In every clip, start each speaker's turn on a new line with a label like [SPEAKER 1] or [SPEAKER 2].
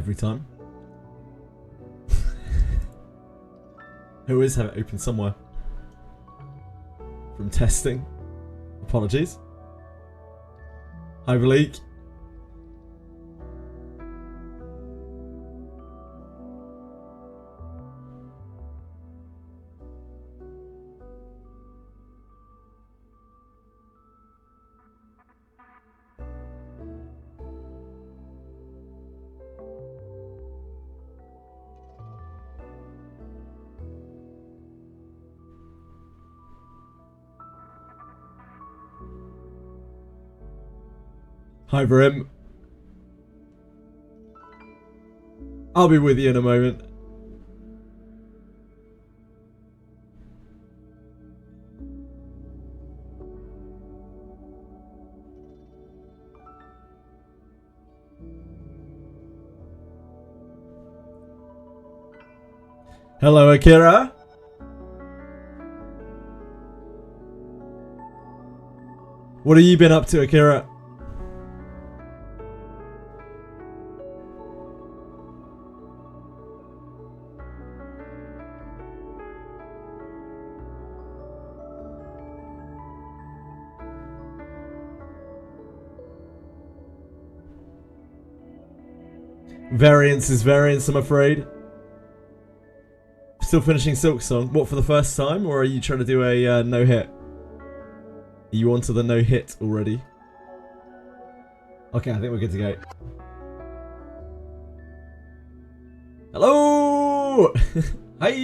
[SPEAKER 1] every time. I always have it open somewhere. From testing. Apologies. Hyperleak. Hi, Brim. I'll be with you in a moment. Hello, Akira. What have you been up to, Akira? Variance is variance, I'm afraid. Still finishing Silk Song. What, for the first time? Or are you trying to do a no-hit? Are you onto the no-hit already? Okay, I think we're good to go. Hello! Hi!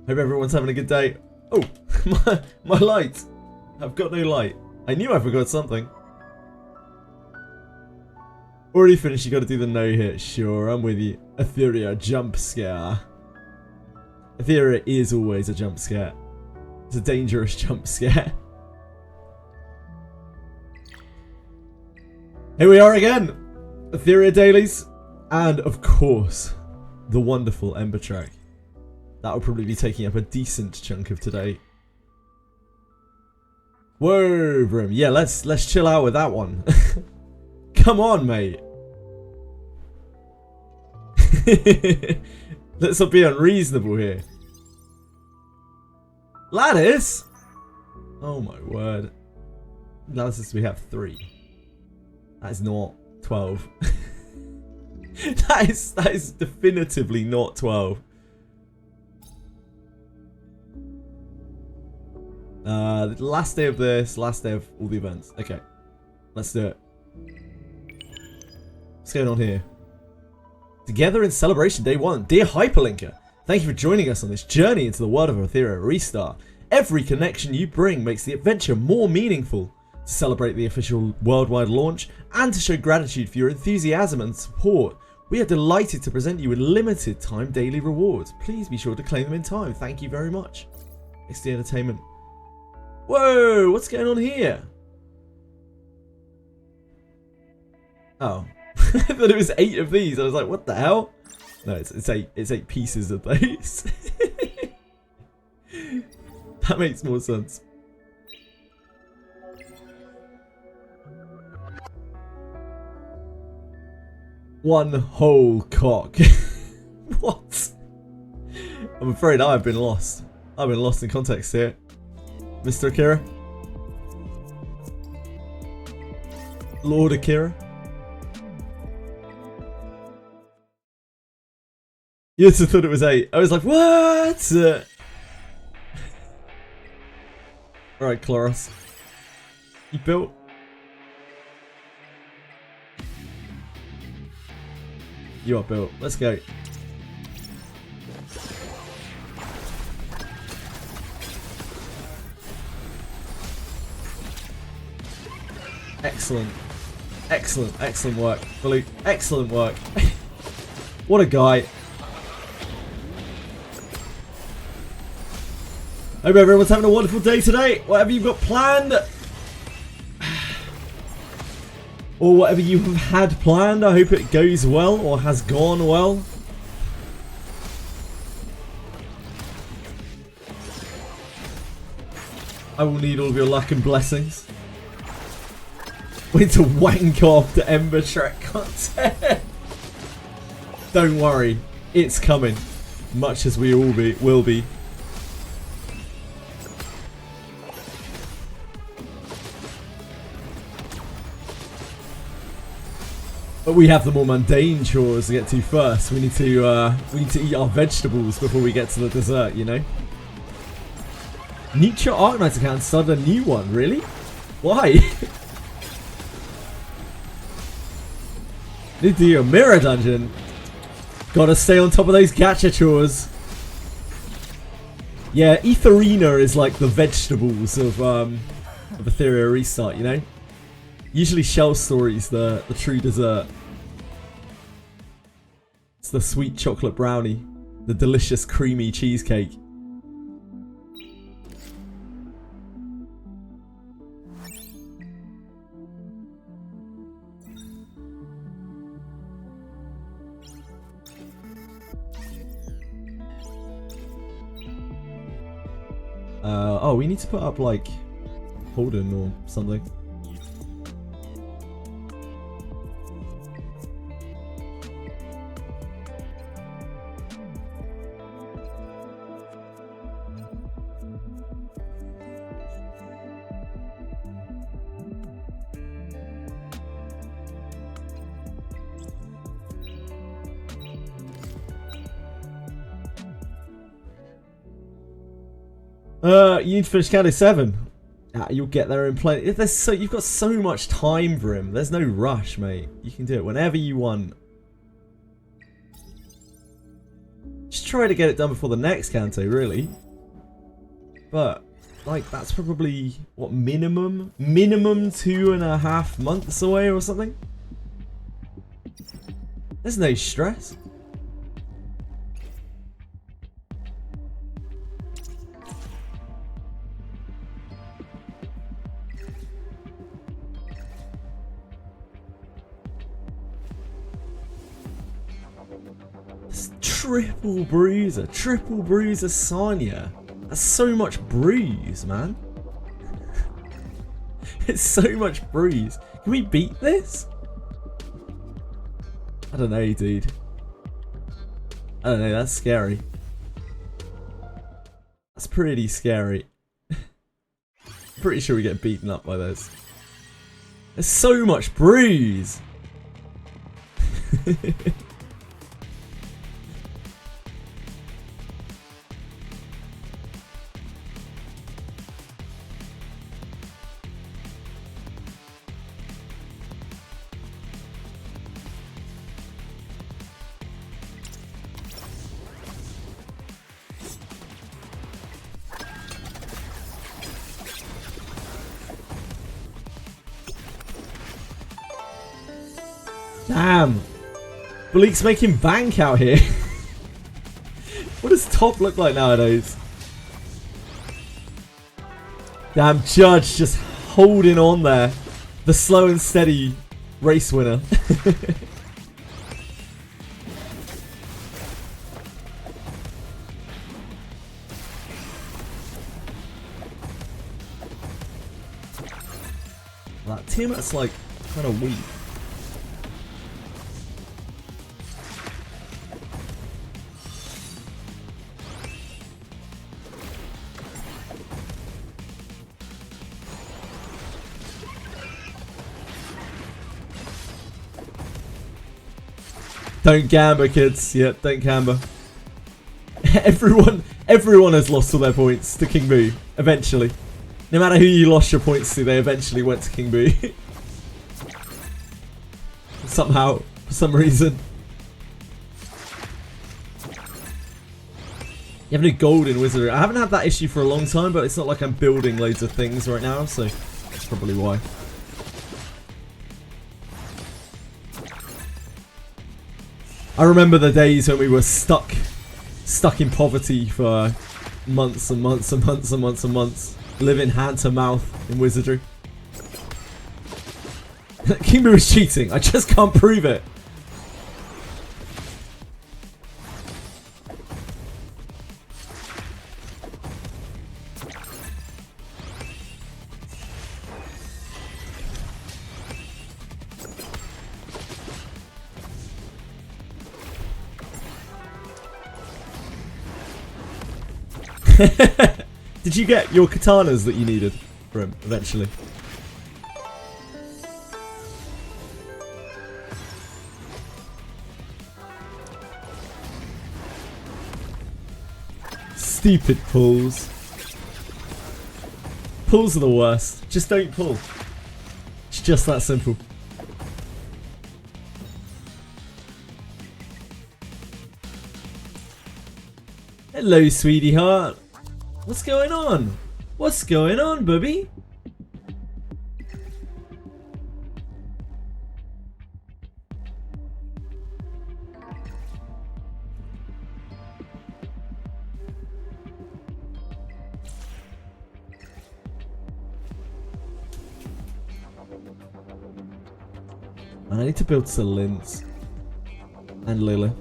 [SPEAKER 1] Hope everyone's having a good day. Oh, my light. I've got no light. I knew I forgot something. Already finished, you gotta do the no-hit. Sure, I'm with you. Etheria, jump scare. Etheria is always a jump scare. It's a dangerous jump scare. Here we are again! Etheria dailies. And, of course, the wonderful Ember track. That will probably be taking up a decent chunk of today. Whoa, Brim. Yeah, let's chill out with that one. Come on, mate. Let's not be unreasonable here. Lattice? Oh my word. Lattice, we have 3. That is not 12. that is definitively not 12. The last day of this, last day of all the events. Okay. Let's do it. What's going on here? Together in celebration day 1. Dear Hyperlinker, thank you for joining us on this journey into the world of Etheria Restart. Every connection you bring makes the adventure more meaningful. To celebrate the official worldwide launch and to show gratitude for your enthusiasm and support, we are delighted to present you with limited time daily rewards. Please be sure to claim them in time. Thank you very much. XD Entertainment. Whoa, what's going on here? Oh. I thought it was 8 of these. I was like, what the hell? No, it's 8. It's 8 pieces of those. That makes more sense. One whole cock. What? I'm afraid I've been lost. I've been lost in context here. Mr. Akira? Lord Akira? Yes, I thought it was 8. I was like, what? Alright, Chloros. You built? You are built. Let's go. Excellent. Excellent. Excellent work. Blue. Excellent work. What a guy. Hope everyone's having a wonderful day today. Whatever you've got planned. Or whatever you have had planned. I hope it goes well or has gone well. I will need all of your luck and blessings. We need to wank off the Ember track content. Don't worry, it's coming. Much as we all will be. But we have the more mundane chores to get to first. We need to eat our vegetables before we get to the dessert, you know? Nuke your Arknight account and start a new one, really? Why? Need to do a mirror dungeon. Gotta stay on top of those gacha chores. Yeah, Etheria is like the vegetables of Etheria Restart, you know? Usually Shell Story's the true dessert. It's the sweet chocolate brownie. The delicious creamy cheesecake. Oh, we need to put up like Holden or something. You need to finish County 7. You'll get there in plenty. You've got so much time, Vrim. There's no rush, mate. You can do it whenever you want. Just try to get it done before the next Canto, really. But, like, that's probably, what, minimum 2.5 months away or something? There's no stress. Triple bruiser Sanya. That's so much bruise, man. It's so much bruise. Can we beat this? I don't know, dude. I don't know, that's scary. That's pretty scary. Pretty sure we get beaten up by those. There's so much bruise. Damn! Bleak's making bank out here. What does top look like nowadays? Damn, Judge just holding on there. The slow and steady race winner. That Tiamat's like kind of weak. Don't gamble, kids. Yeah, don't gamble. Everyone has lost all their points to King Boo. Eventually. No matter who you lost your points to, they eventually went to King Boo. Somehow, for some reason. You have no gold in Wizardry. I haven't had that issue for a long time, but it's not like I'm building loads of things right now, so that's probably why. I remember the days when we were stuck in poverty for months and months and months and months and months, living hand to mouth in Wizardry. King Boo is cheating. I just can't prove it. Did you get your katanas that you needed for him eventually? Stupid pulls. Pulls are the worst. Just don't pull. It's just that simple. Hello, sweetie heart. What's going on? What's going on, bubby? I need to build Celin's and Lily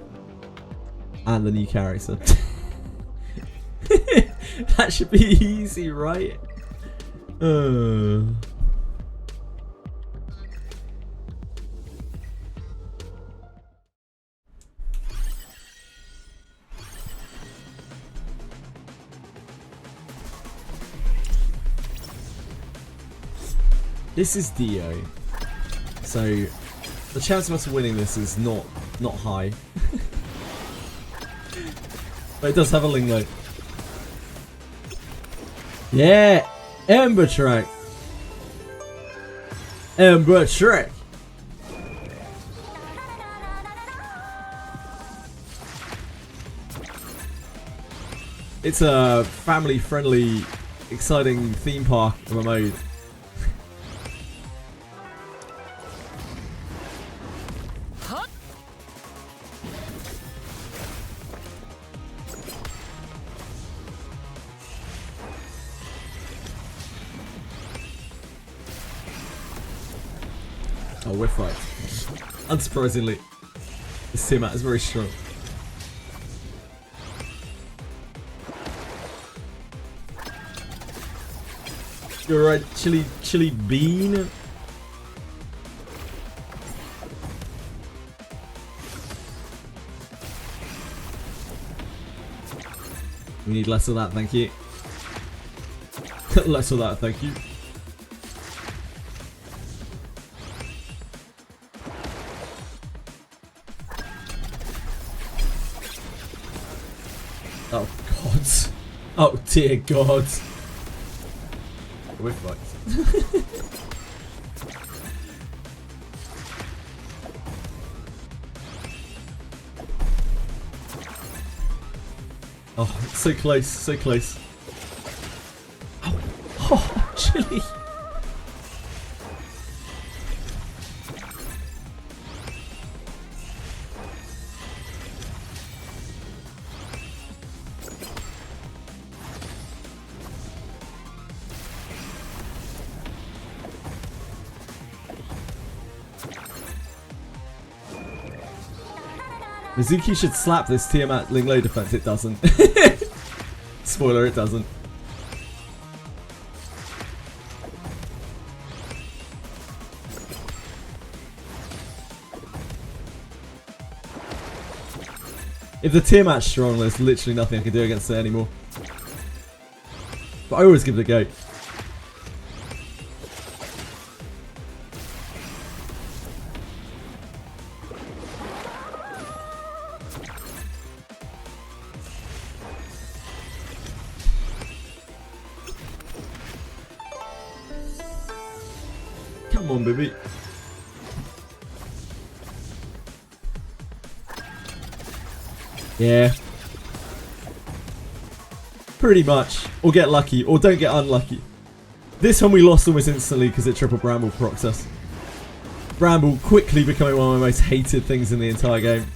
[SPEAKER 1] and the new character. That should be easy, right? This is Dio, so the chance of us winning this is not high. But it does have a lingo. Yeah, Ember track. Ember track. It's a family-friendly, exciting theme park of a mode. Oh, we're fucked. Unsurprisingly, this Tiamat is very strong. You're right, chili bean. We need less of that, thank you. Less of that, thank you. Oh god. Oh dear god. We're fucked. Oh, so close, so close. Oh, chili. Mizuki should slap this Tiamat Linglo defense. It doesn't. Spoiler, it doesn't. If the Tiamat's strong, there's literally nothing I can do against it anymore. But I always give it a go. Come on, baby. Yeah. Pretty much. Or get lucky, or don't get unlucky. This one we lost almost instantly because it triple Bramble procs us. Bramble quickly becoming one of my most hated things in the entire game.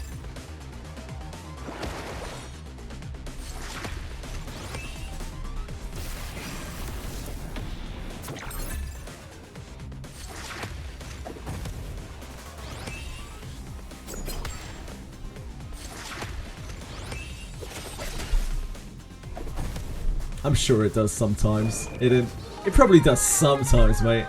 [SPEAKER 1] I'm sure it does sometimes. It probably does sometimes, mate.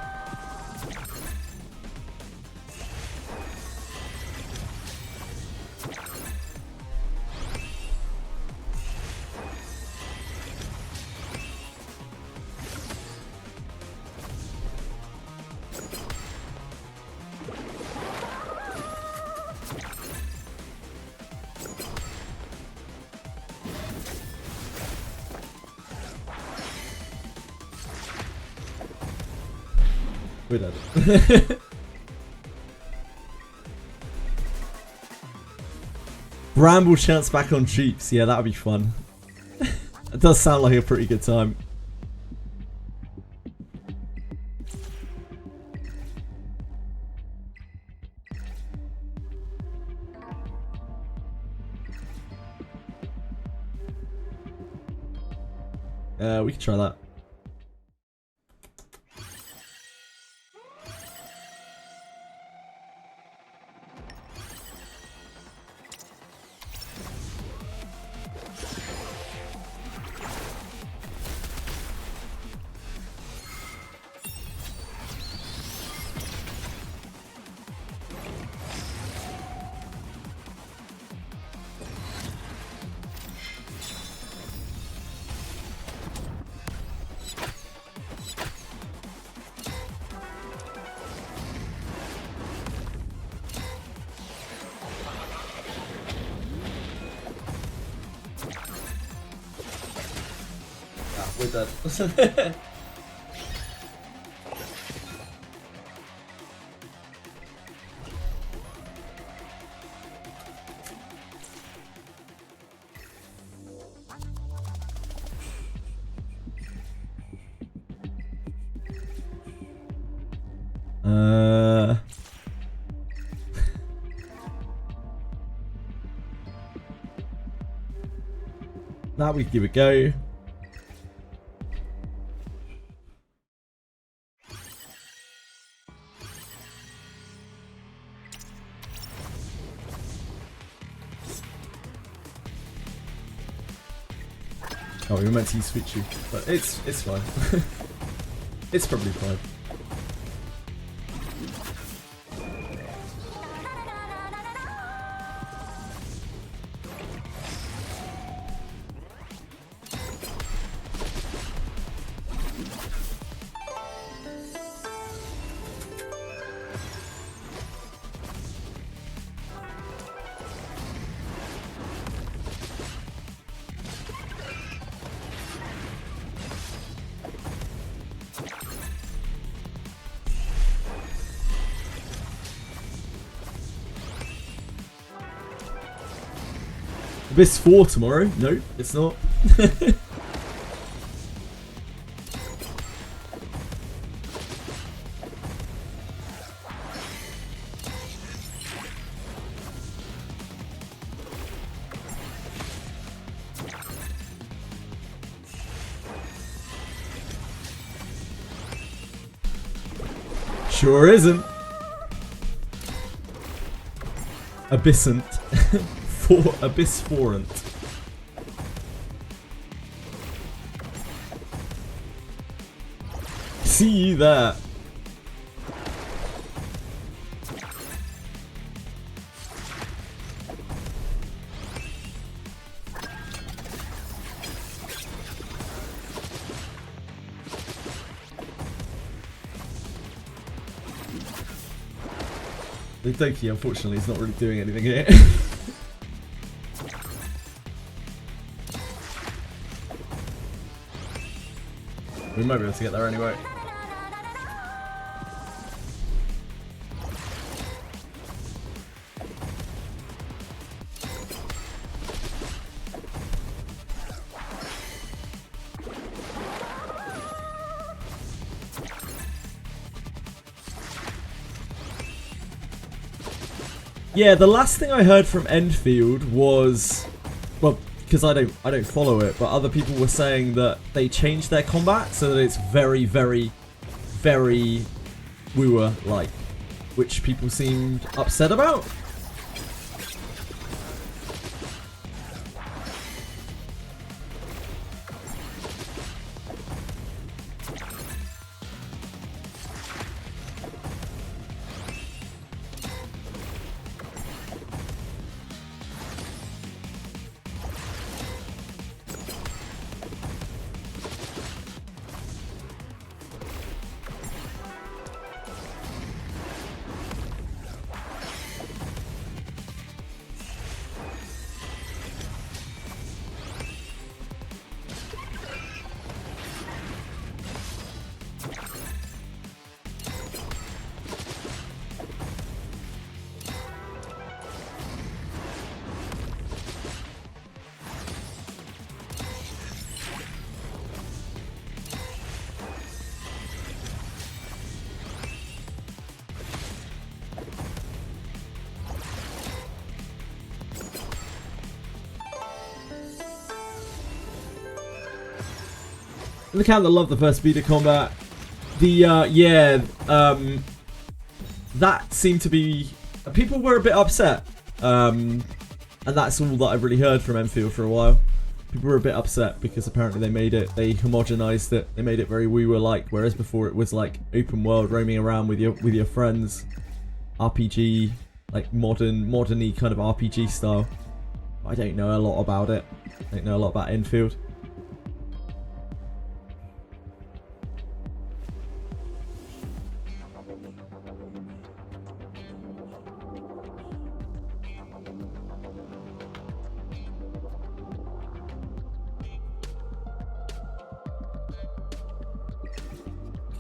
[SPEAKER 1] We're dead. Bramble chance back on Jeeps. Yeah, that would be fun. It does sound like a pretty good time. We can try that. We're dead. Now we give it a go. Oh, we were meant to use switch you, but it's fine. It's probably fine. Abyss 4 tomorrow? No, it's not. Sure isn't. Abyssant. Abyss Forant. See you there. The Doki, unfortunately, is not really doing anything here. We might be able to get there anyway. Yeah, the last thing I heard from Enfield was, well, because I don't follow it, but other people were saying that they changed their combat so that it's very, very, very Wooer-like, which people seemed upset about. the account that loved the first speed of combat. That seemed to be... People were a bit upset. And that's all that I've really heard from Enfield for a while. People were a bit upset because apparently they homogenized it. They made it very WoW-like, whereas before it was like open world, roaming around with your friends. RPG, like modern-y kind of RPG style. I don't know a lot about it. I don't know a lot about Enfield.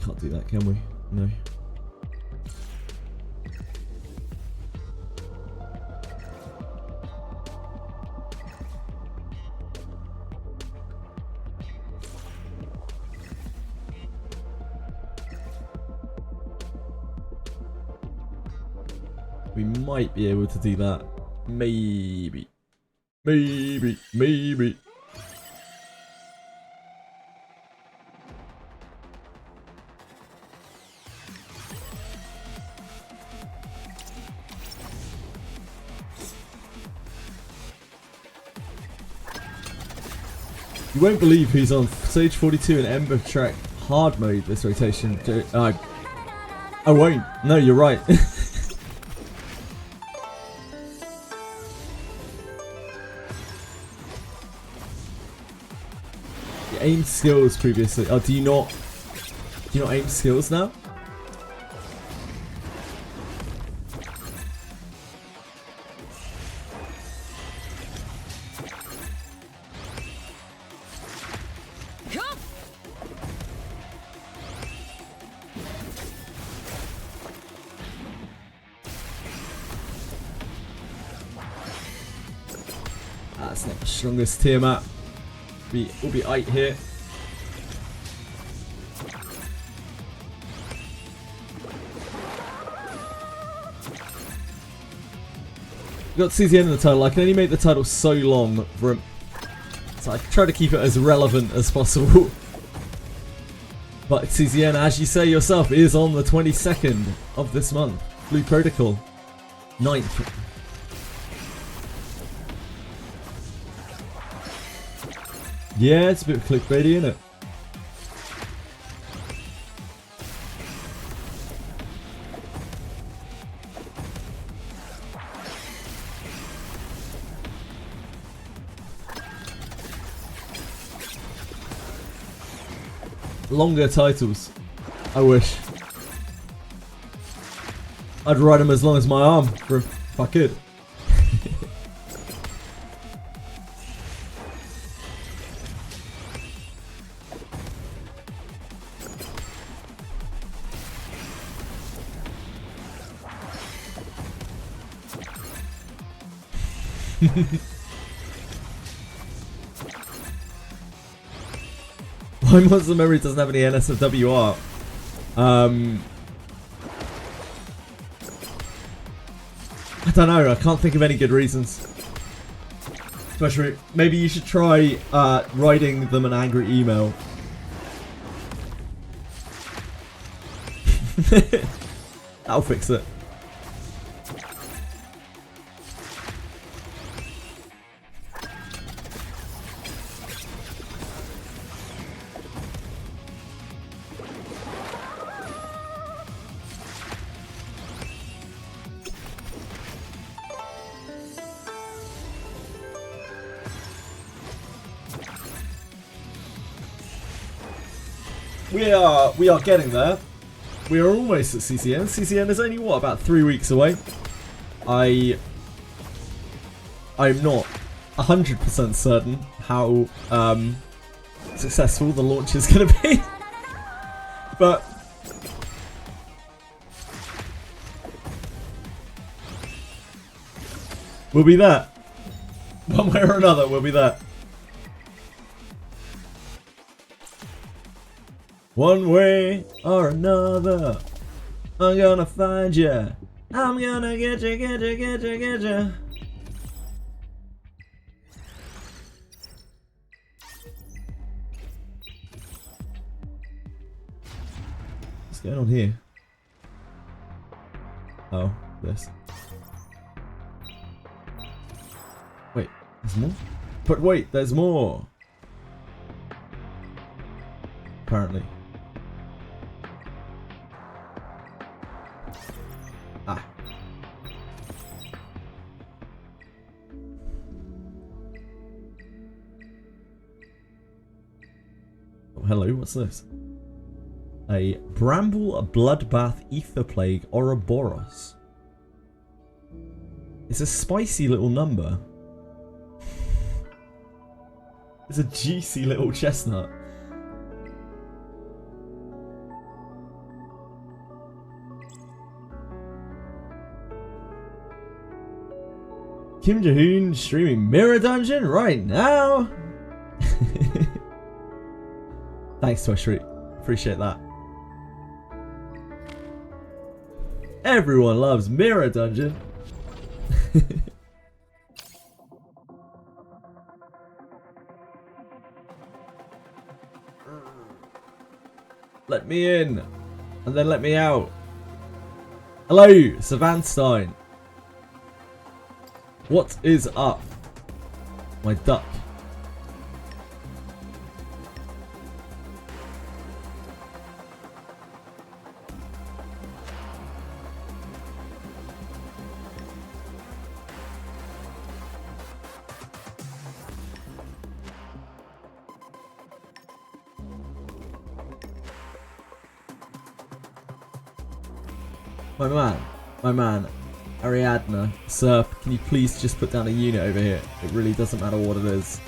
[SPEAKER 1] Can't do that, can we? No. We might be able to do that. Maybe. Maybe. You won't believe who's on Stage 42 and Ember track hard mode this rotation. I won't. No, you're right. You aimed skills previously. Oh, do you not aim skills now? That's not the strongest tier map. We'll be 8 here. Got CZN in the title. I can only make the title so long for so I try to keep it as relevant as possible. But CZN, as you say yourself, is on the 22nd of this month. Blue Protocol. 9th. Yeah, it's a bit clickbaity, isn't it? Longer titles. I wish. I'd ride them as long as my arm if I could. Why Monster Memory doesn't have any NSFW I don't know, I can't think of any good reasons. Especially, maybe you should try writing them an angry email. That'll fix it. We are getting there. We are almost at CCN. CCN is only, what, about 3 weeks away? I'm not 100% certain how successful the launch is going to be. But we'll be there. One way or another, we'll be there. One way or another, I'm gonna find ya. I'm gonna get ya. going on here? Oh, this. Wait, there's more? But wait, there's more! Apparently. Ah. Oh, hello, what's this? A Bramble, a Bloodbath, Ether Plague, Ouroboros. It's a spicy little number. It's a juicy little chestnut. Kim Jahoon streaming Mirror Dungeon right now. Thanks, Twishry. Appreciate that. Everyone loves Mirror Dungeon. Let me in, and then let me out. Hello, Savanstein. What is up, my duck? My man, Ariadna, Surf, can you please just put down a unit over here? It really doesn't matter what it is.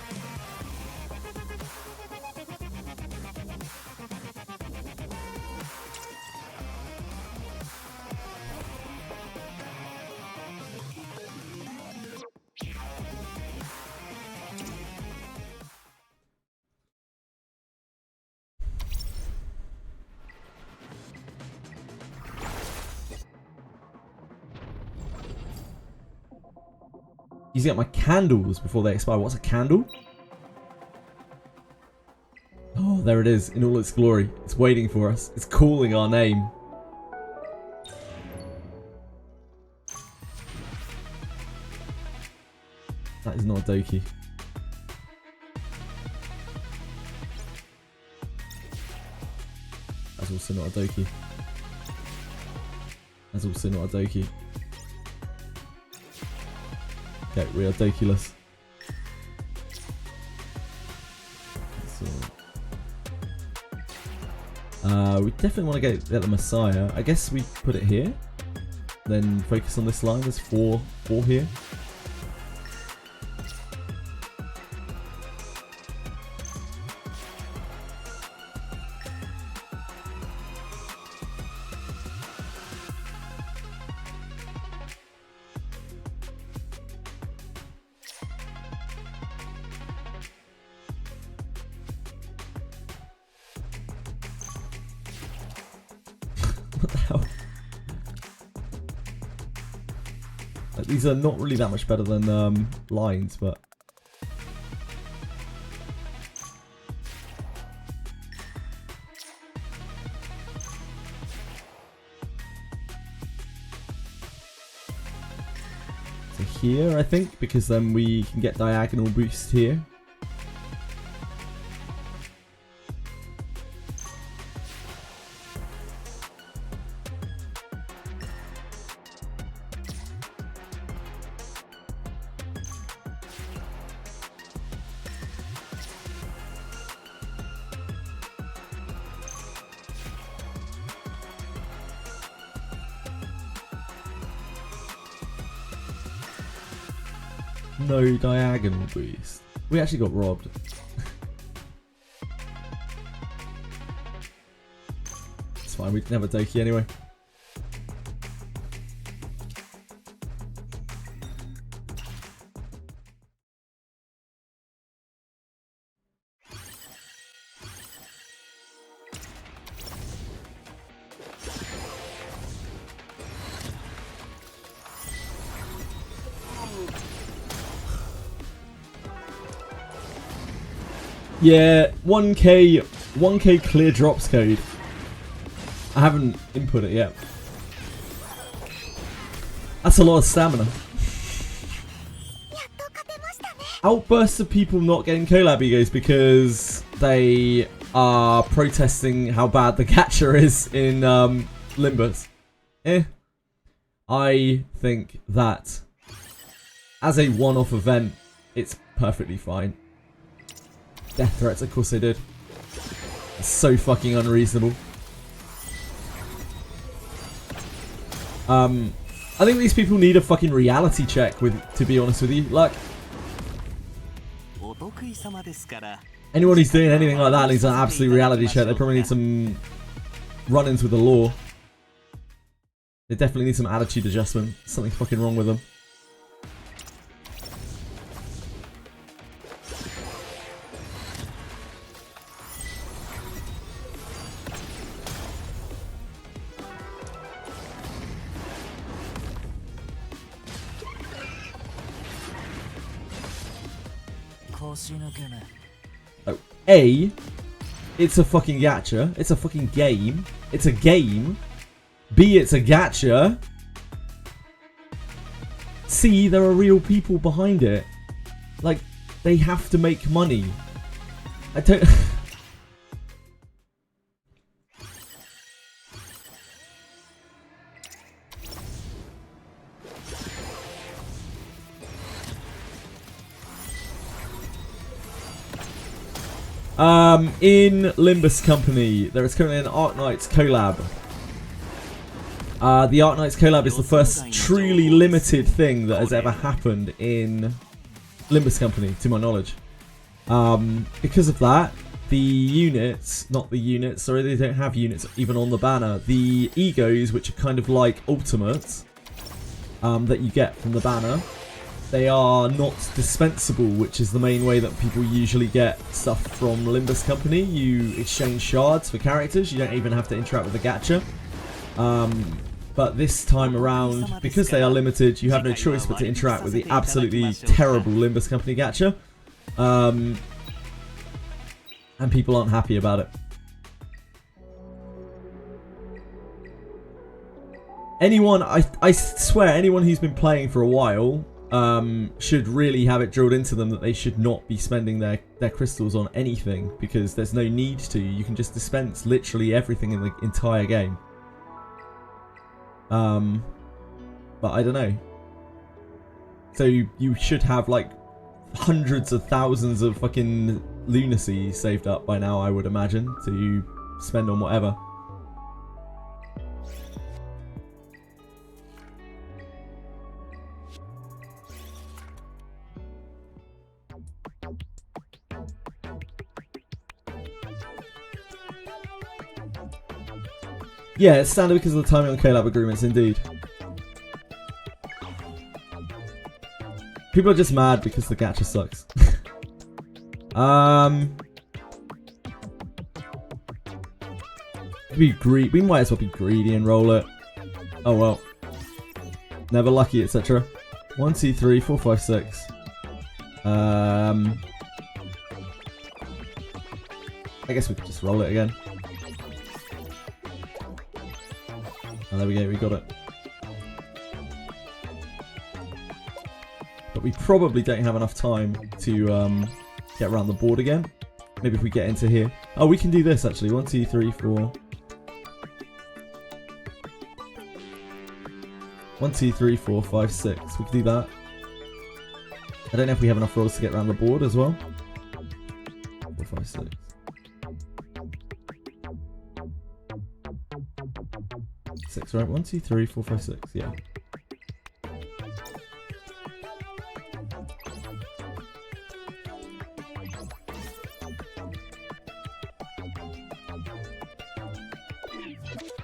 [SPEAKER 1] Need to get my candles before they expire. What's a candle? Oh, there it is in all its glory. It's waiting for us. It's calling our name. That is not a Doki. That's also not a Doki. That's also not a Doki. Okay, we are Dokuless. We definitely want to get the Messiah. I guess we put it here. Then focus on this line. There's four here. What the hell? Like, these are not really that much better than lines, but so here I think, because then we can get diagonal boost here. No diagonal boost. We actually got robbed. It's fine, we can have a Doki anyway. Yeah, 1k clear drops code. I haven't input it yet. That's a lot of stamina. Outbursts of people not getting collab egos because they are protesting how bad the gacha is in Limbus. I think that as a one-off event, it's perfectly fine. Death threats, of course they did. It's so fucking unreasonable. I think these people need a fucking reality check, to be honest with you. Like, anyone who's doing anything like that needs an absolute reality check. They probably need some run-ins with the law. They definitely need some attitude adjustment. Something fucking wrong with them. Oh, A, it's a fucking gacha. It's a fucking game. It's a game. B, it's a gacha. C, there are real people behind it. Like, they have to make money. I don't... In Limbus Company, there is currently an Arknights collab. The Arknights collab is the first truly limited thing that has ever happened in Limbus Company, to my knowledge. Because of that, the units, not the units, sorry, they don't have units even on the banner. The egos, which are kind of like ultimates, that you get from the banner, they are not dispensable, which is the main way that people usually get stuff from Limbus Company. You exchange shards for characters, you don't even have to interact with the gacha. But this time around, because they are limited, you have no choice but to interact with the absolutely terrible Limbus Company gacha. And people aren't happy about it. Anyone, I swear, anyone who's been playing for a while should really have it drilled into them that they should not be spending their crystals on anything, because there's no need to. You can just dispense literally everything in the entire game. But I don't know. So you should have like hundreds of thousands of fucking lunacy saved up by now, I would imagine, to spend on whatever. Yeah, it's standard because of the timing on collab agreements, indeed. People are just mad because the gacha sucks. We might as well be greedy and roll it. Oh well. Never lucky, etc. 1, 2, 3, 4, 5, 6. I guess we could just roll it again. Oh, there we go, we got it. But we probably don't have enough time to get around the board again. Maybe if we get into here. Oh, we can do this actually. 1, 2, 3, 4. 1, 2, 3, 4, 5, 6. We can do that. I don't know if we have enough rolls to get around the board as well. 4, 5, 6. 6, right? 1, 2, 3, 4, 5, 6. Yeah.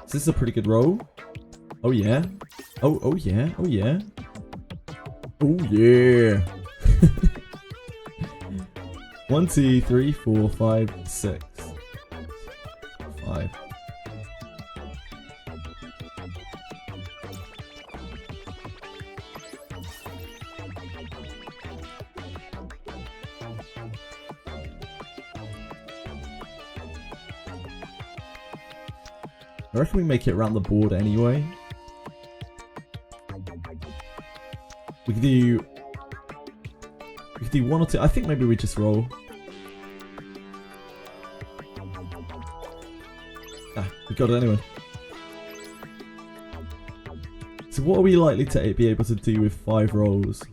[SPEAKER 1] So this is a pretty good roll. Oh yeah. Oh yeah. Oh yeah. Oh yeah. 1, 2, 3, 4, 5, 6. 5. I reckon we make it around the board anyway. We could do one or two. I think maybe we just roll. Ah, we got it anyway. So what are we likely to be able to do with 5 rolls?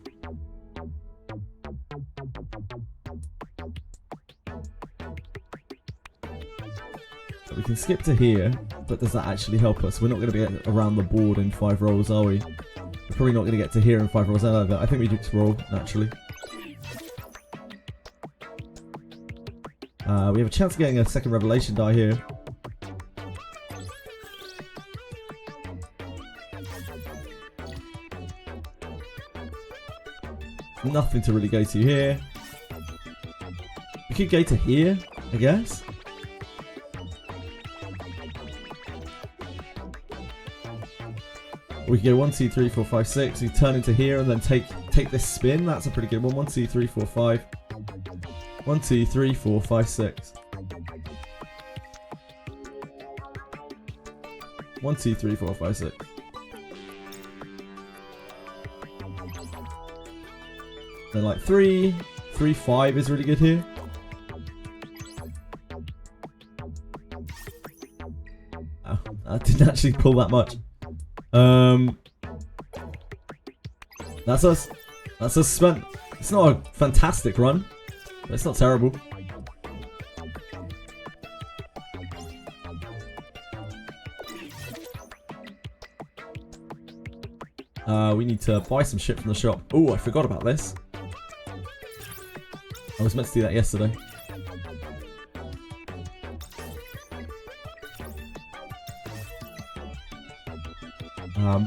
[SPEAKER 1] So we can skip to here, but does that actually help us? We're not going to get around the board in 5 rolls, are we? We're probably not going to get to here in 5 rolls either. I think we just roll, naturally. We have a chance of getting a second revelation die here. Nothing to really go to here. We could go to here, I guess. We could go 1, 2, 3, 4, 5, 6. We turn into here and then take this spin. That's a pretty good one. 1, 2, 3, 4, 5. 1, 2, 3, 4, 5, 6. 1, 2, 3, 4, 5, 6. Then like 3, 3, 5 is really good here. Oh, I didn't actually pull that much. That's us. That's us spent. It's not a fantastic run, but it's not terrible. We need to buy some shit from the shop. Oh, I forgot about this. I was meant to do that yesterday.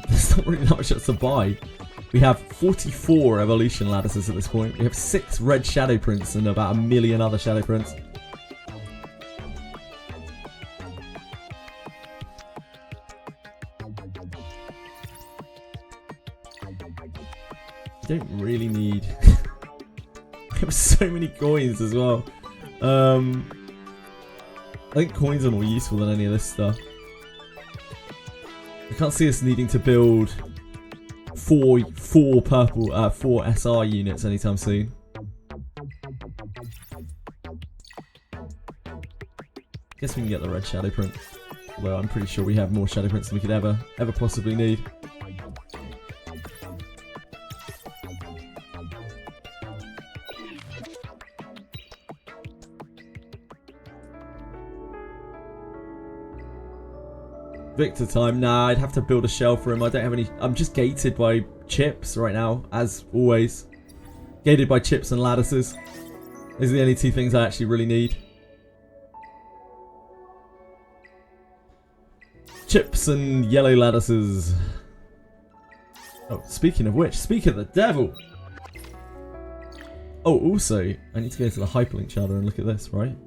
[SPEAKER 1] There's not really that much else to buy. We have 44 evolution lattices at this point. We have 6 red shadow prints and about 1 million other shadow prints. We don't really need... We have so many coins as well. I think coins are more useful than any of this stuff. I can't see us needing to build four SR units anytime soon. Guess we can get the red shadow print. Although I'm pretty sure we have more shadow prints than we could ever possibly need. Victor time. Nah, I'd have to build a shell for him. I don't have any... I'm just gated by chips right now, as always. Gated by chips and lattices. Those are the only 2 things I actually really need. Chips and yellow lattices. Oh, speaking of which, speak of the devil. Oh, also, I need to go to the hyperlink channel and look at this, right?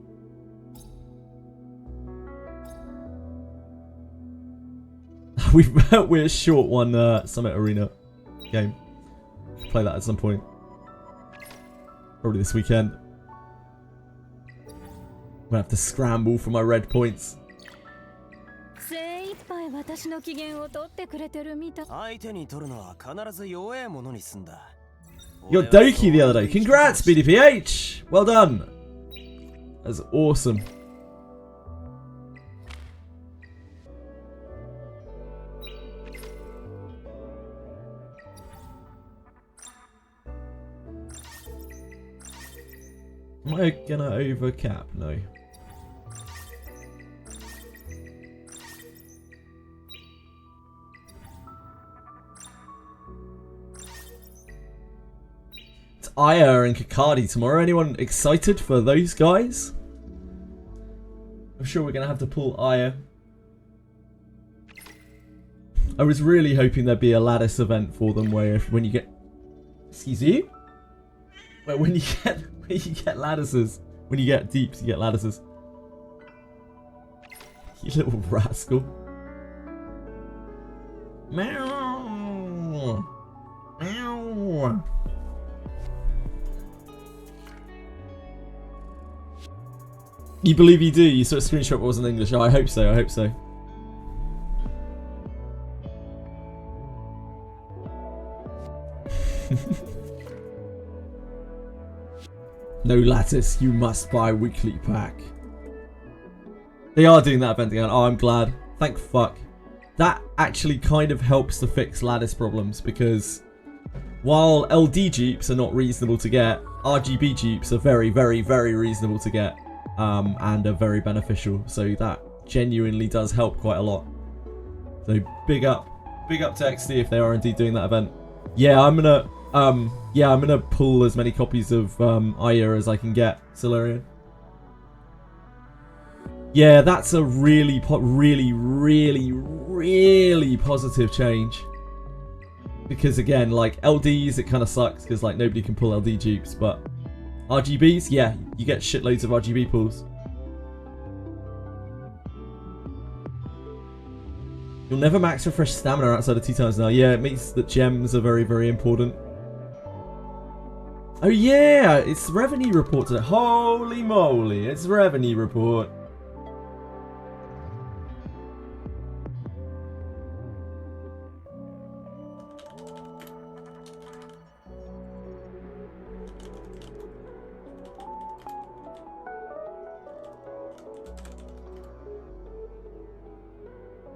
[SPEAKER 1] We're short one Summit Arena game. Play that at some point. Probably this weekend. I'm gonna have to scramble for my red points. You're Doki the other day. Congrats, BDPH! Well done. That's awesome. Am I gonna overcap? No. It's Aya and Kakadi tomorrow. Anyone excited for those guys? I'm sure we're gonna have to pull Aya. I was really hoping there'd be a lattice event for them where when you get... Excuse you? Where when you get lattices. When you get deeps, you get lattices. You little rascal. Meow. Meow. You believe you do? You saw a screenshot that wasn't English. Oh, I hope so. I hope so. No lattice, you must buy weekly pack. They are doing that event again. Oh, I'm glad. Thank fuck. That actually kind of helps to fix lattice problems, because while LD dupes are not reasonable to get, RGB dupes are very, very, very reasonable to get, and are very beneficial. So that genuinely does help quite a lot. So big up to XD if they are indeed doing that event. Yeah, I'm gonna pull as many copies of Aya as I can get, Solarian. Yeah, that's a really positive change. Because again, like LDs, it kind of sucks because like nobody can pull LD dupes, but RGBs, yeah, you get shitloads of RGB pulls. You'll never max refresh stamina outside of 2 times now. Yeah, it means that gems are very, very important. Oh yeah, it's revenue report today. Holy moly, it's revenue report.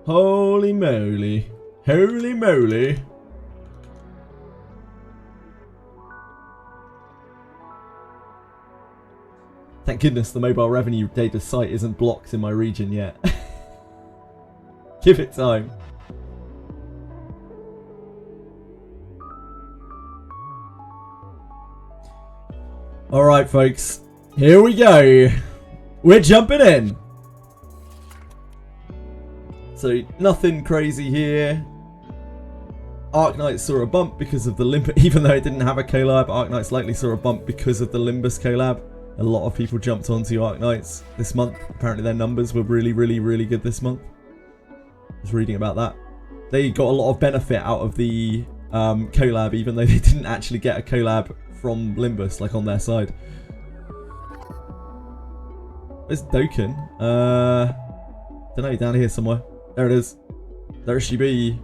[SPEAKER 1] Holy moly. Holy moly. Thank goodness the mobile revenue data site isn't blocked in my region yet. Give it time. Alright folks, here we go. We're jumping in. So nothing crazy here. Arknight saw a bump because of the Limbus, even though it didn't have a collab. Arknights likely saw a bump because of the Limbus collab. A lot of people jumped onto Arknights this month. Apparently their numbers were really good this month. I was reading about that. They got a lot of benefit out of the collab, even though they didn't actually get a collab from Limbus, like on their side. Where's Dokkan? Don't know, down here somewhere. There it is. There she be.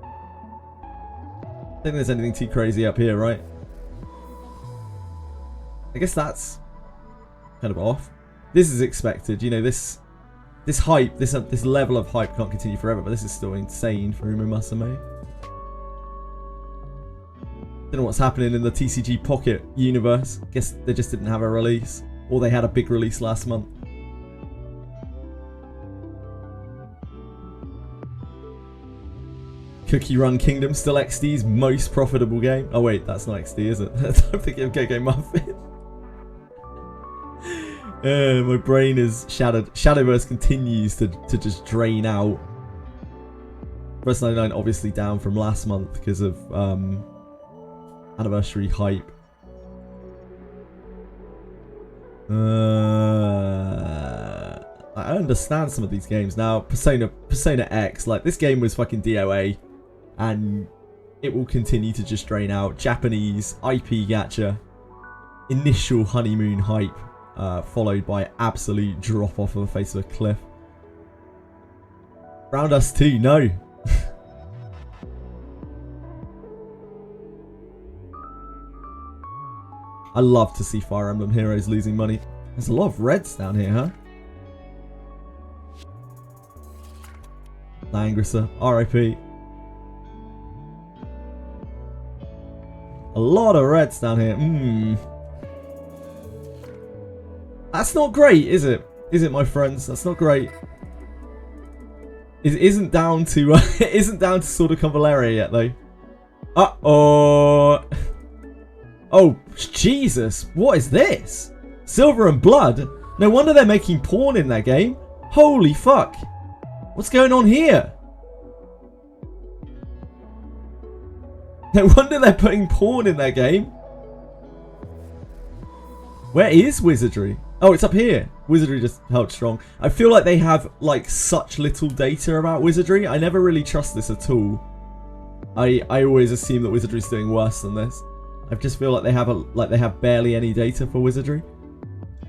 [SPEAKER 1] I don't think there's anything too crazy up here, right? I guess that's kind of off. This is expected, you know. This hype, this level of hype can't continue forever, but this is still insane for Uma Masame. Don't know what's happening in the TCG Pocket universe. Guess they just didn't have a release, or they had a big release last month. Cookie Run Kingdom still XD's most profitable game. Oh wait, that's not XD, is it? I'm thinking of KK Muffin. My brain is shattered. Shadowverse continues to just drain out. Verse 99 obviously down from last month because of anniversary hype. I understand some of these games now. Persona X, like this game was fucking DOA, and it will continue to just drain out. Japanese IP gacha, initial honeymoon hype, followed by absolute drop off of the face of a cliff. Round us too, no. I love to see Fire Emblem Heroes losing money. There's a lot of reds down here, huh? Langrisser, RIP. A lot of reds down here. That's not great, is it? Is it, my friends? That's not great. It isn't down to it isn't down to Sword of Convaleria yet, though. Uh-oh. Oh, Jesus. What is this? Silver and Blood? No wonder they're making porn in their game. Holy fuck. What's going on here? No wonder they're putting porn in their game. Where is Wizardry? Oh, it's up here. Wizardry just held strong. I feel like they have like such little data about Wizardry. I never really trust this at all. I always assume that Wizardry's doing worse than this. I just feel like they have barely any data for Wizardry.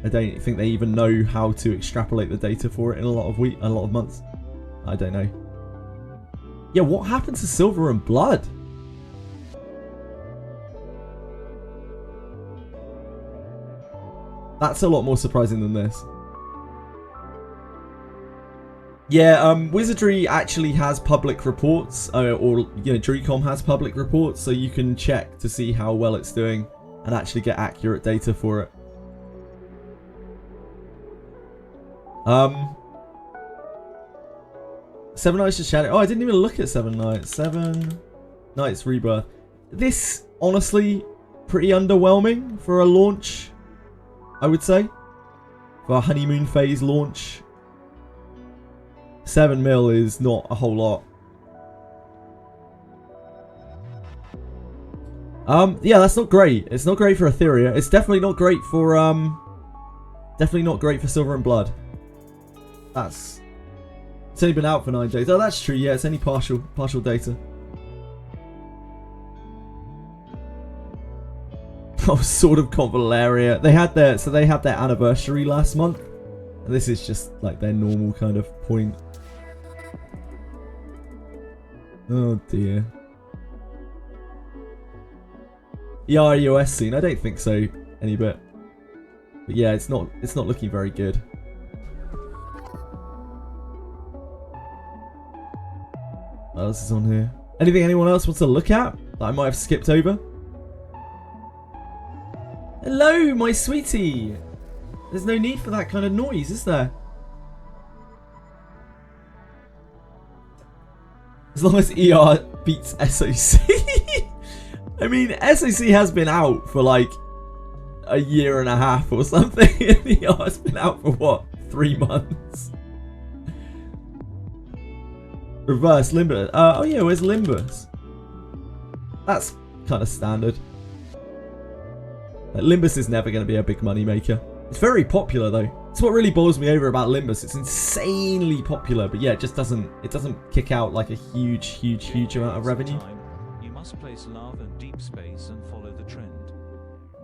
[SPEAKER 1] I don't think they even know how to extrapolate the data for it in a lot of months. I don't know. Yeah, what happened to Silver and Blood? That's a lot more surprising than this. Yeah, Wizardry actually has public reports, or you know, DrewCom has public reports, so you can check to see how well it's doing and actually get accurate data for it. Seven Nights to Shadow. Oh, I didn't even look at Seven Nights. Seven Nights Rebirth. This, honestly, pretty underwhelming for a launch, I would say. For a honeymoon phase launch. 7 mil is not a whole lot. Yeah, that's not great. It's not great for Etheria. It's definitely not great for Silver and Blood. It's only been out for 9 days. Oh, that's true. Yeah, it's only partial data. Oh, Sword of Convaleria. They had their anniversary last month, and this is just like their normal kind of point. Oh dear. The iOS scene, I don't think so any bit. But yeah, it's not looking very good. What else is on here? Anything anyone else wants to look at that I might have skipped over? Hello, my sweetie! There's no need for that kind of noise, is there? As long as ER beats SOC. I mean, SOC has been out for like a year and a half or something, and ER's been out for what? 3 months? Reverse Limbus. Oh yeah, where's Limbus? That's kind of standard. Like, Limbus is never going to be a big money maker. It's very popular though. It's what really boils me over about Limbus. It's insanely popular, but yeah, it doesn't kick out like a huge amount of revenue.
[SPEAKER 2] You must place love and deep space and follow the trend.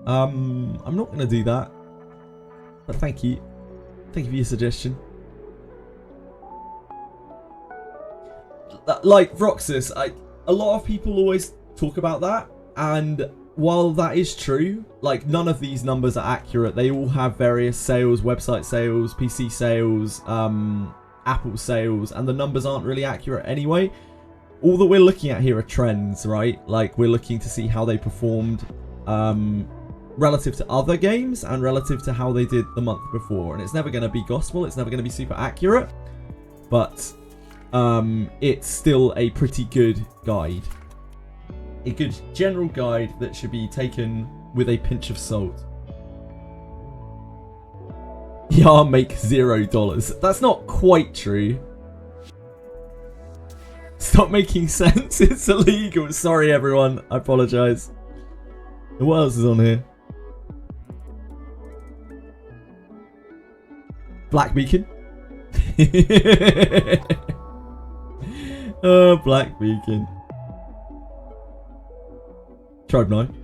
[SPEAKER 1] I'm not going to do that. But thank you. Thank you for your suggestion. Like Roxas, a lot of people always talk about that, and while that is true, like none of these numbers are accurate. They all have various sales, website sales, PC sales, Apple sales, and the numbers aren't really accurate anyway. All that we're looking at here are trends, right? Like we're looking to see how they performed relative to other games and relative to how they did the month before. And it's never going to be gospel. It's never going to be super accurate, but it's still a pretty good guide. A good general guide that should be taken with a pinch of salt. Yeah, make $0. That's not quite true. Stop making sense. It's illegal. Sorry, everyone. I apologize. What else is on here? Black Beacon. Oh, Black Beacon. Tribe 9.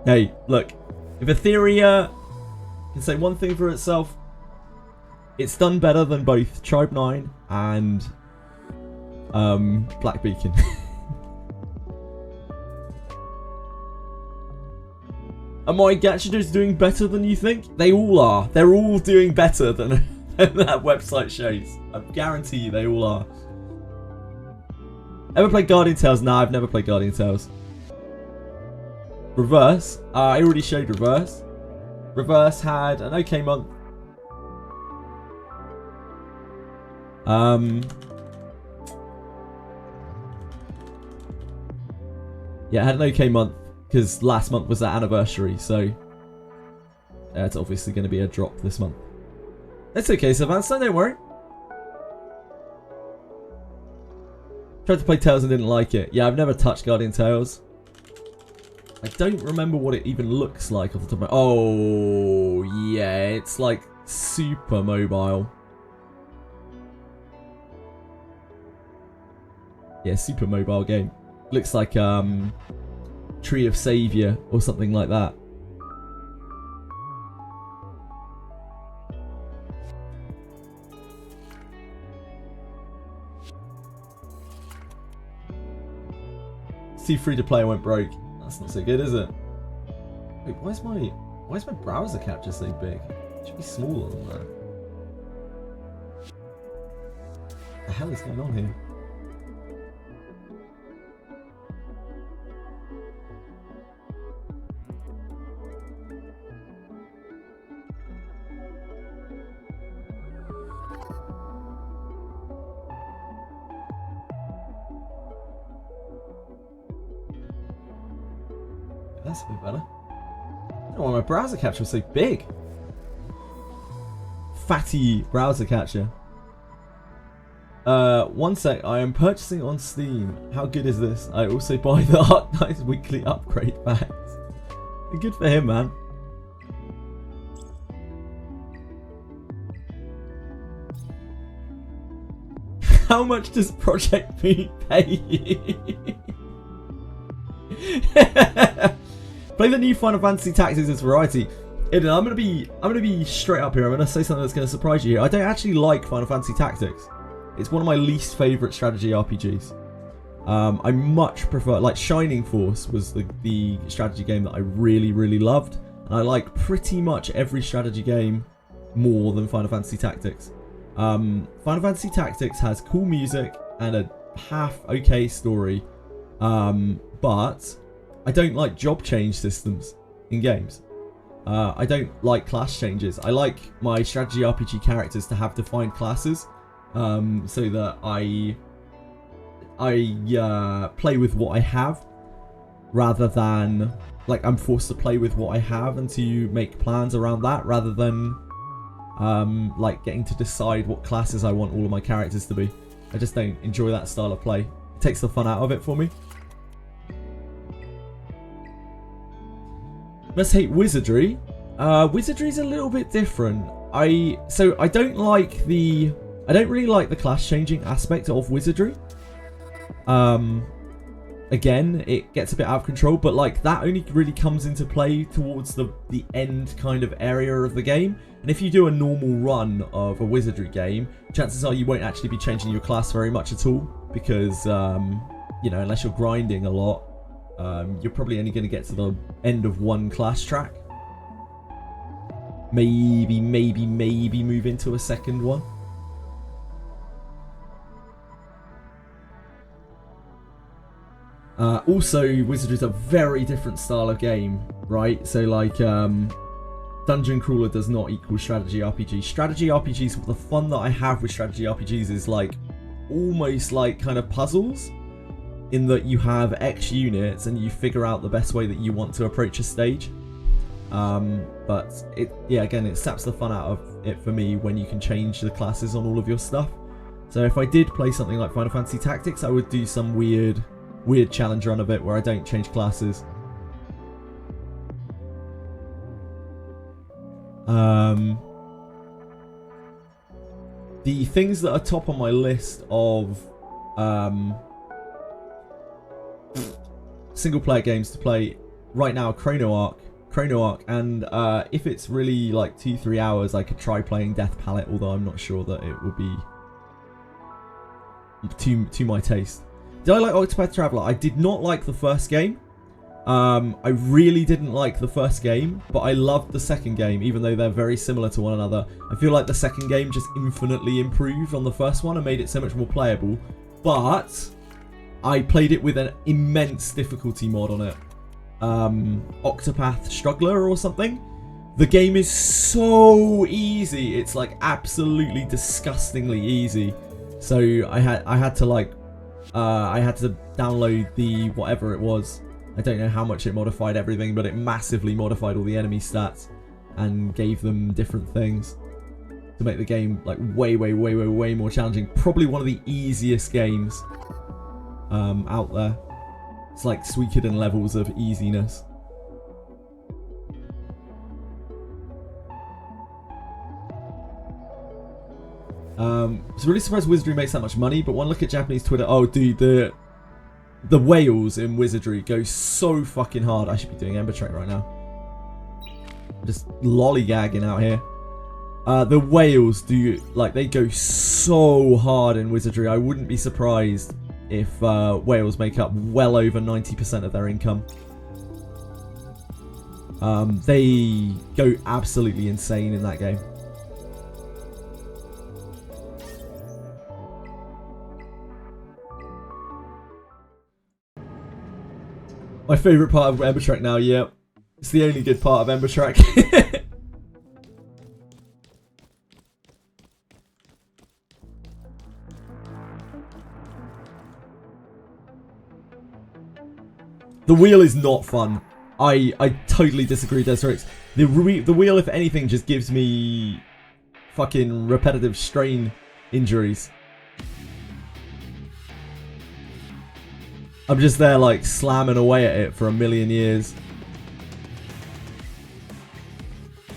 [SPEAKER 1] Hey, look. If Etheria can say one thing for itself, it's done better than both Tribe 9 and Black Beacon. Are my gadgeters doing better than you think? They all are. They're all doing better than that website shows. I guarantee you they all are. Ever played Guardian Tales? Nah, I've never played Guardian Tales. Reverse. I already showed Reverse. Reverse had an okay month. Yeah, it had an okay month because last month was that anniversary, so it's obviously going to be a drop this month. It's okay, Savannah, don't worry. Tried to play Tales and didn't like it. Yeah, I've never touched Guardian Tales. I don't remember what it even looks like off the top of my... Oh, yeah, it's like super mobile. Yeah, super mobile game. Looks like Tree of Savior or something like that. See, free to play went broke. That's not so good, is it? Wait, why is my browser capture so big? It should be smaller than that. What the hell is going on here? That's a bit better. I don't know why my browser capture was so big. Fatty browser capture. One sec, I am purchasing on Steam. How good is this? I also buy the Arknight's weekly upgrade packs. Good for him, man. How much does Project P pay you? Play the new Final Fantasy Tactics as variety. Aiden, I'm gonna be straight up here. I'm gonna say something that's gonna surprise you here. I don't actually like Final Fantasy Tactics. It's one of my least favourite strategy RPGs. I much prefer, like, Shining Force was the strategy game that I really, really loved, and I like pretty much every strategy game more than Final Fantasy Tactics. Final Fantasy Tactics has cool music and a half okay story, but I don't like job change systems in games. I don't like class changes. I like my strategy RPG characters to have defined classes, so that I play with what I have, rather than, like, I'm forced to play with what I have and to make plans around that, rather than like getting to decide what classes I want all of my characters to be. I just don't enjoy that style of play. It takes the fun out of it for me. Let's hate Wizardry. Wizardry's a little bit different. I don't really like the class changing aspect of Wizardry. Again, it gets a bit out of control, but like that only really comes into play towards the end kind of area of the game. And if you do a normal run of a Wizardry game, chances are you won't actually be changing your class very much at all, because you know, unless you're grinding a lot, you're probably only going to get to the end of one class track. Maybe move into a second one. Also, Wizardry is a very different style of game, right? So, like, Dungeon Crawler does not equal strategy RPG. Strategy RPGs, the fun that I have with strategy RPGs is, like, almost like kind of puzzles, in that you have X units and you figure out the best way that you want to approach a stage. But again, it saps the fun out of it for me when you can change the classes on all of your stuff. So if I did play something like Final Fantasy Tactics, I would do some weird challenge run of it where I don't change classes. The things that are top on my list of single player games to play right now, Chrono Arc, and if it's really like 2-3 hours, I could try playing Death Palette, although I'm not sure that it would be to my taste. Did I like Octopath Traveler? I did not like the first game. I really didn't like the first game, but I loved the second game, even though they're very similar to one another. I feel like the second game just infinitely improved on the first one and made it so much more playable, but I played it with an immense difficulty mod on it. Octopath Struggler or something. The game is so easy. It's like absolutely disgustingly easy. So I had to like I had to download the whatever it was. I don't know how much it modified everything, but it massively modified all the enemy stats and gave them different things to make the game like way more challenging. Probably one of the easiest games out there. It's like Suikoden levels of easiness. It's really surprised Wizardry makes that much money, but one look at Japanese Twitter. Oh, dude, the whales in Wizardry go so fucking hard. I should be doing Ember Trek right now. I'm just lollygagging out here. The whales do, like, they go so hard in Wizardry. I wouldn't be surprised if whales make up well over 90% of their income. They go absolutely insane in that game. My favourite part of Ember Track now, yeah. It's the only good part of Ember Track. The wheel is not fun. I totally disagree, Desrix. The wheel, if anything, just gives me fucking repetitive strain injuries. I'm just there like slamming away at it for a million years.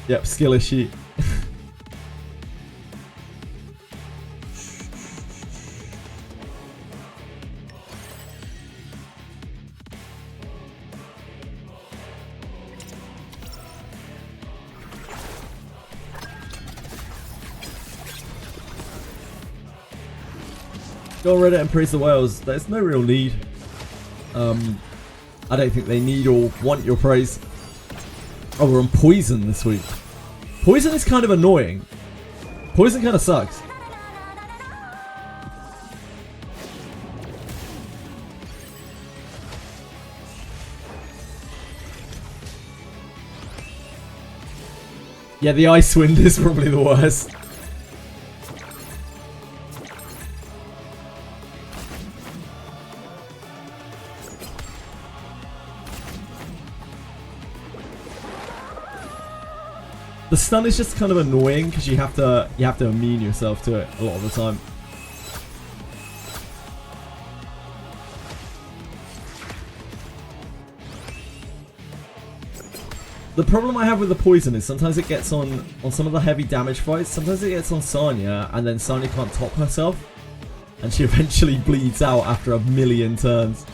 [SPEAKER 1] Yep, skill issue. Go on Reddit and praise the whales. There's no real need. I don't think they need or want your praise. Oh, we're on Poison this week. Poison is kind of annoying. Poison kind of sucks. Yeah, the Ice Wind is probably the worst. The stun is just kind of annoying because you have to immune yourself to it a lot of the time. The problem I have with the poison is sometimes it gets on some of the heavy damage fights. Sometimes it gets on Sanya, and then Sanya can't top herself, and she eventually bleeds out after a million turns.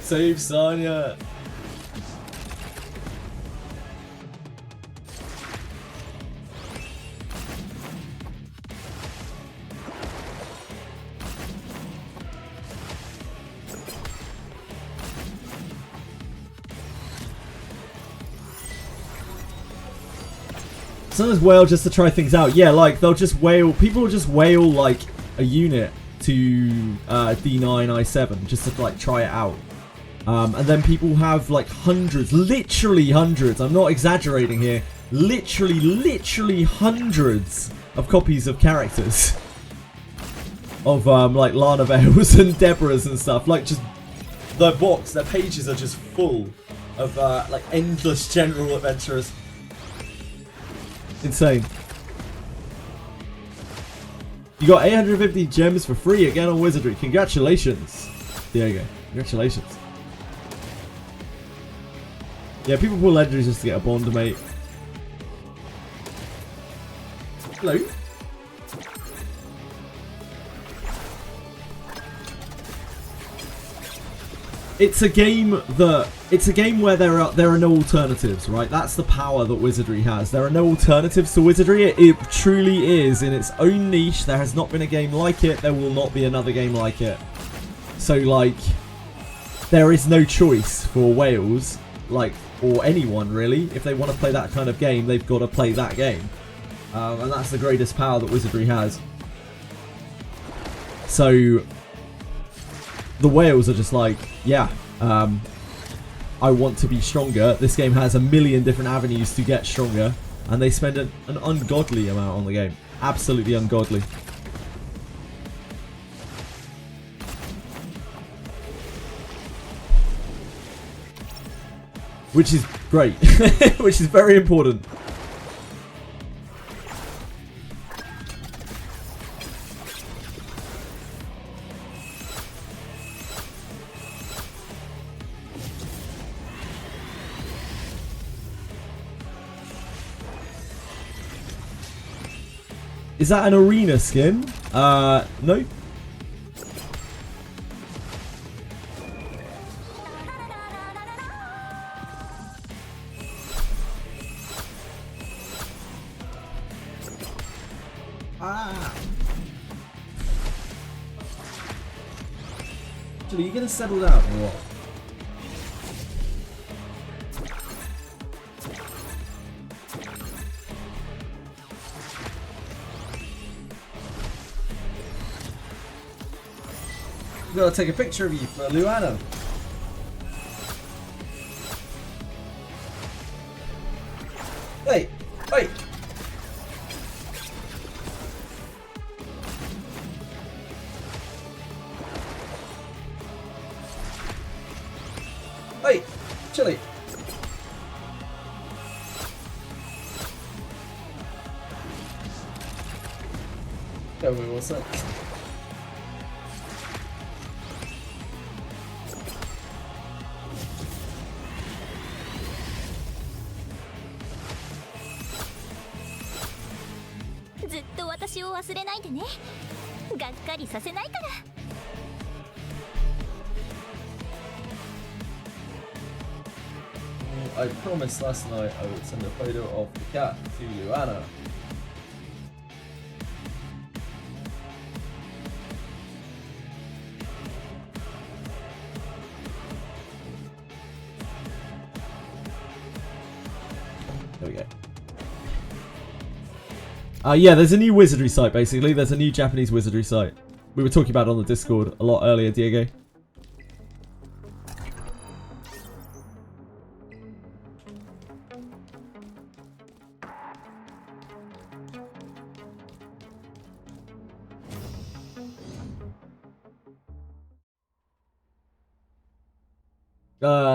[SPEAKER 1] Save Sanya. Sometimes wail just to try things out. Yeah, like they'll just wail. People will just wail like a unit to D9 I7 just to like try it out. And then people have like hundreds, literally hundreds, I'm not exaggerating here, literally hundreds of copies of characters. Of like Lana Veils and Deborahs and stuff. Like just, their box, their pages are just full of like endless general adventurers. Insane. You got 850 gems for free again on Wizardry. Congratulations. There you go. Congratulations. Yeah, people pull legendaries just to get a bond, mate. Hello. It's a game where there are no alternatives, right? That's the power that Wizardry has. There are no alternatives to Wizardry. It truly is in its own niche. There has not been a game like it. There will not be another game like it. So like, there is no choice for Wales, like, or anyone really. If they want to play that kind of game, they've got to play that game. And that's the greatest power that Wizardry has. So the whales are just like, yeah, I want to be stronger. This game has a million different avenues to get stronger, and they spend an ungodly amount on the game. Absolutely ungodly. Which is great. Which is very important. Is that an arena skin? No. Ah! Actually, are you gonna settle down or what? I've got to take a picture of you for Luana. Hey! Hey! Hey! Chili! Tell me what's up. I promised last night I would send a photo of the cat to Luana. There we go. Yeah, there's a new Wizardry site basically. There's a new Japanese Wizardry site. We were talking about it on the Discord a lot earlier, Diego.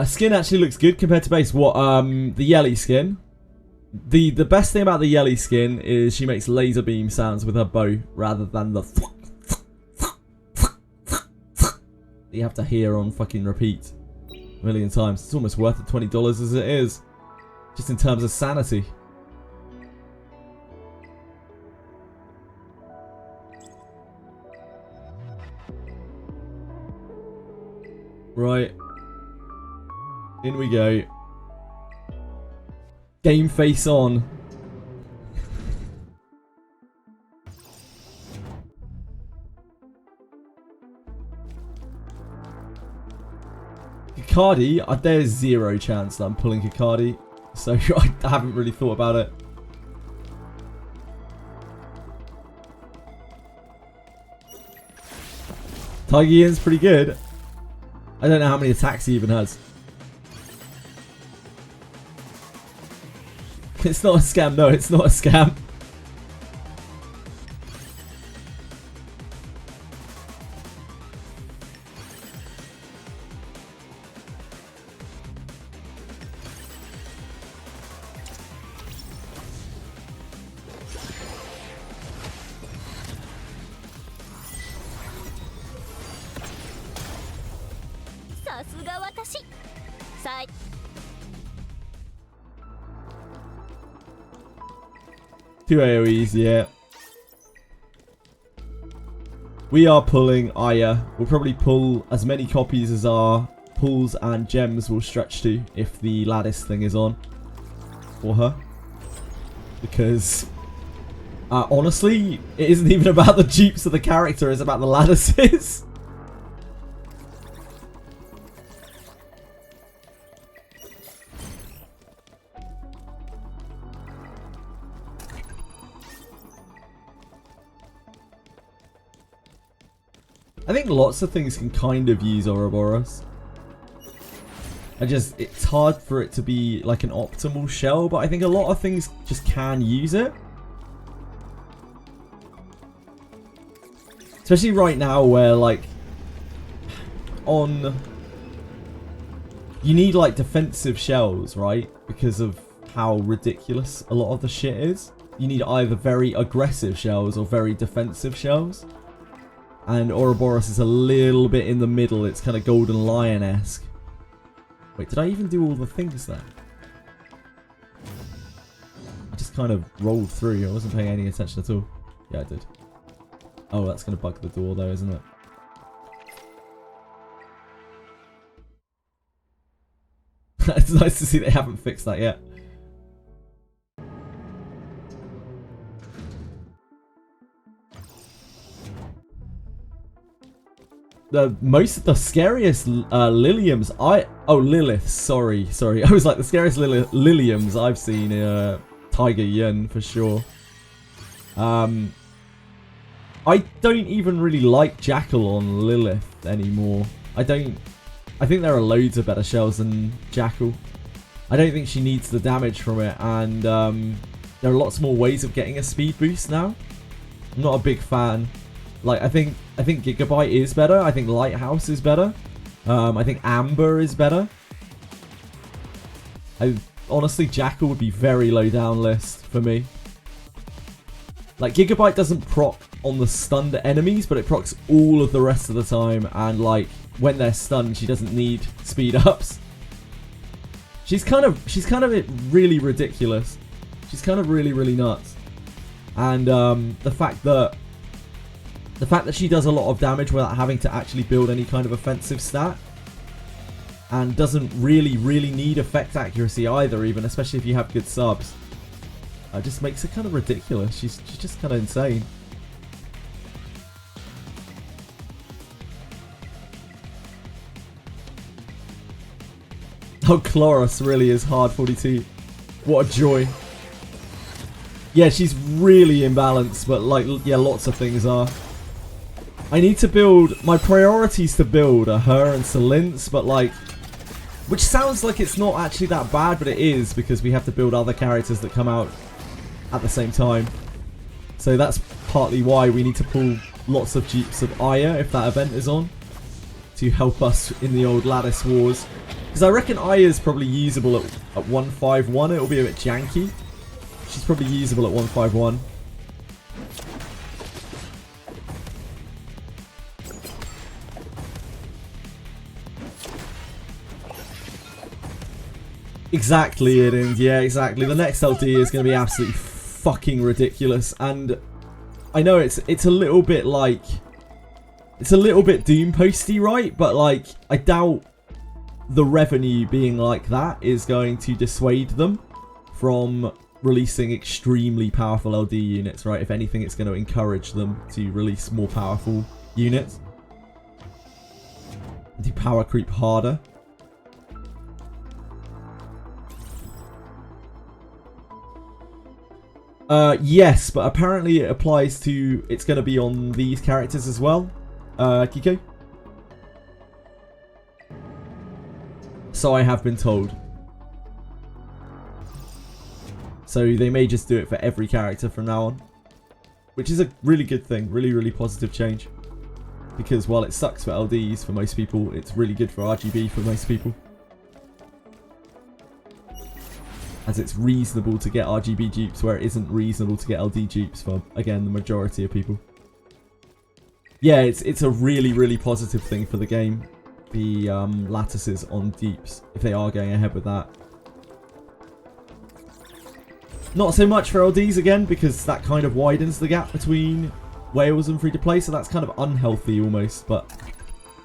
[SPEAKER 1] Skin actually looks good compared to base. What, the Yelly skin? The best thing about the Yelly skin is she makes laser beam sounds with her bow rather than the you have to hear on fucking repeat a million times. It's almost worth the $20 as it is, just in terms of sanity. Right. In we go. Game face on. Kikardi, there's zero chance that I'm pulling Kikardi, so I haven't really thought about it. Tiger Ian's pretty good. I don't know how many attacks he even has. It's not a scam, no, it's not a scam. Two AoEs, yeah. We are pulling Aya. We'll probably pull as many copies as our pulls and gems will stretch to if the lattice thing is on for her. Because honestly, it isn't even about the dupes of the character, it's about the lattices. I think lots of things can kind of use Ouroboros. It's hard for it to be like an optimal shell, but I think a lot of things just can use it. Especially right now where like you need like defensive shells, right? Because of how ridiculous a lot of the shit is. You need either very aggressive shells or very defensive shells. And Ouroboros is a little bit in the middle. It's kind of Golden Lion-esque. Wait, did I even do all the things there? I just kind of rolled through. I wasn't paying any attention at all. Yeah, I did. Oh, that's going to bug the door though, isn't it? It's nice to see they haven't fixed that yet. most of the scariest Liliums Lilith, sorry. I was like, the scariest Liliums I've seen Tiger Yin for sure. I don't even really like Jackal on Lilith anymore. I think there are loads of better shells than Jackal. I don't think she needs the damage from it, and there are lots more ways of getting a speed boost now. I'm not a big fan. Like, I think Gigabyte is better. I think Lighthouse is better. I think Amber is better. Honestly, Jackal would be very low down list for me. Like, Gigabyte doesn't proc on the stunned enemies, but it procs all of the rest of the time. And like, when they're stunned, she doesn't need speed ups. She's kind of really ridiculous. She's kind of really nuts. And the fact that she does a lot of damage without having to actually build any kind of offensive stat, and doesn't really need effect accuracy either, even especially if you have good subs, just makes it kind of ridiculous. She's just kind of insane. Oh, Chloros really is hard 42. What a joy. Yeah, she's really imbalanced, but like, yeah, lots of things are. I need to build, my priorities to build are her and Celince, but like, which sounds like it's not actually that bad, but it is, because we have to build other characters that come out at the same time. So that's partly why we need to pull lots of Jeeps of Aya if that event is on, to help us in the old Lattice Wars. Because I reckon Aya's probably usable at 151, it'll be a bit janky. She's probably usable at 151. Exactly, Idin. Yeah, exactly. The next LD is going to be absolutely fucking ridiculous, and I know it's a little bit like, it's a little bit Doom posty, right? But like, I doubt the revenue being like that is going to dissuade them from releasing extremely powerful LD units, right? If anything, it's going to encourage them to release more powerful units, do power creep harder. Yes, but apparently it applies to, it's going to be on these characters as well, Kiko. So I have been told. So they may just do it for every character from now on, which is a really good thing, really positive change. Because while it sucks for LDs for most people, it's really good for RGB for most people, as it's reasonable to get RGB dupes where it isn't reasonable to get LD dupes for, again, the majority of people. Yeah, it's a really positive thing for the game, the lattices on dupes, if they are going ahead with that. Not so much for LDs, again, because that kind of widens the gap between Wales and free-to-play, so that's kind of unhealthy almost, but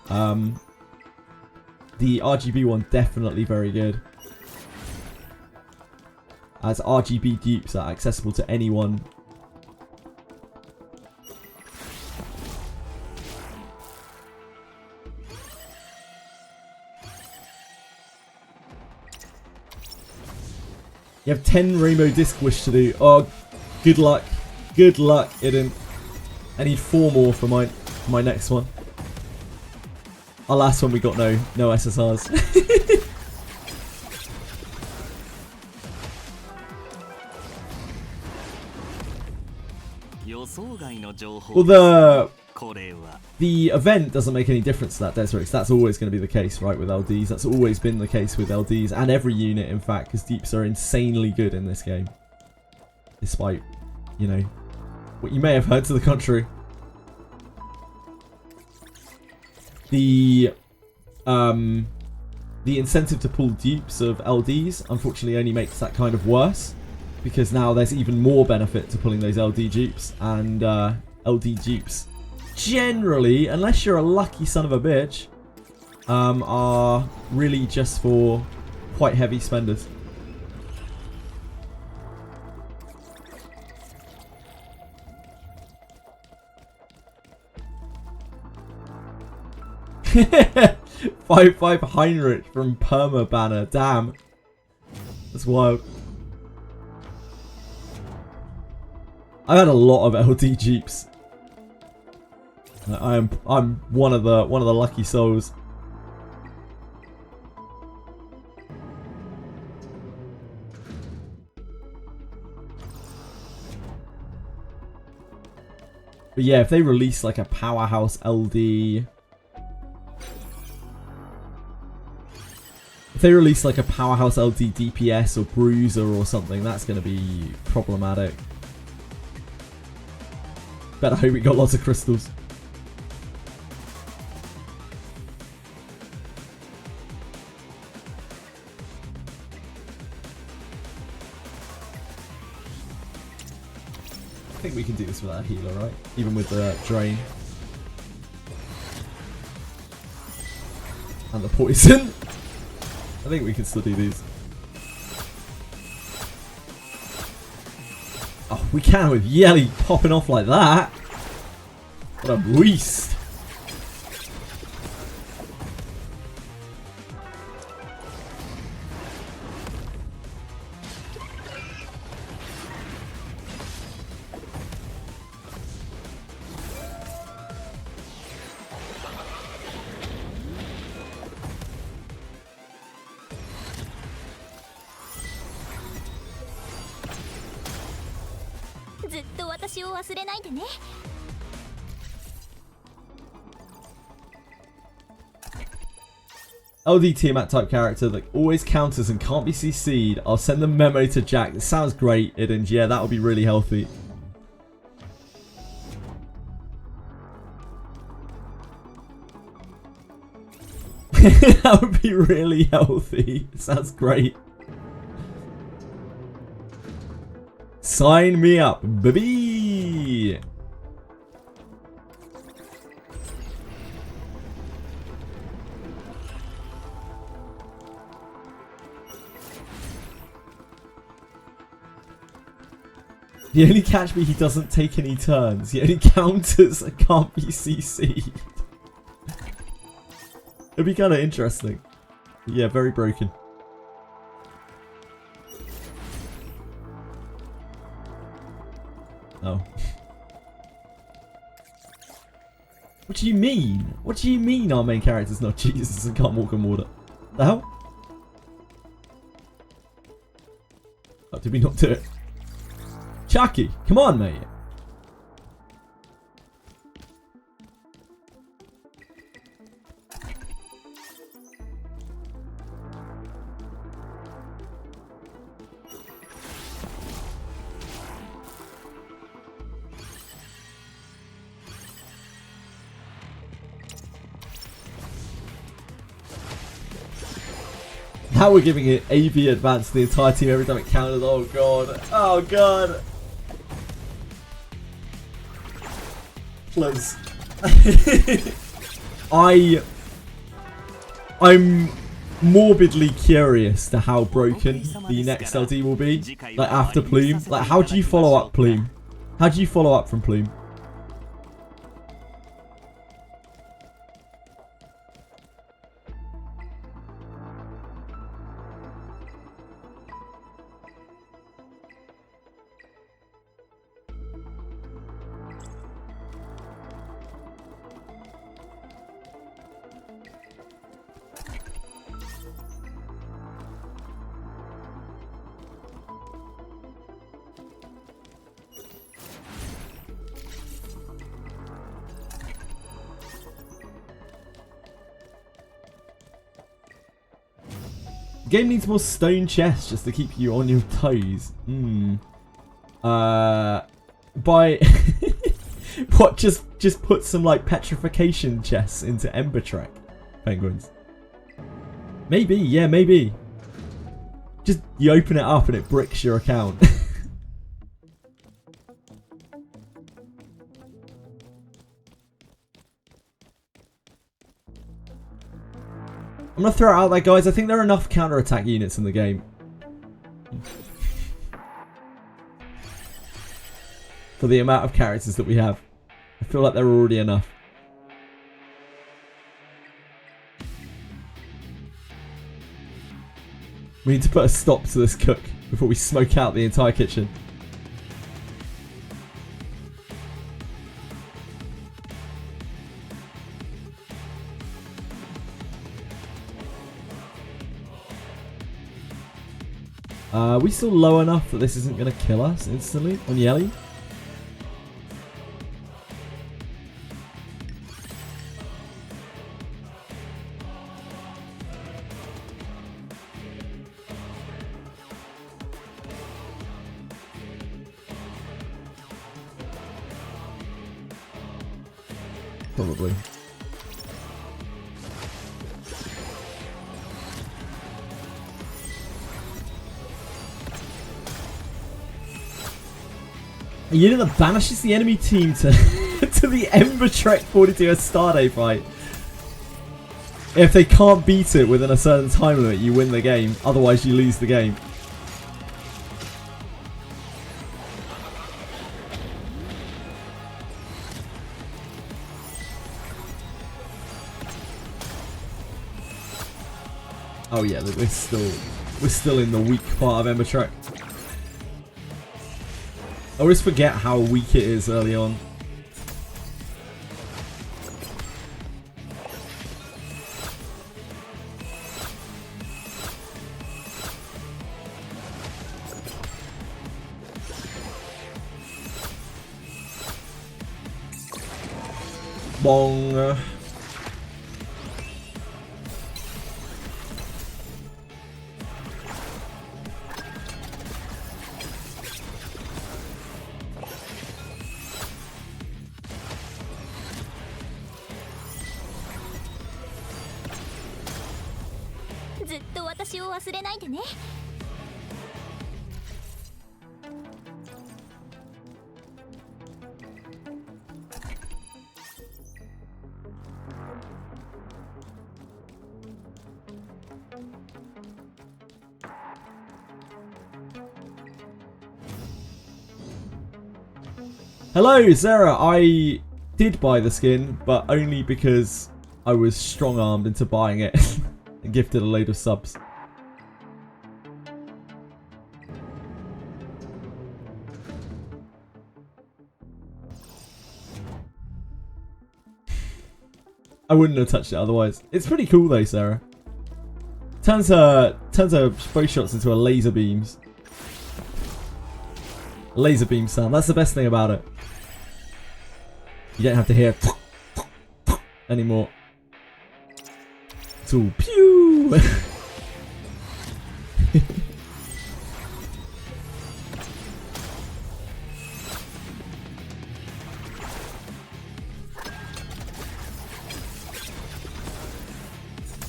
[SPEAKER 1] the RGB one, definitely very good, as RGB dupes are accessible to anyone. You have 10 Rainbow Disc Wish to do. Oh, good luck. Good luck, Idin. I need 4 more for my next one. Our last one we got no SSRs. Well, the event doesn't make any difference to that, Desrix. That's always going to be the case, right, with LDs. That's always been the case with LDs, and every unit, in fact, because deeps are insanely good in this game. Despite, you know, what you may have heard to the contrary. The incentive to pull dupes of LDs, unfortunately, only makes that kind of worse, because now there's even more benefit to pulling those LD dupes, and LD dupes generally, unless you're a lucky son of a bitch, are really just for quite heavy spenders. 5 Heinrich from Perma Banner. Damn. That's wild. I've had a lot of LD Jeeps. I'm one of the lucky souls. But yeah, if they release like a powerhouse LD, if they release like a powerhouse LD DPS or bruiser or something, that's going to be problematic. Better hope we got lots of crystals. I think we can do this without a healer, right? Even with the drain. And the poison. I think we can still do these. Oh, we can with Yelly popping off like that. What a beast. LD Tiamat type character that always counters and can't be CC'd. I'll send the memo to Jack. It sounds great, Idens. Yeah, that would be really healthy. That would be really healthy. It sounds great. Sign me up, baby. The only catch me, he doesn't take any turns. He only counters and can't be CC'd. It'd be kind of interesting. Yeah, very broken. Oh. What do you mean? What do you mean our main character's not Jesus and can't walk on water? The hell? Oh, did we not do it? Chucky, come on, mate. Now we're giving it AV advance to the entire team every time it counted. Oh god. Oh god. Close. I'm morbidly curious to how broken the next LD will be. Like after Plume. Like how do you follow up Plume? How do you follow up from Plume? The game needs more stone chests just to keep you on your toes. By what? Just put some like petrification chests into Ember Trek penguins. Maybe, yeah, maybe. Just you open it up and it bricks your account. I'm going to throw it out there, guys. I think there are enough counter-attack units in the game. For the amount of characters that we have. I feel like there are already enough. We need to put a stop to this cook before we smoke out the entire kitchen. Are we still low enough that this isn't going to kill us instantly on Yelly? Probably. A unit that banishes the enemy team to to the EMBER Trek 42 Stardate fight. If they can't beat it within a certain time limit, you win the game. Otherwise, you lose the game. Oh yeah, we're still in the weak part of EMBER Trek. I always forget how weak it is early on. Bong. Hello, Zara. I did buy the skin, but only because I was strong-armed into buying it and gifted a load of subs. I wouldn't have touched it otherwise. It's pretty cool though, Sarah. Turns her bow shots into a laser beams. Laser beam sound. That's the best thing about it. You don't have to hear anymore. It's all pew.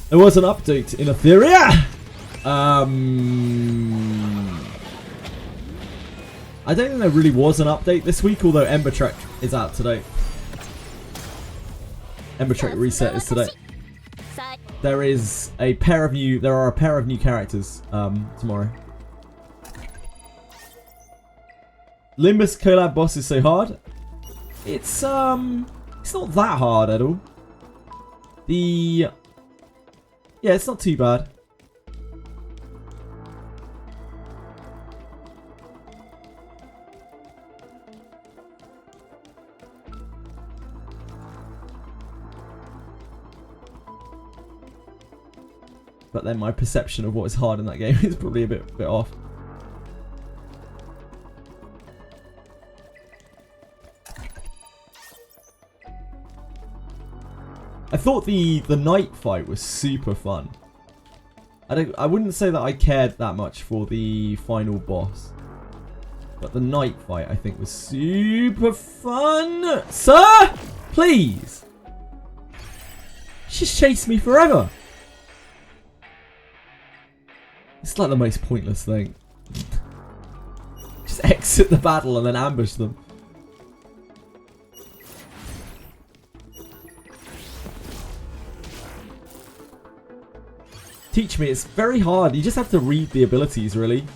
[SPEAKER 1] There was an update in Etheria. I don't think there really was an update this week, although EMBER Trek is out today. EMBER Trek Reset is today. There are a pair of new characters tomorrow. Limbus collab boss is so hard. It's not that hard at all. Yeah, it's not too bad. But then my perception of what is hard in that game is probably a bit off. I thought the night fight was super fun. I wouldn't say that I cared that much for the final boss, but the night fight I think was super fun. Sir, please. She's chased me forever. It's like the most pointless thing. Just exit the battle and then ambush them. Teach me, it's very hard. You just have to read the abilities, really.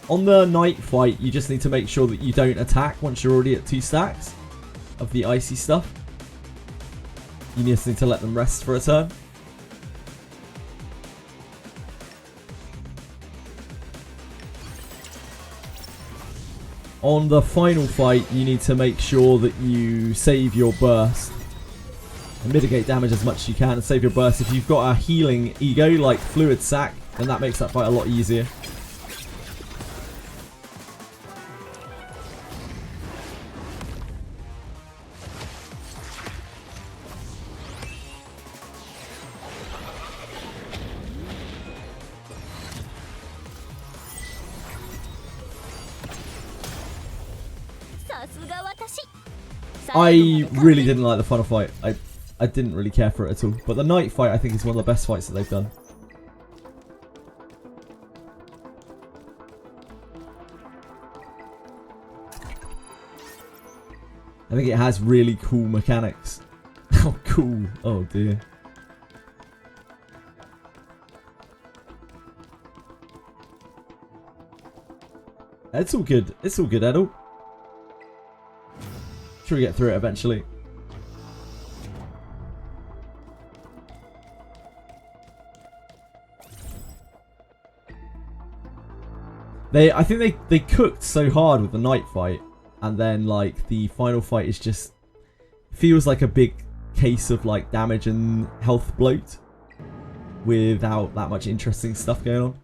[SPEAKER 1] On the night fight, you just need to make sure that you don't attack once you're already at 2 stacks of the icy stuff. You just need to let them rest for a turn. On the final fight, you need to make sure that you save your burst and mitigate damage as much as you can and save your burst. If you've got a healing ego like Fluid Sac, then that makes that fight a lot easier. I really didn't like the final fight. I didn't really care for it at all. But the night fight, I think, is one of the best fights that they've done. I think it has really cool mechanics. Oh, cool. Oh, dear. It's all good. It's all good, Edel. Sure we get through it eventually. I think they cooked so hard with the night fight, and then like the final fight is just feels like a big case of like damage and health bloat without that much interesting stuff going on.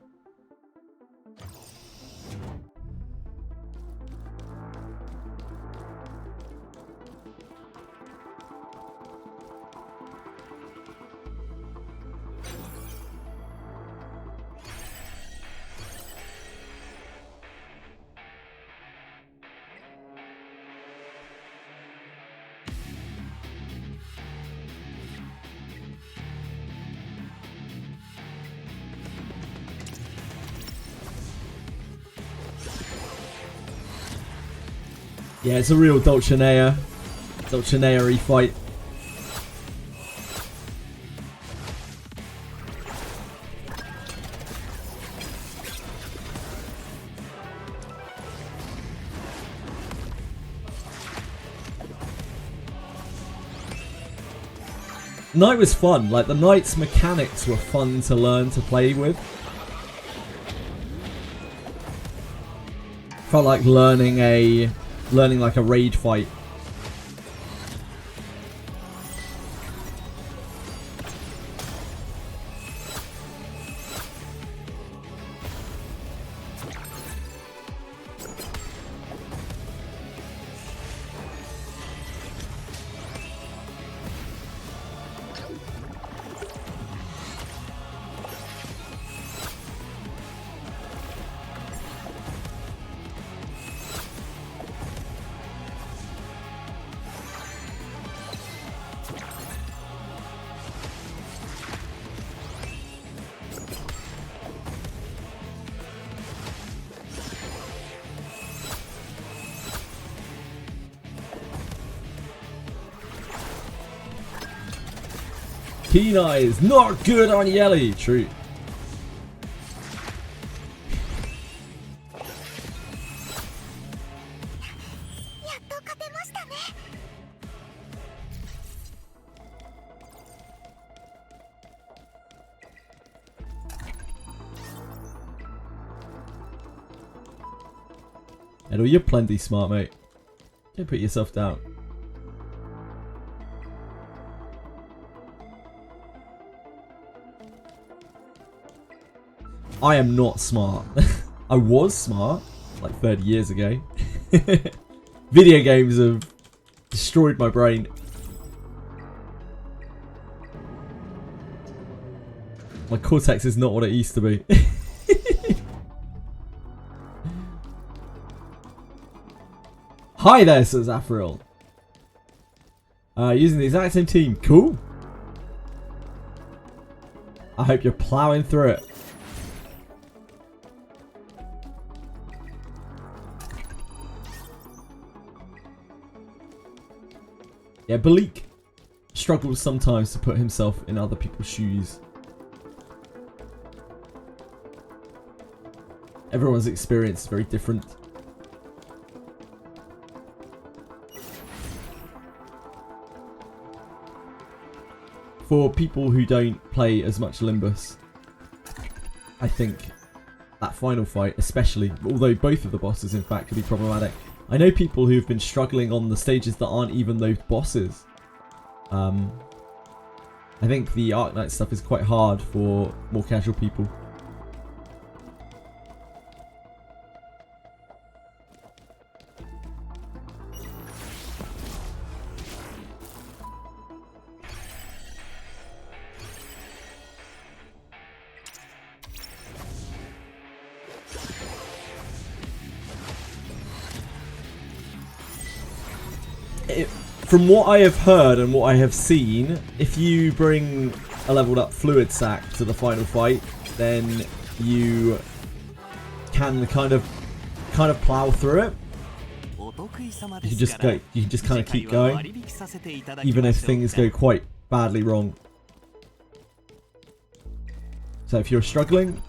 [SPEAKER 1] Yeah, it's a real Dulcinea fight. Night was fun. Like the Night's mechanics were fun to learn to play with. Felt like learning like a raid fight. Keen Eyes, not good on Yelly. True. Edel, you're plenty smart, mate. Don't put yourself down. I am not smart. I was smart like 30 years ago. Video games have destroyed my brain. My cortex is not what it used to be. Hi there, says Afril. Using the exact same team. Cool. I hope you're plowing through it. Yeah, Balik struggles sometimes to put himself in other people's shoes. Everyone's experience is very different. For people who don't play as much Limbus, I think that final fight, especially, although both of the bosses, in fact, could be problematic. I know people who've been struggling on the stages that aren't even those bosses. I think the Arknight stuff is quite hard for more casual people. From what I have heard and what I have seen, if you bring a leveled up fluid sac to the final fight, then you can kind of plow through it. You can just go. You can just kind of keep going, even if things go quite badly wrong. So if you're struggling,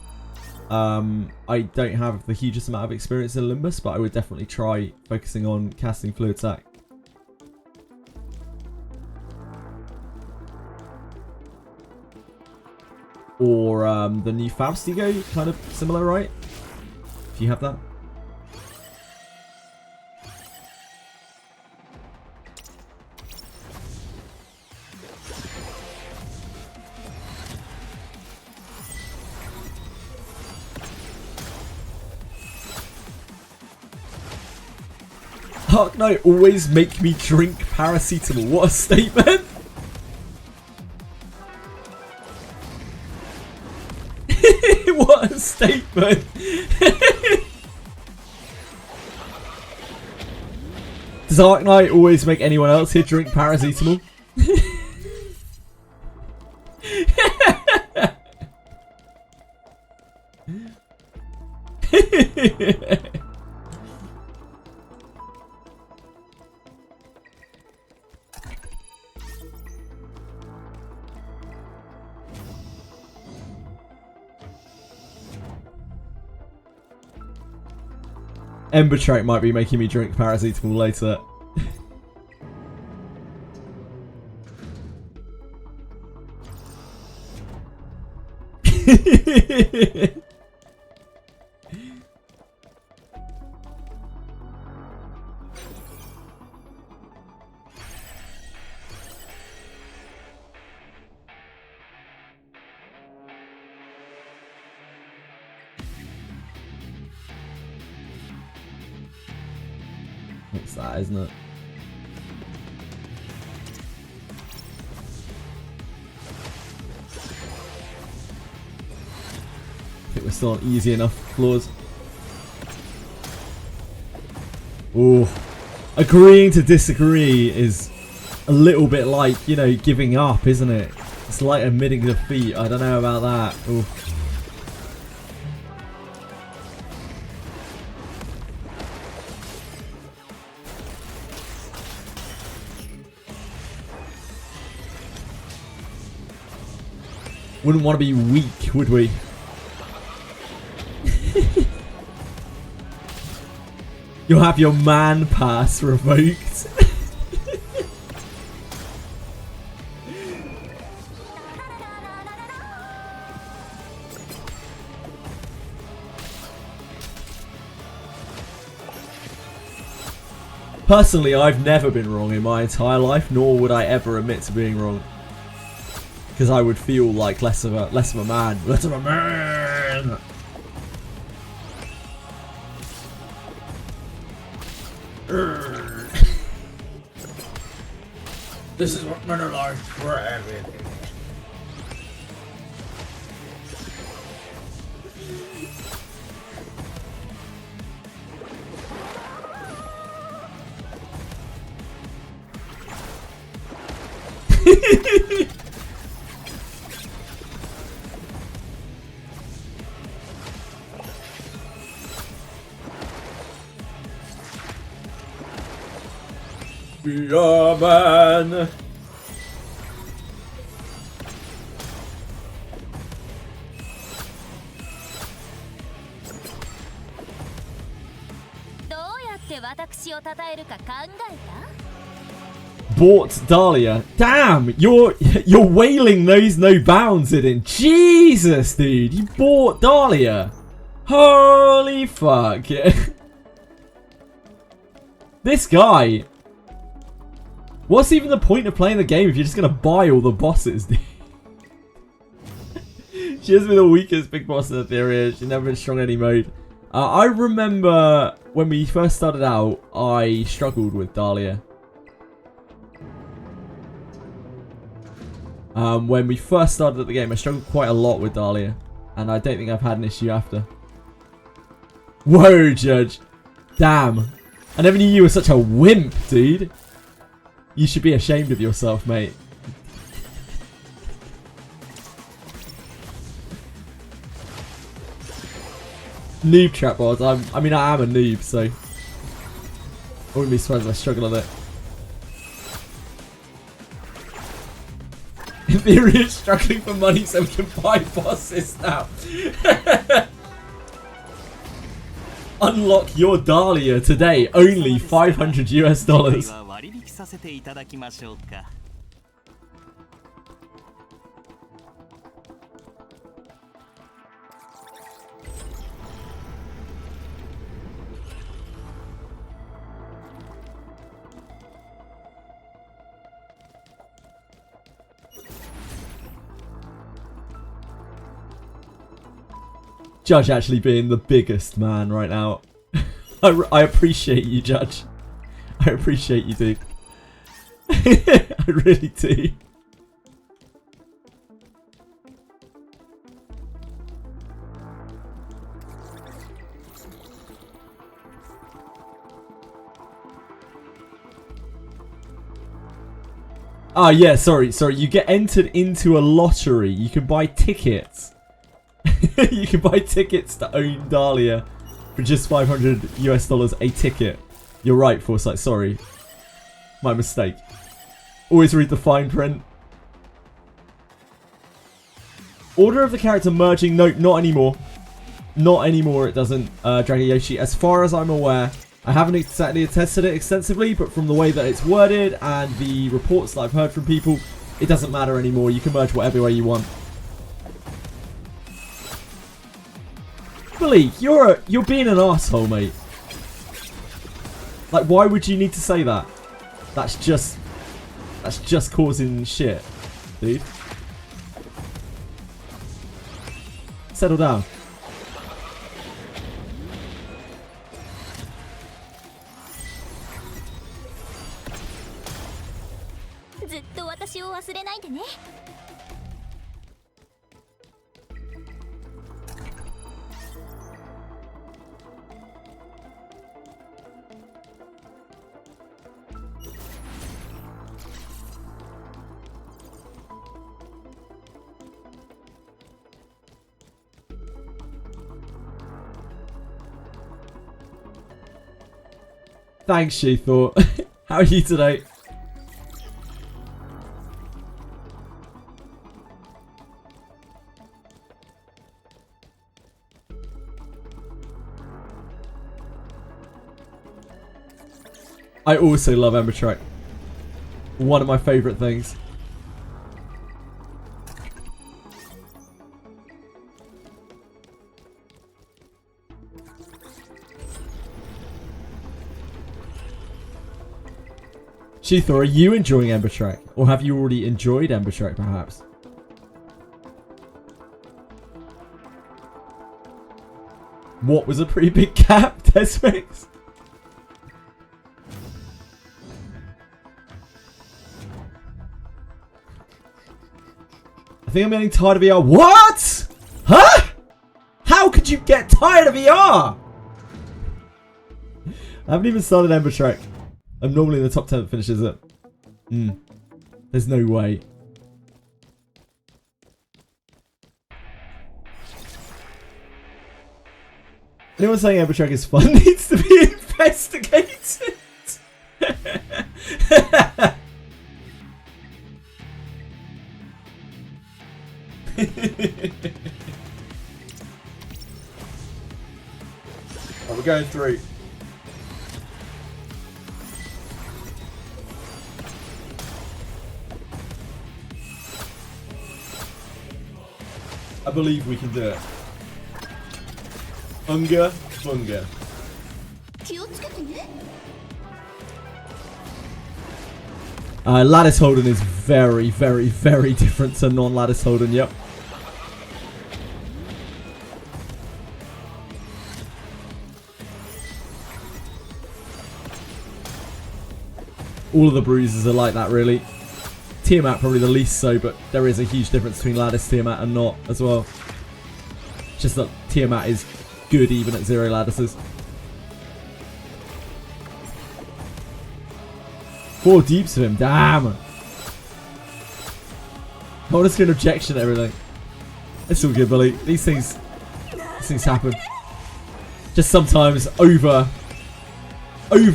[SPEAKER 1] I don't have the hugest amount of experience in Limbus, but I would definitely try focusing on casting fluid sac. Or the new Faustigo, kind of similar, right? If you have that. Arknight always make me drink paracetamol. What a statement! What a statement! Does Arknight always make anyone else here drink paracetamol? Ember trait might be making me drink paracetamol later. It's that, isn't it? I think we're still on easy enough floors. Oh, agreeing to disagree is a little bit like, you know, giving up, isn't it? It's like admitting defeat. I don't know about that. Ooh. Wouldn't want to be weak, would we? You'll have your man pass revoked. Personally, I've never been wrong in my entire life, nor would I ever admit to being wrong. Because I would feel like less of a man. Less of a man! This is what men are like for everything. Be a man. Bought Dahlia. Damn, you're wailing those no bounds in. Jesus, dude, you bought Dahlia. Holy fuck. This guy. What's even the point of playing the game if you're just going to buy all the bosses, dude? She has been the weakest big boss in Etheria. She's never been strong in any mode. I remember when we first started out, I struggled with Dahlia. When we first started at the game, I struggled quite a lot with Dahlia. And I don't think I've had an issue after. Whoa, Judge. Damn. I never knew you were such a wimp, dude. You should be ashamed of yourself, mate. Noob trap boards. I mean, I am a noob, so I wouldn't be surprised if I struggle on it. Etheria is struggling for money so we can buy bosses now. Unlock your Dahlia today. Only $500 US. Judge actually being the biggest man right now. I appreciate you, Judge. I appreciate you, dude. I really do. Ah, yeah, sorry. You get entered into a lottery. You can buy tickets. You can buy tickets to own Dahlia for just $500 US a ticket. You're right, Foresight. Sorry. My mistake. Always read the fine print. Order of the character merging. No, not anymore. Not anymore, it doesn't, Dragon Yoshi. As far as I'm aware, I haven't exactly tested it extensively, but from the way that it's worded and the reports that I've heard from people, it doesn't matter anymore. You can merge whatever way you want. Bleak, you're being an asshole, mate. Like, why would you need to say that? That's just causing shit, dude. Settle down. Thanks, she thought. How are you today? I also love Ember Track. One of my favourite things. Sheathor, are you enjoying Ember Track? Or have you already enjoyed Ember Track, perhaps? What was a pretty big gap, Tesmix? I think I'm getting tired of VR. What? Huh? How could you get tired of VR? I haven't even started Ember Track. I'm normally in the top 10 that finishes it. There's no way. Anyone saying Ember Track is fun needs to be investigated. Oh, we're going through. I believe we can do it. Unga bunga. Lattice Holden is very, very, very different to non-Lattice Holden, yep. All of the bruises are like that, really. Tiamat probably the least so, but there is a huge difference between Lattice Tiamat and not as well. Just that Tiamat is good even at 0 lattices. 4 deeps of him, damn! Oh, just an objection to everything. It's all good, Billy. These things happen. Just sometimes over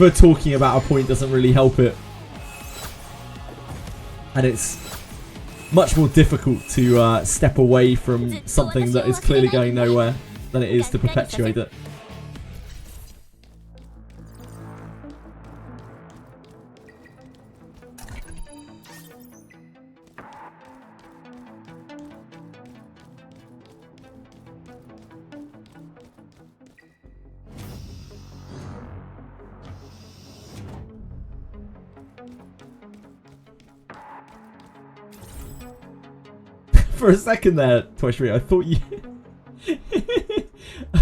[SPEAKER 1] talking about a point doesn't really help it. And it's much more difficult to step away from something that is clearly going nowhere than it is to perpetuate it. For a second there, Twishry, I thought you...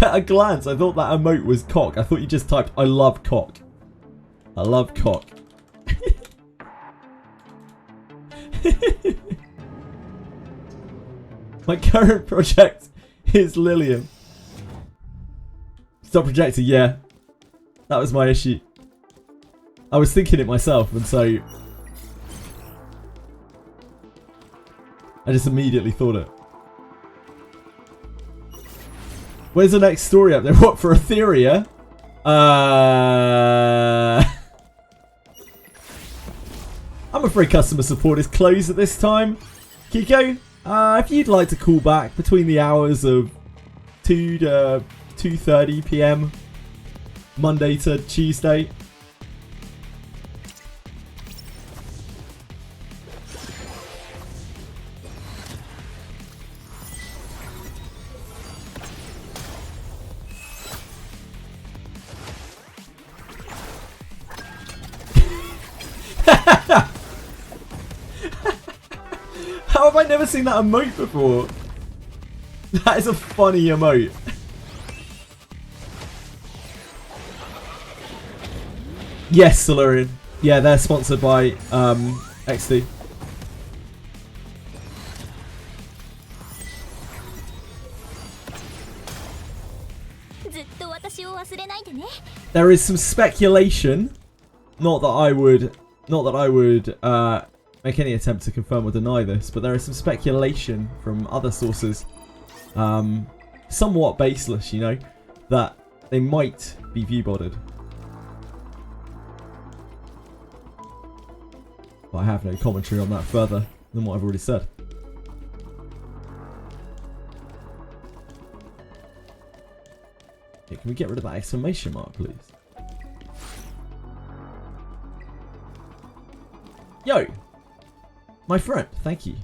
[SPEAKER 1] At a glance, I thought that emote was cock. I thought you just typed, I love cock. I love cock. My current project is Lilium. Stop projector, yeah. That was my issue. I was thinking it myself, and so... I just immediately thought it. Where's the next story up there? What, for Etheria? I'm afraid customer support is closed at this time. Kiko, if you'd like to call back between the hours of 2 to 2:30 PM, Monday to Tuesday. How have I never seen that emote before? That is a funny emote. Yes, Solarian. Yeah, they're sponsored by XD. There is some speculation. Not that I would make any attempt to confirm or deny this, but there is some speculation from other sources, somewhat baseless, you know, that they might be view-botted. But I have no commentary on that further than what I've already said. Okay, can we get rid of that exclamation mark, please? Yo! My friend, thank you.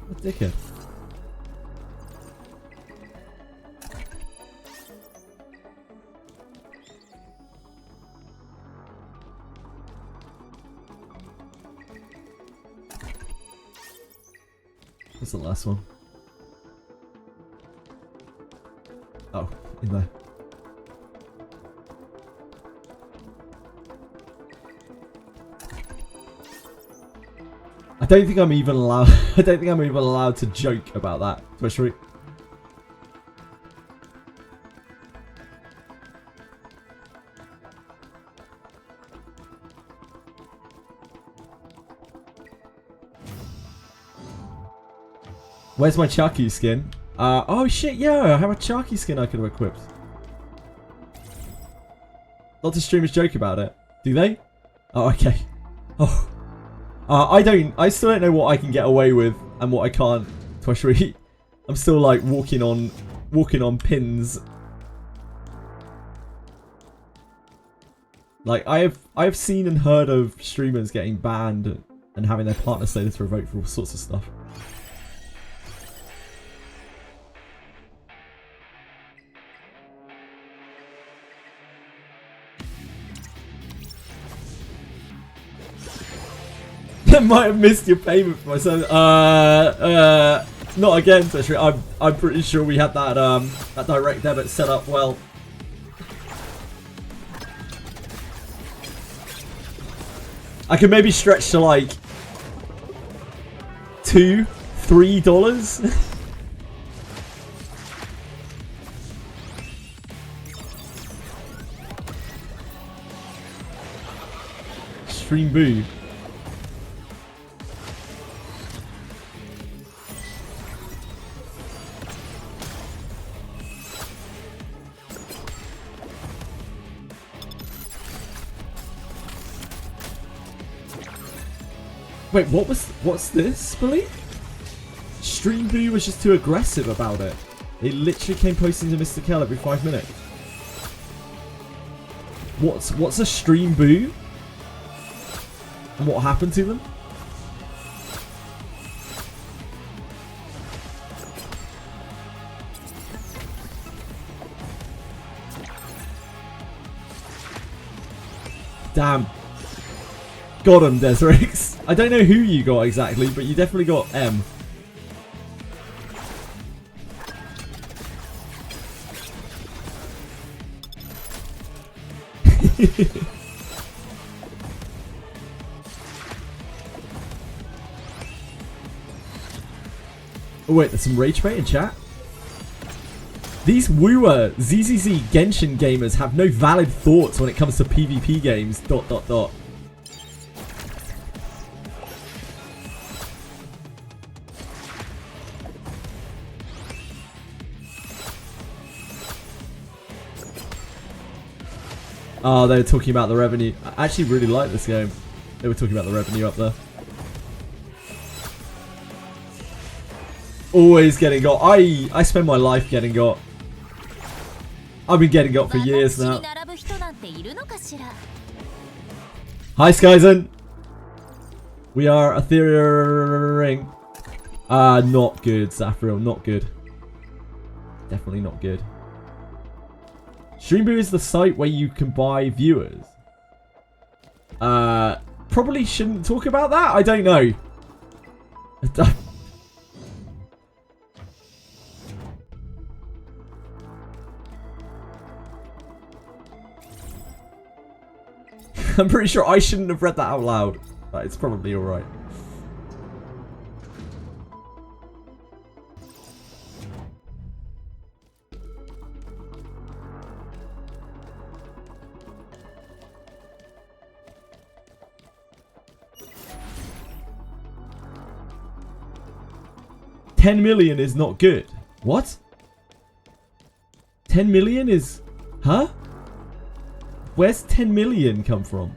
[SPEAKER 1] What a dickhead. What's the last one? Oh, in there. I don't think I'm even allowed. I don't think I'm even allowed to joke about that. Especially. Where's my Chucky skin? Oh shit, yeah, I have a Chucky skin I could have equipped. Lots of streamers joke about it. Do they? Oh, okay. Oh. I still don't know what I can get away with and what I can't. Twishry. I'm still like walking on pins. Like I have seen and heard of streamers getting banned and having their partner status revoked for all sorts of stuff. I might have missed your payment for my son. Not again, Treasury. I'm pretty sure we had that that direct debit set up well. I could maybe stretch to like $2, $3. Stream boo. Wait, what's this, Billy? Stream boo was just too aggressive about it. They literally came posting to Mr. Kell every 5 minutes. What's a stream boo? And what happened to them? Damn. Got him, Desrix. I don't know who you got exactly, but you definitely got M. Oh wait, there's some rage bait in chat. These wooer ZZZ Genshin gamers have no valid thoughts when it comes to PvP games. ... Oh, they were talking about the revenue. I actually really like this game. They were talking about the revenue up there. Always getting got. I spend my life getting got. I've been getting got for years now. Hi, Skyzen. We are Etheria Ring. Not good, Zafriel. Not good. Definitely not good. Streamboo is the site where you can buy viewers. Probably shouldn't talk about that. I don't know. I'm pretty sure I shouldn't have read that out loud, but it's probably alright. $10 million is not good. What? 10 million is... Huh? Where's 10 million come from?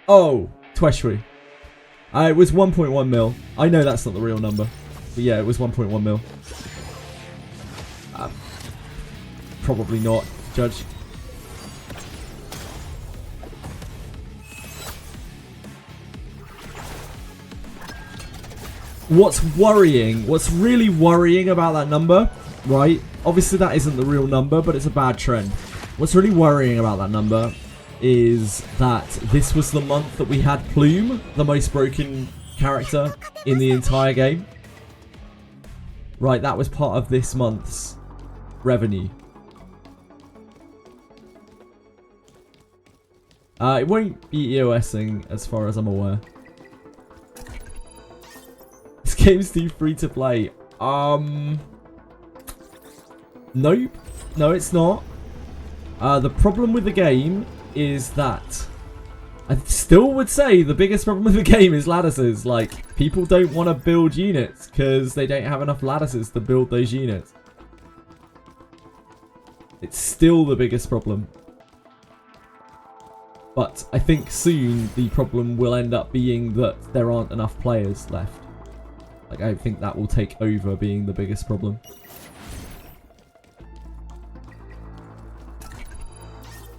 [SPEAKER 1] Oh, Tweshry. It was 1.1 mil. I know that's not the real number. But yeah, it was 1.1 mil. Probably not, Judge. What's worrying, what's really worrying about that number, right? Obviously that isn't the real number, but it's a bad trend. What's really worrying about that number is that this was the month that we had Plume, the most broken character in the entire game. Right, that was part of this month's revenue. It won't be EOSing as far as I'm aware. This game's too free to play. Nope. No, it's not. The problem with the game is that I still would say the biggest problem with the game is lattices. Like, people don't want to build units because they don't have enough lattices to build those units. It's still the biggest problem. But I think soon the problem will end up being that there aren't enough players left. Like, I think that will take over being the biggest problem.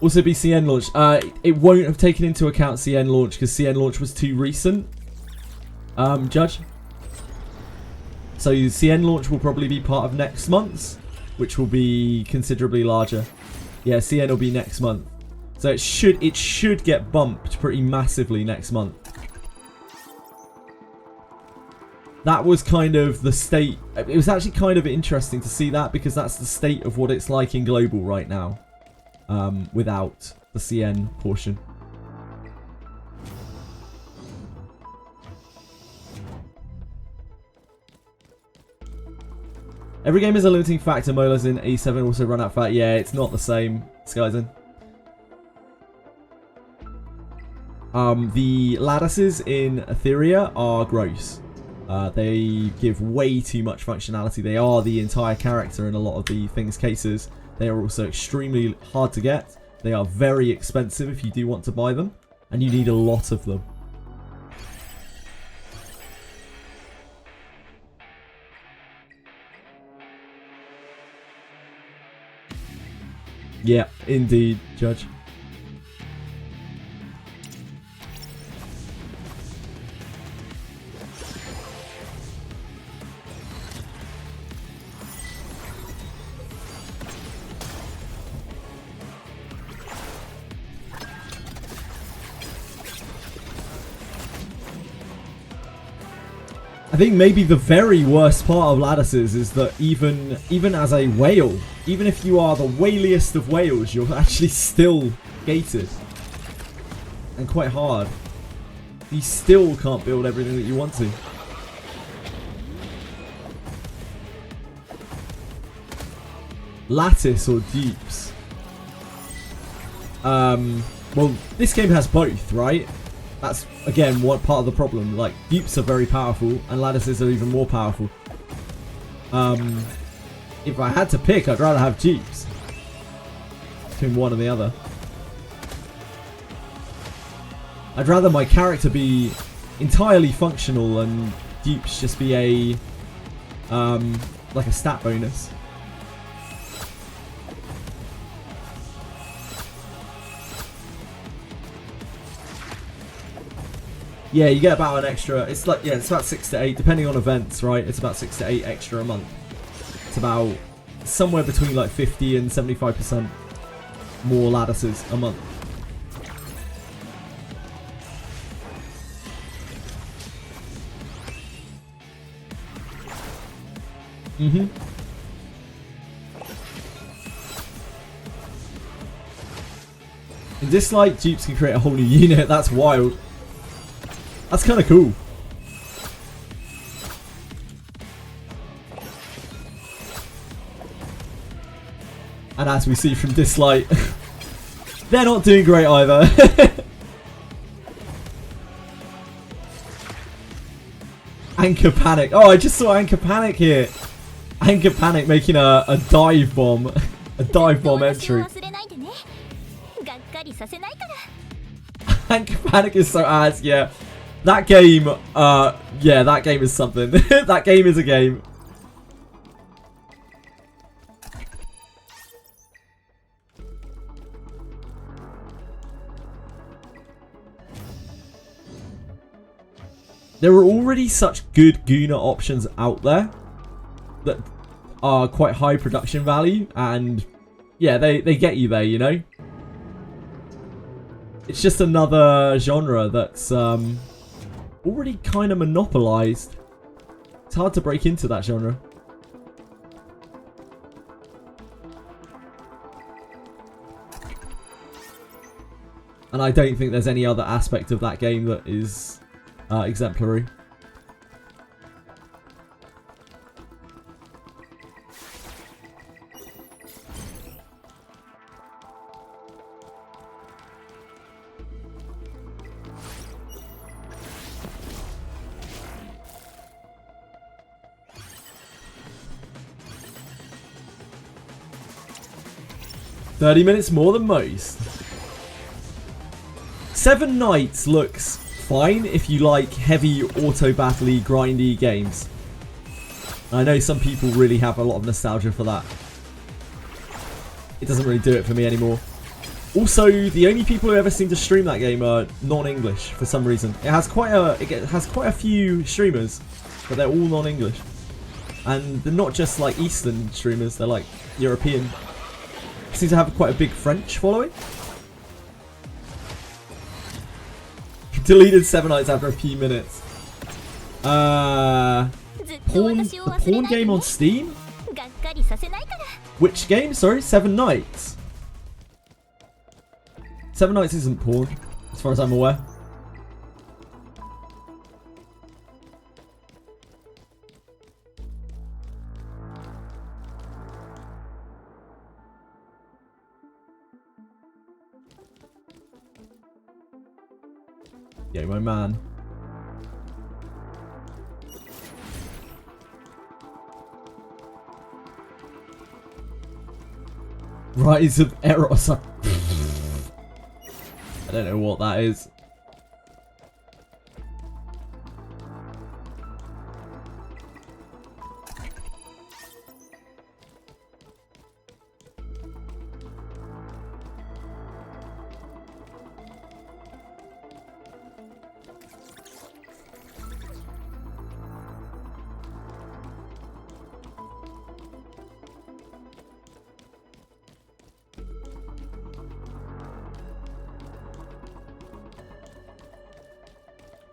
[SPEAKER 1] Also be CN launch. It won't have taken into account CN launch because CN launch was too recent. Judge. So CN launch will probably be part of next month's. which will be considerably larger. Yeah, CN will be next month. So it should get bumped pretty massively next month. That was kind of the state. It was actually kind of interesting to see that, because that's the state of what it's like in global right now, without the CN portion. Every game is a limiting factor. Molas in A7 also run out fat. Yeah, it's not the same, Skyzen. The lattices in Etheria are gross. They give way too much functionality. They are the entire character in a lot of the things cases. They are also extremely hard to get. They are very expensive if you do want to buy them, and you need a lot of them. Yeah, indeed, Judge. I think maybe the very worst part of lattices is that even as a whale, even if you are the whaliest of whales, you're actually still gated. And quite hard. You still can't build everything that you want to. Lattice or dupes? Well, this game has both, right? That's, again, what part of the problem. Like, dupes are very powerful, and lattices are even more powerful. If I had to pick, I'd rather have dupes. Between one and the other. I'd rather my character be entirely functional and dupes just be a, like a stat bonus. Yeah, you get about an extra, it's like, yeah, it's about 6 to 8, depending on events, right? It's about 6 to 8 extra a month. It's about somewhere between like 50 and 75% more lattices a month. Mm-hmm. In Dislike, dupes can create a whole new unit. That's wild. That's kind of cool. And as we see from Dislike, they're not doing great either. Anchor Panic. Oh, I just saw Anchor Panic here. Anchor Panic making a dive bomb. A dive bomb entry. Anchor Panic is so ass, yeah. That game, yeah, that game is something. That game is a game. There are already such good Guna options out there that are quite high production value, and yeah, they get you there, you know? It's just another genre that's already kind of monopolized. It's hard to break into that genre. And I don't think there's any other aspect of that game that is exemplary. "30 minutes more than most." 7 Nights looks fine if you like heavy auto-battle-y, grindy games. I know some people really have a lot of nostalgia for that. It doesn't really do it for me anymore. Also, the only people who ever seem to stream that game are non-English for some reason. It has quite a few streamers, but they're all non-English. And they're not just like Eastern streamers, they're like European. Seem to have quite a big French following. Deleted 7 nights after a few minutes. A porn game on Steam? Which game? Sorry, 7 Nights. 7 Nights isn't porn, as far as I'm aware. Yeah, my man. Rise of Eros. I don't know what that is.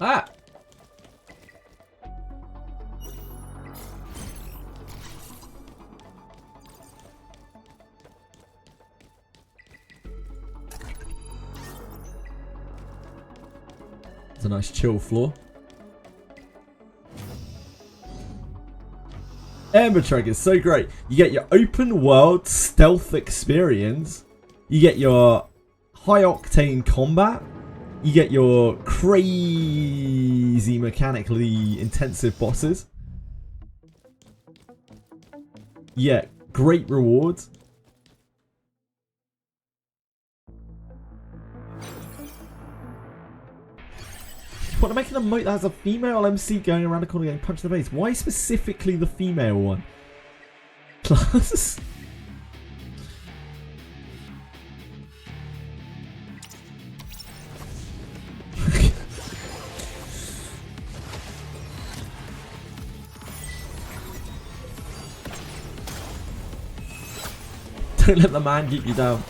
[SPEAKER 1] Ah! It's a nice chill floor. EMBER Trek is so great. You get your open world stealth experience. You get your high octane combat. You get your crazy mechanically intensive bosses. Yeah, great rewards. What, I'm making a moat that has a female MC going around the corner getting punched in the face. Why specifically the female one? Class? Don't let the man get you down.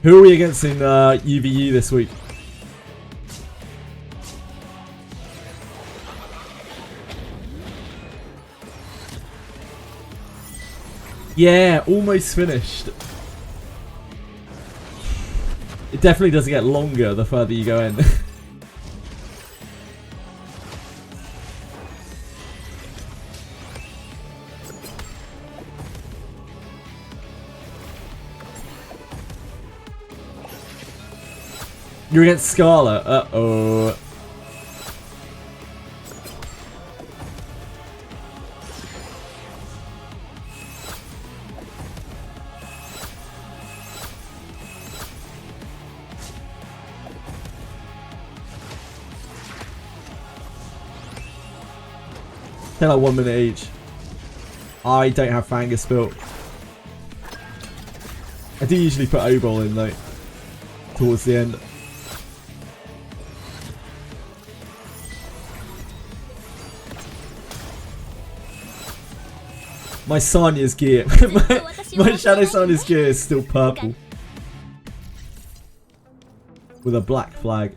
[SPEAKER 1] Who are we against in UVU this week? Yeah, almost finished. It definitely does get longer the further you go in. You're against Scarlet. Uh-oh. They're like 1 minute each. I don't have Fangus built. I do usually put O-Ball in though. Towards the end. My Sanya's gear. my Shadow Sanya's gear is still purple. With a black flag.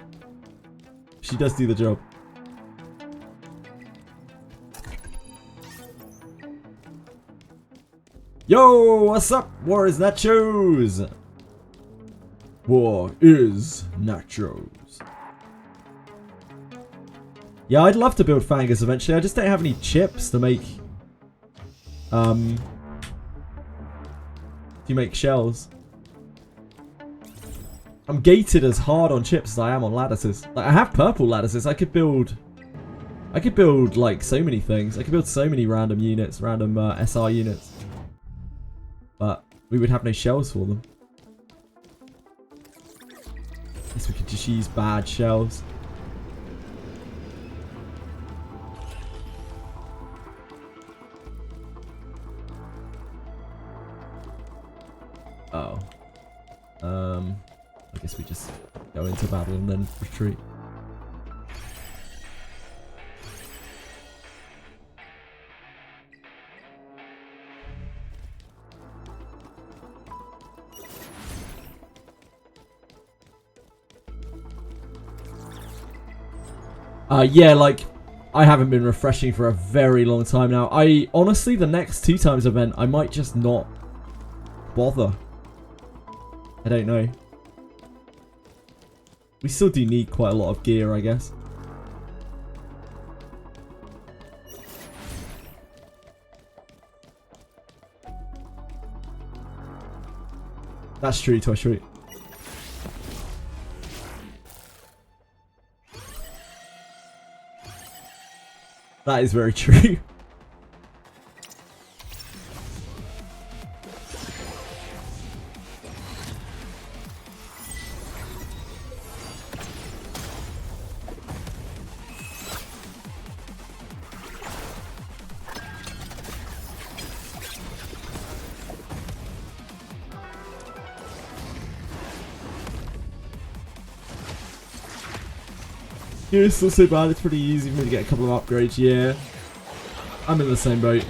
[SPEAKER 1] She does do the job. Yo, what's up? War is nachos. War is nachos. Yeah, I'd love to build Fangus eventually. I just don't have any chips to make shells. I'm gated as hard on chips as I am on lattices. Like, I have purple lattices. I could build like so many things. I could build so many random units, random SR units. But we would have no shells for them. I guess we could just use bad shells. Oh. I guess we just go into battle and then retreat. Yeah, like, I haven't been refreshing for a very long time now. Honestly, the next 2 times event, I might just not bother. I don't know. We still do need quite a lot of gear, I guess. That's true, Toy Street. That is very true. Yeah, it's not so bad. It's pretty easy for me to get a couple of upgrades. Yeah, I'm in the same boat.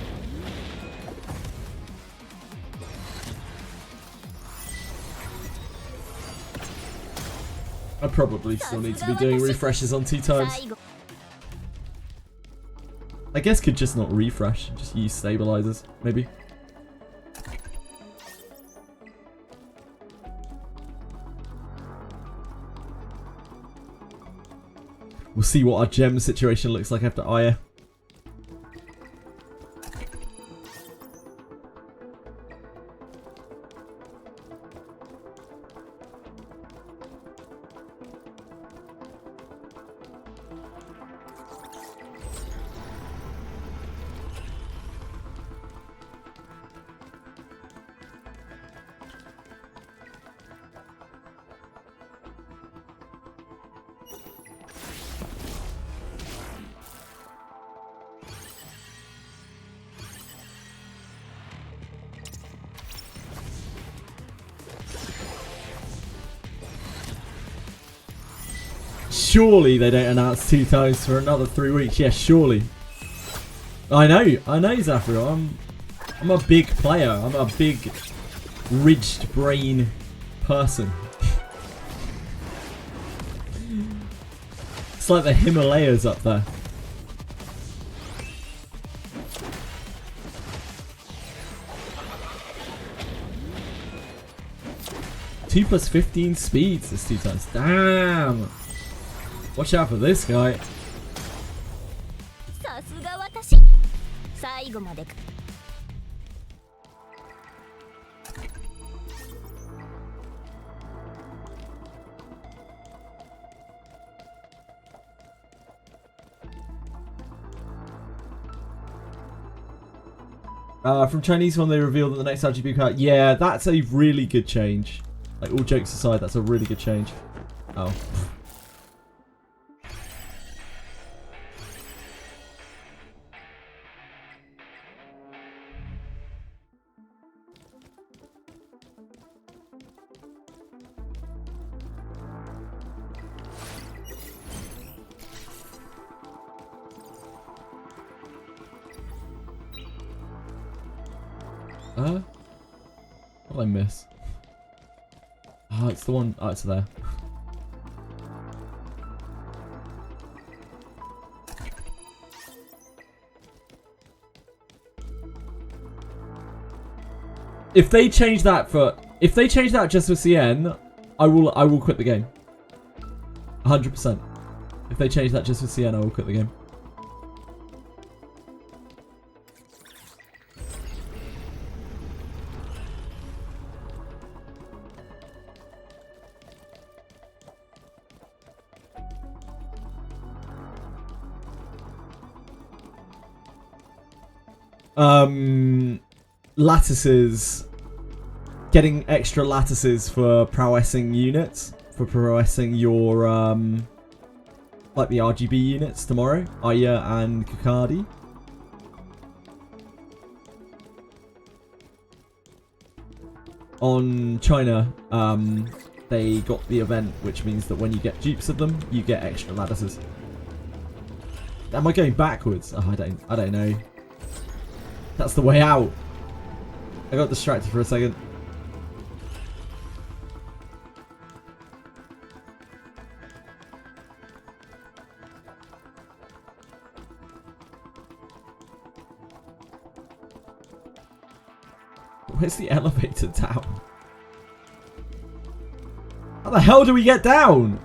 [SPEAKER 1] I probably still need to be doing refreshes on 2 times. I guess could just not refresh, just use stabilizers, maybe. We'll see what our gem situation looks like after Aya. Surely they don't announce 2 times for another 3 weeks. Yes, surely. I know, Zafiro. I'm a big player. I'm a big, ridged brain person. It's like the Himalayas up there. Two plus 15 speeds this 2 times. Damn. Watch out for this guy. From Chinese one, they revealed that the next RGB card. Yeah, that's a really good change. Like, all jokes aside, that's a really good change. Oh. What did I miss? Oh, it's the one. Oh, it's there. If they change that just for CN, I will quit the game. 100%. If they change that just for CN, I will quit the game. Lattices. Getting extra lattices for prowessing units. For prowessing your, like the RGB units tomorrow. Aya and Kakadi. On China, they got the event, which means that when you get dupes of them, you get extra lattices. Am I going backwards? Oh, I don't know. That's the way out. I got distracted for a second. Where's the elevator down? How the hell do we get down?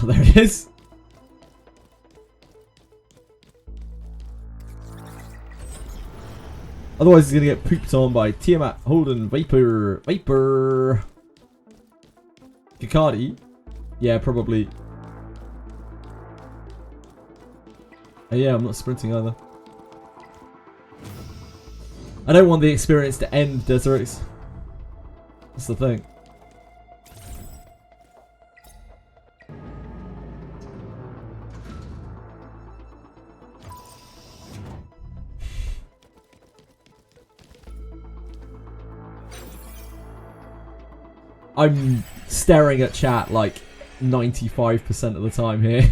[SPEAKER 1] Oh, there it is. Otherwise, he's gonna get pooped on by Tiamat, Holden, Vapor. Kikardi? Yeah, probably. Oh, yeah, I'm not sprinting either. I don't want the experience to end, Deserix. That's the thing. I'm staring at chat like 95% of the time here.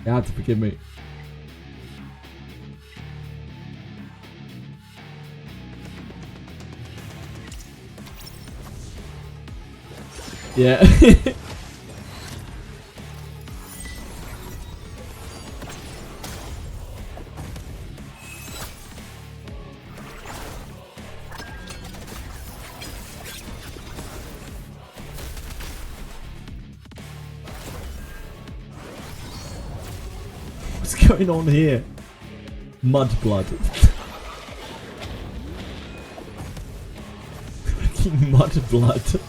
[SPEAKER 1] You have to forgive me. Yeah. What's going on here? Mudblood. Fucking mudblood.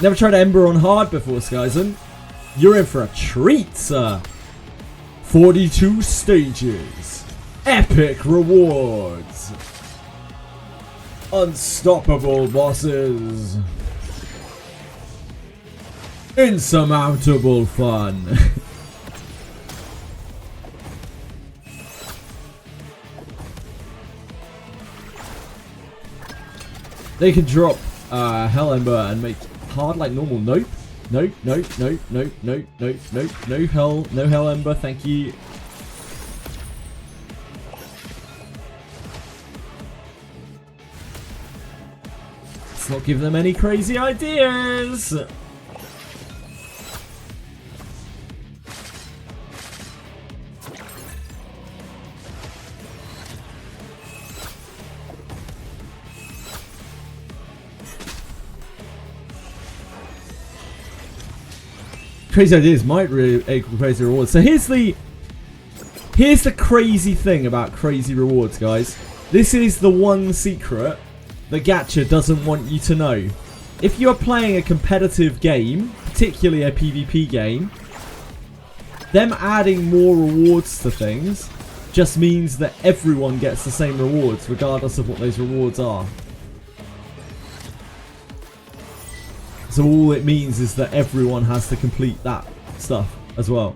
[SPEAKER 1] Never tried Ember on hard before, Skyzen. You're in for a treat, sir. 42 stages. Epic rewards. Unstoppable bosses. Insurmountable fun. They can drop Hell Ember and make hard like normal. Nope. Nope. Nope. Nope. Nope. Nope. Nope. Nope. No hell. No Hell Ember. Thank you. Let's not give them any crazy ideas. Crazy ideas might really equal crazy rewards. So here's the crazy thing about crazy rewards, guys. This is the one secret that Gacha doesn't want you to know. If you are playing a competitive game, particularly a PvP game, them adding more rewards to things just means that everyone gets the same rewards, regardless of what those rewards are. So all it means is that everyone has to complete that stuff as well.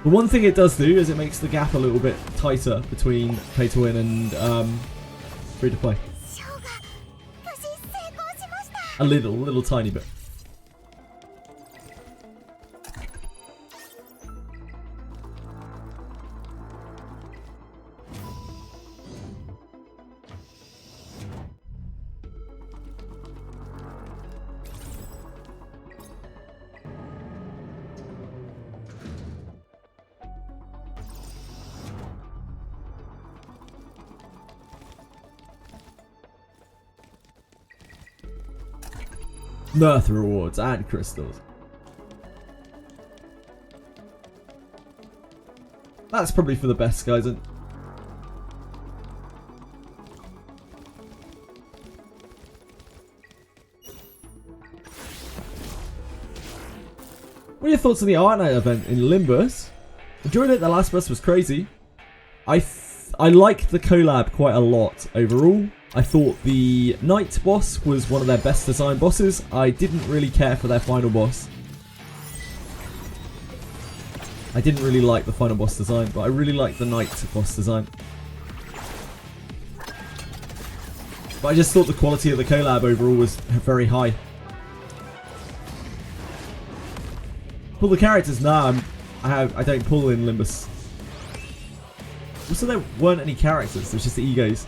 [SPEAKER 1] The one thing it does do is it makes the gap a little bit tighter between pay to win and free to play. A little tiny bit. Mirth rewards and crystals. That's probably for the best, guys. And what are your thoughts on the Art Night event in Limbus? Enjoyed it. The last boss was crazy. I liked the collab quite a lot overall. I thought the Night boss was one of their best designed bosses. I didn't really care for their final boss. I didn't really like the final boss design, but I really liked the Night boss design. But I just thought the quality of the collab overall was very high. Pull the characters? Nah, I don't pull in Limbus. Also, there weren't any characters, there's just the egos.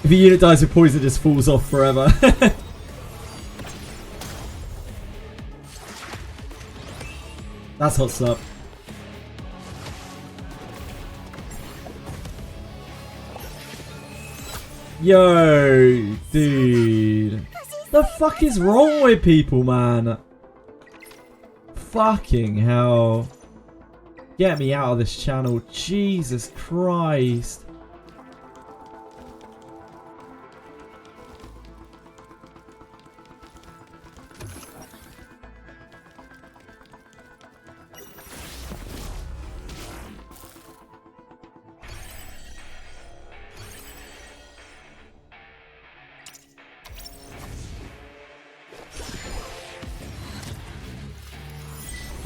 [SPEAKER 1] If a unit dies with poison, it just falls off forever. That's hot stuff. Yo, dude. The fuck is wrong with people, man? Fucking hell. Get me out of this channel. Jesus Christ.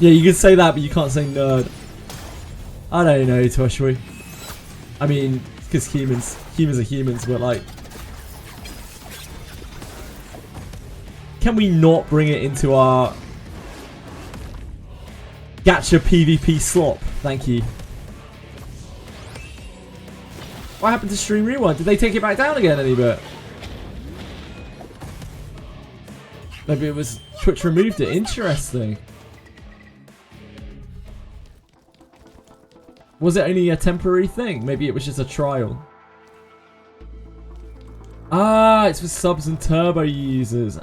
[SPEAKER 1] Yeah, you can say that, but you can't say nerd. I don't know, Toshwi. I mean, because humans are humans, but like... Can we not bring it into our... Gacha PvP slop? Thank you. What happened to Stream Rewind? Did they take it back down again any bit? Maybe it was... Twitch removed it. Interesting. Was it only a temporary thing? Maybe it was just a trial. Ah, it's for subs and turbo users.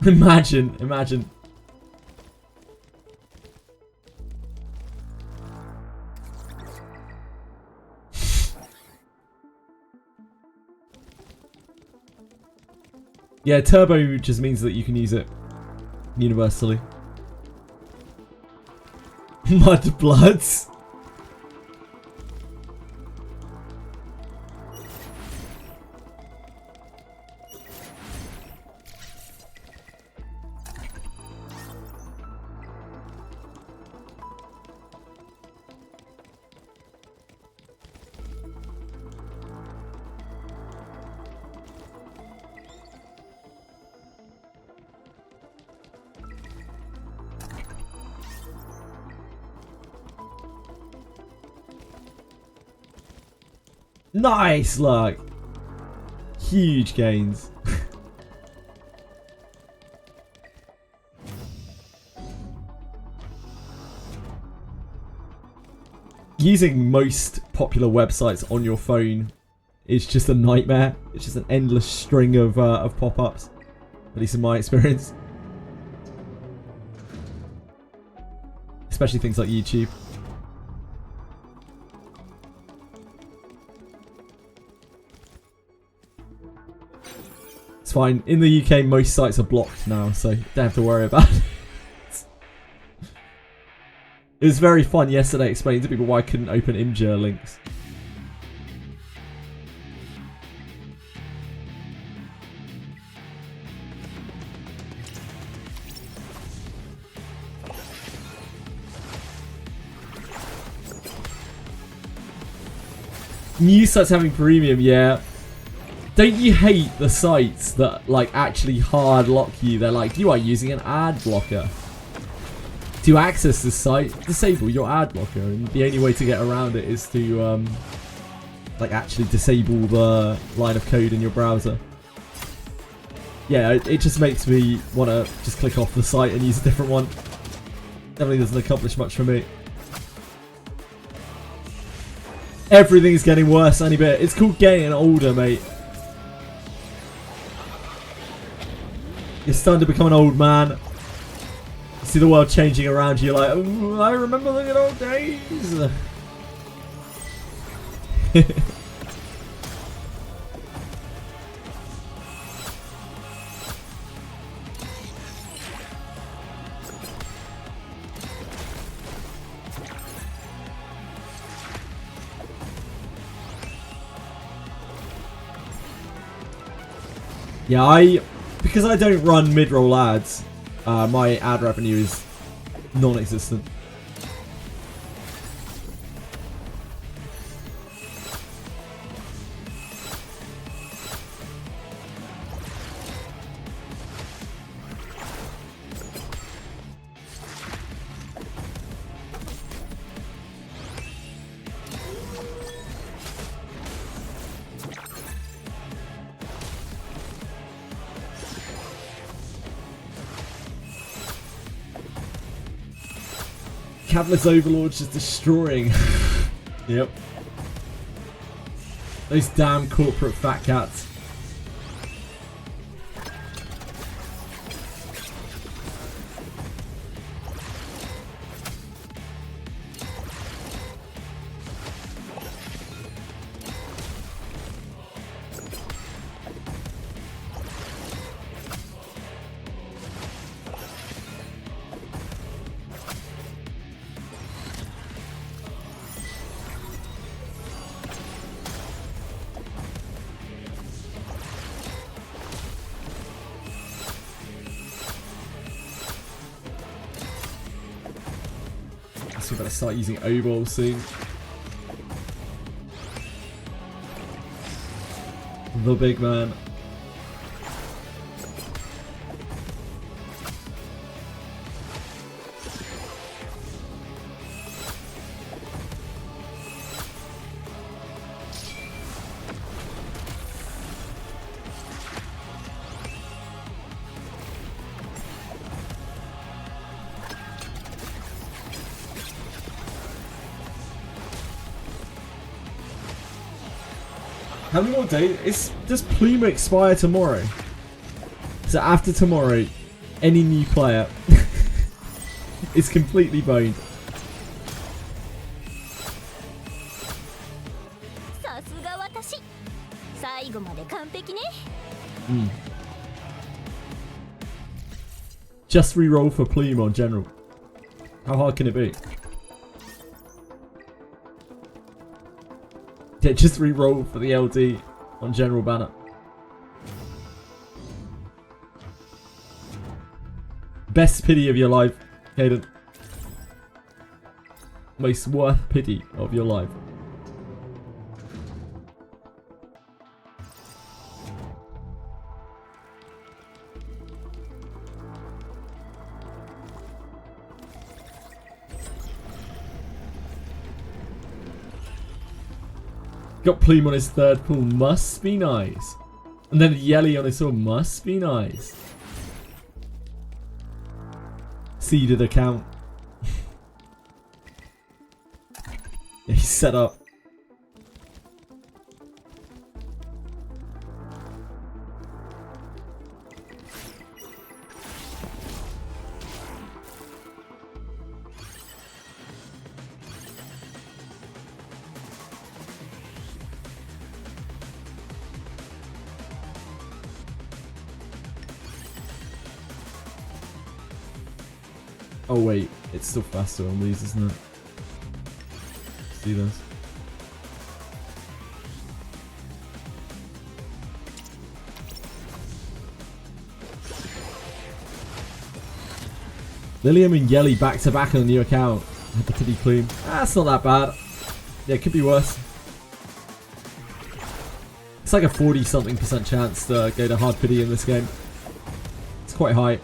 [SPEAKER 1] Imagine. Yeah, turbo just means that you can use it universally. Mud bloods. Nice luck. Huge gains. Using most popular websites on your phone is just a nightmare. It's just an endless string of pop-ups. At least in my experience. Especially things like YouTube. It's fine. In the UK, most sites are blocked now, so don't have to worry about it. It was very fun yesterday explaining to people why I couldn't open EMBER links. New sites having premium, yeah. Don't you hate the sites that like actually hard lock you? They're like, you are using an ad blocker. To access this site, disable your ad blocker, and the only way to get around it is to like actually disable the line of code in your browser. Yeah, it just makes me want to just click off the site and use a different one. Definitely doesn't accomplish much for me. Everything's getting worse any bit. It's called getting older, mate. You're starting to become an old man. You see the world changing around you. You're like, oh, I remember the good old days. Yeah, because I don't run mid-roll ads, my ad revenue is non-existent. Catalyst Overlord's just destroying. Yep. Those damn corporate fat cats. We better start using O-Ball soon. The big man. How many more days? Does Plume expire tomorrow? So after tomorrow, any new player is completely boned. Just re-roll for Plume on general. How hard can it be? Yeah, just re-roll for the LD on general banner. Best pity of your life, Caden. Most worth pity of your life. Got Plume on his third pool, must be nice. And then Yelly on his sword, must be nice. Seeded account. Yeah, he's set up. Oh wait, it's still faster on these, isn't it? See this? Lilium and Yelly back to back on the new account. Had the pity Plume. That's not that bad. Yeah, it could be worse. It's like a 40-something% chance to go to hard pity in this game. It's quite high.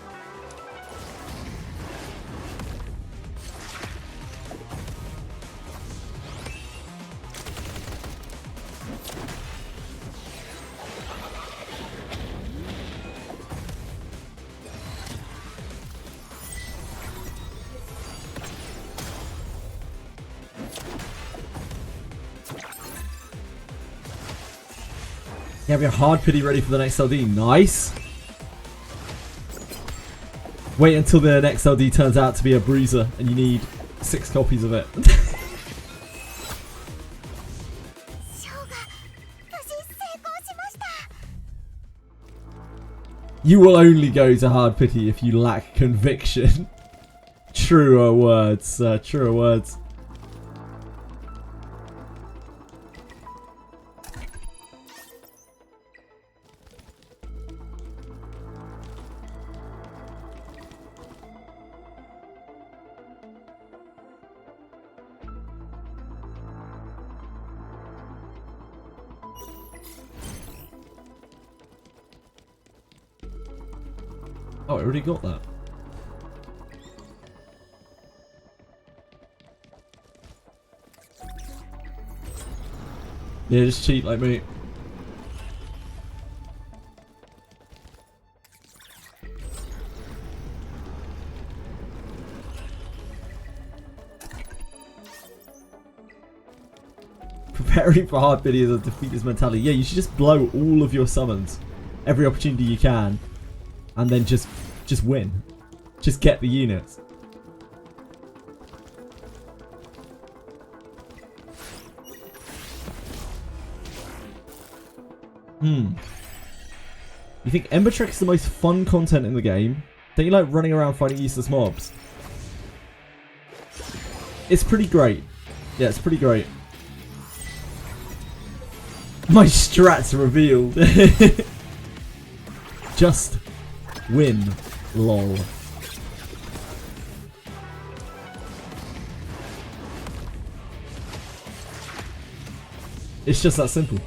[SPEAKER 1] You have your hard pity ready for the next LD. Nice. Wait until the next LD turns out to be a bruiser and you need 6 copies of it. You will only go to hard pity if you lack conviction. Truer words, truer words. Oh, I already got that. Yeah, just cheat like me. Preparing for hard pity is a defeatist mentality. Yeah, you should just blow all of your summons every opportunity you can. And then just win. Just get the units. You think Ember Trek is the most fun content in the game? Don't you like running around fighting useless mobs? It's pretty great. Yeah, it's pretty great. My strats revealed. Just win. Lol. It's just that simple.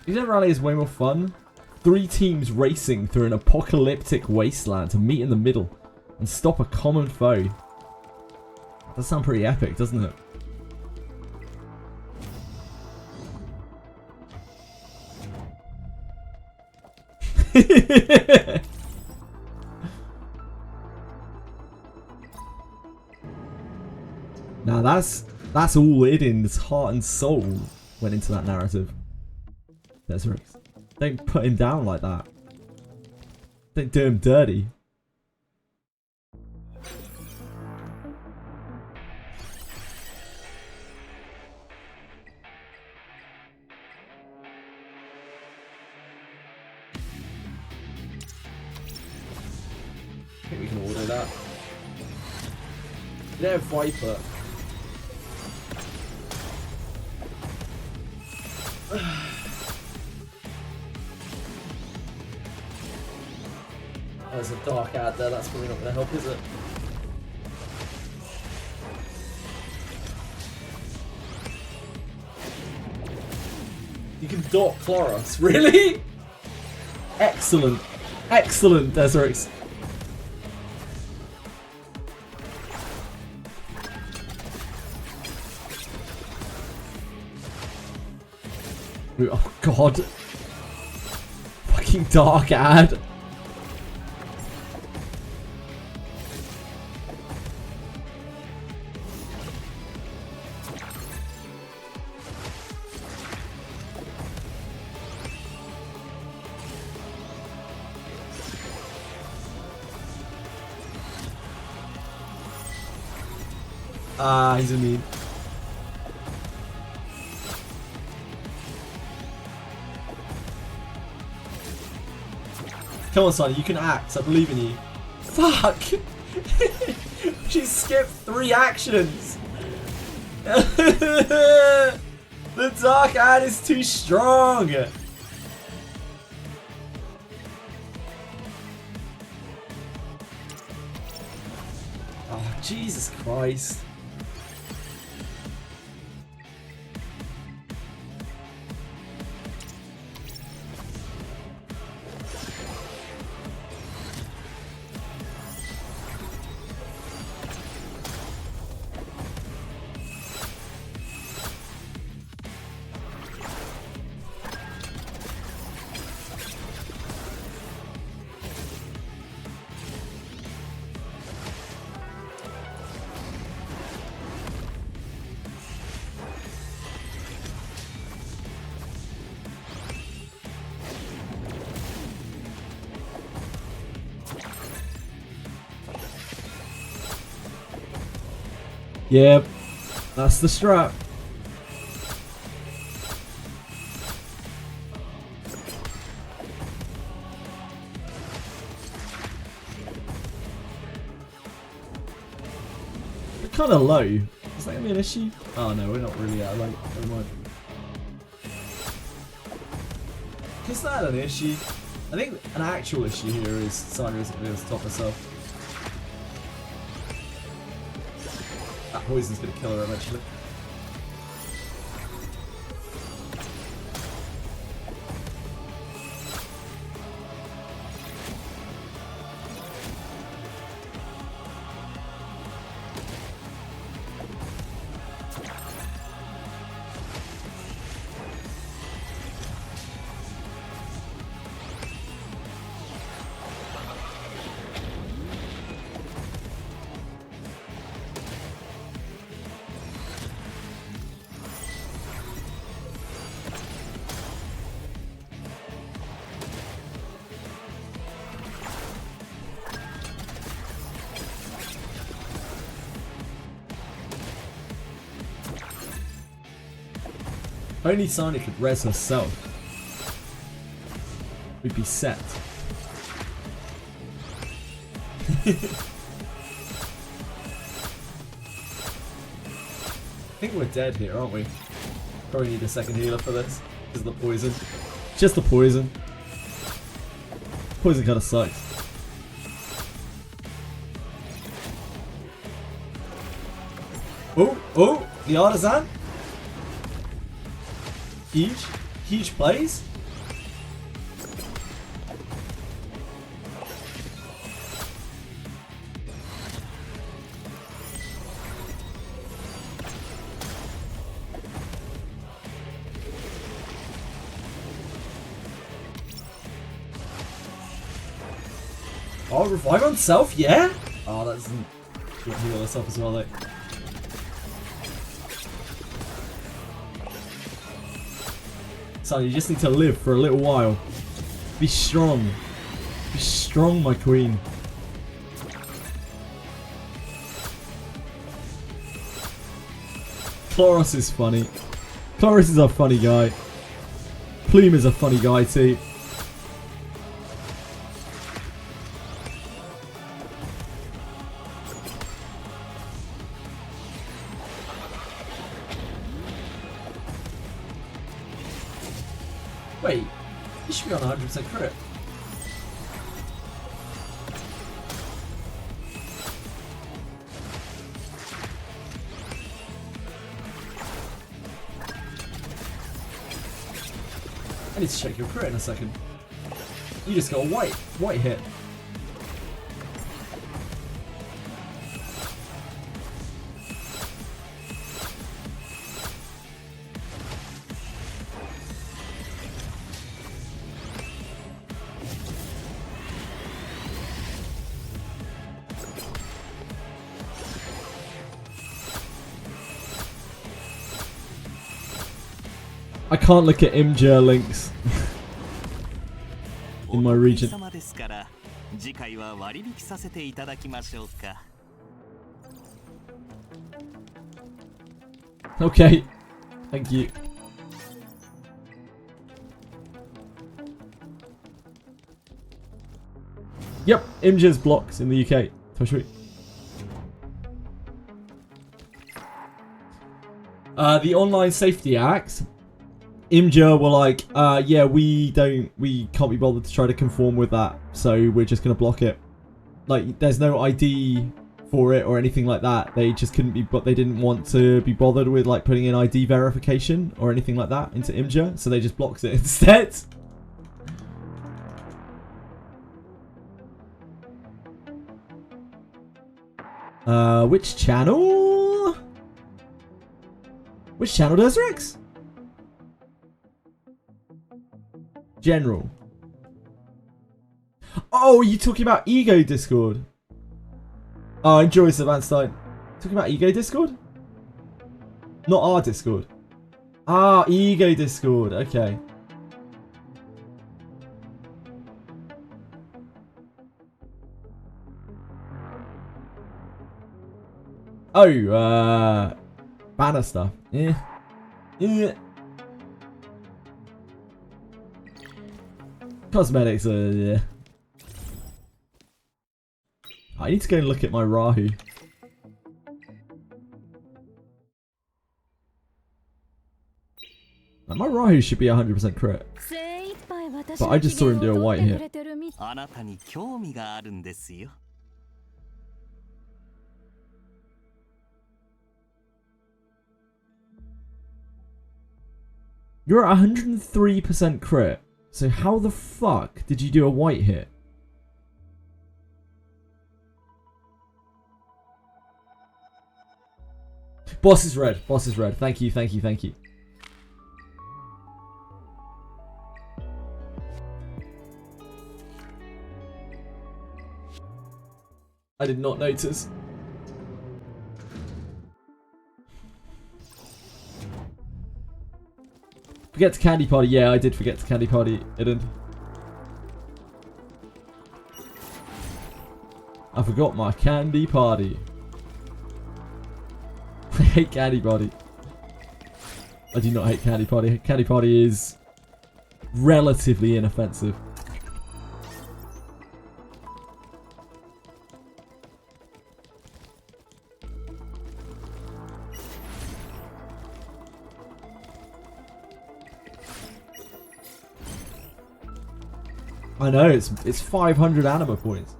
[SPEAKER 1] That rally is way more fun. 3 teams racing through an apocalyptic wasteland to meet in the middle and stop a common foe. That does sound pretty epic, doesn't it? Now that's all Idin's heart and soul went into that narrative. Don't put him down like that. Don't do him dirty. I think we can order that. You don't have Viper. There's a dark ad there, that's probably not going to help, is it? You can dot Chloros, really? Excellent. Excellent, Deserix. Oh god. Fucking dark ad. Ah, he's a meme. Come on, Sonny, you can act. I believe in you. Fuck! She skipped 3 actions! The dark ad is too strong! Oh, Jesus Christ. Yep, that's the strap. We're kind of low. Is that gonna be an issue? Oh no, we're not really out of low. Never mind. Is that an issue? I think an actual issue here is Sana isn't going to be able to top herself. That poison's going to kill her eventually. Only Sana could res herself. We'd be set. I think we're dead here, aren't we? Probably need a second healer for this. Because of the poison. Just the poison. Poison kind of sucks. Oh, the artisan. Huge plays. Oh, revive on self, yeah? Oh, that doesn't heal herself as well, though. So you just need to live for a little while. Be strong. Be strong, my queen. Chloros is funny. Chloros is a funny guy. Plume is a funny guy too. Wait, he should be on 100% crit. I need to check your crit in a second. You just got a white hit. I can't look at EMBER links in my region. Okay, thank you. Yep, EMBER's blocks in the UK. So sweet. The Online Safety Act. EMBER were like, yeah, we can't be bothered to try to conform with that, so we're just gonna block it. Like, there's no ID for it or anything like that. They just couldn't be, but they didn't want to be bothered with like putting in ID verification or anything like that into EMBER, so they just blocked it instead. Which channel? Which channel does Rex? General. Oh, are you talking about Ego Discord? Oh, enjoy Savantstein. Talking about Ego Discord? Not our Discord. Ah, Ego Discord. Okay. Oh, banner stuff. Yeah. Yeah. Cosmetics, yeah. I need to go and look at my Rahu. Now, my Rahu should be 100% crit. But I just saw him do a white hit. You're at 103% crit. So how the fuck did you do a white hit? Boss is red. Boss is red. Thank you, thank you, thank you. I did not notice. Forget to candy party. Yeah, I did forget to candy party. I didn't. I forgot my candy party. I hate candy party. I do not hate candy party. Candy party is relatively inoffensive. I know, it's 500 anima points.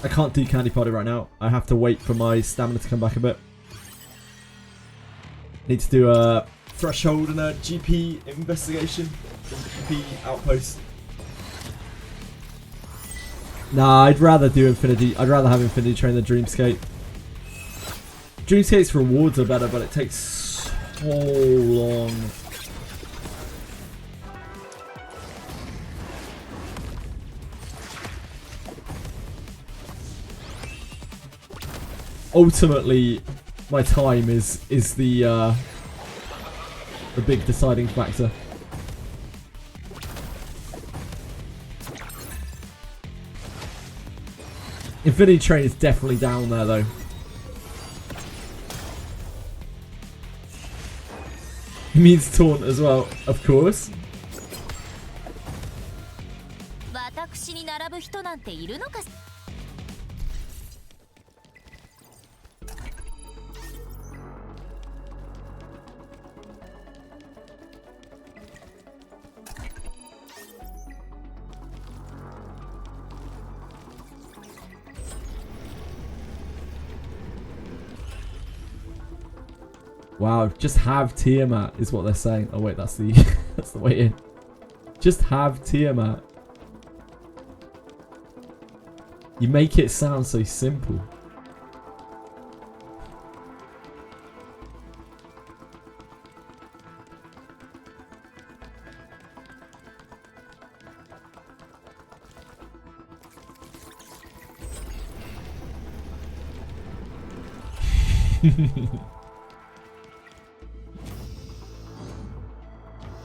[SPEAKER 1] I can't do candy party right now. I have to wait for my stamina to come back a bit. Need to do a threshold and a GP investigation. GP outpost. Nah, I'd rather do Infinity. I'd rather have Infinity Train than Dreamscape. Dreamscape's rewards are better, but it takes so long. Ultimately, my time is the big deciding factor. Infinity Train is definitely down there though. He means taunt as well, of course. Wow, just have Tiamat is what they're saying. Oh wait, that's the that's the way in. Just have Tiamat. You make it sound so simple.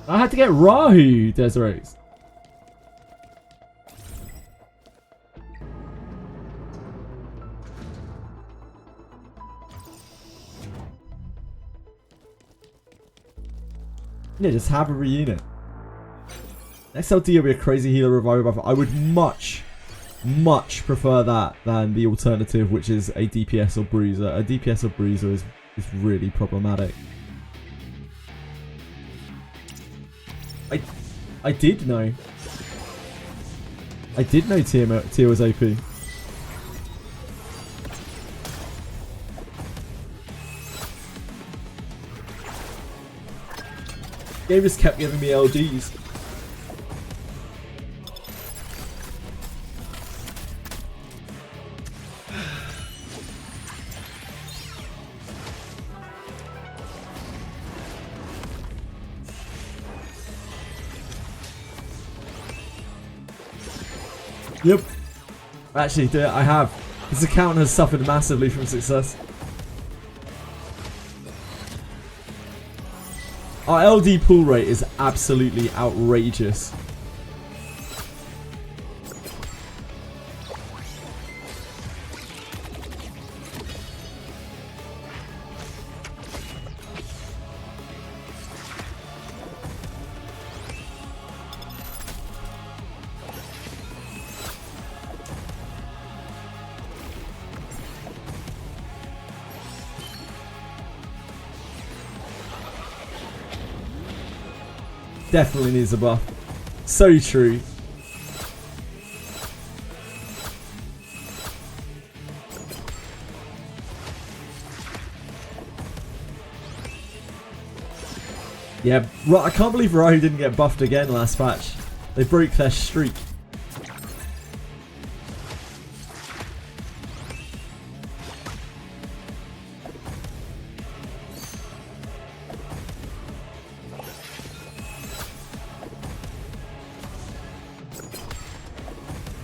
[SPEAKER 1] I had to get Rahu, Desiree. Yeah, just have a reunit. XLD will be a crazy healer revival buff. I would much prefer that than the alternative, which is a DPS or bruiser. A DPS or bruiser is really problematic. I did know. I did know Tia was OP. Game just kept giving me LGs. Yep. Actually, I have. This account has suffered massively from success. Our LD pull rate is absolutely outrageous. Definitely needs a buff. So true. Yeah, I can't believe Rahu didn't get buffed again last patch. They broke their streak.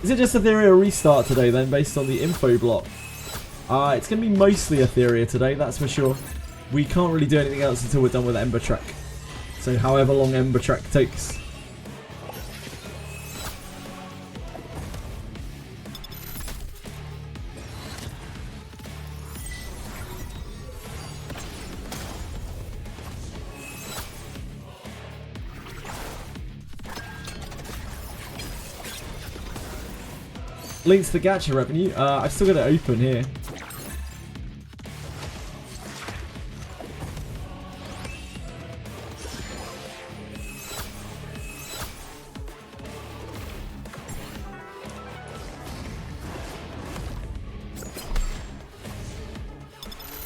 [SPEAKER 1] Is it just Etheria Restart today then, based on the info block? It's going to be mostly Etheria today, that's for sure. We can't really do anything else until we're done with Ember Track. So however long Ember Track takes. Links to the gacha revenue. I've still got it open here.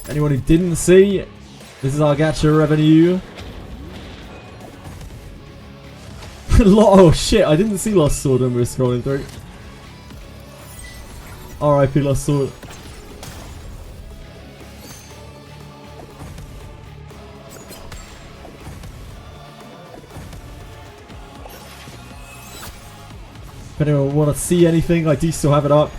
[SPEAKER 1] Anyone who didn't see, this is our gacha revenue. Oh shit, I didn't see Lost Sword when we were scrolling through. RIP Lost Sword. If anyone want to see anything, I do still have it up.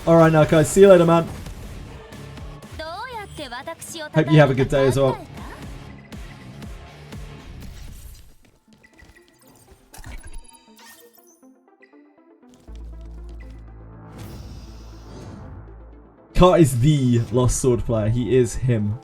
[SPEAKER 1] Alright now guys, see you later man. Hope you have a good day as well. Kart is the Lost Sword player, he is him.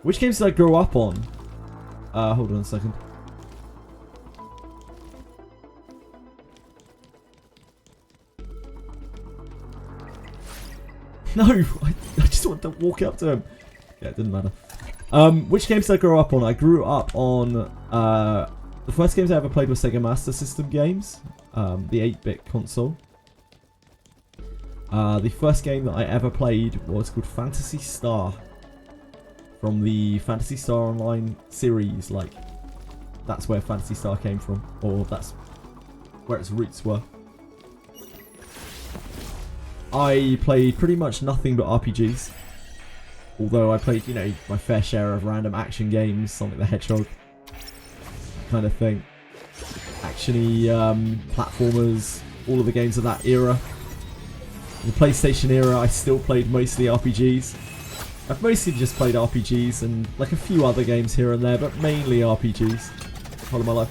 [SPEAKER 1] Which games did I grow up on? Hold on a second. No, I just want to walk up to him. Yeah, it didn't matter. Which games did I grow up on? I grew up on the first games I ever played were Sega Master System games, the 8-bit console. The first game that I ever played was called Phantasy Star. From the Phantasy Star Online series, like, that's where Phantasy Star came from, or that's where its roots were. I played pretty much nothing but RPGs, although I played, you know, my fair share of random action games, Sonic the Hedgehog, kind of thing. Action-y, platformers, all of the games of that era. In the PlayStation era, I still played mostly RPGs. I've mostly just played RPGs and like a few other games here and there, but mainly RPGs. All of my life.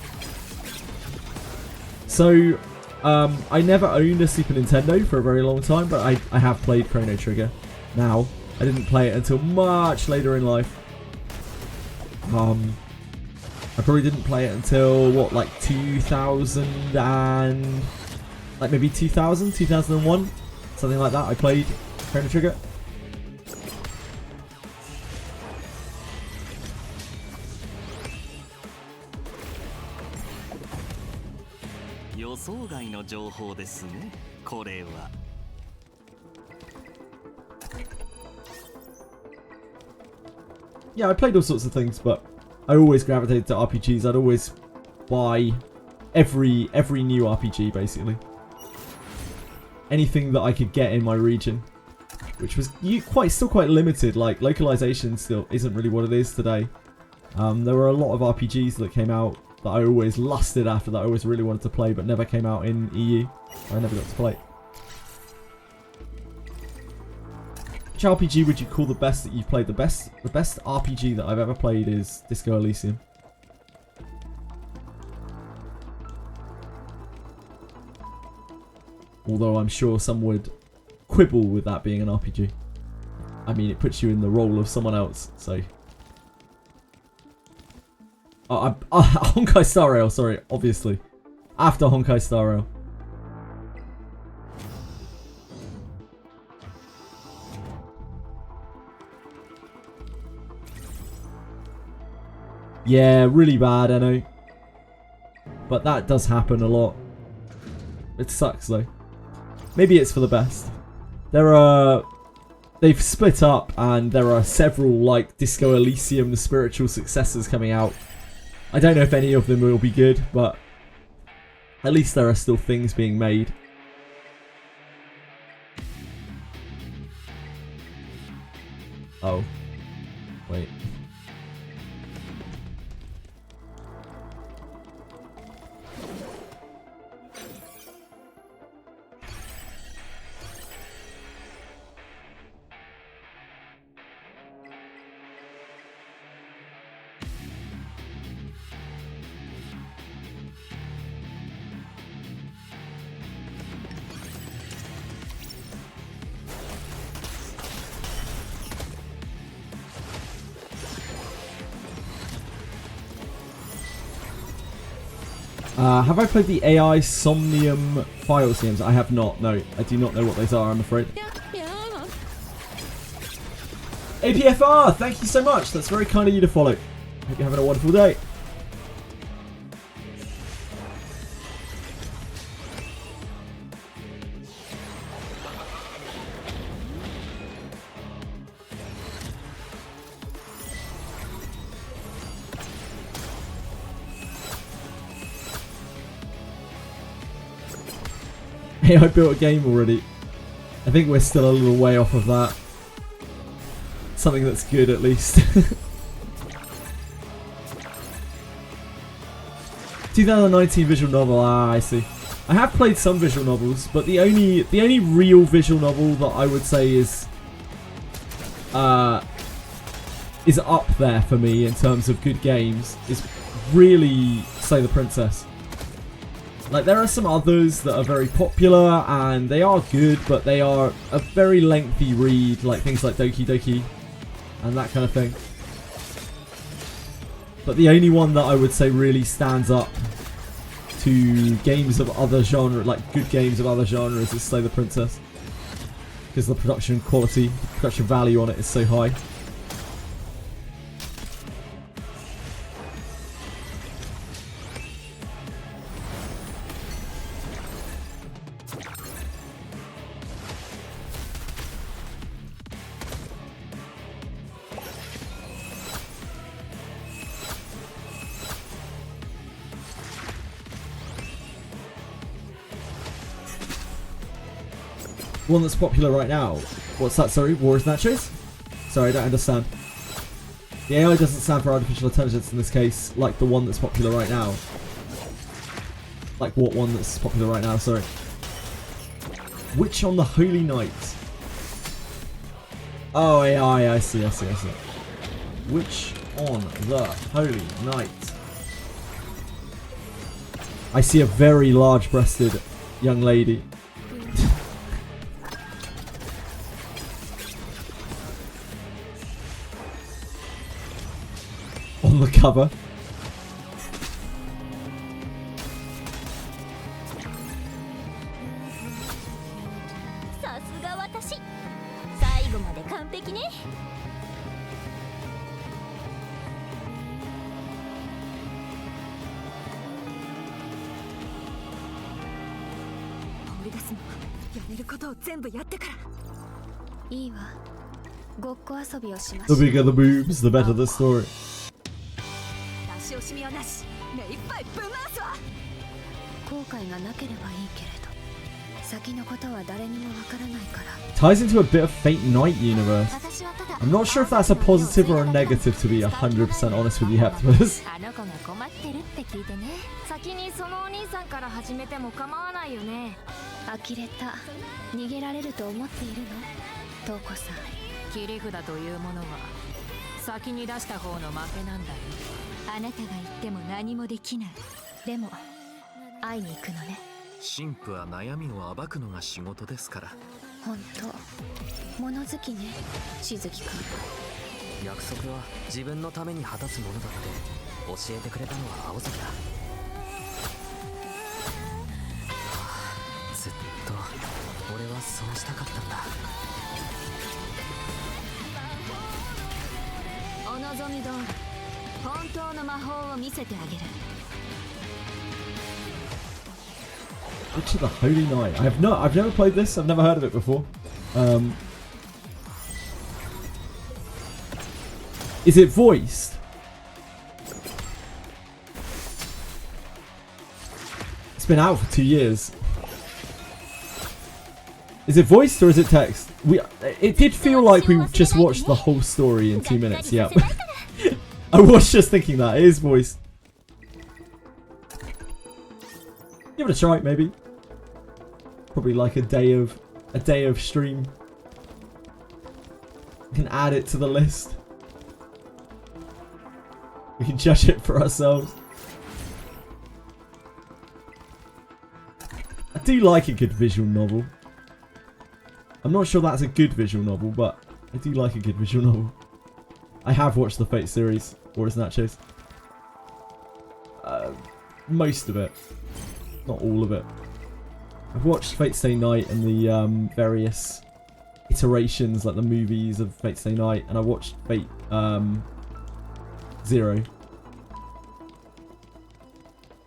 [SPEAKER 1] So, I never owned a Super Nintendo for a very long time, but I have played Chrono Trigger. Now, I didn't play it until much later in life. I probably didn't play it until, what, like 2000 and... like maybe 2000, 2001? something like that. I played Chrono Trigger. Yeah, I played all sorts of things, but I always gravitated to RPGs. I'd always buy every new RPG, basically. Anything that I could get in my region, which was still quite limited. Like, localization still isn't really what it is today. There were a lot of RPGs that came out that I always lusted after, that I always really wanted to play, but never came out in EU. I never got to play. Which RPG would you call the best that you've played? The best RPG that I've ever played is Disco Elysium. Although I'm sure some would quibble with that being an RPG. I mean, it puts you in the role of someone else, so... Honkai Star Rail, sorry, obviously. After Honkai Star Rail. Yeah, really bad, I know. But that does happen a lot. It sucks though. Maybe it's for the best. They've split up and there are several like Disco Elysium spiritual successors coming out. I don't know if any of them will be good, but at least there are still things being made. Oh. Wait. Have I played the AI Somnium Files games? I have not, no. I do not know what those are, I'm afraid. APFR, thank you so much. That's very kind of you to follow. Hope you're having a wonderful day. Hey, I built a game already. I think we're still a little way off of that. Something that's good at least. 2019 visual novel, I see. I have played some visual novels, but the only real visual novel that I would say is up there for me in terms of good games is really Slay the Princess. Like, there are some others that are very popular, and they are good, but they are a very lengthy read, like things like Doki Doki, and that kind of thing. But the only one that I would say really stands up to games of other genre, like good games of other genres, is Slay the Princess. Because the production quality, the production value on it is so high. One that's popular right now. What's that, sorry? War is Nachos? Sorry, I don't understand. The AI doesn't stand for artificial intelligence in this case, like the one that's popular right now. Like what one that's popular right now, sorry. Witch on the Holy Night. Oh, AI, I see. Witch on the Holy Night. I see a very large-breasted young lady. On the cover. The bigger the boobs, the better the story. Ties into a bit of Fate Night universe. I'm not sure if that's a positive or a negative, to be 100% honest with you, Heptibus. Witch of the Holy Night. I've never played this. I've never heard of it before. Is it voiced? It's been out for 2 years. Is it voiced or is it text? It did feel like we just watched the whole story in 2 minutes. Yeah. I was just thinking that. It is voiced. Give it a try, maybe. Probably like a day of stream. We can add it to the list. We can judge it for ourselves. I do like a good visual novel. I'm not sure that's a good visual novel, but I do like a good visual novel. I have watched the Fate series, or as Nachos. Most of it. Not all of it. I've watched Fate Stay Night and the various iterations, like the movies of Fate Stay Night, and I watched Fate Zero.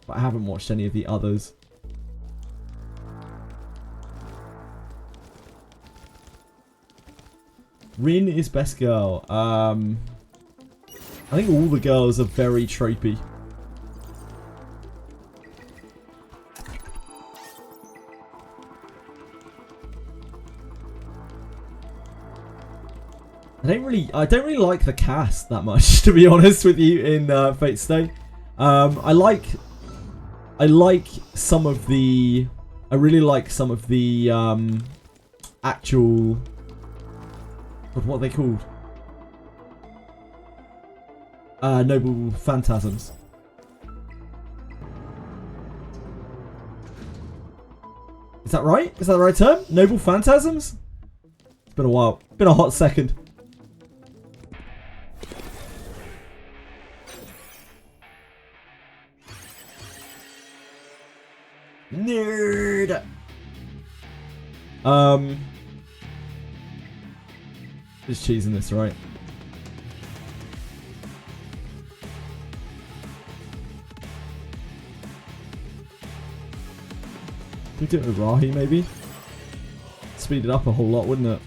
[SPEAKER 1] But I haven't watched any of the others. Rin is best girl. I think all the girls are very tropey. I don't really like the cast that much, to be honest with you, in Fate Stay. I really like some of the actual, what are they called? Noble Phantasms. Is that right? Is that the right term? Noble Phantasms? It's been a while. Been a hot second. Nerd. Just cheesing this, right? Can we do it with Rahi, maybe? Speed it up a whole lot, wouldn't it?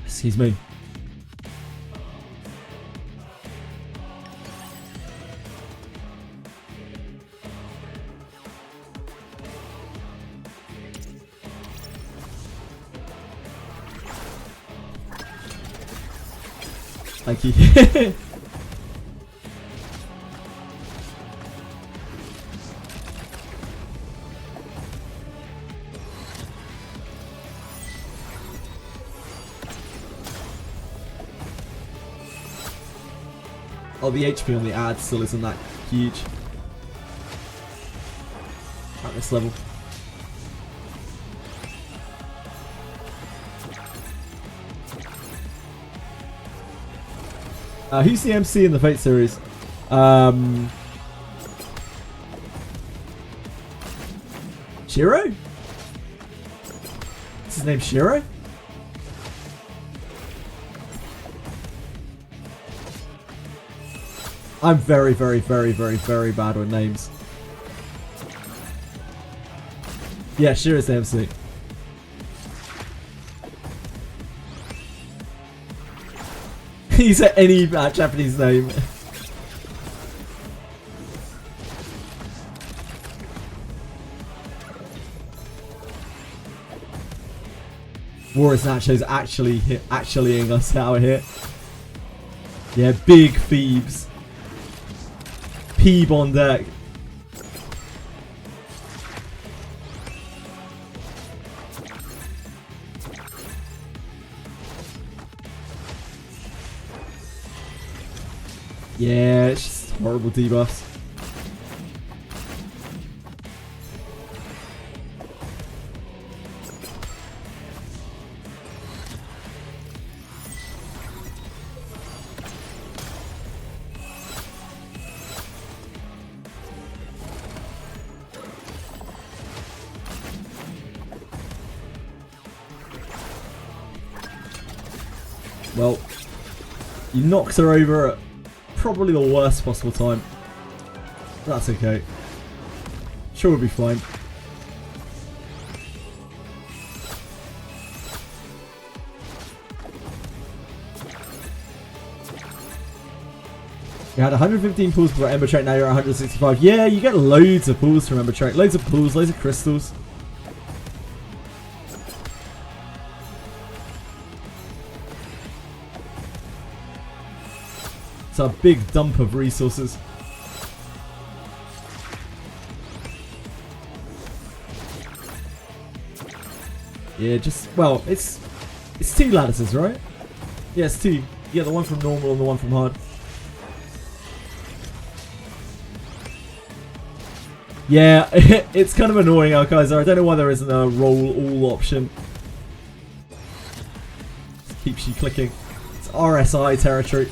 [SPEAKER 1] Excuse me. Thank you. Oh, the HP on the ad still isn't that huge at this level. Who's the MC in the Fate series? Shiro? Is his name Shiro? I'm very, very, very, very, very bad with names. Yeah, sure is the MC. He said any Japanese name. Warriors Nacho's actuallying us out here. Yeah, big Phoebes. Peeb on deck. Yeah, it's just horrible debuffs. Well, you knocked her over at probably the worst possible time. That's okay. Sure, we'll be fine. You had 115 pulls for Ember Trait, now you're at 165. Yeah, you get loads of pulls from Ember Trait. Loads of pulls, loads of crystals. It's a big dump of resources. Yeah, just, well, it's 2 lattices, right? Yeah, it's 2. Yeah, the one from normal and the one from hard. Yeah, it's kind of annoying, Alkaiser. I don't know why there isn't a roll all option. Just keeps you clicking. It's RSI territory.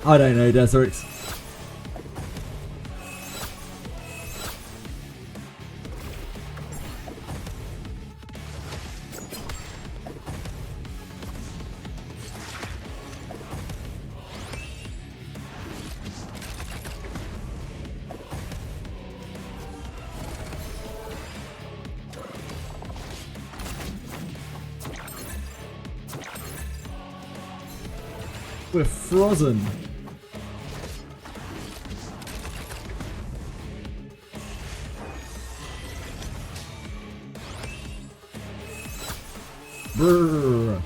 [SPEAKER 1] I don't know, Deserts. We're frozen. Brrr.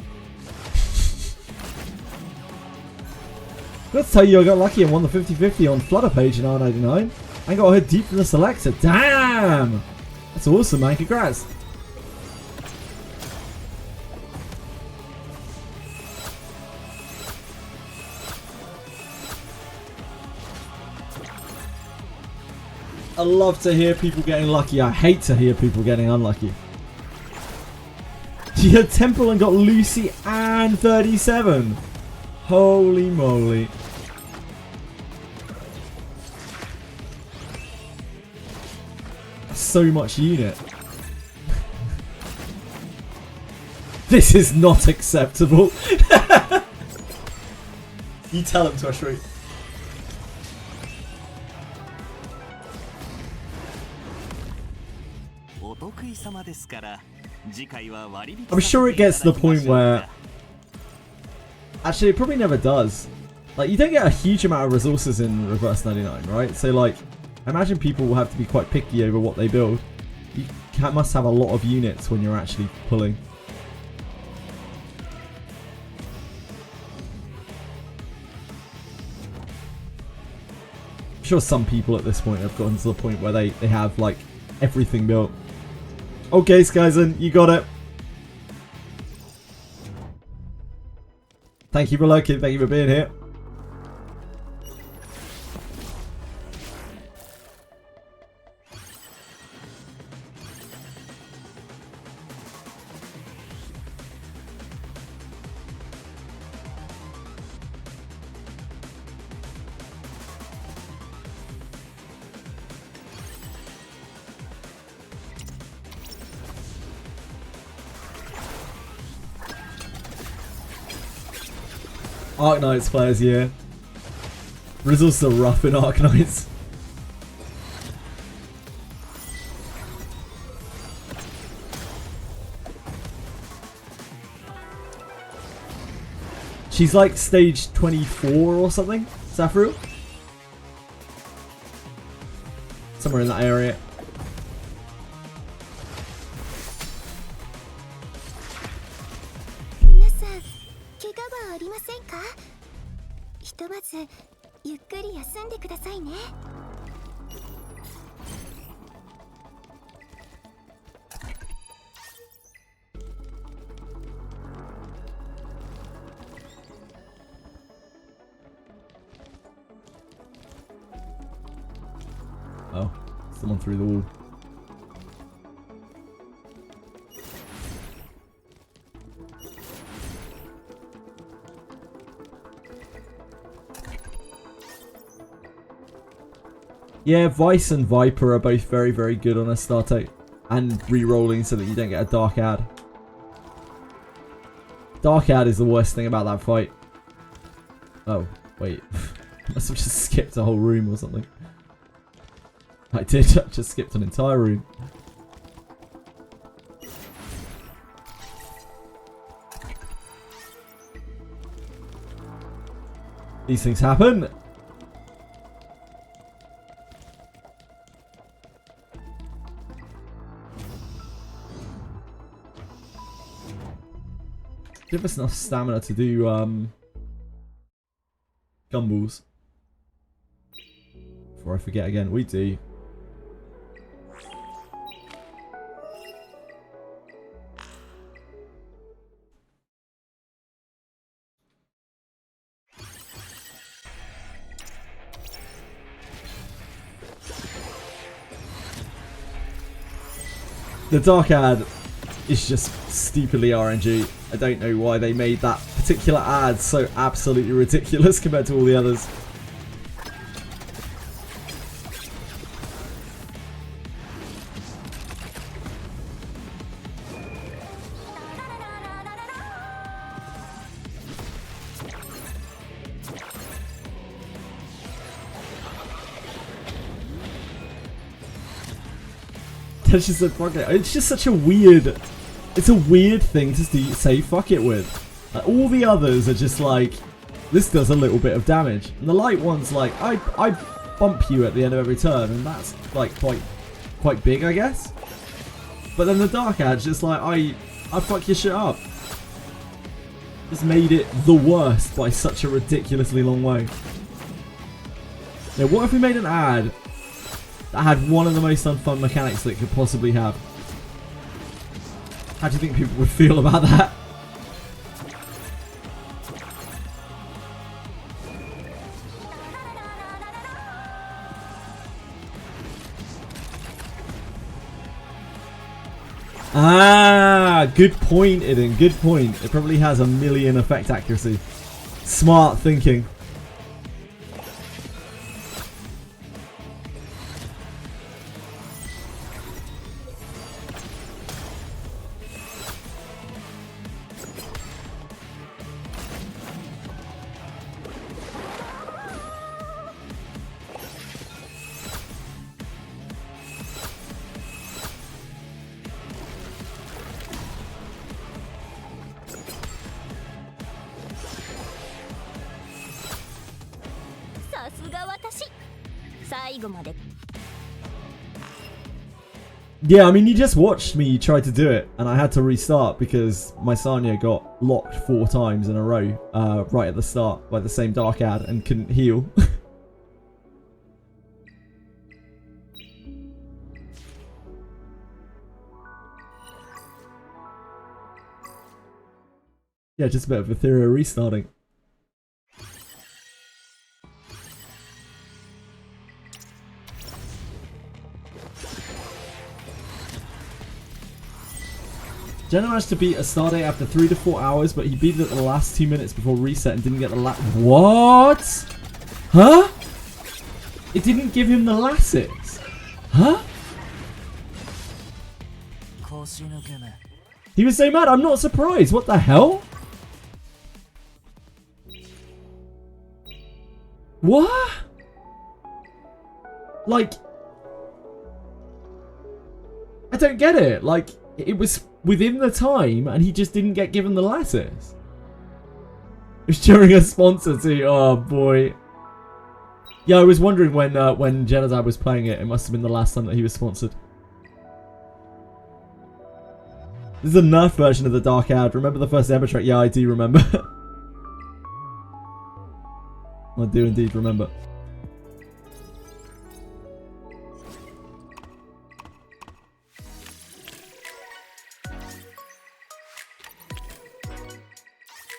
[SPEAKER 1] Let's tell you, I got lucky and won the 50-50 on Flutter page in R99. I got hit deep from the selector. Damn! That's awesome, man. Congrats. I love to hear people getting lucky. I hate to hear people getting unlucky. She had Temple and got Lucy and 37. Holy moly. So much unit. This is not acceptable. You tell him, Toshri. I'm sure it gets to the point where... Actually, it probably never does. Like, you don't get a huge amount of resources in Reverse 99, right? So, like, I imagine people will have to be quite picky over what they build. You must have a lot of units when you're actually pulling. I'm sure some people at this point have gotten to the point where they have, like, everything built. Okay, Skyzen, you got it. Thank you for lurking. Thank you for being here. Arknights players, yeah. Rizzle's so rough in Arknights. She's like stage 24 or something, Saffru? Somewhere in that area. Oh, someone through the wall. Yeah, Vice and Viper are both very, very good on Astarte. And re-rolling so that you don't get a Dark Ad. Dark Ad is the worst thing about that fight. Oh, wait. I must have just skipped a whole room or something. I did. I just skipped an entire room. These things happen. Give us enough stamina to do gumballs. Before I forget again, we do. The Dark Ad is just stupidly RNG. I don't know why they made that particular ad so absolutely ridiculous compared to all the others. That's just a fuck it. It's just such a weird. It's a weird thing to say fuck it with. Like, all the others are just like, this does a little bit of damage, and the light one's like, I bump you at the end of every turn, and that's like quite big, I guess. But then the Dark Ad's just like, I fuck your shit up. Just made it the worst by such a ridiculously long way. Now, what if we made an ad that had one of the most unfun mechanics that it could possibly have? How do you think people would feel about that? Ah, good point, Iden. Good point. It probably has a million effect accuracy. Smart thinking. Yeah, I mean, you just watched me try to do it, and I had to restart because my Sanya got locked 4 times in a row right at the start by the same Dark Ad and couldn't heal. Yeah, just a bit of Etheria restarting. Jenna managed to beat Astarte after 3 to 4 hours, but he beat it the last 2 minutes before reset and didn't get the What? Huh? It didn't give him the lasses? Huh? He was so mad, I'm not surprised. What the hell? What? Like, I don't get it. Like, it was within the time and he just didn't get given the letters. It was during a sponsor too. Oh boy. Yeah, I was wondering when Jenadab was playing it. It must have been the last time that he was sponsored. This is a Nerf version of the Dark Ad. Remember the first Ember track? Yeah, I do remember. I do indeed remember.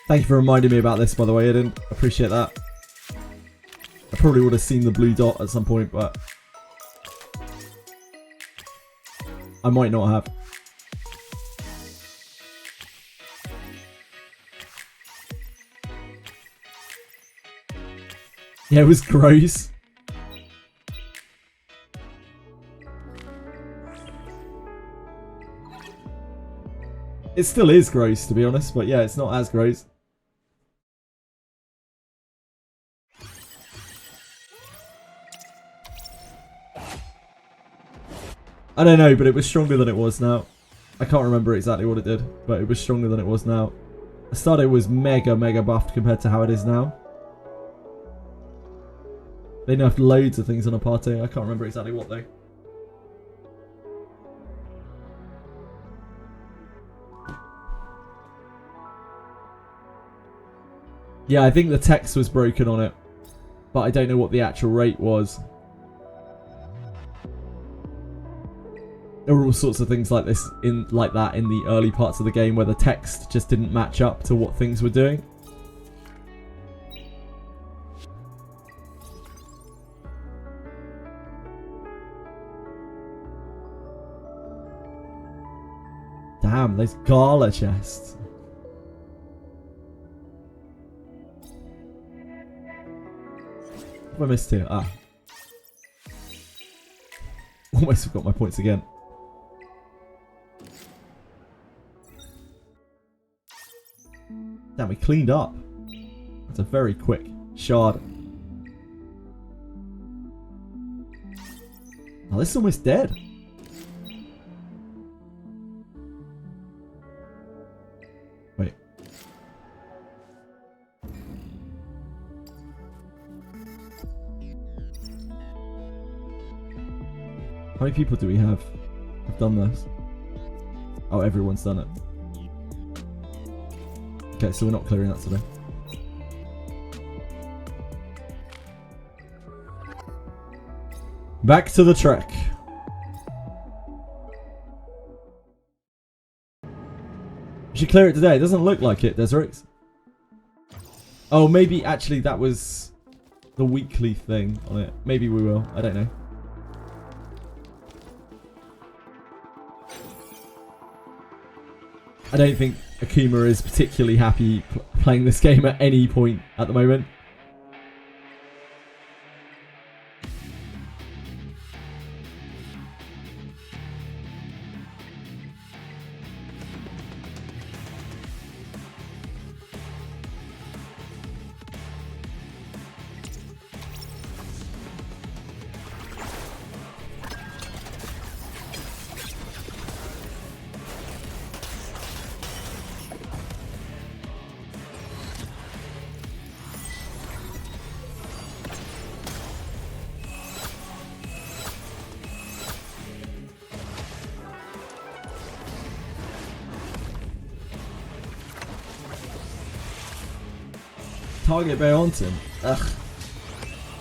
[SPEAKER 1] Thank you for reminding me about this, by the way. I didn't appreciate that. I probably would have seen the blue dot at some point, but I might not have. Yeah, it was gross. It still is gross, to be honest, but yeah, it's not as gross. I don't know, but it was stronger than it was now. I can't remember exactly what it did, but it was stronger than it was now. Astardo was mega buffed compared to how it is now. They nerfed loads of things on a party. I can't remember exactly what though. Yeah, I think the text was broken on it, but I don't know what the actual rate was. There were all sorts of things like this like that in the early parts of the game where the text just didn't match up to what things were doing. Damn, those gala chests. What have I missed here? Ah. Almost forgot my points again. Damn, we cleaned up. That's a very quick shard. Oh, this is almost dead. Wait. How many people do we have done this? Oh, everyone's done it. Okay, so we're not clearing that today. Back to the trek. We should clear it today. It doesn't look like it, Desiree. Oh, maybe actually that was the weekly thing on it. Maybe we will. I don't know. I don't think Akuma is particularly happy playing this game at any point at the moment. Target bay onto him. Ugh.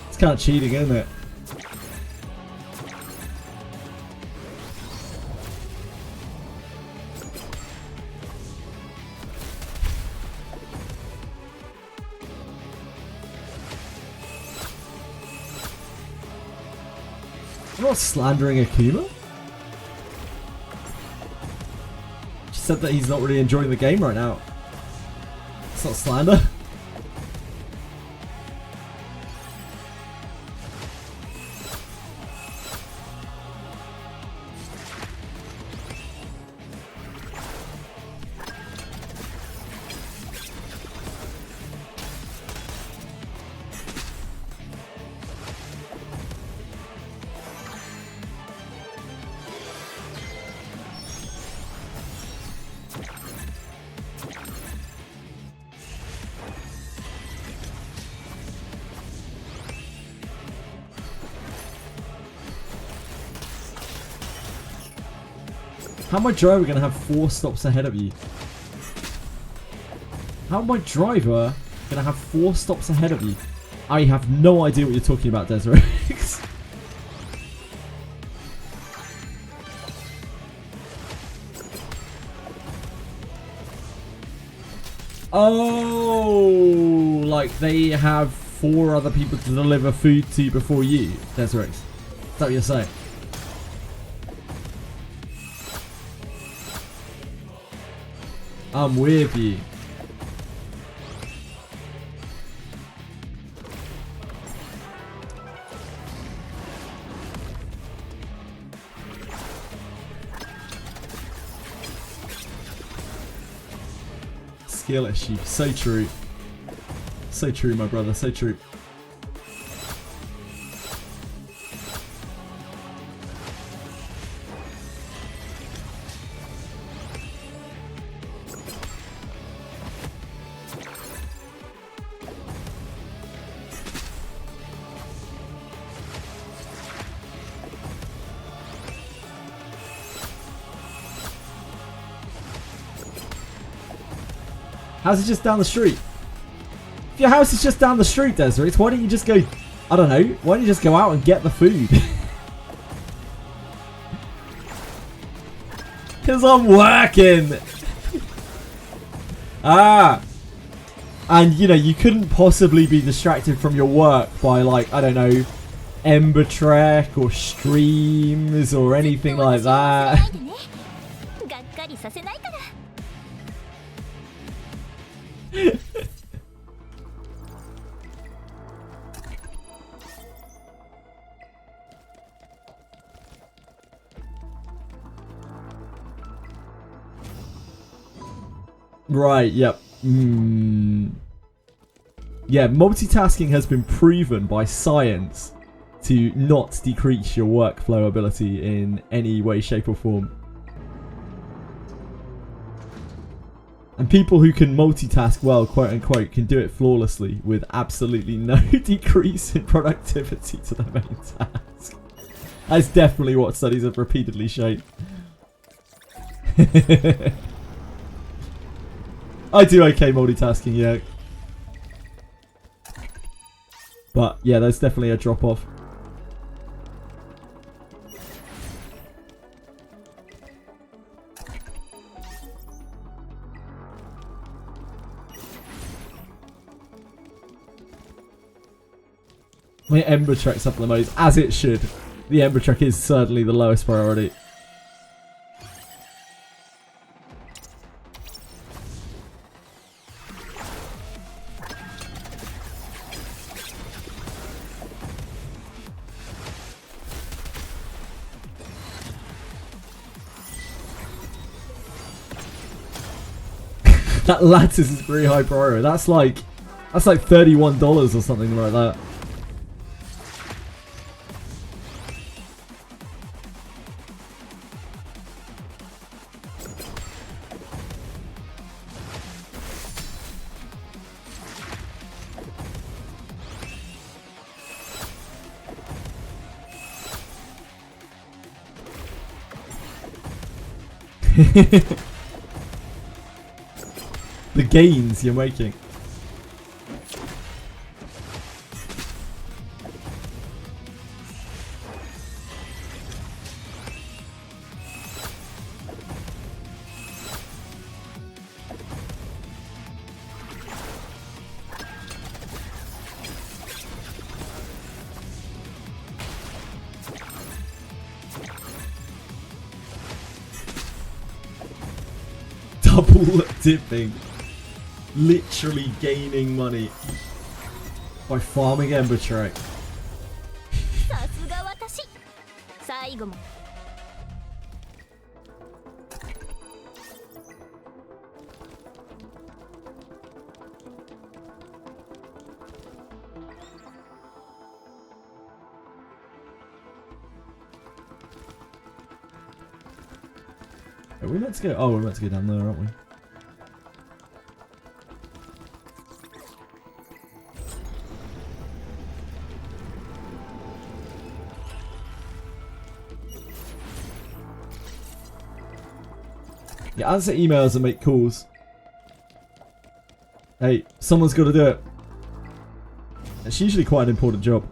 [SPEAKER 1] It's kind of cheating, isn't it? You're not slandering Akuma? She said that he's not really enjoying the game right now. It's not slander. How am my driver going to have 4 stops ahead of you? How am my driver going to have 4 stops ahead of you? I have no idea what you're talking about, Desiree. Oh, like they have 4 other people to deliver food to before you, Desiree. Is that what you're saying? I'm with you. Skill issue. So true. So true, my brother. So true. How's it just down the street? If your house is just down the street, Desiree, why don't you just go, I don't know, why don't you just go out and get the food? Because I'm working. And, you know, you couldn't possibly be distracted from your work by, like, I don't know, Ember Trek or streams or anything like that. Right, yep. Yeah, multitasking has been proven by science to not decrease your workflow ability in any way, shape or form. And people who can multitask well, quote unquote, can do it flawlessly with absolutely no decrease in productivity to their main task. That's definitely what studies have repeatedly shown. I do okay multitasking, yeah. But yeah, there's definitely a drop off. My Ember Trek's up the most, as it should. The Ember Trek is certainly the lowest priority. That lattice is very high priority. That's like $31 or something like that. The gains you're making. Double dipping. Literally gaining money by farming Ember Trek. Are we meant to go? Oh, we're meant to go down there, aren't we? Yeah, answer emails and make calls. Hey, someone's got to do it. It's usually quite an important job.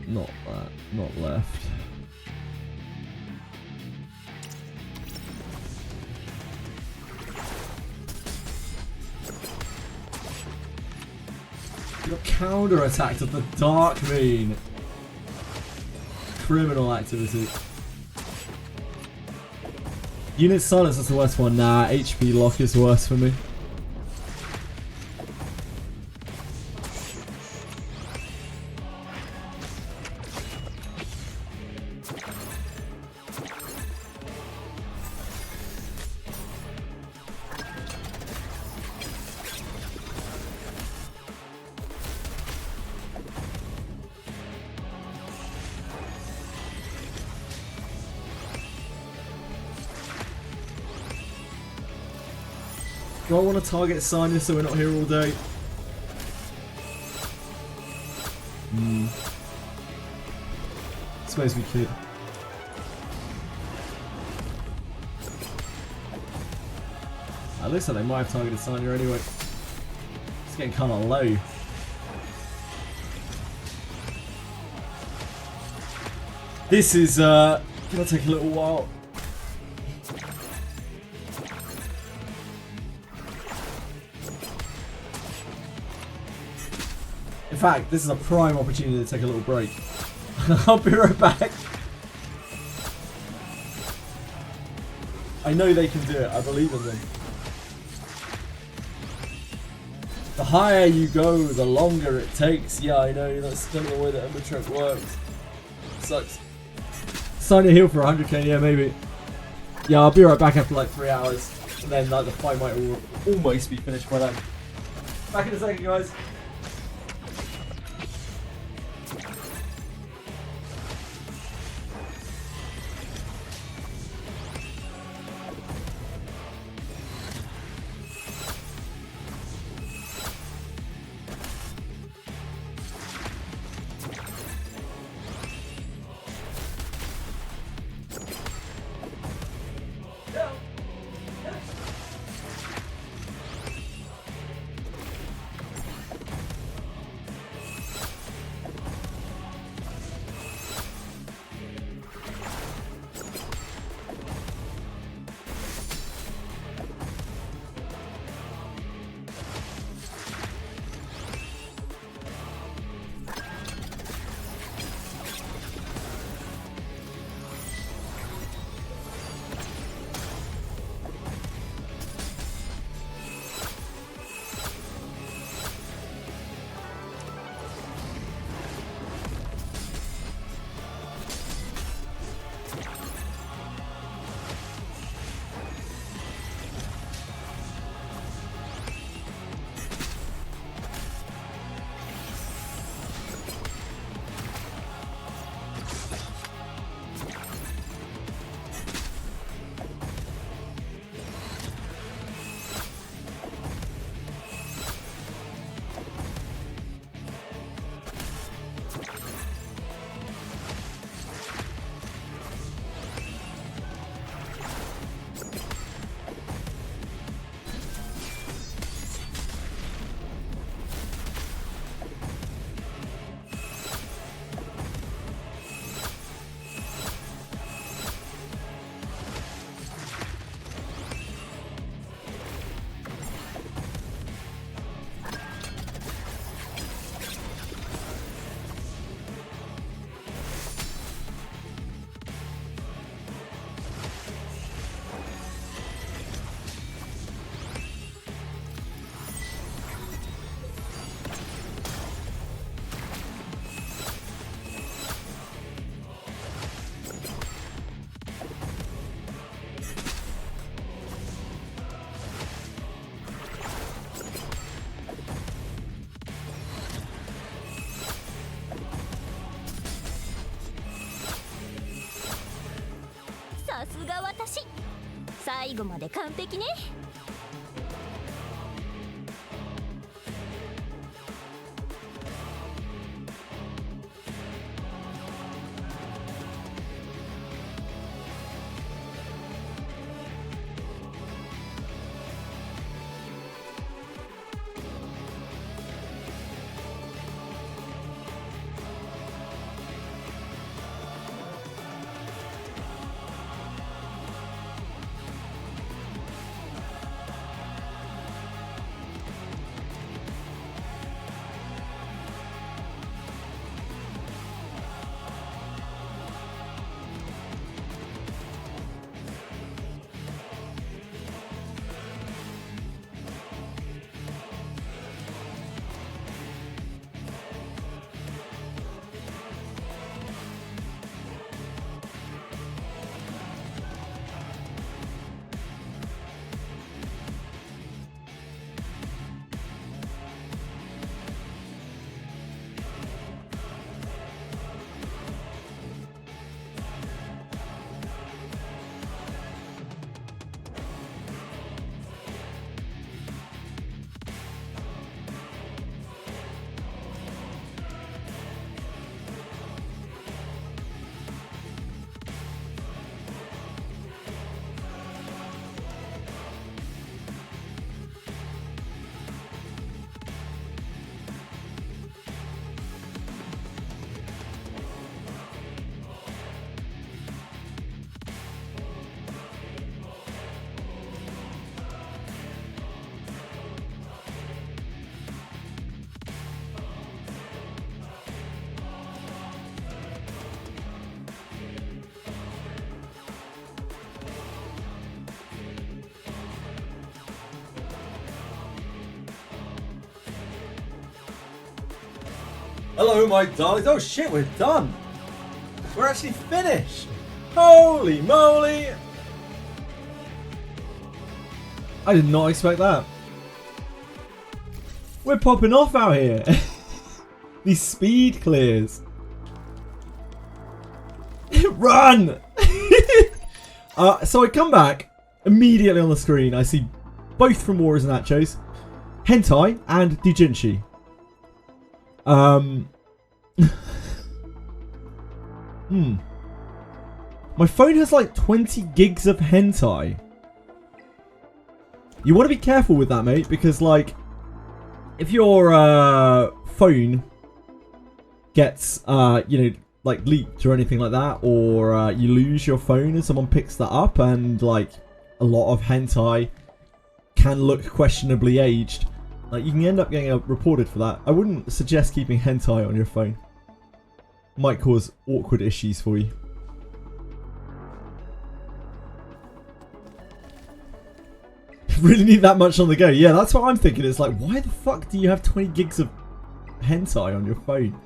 [SPEAKER 1] Not that. Not left. You got counter-attacked at the Dark Mean. Criminal activity. Unit silence is the worst one. Nah, HP lock is worse for me. Do I want to target Sanya so we're not here all day? Suppose we could. It looks like they might have targeted Sanya anyway. It's getting kind of low. This is gonna take a little while. In fact, this is a prime opportunity to take a little break. I'll be right back. I know they can do it. I believe in them. The higher you go, the longer it takes. Yeah, I know. That's kind of the way that Ember Trek works. Sucks. Starting to heal for 100k, yeah, maybe. Yeah, I'll be right back after like 3 hours. And then like, the fight might almost be finished by then. Back in a second, guys.
[SPEAKER 3] 最後まで完璧ね。
[SPEAKER 1] Hello, my darlings. Oh shit, we're done. We're actually finished. Holy moly. I did not expect that. We're popping off out here. These speed clears. Run! So I come back. Immediately on the screen, I see both from Warriors and Nachos, Hentai and Doujinshi. My phone has like 20 gigs of hentai. You want to be careful with that, mate, because like if your phone gets you know, like leaked or anything like that, or you lose your phone and someone picks that up, and like a lot of hentai can look questionably aged, like you can end up getting reported for that. I wouldn't suggest keeping hentai on your phone. Might cause awkward issues for you. Really need that much on the go? Yeah, that's what I'm thinking. It's like, why the fuck do you have 20 gigs of hentai on your phone?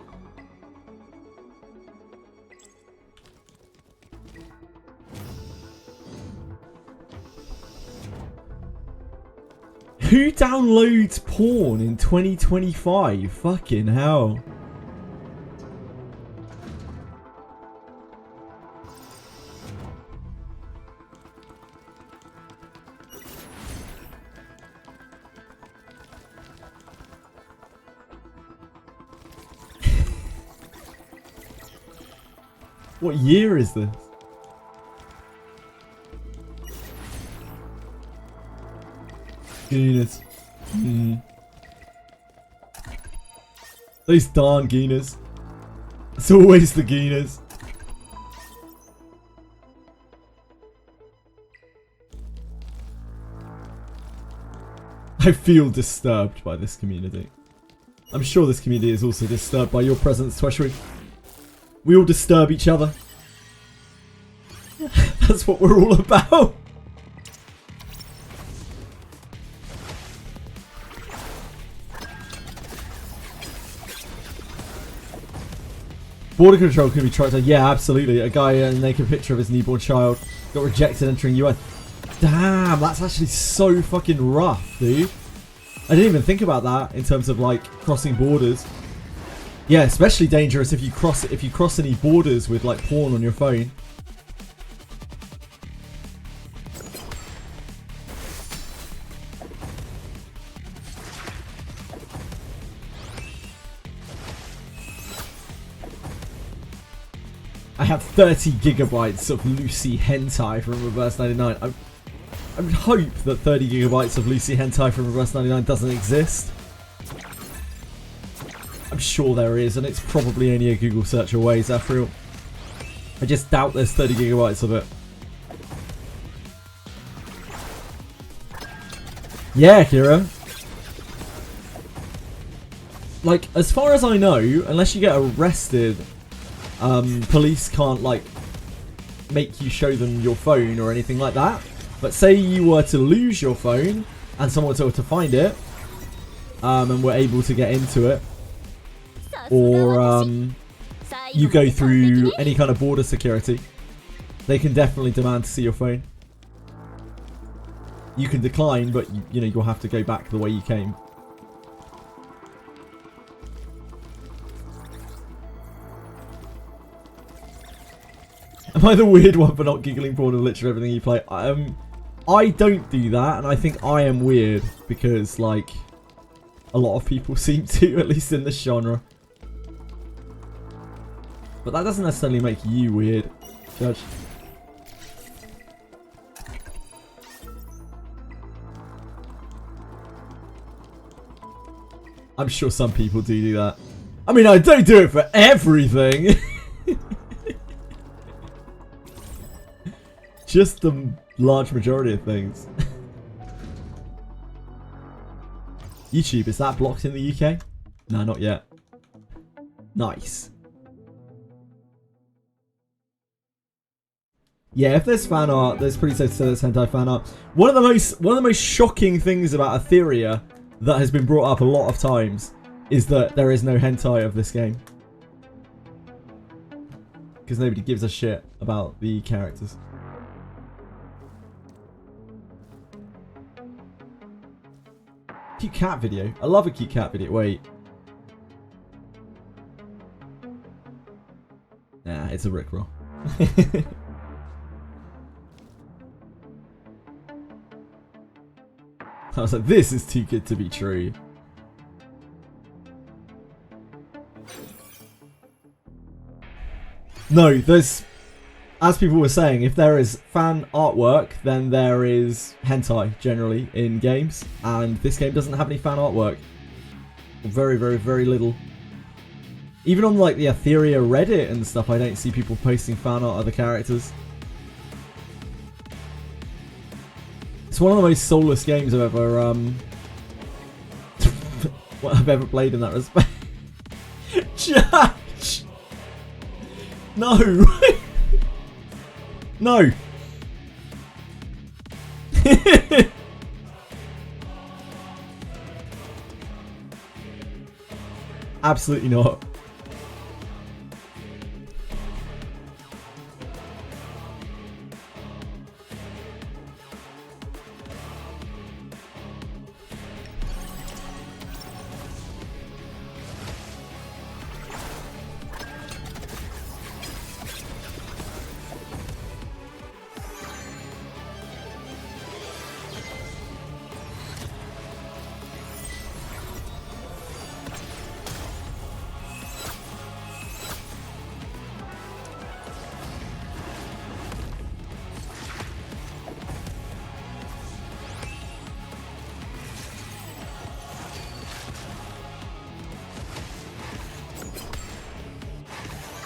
[SPEAKER 1] Who downloads porn in 2025? Fucking hell. What year is this? Guinness. Those darn Guinness. It's always the Guinness. I feel disturbed by this community. I'm sure this community is also disturbed by your presence, Tweshry. We all disturb each other. That's what we're all about. Border control can be tracked. Yeah, absolutely. A guy in a naked picture of his newborn child got rejected entering US. Damn, that's actually so fucking rough, dude. I didn't even think about that in terms of like crossing borders. Yeah, especially dangerous if you cross any borders with like porn on your phone. I have 30 gigabytes of Lucy hentai from Reverse 99. I would hope that 30 gigabytes of Lucy hentai from Reverse 99 doesn't exist. I'm sure there is, and it's probably only a Google search away, Zafriel. I just doubt there's 30 gigabytes of it. Yeah, Kira. Like, as far as I know, unless you get arrested, police can't, like, make you show them your phone or anything like that. But say you were to lose your phone and someone were to find it, and were able to get into it, or you go through any kind of border security, they can definitely demand to see your phone. You can decline, but you know, you'll have to go back the way you came. Am I the weird one for not giggling porn of literally everything you play? I don't do that, and I think I am weird because, like, a lot of people seem to, at least in this genre. But that doesn't necessarily make you weird, Judge. I'm sure some people do that. I mean, I don't do it for everything. Just the large majority of things. YouTube, is that blocked in the UK? No, not yet. Nice. Yeah, if there's fan art, there's pretty safe to say there's hentai fan art. One of the most shocking things about Etheria that has been brought up a lot of times is that there is no hentai of this game. Because nobody gives a shit about the characters. Cute cat video. I love a cute cat video. Wait. Nah, it's a Rickroll. I was like, this is too good to be true. No, there's... As people were saying, if there is fan artwork, then there is hentai, generally, in games. And this game doesn't have any fan artwork. Very, very, very little. Even on, like, the Etheria Reddit and stuff, I don't see people posting fan art of the characters. It's one of the most soulless games I've ever, what I've ever played in that respect. Judge! No! No! Absolutely not.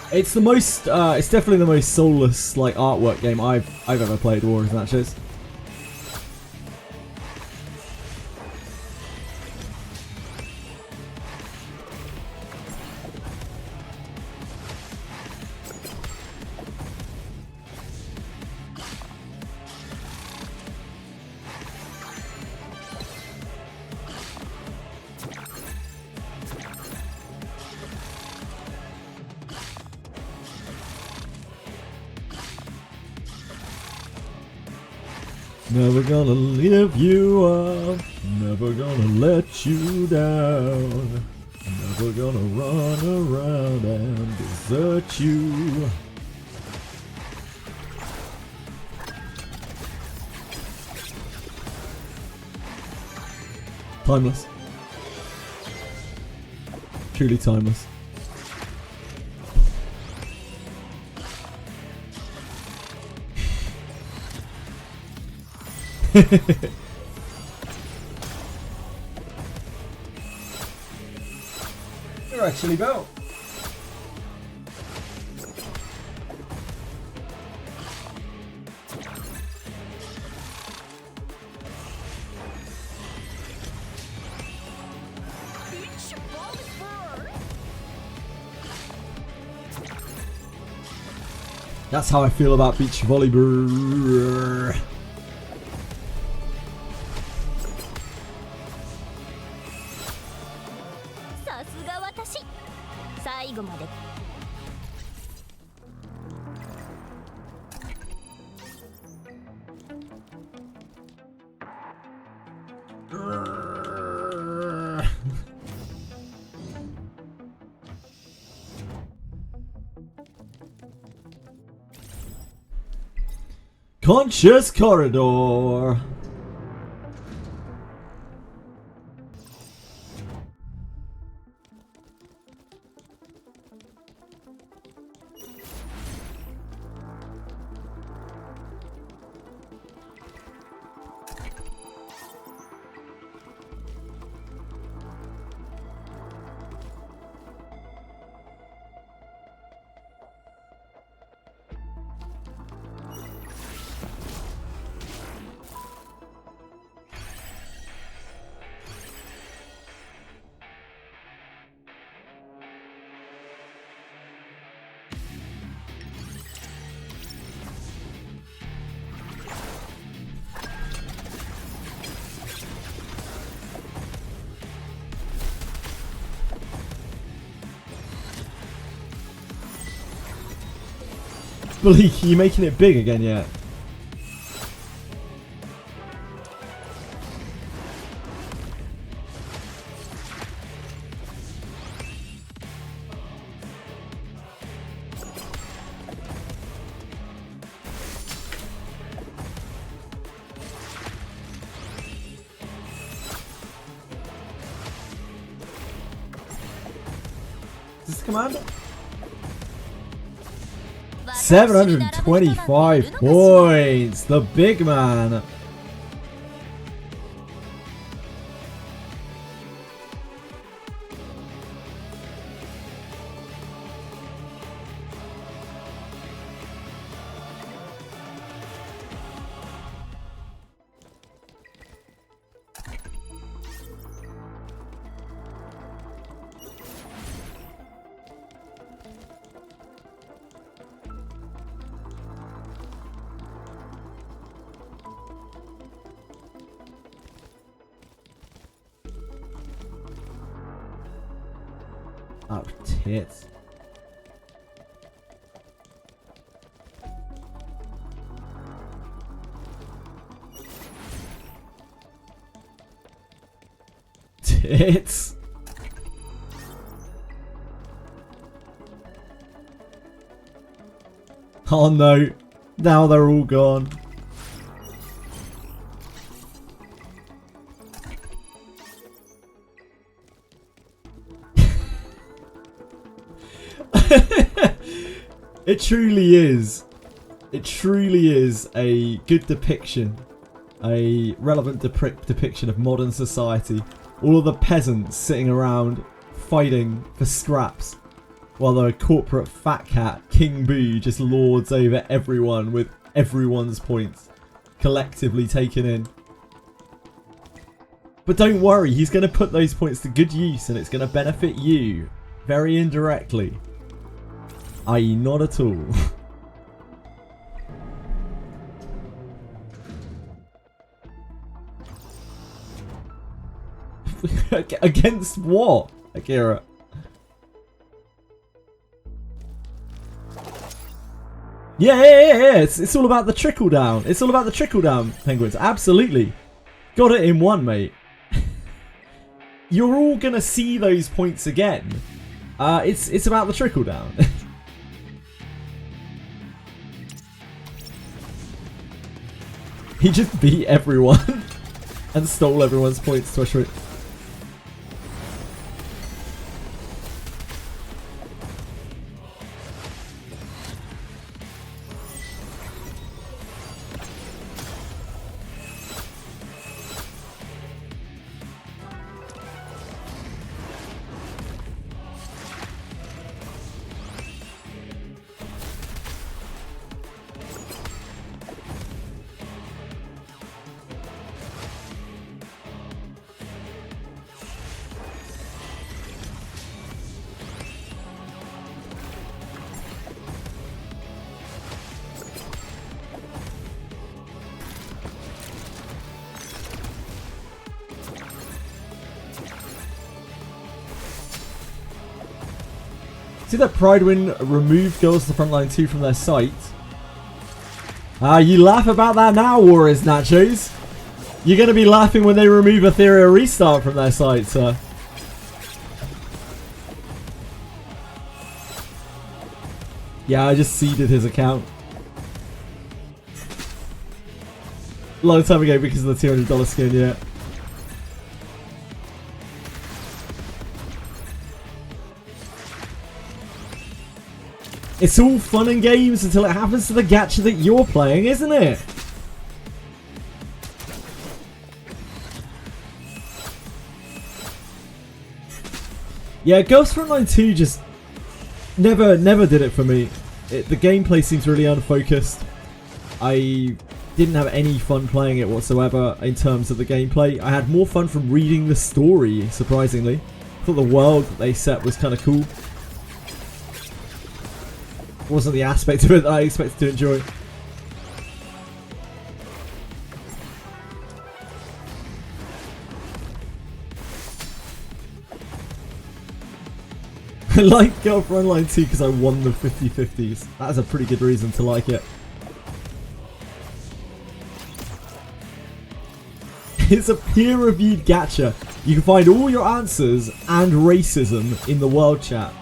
[SPEAKER 1] It's the most, it's definitely the most soulless, like, artwork game I've ever played, Warriors Matches. Never gonna leave you up, never gonna let you down, never gonna run around and desert you. Timeless. Truly timeless. You're actually built. That's how I feel about beach volleyball. Conscious corridor. Bleak, are you making it big again yet? Is this command? 725 points! The big man! Oh, tits. Tits. Oh no, now they're all gone. It truly is. It truly is a good depiction. A relevant depiction of modern society. All of the peasants sitting around fighting for scraps. While the corporate fat cat, King Boo, just lords over everyone with everyone's points. Collectively taken in. But don't worry, he's going to put those points to good use and it's going to benefit you. Very indirectly. I.e. not at all. Against what, Akira? Yeah. It's all about the trickle down. It's all about the trickle down, Penguins. Absolutely. Got it in one, mate. You're all going to see those points again. It's about the trickle down. He just beat everyone and stole everyone's points to a short. See that Pridewin removed Girls to the Frontline 2 from their site? You laugh about that now, Warriors Nachos. You're going to be laughing when they remove Etheria Restart from their site, sir. Yeah, I just seeded his account. Long time ago because of the $200 skin, yeah. It's all fun and games until it happens to the gacha that you're playing, isn't it? Yeah, Ghost Frontline 2 just never did it for me. The gameplay seems really unfocused. I didn't have any fun playing it whatsoever in terms of the gameplay. I had more fun from reading the story, surprisingly. I thought the world that they set was kind of cool. Wasn't the aspect of it that I expected to enjoy. I like Girl Frontline 2 because I won the 50-50s. That's a pretty good reason to like it. It's a peer-reviewed gacha. You can find all your answers and racism in the world chat.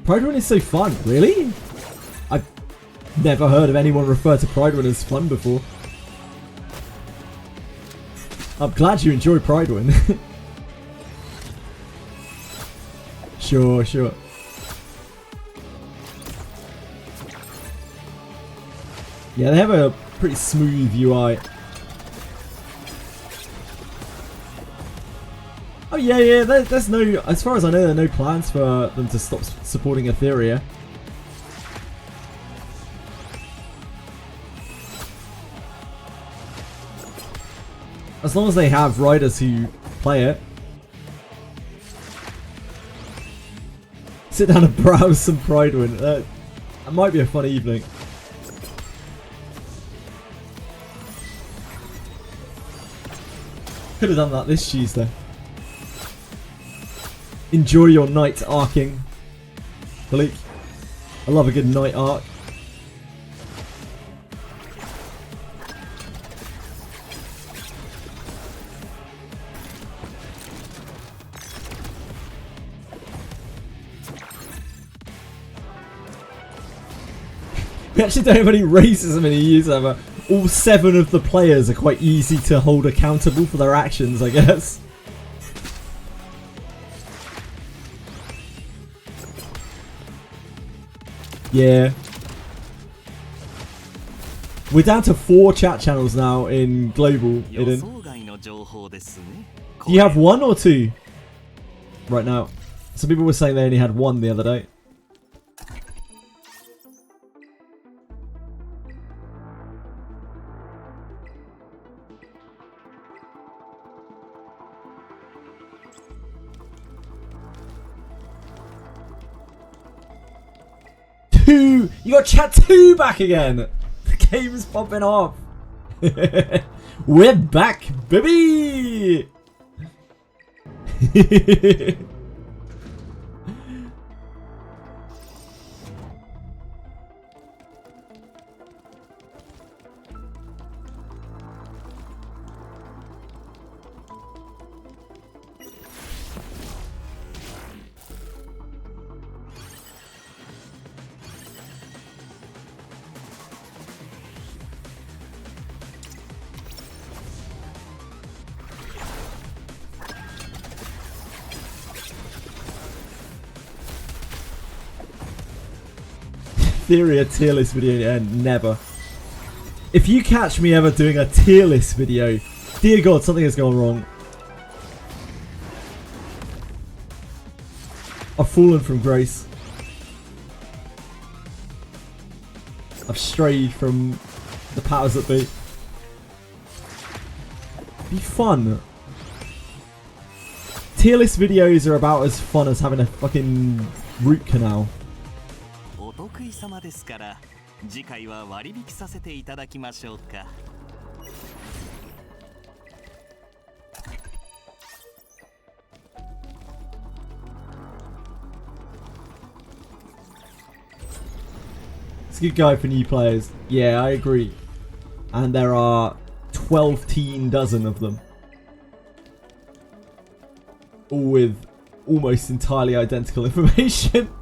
[SPEAKER 1] Pridewin is so fun, really? I've never heard of anyone refer to Pridewin as fun before. I'm glad you enjoy Pridewin. Sure. Yeah, they have a pretty smooth UI. Oh yeah, there's no, as far as I know, there are no plans for them to stop supporting Etheria. As long as they have riders who play it. Sit down and browse some Pridewin. That might be a fun evening. Could have done that this Tuesday. Enjoy your night arcing. Malik. I love a good night arc. We actually don't have any racism in EU server. All 7 of the players are quite easy to hold accountable for their actions, I guess. Yeah. We're down to 4 chat channels now in global, Eden. Do you have 1 or 2? Right now. Some people were saying they only had 1 the other day. You got chat 2 back again. The game is popping off. We're back, baby. Etheria tier list video, yeah, never. If you catch me ever doing a tier list video, dear God, something has gone wrong. I've fallen from grace. I've strayed from the powers that be. Be fun. Tier list videos are about as fun as having a fucking root canal. It's a good guide for new players. Yeah, I agree. And there are 12 dozen of them. All with almost entirely identical information.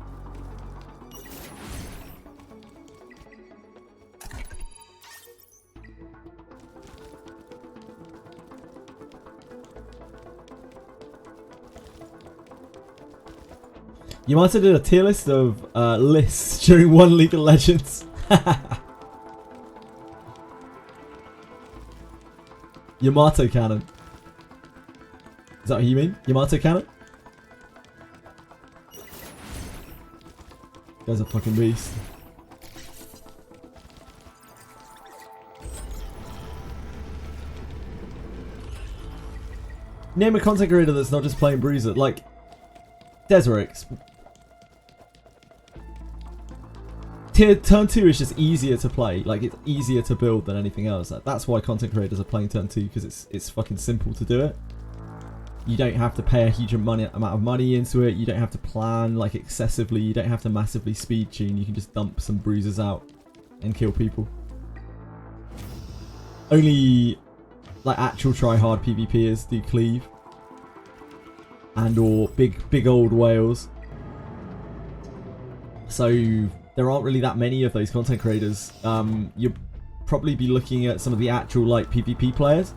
[SPEAKER 1] You might have did a tier list of lists during one League of Legends. Yamato cannon. Is that what you mean? Yamato cannon? Guy's a fucking beast. Name a content creator that's not just playing Bruiser. Like, Deserix. Turn 2 is just easier to play. Like, it's easier to build than anything else. Like, that's why content creators are playing Turn 2, because it's fucking simple to do it. You don't have to pay a huge amount of money into it. You don't have to plan like excessively. You don't have to massively speed tune. You can just dump some bruisers out and kill people. Only like actual try hard PvPers do cleave and or big old whales. So there aren't really that many of those content creators. You'll probably be looking at some of the actual like PvP players.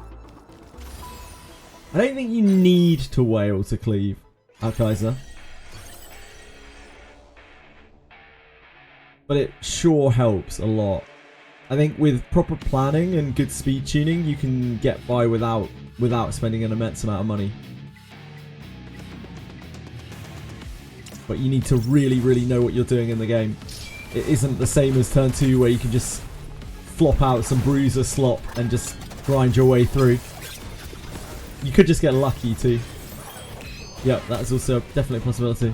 [SPEAKER 1] I don't think you need to whale to cleave, Alkaiser. But it sure helps a lot. I think with proper planning and good speed tuning, you can get by without spending an immense amount of money. But you need to really know what you're doing in the game. It isn't the same as Turn 2 where you can just flop out some bruiser slop and just grind your way through. You could just get lucky too. Yep, that's also definitely a possibility.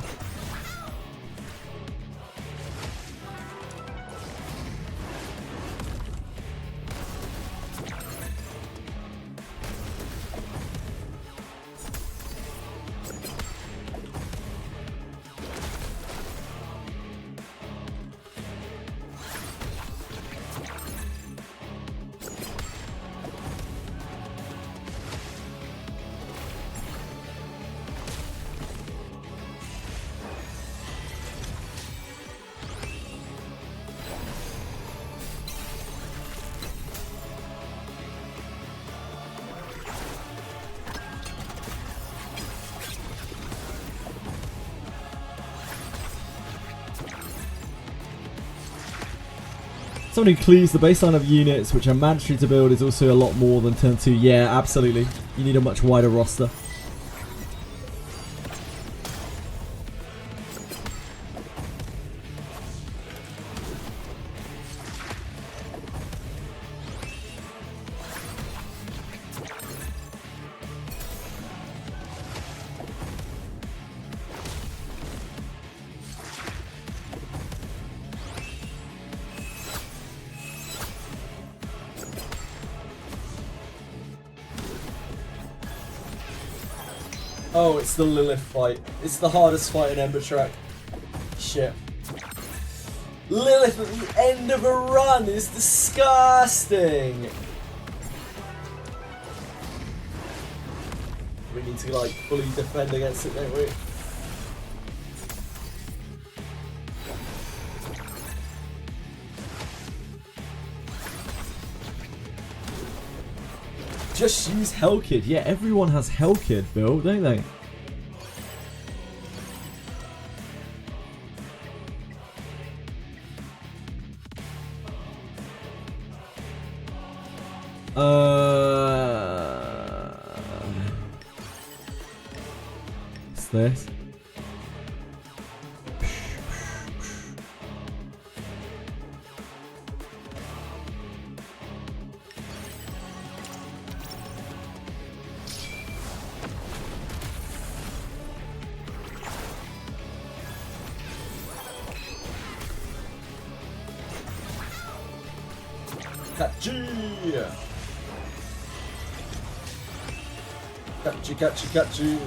[SPEAKER 1] Someone who cleaves the baseline of units which are mandatory to build is also a lot more than Turn 2. Yeah, absolutely. You need a much wider roster. Oh, it's the Lilith fight. It's the hardest fight in Ember track. Shit. Lilith at the end of a run is disgusting. We need to like fully defend against it, don't we? Just use Hellkid. Yeah, everyone has Hellkid built, don't they? What's this? Got you.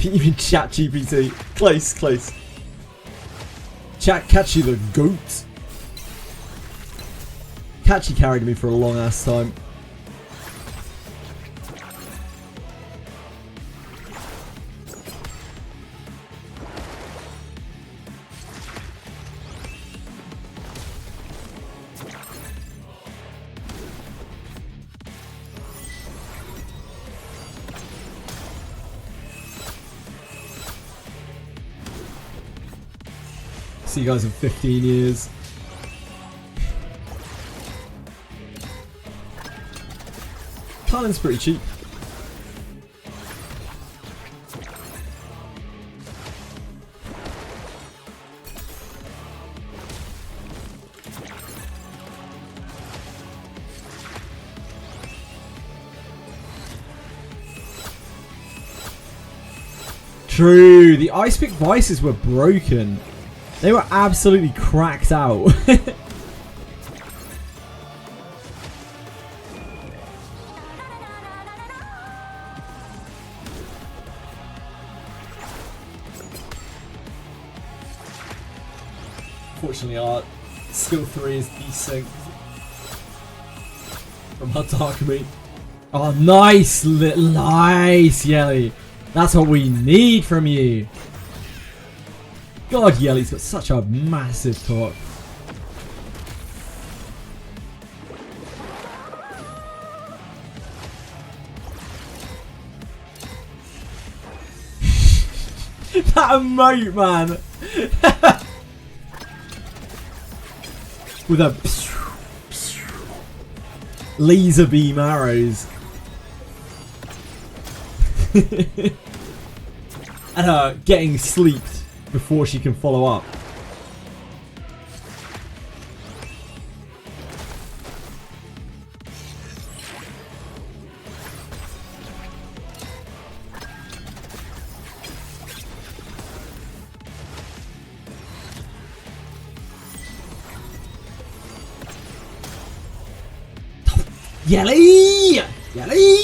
[SPEAKER 1] Even chat GPT. Close, close. Chat Catchy the goat. Catchy carried me for a long ass time. See you guys in 15 years. Thailand's pretty cheap. True, the ice pick vices were broken. They were absolutely cracked out. Fortunately, our skill 3 is desynced from our dark meat. Oh, nice! Nice, Yelly! That's what we need from you! God, Yelly's got such a massive cock. That emote, man! With a laser beam arrows. And her getting sleeped before she can follow up. Yelly! Yelly!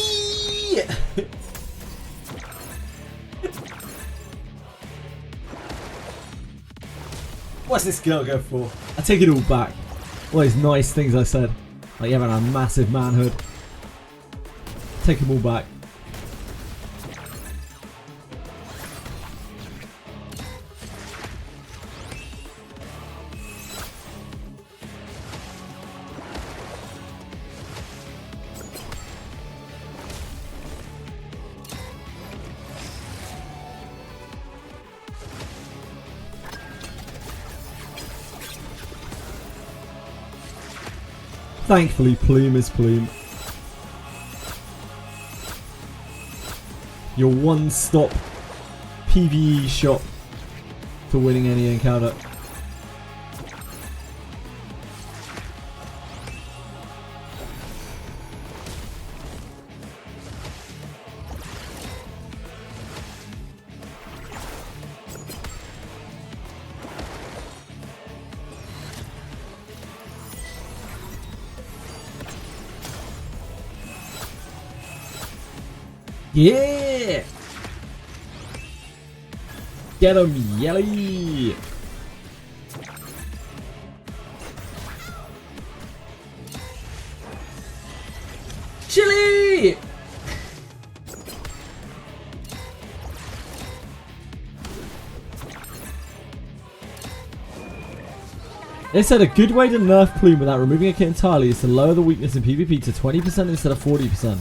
[SPEAKER 1] What's this girl go for? I take it all back. All those nice things I said. Like having a massive manhood. Take them all back. Thankfully, Plume is Plume. Your one-stop PvE shop for winning any encounter. Yeah! Get him, Yelly! Chili! They said a good way to nerf Plume without removing a kit entirely is to lower the weakness in PvP to 20% instead of 40%.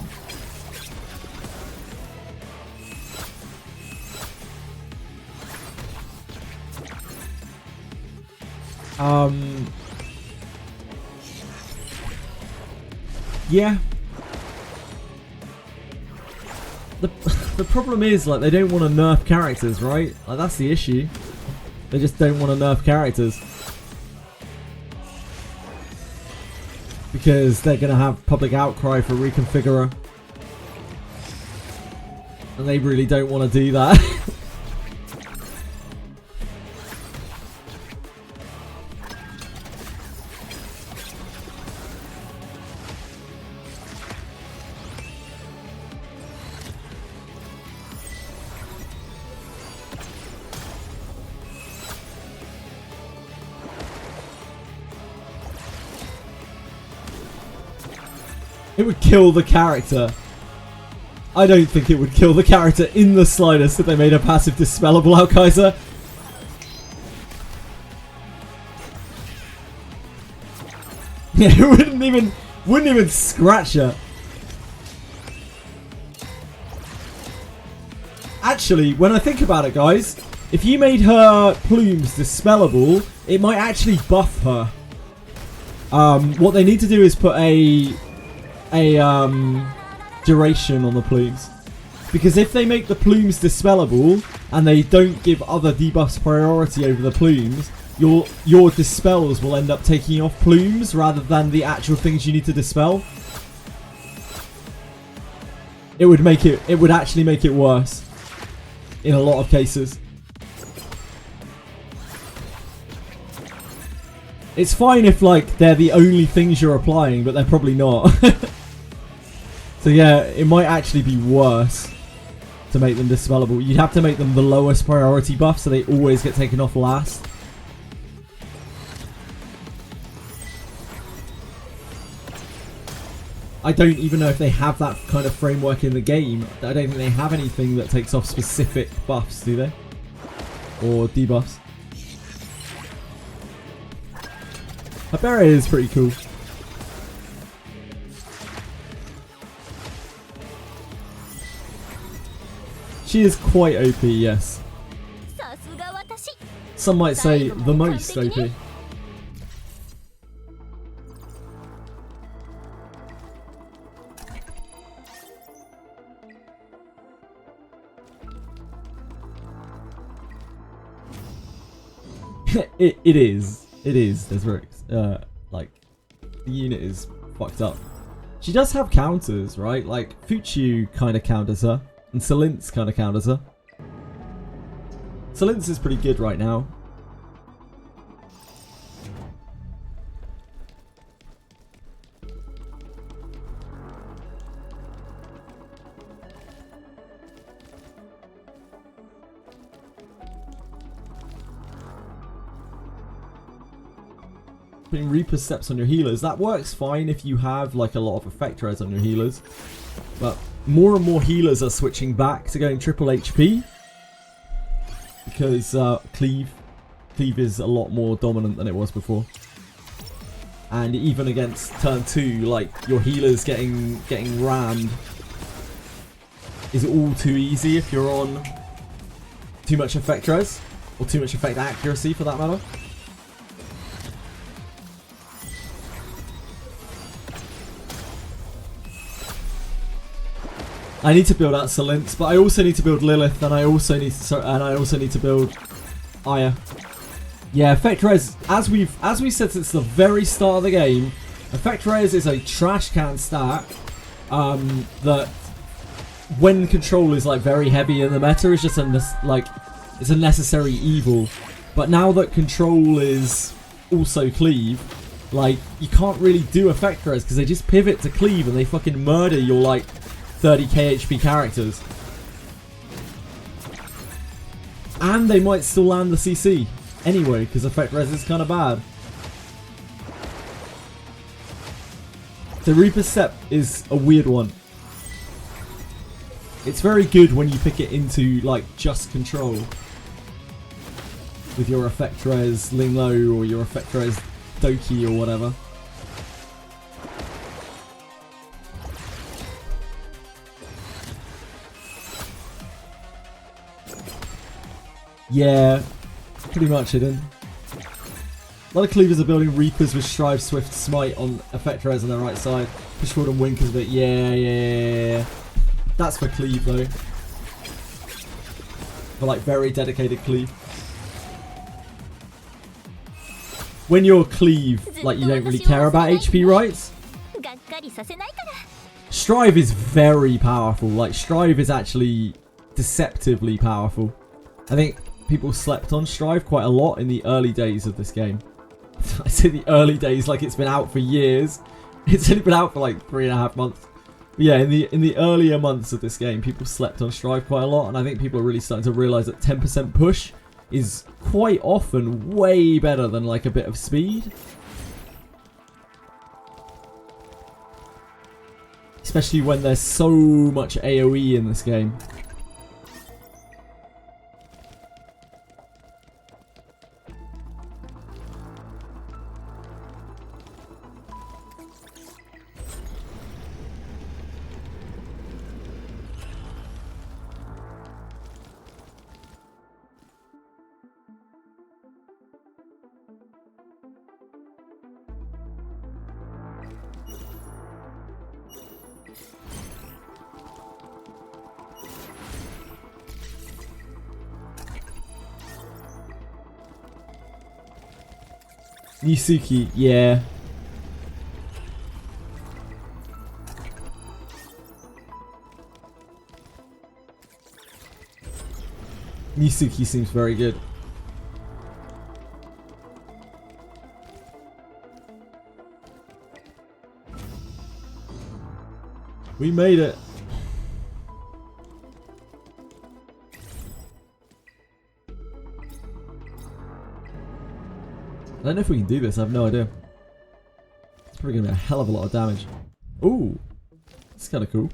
[SPEAKER 1] Yeah. The problem is, like, they don't want to nerf characters, right? Like, that's the issue. They just don't want to nerf characters. Because they're going to have public outcry for Reconfigurer. And they really don't want to do that. It would kill the character. I don't think it would kill the character in the slightest if they made a passive dispellable out Kaiser. Yeah, it wouldn't even scratch her. Actually, when I think about it, guys, if you made her plumes dispellable, it might actually buff her. What they need to do is put a duration on the plumes, because if they make the plumes dispellable and they don't give other debuffs priority over the plumes, your dispels will end up taking off plumes rather than the actual things you need to dispel. It would actually make it worse in a lot of cases. It's fine if like they're the only things you're applying, but they're probably not. So yeah, it might actually be worse to make them dispellable. You'd have to make them the lowest priority buff so they always get taken off last. I don't even know if they have that kind of framework in the game. I don't think they have anything that takes off specific buffs, do they? Or debuffs. Etheria is pretty cool. She is quite OP, yes. Some might say the most OP. It is. There's very like the unit is fucked up. She does have counters, right? Like Fuchu kind of counters her, and Salint's kind of counters her. Salint's is pretty good right now. Putting Reaper Steps on your healers, that works fine if you have like a lot of effect res on your healers, but more and more healers are switching back to going triple HP because cleave is a lot more dominant than it was before, and even against turn 2, like your healers getting rammed is all too easy if you're on too much effect res or too much effect accuracy for that matter. I need to build out Salint's, but I also need to build Lilith, and I also need to build Aya. Yeah, effect res, as we said since the very start of the game, effect res is a trash can stat that when control is like very heavy in the meta is just it's a necessary evil. But now that control is also cleave, like you can't really do effect res because they just pivot to cleave and they fucking murder your like 30k HP characters. And they might still land the CC anyway, because effect res is kind of bad. The Reaper Step is a weird one. It's very good when you pick it into like just control with your effect res Ling Lo or your effect res Doki or whatever. Yeah, pretty much hidden. A lot of cleavers are building Reapers with Strive, Swift, Smite on effect res on their right side. Push forward and Winkers, but yeah. That's for cleave though. For like very dedicated cleave. When you're cleave, like you don't really care about HP rights. Strive is very powerful. Like Strive is actually deceptively powerful. I think people slept on Strive quite a lot in the early days of this game. I say the early days like it's been out for years. It's only been out for like 3.5 months. But yeah, in the earlier months of this game, people slept on Strive quite a lot, and I think people are really starting to realise that 10% push is quite often way better than like a bit of speed. Especially when there's so much AoE in this game. Yusuke, yeah. Yusuke seems very good. We made it. I don't know if we can do this, I have no idea. It's probably going to be a hell of a lot of damage. Ooh, that's kind of cool.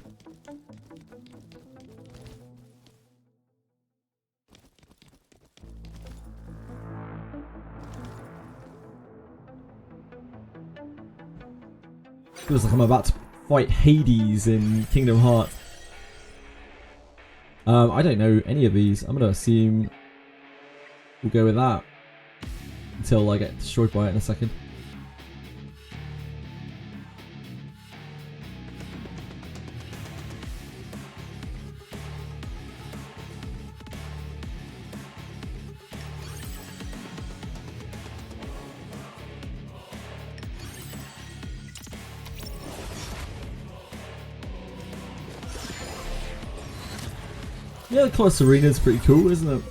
[SPEAKER 1] Feels like I'm about to fight Hades in Kingdom Hearts. I don't know any of these. I'm going to assume we'll go with that. Until I get destroyed by it in a second. Yeah, the close arena is pretty cool, isn't it?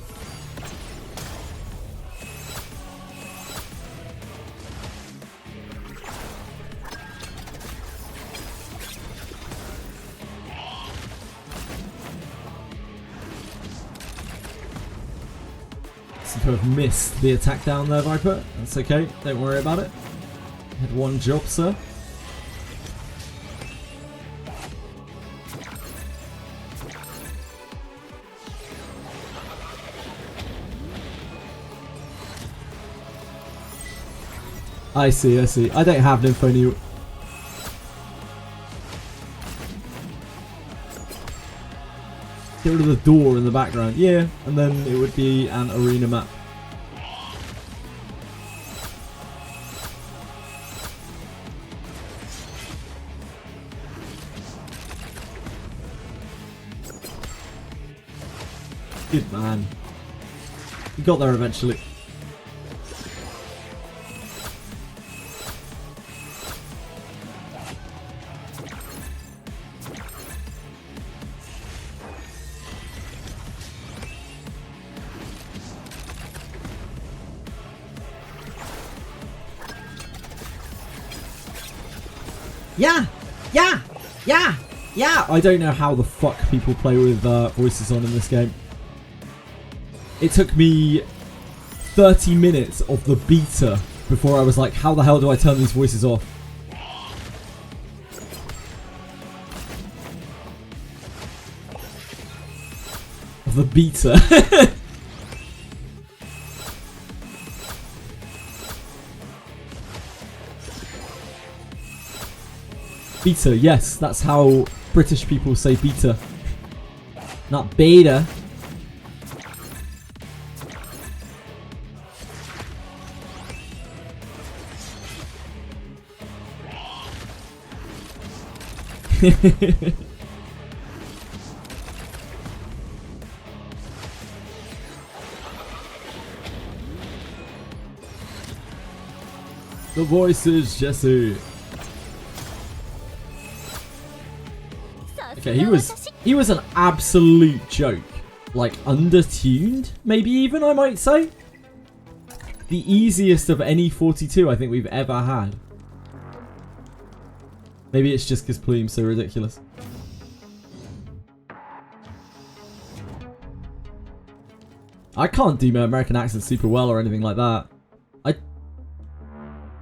[SPEAKER 1] I've missed the attack down there, Viper. That's okay, don't worry about it. Had one job, sir. I see, I see. I don't have Nymphonia. Get rid of the door in the background. Yeah, and then it would be an arena map. Good man. We got there eventually. Yeah! Yeah! Yeah! Yeah! I don't know how the fuck people play with voices on in this game. It took me 30 minutes of the beta before I was like, how the hell do I turn these voices off? Of the beta. Beta, yes, that's how British people say beta. Not beta. The voices, Jesse. Okay, he was an absolute joke. Like, undertuned, maybe even, I might say. The easiest of any 42 I think we've ever had. Maybe it's just because Plume's so ridiculous. I can't do my American accent super well or anything like that. I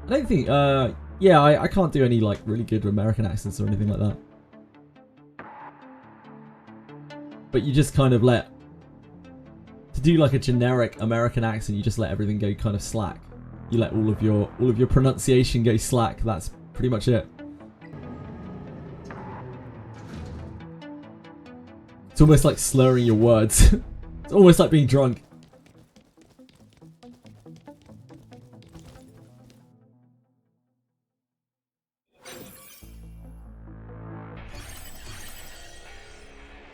[SPEAKER 1] don't think, yeah, I can't do any, like, really good American accents or anything like that. but you just kind of let... To do like a generic American accent, you just let everything go kind of slack. You let all of your pronunciation go slack. That's pretty much it. It's almost like slurring your words. It's almost like being drunk.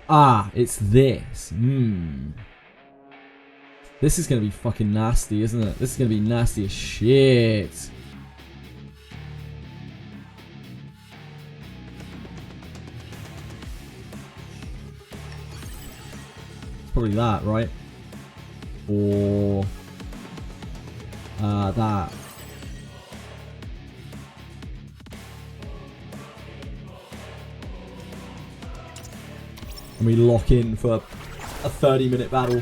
[SPEAKER 1] Ah, it's this. This is going to be fucking nasty, isn't it? This is going to be nasty as shit. It's probably that, right? Or... that. And we lock in for a 30-minute battle.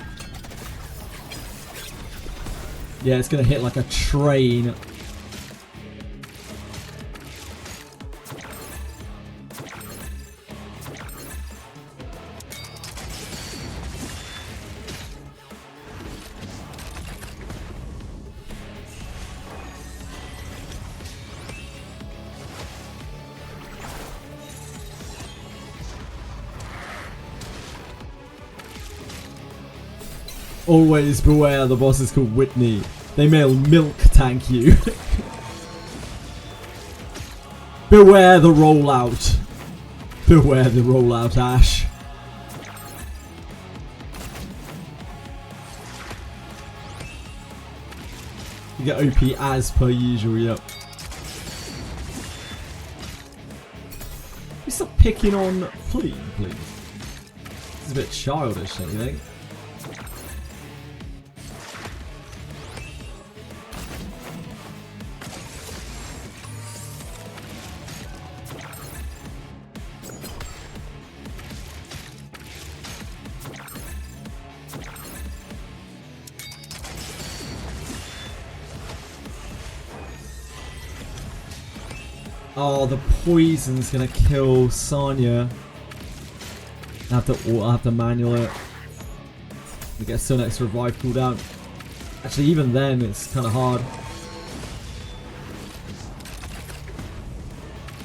[SPEAKER 1] Yeah, it's going to hit like a train. Always beware, the boss is called Whitney. They may milk tank you. Beware the rollout. Beware the rollout, Ash. You get OP as per usual, yep. You stop picking on please. It's a bit childish, don't you think? Oh, the poison's gonna kill Sonya. I'll have to manual it. We get still an extra revive cooldown. Actually, even then, it's kind of hard.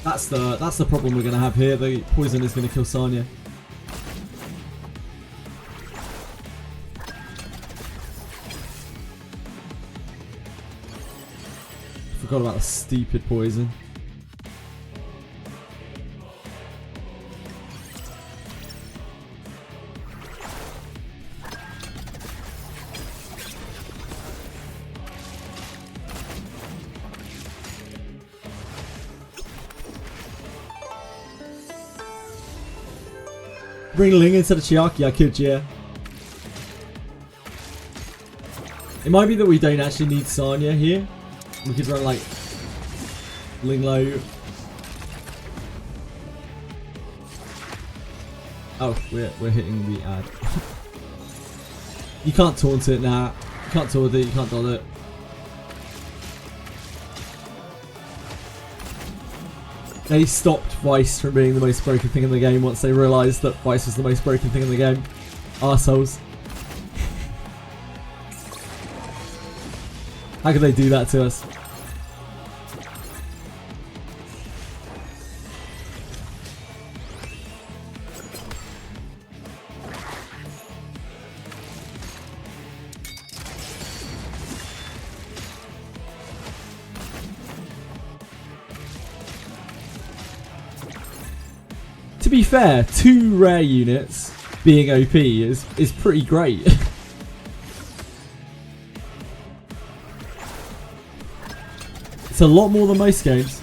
[SPEAKER 1] That's the problem we're gonna have here. The poison is gonna kill Sonya. Forgot about the stupid poison. Bring Ling instead of Chiaki, I could, yeah. It might be that we don't actually need Sonya here. We could run like Ling low. Oh, we're hitting the ad. You can't taunt it now. You can't taunt it, you can't dodge it. They stopped Vice from being the most broken thing in the game once they realised that Vice was the most broken thing in the game. Arseholes. How could they do that to us? To be fair, 2 rare units being OP is pretty great. It's a lot more than most games.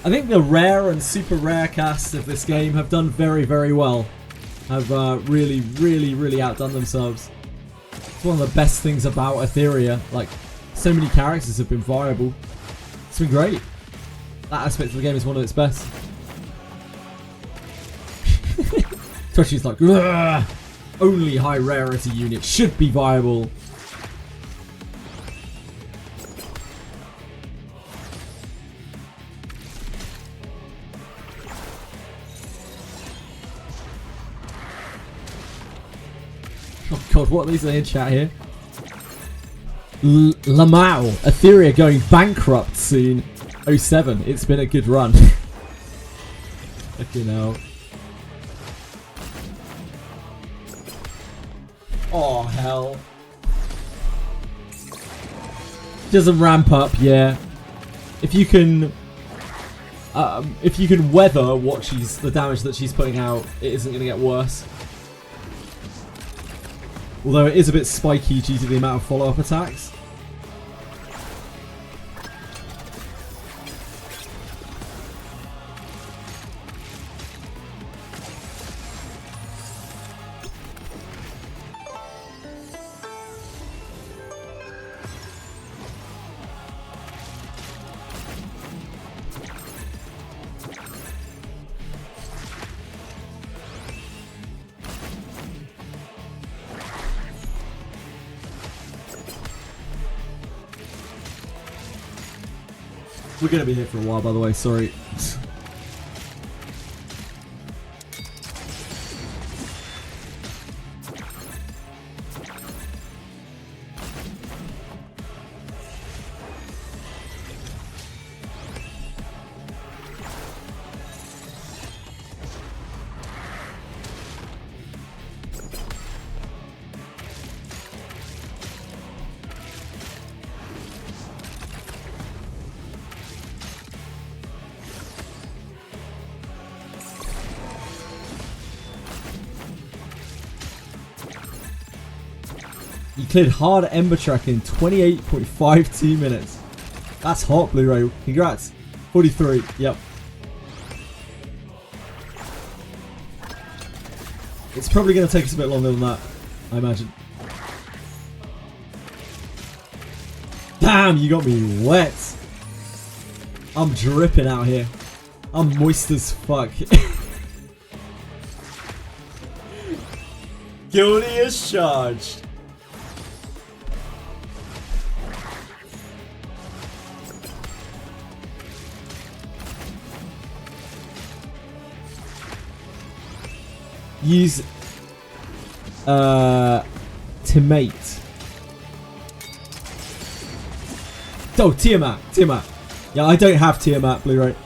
[SPEAKER 1] I think the rare and super rare casts of this game have done very, very well. Have really outdone themselves. It's one of the best things about Etheria. Like, so many characters have been viable. It's been great. That aspect of the game is one of its best. Especially it's like, ugh, only high rarity units should be viable. Oh god, what are they saying in chat here? Lamau, Etheria going bankrupt soon. 07, it's been a good run. Fucking hell. Oh hell. Doesn't ramp up, yeah. If you can weather what the damage that she's putting out, it isn't going to get worse. Although it is a bit spiky due to the amount of follow-up attacks. We're going to be here for a while, by the way, sorry. You cleared hard Ember track in 28.52 minutes. That's hot, Blu-ray. Congrats. 43. Yep. It's probably going to take us a bit longer than that, I imagine. Damn, you got me wet. I'm dripping out here. I'm moist as fuck. Guilty as charged. Use Timate. Oh, Tiamat. Yeah, I don't have Tiamat, Blu-ray.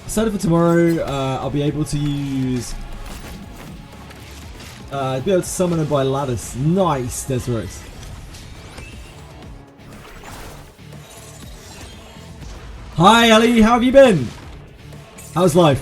[SPEAKER 1] Excited for tomorrow. I'll be able to use. I'll be able to summon her by ladders. Nice, Desiree. Hi, Ali. How have you been? How's life?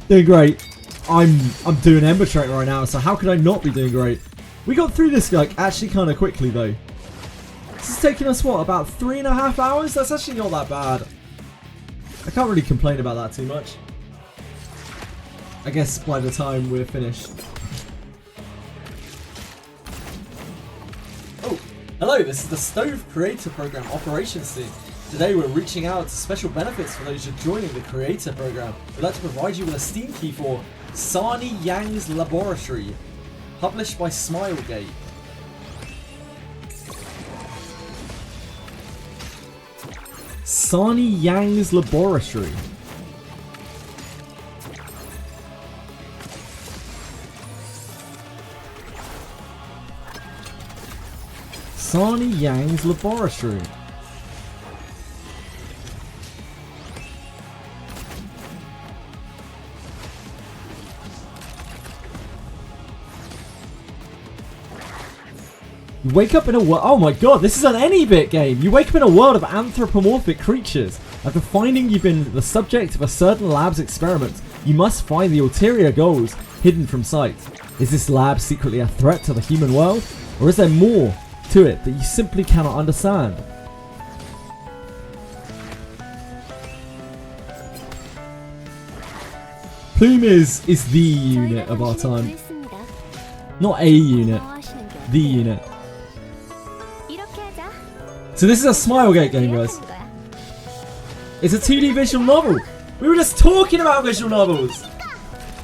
[SPEAKER 1] Doing great. I'm doing Ember Track right now, so how could I not be doing great? We got through this like actually kind of quickly though. This is taking us what, about 3.5 hours? That's actually not that bad. I can't really complain about that too much. I guess by the time we're finished. Oh, hello, this is the Stove Creator Program Operations Team. Today we're reaching out to special benefits for those who are joining the Creator Program. We'd like to provide you with a Steam key for Sani Yang's Laboratory, published by Smilegate. Sani Yang's Laboratory. Sani Yang's Laboratory. You wake up in a world... Oh my god, this is an any bit game. You wake up in a world of anthropomorphic creatures. After finding you've been the subject of a certain lab's experiment, you must find the ulterior goals hidden from sight. Is this lab secretly a threat to the human world? Or is there more to it that you simply cannot understand? Plume is the unit of our time. Not a unit. The unit. So this is a Smilegate game, guys. It's a 2D visual novel. We were just talking about visual novels.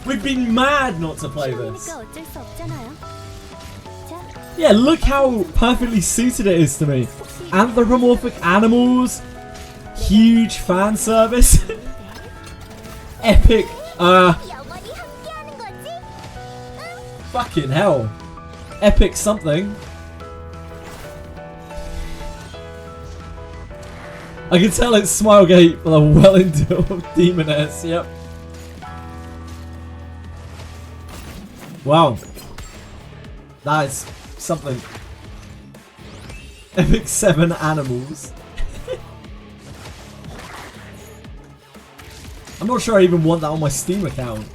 [SPEAKER 1] We've been mad not to play this. Yeah, look how perfectly suited it is to me. Anthropomorphic animals. Huge fan service. Epic. Fucking hell. Epic something. I can tell it's Smilegate for the well-endowed demoness, yep. Wow. That is something. Epic 7 animals. I'm not sure I even want that on my Steam account.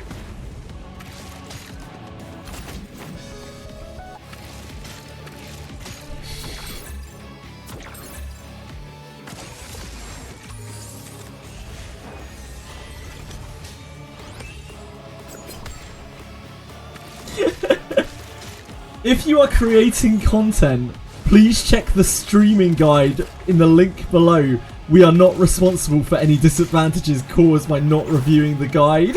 [SPEAKER 1] If you are creating content, please check the streaming guide in the link below. We are not responsible for any disadvantages caused by not reviewing the guide.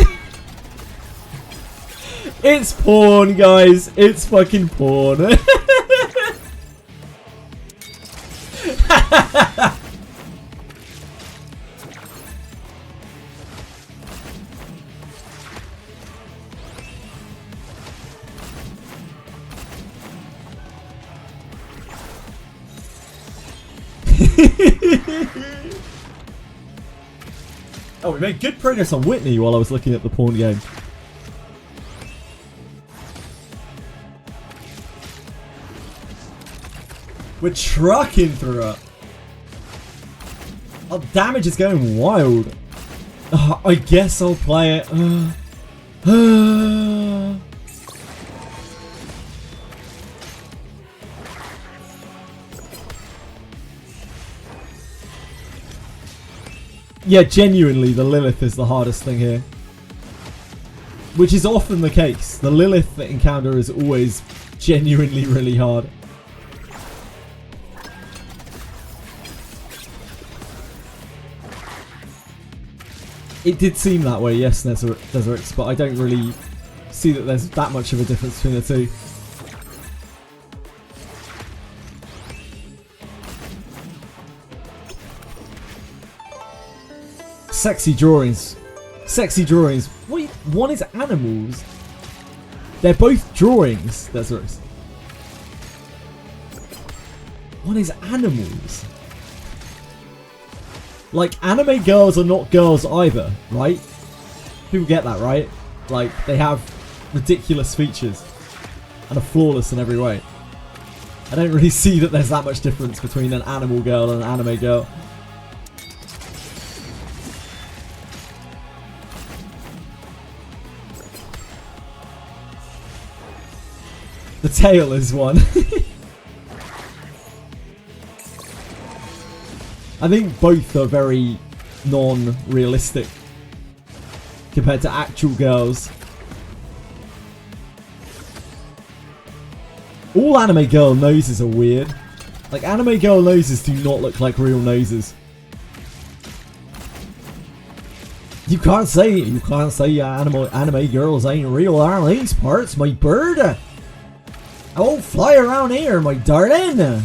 [SPEAKER 1] It's porn, guys. It's fucking porn. Oh, we made good progress on Whitney while I was looking at the porn game. We're trucking through it. Our damage is going wild. I guess I'll play it. Yeah, genuinely, the Lilith is the hardest thing here. Which is often the case. The Lilith encounter is always genuinely really hard. It did seem that way, yes, Deserix, but I don't really see that there's that much of a difference between the two. Sexy drawings. Sexy drawings. Wait, one is animals. They're both drawings. That's right. One is animals. Like, anime girls are not girls either, right? People get that, right? Like, they have ridiculous features and are flawless in every way. I don't really see that there's that much difference between an animal girl and an anime girl. The tail is one. I think both are very non-realistic compared to actual girls. All anime girl noses are weird. Like, anime girl noses do not look like real noses. You can't say anime girls ain't real, are these parts, my bird? I won't fly around here, my darling.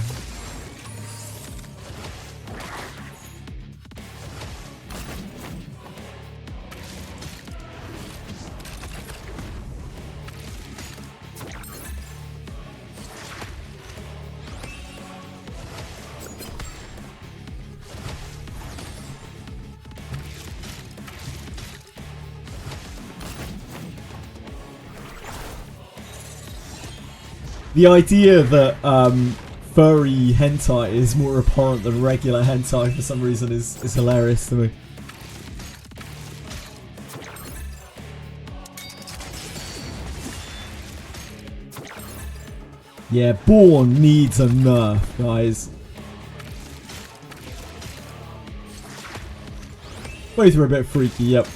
[SPEAKER 1] The idea that furry hentai is more abhorrent than regular hentai for some reason is hilarious to me. Yeah, Born needs a nerf, guys. Both are a bit freaky, yep.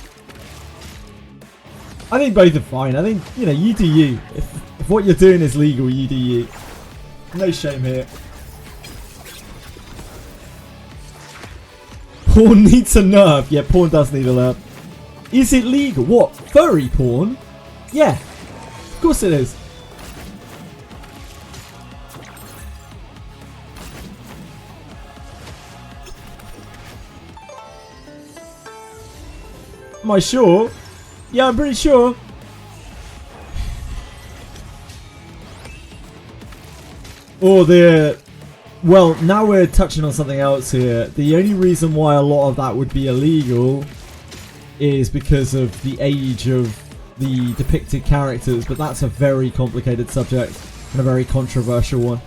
[SPEAKER 1] I think both are fine. I think, you know, you do you. If what you're doing is legal, you do you. No shame here. Porn needs a nerf. Yeah, porn does need a nerf. Is it legal? What? Furry porn? Yeah. Of course it is. Am I sure? Yeah, I'm pretty sure. Or well, now we're touching on something else here. The only reason why a lot of that would be illegal is because of the age of the depicted characters, but that's a very complicated subject and a very controversial one.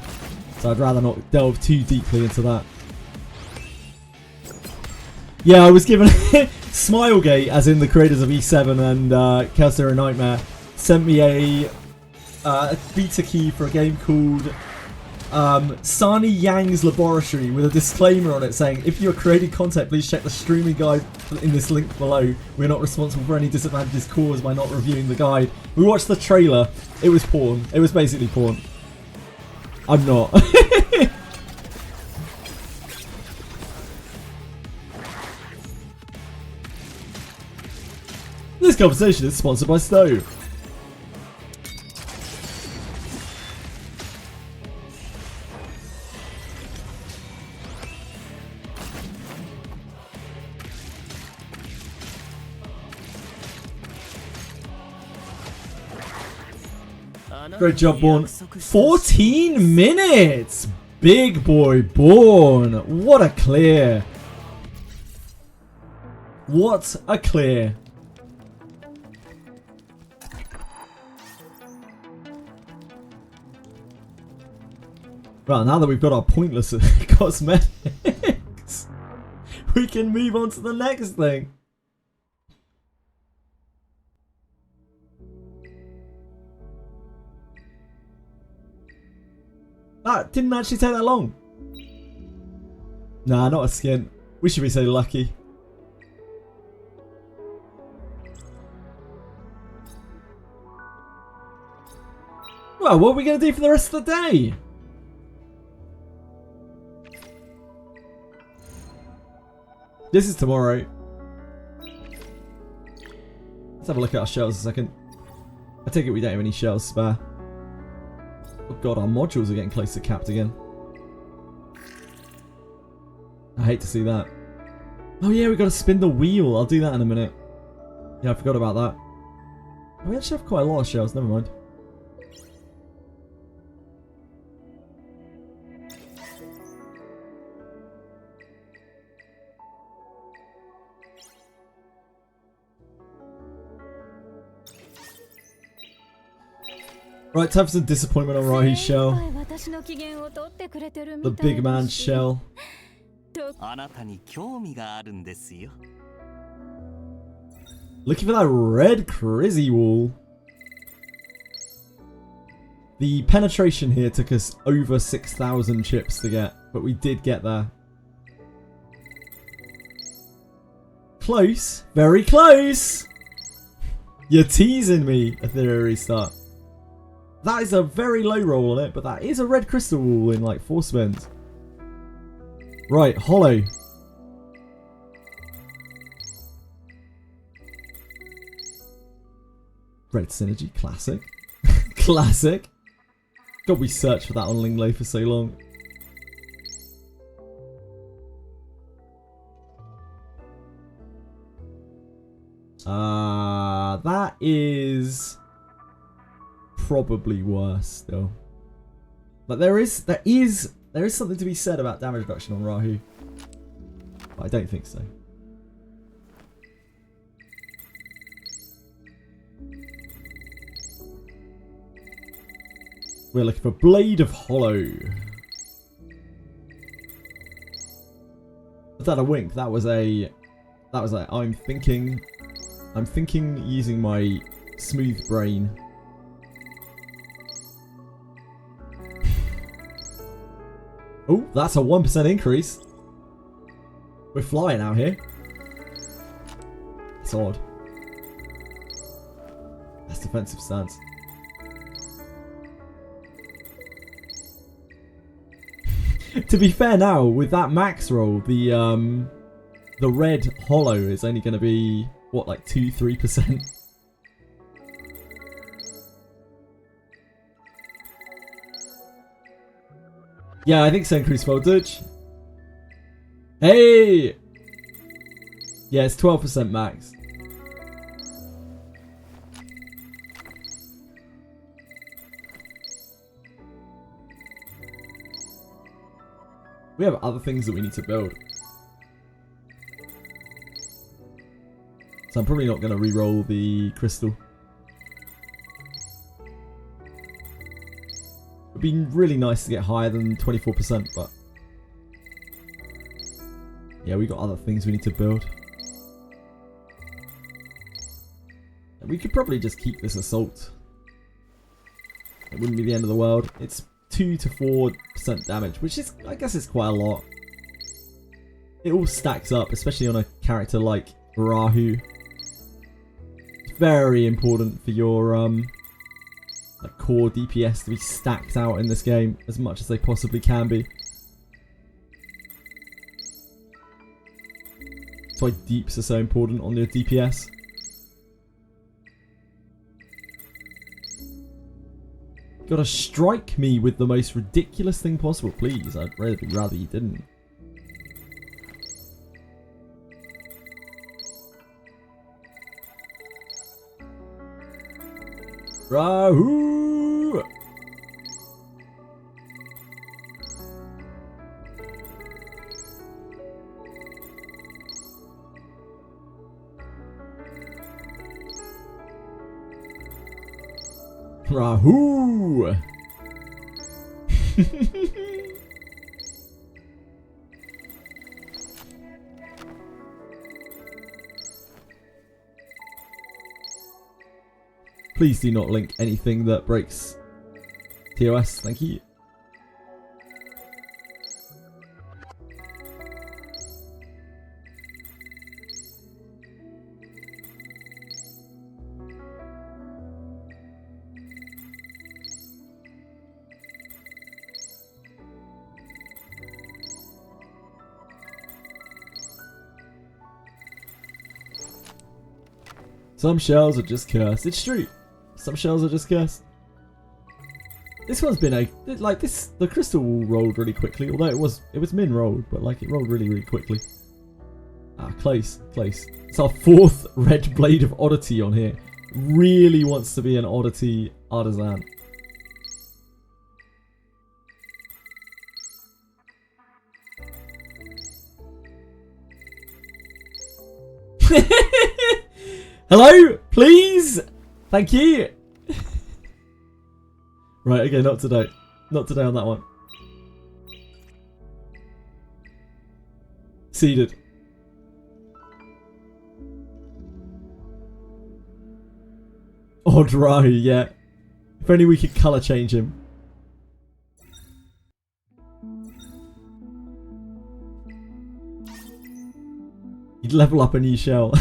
[SPEAKER 1] So I'd rather not delve too deeply into that. Yeah, I was given Smilegate, as in the creators of E7 and Chaos Zero Nightmare, sent me a beta key for a game called Sani Yang's Laboratory with a disclaimer on it saying, if you are creating content, please check the streaming guide in this link below. We're not responsible for any disadvantages caused by not reviewing the guide. We watched the trailer. It was porn. It was basically porn. I'm not. This conversation is sponsored by Stowe. Great job, Born. 14 minutes! Big boy Born. What a clear. What a clear. Right, now that we've got our pointless cosmetics, we can move on to the next thing. That didn't actually take that long. Nah, not a skin. We should be so lucky. Well, what are we going to do for the rest of the day? This is tomorrow. Let's have a look at our shells a second. I take it we don't have any shells spare. Oh god, our modules are getting close to capped again. I hate to see that. Oh yeah, we've got to spin the wheel. I'll do that in a minute. Yeah, I forgot about that. We actually have quite a lot of shells, never mind. Right, time for some disappointment on Rahi's shell. The big man's shell. Looking for that red crazy wall. The penetration here took us over 6,000 chips to get, but we did get there. Close. Very close. You're teasing me, Etheria Restart. That is a very low roll on it, but that is a red crystal wall in like 4 spins. Right, hollow. Red synergy, classic. Classic. God, we searched for that on Linglo for so long. That is probably worse still. But there is something to be said about damage reduction on Rahu. But I don't think so. We're looking for Blade of Hollow. Was that a wink? That was a I'm thinking using my smooth brain. Oh, that's a 1% increase. We're flying out here. That's odd. That's defensive stance. To be fair now, with that max roll, the red hollow is only going to be, what, like 2-3%? Yeah, I think so, increased voltage. Hey! Yeah, it's 12% max. We have other things that we need to build. So I'm probably not going to re-roll the crystal. It'd be really nice to get higher than 24%, but... yeah, we got other things we need to build. And we could probably just keep this assault. It wouldn't be the end of the world. It's 2 to 4% damage, which is, I guess it's quite a lot. It all stacks up, especially on a character like Rahu. It's very important for your like core DPS to be stacked out in this game as much as they possibly can be. That's why deeps are so important on your DPS. Gotta strike me with the most ridiculous thing possible, please. I'd rather you didn't. Rahu! Rahu! Please do not link anything that breaks TOS, thank you. Some shells are just cursed. It's true. Some shells are just cursed. This one's been the crystal rolled really quickly, although it was min rolled, but like it rolled really quickly. Ah, close. It's our 4th red blade of oddity on here. Really wants to be an oddity artisan. Hello, please. Thank you. Right, okay, not today. Not today on that one. Seeded. Odd Rahu, yeah. If only we could colour change him. You'd level up a new shell.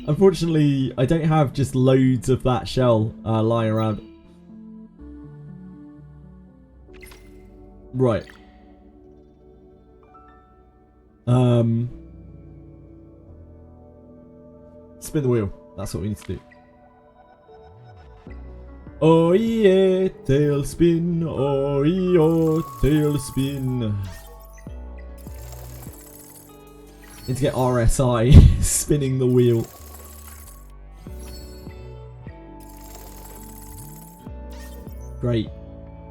[SPEAKER 1] Unfortunately, I don't have just loads of that shell lying around. Right. Spin the wheel. That's what we need to do. Oh yeah, tailspin. Oh yeah, tailspin. Need to get RSI spinning the wheel. Great.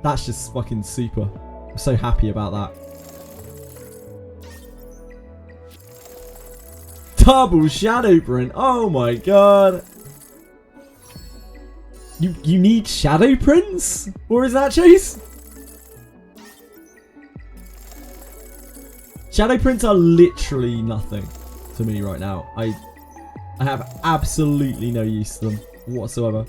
[SPEAKER 1] That's just fucking super. I'm so happy about that. Double shadow print. Oh my god. You need shadow prints? Or is that Chase? Shadow prints are literally nothing to me right now. I have absolutely no use to them whatsoever.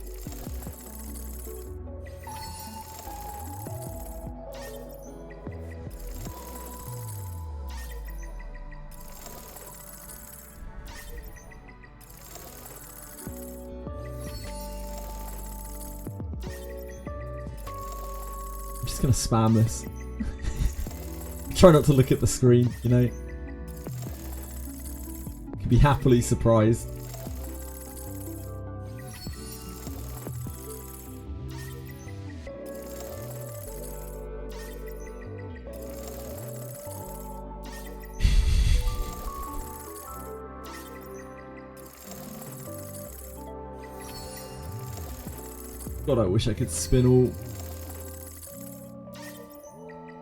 [SPEAKER 1] I'm just gonna spam this. Try not to look at the screen, you know. Could be happily surprised. God, I wish I could spin all.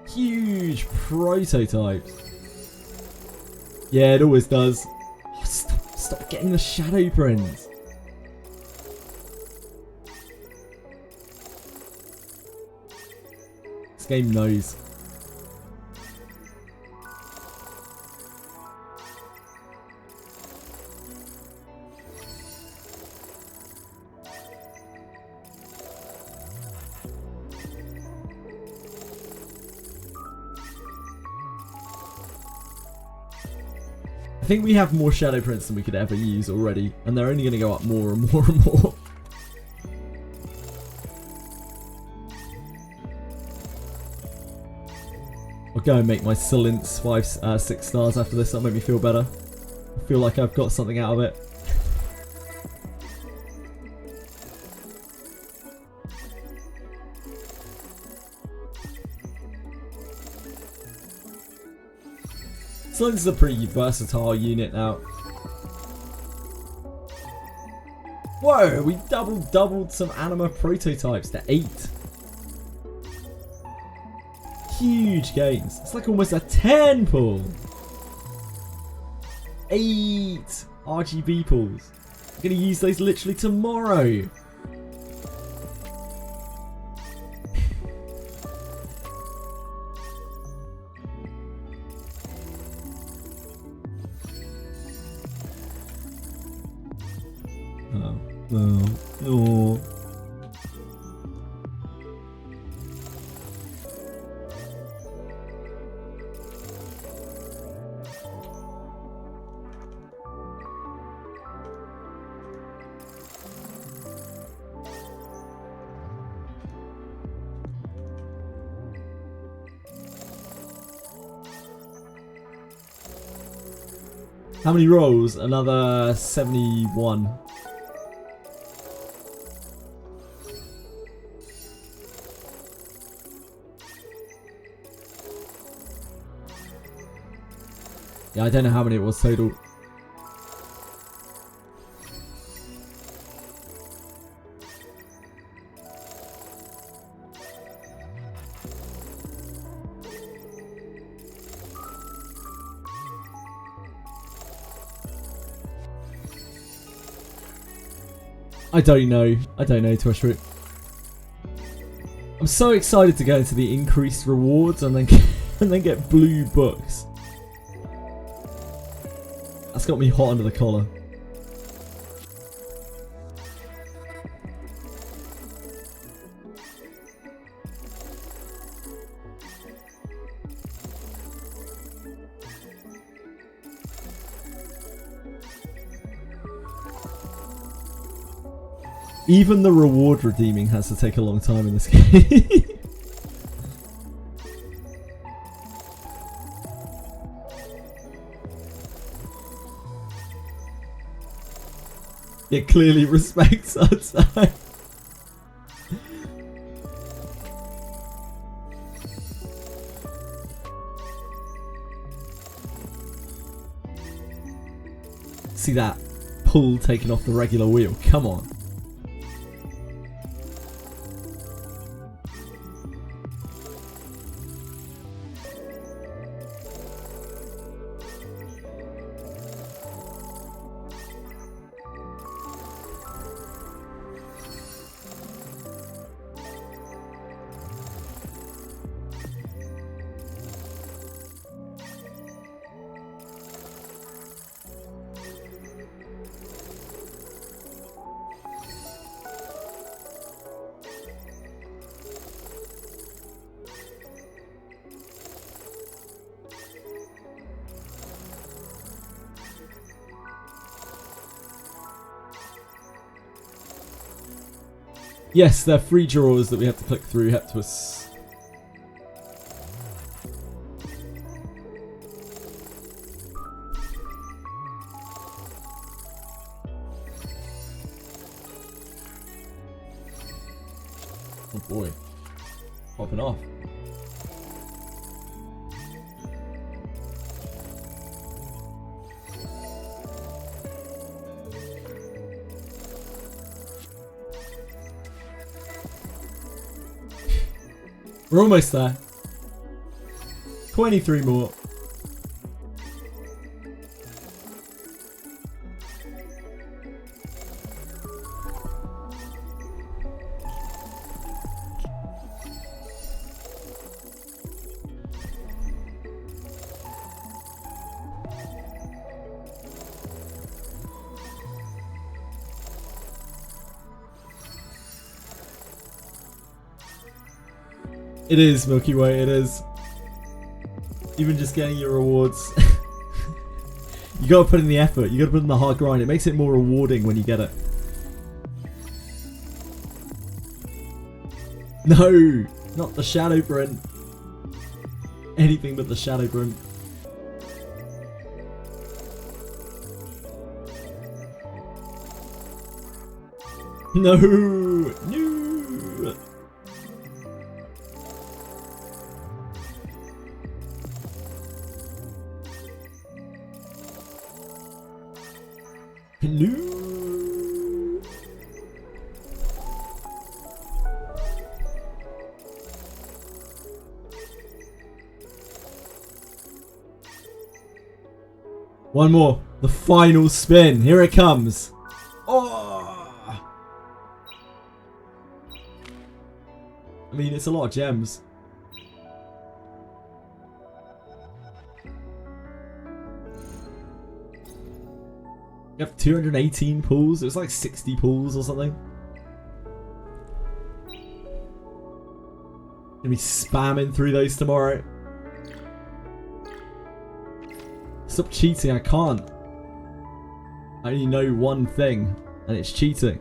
[SPEAKER 1] Huge prototypes. Yeah, it always does. Oh, stop getting the shadow prints. This game knows. I think we have more shadow prints than we could ever use already, and they're only going to go up more and more and more. I'll go and make my Silence 6 stars after this. That'll make me feel better. I feel like I've got something out of it. Silence is a pretty versatile unit now. Whoa, we doubled some anima prototypes to 8. Huge gains. It's like almost a 10 pull. 8 RGB pulls. I'm gonna use those literally tomorrow. Oh. How many rolls? Another 71. Yeah, I don't know how many it was total. I don't know, Twishroot. I'm so excited to go into the increased rewards and then get blue books. That's got me hot under the collar. Even the reward redeeming has to take a long time in this game. It clearly respects our time. See that pull taken off the regular wheel? Come on. Yes, they're free drawers that we have to click through, Heptus. Oh boy. Popping off. We're almost there. 23 more. It is, Milky Way, it is. Even just getting your rewards. You gotta put in the effort, you gotta put in the hard grind. It makes it more rewarding when you get it. No! Not the shadow print. Anything but the shadow print. No! No! No. One more. The final spin. Here it comes. Oh. I mean, it's a lot of gems. You have 218 pulls. It was like 60 pulls or something. Gonna be spamming through those tomorrow. Stop cheating, I can't. I only know one thing, and it's cheating.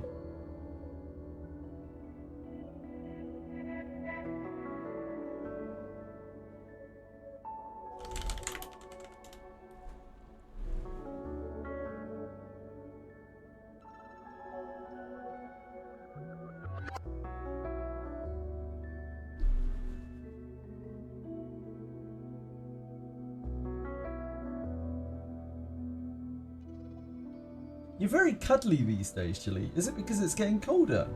[SPEAKER 1] You're very cuddly these days, Chili. Is it because it's getting colder?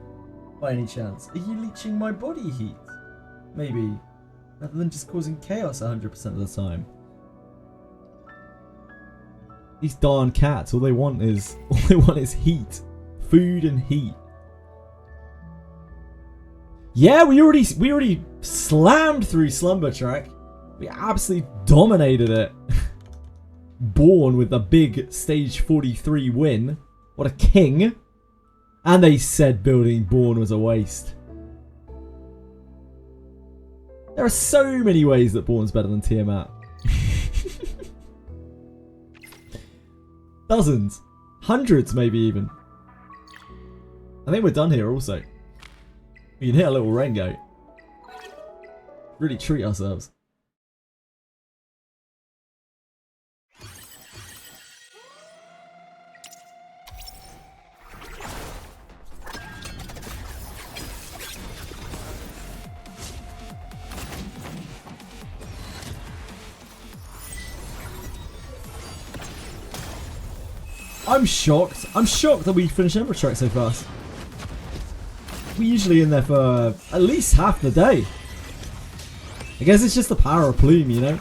[SPEAKER 1] By any chance? Are you leeching my body heat? Maybe. Rather than just causing chaos 100% of the time. These darn cats, all they want is heat. Food and heat. Yeah, we already slammed through Slumber Track. We absolutely dominated it. Born with a big stage 43 win. What a king. And they said building Born was a waste. There are so many ways that Born's better than Tiamat. Dozens. Hundreds maybe even. I think we're done here also. We can hit a little rainbow. Really treat ourselves. I'm shocked. I'm shocked that we finished Ember Track so fast. We're usually in there for at least half the day. I guess it's just the power of Plume, you know?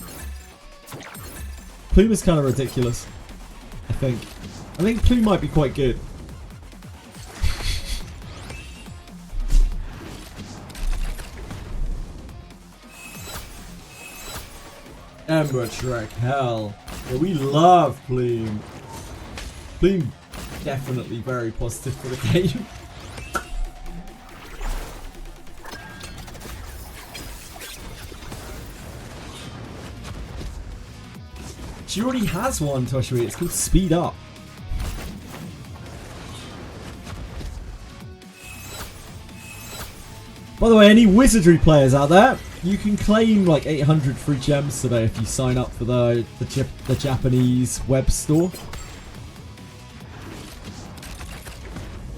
[SPEAKER 1] Plume is kind of ridiculous, I think. I think Plume might be quite good. Ember Track, hell. Yeah, we love Plume. Plume, definitely very positive for the game. She already has one, Toshiri. It's called Speed Up. By the way, any Wizardry players out there, you can claim like 800 free gems today if you sign up for the Japanese web store.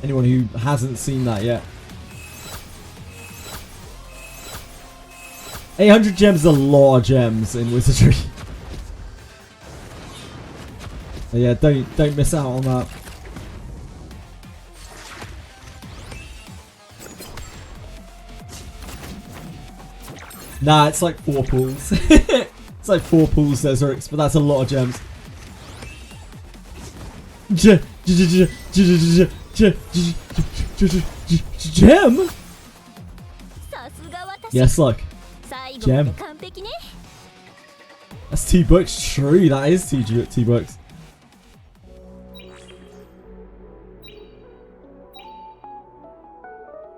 [SPEAKER 1] Anyone who hasn't seen that yet. 800 gems is a lot of gems in Wizardry. So yeah, don't miss out on that. Nah, it's like 4 pools. It's like 4 pools, Zezorix, but that's a lot of gems. Gem? Yes, look. Gem. That's 2 books. True, that is 2 books.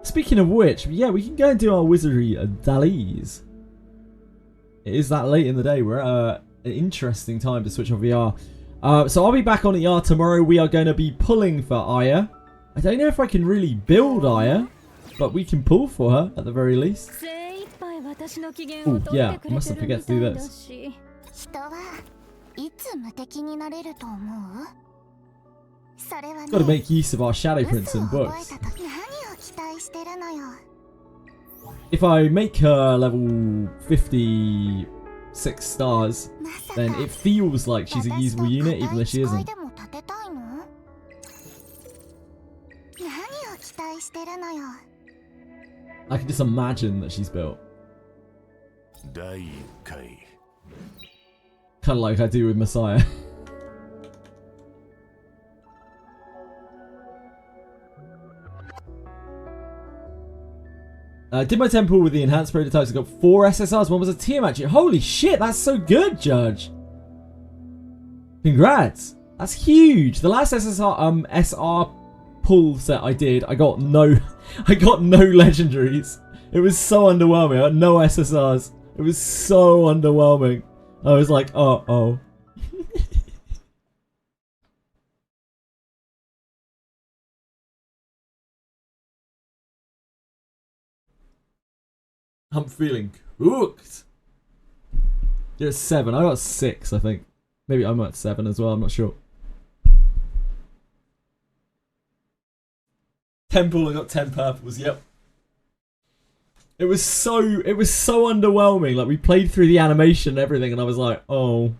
[SPEAKER 1] Speaking of which, yeah, we can go and do our Wizardry dailies. It is that late in the day. We're at an interesting time to switch on VR. So I'll be back on ER tomorrow. We are going to be pulling for Aya. I don't know if I can really build Aya, but we can pull for her at the very least. Oh yeah, I mustn't forget to do this. Got to make use of our Shadow Prince and books. If I make her level 56 stars, then it feels like she's a usable unit, even though she isn't. I can just imagine that she's built. Kind of like I do with Messiah. Did my temple with the enhanced prototypes. I got 4 SSRs. One was a tier match. Holy shit, that's so good, Judge. Congrats. That's huge. The last SR pull set I did, I got no legendaries. It was so underwhelming. I got no SSRs. It was so underwhelming. I was like, oh. I'm feeling cooked. You're at 7. I got 6, I think. Maybe I'm at 7 as well. I'm not sure. Temple, I got 10 purples. Yep. It was so underwhelming. Like, we played through the animation and everything, and I was like, oh.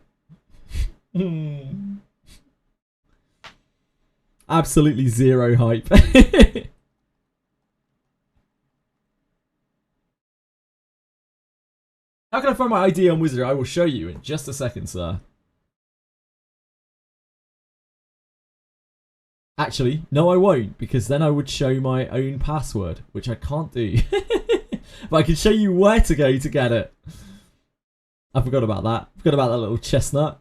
[SPEAKER 1] Absolutely zero hype. How can I find my ID on Wizardry? I will show you in just a second, sir. Actually, no I won't, because then I would show my own password, which I can't do. But I can show you where to go to get it. I forgot about that. Forgot about that little chestnut.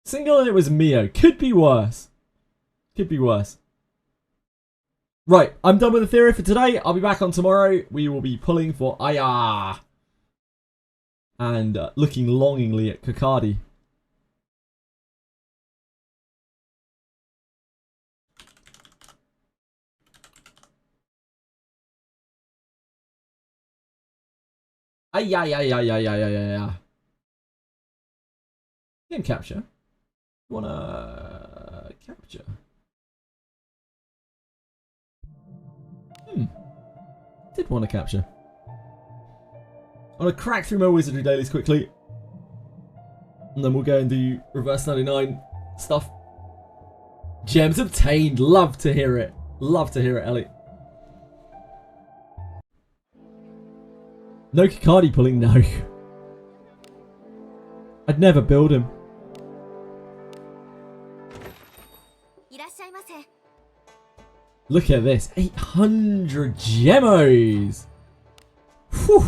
[SPEAKER 1] Single and it was Mio. Could be worse. Could be worse. Right, I'm done with Etheria for today. I'll be back on tomorrow. We will be pulling for Aya. And looking longingly at Kakadi. Ay. Game capture. Wanna capture? Did want to capture. I'm gonna crack through my Wizardry dailies quickly, and then we'll go and do reverse 99 stuff. Gems obtained. Love to hear it. Love to hear it, Ellie. No Kakadi pulling, no. I'd never build him. Look at this. 800 gemmos. Whew.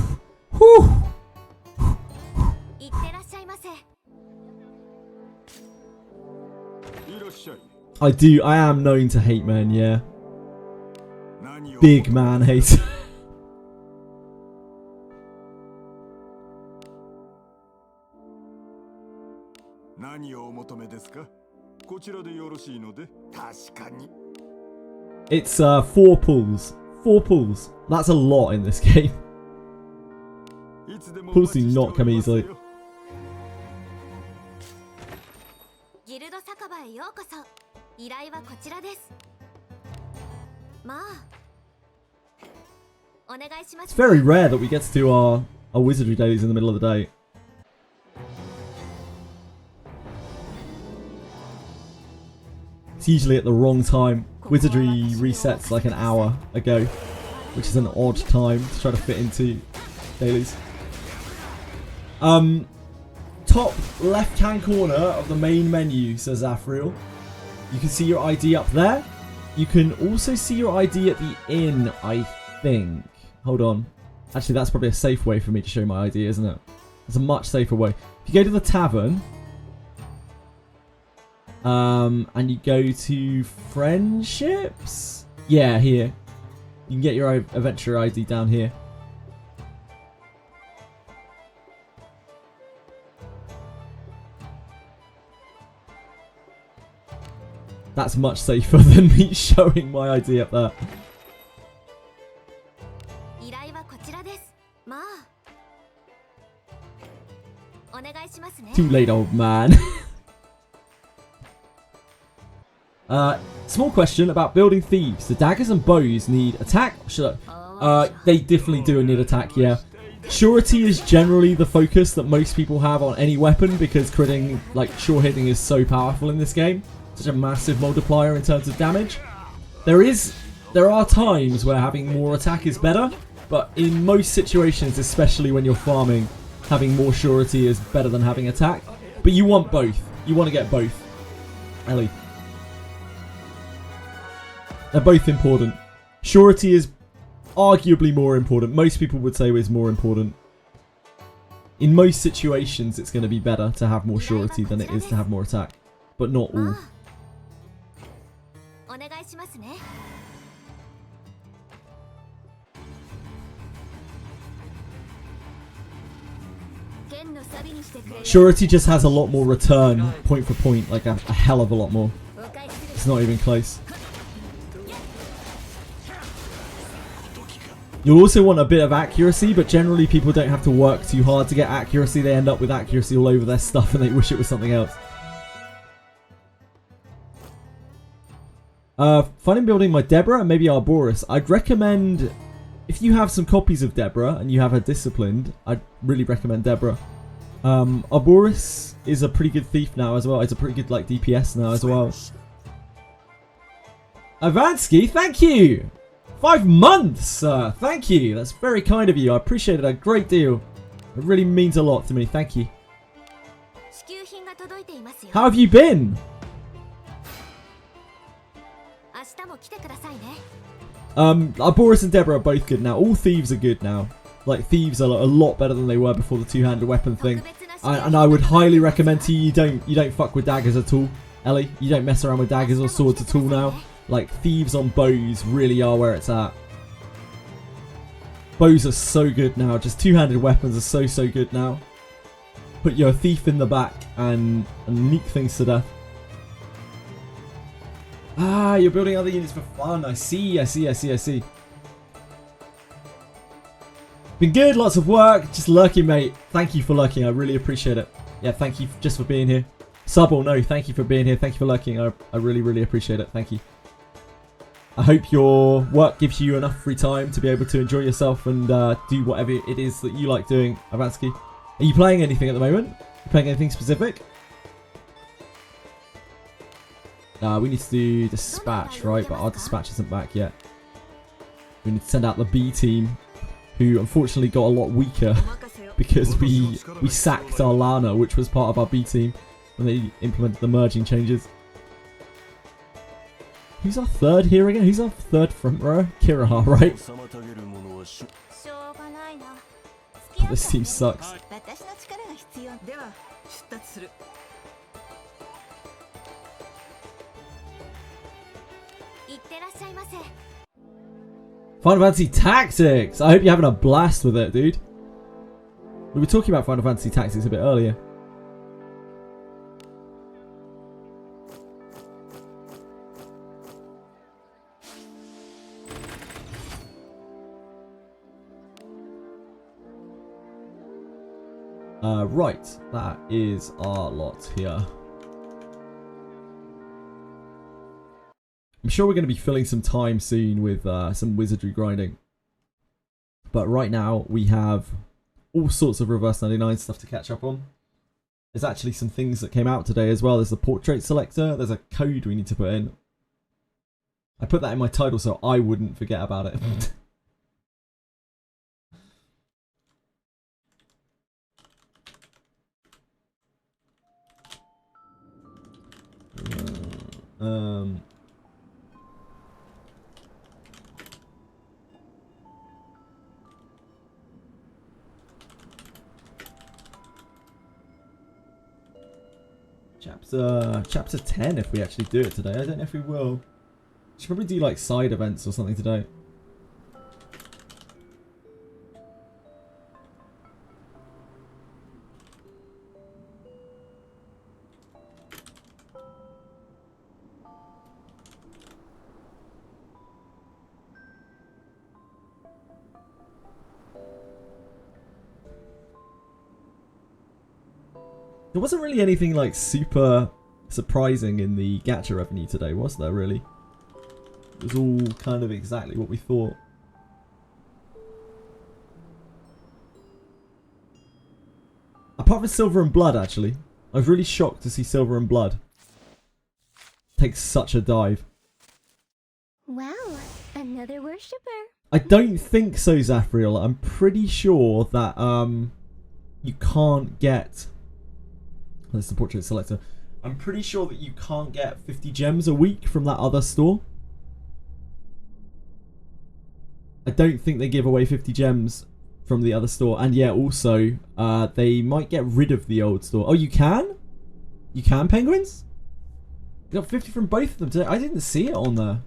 [SPEAKER 1] Whew. I am known to hate men, yeah. Big man hater. It's 4 pulls. 4 pulls. That's a lot in this game. Pulls do not come easily. It's very rare that we get to do our wizardry dailies in the middle of the day. It's usually at the wrong time. Wizardry resets like an hour ago, which is an odd time to try to fit into dailies. Top left hand corner of the main menu, says Afriel. You can see your ID up there. You can also see your ID at the inn, I think. Hold on. Actually, that's probably a safe way for me to show my ID, isn't it? It's a much safer way. If you go to the tavern, and you go to friendships, yeah, here. You can get your adventure ID down here. That's much safer than me showing my ID up there. Too late, old man. Small question about building thieves. The daggers and bows need attack? Should I? They definitely do need attack, yeah. Surety is generally the focus that most people have on any weapon because critting, like, sure hitting is so powerful in this game. Such a massive multiplier in terms of damage. There are times where having more attack is better, but in most situations, especially when you're farming, having more surety is better than having attack. But you want both. You want to get both. Ellie. They're both important. Surety is arguably more important. Most people would say is more important. In most situations, it's going to be better to have more surety than it is to have more attack. But not all. Surety just has a lot more return, point for point, like a hell of a lot more. It's not even close. You'll also want a bit of accuracy, but generally people don't have to work too hard to get accuracy. They end up with accuracy all over their stuff and they wish it was something else. Fun in building my Deborah and maybe Arboris. I'd recommend, if you have some copies of Deborah and you have her disciplined, I'd really recommend Deborah. Arboris is a pretty good thief now as well. It's a pretty good like DPS now as well. Avansky, thank you! 5 months! Thank you. That's very kind of you. I appreciate it a great deal. It really means a lot to me. Thank you. How have you been? Boris and Deborah are both good now. All thieves are good now. Like, thieves are a lot better than they were before the two-handed weapon thing. And I would highly recommend to you, you don't fuck with daggers at all. Ellie, you don't mess around with daggers or swords at all now. Like, thieves on bows really are where it's at. Bows are so good now. Just two-handed weapons are so good now. Put your thief in the back and nuke things to death. Ah, you're building other units for fun. I see. Been good, lots of work. Just lurking, mate. Thank you for lurking. I really appreciate it. Yeah, thank you just for being here. Sub or no, thank you for being here. Thank you for lurking. I really appreciate it. Thank you. I hope your work gives you enough free time to be able to enjoy yourself and do whatever it is that you like doing, Avansky. Are you playing anything at the moment? You playing anything specific? We need to do dispatch, right? But our dispatch isn't back yet. We need to send out the B team, who unfortunately got a lot weaker because we sacked our Lana, which was part of our B team when they implemented the merging changes. Who's our third here again? Who's our third front row? Kiraha, right? Oh, this team sucks. Final Fantasy Tactics! I hope you're having a blast with it, dude. We were talking about Final Fantasy Tactics a bit earlier. Right, that is our lot here. I'm sure we're going to be filling some time soon with some wizardry grinding. But right now, we have all sorts of reverse 99 stuff to catch up on. There's actually some things that came out today as well. There's the portrait selector. There's a code we need to put in. I put that in my title so I wouldn't forget about it. Chapter 10 if we actually do it today. I don't know if we will. Should probably do like side events or something today. There wasn't really anything like super surprising in the gacha revenue today, was there really? It was all kind of exactly what we thought. Apart from Silver and Blood, actually. I was really shocked to see Silver and Blood take such a dive.
[SPEAKER 3] Wow, another worshipper.
[SPEAKER 1] I don't think so, Zafriel. I'm pretty sure that you can't get... That's the portrait selector. I'm pretty sure that you can't get 50 gems a week from that other store. I don't think they give away 50 gems from the other store. And yeah, also, they might get rid of the old store. Oh, you can? You can, penguins? You got 50 from both of them today. I didn't see it on there.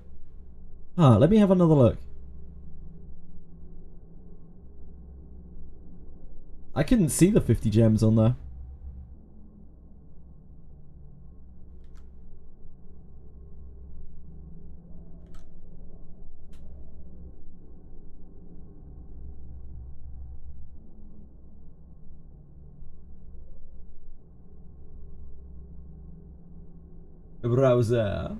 [SPEAKER 1] Ah, let me have another look. I couldn't see the 50 gems on there. Browser.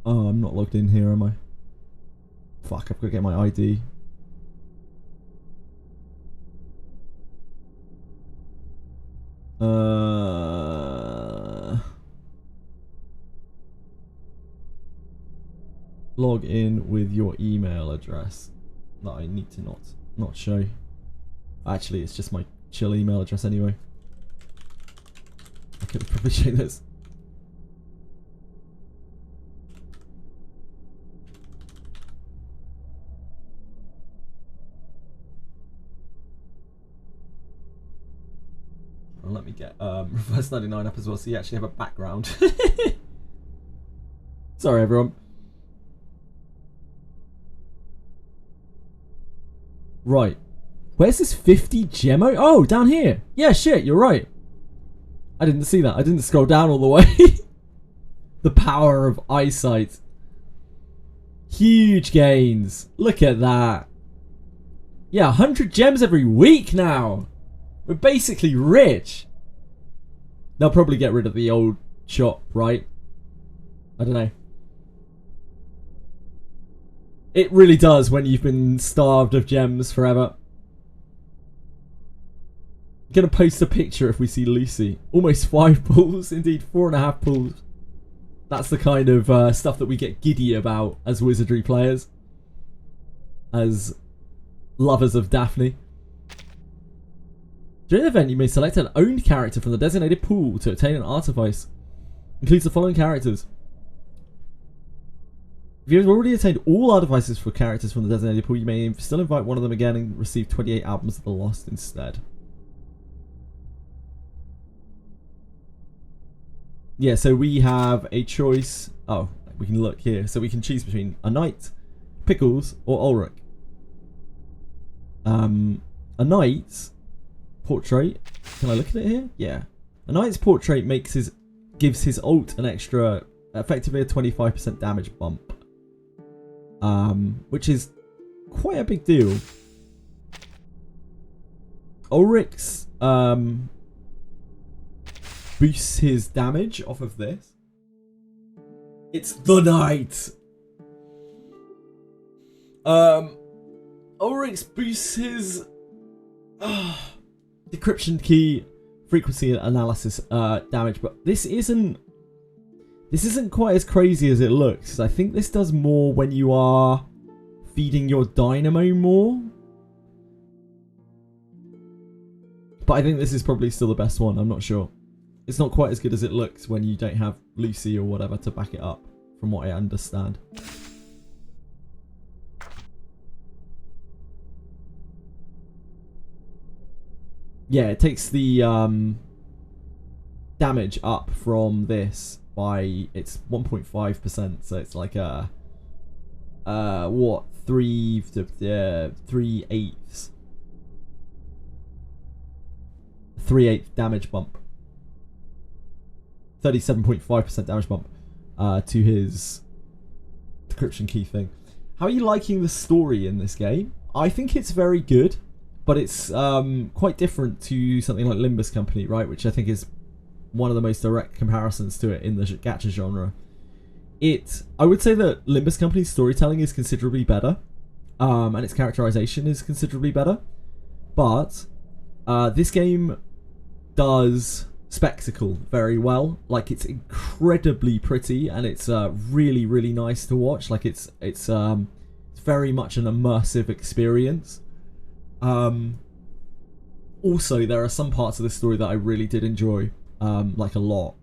[SPEAKER 1] Oh, I'm not logged in here, am I? Fuck, I've got to get my ID. Log in with your email address that I need to not show. Actually, it's just my chill email address anyway. I could probably show this. Well, let me get reverse 99 up as well so you actually have a background. Sorry everyone. Right. Where's this 50 gemmo? Oh, down here. Yeah, shit, you're right. I didn't see that. I didn't scroll down all the way. The power of eyesight. Huge gains. Look at that. Yeah, 100 gems every week now. We're basically rich. They'll probably get rid of the old shop, right? I don't know. It really does when you've been starved of gems forever. I'm gonna post a picture if we see Lucy. Almost 5 pulls, indeed 4.5 pulls. That's the kind of stuff that we get giddy about as Wizardry players. As lovers of Daphne. During the event, you may select an owned character from the designated pool to obtain an artifice. Includes the following characters. If you have already attained all artifices for characters from the designated pool, you may still invite one of them again and receive 28 albums of the Lost instead. Yeah, so we have a choice. Oh, we can look here. So we can choose between a knight, Pickles, or Ulrich. A knight's portrait. Can I look at it here? Yeah. A knight's portrait gives his ult an extra, effectively a 25% damage bump. Which is quite a big deal. Ulrich's boosts his damage off of this. It's the knight. Ulrich's boosts his decryption key frequency analysis damage, but this isn't quite as crazy as it looks. I think this does more when you are feeding your dynamo more. But I think this is probably still the best one. I'm not sure. It's not quite as good as it looks when you don't have Lucy or whatever to back it up, from what I understand. Yeah, it takes the damage up from this by, it's 1.5%, so it's like a what, 3/8 damage bump, 37.5% damage bump to his decryption key thing. How are you liking the story in this game? I think it's very good, but it's quite different to something like Limbus Company, right? Which I think is one of the most direct comparisons to it in the gacha genre. I would say that Limbus Company's storytelling is considerably better, and its characterization is considerably better, but this game does spectacle very well. Like, it's incredibly pretty, and it's really, really nice to watch. Like, it's very much an immersive experience. Also, there are some parts of this story that I really did enjoy, like a lot.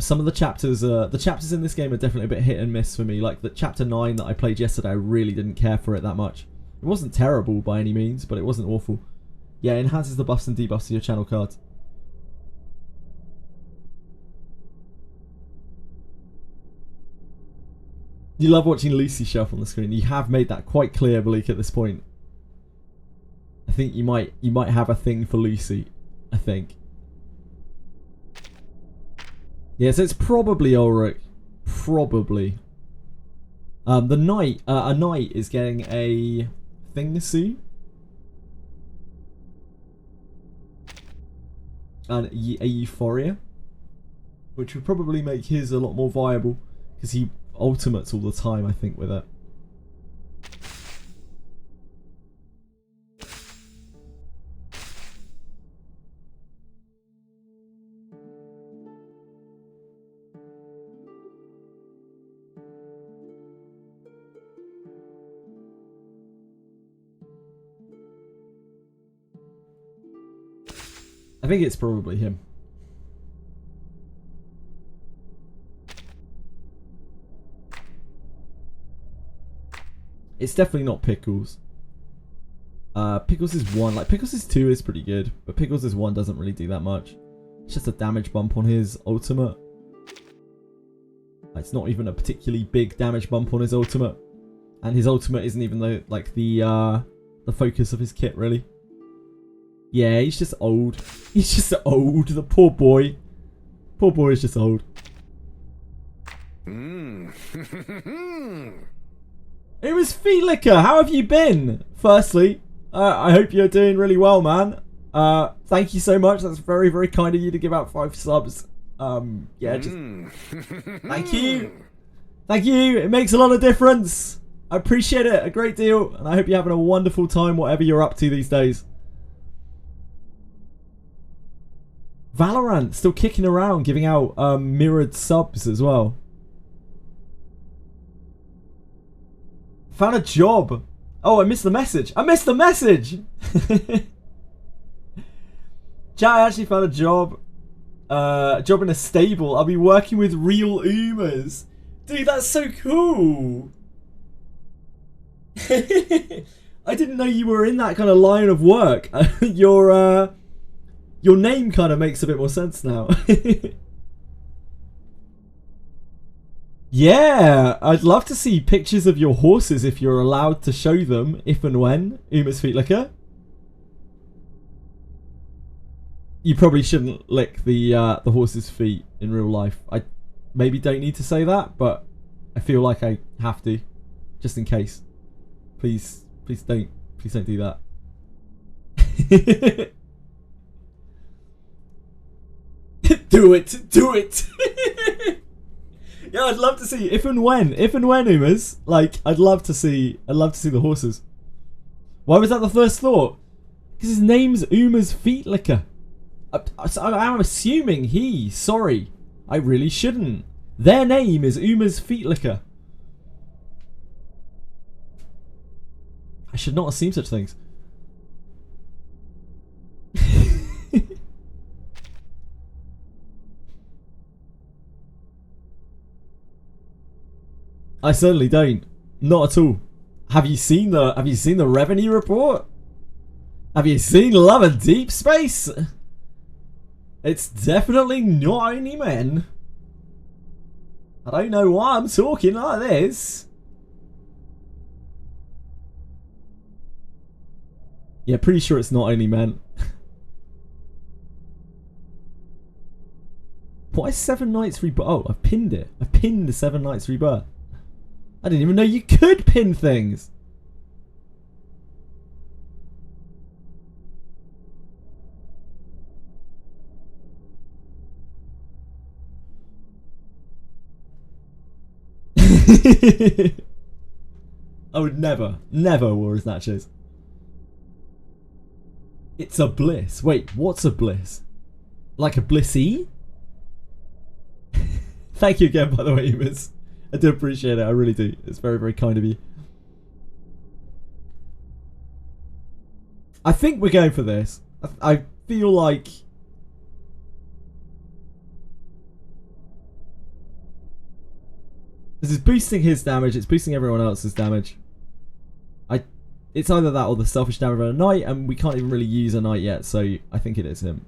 [SPEAKER 1] Some of the chapters in this game are definitely a bit hit and miss for me. Like the chapter 9 that I played yesterday, I really didn't care for it that much. It wasn't terrible by any means, but it wasn't awful. Yeah, it enhances the buffs and debuffs to your channel cards. You love watching Lucy show up on the screen. You have made that quite clear, Malik, at this point. I think you might have a thing for Lucy, I think. Yeah, so it's probably Ulrich. Probably. The knight, a knight is getting a thing soon. And a Euphoria. Which would probably make his a lot more viable. Because he ultimates all the time, I think, with it. I think it's probably him. It's definitely not Pickles. Pickles is 1. Like, Pickles is 2 is pretty good, but Pickles is 1 doesn't really do that much. It's just a damage bump on his ultimate. It's not even a particularly big damage bump on his ultimate. And his ultimate isn't even the focus of his kit, really. Yeah, he's just old. He's just old. The poor boy. Poor boy is just old. It was Feetlicker. How have you been? Firstly, I hope you're doing really well, man. Thank you so much. That's very, very kind of you to give out 5 subs. Yeah, just thank you. Thank you. It makes a lot of difference. I appreciate it a great deal, and I hope you're having a wonderful time, whatever you're up to these days. Valorant still kicking around, giving out mirrored subs as well. Found a job. Oh, I missed the message. I missed the message. Chat, I actually found a job. Job in a stable. I'll be working with real Umas. Dude, that's so cool. I didn't know you were in that kind of line of work. Your name kind of makes a bit more sense now. Yeah, I'd love to see pictures of your horses if you're allowed to show them, if and when, Uma's Feetlicker. You probably shouldn't lick the horse's feet in real life. I maybe don't need to say that, but I feel like I have to, just in case. Please don't do that. Do it. Yeah, I'd love to see if and when Umas. Like, I'd love to see the horses. Why was that the first thought? Because his name's Uma's Feet Licker. I'm assuming sorry, I really shouldn't. Their name is Uma's Feet Licker. I should not assume such things. I certainly don't. Not at all. Have you seen the revenue report? Have you seen Love and Deep Space? It's definitely not only men. I don't know why I'm talking like this. Yeah, pretty sure it's not only men. Why 7 Nights Rebirth? Oh, I've pinned it. I pinned the 7 Nights Rebirth. I didn't even know you could pin things. I would never wear his snatches. It's a bliss. Wait, what's a bliss? Like a blissy? Thank you again, by the way, Miss. I do appreciate it. I really do. It's very, very kind of you. I think we're going for this. I feel like... this is boosting his damage. It's boosting everyone else's damage. It's either that or the selfish damage of a knight, and we can't even really use a knight yet, so I think it is him.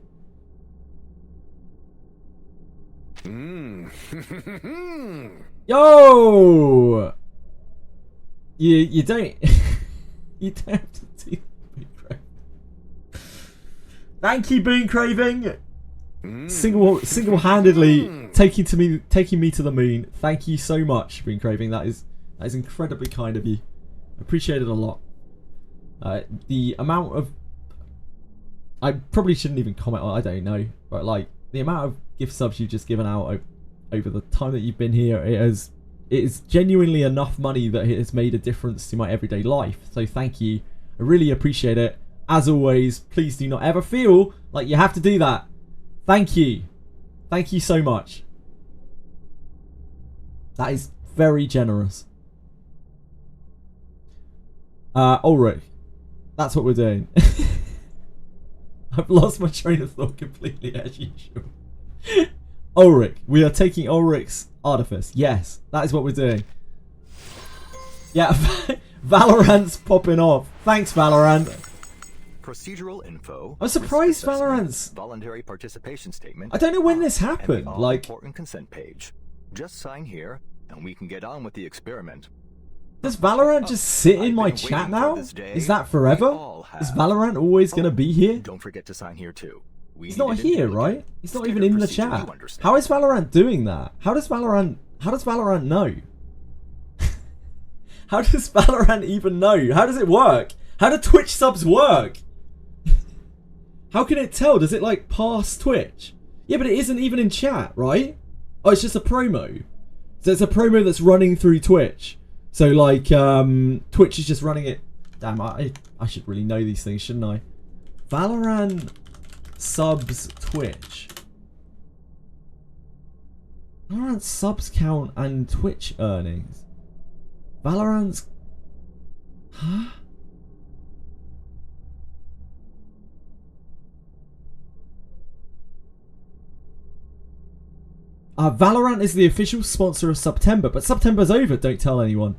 [SPEAKER 1] Yo! You don't you don't have to do Boon Craving. Thank you, Boon Craving. Single-handedly taking me to the moon. Thank you so much, Boon Craving. That is incredibly kind of you. Appreciate it a lot. The amount of... I probably shouldn't even comment on it, I don't know. But like, the amount of gift subs you've just given out over the time that you've been here, it is genuinely enough money that it has made a difference to my everyday life. So thank you. I really appreciate it. As always, please do not ever feel like you have to do that. Thank you. Thank you so much. That is very generous. Ulrich. That's what we're doing. I've lost my train of thought completely as usual. Ulrich. We are taking Ulrich's Artifice. Yes, that is what we're doing. Yeah, Valorant's popping off. Thanks, Valorant.
[SPEAKER 4] Procedural info.
[SPEAKER 1] I'm surprised Valorant's
[SPEAKER 4] voluntary participation statement.
[SPEAKER 1] I don't know when this happened. Like,
[SPEAKER 4] important consent page. Just sign here, and we can get on with the experiment.
[SPEAKER 1] does Valorant just sit in my chat now? Is that forever? Is Valorant always gonna be here?
[SPEAKER 4] Don't forget to sign here too.
[SPEAKER 1] He's not here, right? He's not even in the chat. How is Valorant doing that? How does Valorant know? How does Valorant even know? How does it work? How do Twitch subs work? How can it tell? Does it like pass Twitch? Yeah, but it isn't even in chat, right? Oh, it's just a promo. So it's a promo that's running through Twitch. So like, Twitch is just running it. Damn, I should really know these things, shouldn't I? Valorant subs Twitch. Valorant subs count and Twitch earnings. Valorant's... Huh? Valorant is the official sponsor of September, but September's over, don't tell anyone.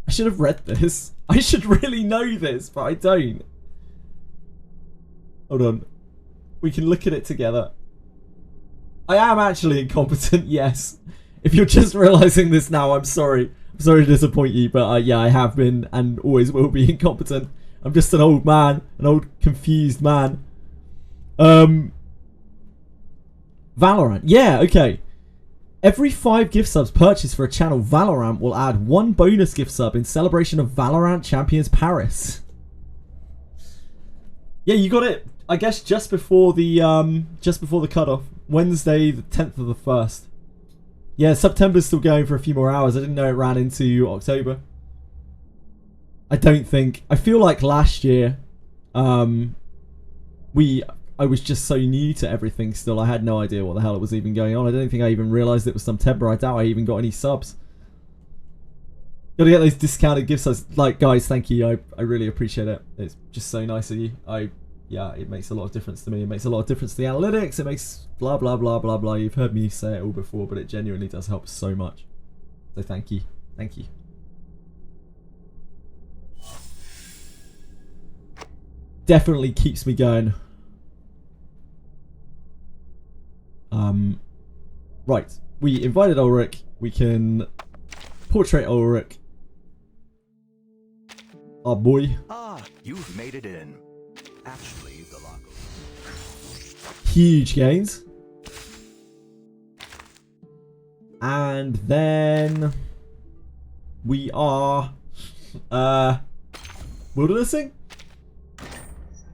[SPEAKER 1] I should have read this. I should really know this, but I don't. Hold on. We can look at it together. I am actually incompetent, yes. If you're just realising this now, I'm sorry. I'm sorry to disappoint you, but yeah, I have been and always will be incompetent. I'm just an old man, an old confused man. Valorant. Yeah, okay. Every 5 gift subs purchased for a channel Valorant will add 1 bonus gift sub in celebration of Valorant Champions Paris. Yeah, you got it. I guess just before the cutoff, Wednesday, the 10th of the 1st. Yeah, September's still going for a few more hours. I didn't know it ran into October. I feel like last year, I was just so new to everything still. I had no idea what the hell it was even going on. I don't think I even realised it was September. I doubt I even got any subs. Gotta get those discounted gift subs. Like, guys, thank you. I really appreciate it. It's just so nice of you. Yeah, it makes a lot of difference to me. It makes a lot of difference to the analytics. It makes blah, blah, blah, blah, blah. You've heard me say it all before, but it genuinely does help so much. So thank you. Thank you. Definitely keeps me going. Right. We invited Ulrich. We can portrait Ulrich. Our boy.
[SPEAKER 4] Ah, you've made it in. Actually, the lock.
[SPEAKER 1] Huge gains. And then we are wildernessing?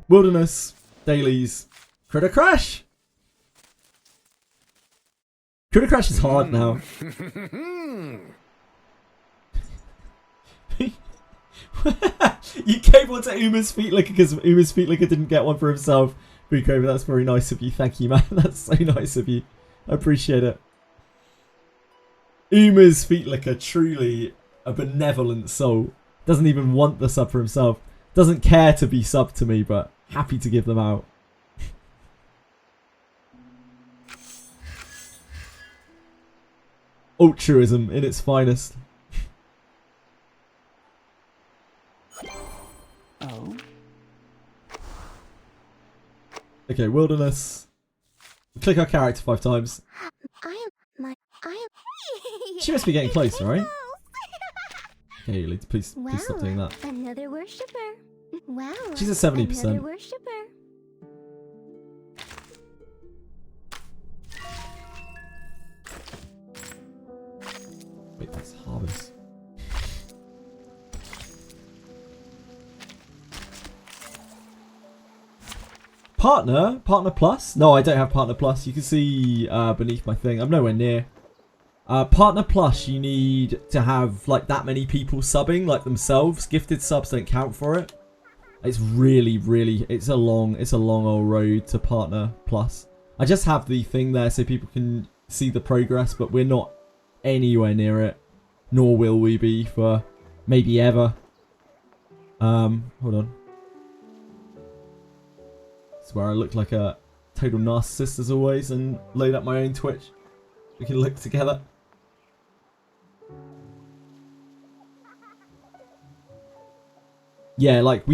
[SPEAKER 1] Wilderness, dailies, Critter Crash. Critter Crash is hard now. You gave one to Uma's Feet Licker because Uma's Feet Licker didn't get one for himself. Bukover, that's very nice of you. Thank you, man. That's so nice of you. I appreciate it. Uma's Feet Licker, truly a benevolent soul. Doesn't even want the sub for himself. Doesn't care to be subbed to me, but happy to give them out. Altruism in its finest.
[SPEAKER 5] Oh.
[SPEAKER 1] Okay, wilderness. Click our character 5 times. She must be getting close, right? Okay, Elite, please stop doing that.
[SPEAKER 3] Another worshipper. Wow.
[SPEAKER 1] She's at 70%.
[SPEAKER 3] Another worshipper.
[SPEAKER 1] Wait, that's harvest. Partner plus? No, I don't have partner plus. You can see beneath my thing. I'm nowhere near. Partner plus, you need to have like that many people subbing like themselves. Gifted subs don't count for it. It's really, it's a long old road to partner plus. I just have the thing there so people can see the progress, but we're not anywhere near it, nor will we be for maybe ever. Hold on. This is where I look like a total narcissist as always and load up my own Twitch. We can look together. Yeah, like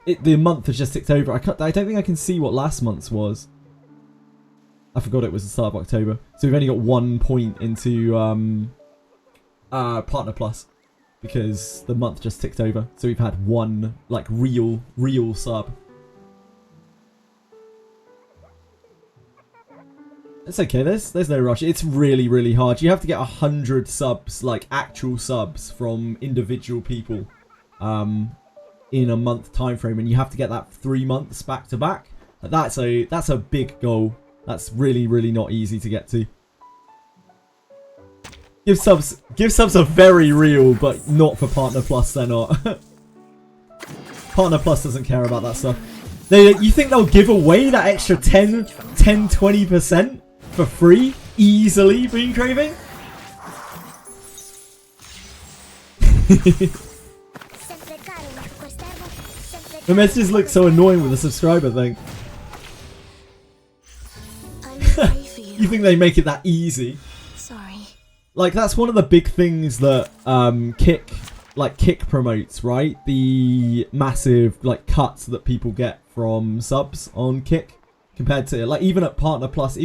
[SPEAKER 1] the month has just ticked over. I don't think I can see what last month's was. I forgot it was the start of October. So we've only got 1 point into Partner Plus because the month just ticked over. So we've had 1 like real sub. It's okay. There's no rush. It's really hard. You have to get 100 subs, like actual subs from individual people, in a month time frame, and you have to get that 3 months back to back. That's a big goal. That's really not easy to get to. Give subs are very real, but not for Partner Plus. They're not. Partner Plus doesn't care about that stuff. You think they'll give away that extra 20% for free easily, Bean Craving? The messages look so annoying with the subscriber thing. You think they make it that easy?
[SPEAKER 3] Sorry.
[SPEAKER 1] Like, that's one of the big things that Kick promotes, right? The massive like cuts that people get from subs on Kick compared to like even at Partner Plus,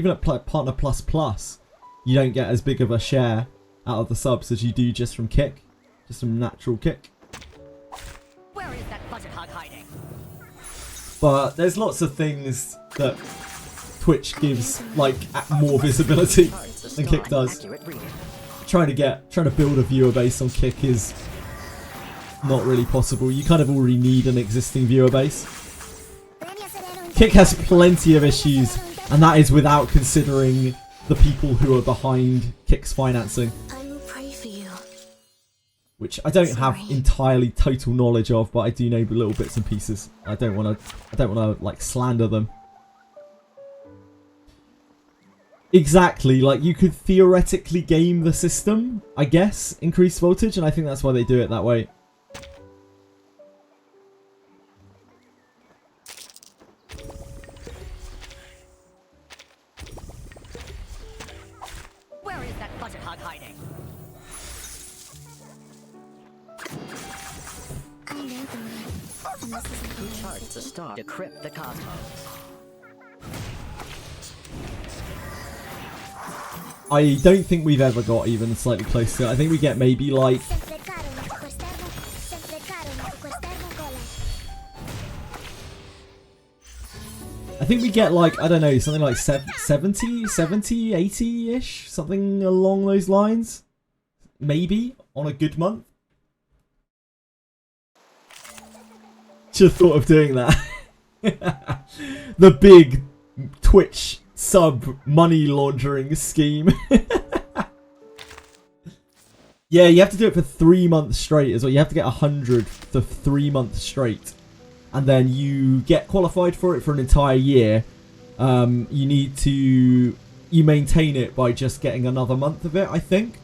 [SPEAKER 1] Partner Plus, you don't get as big of a share out of the subs as you do just from Kick, just from natural Kick.
[SPEAKER 5] Where is that budget hog hiding?
[SPEAKER 1] But there's lots of things that Twitch gives like more visibility. than Kick does. Trying to build a viewer base on Kick is not really possible. You kind of already need an existing viewer base. Kick has plenty of issues, and that is without considering the people who are behind Kick's financing,
[SPEAKER 3] I will pray for you.
[SPEAKER 1] which I don't have entirely total knowledge of, but I do know little bits and pieces. I don't want to like slander them. Exactly, like you could theoretically game the system, I guess, increase voltage, and I think that's why they do it that way.
[SPEAKER 5] Where is that budget hog hiding?
[SPEAKER 3] I know the man. And this isn't
[SPEAKER 5] Who charged the star to decrypt the cosmos?
[SPEAKER 1] I don't think we've ever got even slightly close to it. I think we get maybe like... I think we get like, I don't know, something like 70, 80-ish? Something along those lines. Maybe, on a good month. Should have thought of doing that. The big Twitch sub money laundering scheme. Yeah, you have to do it for 3 months straight as well. You have to get 100 for 3 months straight. And then you get qualified for it for an entire year. You maintain it by just getting another month of it, I think.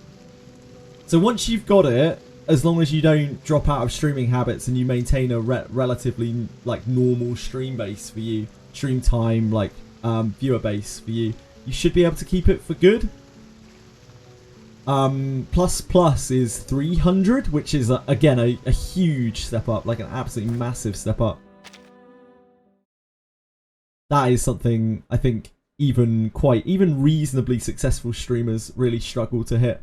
[SPEAKER 1] So once you've got it, as long as you don't drop out of streaming habits and you maintain a relatively like normal stream base for you, stream time, like viewer base for you, you should be able to keep it for good. Plus is 300, which is again a huge step up, like an absolutely massive step up. That is something I think even reasonably successful streamers really struggle to hit.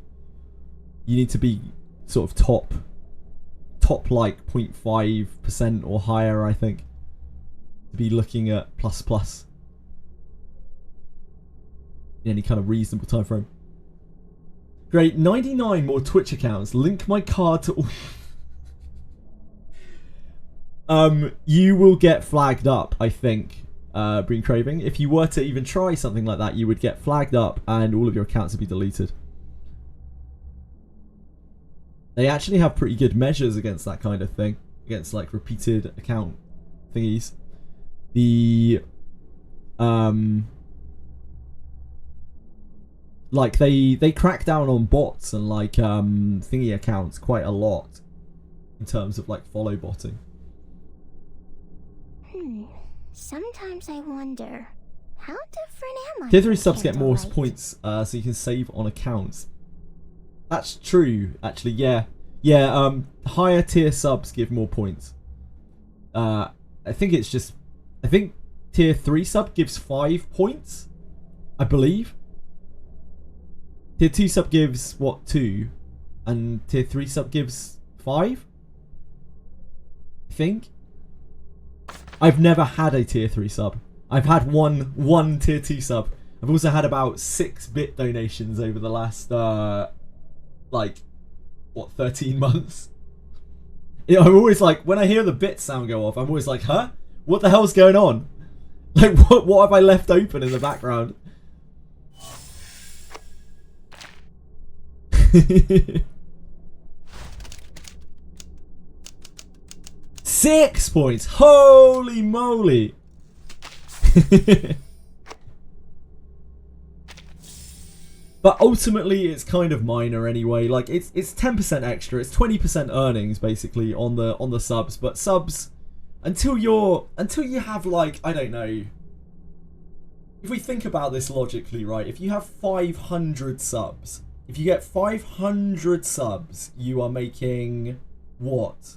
[SPEAKER 1] You need to be sort of top like 0.5% or higher, I think, to be looking at plus in any kind of reasonable time frame. Great, 99 more Twitch accounts. Link my card to all. You will get flagged up, I think, Breen Craving. If you were to even try something like that, you would get flagged up and all of your accounts would be deleted. They actually have pretty good measures against that kind of thing. Against, like, repeated account thingies. The, like, they crack down on bots and, like, thingy accounts quite a lot. In terms of, like, follow botting.
[SPEAKER 3] Sometimes I wonder, how different am I?
[SPEAKER 1] Tier 3 subs
[SPEAKER 3] from
[SPEAKER 1] get more
[SPEAKER 3] Candlelight?
[SPEAKER 1] points, so you can save on accounts. That's true, actually, yeah. Yeah, higher tier subs give more points. I think tier 3 sub gives 5 points, I believe. Tier 2 sub gives, what, 2? And tier 3 sub gives 5? I think. I've never had a tier 3 sub. I've had one tier 2 sub. I've also had about 6 bit donations over the last, like, what, 13 months? Yeah, I'm always like, when I hear the bit sound go off, I'm always like, huh? What the hell's going on? Like, what have I left open in the background? Six points! Holy moly! But ultimately, it's kind of minor anyway. Like, it's 10% extra. It's 20% earnings basically on the subs. But subs, until you have, like, I don't know. If we think about this logically, right? If you have 500 subs, if you get 500 subs, you are making what?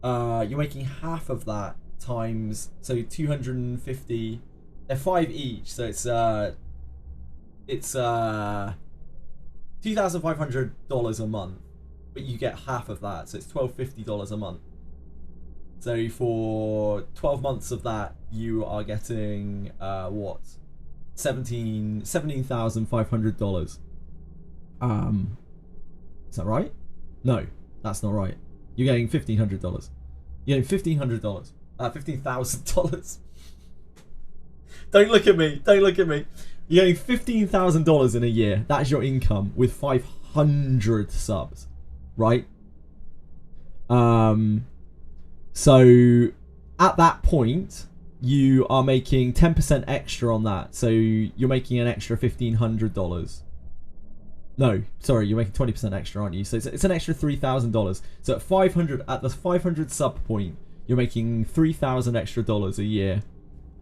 [SPEAKER 1] You're making half of that times, so 250. They're 5 each, so it's $2,500 a month, but you get half of that, so it's $1,250 a month. So for 12 months of that, you are getting what? $17,500. Is that right? No, that's not right. You're getting $1,500. You're getting $1,500. $15,000. Don't look at me. Don't look at me. You're getting $15,000 in a year. That's your income with 500 subs, right? So at that point, you are making 10% extra on that. So you're making an extra $1,500. No, sorry, you're making 20% extra, aren't you? So it's an extra $3,000. So at 500, at the 500 sub point, you're making $3,000 extra dollars a year,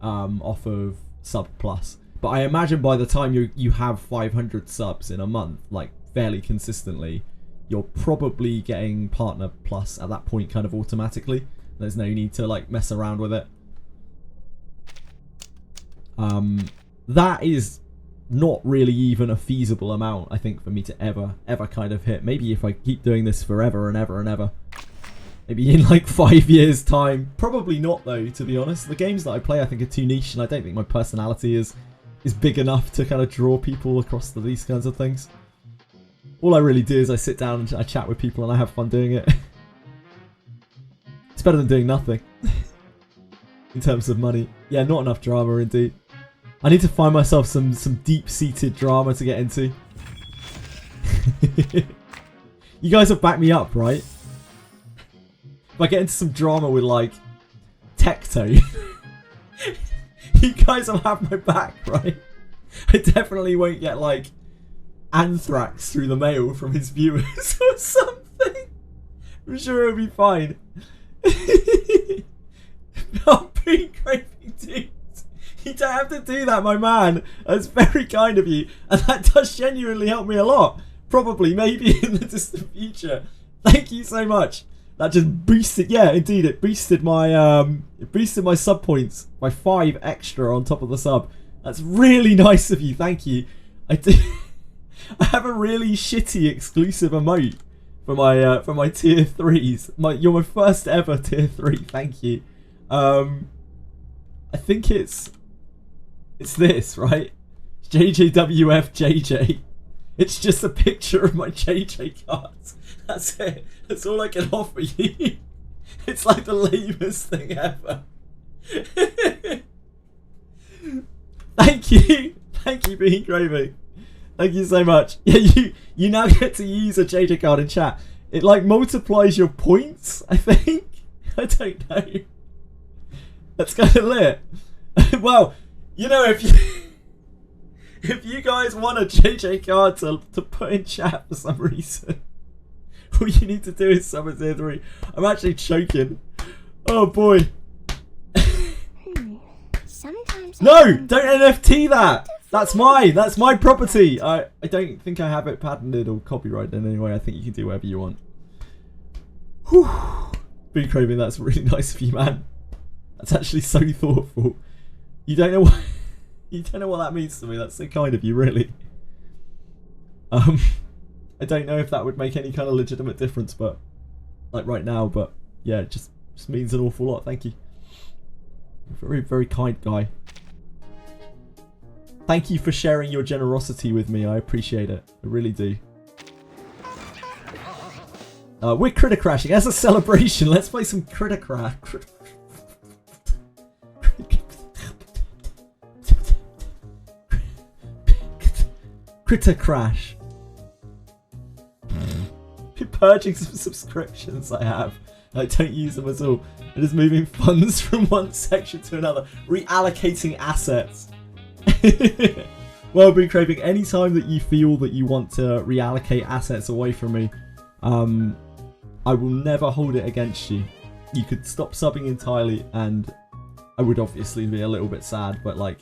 [SPEAKER 1] off of Sub Plus. But I imagine by the time you have 500 subs in a month, like fairly consistently, you're probably getting Partner Plus at that point kind of automatically. There's no need to like mess around with it. That is not really even a feasible amount, I think, for me to ever kind of hit. Maybe if I keep doing this forever and ever and ever. Maybe in like 5 years time. Probably not though, to be honest. The games that I play I think are too niche, and I don't think my personality is big enough to kind of draw people across to these kinds of things. All I really do is I sit down and I chat with people and I have fun doing it. It's better than doing nothing. In terms of money. Yeah, not enough drama indeed. I need to find myself some deep-seated drama to get into. You guys have backed me up, right? If I get into some drama with, like, Tecto, you guys will have my back, right? I definitely won't get, like, anthrax through the mail from his viewers or something. I'm sure it'll be fine. Not being craving dudes. You don't have to do that, my man. That's very kind of you. And that does genuinely help me a lot. Probably, maybe in the distant future. Thank you so much. That just boosted, yeah, indeed, it boosted my sub points by 5 extra on top of the sub. That's really nice of you, thank you. I have a really shitty exclusive emote for my tier 3s. You're my first ever tier 3, thank you. I think it's this, right? JJWF JJ. It's just a picture of my JJ cards. That's it. That's all I can offer you. It's like the lamest thing ever. Thank you. Thank you, Bean Gravy. Thank you so much. Yeah, you now get to use a JJ card in chat. It like multiplies your points, I think. I don't know. That's kind of lit. Well, you know, if you guys want a JJ card to put in chat for some reason, all you need to do is summon tier 3. I'm actually choking. Oh boy.
[SPEAKER 3] Sometimes
[SPEAKER 1] No! Don't NFT that! That's mine! That's my property! I don't think I have it patented or copyrighted in any way. I think you can do whatever you want. Whew. Been craving, that's really nice of you, man. That's actually so thoughtful. You don't know what that means to me. That's so kind of you, really. I don't know if that would make any kind of legitimate difference, but like right now, but yeah, it just means an awful lot. Thank you. Very, very kind guy. Thank you for sharing your generosity with me. I appreciate it. I really do. We're critter crashing as a celebration. Let's play some critter crash. Critter crash. Purging some subscriptions I have. I don't use them at all. I'm just moving funds from one section to another. Reallocating assets. Well, Been Craving, anytime that you feel that you want to reallocate assets away from me, I will never hold it against you. You could stop subbing entirely and I would obviously be a little bit sad, but like,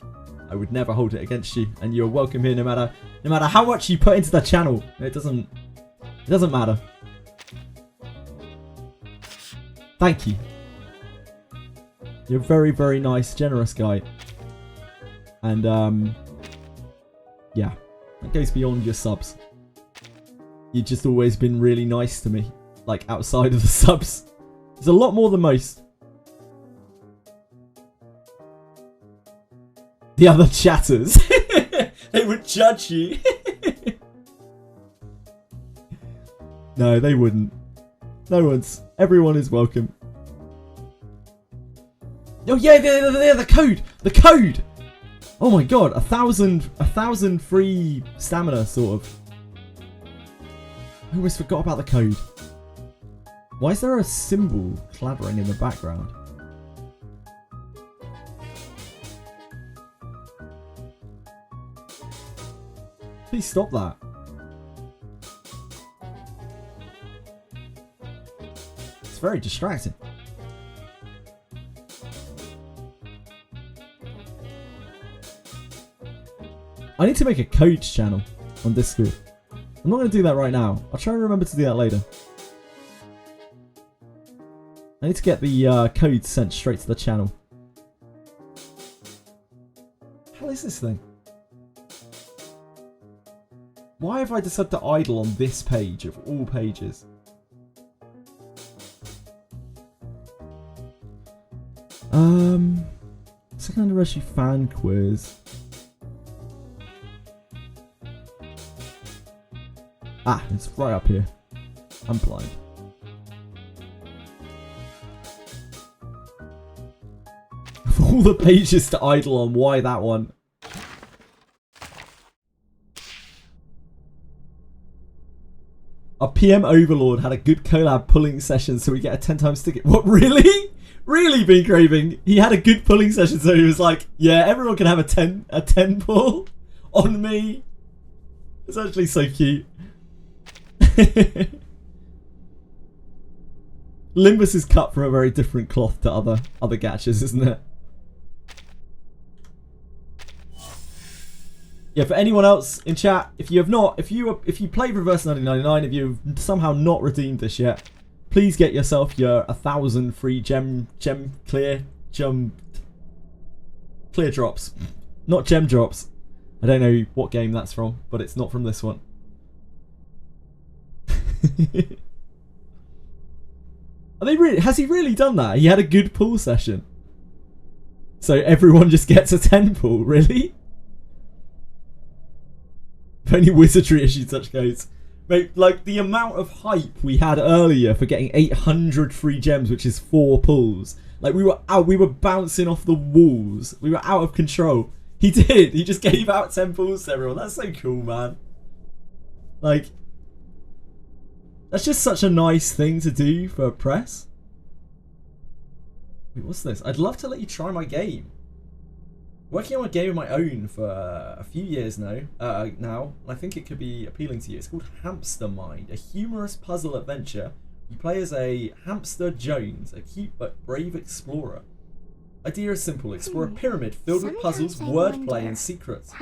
[SPEAKER 1] I would never hold it against you, and you're welcome here no matter how much you put into the channel. It doesn't matter. Thank you. You're a very, very nice, generous guy. And yeah, that goes beyond your subs. You've just always been really nice to me, like outside of the subs. There's a lot more than most. The other chatters, they would judge you. No, they wouldn't. No one's. Everyone is welcome. Oh yeah, the code. The code. Oh my god, 1,000 free stamina, sort of. I almost forgot about the code. Why is there a symbol clattering in the background? Please stop that. It's very distracting. I need to make a coach channel on Discord. I'm not going to do that right now. I'll try and remember to do that later. I need to get the code sent straight to the channel. How is this thing? Why have I decided to idle on this page of all pages? Second anniversary fan quiz. Ah, it's right up here. I'm blind. Of all the pages to idle on, why that one? Our PM Overlord had a good collab pulling session, so we get a 10 times ticket. What, really? Really, Been Craving? He had a good pulling session, so he was like, yeah, everyone can have a 10 pull on me. It's actually so cute. Limbus is cut from a very different cloth to other gachas, isn't it? Yeah, for anyone else in chat, if you played Reverse 1999, if you've somehow not redeemed this yet, please get yourself your 1,000 free gem clear drops, not gem drops. I don't know what game that's from, but it's not from this one. Are they really? Has he really done that? He had a good pull session, so everyone just gets a 10 pull. Really? If only Wizardry issued such codes. Mate, like the amount of hype we had earlier for getting 800 free gems, which is 4 pulls. Like we were bouncing off the walls. We were out of control. He did. He just gave out 10 pulls to everyone. That's so cool, man. Like, that's just such a nice thing to do for press. Wait, what's this? I'd love to let you try my game. Working on a game of my own for a few years now, and I think it could be appealing to you. It's called Hamster Mind, a humorous puzzle adventure. You play as a hamster Jones, a cute but brave explorer. Idea is simple: explore a pyramid filled with puzzles, wordplay, and secrets.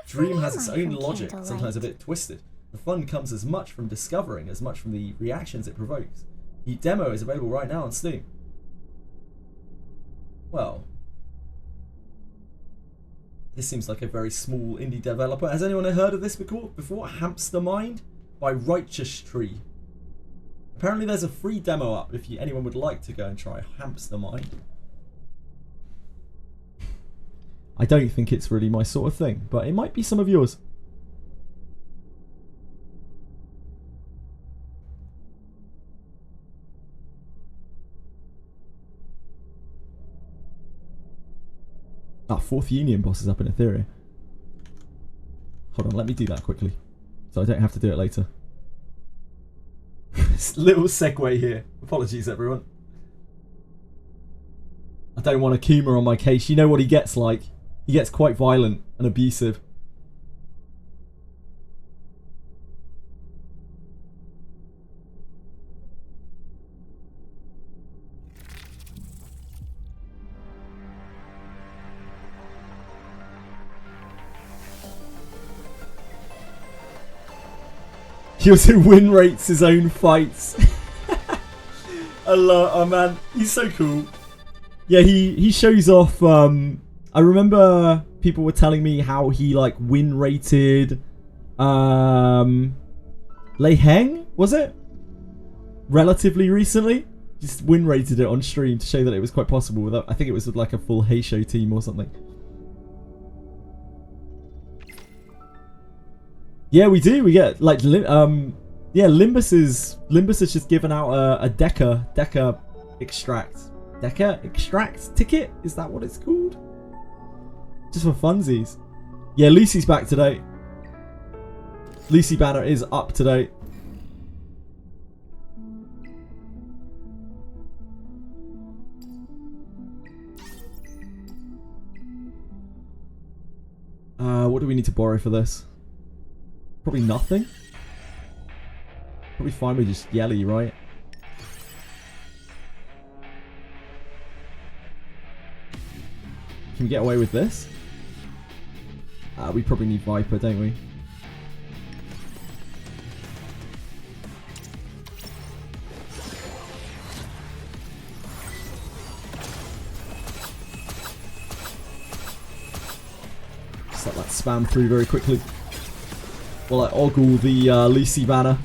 [SPEAKER 1] Dream has its own logic, sometimes a bit twisted. The fun comes as much from discovering as much from the reactions it provokes. The demo is available right now on Steam. Well, this seems like a very small indie developer. Has anyone heard of this before? Hamster Mind by Righteous Tree. Apparently there's a free demo up if anyone would like to go and try Hamster Mind. I don't think it's really my sort of thing, but it might be some of yours. Ah, 4th Union boss is up in Etheria. Hold on, let me do that quickly, so I don't have to do it later. Little segue here. Apologies, everyone. I don't want a Kuma on my case. You know what he gets like. He gets quite violent and abusive. He also win rates his own fights. I love, oh man, he's so cool. Yeah, he shows off. I remember people were telling me how he like win rated Lei Heng, was it? Relatively recently. Just win rated it on stream to show that it was quite possible. Without, I think it was with like a full Heisho team or something. Yeah, we do. We get like Yeah, Limbus has just given out a Deca extract. Deca extract ticket? Is that what it's called? Just for funsies. Yeah, Lucy's back today. Lucy banner is up today. What do we need to borrow for this? Probably nothing. Probably fine with just Yelly, right? Can we get away with this? We probably need Viper, don't we? Just let that spam through very quickly while I ogle the Lucy banner.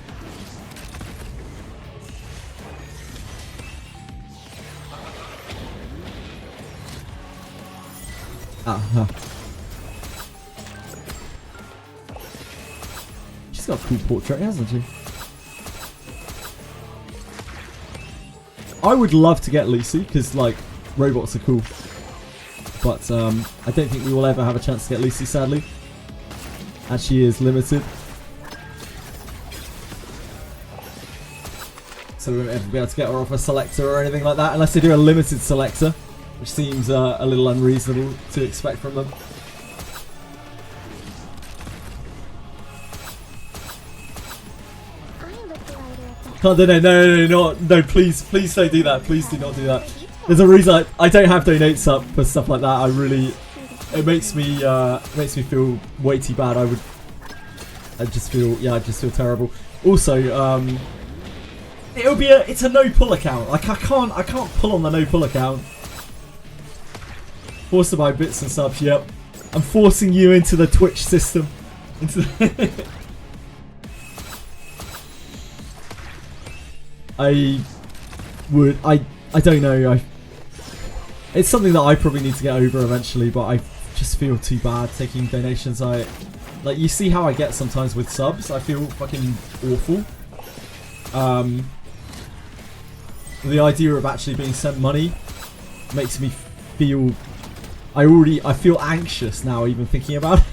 [SPEAKER 1] She's got a cool portrait, hasn't she? I would love to get Lucy, because, like, robots are cool. But, I don't think we will ever have a chance to get Lucy, sadly. As she is limited. So we won't ever be able to get her off a selector or anything like that, unless they do a limited selector. Which seems a little unreasonable to expect from them. Oh, no, please don't do that. Please do not do that. There's a reason I don't have donates up for stuff like that. It makes me feel way too bad. I just feel terrible. Also, it's a no pull account. Like I can't pull on the no pull account. Forced to buy bits and subs, yep. I'm forcing you into the Twitch system. Into the I don't know. It's something that I probably need to get over eventually, but I just feel too bad taking donations. Like, you see how I get sometimes with subs? I feel fucking awful. The idea of actually being sent money makes me feel... I feel anxious now even thinking about it.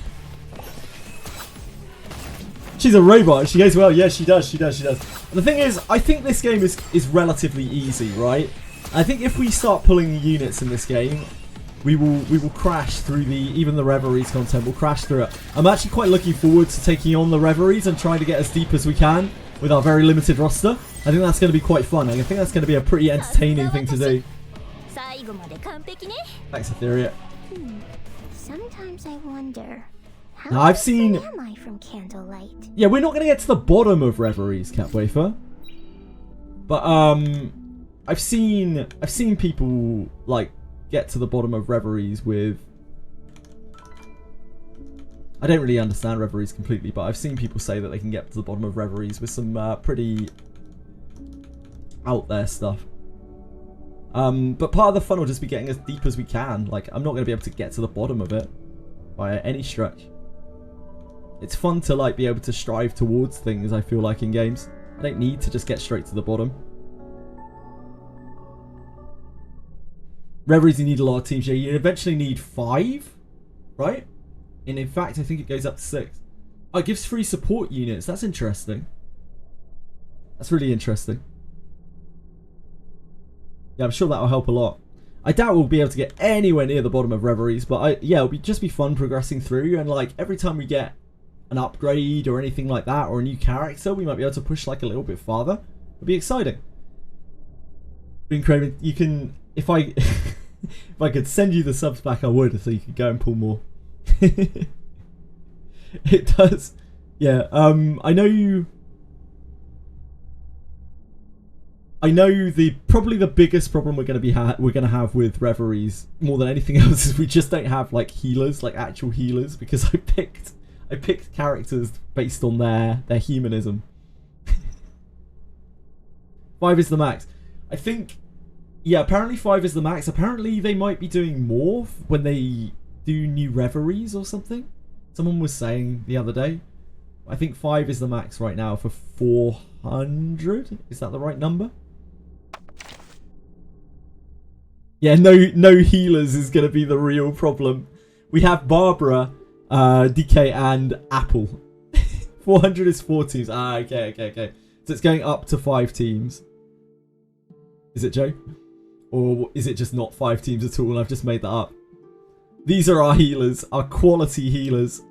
[SPEAKER 1] She's a robot. She goes, well, yeah, she does. And the thing is, I think this game is relatively easy, right? I think if we start pulling the units in this game, we will crash through even the Reveries content. We'll crash through it. I'm actually quite looking forward to taking on the Reveries and trying to get as deep as we can with our very limited roster. I think that's going to be quite fun. I think that's going to be a pretty entertaining thing to do. Thanks, Etheria.
[SPEAKER 3] Sometimes I wonder, how
[SPEAKER 1] now, I've seen...
[SPEAKER 3] am I from Candlelight?
[SPEAKER 1] Yeah, we're not going to get to the bottom of Reveries, Catwafer. But, I've seen people, like, get to the bottom of Reveries with... I don't really understand Reveries completely, but I've seen people say that they can get to the bottom of Reveries with some pretty out there stuff. But part of the fun will just be getting as deep as we can. Like, I'm not going to be able to get to the bottom of it by any stretch. It's fun to, like, be able to strive towards things, I feel like, in games. I don't need to just get straight to the bottom. Reveries, you need a lot of teams. Yeah, you eventually need 5, right? And in fact, I think it goes up to 6. Oh, it gives free support units. That's interesting. That's really interesting. Yeah, I'm sure that'll help a lot. I doubt we'll be able to get anywhere near the bottom of Reveries, but yeah, it'll just be fun progressing through, and like every time we get an upgrade or anything like that, or a new character, we might be able to push like a little bit farther. It'll be exciting. Being Craven, you can, if I if I could send you the subs back, I would, so you could go and pull more. It does. Yeah, I know probably the biggest problem we're going to have with Reveries more than anything else is we just don't have like healers, like actual healers, because I picked characters based on their humanism. 5 is the max. I think, yeah, apparently 5 is the max. Apparently they might be doing more when they do new Reveries or something. Someone was saying the other day. I think 5 is the max right now for 400. Is that the right number? Yeah, no healers is going to be the real problem. We have Barbara, DK, and Apple. 400 is 4 teams. Ah, okay. So it's going up to 5 teams. Is it, Joe? Or is it just not 5 teams at all and I've just made that up? These are our healers, our quality healers.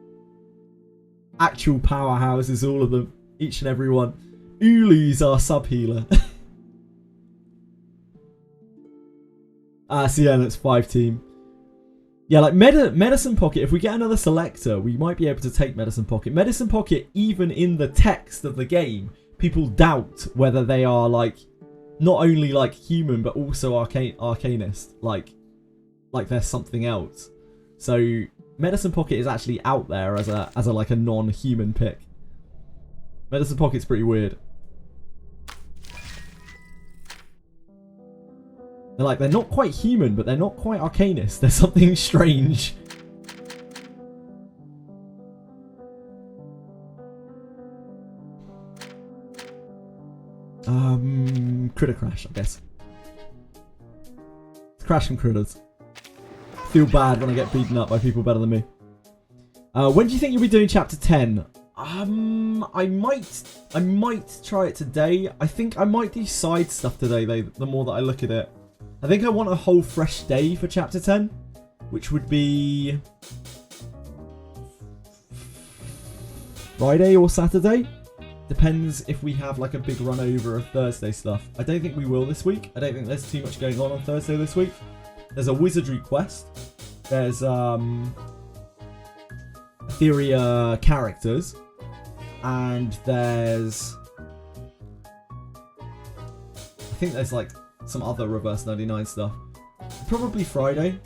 [SPEAKER 1] Actual powerhouses, all of them. Each and every one. Ulu's our sub-healer. So yeah, that's 5 team. Yeah, like Medicine Pocket, if we get another selector, we might be able to take Medicine Pocket. Medicine Pocket, even in the text of the game, people doubt whether they are like not only like human but also arcanist. Like there's something else. So Medicine Pocket is actually out there as a like a non-human pick. Medicine Pocket's pretty weird. They're not quite human, but they're not quite arcanist. There's something strange. Critter Crash, I guess. It's Crash and Critters. Feel bad when I get beaten up by people better than me. When do you think you'll be doing chapter 10? I might try it today. I think I might do side stuff today, though, the more that I look at it. I think I want a whole fresh day for chapter 10, which would be Friday or Saturday. Depends if we have like a big run over of Thursday stuff. I don't think we will this week. I don't think there's too much going on Thursday this week. There's a Wizardry quest. There's Etheria characters. And there's... I think there's like some other Reverse 99 stuff. Probably Friday.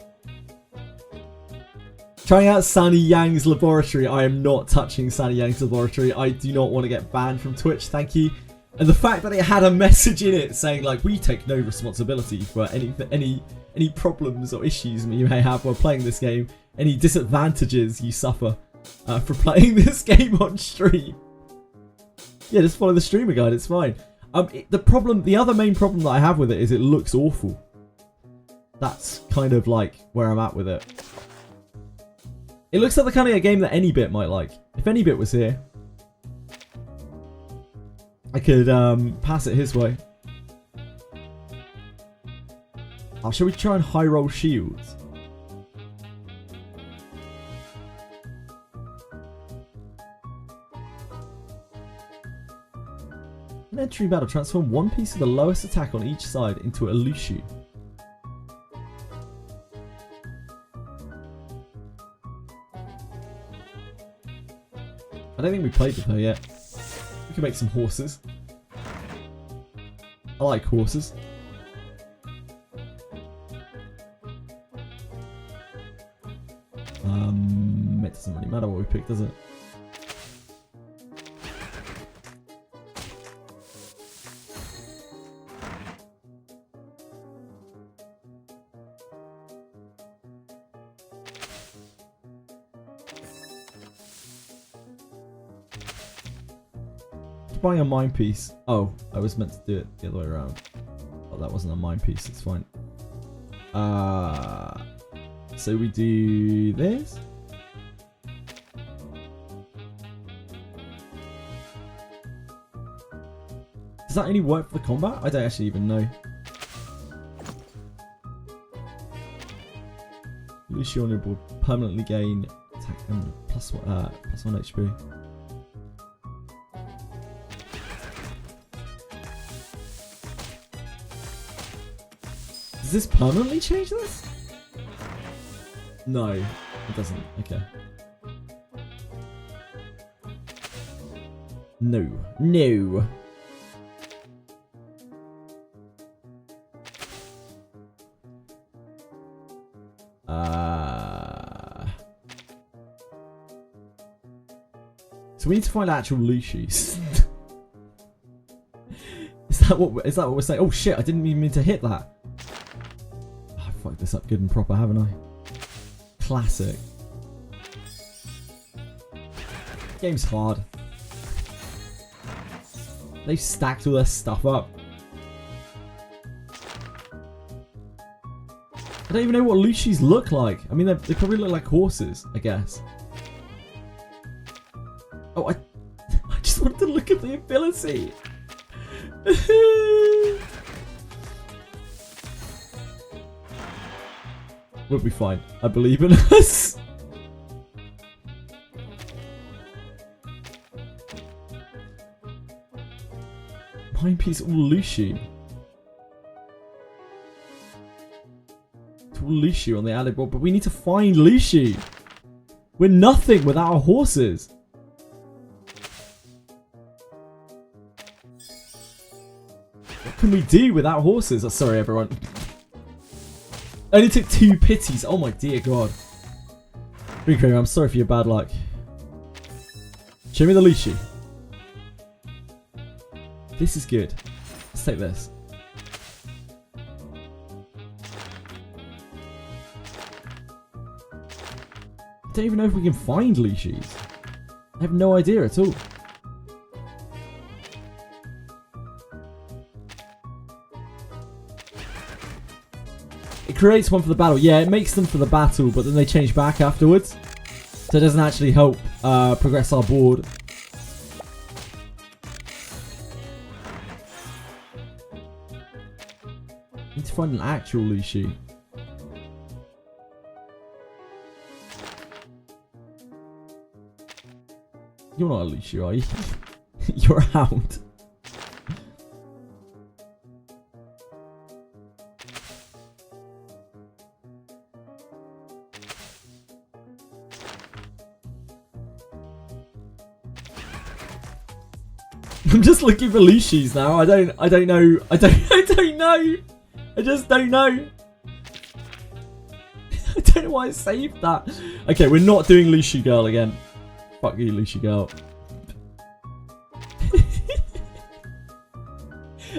[SPEAKER 1] Trying out Sunny Yang's laboratory. I am not touching Sunny Yang's laboratory. I do not want to get banned from Twitch. Thank you. And the fact that it had a message in it saying like, we take no responsibility for any problems or issues you may have while playing this game, any disadvantages you suffer for playing this game on stream. Yeah, just follow the streamer guide. It's fine. The other main problem that I have with it is it looks awful. That's kind of like where I'm at with it. It looks like the kind of game that Anybit might like. If Anybit was here, I could pass it his way. Oh, shall we try and high roll shields? An entry battle, transform one piece of the lowest attack on each side into a Lushu. I don't think we played with her yet. We can make some horses. I like horses. It doesn't really matter what we pick, does it? Buying a mine piece. Oh, I was meant to do it the other way around. Oh, that wasn't a mine piece. It's fine. So we do this. Does that only work for the combat? I don't actually even know. Lucio on your board permanently gain attack and plus 1 HP. Does this permanently change this? No, it doesn't. Okay. No. No. So we need to find actual Lushis. Is that what we're saying? Oh shit! I didn't even mean to hit that. I fucked this up good and proper, haven't I? Classic. Game's hard. They've stacked all their stuff up. I don't even know what Lucy's look like. I mean, they probably look like horses, I guess. Oh, I just wanted to look at the ability. We'll be fine. I believe in us. Mind piece all Lucy. Lucy on the alley board, but we need to find Lucy. We're nothing without our horses. What can we do without horses? Oh, sorry, everyone. Only took 2 pities. Oh my dear god. Rico, I'm sorry for your bad luck. Show me the Lucy. This is good. Let's take this. I don't even know if we can find Lucy's. I have no idea at all. It creates one for the battle. Yeah, it makes them for the battle, but then they change back afterwards. So it doesn't actually help progress our board. Need to find an actual Lucy. You're not a Lucy, are you? You're a hound. I'm just looking for Lucy's now. I don't know. I don't know. I just don't know. I don't know why I saved that. Okay, we're not doing Lucy Girl again. Fuck you, Lucy Girl.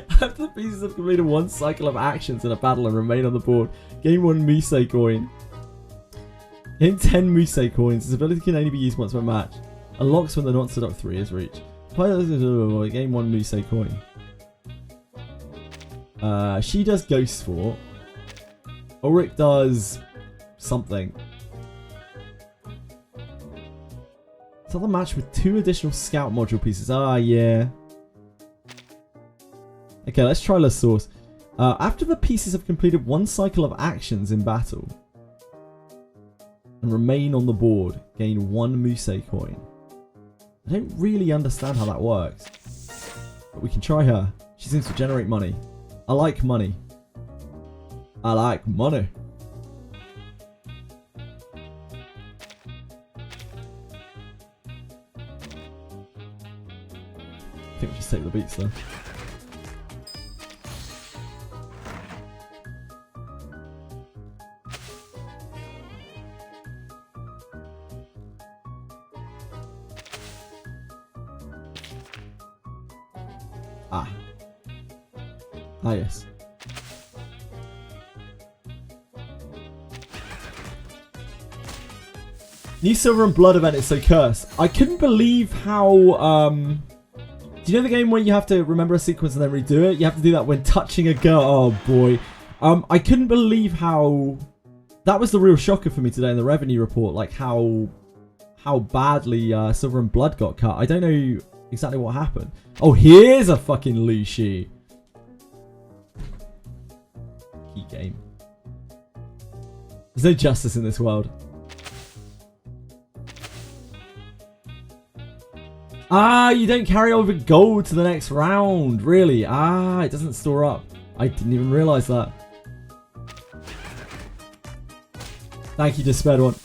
[SPEAKER 1] After the pieces have completed 1 cycle of actions in a battle and remain on the board, gain 1 Musei coin. Gain 10 Musei coins. This ability can only be used once per match. Unlocks when the Monster Dock 3 is reached. Gain 1 Musei coin. She does Ghost Fort. Ulrich does something. Another match with 2 additional scout module pieces. Ah, yeah. Okay, let's try the source. After the pieces have completed 1 cycle of actions in battle and remain on the board, gain 1 Musei coin. I don't really understand how that works, but we can try her. She seems to generate money. I like money. I like money. I think we just take the beats though. Ah, yes. New Silver and Blood event is so cursed. I couldn't believe how, do you know the game where you have to remember a sequence and then redo it? You have to do that when touching a girl. Oh boy. I couldn't believe how, that was the real shocker for me today in the revenue report, like how badly Silver and Blood got cut. I don't know exactly what happened. Oh, here's a fucking Lucy. Key game. There's no justice in this world. Ah, you don't carry over gold to the next round. Really? Ah, it doesn't store up. I didn't even realise that. Thank you, Despaired One.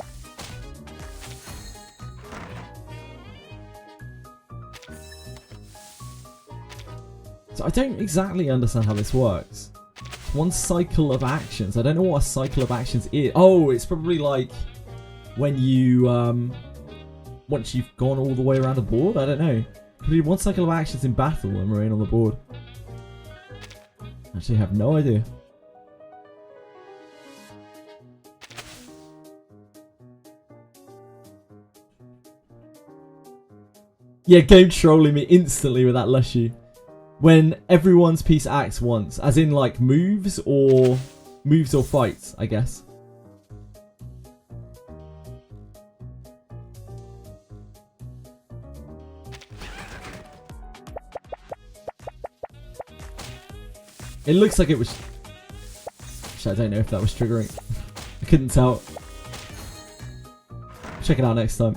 [SPEAKER 1] So I don't exactly understand how this works. 1 cycle of actions. I don't know what a cycle of actions is. Oh, it's probably like when you, once you've gone all the way around the board? I don't know. Probably 1 cycle of actions in battle and remain on the board. Actually, I have no idea. Yeah, game trolling me instantly with that Lushy. When everyone's piece acts once, as in like moves or fights, I guess. It looks like it was... Actually, I don't know if that was triggering. I couldn't tell. Check it out next time.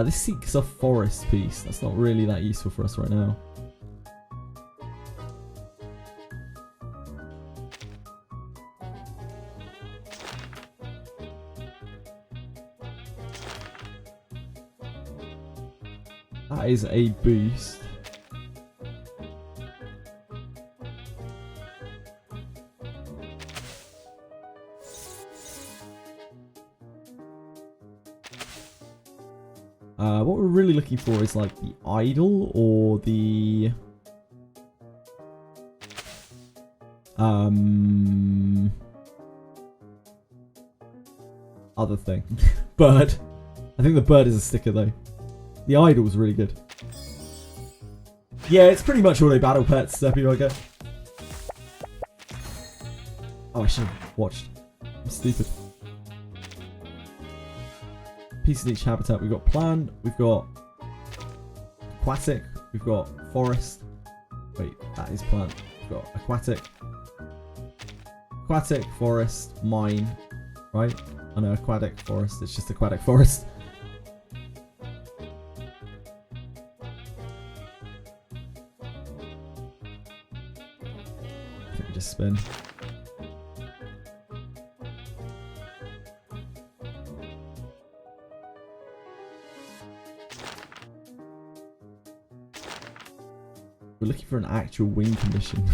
[SPEAKER 1] This seeks a forest piece. That's not really that useful for us right now. That is a boost. What we're really looking for is like the idol or the other thing. Bird. I think the bird is a sticker though. The idol is really good. Yeah, it's pretty much auto battle pets, Steppy Roger. Oh, I should have watched. I'm stupid. Piece in each habitat. We've got plant, we've got aquatic, we've got forest. Wait, that is plant. We've got aquatic, forest, mine, right? I know aquatic forest. It's just aquatic forest. I think we just spin. We're looking for an actual win condition.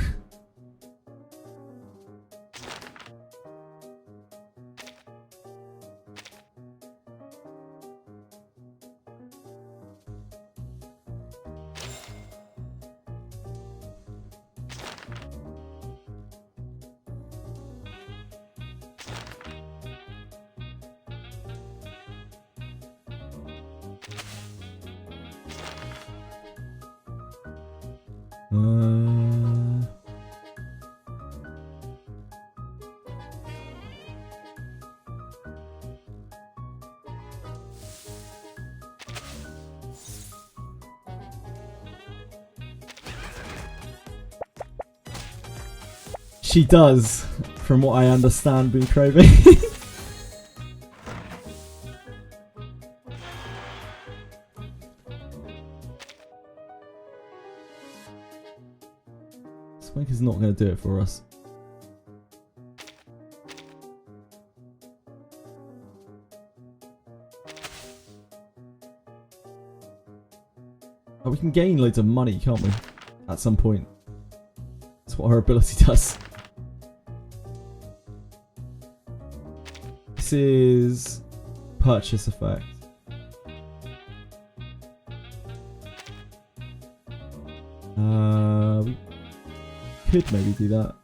[SPEAKER 1] She does, from what I understand, Boo Kroby. Swank is not going to do it for us. Oh, we can gain loads of money, can't we? At some point. That's what her ability does. This is purchase effect. We could maybe do that.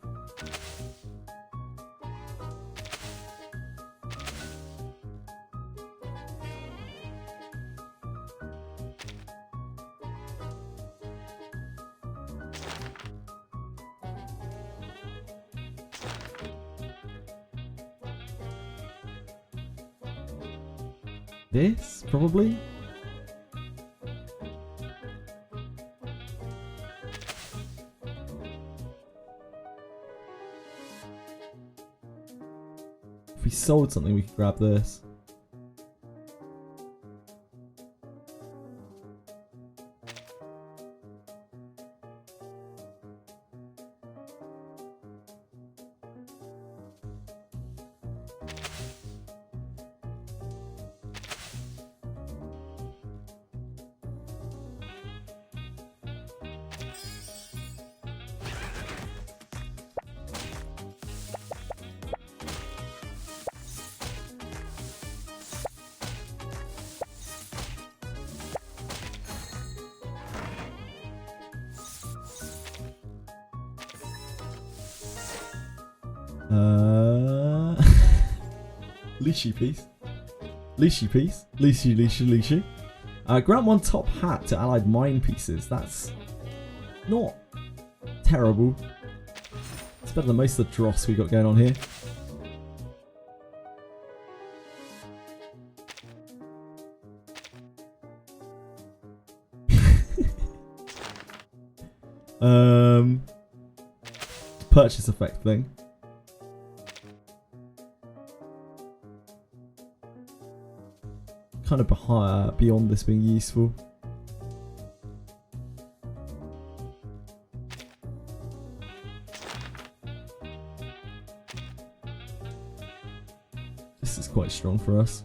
[SPEAKER 1] This, probably? If we sold something, we could grab this. Leashy piece. Leashy piece. Leashy. Grant 1 top hat to allied mine pieces. That's not terrible. It's better than most of the dross we got going on here. Purchase effect thing. Kind of beyond this being useful. This is quite strong for us.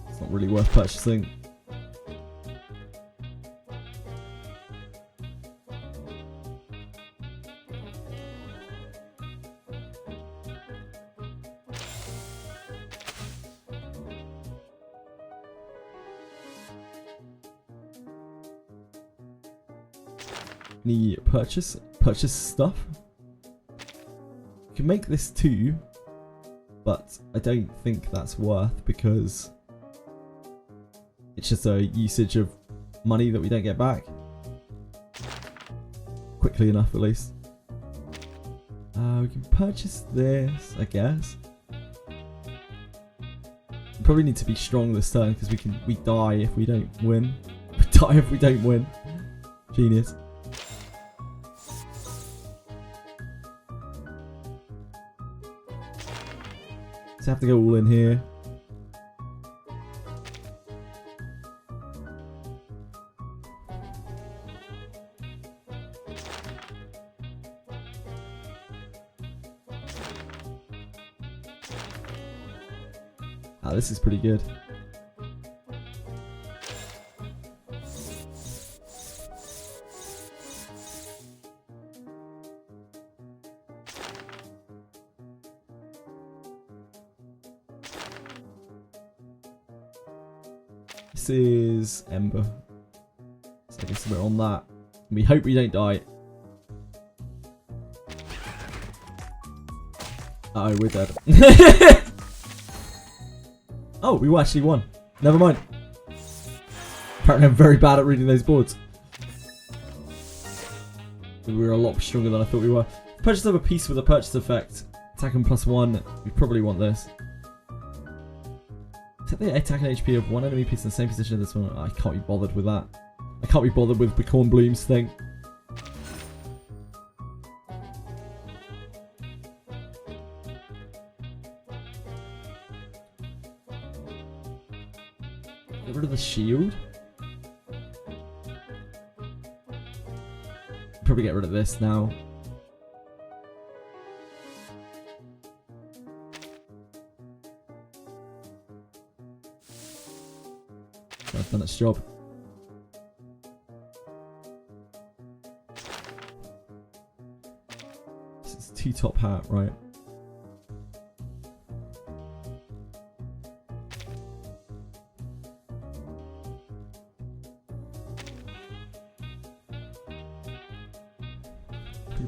[SPEAKER 1] It's not really worth purchasing. Any purchase stuff? You can make this too, but I don't think that's worth because it's just a usage of money that we don't get back quickly enough, at least. We can purchase this, I guess. We probably need to be strong this turn because we die if we don't win. We die if we don't win. Genius. So I have to go all in here. This is pretty good. This is Ember. So I guess we're on that. We hope we don't die. Oh, we're dead. Oh, we actually won. Never mind. Apparently I'm very bad at reading those boards. We were a lot stronger than I thought we were. Purchase of a piece with a purchase effect. Attacking +1. We probably want this. Set the attack and HP of one enemy piece in the same position as this one. I can't be bothered with that. I can't be bothered with the Corn Blooms thing. Get rid of the shield. Probably get rid of this now. I've done its job. This is 2 top hat, right?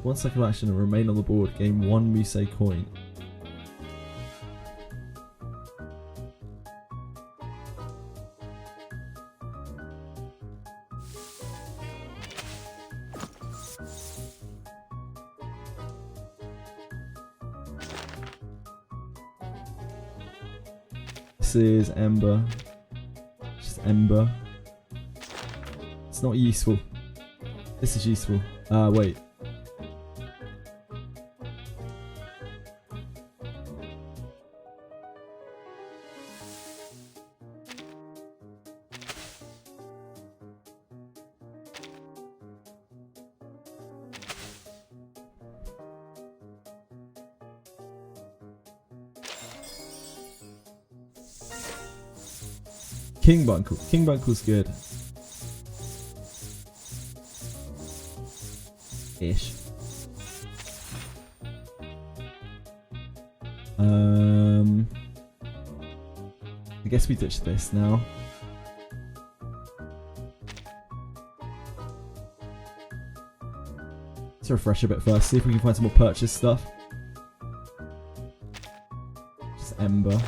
[SPEAKER 1] One cycle action and remain on the board. Gain 1 Musei coin. This is Ember. Just Ember. It's not useful. This is useful. Wait. King Bunkle. King Bunkle's good. Ish. I guess we ditch this now. Let's refresh a bit first, see if we can find some more purchase stuff. Just Ember.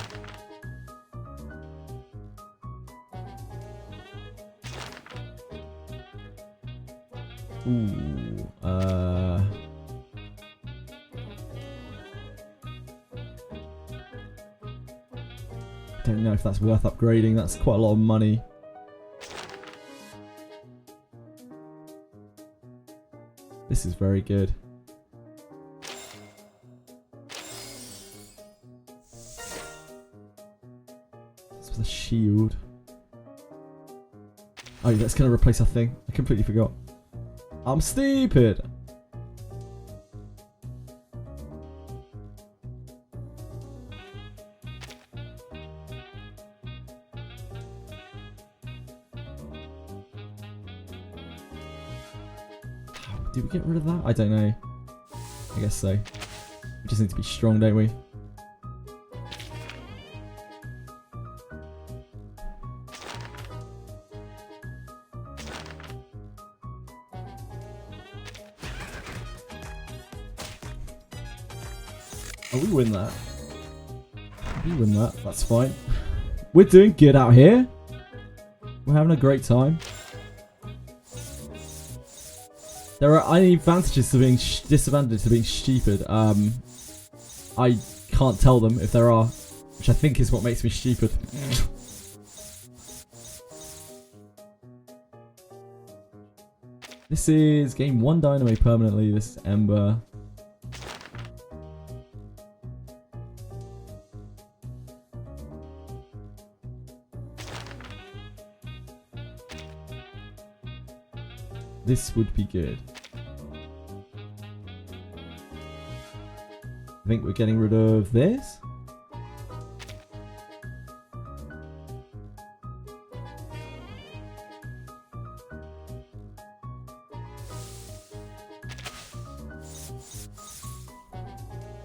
[SPEAKER 1] Ooh, don't know if that's worth upgrading. That's quite a lot of money. This is very good. That's for the shield. Oh, that's going to replace our thing. I completely forgot. I'm stupid. Did we get rid of that? I don't know. I guess so. We just need to be strong, don't we? Oh, we win that. We win that. That's fine. We're doing good out here. We're having a great time. There are any advantages to being disadvantages to being stupid. I can't tell them if there are, which I think is what makes me stupid. This is gain 1 dynamo permanently. This is Ember. This would be good. I think we're getting rid of this.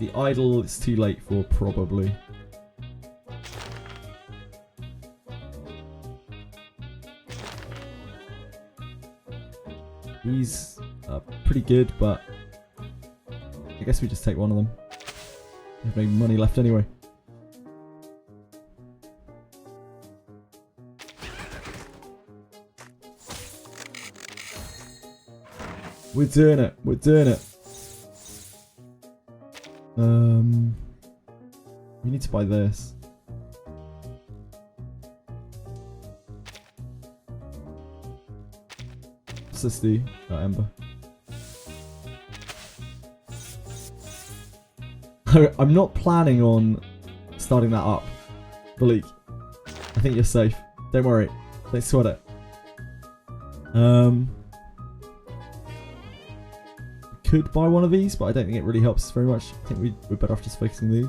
[SPEAKER 1] The idol is too late for, probably. These are pretty good, but I guess we just take one of them. We have no money left anyway. We're doing it. We're doing it. We need to buy this. What's this do? Oh, Ember. I'm not planning on starting that up. The leak. I think you're safe. Don't worry. Don't sweat it. Could buy one of these, but I don't think it really helps us very much. I think we're better off just focusing these.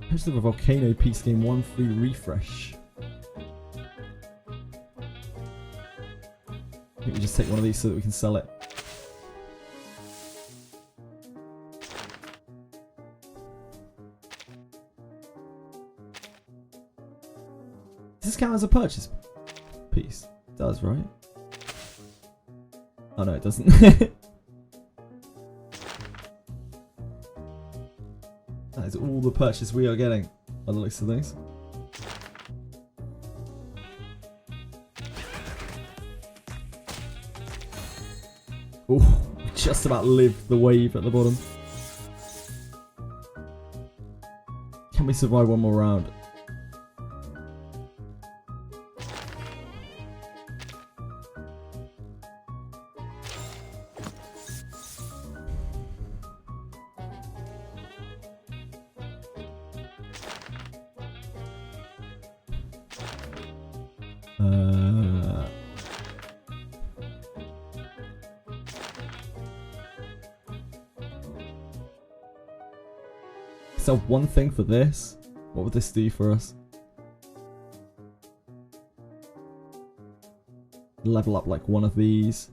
[SPEAKER 1] Purchase of a volcano piece, game 1 free refresh. I think we just take one of these so that we can sell it. Does this count as a purchase piece? It does, right? Oh no, it doesn't. That is all the purchase we are getting by the looks of things. Oh, we just about lived the wave at the bottom. Can we survive one more round? Sell one thing for this. What would this do for us? Level up like one of these.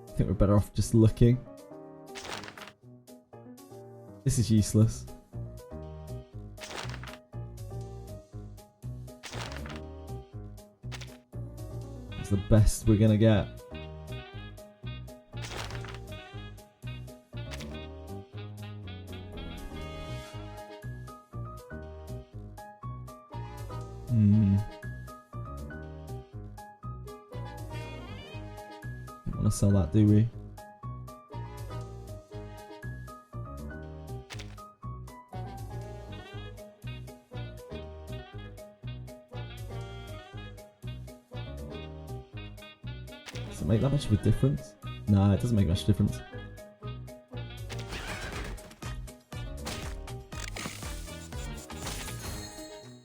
[SPEAKER 1] I think we're better off just looking. This is useless. That's the best we're gonna get. Don't want to sell that, do we? Does it make that much of a difference? Nah, it doesn't make much difference.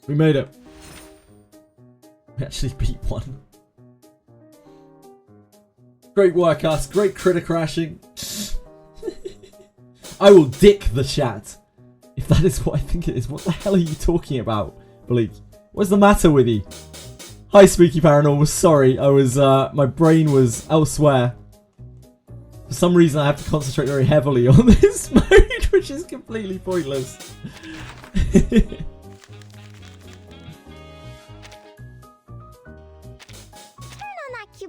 [SPEAKER 1] We made it. We actually beat one. Great work, us. Great critter crashing. I will dick the chat. If that is what I think it is. What the hell are you talking about, Bleak? What's the matter with you? Hi, Spooky Paranormal. Sorry, I was, my brain was elsewhere. For some reason, I have to concentrate very heavily on this mode, which is completely pointless.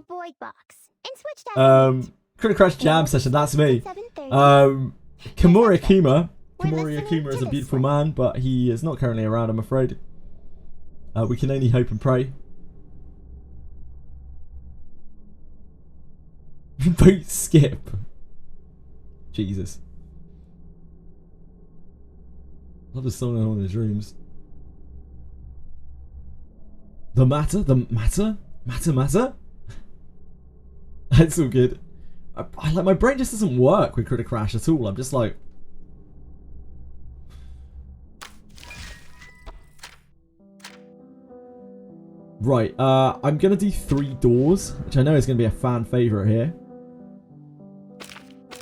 [SPEAKER 3] Boy box and switch that
[SPEAKER 1] Critter Crash Jam Session, that's me.
[SPEAKER 3] 7:30.
[SPEAKER 1] Kimura Akuma is a beautiful man, but he is not currently around, I'm afraid. We can only hope and pray. Vote skip. Jesus. Love the song in all his dreams. The matter? The matter? Matter? That's all good. I like, my brain just doesn't work with Critter Crash at all. I'm just like... Right, I'm gonna do 3 doors, which I know is gonna be a fan favourite here.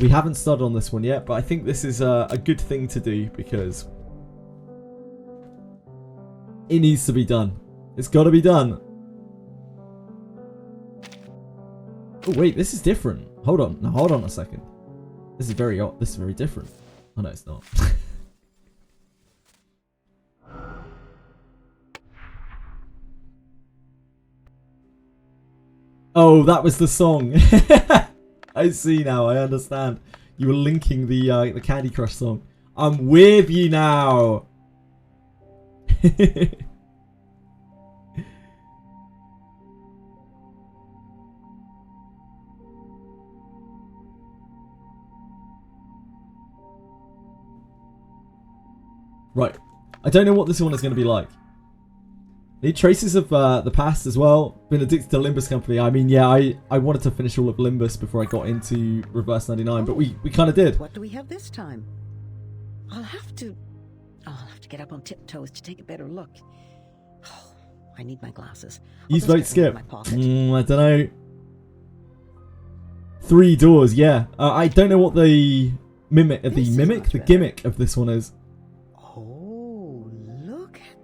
[SPEAKER 1] We haven't started on this one yet, but I think this is a good thing to do because it needs to be done. It's gotta be done. Oh wait, this is different. Hold on. Now hold on a second. This is very odd. This is very different. Oh no, it's not. Oh, that was the song. I see now. I understand. You were linking the Candy Crush song. I'm with you now. Right, I don't know what this one is going to be like. Need traces of the past as well. Been addicted to Limbus Company. I mean, yeah, I wanted to finish all of Limbus before I got into Reverse 99, but we kind of did.
[SPEAKER 6] What do we have this time? I'll have to get up on tiptoes to take a better look. Oh, I need my glasses.
[SPEAKER 1] Use vote skip. I don't know. 3 doors, yeah. I don't know what the gimmick of this one is.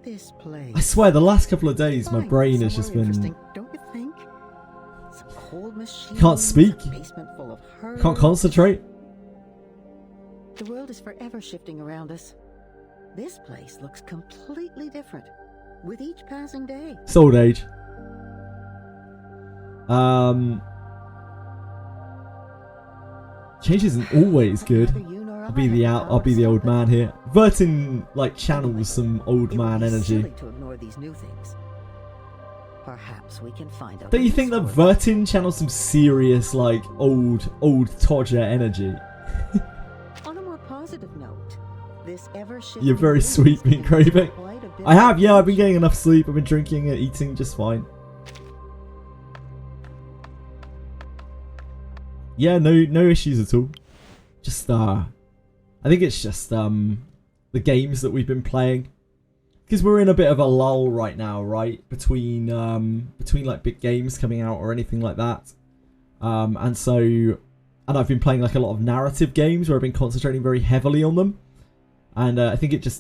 [SPEAKER 6] This place.
[SPEAKER 1] I swear, the last couple of days, my brain has just been...
[SPEAKER 6] Don't you think? Some cold machines,
[SPEAKER 1] can't speak.
[SPEAKER 6] Basement full of herbs.
[SPEAKER 1] Can't concentrate.
[SPEAKER 6] The world is forever shifting around us. This place looks completely different with each passing day.
[SPEAKER 1] It's old age. Change isn't always good. I'll be the old man here. Vertin like channels some old man energy.
[SPEAKER 6] To ignore these new things. Perhaps we can find a...
[SPEAKER 1] Don't you think that Vertin channels some serious like old Todger energy?
[SPEAKER 6] On a more positive note, this ever-shifting...
[SPEAKER 1] You're very sweet, being craving. I have, yeah. I've been getting enough sleep. I've been drinking and eating just fine. Yeah, no issues at all. Just I think it's just the games that we've been playing, because we're in a bit of a lull right now, right? Between like big games coming out or anything like that. And I've been playing like a lot of narrative games where I've been concentrating very heavily on them. And I think it's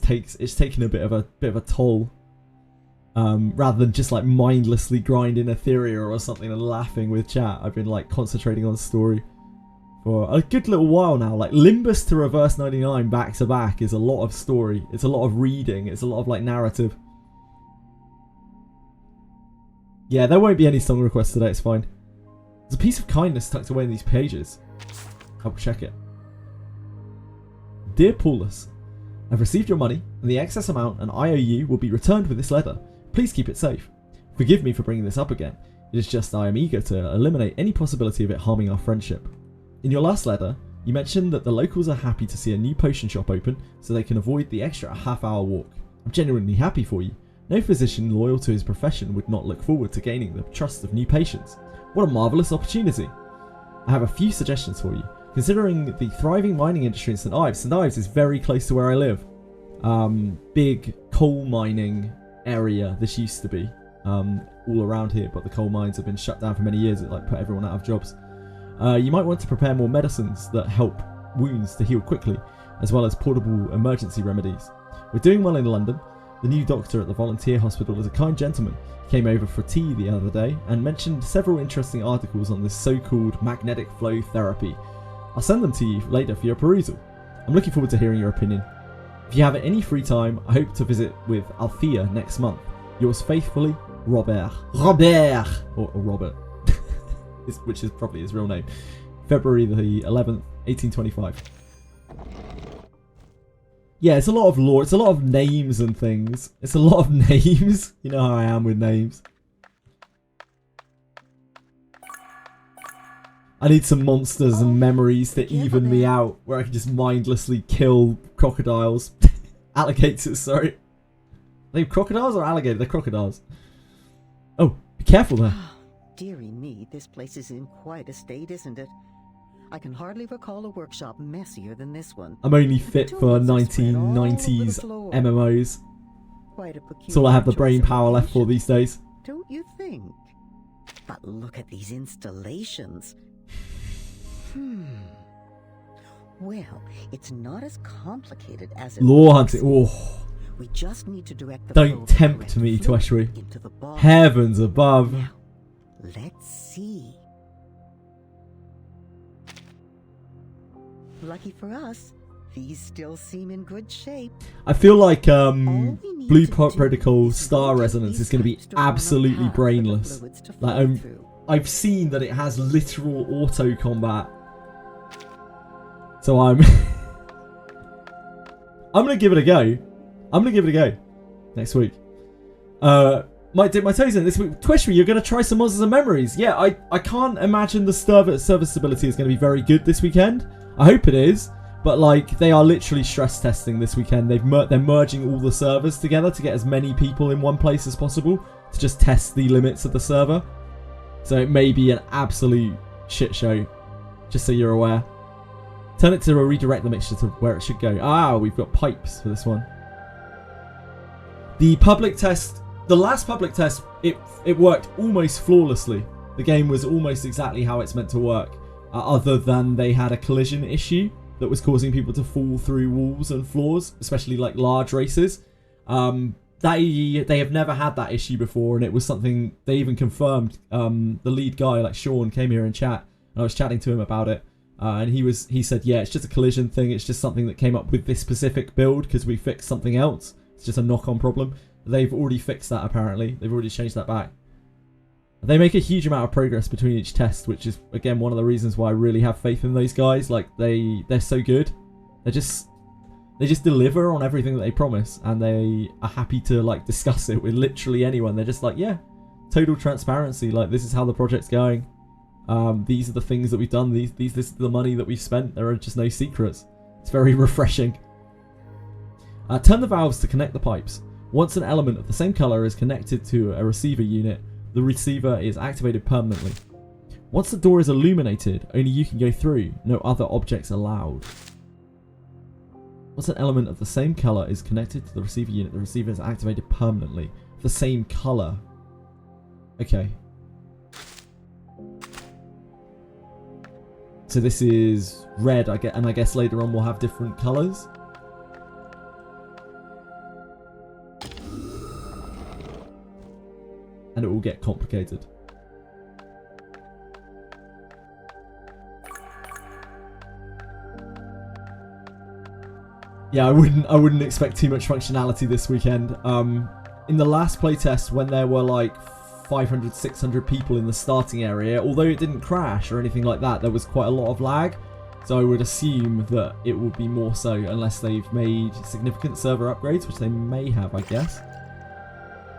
[SPEAKER 1] taken a bit of a toll. Rather than just like mindlessly grinding Etheria or something and laughing with chat, I've been like concentrating on story for a good little while now. Like Limbus to Reverse 99 back to back is a lot of story. It's a lot of reading. It's a lot of like narrative. Yeah, there won't be any song requests today, it's fine. There's a piece of kindness tucked away in these pages. I'll check it. Dear Paulus, I've received your money, and the excess amount and IOU will be returned with this letter. Please keep it safe. Forgive me for bringing this up again. It is just I am eager to eliminate any possibility of it harming our friendship. In your last letter, you mentioned that the locals are happy to see a new potion shop open so they can avoid the extra half-hour walk. I'm genuinely happy for you. No physician loyal to his profession would not look forward to gaining the trust of new patients. What a marvellous opportunity. I have a few suggestions for you. Considering the thriving mining industry in St. Ives is very close to where I live. Big coal mining area this used to be. All around here, but the coal mines have been shut down for many years. It put everyone out of jobs. You might want to prepare more medicines that help wounds to heal quickly, as well as portable emergency remedies. We're doing well in London. The new doctor at the volunteer hospital is a kind gentleman. He came over for tea the other day and mentioned several interesting articles on this so-called magnetic flow therapy. I'll send them to you later for your perusal. I'm looking forward to hearing your opinion. If you have any free time, I hope to visit with Althea next month. Yours faithfully, Robert. Or Robert. Which is probably his real name. February the 11th, 1825. Yeah, it's a lot of lore. It's a lot of names and things. It's a lot of names. You know how I am with names. I need some monsters and memories to even me out, where I can just mindlessly kill crocodiles. Alligators, sorry. Are they crocodiles or alligators? They're crocodiles. Oh, be careful there.
[SPEAKER 6] Dearie me, this place is in quite a state, isn't it? I can hardly recall a workshop messier than this one.
[SPEAKER 1] I'm only fit for 1990s MMOs.
[SPEAKER 6] Quite a peculiar
[SPEAKER 1] That's all I have the
[SPEAKER 6] choice
[SPEAKER 1] brain
[SPEAKER 6] of
[SPEAKER 1] power left for
[SPEAKER 6] location,
[SPEAKER 1] these days.
[SPEAKER 6] don't you think? But look at these installations. Well, it's not as complicated as it
[SPEAKER 1] Lore
[SPEAKER 6] looks.
[SPEAKER 1] hunting. Oh,
[SPEAKER 6] We just need to direct the flow
[SPEAKER 1] don't
[SPEAKER 6] of the
[SPEAKER 1] tempt
[SPEAKER 6] correct
[SPEAKER 1] me,
[SPEAKER 6] fluid
[SPEAKER 1] Tweshry.
[SPEAKER 6] into the bottle.
[SPEAKER 1] Heavens above.
[SPEAKER 6] Now, let's see. Lucky for us, these still seem in good shape.
[SPEAKER 1] I feel like
[SPEAKER 6] All we need
[SPEAKER 1] Blue
[SPEAKER 6] to
[SPEAKER 1] Protocol
[SPEAKER 6] do
[SPEAKER 1] Star
[SPEAKER 6] is
[SPEAKER 1] Resonance
[SPEAKER 6] these
[SPEAKER 1] is going to be
[SPEAKER 6] pipes run a
[SPEAKER 1] absolutely
[SPEAKER 6] path for the
[SPEAKER 1] brainless.
[SPEAKER 6] fluids to
[SPEAKER 1] Like,
[SPEAKER 6] flow through.
[SPEAKER 1] I've seen that it has literal auto combat. So I'm gonna give it a go. Next week. Dip my toes in this week. Twishry, you're gonna try some Monsters and Memories. Yeah, I can't imagine the serviceability is gonna be very good this weekend. I hope it is, but like they are literally stress testing this weekend. They're merging all the servers together to get as many people in one place as possible to just test the limits of the server. So it may be an absolute shit show, just so you're aware. Turn it to redirect the mixture to where it should go. Ah, we've got pipes for this one. The public test, the last public test, it worked almost flawlessly. The game was almost exactly how it's meant to work, other than they had a collision issue that was causing people to fall through walls and floors, especially like large races. They have never had that issue before, and it was something they even confirmed. The lead guy, like Sean, came here in chat, and I was chatting to him about it. And he said, yeah, it's just a collision thing. It's just something that came up with this specific build because we fixed something else. It's just a knock-on problem. They've already fixed that, apparently. They've already changed that back. They make a huge amount of progress between each test, which is, again, one of the reasons why I really have faith in those guys. Like, they're so good. They just deliver on everything that they promise, and they are happy to, like, discuss it with literally anyone. They're just like, yeah, total transparency. Like, this is how the project's going. These are the things that we've done. This is the money that we've spent. There are just no secrets. It's very refreshing. Turn the valves to connect the pipes. Once an element of the same color is connected to a receiver unit, the receiver is activated permanently. Once the door is illuminated, only you can go through. No other objects allowed. Once an element of the same color is connected to the receiver unit, the receiver is activated permanently. The same color. Okay. So this is red, and I guess later on we'll have different colours. And it will get complicated. Yeah, I wouldn't expect too much functionality this weekend. In the last playtest, when there were like 500, 600 people in the starting area. Although it didn't crash or anything like that, there was quite a lot of lag. So I would assume that it would be more so unless they've made significant server upgrades, which they may have, I guess.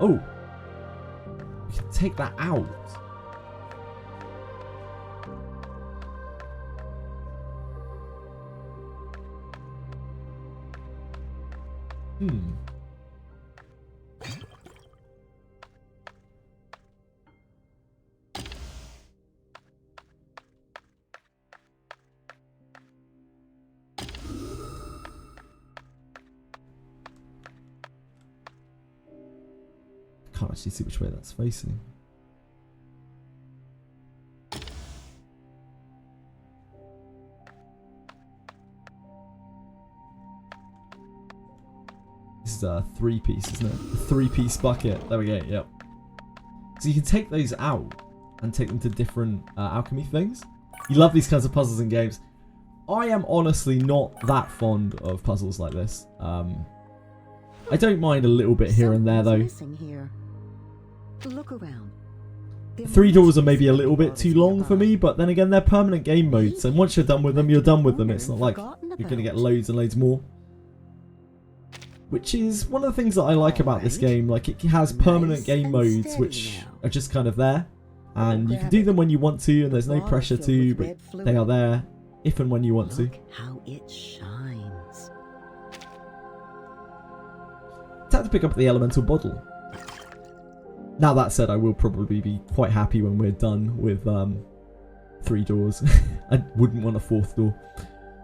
[SPEAKER 1] Oh, we can take that out. Can't actually see which way that's facing. This is a 3-piece, isn't it? A 3-piece bucket. There we go, yep. So you can take those out and take them to different alchemy things. You love these kinds of puzzles in games. I am honestly not that fond of puzzles like this. I don't mind a little bit here and there though.
[SPEAKER 6] Here. Look around.
[SPEAKER 1] 3 doors are maybe a little bit too long for me, but then again, they're permanent game modes, and once you're done with them, you're done with them. It's not like you're going to get loads and loads more. Which is one of the things that I like about this game. Like, it has permanent game modes, which are just kind of there. And you can do them when you want to, and there's no pressure to, but they are there if and when you want to.
[SPEAKER 6] Look how it shines.
[SPEAKER 1] Tap to pick up the elemental bottle. Now that said, I will probably be quite happy when we're done with 3 doors. I wouldn't want a 4th door.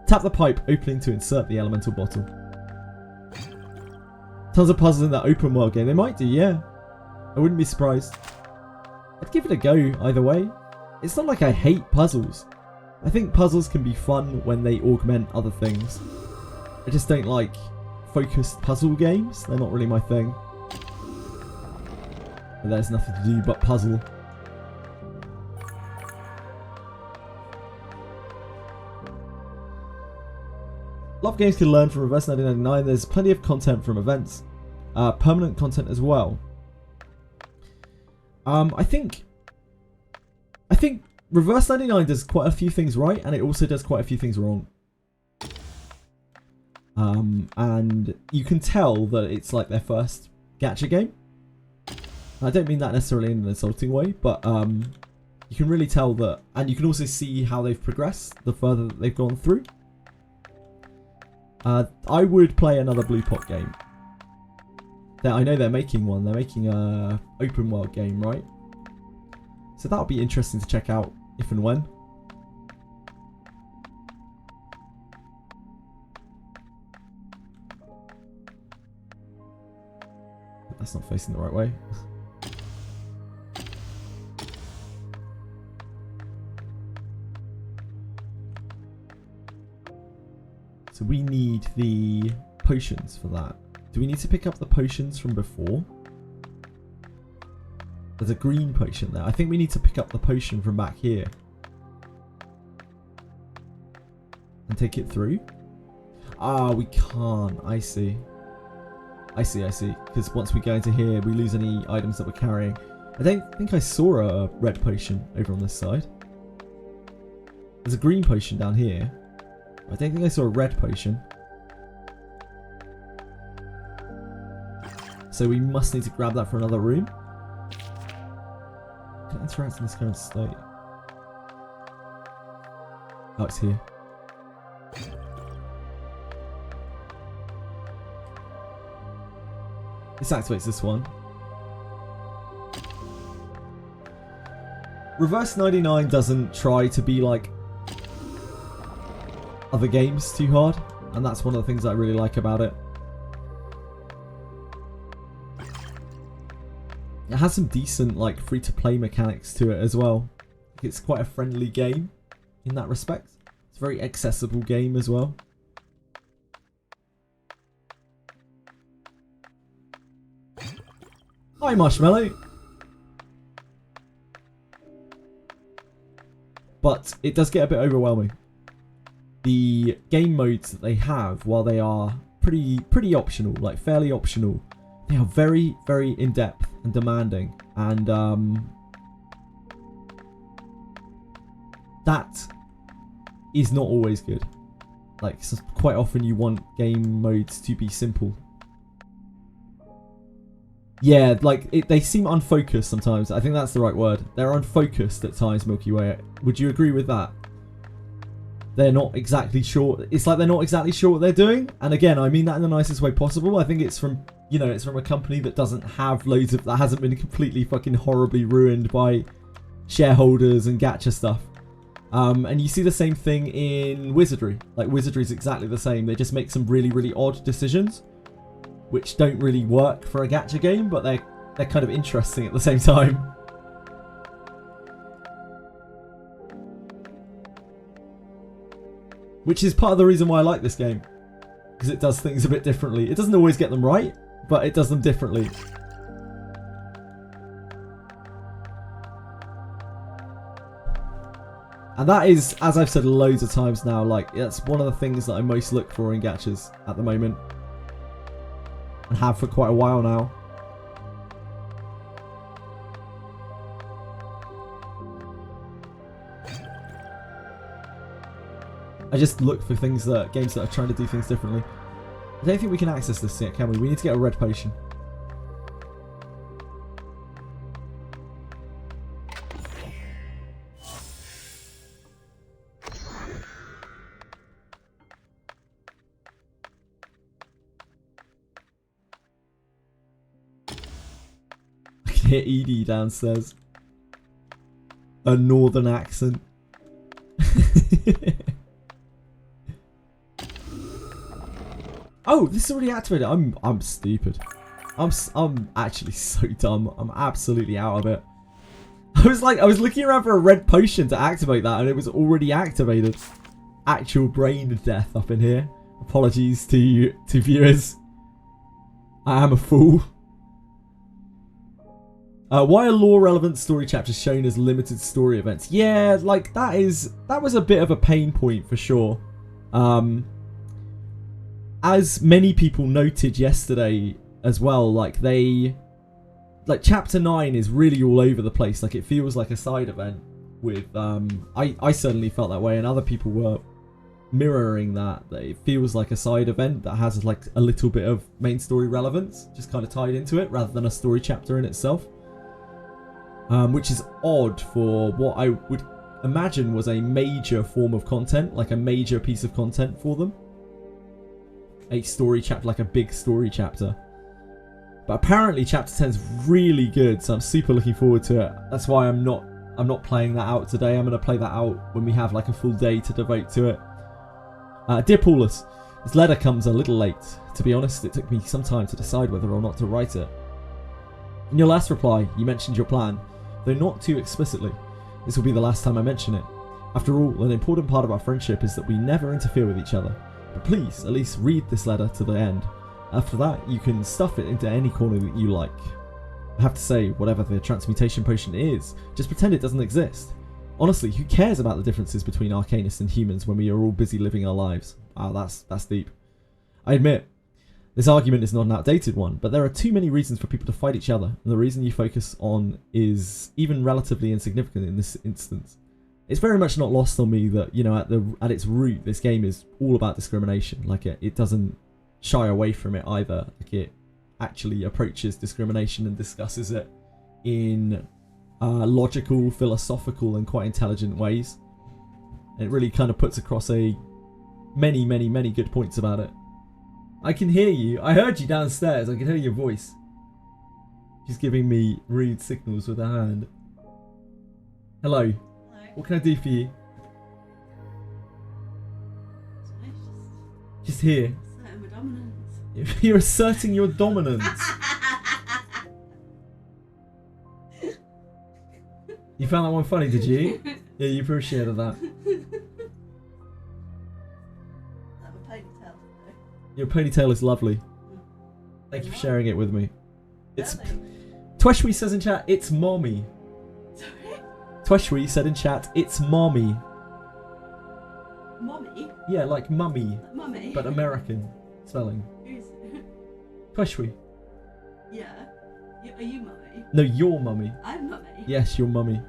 [SPEAKER 1] Tap the pipe opening to insert the elemental bottle. Tons of puzzles in that open world game. They might do, yeah. I wouldn't be surprised. I'd give it a go either way. It's not like I hate puzzles. I think puzzles can be fun when they augment other things. I just don't like focused puzzle games. They're not really my thing. But there's nothing to do but puzzle. A lot of games can learn from Reverse 1999. There's plenty of content from events. Permanent content as well. I think Reverse 99 does quite a few things right, and it also does quite a few things wrong. And you can tell that it's like their first gacha game. I don't mean that necessarily in an insulting way, but you can really tell that, and you can also see how they've progressed the further that they've gone through. I would play another Blue Pot game. I know they're making one. They're making a open world game, right? So that'll be interesting to check out if and when. That's not facing the right way. So we need the potions for that. Do we need to pick up the potions from before? There's a green potion there. I think we need to pick up the potion from back here. And take it through? Ah, we can't. I see. I see. Because once we go into here, we lose any items that we're carrying. I don't think I saw a red potion over on this side. There's a green potion down here. I don't think I saw a red potion. So we must need to grab that for another room. Can I interact in this current state? Oh, it's here. This activates this one. Reverse 99 doesn't try to be like other games too hard, and that's one of the things I really like about it. It has some decent like free-to-play mechanics to it as well. It's quite a friendly game in that respect. It's a very accessible game as well. Hi, Marshmallow. But it does get a bit overwhelming. The game modes that they have, while they are pretty optional, like fairly optional, They are very, very in-depth and demanding. And that is not always good. Like, quite often you want game modes to be simple. Yeah, like, they seem unfocused sometimes. I think that's the right word. They're unfocused at times, Milky Way. Would you agree with that? They're not exactly sure. It's like they're not exactly sure what they're doing. And again, I mean that in the nicest way possible. I think it's from, you know, it's from a company that doesn't have loads of, that hasn't been completely fucking horribly ruined by shareholders and gacha stuff. And you see the same thing in Wizardry. Like, Wizardry is exactly the same. They just make some really, really odd decisions, which don't really work for a gacha game, but they're kind of interesting at the same time. Which is part of the reason why I like this game, because it does things a bit differently. It doesn't always get them right, but it does them differently. And that is, as I've said loads of times now, like, that's one of the things that I most look for in gachas at the moment. And have for quite a while now. I just look for things that, games that are trying to do things differently. I don't think we can access this yet, can we? We need to get a red potion. I can hear Edie downstairs. A northern accent. Oh, this is already activated. I'm stupid. I'm actually so dumb. I'm absolutely out of it. I was looking around for a red potion to activate that, and it was already activated. Actual brain death up in here. Apologies to viewers. I am a fool. Why are lore-relevant story chapters shown as limited story events? Yeah, like that was a bit of a pain point for sure. As many people noted yesterday as well, like chapter 9 is really all over the place. Like, it feels like a side event with I certainly felt that way, and other people were mirroring that it feels like a side event that has like a little bit of main story relevance just kind of tied into it rather than a story chapter in itself. Which is odd for what I would imagine was a major form of content, like a major piece of content for them. A story chapter, like a big story chapter. But apparently chapter 10 is really good, so I'm super looking forward to it. That's why I'm not playing that out today. I'm going to play that out when we have like a full day to devote to it. Dear Paulus, this letter comes a little late. To be honest, it took me some time to decide whether or not to write it. In your last reply, you mentioned your plan, though not too explicitly. This will be the last time I mention it. After all, an important part of our friendship is that we never interfere with each other. But please, at least read this letter to the end. After that, you can stuff it into any corner that you like. I have to say, whatever the transmutation potion is, just pretend it doesn't exist. Honestly, who cares about the differences between arcanists and humans when we are all busy living our lives? Wow, that's deep. I admit, this argument is not an outdated one, but there are too many reasons for people to fight each other, and the reason you focus on is even relatively insignificant in this instance. It's very much not lost on me that, you know, at its root, this game is all about discrimination. Like, it doesn't shy away from it either. Like, it actually approaches discrimination and discusses it in logical, philosophical, and quite intelligent ways. And it really kind of puts across many good points about it. I can hear you. I heard you downstairs. I can hear your voice. She's giving me rude signals with her hand. Hello. What can I do for you? Just here.
[SPEAKER 7] Asserting my dominance.
[SPEAKER 1] You're asserting your dominance. You found that one funny, did you? Yeah, you appreciated that.
[SPEAKER 7] I have a ponytail.
[SPEAKER 1] Your ponytail is lovely. Thank you for sharing it with me. It's
[SPEAKER 7] Darling.
[SPEAKER 1] Tweshwi says in chat, it's mommy.
[SPEAKER 7] Sorry?
[SPEAKER 1] Tweshwi said in chat, it's mommy.
[SPEAKER 7] Mommy?
[SPEAKER 1] Yeah, like mummy,
[SPEAKER 7] Mummy?
[SPEAKER 1] but American spelling.
[SPEAKER 7] Who's...
[SPEAKER 1] Tweshwi.
[SPEAKER 7] Yeah. Are you mummy?
[SPEAKER 1] No, your mummy.
[SPEAKER 7] I'm mummy.
[SPEAKER 1] Yes, your mummy.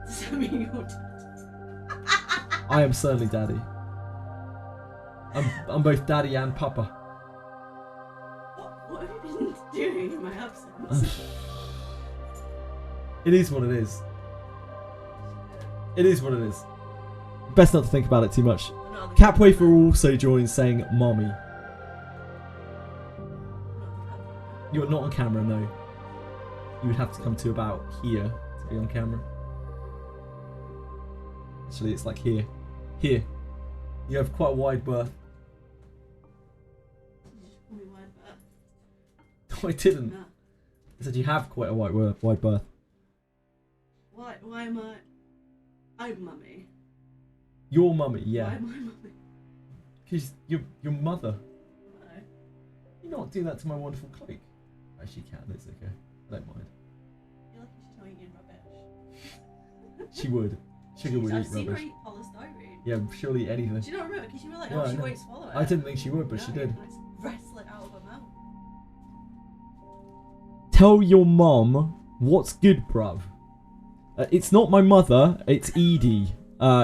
[SPEAKER 7] Does that mean you're dad?
[SPEAKER 1] I am certainly daddy. I'm both daddy and papa.
[SPEAKER 7] What have you been doing in my absence?
[SPEAKER 1] It is what it is. It is what it is. Best not to think about it too much. Capwafer also joins saying mommy. You're not on camera, no. You would have to come to about here to be on camera. Actually, it's like here. Here. You have quite a wide berth.
[SPEAKER 7] Did you just call me wide berth?
[SPEAKER 1] No, I didn't.
[SPEAKER 7] No.
[SPEAKER 1] I said you have quite a wide berth.
[SPEAKER 7] Why am I... I'm mummy.
[SPEAKER 1] Your mummy,
[SPEAKER 7] Why
[SPEAKER 1] yeah.
[SPEAKER 7] am I mummy?
[SPEAKER 1] Because your mother.
[SPEAKER 7] No.
[SPEAKER 1] You not do that to my wonderful cloak. Actually, you can. It's okay. I don't mind.
[SPEAKER 7] You're lucky she's not eating rubbish.
[SPEAKER 1] She would. Sugar would
[SPEAKER 7] I've
[SPEAKER 1] eat
[SPEAKER 7] seen her
[SPEAKER 1] rubbish.
[SPEAKER 7] eat polystyrene.
[SPEAKER 1] Yeah, she'll eat anything.
[SPEAKER 7] Do you not remember? Because you were like,
[SPEAKER 1] Yeah,
[SPEAKER 7] oh,
[SPEAKER 1] I
[SPEAKER 7] she
[SPEAKER 1] know.
[SPEAKER 7] won't swallow it.
[SPEAKER 1] I didn't think she would, but she did.
[SPEAKER 7] I just wrestle it out of her mouth.
[SPEAKER 1] Tell your mom what's good, bruv. It's not my mother, it's Edie.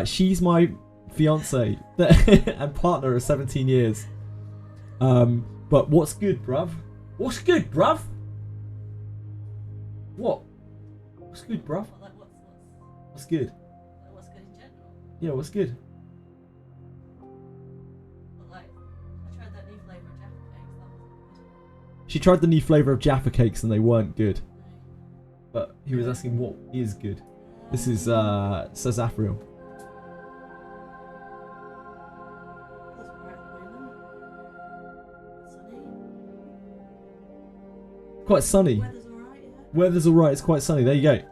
[SPEAKER 1] She's my fiance and partner of 17 years. But what's good, bruv? What's good, bruv? What? What's good, bruv?
[SPEAKER 7] Well, like,
[SPEAKER 1] What's good?
[SPEAKER 7] like, what's good in general?
[SPEAKER 1] Yeah, what's good?
[SPEAKER 7] But like, I tried that new flavour of Jaffa cakes. That was good.
[SPEAKER 1] She tried the new flavour of Jaffa cakes and they weren't good. But he was asking what is good. This is says Afriel.
[SPEAKER 7] That's right at the moment. Sunny.
[SPEAKER 1] Quite sunny.
[SPEAKER 7] Weather's alright, yeah.
[SPEAKER 1] Weather's alright, it's quite sunny. There you go.
[SPEAKER 7] Yeah.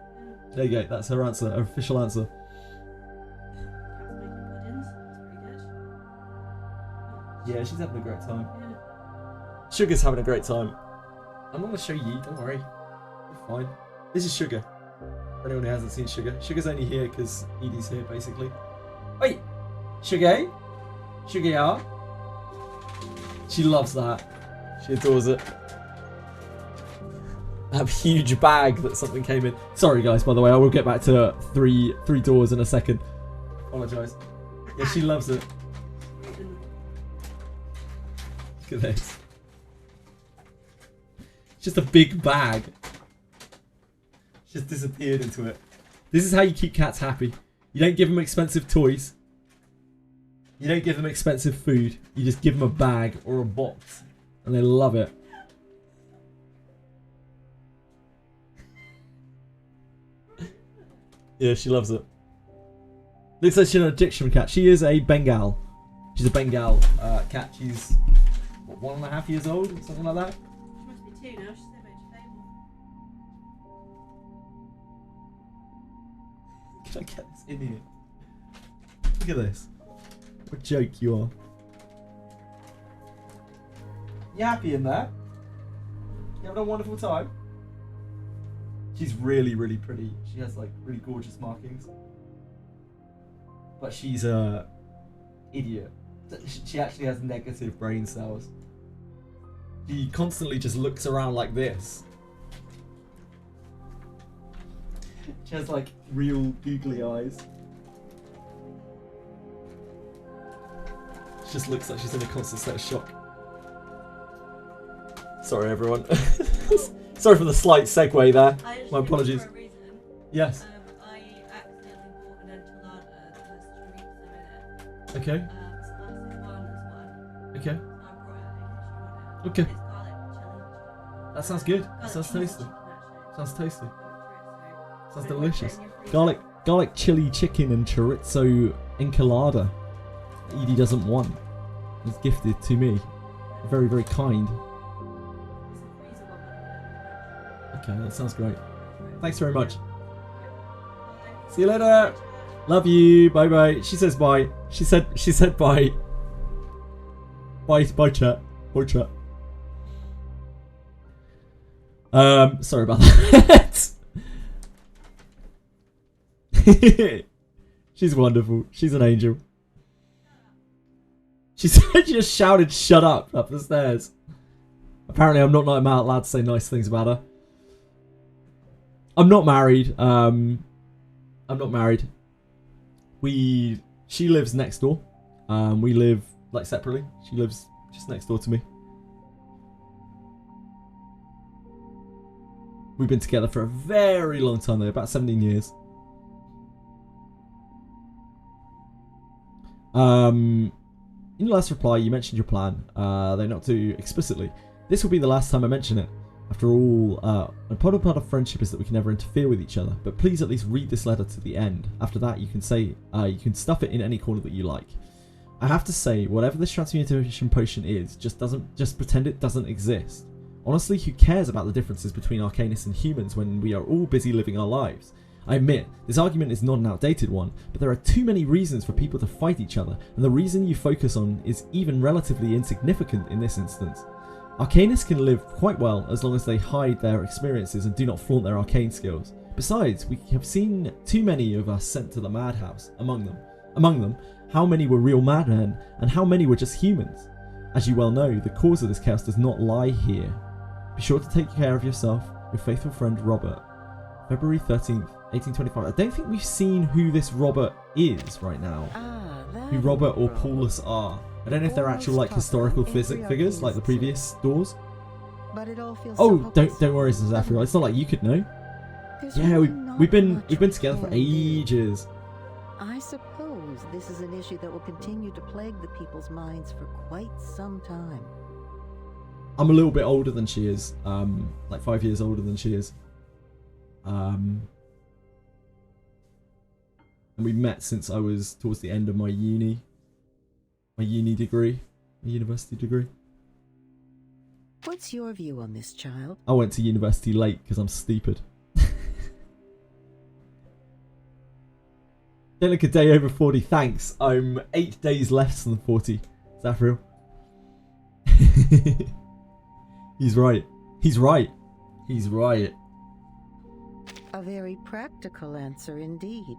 [SPEAKER 1] There you go. That's her answer, her official answer.
[SPEAKER 7] Cat's making puddings. That's pretty good.
[SPEAKER 1] Yeah, she's having a great time.
[SPEAKER 7] Yeah.
[SPEAKER 1] Sugar's having a great time. I'm not going to show you, don't worry. You're fine. This is Sugar. For anyone who hasn't seen Sugar. Sugar's only here because Edie's here, basically. Wait! Sugar? Sugar, yeah? She loves that. She adores it. That huge bag that something came in. Sorry, guys, by the way, I will get back to three doors in a second. Apologise. Yeah, she loves it. Look at this. It's just a big bag. Just disappeared into it. This is how you keep cats happy. You don't give them expensive toys. You don't give them expensive food. You just give them a bag or a box. And they love it. Yeah, she loves it. Looks like she's an addiction cat. She is a Bengal. She's a Bengal cat. She's, what, 1.5 years old? Something like that?
[SPEAKER 7] She must be 2 now. She's so much famous.
[SPEAKER 1] Can I get this in here? Look at this. What a joke you are. You happy in there? You having a wonderful time? She's really, really pretty. She has like really gorgeous markings. But she's a idiot. She actually has negative brain cells. She constantly just looks around like this. She has like real googly eyes. She just looks like she's in a constant state of shock. Sorry, everyone. Sorry for the slight segue there. My apologies.
[SPEAKER 7] For a reason.
[SPEAKER 1] Yes.
[SPEAKER 7] I accidentally bought an enchilada that has chorizo in it.
[SPEAKER 1] Okay.
[SPEAKER 7] It's the classic one as well.
[SPEAKER 1] Okay.
[SPEAKER 7] So I brought it in case you want it.
[SPEAKER 1] Okay.
[SPEAKER 7] It's garlic chili.
[SPEAKER 1] That sounds good. That
[SPEAKER 7] Garlic
[SPEAKER 1] sounds
[SPEAKER 7] cheese
[SPEAKER 1] tasty.
[SPEAKER 7] chicken, actually.
[SPEAKER 1] Sounds tasty.
[SPEAKER 7] Chorizo.
[SPEAKER 1] Sounds
[SPEAKER 7] Put it
[SPEAKER 1] delicious.
[SPEAKER 7] in your freezer.
[SPEAKER 1] Garlic chili chicken and chorizo enchilada. Edie doesn't want. It's gifted to me. Very, very kind.
[SPEAKER 7] It's a freezer one, but
[SPEAKER 1] Okay, that sounds great. Thanks very much.
[SPEAKER 7] Bye.
[SPEAKER 1] See you later. Love you. Bye bye. She says bye. She said bye. Bye chat. Bye chat. Sorry about that. She's wonderful. She's an angel. She just shouted shut up the stairs. Apparently I'm not allowed to say nice things about her. I'm not married. I'm not married. She lives next door. We live like separately. She lives just next door to me. We've been together for a very long time though, about 17 years. In your last reply, you mentioned your plan, though not too explicitly. This will be the last time I mention it. After all, a part of friendship is that we can never interfere with each other. But please at least read this letter to the end. After that, you can say you can stuff it in any corner that you like. I have to say, whatever this transmutation potion is, just pretend it doesn't exist. Honestly, who cares about the differences between Arcanists and humans when we are all busy living our lives? I admit, this argument is not an outdated one, but there are too many reasons for people to fight each other, and the reason you focus on is even relatively insignificant in this instance. Arcanists can live quite well as long as they hide their experiences and do not flaunt their arcane skills. Besides, we have seen too many of us sent to the madhouse. Among them, how many were real madmen, and how many were just humans? As you well know, the cause of this chaos does not lie here. Be sure to take care of yourself. Your faithful friend, Robert. February 13th, 1825. I don't think we've seen who this Robert is right now. Who Robert or Paulus are. I don't know if they're actual like historical figures like the previous doors.
[SPEAKER 6] But it all feels
[SPEAKER 1] Oh, don't worry, Zafiro. It's not like you could know. Yeah, we've been together for ages.
[SPEAKER 6] I suppose this is an issue that will continue to plague the people's minds for quite some time.
[SPEAKER 1] I'm a little bit older than she is, like 5 years older than she is. And we met since I was towards the end of my uni degree, my university degree.
[SPEAKER 6] What's your view on this, child?
[SPEAKER 1] I went to university late because I'm stupid. Don't look a day over 40. Thanks. I'm 8 days less than 40. Is that real? He's right. He's right. He's right.
[SPEAKER 6] A very practical answer indeed.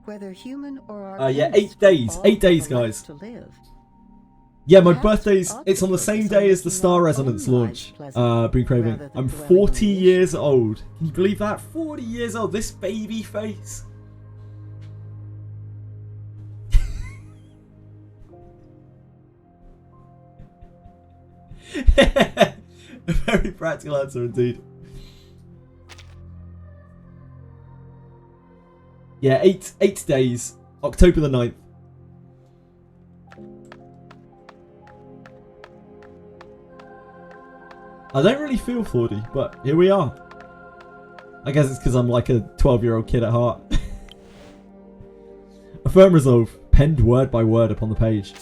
[SPEAKER 6] Whether human or
[SPEAKER 1] yeah, 8 days. 8 days, guys.
[SPEAKER 6] To live.
[SPEAKER 1] Yeah, my birthday's... It's on the same day as the Star Resonance launch. Been craving. I'm 40 years old. Can you believe that? 40 years old. This baby face. A very practical answer indeed. Yeah, 8 days. October the 9th. I don't really feel 40, but here we are. I guess it's because I'm like a 12-year-old kid at heart. A firm resolve, penned word by word upon the page.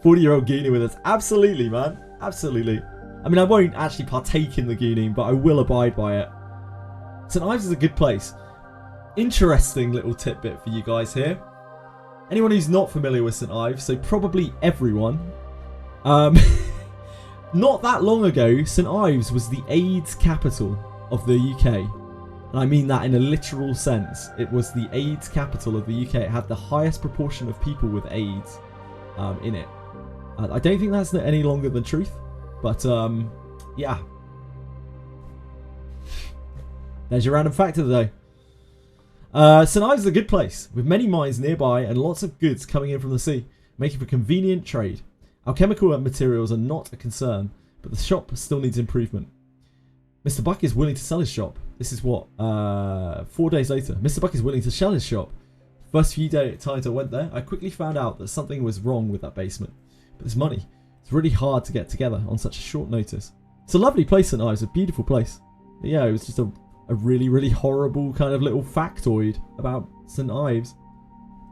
[SPEAKER 1] 40-year-old Goonie with us. Absolutely, man. Absolutely. I mean, I won't actually partake in the Gooning, but I will abide by it. St. Ives is a good place. Interesting little tidbit for you guys here. Anyone who's not familiar with St. Ives, so probably everyone. Not that long ago, St. Ives was the AIDS capital of the UK. And I mean that in a literal sense. It was the AIDS capital of the UK. It had the highest proportion of people with AIDS in it. I don't think that's any longer than truth. But, yeah. There's your random fact of the day. St. Ives is a good place, with many mines nearby and lots of goods coming in from the sea, making for convenient trade. Alchemical materials are not a concern, but the shop still needs improvement. Mr. Buck is willing to sell his shop. This is what? 4 days later. Mr. Buck is willing to sell his shop. First few times I went there, I quickly found out that something was wrong with that basement. But this money, it's really hard to get together on such a short notice. It's a lovely place, St. Ives, a beautiful place. But yeah, it was just a really, really horrible kind of little factoid about St. Ives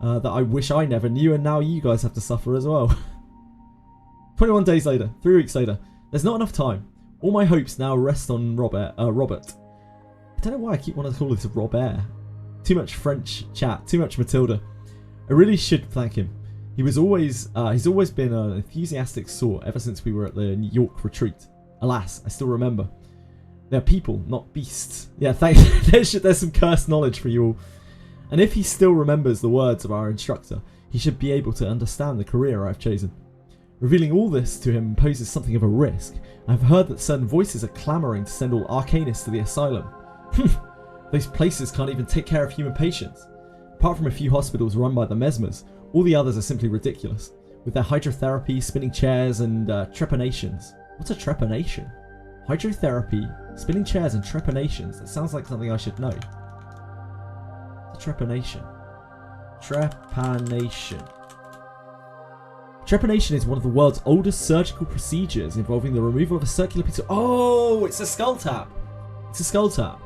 [SPEAKER 1] that I wish I never knew, and now you guys have to suffer as well. 21 days later, 3 weeks later, there's not enough time. All my hopes now rest on Robert. I don't know why I keep wanting to call this Robert. Too much French chat, too much Matilda. I really should thank him. He's always been an enthusiastic sort ever since we were at the New York retreat. Alas, I still remember. They're people, not beasts. Yeah, thanks. There's some cursed knowledge for you all. And if he still remembers the words of our instructor, he should be able to understand the career I've chosen. Revealing all this to him poses something of a risk. I've heard that certain voices are clamouring to send all arcanists to the asylum. Those places can't even take care of human patients. Apart from a few hospitals run by the Mesmers, all the others are simply ridiculous, with their hydrotherapy, spinning chairs, and trepanations. What's a trepanation? Hydrotherapy, spinning chairs, and trepanations. That sounds like something I should know. What's a trepanation? Trepanation. Trepanation is one of the world's oldest surgical procedures involving the removal of a circular piece of... Oh, it's a skull tap. It's a skull tap.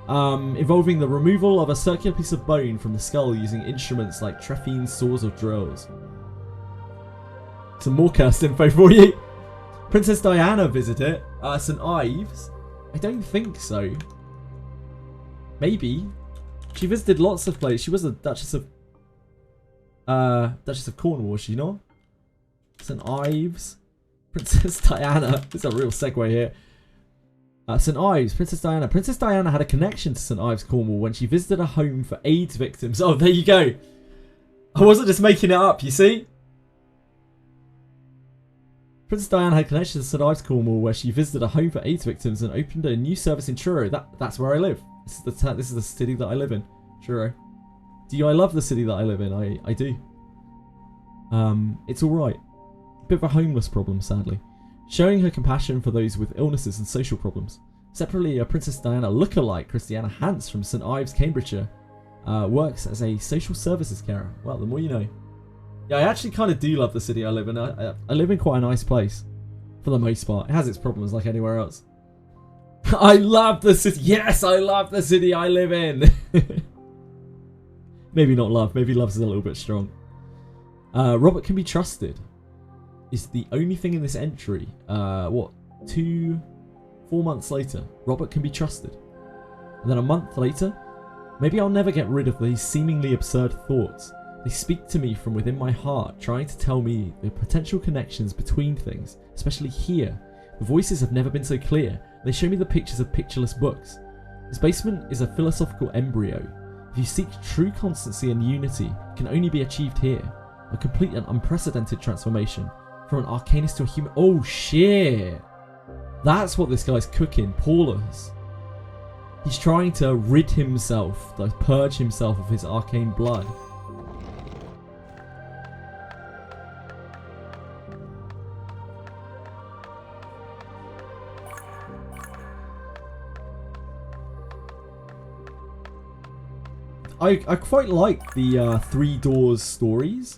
[SPEAKER 1] Involving the removal of a circular piece of bone from the skull using instruments like trephines, saws, or drills. Some more cursed info for you. Princess Diana visited St. Ives. I don't think so. Maybe. She visited lots of places. She was a Duchess of Cornwall, was she not? St. Ives. Princess Diana. This is a real segue here. St. Ives, Princess Diana. Princess Diana had a connection to St. Ives, Cornwall when she visited a home for AIDS victims. Oh, there you go. I wasn't just making it up, you see? Princess Diana had a connection to St. Ives, Cornwall where she visited a home for AIDS victims and opened a new service in Truro. That's where I live. This is the city that I live in. Truro. I love the city that I live in. I do. It's alright. A bit of a homeless problem, sadly. Showing her compassion for those with illnesses and social problems. Separately, a Princess Diana lookalike, Christiana Hans from St. Ives, Cambridgeshire, works as a social services carer. Well, the more you know. Yeah, I actually kind of do love the city I live in. I live in quite a nice place, for the most part. It has its problems like anywhere else. I love the city. Yes, I love the city I live in. Maybe not love. Maybe love's a little bit strong. Robert can be trusted. Is the only thing in this entry. 4 months later, Robert can be trusted. And then a month later, maybe I'll never get rid of these seemingly absurd thoughts. They speak to me from within my heart, trying to tell me the potential connections between things, especially here. The voices have never been so clear. They show me the pictures of pictureless books. This basement is a philosophical embryo. If you seek true constancy and unity, it can only be achieved here. A complete and unprecedented transformation. From an arcanist to a human. Oh shit! That's what this guy's cooking, Paulus. He's trying to rid himself, like purge himself of his arcane blood. I quite like the Three Doors stories,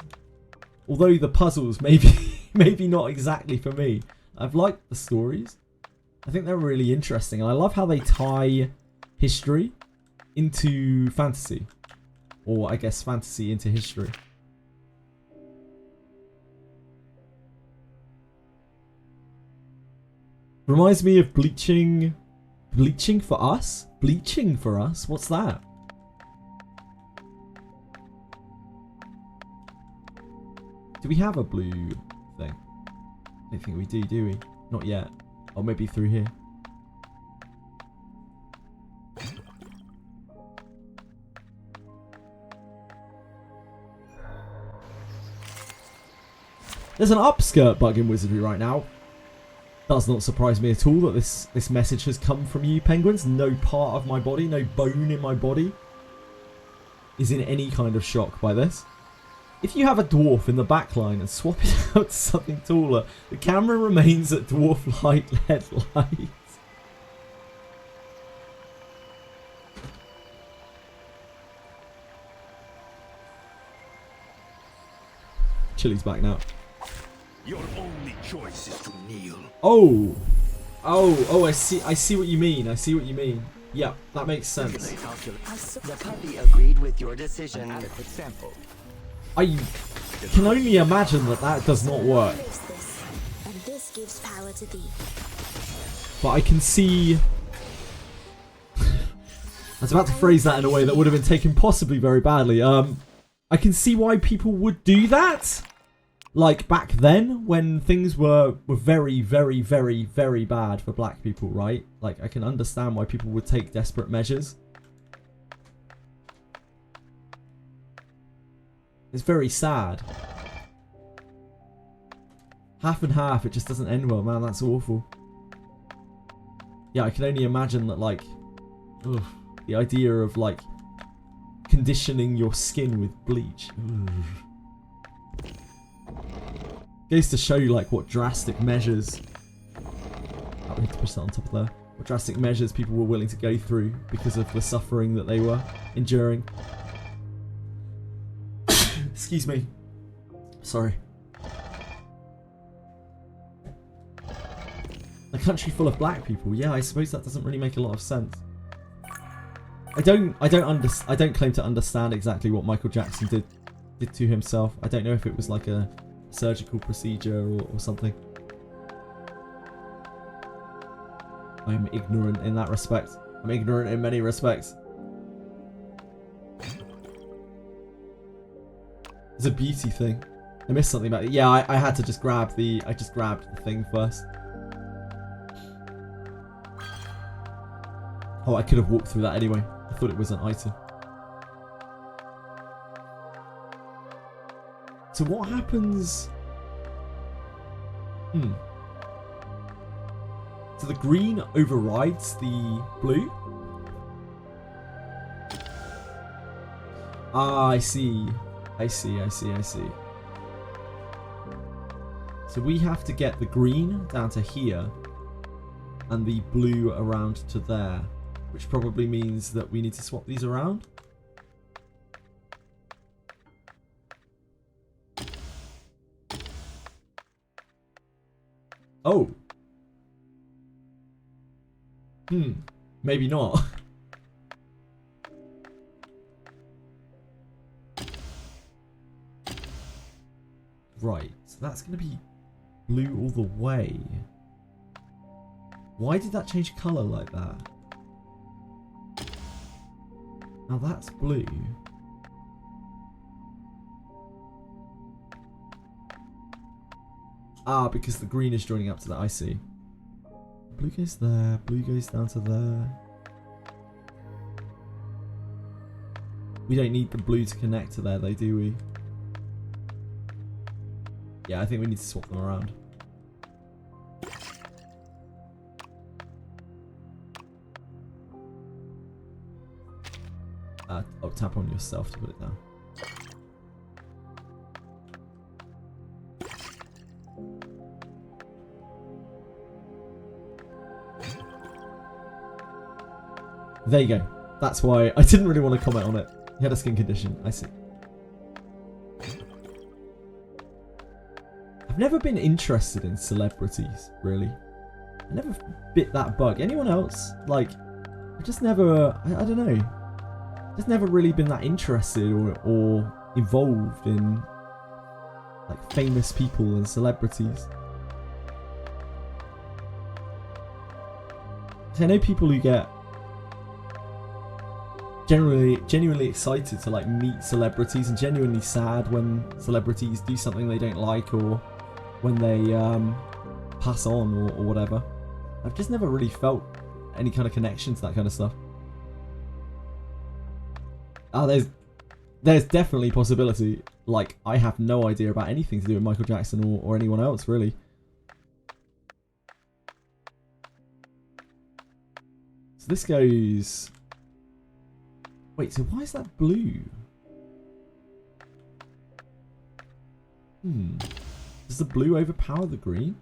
[SPEAKER 1] although the puzzles maybe not exactly for me. I've liked the stories. I think they're really interesting, and I love how they tie history into fantasy, or I guess fantasy into history. Reminds me of bleaching for us. Bleaching for us. What's that? Do we have a blue thing? I don't think we do we? Not yet. Or maybe through here. There's an upskirt bug in Wizardry right now. Does not surprise me at all that this message has come from you, penguins. No part of my body, no bone in my body is in any kind of shock by this. If you have a dwarf in the backline and swap it out to something taller, the camera remains at dwarf light headlight. Chili's back now.
[SPEAKER 8] Your only choice is to kneel.
[SPEAKER 1] Oh, I see what you mean. I see what you mean. Yeah, that makes sense.
[SPEAKER 9] The puppy agreed with your decision.
[SPEAKER 8] Adequate sample.
[SPEAKER 1] I can only imagine that does not work.
[SPEAKER 3] And this gives power to thee.
[SPEAKER 1] But I can see... I was about to phrase that in a way that would have been taken possibly very badly. I can see why people would do that. Like back then, when things were very, very, very, very bad for black people, right? Like, I can understand why people would take desperate measures. It's very sad. Half and half, it just doesn't end well, man. That's awful. Yeah, I can only imagine that, like, ugh, the idea of, like, conditioning your skin with bleach. Ugh. Goes to show you, like, what drastic measures... Oh, we need to push that on top of there. What drastic measures people were willing to go through because of the suffering that they were enduring. Excuse me. Sorry. A country full of black people. Yeah, I suppose that doesn't really make a lot of sense. I don't claim to understand exactly what Michael Jackson did to himself. I don't know if it was like a surgical procedure or something. I'm ignorant in that respect. I'm ignorant in many respects. It's a beauty thing. I missed something about it. Yeah, I had to just grab the... I just grabbed the thing first. Oh, I could have walked through that anyway. I thought it was an item. So what happens... So the green overrides the blue? Ah, I see. I see. So we have to get the green down to here and the blue around to there, which probably means that we need to swap these around. Oh. Maybe not. Right, so that's going to be blue all the way. Why did that change colour like that? Now that's blue. Ah, because the green is joining up to that, I see. Blue goes there, blue goes down to there. We don't need the blue to connect to there though, do we? Yeah, I think we need to swap them around. Oh, tap on yourself to put it down. There you go. That's why I didn't really want to comment on it. He had a skin condition. I see. I've never been interested in celebrities, really. I never bit that bug. Anyone else? Like, I just never... I don't know. Just never really been that interested or involved in like famous people and celebrities. I know people who get genuinely excited to like meet celebrities and genuinely sad when celebrities do something they don't like or when they pass on or whatever. I've just never really felt any kind of connection to that kind of stuff. There's definitely possibility. Like, I have no idea about anything to do with Michael Jackson or anyone else, really. So this goes... Wait, so why is that blue? Does the blue overpower the green?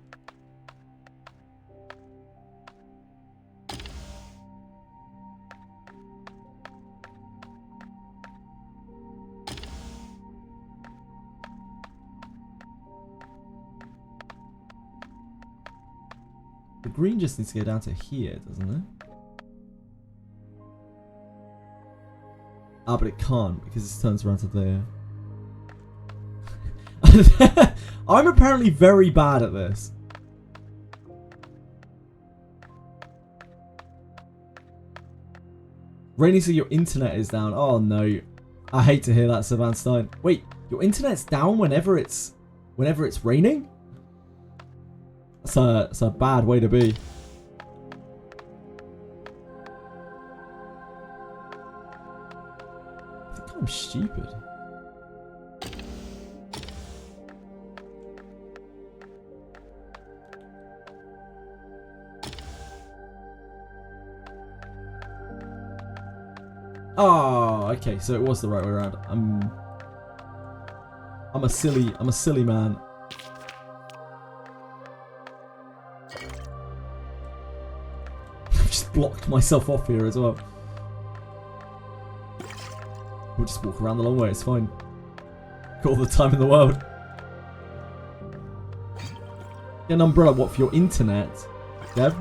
[SPEAKER 1] The green just needs to go down to here, doesn't it? Ah, but it can't because it turns around to there. I'm apparently very bad at this. Rainy, so your internet is down. Oh no. I hate to hear that, Savannah Stein. Wait, your internet's down whenever it's raining? That's a bad way to be. I think I'm stupid. Oh, okay, so it was the right way around. I'm a silly man. I've just blocked myself off here as well. We'll just walk around the long way, it's fine. Got all the time in the world. Get an umbrella, what, for your internet? Dev?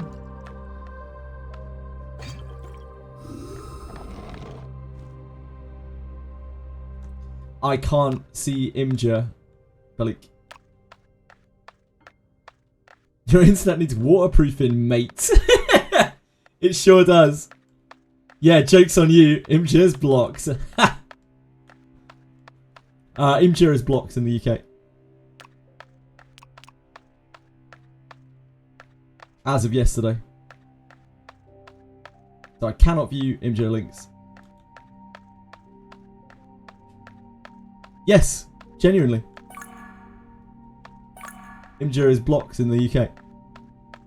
[SPEAKER 1] I can't see Imgur. Belik. Your internet needs waterproofing, mate. It sure does. Yeah, joke's on you. Imgur's blocked. Imgur is blocked in the UK. As of yesterday. So I cannot view Imgur links. Yes, genuinely. Imgur is blocked in the UK.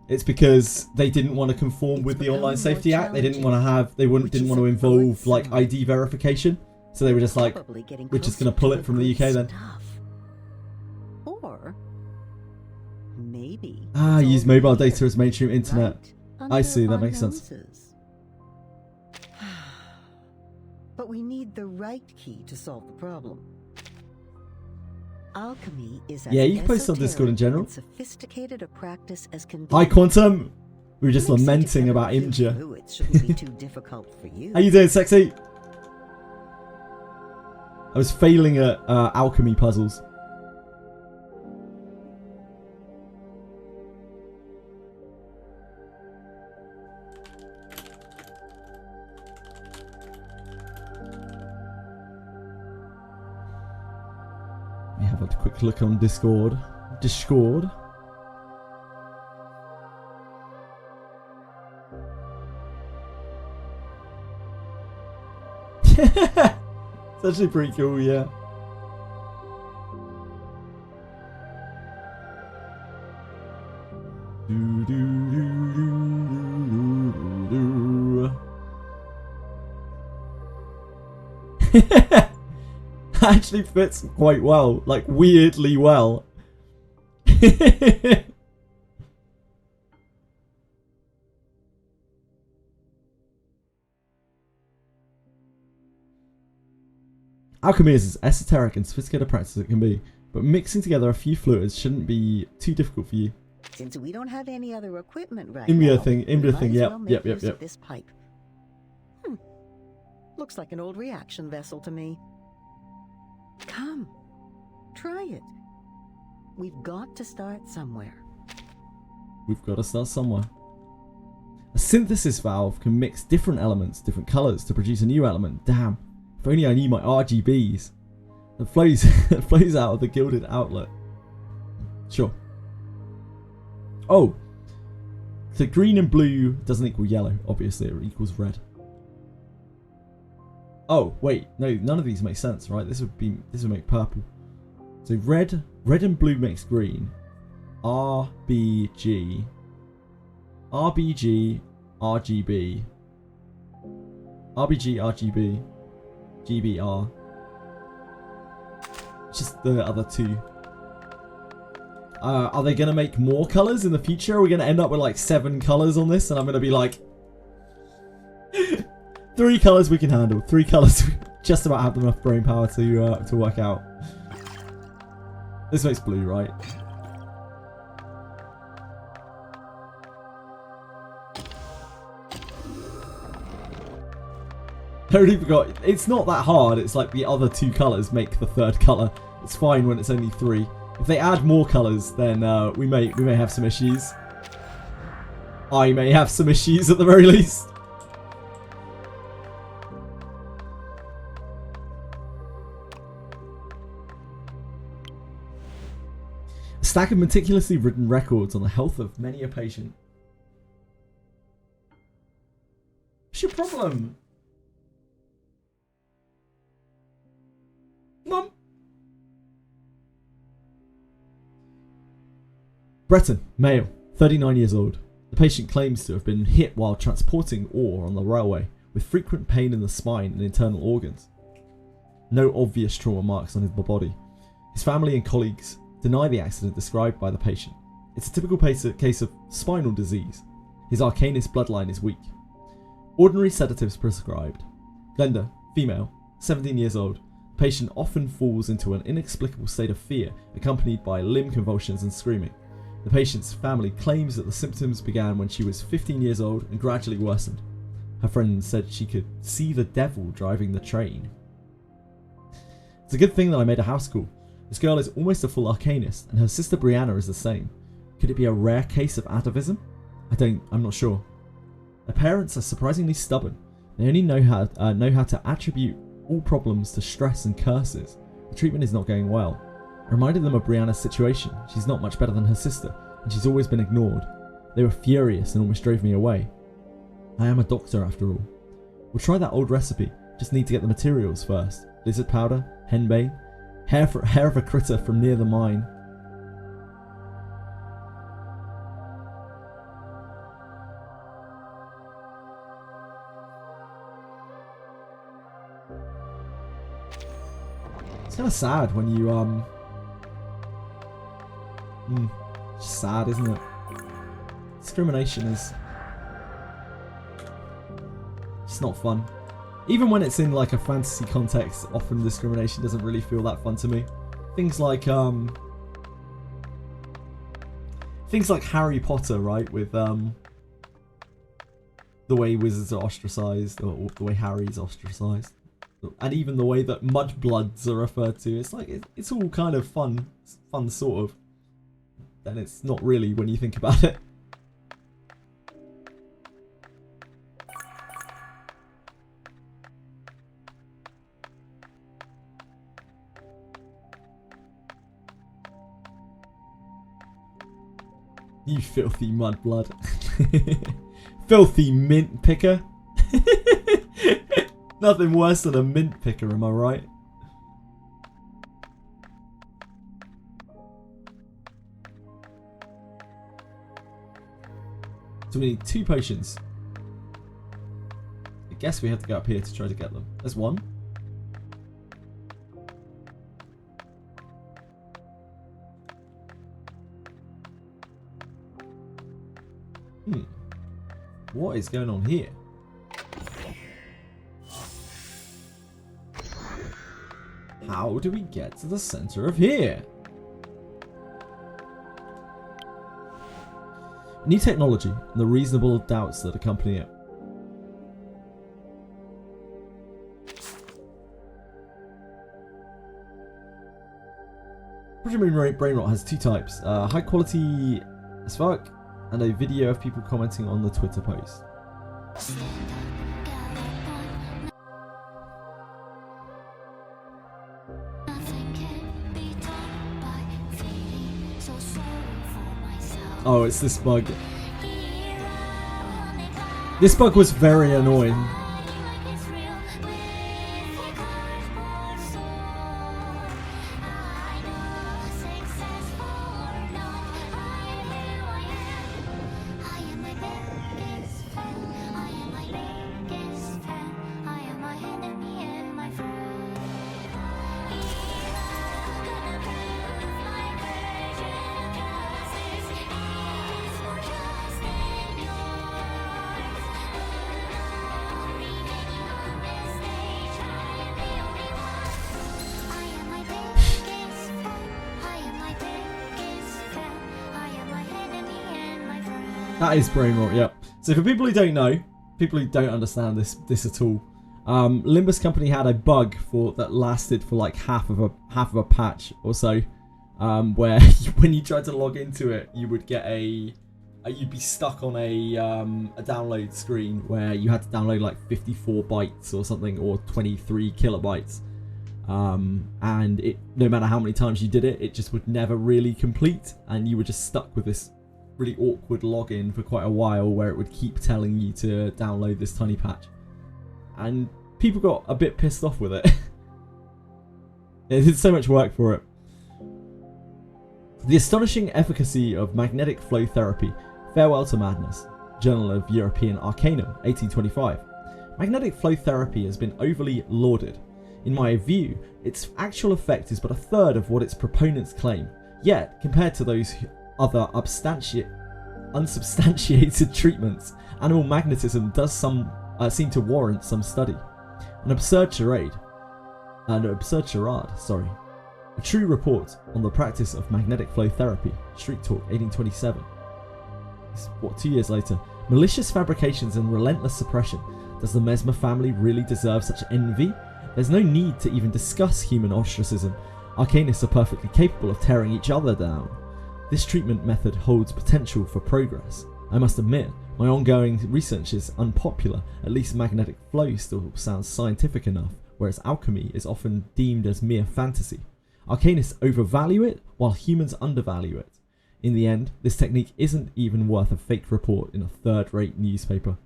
[SPEAKER 1] It's because they didn't want to conform with the Online Safety Act. They didn't want to have, didn't want to involve like ID verification. So they were just like, we're just going to pull it from the UK then.
[SPEAKER 6] Or maybe
[SPEAKER 1] use mobile data as mainstream internet. I see, that makes sense.
[SPEAKER 6] But we need the right key to solve the problem. Alchemy is
[SPEAKER 1] yeah, you can post on Discord in general.
[SPEAKER 6] Sophisticated a practice as can
[SPEAKER 1] Hi Quantum. We were just lamenting about Imgur.
[SPEAKER 6] It shouldn't be too difficult for you.
[SPEAKER 1] How you doing, sexy? I was failing at alchemy puzzles. Let me have a quick look on Discord. Discord. It's actually pretty cool, yeah. Actually fits quite well, like weirdly well. Alchemy is as esoteric and sophisticated a practice as it can be, but mixing together a few fluids shouldn't be too difficult for you.
[SPEAKER 6] Since we don't have any other equipment right
[SPEAKER 1] EMBER
[SPEAKER 6] now,
[SPEAKER 1] thing, yep.
[SPEAKER 6] This pipe. Looks like an old reaction vessel to me. Come, try it. We've got to start somewhere.
[SPEAKER 1] We've got to start somewhere. A synthesis valve can mix different elements, different colours to produce a new element. Damn. If only I knew my RGBs. That flows out of the gilded outlet. Sure. Oh. So green and blue doesn't equal yellow. Obviously, it equals red. Oh, wait. No, none of these make sense, right? This would make purple. So red and blue makes green. RBG, RGB. GBR. Just the other two. Are they going to make more colours in the future? Are we going to end up with like 7 colours on this? And I'm going to be like... 3 colours we can handle. 3 colours we just about have enough brain power to work out. This makes blue, right? I already forgot. It's not that hard. It's like the other 2 colours make the 3rd colour. It's fine when it's only 3. If they add more colours, then we may have some issues. I may have some issues at the very least. A stack of meticulously written records on the health of many a patient. What's your problem? Mum. Breton, male, 39 years old. The patient claims to have been hit while transporting ore on the railway. with frequent pain in the spine and internal organs. No obvious trauma marks on his body. His family and colleagues deny the accident described by the patient. It's a typical case of spinal disease. His Arcanist bloodline is weak. Ordinary sedatives prescribed. Glenda, female, 17 years old. Patient often falls into an inexplicable state of fear, accompanied by limb convulsions and screaming. The patient's family claims that the symptoms began when she was 15 years old and gradually worsened. Her friend said she could see the devil driving the train. It's a good thing that I made a house call. This girl is almost a full Arcanist, and her sister Brianna is the same. Could it be a rare case of atavism? I'm not sure. Their parents are surprisingly stubborn. They only know how to attribute all problems to stress and curses. The treatment is not going well. I reminded them of Brianna's situation. She's not much better than her sister, and she's always been ignored. They were furious and almost drove me away. I am a doctor after all. We'll try that old recipe. Just need to get the materials first. Lizard powder, henbane, hair of a critter from near the mine. It's kind of sad when you it's just sad, isn't it? Discrimination is it's not fun. Even when it's in like a fantasy context, often discrimination doesn't really feel that fun to me. Things like Harry Potter, right? With the way wizards are ostracized, or the way Harry's ostracized, and even the way that mudbloods are referred to. It's like it's all kind of fun sort of. And it's not really when you think about it. You filthy mudblood. Filthy mint picker. Nothing worse than a mint picker, am I right? So we need 2 potions. I guess we have to go up here to try to get them. There's 1. What is going on here? How do we get to the center of here? New technology and the reasonable doubts that accompany it. Project Brain Rot has 2 types. High quality as fuck and a video of people commenting on the Twitter post. Oh, it's this bug. This bug was very annoying. That is brain rot, yep. So for people who don't know, people who don't understand this at all, Limbus Company had a bug that lasted for like half of a patch or so, where when you tried to log into it, you would get you'd be stuck on a download screen where you had to download like 54 bytes or something, or 23 kilobytes, and it, no matter how many times you did it, it just would never really complete, and you were just stuck with this really awkward login for quite a while where it would keep telling you to download this tiny patch, and people got a bit pissed off with it. It did so much work for it. The astonishing efficacy of magnetic flow therapy. Farewell to Madness. Journal of European Arcanum, 1825. Magnetic flow therapy has been overly lauded. In my view, its actual effect is but a third of what its proponents claim. Yet, compared to those other unsubstantiated treatments, animal magnetism does seem to warrant some study. An absurd charade. A true report on the practice of magnetic flow therapy. Street Talk, 1827. It's, 2 years later? Malicious fabrications and relentless suppression. Does the Mesmer family really deserve such envy? There's no need to even discuss human ostracism. Arcanists are perfectly capable of tearing each other down. This treatment method holds potential for progress. I must admit, my ongoing research is unpopular. At least magnetic flow still sounds scientific enough, whereas alchemy is often deemed as mere fantasy. Arcanists overvalue it, while humans undervalue it. In the end, this technique isn't even worth a fake report in a third-rate newspaper.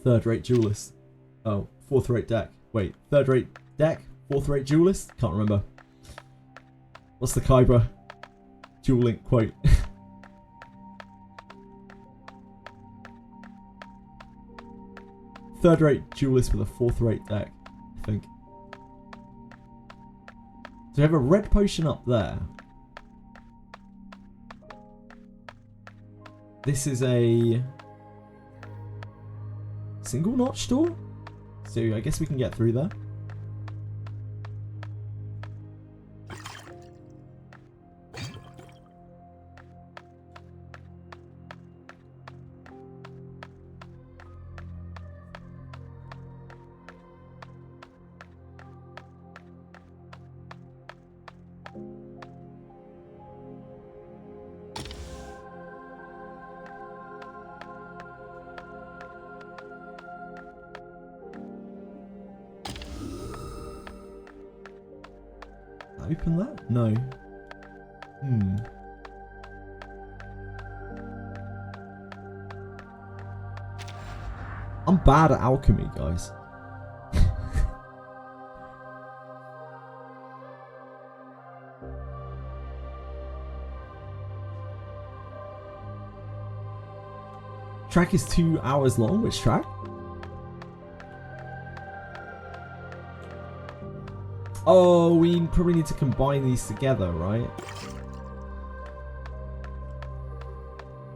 [SPEAKER 1] Third-rate duelist. Oh, fourth-rate deck. Wait, third-rate deck? Fourth-rate duelist? Can't remember. What's the Kybra Duel Link quote? Third-rate duelist with a fourth-rate deck, I think. So we have a red potion up there. This is a single notch door? So I guess we can get through there. Open that? No. I'm bad at alchemy, guys. Track is 2 hours long. Which track? Oh, we probably need to combine these together, right?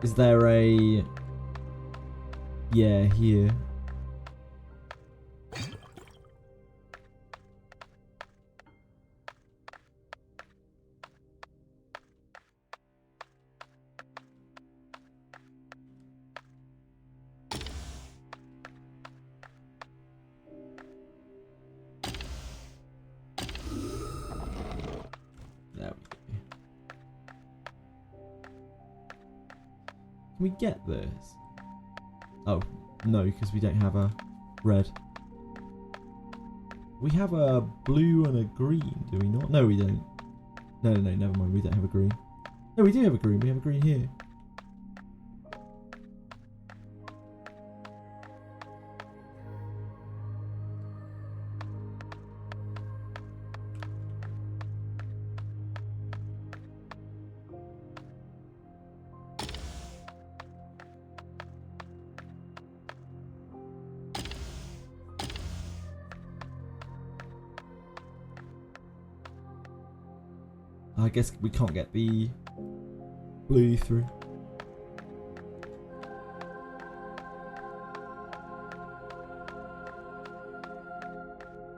[SPEAKER 1] Is there a... Yeah, here. Can we get this? Oh, no, because we don't have a red. We have a blue and a green, do we not? No, we don't. No, never mind. We don't have a green. No, we do have a green. We have a green here. I guess we can't get the blue through.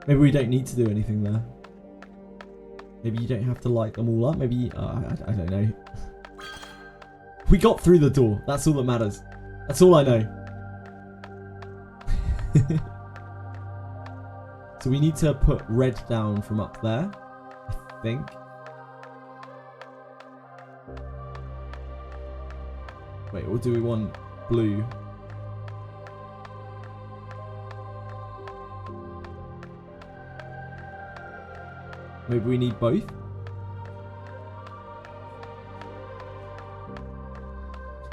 [SPEAKER 1] Maybe we don't need to do anything there. Maybe you don't have to light them all up. Maybe, I don't know. We got through the door. That's all that matters. That's all I know. So we need to put red down from up there, I think. Wait, or do we want blue? Maybe we need both?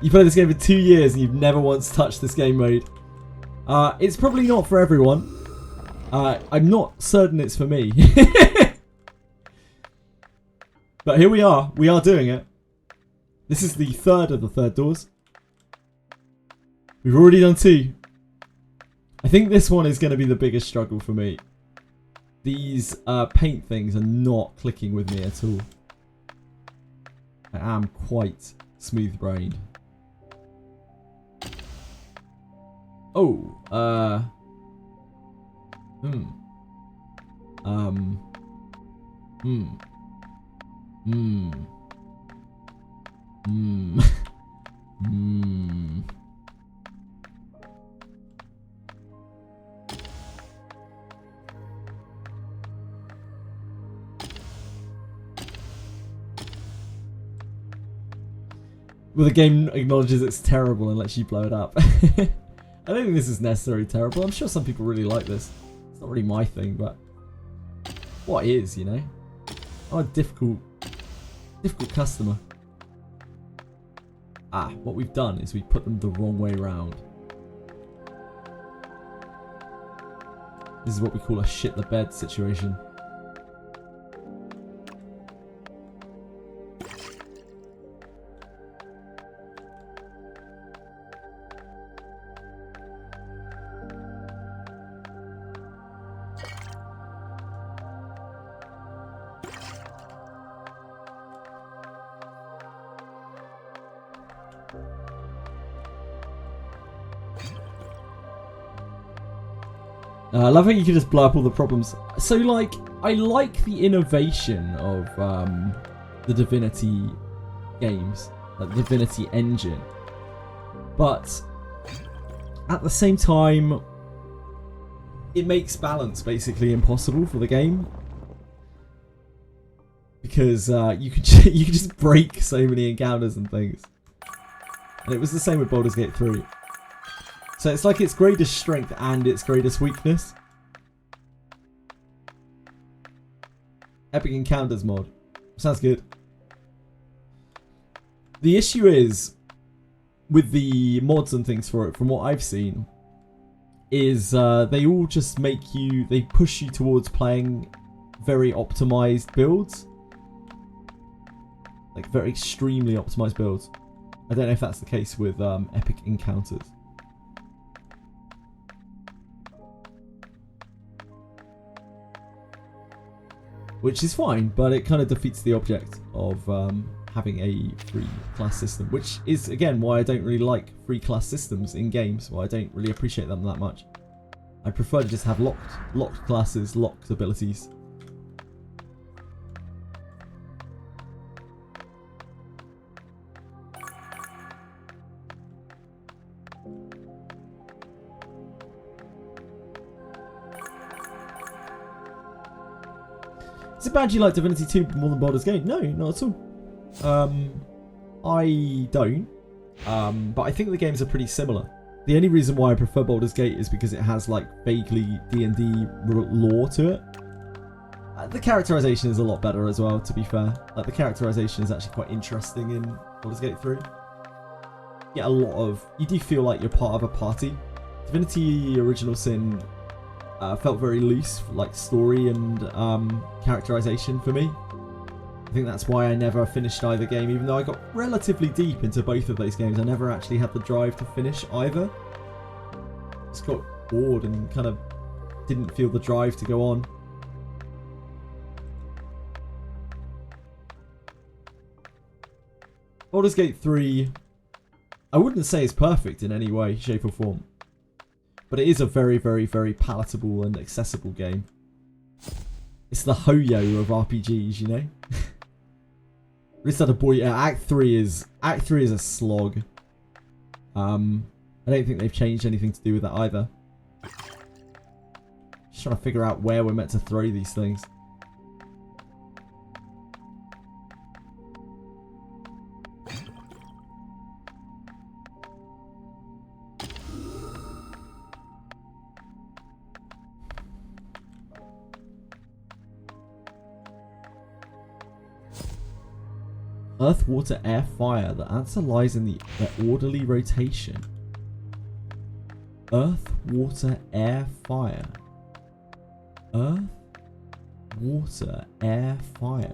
[SPEAKER 1] You played this game for 2 years and you've never once touched this game mode. It's probably not for everyone. I'm not certain it's for me. But here we are doing it. This is the third of the third doors. We've already done 2. I think this one is going to be the biggest struggle for me. These paint things are not clicking with me at all. I am quite smooth-brained. Oh, Well, the game acknowledges it's terrible and lets you blow it up. I don't think this is necessarily terrible. I'm sure some people really like this. It's not really my thing, but what is, you know? I'm a difficult customer. Ah, what we've done is we put them the wrong way round. This is what we call a shit the bed situation. I love how you can just blow up all the problems. So, like, I like the innovation of the Divinity games, like the Divinity engine. But at the same time, it makes balance basically impossible for the game. Because you could just break so many encounters and things. And it was the same with Baldur's Gate 3. So it's like its greatest strength and its greatest weakness. Epic Encounters mod. Sounds good. The issue is, with the mods and things for it, from what I've seen, is they all just make you, they push you towards playing very optimized builds. Like very extremely optimized builds. I don't know if that's the case with Epic Encounters. Which is fine, but it kind of defeats the object of having a free class system. Which is, again, why I don't really like free class systems in games. Why I don't really appreciate them that much. I prefer to just have locked classes, locked abilities. Is it bad you like Divinity 2 more than Baldur's Gate? No, not at all. I don't. But I think the games are pretty similar. The only reason why I prefer Baldur's Gate is because it has like vaguely D&D lore to it. The characterization is a lot better as well, to be fair. Like the characterization is actually quite interesting in Baldur's Gate 3. You do feel like you're part of a party. Divinity Original Sin felt very loose, like story and characterization for me. I think that's why I never finished either game, even though I got relatively deep into both of those games. I never actually had the drive to finish either. Just got bored and kind of didn't feel the drive to go on. Baldur's Gate 3, I wouldn't say is perfect in any way, shape or form. But it is a very, very, very palatable and accessible game. It's the Ho-Yo of RPGs, you know? Act 3 is a slog. I don't think they've changed anything to do with that either. Just trying to figure out where we're meant to throw these things. Earth, water, air, fire. The answer lies in the orderly rotation. Earth, water, air, fire. Earth, water, air, fire.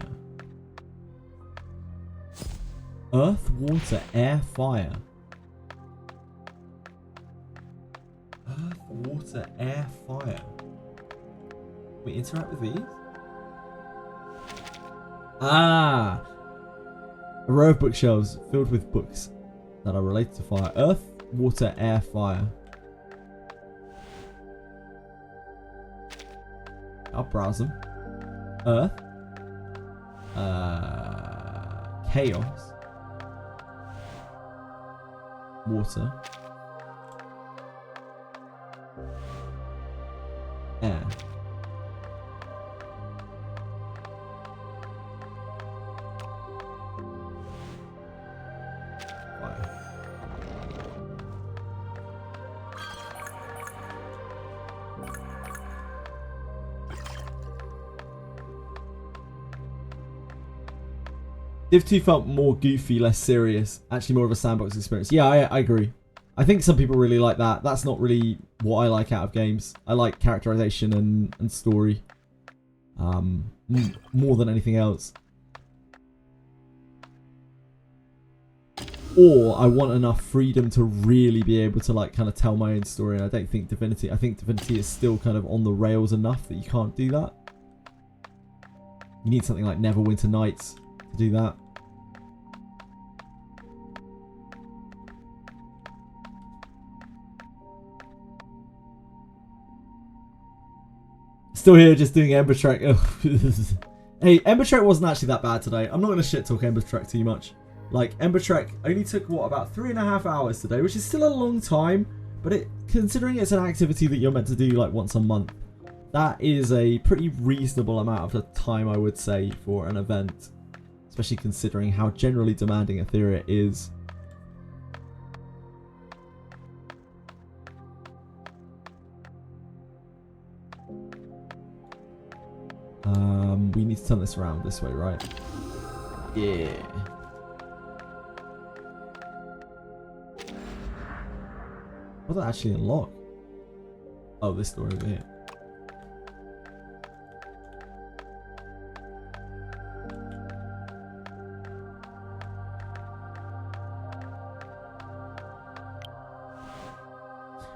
[SPEAKER 1] Earth, water, air, fire. Earth, water, air, fire. We interact with these? Ah! A row of bookshelves filled with books that are related to fire. Earth, water, air, fire. I'll browse them. Earth. Chaos. Water. Air. Fire. Div 2 felt more goofy, less serious. Actually more of a sandbox experience. Yeah, I agree. I think some people really like that. That's not really what I like out of games. I like characterization and story. More than anything else. Or I want enough freedom to really be able to like kind of tell my own story. And I don't think Divinity... I think Divinity is still kind of on the rails enough that you can't do that. You need something like Neverwinter Nights to do that. Still here just doing Ember Trek. Hey, Ember Trek wasn't actually that bad today. I'm not going to shit talk Ember Trek too much. Like, Ember Trek only took, what, about 3.5 hours today, which is still a long time. But considering it's an activity that you're meant to do like once a month, that is a pretty reasonable amount of the time, I would say, for an event. Especially considering how generally demanding Etheria is. We need to turn this around this way, right? Yeah. What did that actually unlock? Oh, this door over here.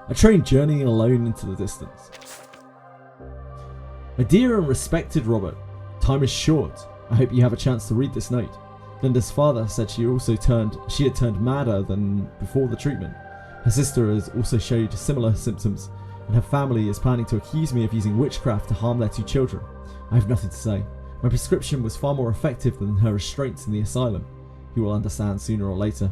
[SPEAKER 1] A train journeying alone into the distance. My dear and respected Robert, time is short. I hope you have a chance to read this note. Glinda's father said she had turned madder than before the treatment. Her sister has also showed similar symptoms, and her family is planning to accuse me of using witchcraft to harm their 2 children. I have nothing to say. My prescription was far more effective than her restraints in the asylum. You will understand sooner or later.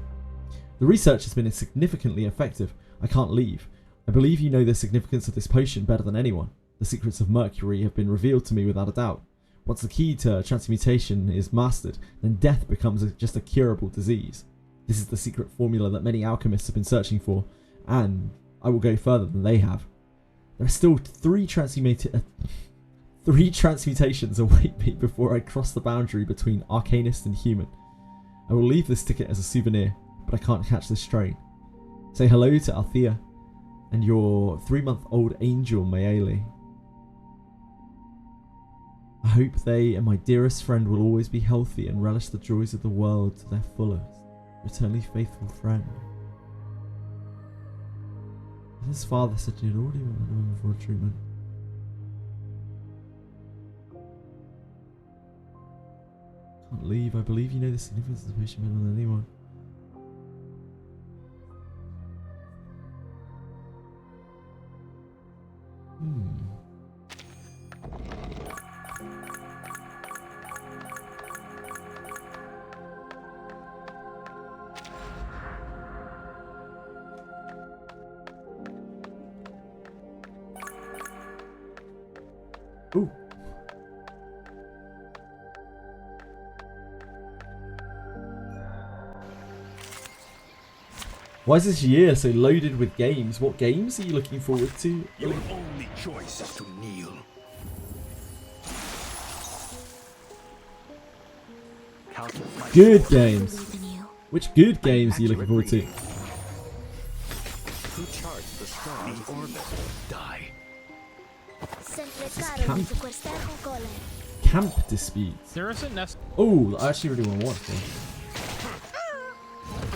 [SPEAKER 1] The research has been significantly effective. I can't leave. I believe you know the significance of this potion better than anyone. The secrets of Mercury have been revealed to me without a doubt. Once the key to transmutation is mastered, then death becomes just a curable disease. This is the secret formula that many alchemists have been searching for, and I will go further than they have. There are still 3 transmutations await me before I cross the boundary between Arcanist and human. I will leave this ticket as a souvenir, but I can't catch this train. Say hello to Althea and your 3-month-old angel, Mayeli. I hope they and my dearest friend will always be healthy and relish the joys of the world to their fullest. Eternally faithful friend. His father said he had already went home for a treatment. Can't leave. I believe you know the significance of the patient better than anyone. Ooh. Why is this year so loaded with games? What games are you looking forward to?
[SPEAKER 8] Your only choice is to kneel.
[SPEAKER 1] Good games. Which good games are you looking forward to?
[SPEAKER 4] Who charged the star's orbit? Die.
[SPEAKER 1] Camp disputes.
[SPEAKER 10] There isn't
[SPEAKER 1] Oh, I actually really want to watch this.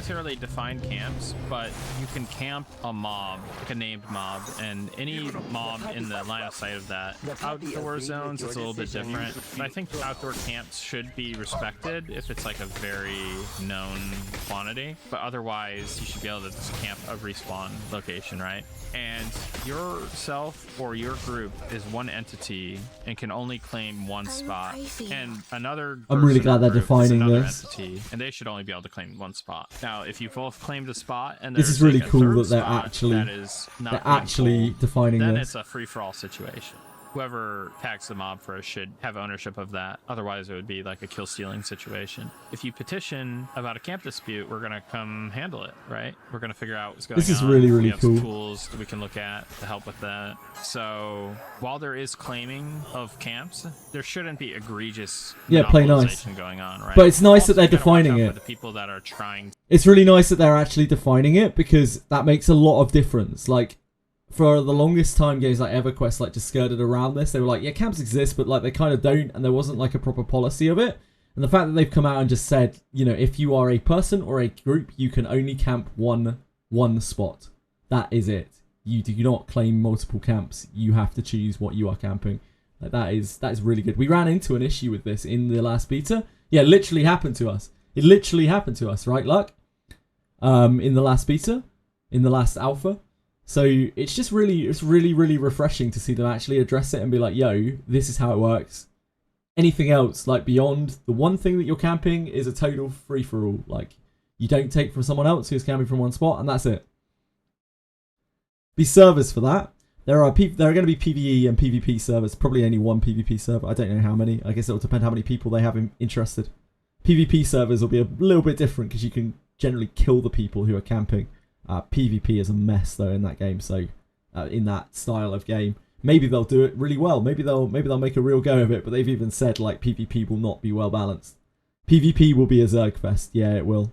[SPEAKER 10] necessarily define camps, but you can camp a mob, like a named mob, and any mob in the line of sight of that. Outdoor zones, it's a little bit different. But I think outdoor camps should be respected if it's like a very known quantity. But otherwise, you should be able to just camp a respawn location, right? And yourself or your group is one entity and can only claim one spot. And another
[SPEAKER 1] I'm really glad they're
[SPEAKER 10] group is
[SPEAKER 1] defining
[SPEAKER 10] another
[SPEAKER 1] this.
[SPEAKER 10] entity, and they should only be able to claim one spot. Now, if you both claimed a spot and
[SPEAKER 1] This is
[SPEAKER 10] there's,
[SPEAKER 1] really
[SPEAKER 10] like, a
[SPEAKER 1] cool
[SPEAKER 10] third
[SPEAKER 1] that they're
[SPEAKER 10] spot
[SPEAKER 1] actually
[SPEAKER 10] that is not
[SPEAKER 1] they're
[SPEAKER 10] being
[SPEAKER 1] actually
[SPEAKER 10] pulled,
[SPEAKER 1] defining
[SPEAKER 10] then
[SPEAKER 1] this.
[SPEAKER 10] it's a free-for-all situation. Whoever tags the mob first should have ownership of that. Otherwise, it would be like a kill-stealing situation. If you petition about a camp dispute, we're going to come handle it, right? We're going to figure out what's going on.
[SPEAKER 1] This is really, really
[SPEAKER 10] we have
[SPEAKER 1] cool.
[SPEAKER 10] some tools that we can look at to help with that. So while there is claiming of camps, there shouldn't be egregious
[SPEAKER 1] play nice
[SPEAKER 10] monopolization going on, right?
[SPEAKER 1] But it's nice
[SPEAKER 10] Also,
[SPEAKER 1] that they're
[SPEAKER 10] you gotta watch
[SPEAKER 1] defining
[SPEAKER 10] out
[SPEAKER 1] it.
[SPEAKER 10] for the people that are trying.
[SPEAKER 1] It's really nice that they're actually defining it, because that makes a lot of difference. Like, for the longest time, games like EverQuest like just skirted around this. They were like, yeah, camps exist, but like they kind of don't, and there wasn't like a proper policy of it. And the fact that they've come out and just said, you know, if you are a person or a group, you can only camp one spot. That is it. You do not claim multiple camps. You have to choose what you are camping. Like that is really good. We ran into an issue with this in the last beta. Yeah, it literally happened to us. It literally happened to us, right, Luck? In the last beta, in the last alpha. So it's really refreshing to see them actually address it and be like, yo, this is how it works. Anything else, like beyond the one thing that you're camping, is a total free-for-all. Like, you don't take from someone else who's camping from one spot, and that's it. Be servers for that. There are going to be PvE and PvP servers. Probably only one PvP server. I don't know how many. I guess it'll depend how many people they have interested. PvP servers will be a little bit different because you can generally kill the people who are camping. PvP is a mess though in that game, so in that style of game, maybe they'll do it really well. Maybe they'll make a real go of it. But they've even said like PvP will not be well balanced. PvP will be a Zergfest. Yeah, it will.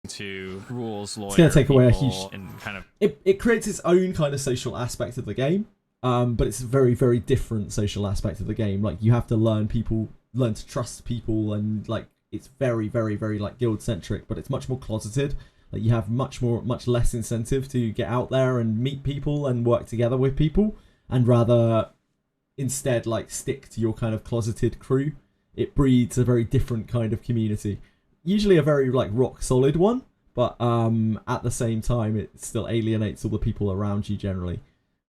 [SPEAKER 10] To rules,
[SPEAKER 1] it's going to take away a huge.
[SPEAKER 10] And kind of
[SPEAKER 1] it creates its own kind of social aspect of the game, but it's a very, very different social aspect of the game. Like, you have to learn to trust people, and like it's very, very, very like guild centric, but it's much more closeted. Like, you have much less incentive to get out there and meet people and work together with people, and rather instead like stick to your kind of closeted crew. It breeds a very different kind of community. Usually a very like rock solid one, but at the same time it still alienates all the people around you generally,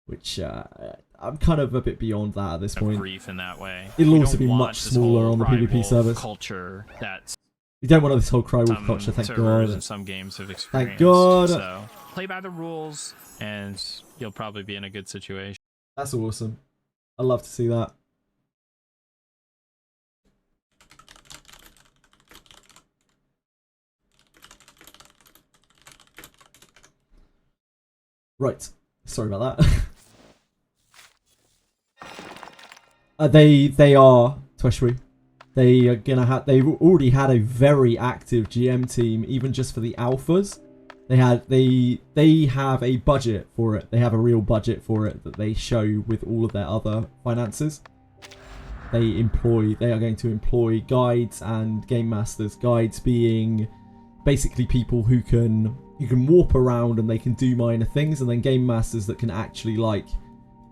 [SPEAKER 1] which I'm kind of a bit beyond that at this point.
[SPEAKER 10] Brief in that way.
[SPEAKER 1] It'll also be much smaller on the PvP servers.
[SPEAKER 10] Culture that's
[SPEAKER 1] you don't want this whole cry wolf culture, thank God.
[SPEAKER 10] And some games have experienced.
[SPEAKER 1] Thank God.
[SPEAKER 10] So play by the rules, and you'll probably be in a good situation.
[SPEAKER 1] That's awesome. I love to see that. Right. Sorry about that. They are Tweshwi. They are gonna have. They've already had a very active GM team, even just for the alphas. They have a budget for it. They have a real budget for it that they show with all of their other finances. They are going to employ guides and game masters. Guides being basically people who can warp around and they can do minor things, and then game masters that can actually like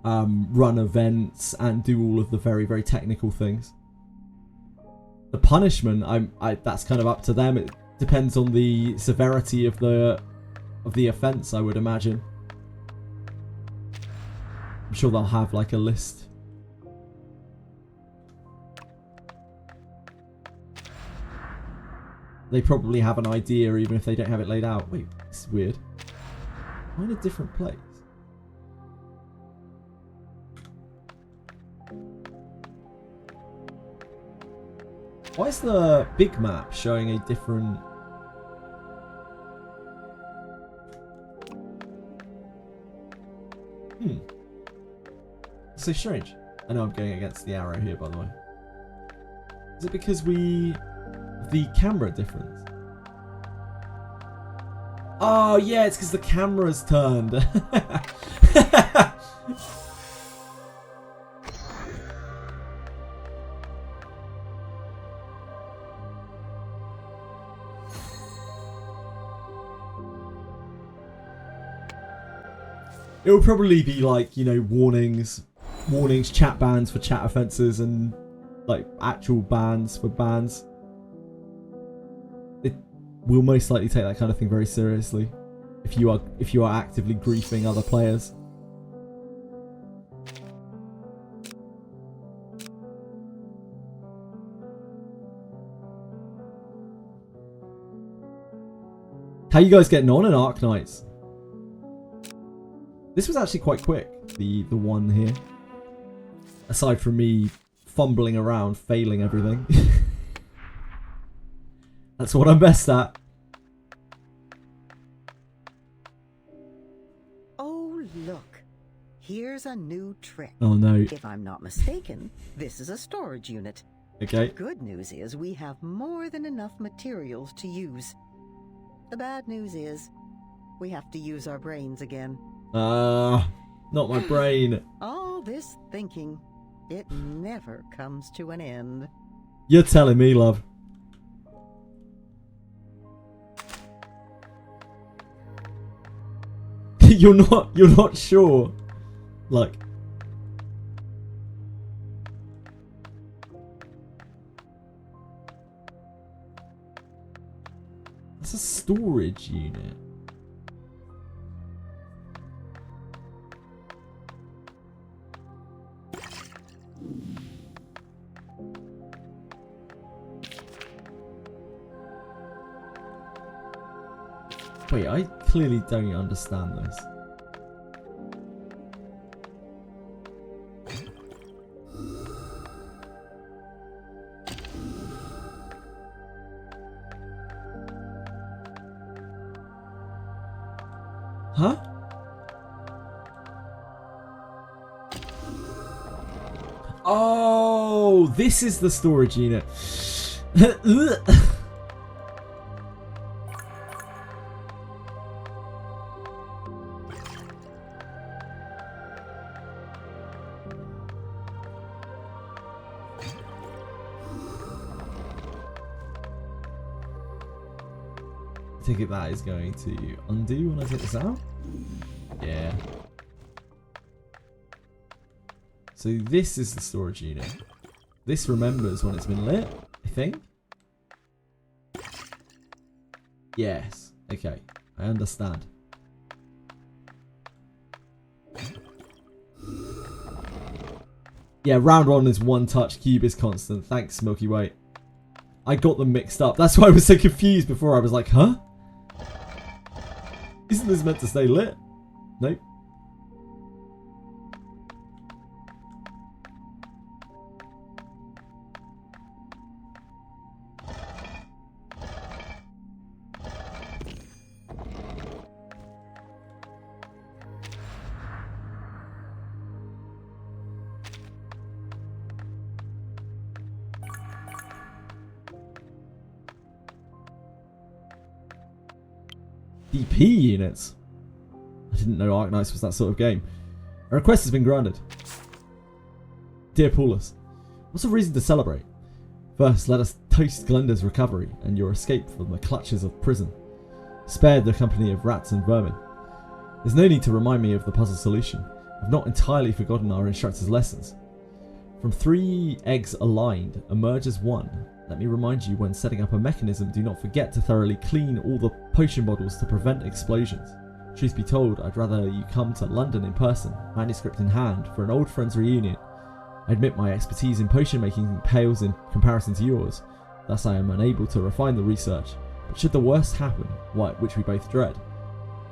[SPEAKER 1] run events and do all of the very, very technical things. The punishment, that's kind of up to them. It depends on the severity of the offense, I would imagine. I'm sure they'll have like a list. They probably have an idea even if they don't have it laid out. Wait, this is weird. Why in a different place? Why is the big map showing a different... It's so strange. I know I'm going against the arrow here, by the way. Is it because the camera difference? Oh yeah, it's because the camera's turned. It will probably be like, you know, warnings, chat bans for chat offences, and like actual bans for bans. It will most likely take that kind of thing very seriously if you are actively griefing other players. How you guys getting on in Ark Knights? This was actually quite quick, the one here. Aside from me fumbling around, failing everything. That's what I'm best at.
[SPEAKER 6] Oh, look. Here's a new trick.
[SPEAKER 1] Oh no.
[SPEAKER 6] If I'm not mistaken, this is a storage unit.
[SPEAKER 1] Okay.
[SPEAKER 6] Good news is we have more than enough materials to use. The bad news is we have to use our brains again.
[SPEAKER 1] Not my brain.
[SPEAKER 6] All this thinking, it never comes to an end.
[SPEAKER 1] You're telling me, love. You're not sure. Like, it's a storage unit. Wait, I clearly don't understand this. Huh? Oh, this is the storage unit. I think that is going to undo when I take this out. Yeah. So this is the storage unit. This remembers when it's been lit, I think. Yes. Okay. I understand. Yeah, round one is one touch, cube is constant. Thanks, Milky Way. I got them mixed up. That's why I was so confused before. I was like, huh? Isn't this meant to stay lit? Nope. DP units. I didn't know Ark Knights was that sort of game. A request has been granted. Dear Paulus, what's a reason to celebrate? First, let us toast Glenda's recovery and your escape from the clutches of prison. Spared the company of rats and vermin. There's no need to remind me of the puzzle solution. I've not entirely forgotten our instructor's lessons. From 3 eggs aligned, emerges 1. Let me remind you, when setting up a mechanism, do not forget to thoroughly clean all the potion bottles to prevent explosions. Truth be told, I'd rather you come to London in person, manuscript in hand, for an old friend's reunion. I admit my expertise in potion making pales in comparison to yours, thus I am unable to refine the research. But should the worst happen, which we both dread,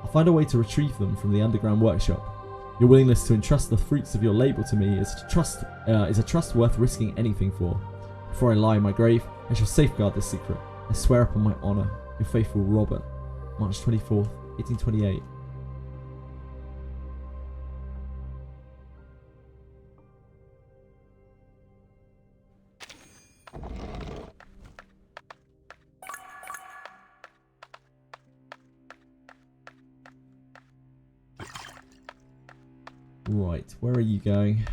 [SPEAKER 1] I'll find a way to retrieve them from the underground workshop. Your willingness to entrust the fruits of your labour to me is a trust worth risking anything for. Before I lie in my grave, I shall safeguard this secret. I swear upon my honour, your faithful Robert. March 24th, 1828. Right, where are you going?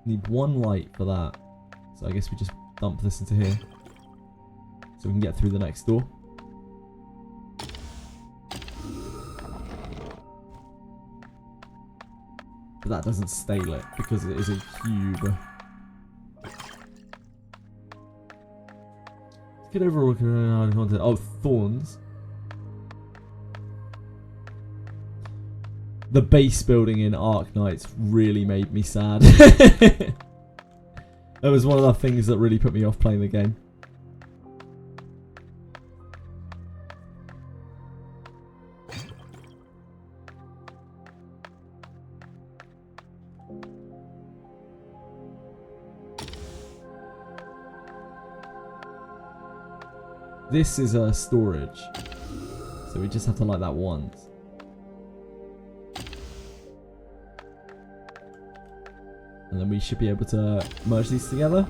[SPEAKER 1] Need 1 light for that. So I guess we just dump this into here. so we can get through the next door. But that doesn't stay lit because it is a cube. Get over content. Oh, thorns. The base building in Ark Knights really made me sad. That was one of the things that really put me off playing the game. This is a storage, so we just have to light that once. And then we should be able to merge these together.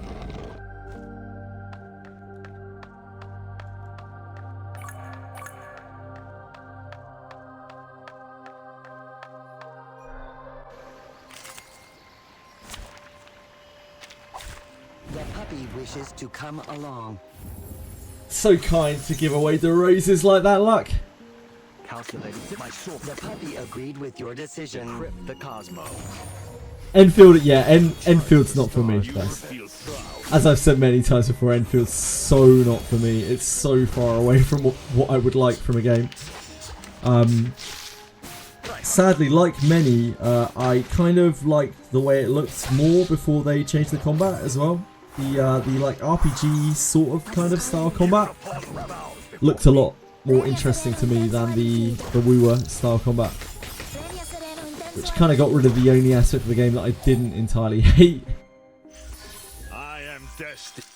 [SPEAKER 9] The puppy wishes to come along.
[SPEAKER 1] So kind to give away the roses like that, Luck.
[SPEAKER 4] Calculating my soul.
[SPEAKER 9] The puppy agreed with your decision.
[SPEAKER 4] Decrypt the cosmos.
[SPEAKER 1] Enfield, yeah, Enfield's not for me, guys. As I've said many times before, Enfield's so not for me. It's so far away from what I would like from a game. Sadly, like many, I kind of liked the way it looked more before they changed the combat as well. The like RPG sort of kind of style combat looked a lot more interesting to me than the Wooer style combat, which kind of got rid of the only aspect of the game that I didn't entirely hate.
[SPEAKER 8] I am destined.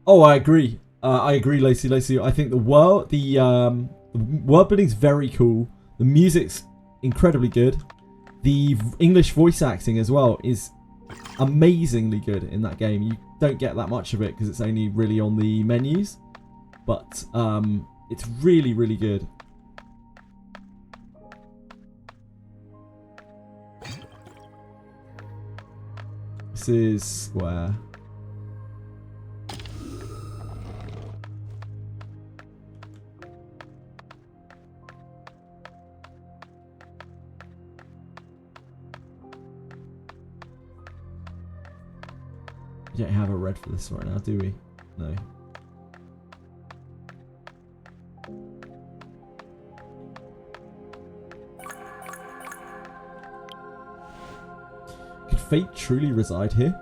[SPEAKER 1] Oh, I agree. Lacey. I think the world building's very cool. The music's incredibly good. The English voice acting as well is amazingly good in that game. You don't get that much of it because it's only really on the menus, but it's really, really good. This is where... We don't have a red for this right now, do we? No. Could fate truly reside here?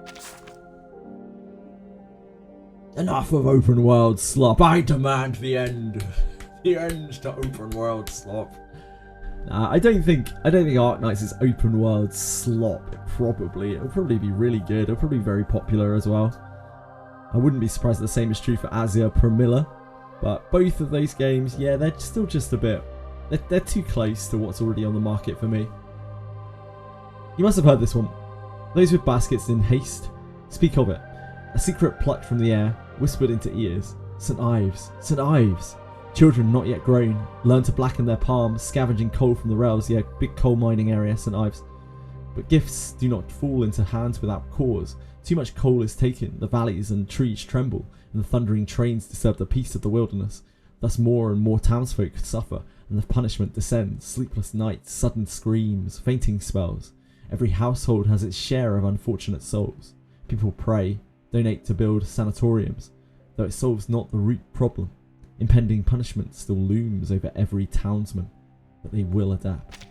[SPEAKER 1] Enough of open world slop. I demand the end. The end to open world slop. Nah, I don't think Ark Knights is open world slop. It'll probably be really good. It'll probably be very popular as well. I wouldn't be surprised the same is true for Azure Promilla. But both of those games, yeah, they're still just a bit... They're too close to what's already on the market for me. You must have heard this one. Those with baskets in haste, speak of it. A secret plucked from the air, whispered into ears. St. Ives, St. Ives. Children not yet grown, learn to blacken their palms, scavenging coal from the rails. Yeah, big coal mining area, St. Ives. But gifts do not fall into hands without cause. Too much coal is taken, the valleys and trees tremble, and the thundering trains disturb the peace of the wilderness. Thus more and more townsfolk suffer, and the punishment descends. Sleepless nights, sudden screams, fainting spells. Every household has its share of unfortunate souls. People pray, donate to build sanatoriums, though it solves not the root problem. Impending punishment still looms over every townsman, but they will adapt.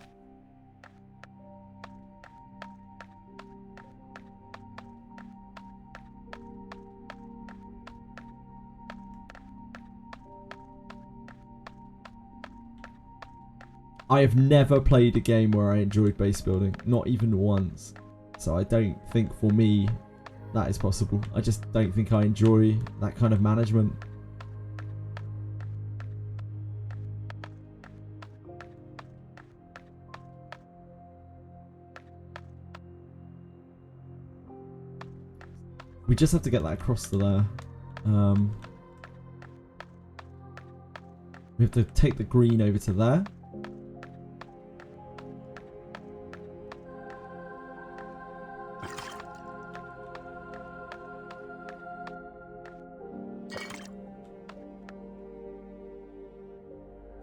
[SPEAKER 1] I have never played a game where I enjoyed base building, not even once. So I don't think for me that is possible. I just don't think I enjoy that kind of management. We just have to get that across to there. We have to take the green over to there.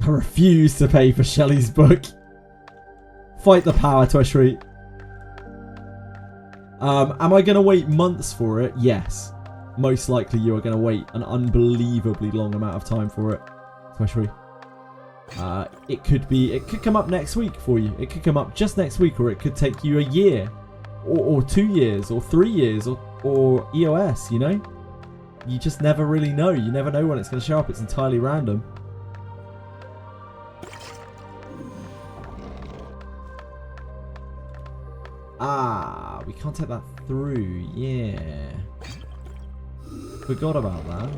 [SPEAKER 1] I refuse to pay for Shelley's book. Fight the power, Twishry. Am I going to wait months for it? Yes. Most likely you are going to wait an unbelievably long amount of time for it, Twishry. It could come up next week for you. It could come up just next week, or it could take you a year, or 2 years, or 3 years, or EOS, you know? You just never really know. You never know when it's going to show up. It's entirely random. Ah, we can't take that through. Yeah. Forgot about that.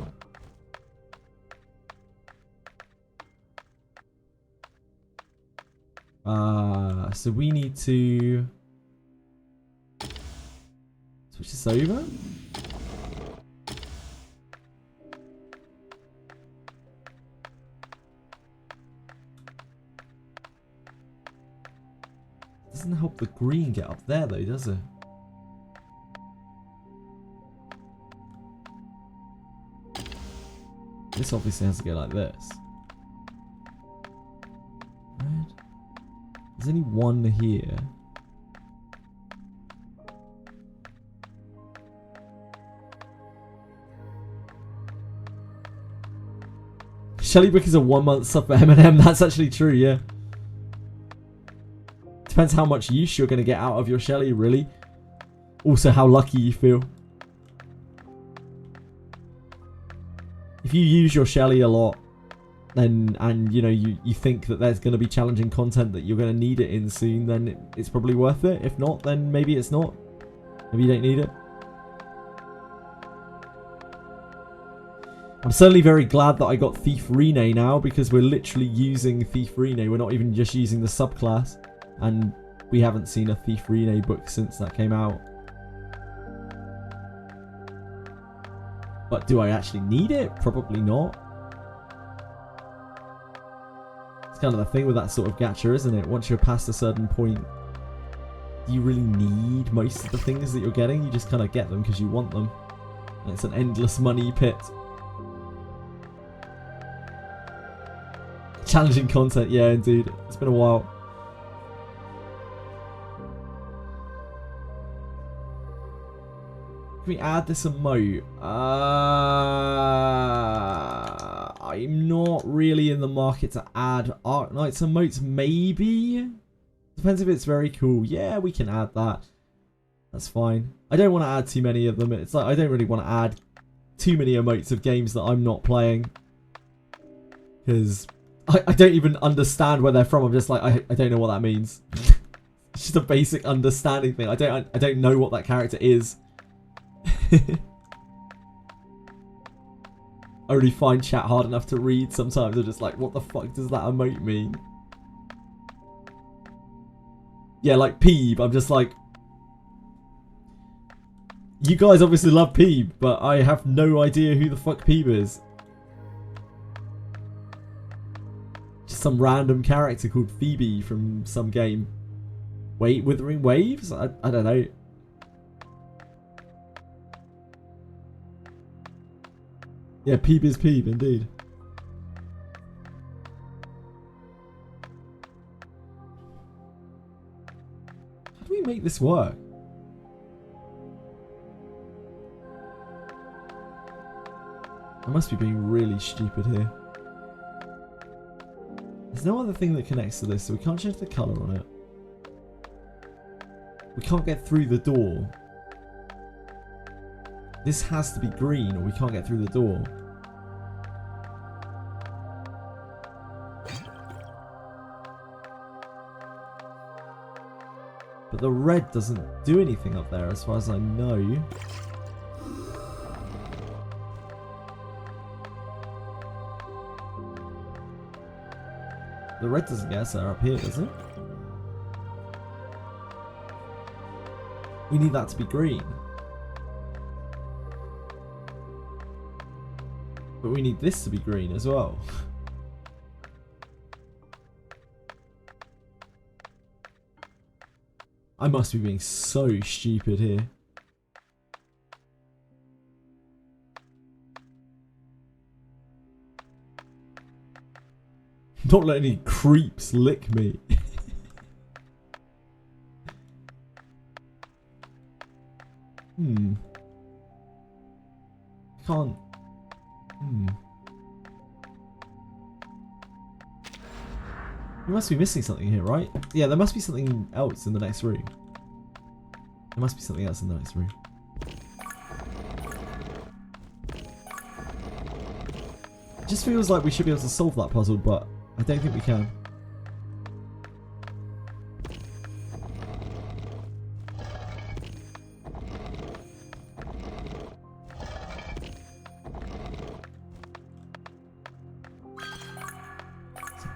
[SPEAKER 1] So we need to switch this over. Doesn't help the green get up there though, does it? This obviously has to go like this. Red. There's only one here. Shelly Book is a 1 month sub for M&M. That's actually true, yeah. Depends how much use you're going to get out of your Shelly, really. Also, how lucky you feel. If you use your Shelly a lot, then and you know you think that there's going to be challenging content that you're going to need it in soon, then it's probably worth it. If not, then maybe it's not. Maybe you don't need it. I'm certainly very glad that I got Thief Rene now, because we're literally using Thief Rene. We're not even just using the subclass. And we haven't seen a Thief Rene book since that came out. But do I actually need it? Probably not. It's kind of the thing with that sort of gacha, isn't it? Once you're past a certain point, do you really need most of the things that you're getting? You just kind of get them because you want them. And it's an endless money pit. Challenging content, yeah, indeed. It's been a while. Can we add this emote? I'm not really in the market to add Arc Knight's emotes, maybe? Depends if it's very cool. Yeah, we can add that. That's fine. I don't want to add too many of them. It's like I don't really want to add too many emotes of games that I'm not playing. Because I don't even understand where they're from. I'm just like, I don't know what that means. It's just a basic understanding thing. I don't know what that character is. I already find chat hard enough to read sometimes. I'm just like, what the fuck does that emote mean? Yeah, like Peeb. I'm just like, you guys obviously love Peeb, but I have no idea who the fuck Peeb is. Just some random character called Phoebe from some game. Wait, Withering Waves? I don't know. Yeah, Peeb is Peeb, indeed. How do we make this work? I must be being really stupid here. There's no other thing that connects to this, so we can't change the colour on it. We can't get through the door. This has to be green or we can't get through the door. But the red doesn't do anything up there as far as I know. The red doesn't get us there up here, does it? We need that to be green. But we need this to be green as well. I must be being so stupid here. Not let any creeps lick me. Can't. We must be missing something here, right? Yeah, there must be something else in the next room. There must be something else in the next room. It just feels like we should be able to solve that puzzle, but I don't think we can.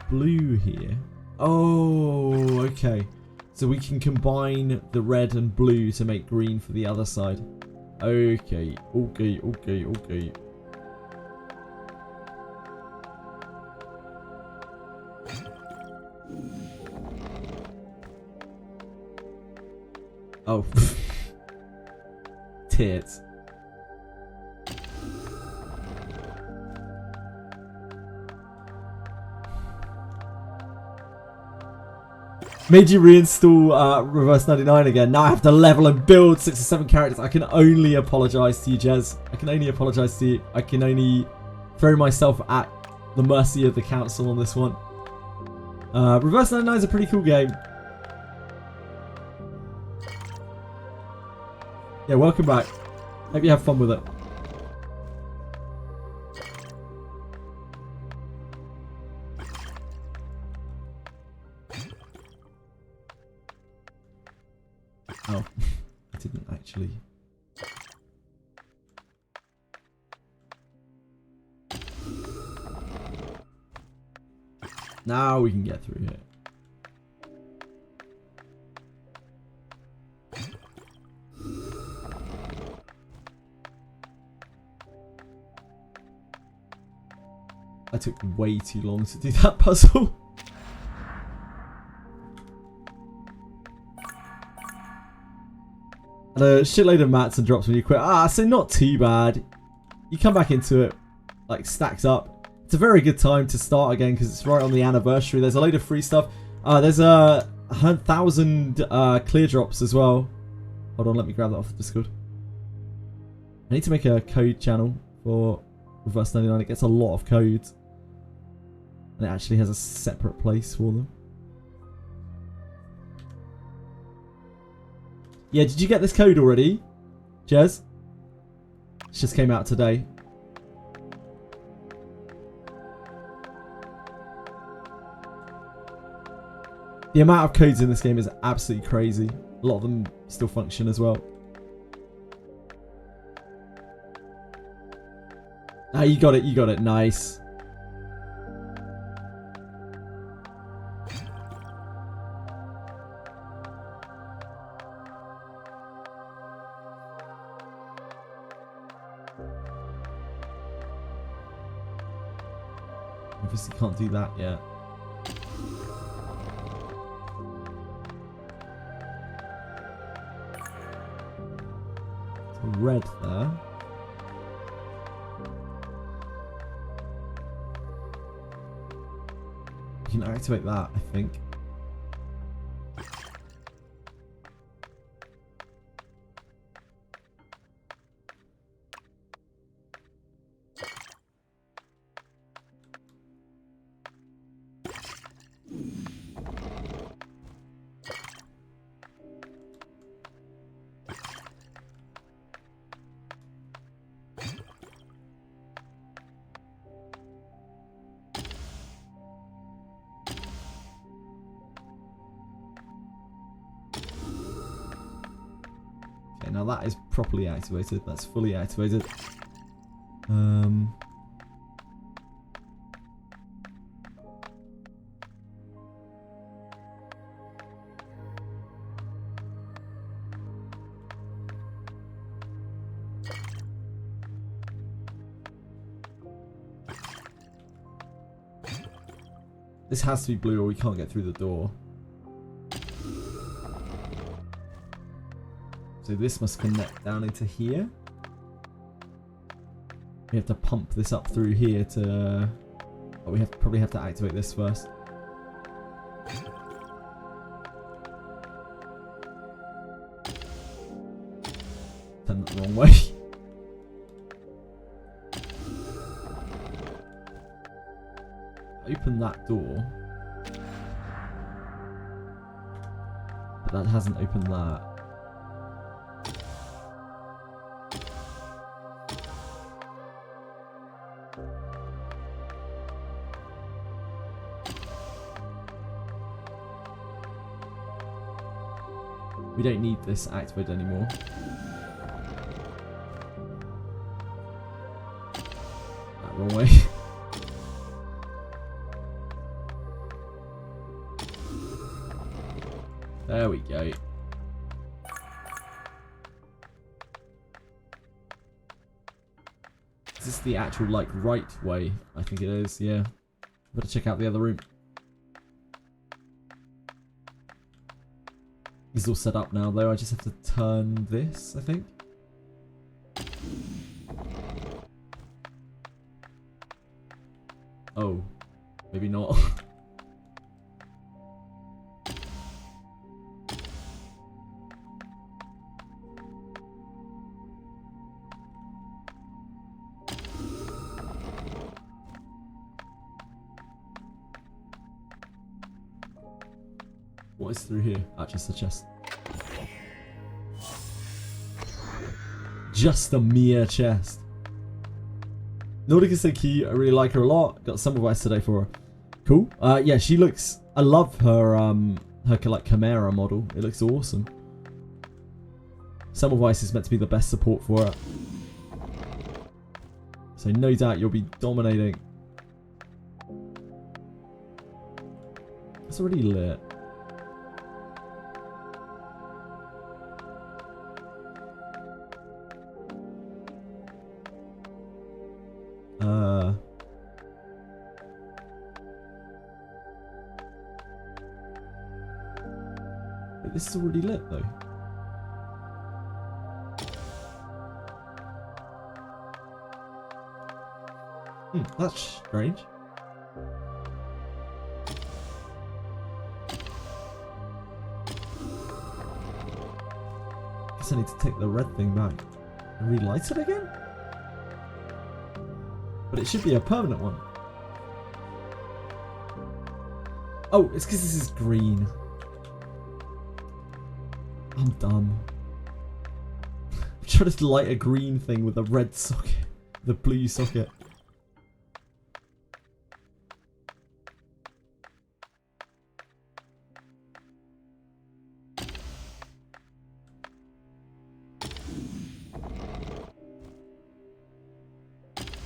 [SPEAKER 1] Blue here. Oh, okay. So we can combine the red and blue to make green for the other side. Okay, okay, okay, okay. Oh. Tits. Made you reinstall Reverse 99 again. Now I have to level and build 6 or 7 characters. I can only apologise to you, Jez. I can only apologise to you. I can only throw myself at the mercy of the council on this one. Reverse 99 is a pretty cool game. Yeah, welcome back. Hope you have fun with it. Oh, I didn't actually. Now we can get through here. I took way too long to do that puzzle. And a shitload of mats and drops when you quit. So not too bad. You come back into it, like stacks up. It's a very good time to start again because it's right on the anniversary. There's a load of free stuff. There's 1,000 clear drops as well. Hold on, let me grab that off the Discord. I need to make a code channel for Reverse 99. It gets a lot of codes. And it actually has a separate place for them. Yeah, did you get this code already, Jez? It just came out today. The amount of codes in this game is absolutely crazy. A lot of them still function as well. Ah, you got it, you got it. Nice. Obviously can't do that yet. So red there. You can activate that, I think. Okay, now that is properly activated. That's fully activated. This has to be blue or we can't get through the door. So this must connect down into here. We have to pump this up through here to... Oh, we probably have to activate this first. Turned it the wrong way. Open that door. But that hasn't opened that. We don't need this activated anymore. That wrong way. There we go. Is this the actual, like, right way? I think it is, yeah. Better check out the other room. This is all set up now, though. I just have to turn this, I think. Oh. Maybe not. What is through here? Ah, just a chest. Just a mere chest. Nordic is so cute. I really like her a lot. Got some advice today for her. Cool. Yeah, she looks... I love her, her like Chimera model. It looks awesome. Semmelweis is meant to be the best support for her. So no doubt you'll be dominating. It's already lit. This is already lit though. That's strange. Guess I need to take the red thing back and relight it again? But it should be a permanent one. Oh, it's because this is green. I'm dumb. I'm trying to light a green thing with a red socket. The blue socket.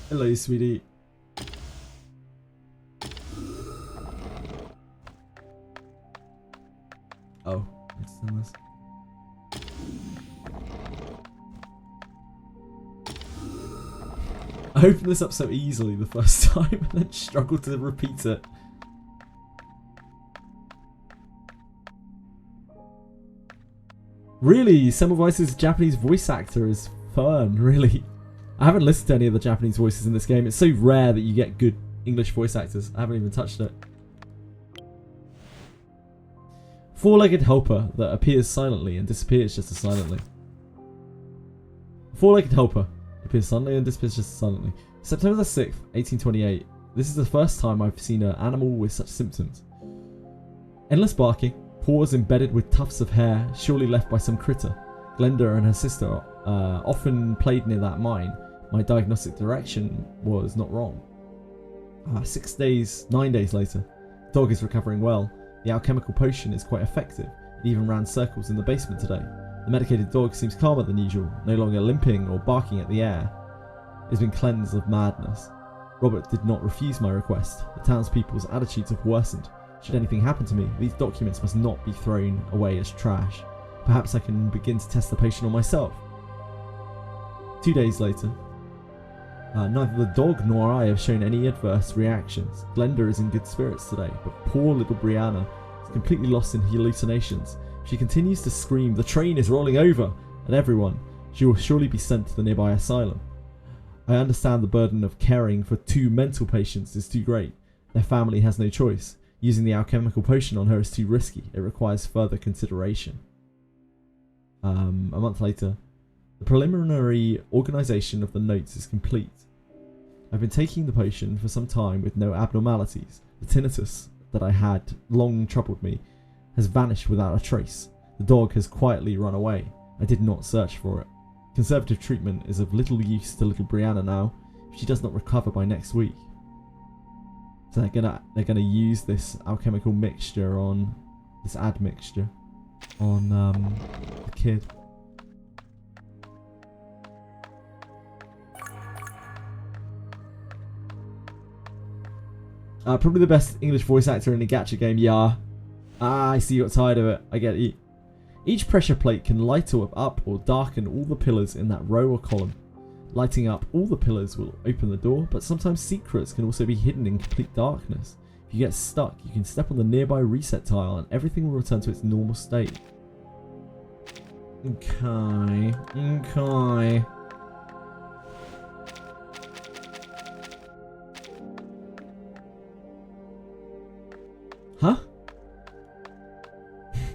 [SPEAKER 1] Hello, sweetie. Oh, it's done this. I opened this up so easily the first time and then struggled to repeat it. Really, Semmelweis's Japanese voice actor is fun, really. I haven't listened to any of the Japanese voices in this game. It's so rare that you get good English voice actors. I haven't even touched it. Four-legged helper that appears silently and disappears just as silently. Four-legged helper. Appears suddenly and disappears just silently. September the 6th, 1828. This is the first time I've seen an animal with such symptoms. Endless barking, paws embedded with tufts of hair, surely left by some critter. Glenda and her sister often played near that mine. My diagnostic direction was not wrong. 9 days later. Dog is recovering well. The alchemical potion is quite effective. It even ran circles in the basement today. The medicated dog seems calmer than usual, no longer limping or barking at the air. It has been cleansed of madness. Robert did not refuse my request. The townspeople's attitudes have worsened. Should anything happen to me, these documents must not be thrown away as trash. Perhaps I can begin to test the potion on myself. 2 days later. Neither the dog nor I have shown any adverse reactions. Glenda is in good spirits today, but poor little Brianna is completely lost in hallucinations. She continues to scream, "The train is rolling over!" and everyone, she will surely be sent to the nearby asylum. I understand the burden of caring for 2 mental patients is too great. Their family has no choice. Using the alchemical potion on her is too risky. It requires further consideration. A month later, the preliminary organisation of the notes is complete. I've been taking the potion for some time with no abnormalities. The tinnitus that I had long troubled me has vanished without a trace. The dog has quietly run away. I did not search for it. Conservative treatment is of little use to little Brianna now if she does not recover by next week. So they're gonna use this alchemical mixture on this admixture on the kid. Probably the best English voice actor in a gacha game, yeah. I see you got tired of it. I get it. Each pressure plate can light up or darken all the pillars in that row or column. Lighting up all the pillars will open the door, but sometimes secrets can also be hidden in complete darkness. If you get stuck, you can step on the nearby reset tile and everything will return to its normal state. Okay. Huh?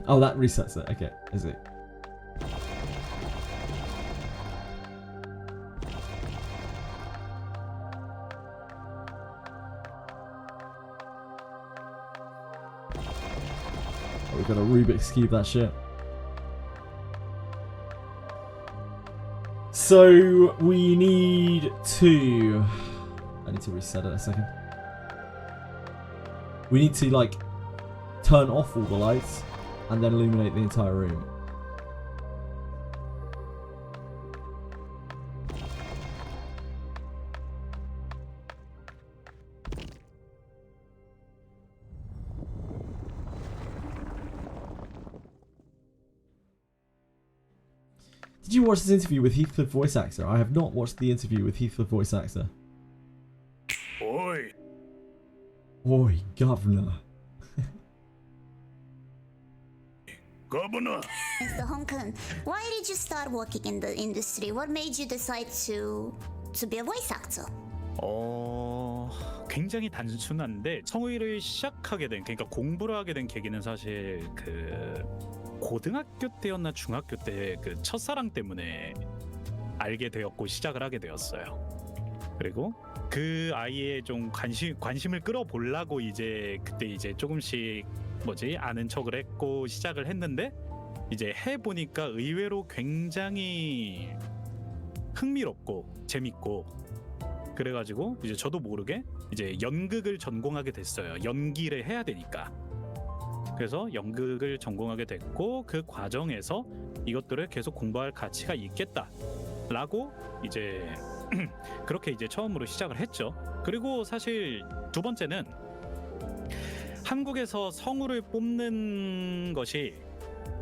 [SPEAKER 1] Oh, that resets it. Okay, is it? Oh, we've got a Rubik's Cube, that shit. So, we need to... I need to reset it a second. We need to, like, turn off all the lights and then illuminate the entire room. Did you watch this interview with Heathcliff voice actor? I have not watched the interview with Heathcliff voice actor.
[SPEAKER 8] Oi!
[SPEAKER 1] Oi, governor.
[SPEAKER 8] Governor!
[SPEAKER 3] Mr. Hong-kun, why did you start working in the industry? What made you decide to be a voice actor?
[SPEAKER 11] 굉장히 단순한데 성우일을 시작하게 된, 그러니까 공부를 하게 된 계기는 사실 그 고등학교 때였나 중학교 때 그 첫사랑 때문에 알게 되었고 시작을 하게 되었어요. 그리고 그 아이의 좀 관심을 끌어보려고 이제 그때 이제 조금씩 아는 척을 했고 시작을 했는데 이제 해보니까 의외로 굉장히 흥미롭고 재밌고 그래가지고 이제 저도 모르게 이제 연극을 전공하게 됐어요. 연기를 해야 되니까. 그래서 연극을 전공하게 됐고 그 과정에서 이것들을 계속 공부할 가치가 있겠다라고 이제 그렇게 이제 처음으로 시작을 했죠. 그리고 사실 두 번째는 한국에서 성우를 뽑는 것이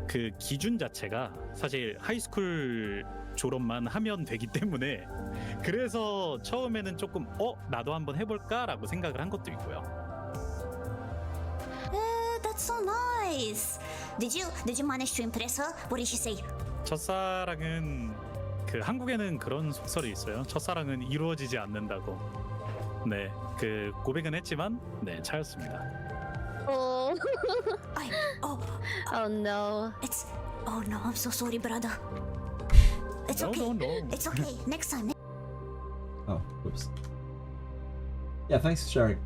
[SPEAKER 11] 그 기준 자체가 사실 하이스쿨 졸업만 하면 되기 때문에 그래서 처음에는 조금 나도 한번 해볼까라고 생각을 한 것도 있고요.
[SPEAKER 3] That's so nice. Did you manage to impress her? What did she say?
[SPEAKER 11] 첫사랑은 그 한국에는 그런 속설이 있어요. 첫사랑은 이루어지지 않는다고. 네, 그 고백은 했지만 네 차였습니다.
[SPEAKER 3] Oh. Oh no. Oh no, I'm so sorry, brother. It's okay.
[SPEAKER 11] No.
[SPEAKER 3] It's okay. Next time.
[SPEAKER 1] Oh, whoops. Yeah, thanks for sharing.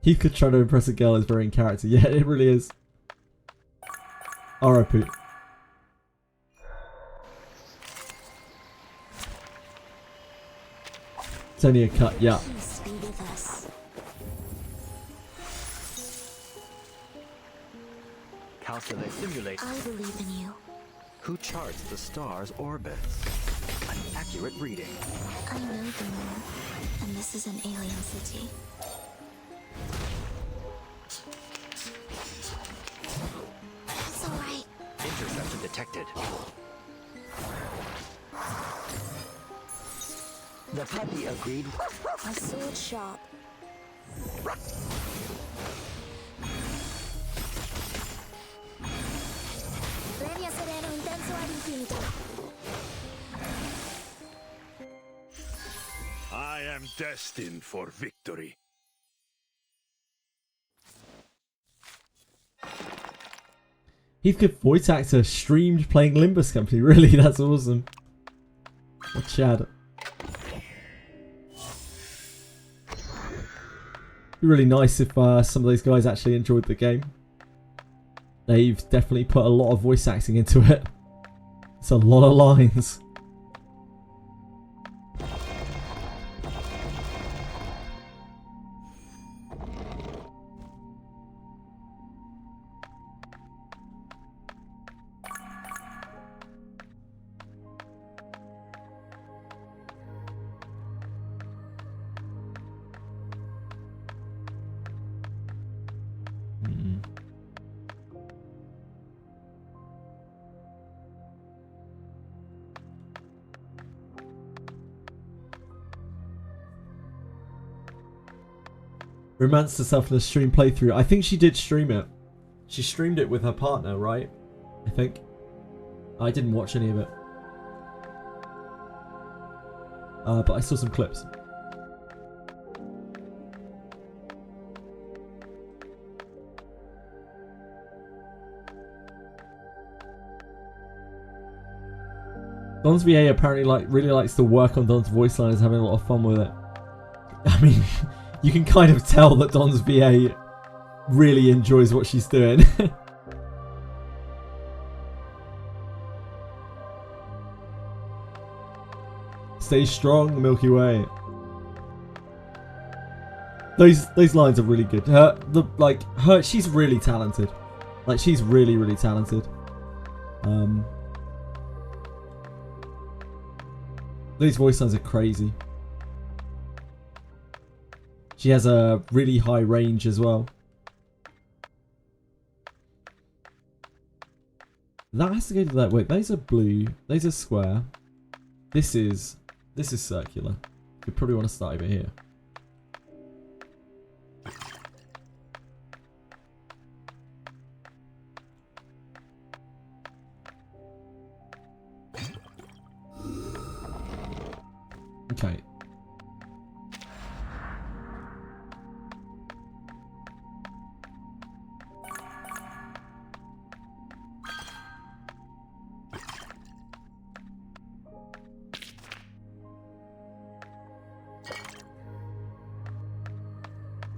[SPEAKER 1] He could try to impress a girl is very in character. Yeah, it really is. R.I.P. It's only a cut, yeah.
[SPEAKER 3] Please be with us.
[SPEAKER 4] Calculate, simulate.
[SPEAKER 3] I believe in you.
[SPEAKER 4] Who charts the star's orbits? An accurate reading.
[SPEAKER 3] I know the moon, and this is an alien city. It's alright.
[SPEAKER 4] Interceptor detected.
[SPEAKER 9] The puppy agreed.
[SPEAKER 3] A sword sharp. Let us
[SPEAKER 8] I am destined for victory.
[SPEAKER 1] Heathcliff voice actor streamed playing Limbus Company. Really, that's awesome. What Chad? Be really nice if some of those guys actually enjoyed the game. They've definitely put a lot of voice acting into it. It's a lot of lines. Romanced herself in a stream playthrough. I think she did stream it. She streamed it with her partner, right? I think. I didn't watch any of it. But I saw some clips. Don's VA apparently really likes to work on Don's voice line, is having a lot of fun with it. I mean, you can kind of tell that Don's VA really enjoys what she's doing. Stay strong, Milky Way. Those lines are really good. She's really talented. Like, she's really talented. These voice lines are crazy. She has a really high range as well. That has to go to that. Wait, those are blue. Those are square. This is circular. You probably want to start over here. Okay.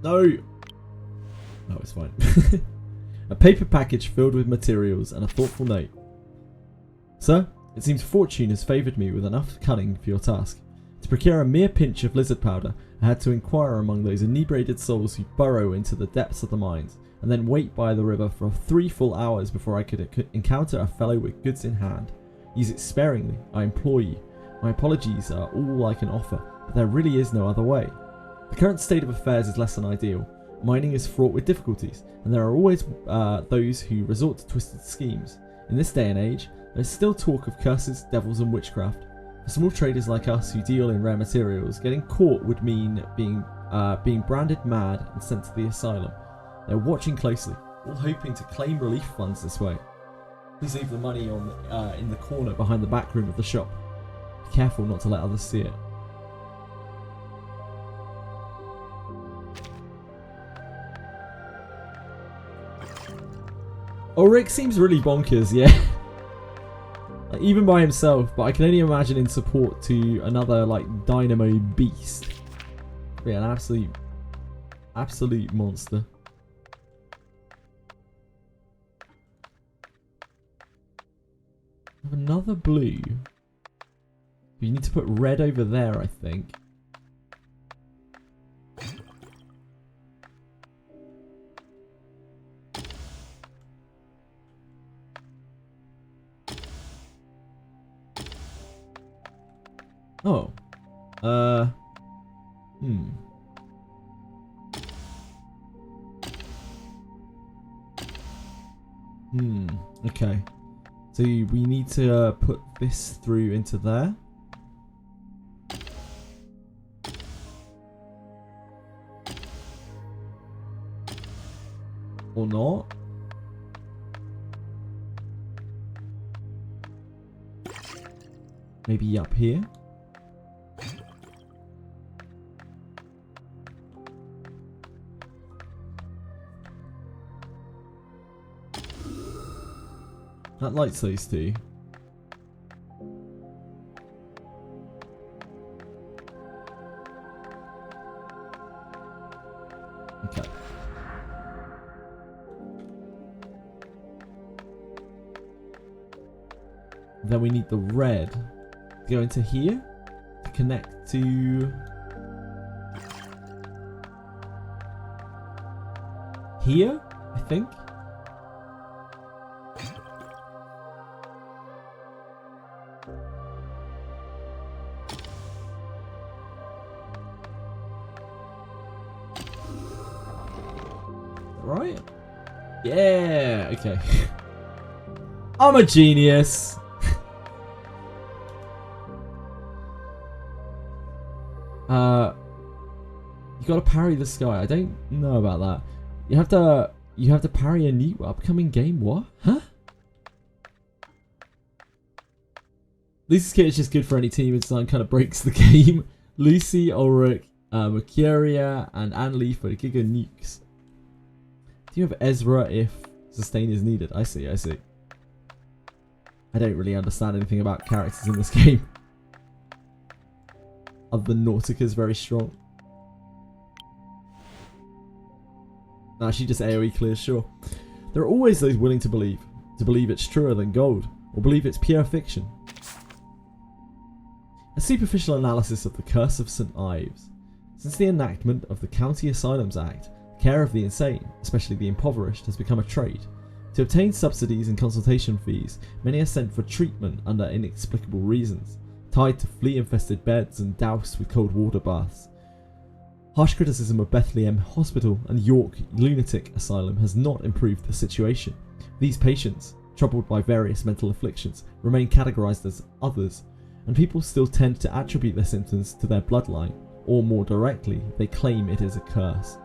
[SPEAKER 1] No! No, it's fine. A paper package filled with materials and a thoughtful note. Sir, it seems fortune has favoured me with enough cunning for your task. To procure a mere pinch of lizard powder, I had to inquire among those inebriated souls who burrow into the depths of the mines, and then wait by the river for 3 full hours before I could encounter a fellow with goods in hand. Use it sparingly, I implore you. My apologies are all like an offer, but there really is no other way. The current state of affairs is less than ideal. Mining is fraught with difficulties, and there are always those who resort to twisted schemes. In this day and age, there is still talk of curses, devils, and witchcraft. For small traders like us who deal in rare materials, getting caught would mean being branded mad and sent to the asylum. They're watching closely, all hoping to claim relief funds this way. Please leave the money in the corner behind the back room of the shop. Be careful not to let others see it. Oh, Rick seems really bonkers, yeah. Like, even by himself, but I can only imagine in support to another, like, dynamo beast. Yeah, an absolute monster. Another blue. You need to put red over there, I think. Oh. Okay. So we need to put this through into there. Or not. Maybe up here? That lights those two. Okay. Then we need the red to go into here to connect to here, I think. Right? Yeah, okay. I'm a genius. You gotta parry the sky. I don't know about that. You have to parry a new upcoming game. What? Huh? Lucy's kit is just good for any team. It's kind of breaks the game. Lucy, Ulrich, Mercuria, and Anne-Lee for the Giga Nukes. Do you have Ezra if sustain is needed? I see, I see. I don't really understand anything about characters in this game. Other than Nautica's very strong. Nah, she just AoE clears, sure. There are always those willing to believe it's truer than gold, or believe it's pure fiction. A superficial analysis of the Curse of St. Ives. Since the enactment of the County Asylums Act, care of the insane, especially the impoverished, has become a trade. To obtain subsidies and consultation fees, many are sent for treatment under inexplicable reasons, tied to flea-infested beds and doused with cold water baths. Harsh criticism of Bethlehem Hospital and York Lunatic Asylum has not improved the situation. These patients, troubled by various mental afflictions, remain categorized as others, and people still tend to attribute their symptoms to their bloodline, or more directly, they claim it is a curse.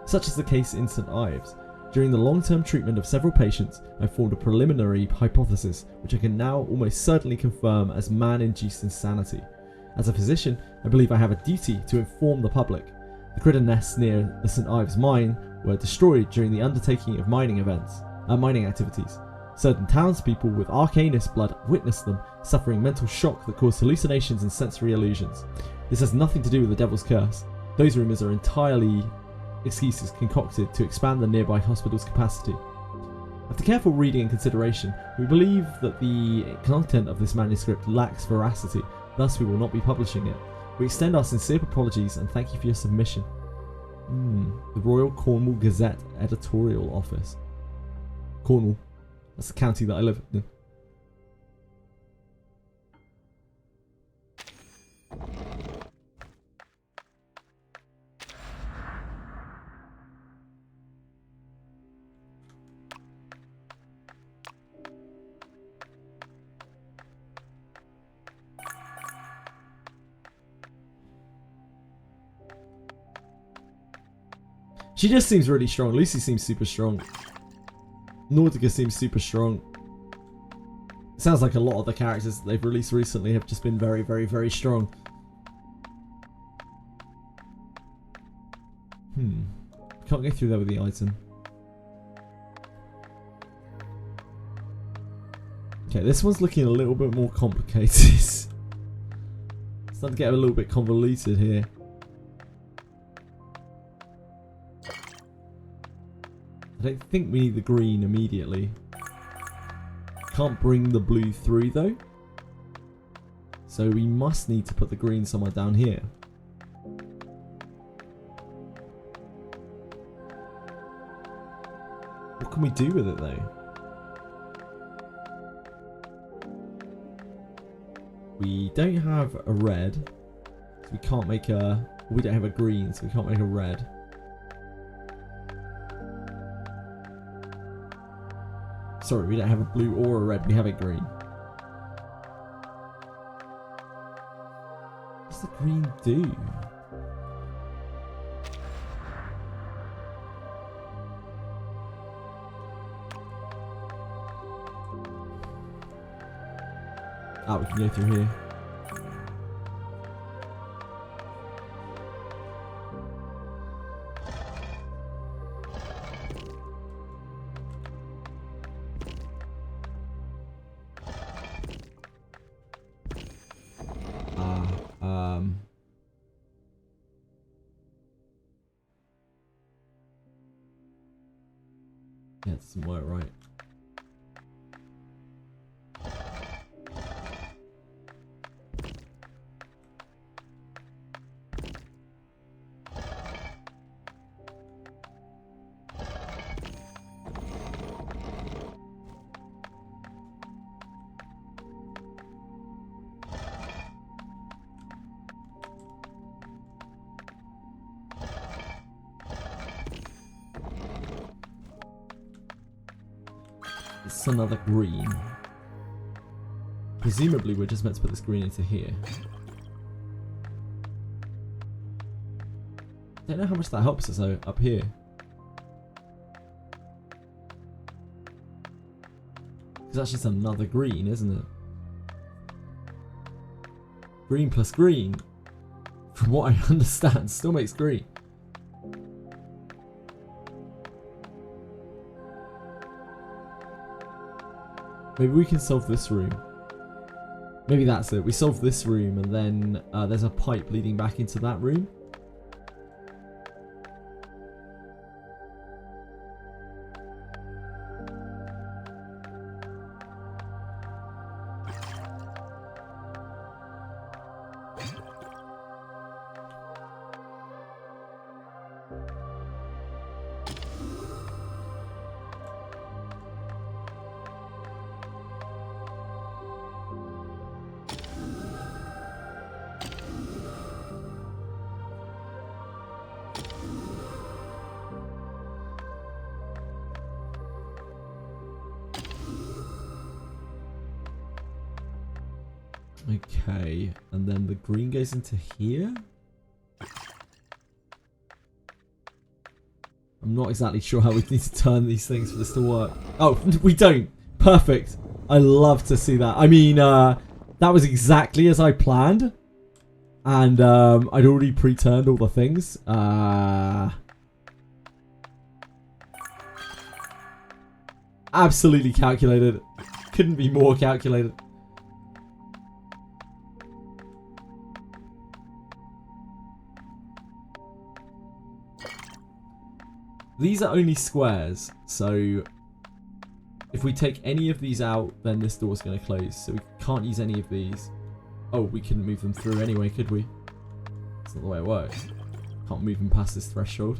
[SPEAKER 1] Such is the case in St. Ives. During the long-term treatment of several patients, I formed a preliminary hypothesis which I can now almost certainly confirm as man-induced insanity. As a physician, I believe I have a duty to inform the public. The critter nests near the St. Ives mine were destroyed during the undertaking of mining activities. Certain townspeople with Arcanist blood witnessed them, suffering mental shock that caused hallucinations and sensory illusions. This has nothing to do with the Devil's Curse. Those rumours are entirely excuses concocted to expand the nearby hospital's capacity. After careful reading and consideration, we believe that the content of this manuscript lacks veracity, thus we will not be publishing it. We extend our sincere apologies and thank you for your submission. The Royal Cornwall Gazette Editorial Office. Cornwall. That's the county that I live in. She just seems really strong. Lucy seems super strong. Nautica seems super strong. It sounds like a lot of the characters that they've released recently have just been very, very, very strong. Can't go through there with the item. Okay, this one's looking a little bit more complicated. It's starting to get a little bit convoluted here. I don't think we need the green immediately. Can't bring the blue through though. So we must need to put the green somewhere down here. What can we do with it though? We don't have a red. So we can't make a... We don't have a green, so we can't make a red. Sorry, we don't have a blue or a red, we have a green. What's the green do? Ah, we can go through here. Yeah, it doesn't work right. It's another green. Presumably we're just meant to put this green into here. Don't know how much that helps us though, up here. Because that's just another green, isn't it? Green plus green, from what I understand, still makes green. Maybe we can solve this room. Maybe that's it. We solve this room and then there's a pipe leading back into that room. Okay, and then the green goes into here? I'm not exactly sure how we need to turn these things for this to work. Oh, we don't! Perfect! I love to see that. I mean, that was exactly as I planned. And I'd already pre-turned all the things. Absolutely calculated. Couldn't be more calculated. These are only squares, so if we take any of these out, then this door's going to close. So we can't use any of these. Oh, we couldn't move them through anyway, could we? That's not the way it works. Can't move them past this threshold.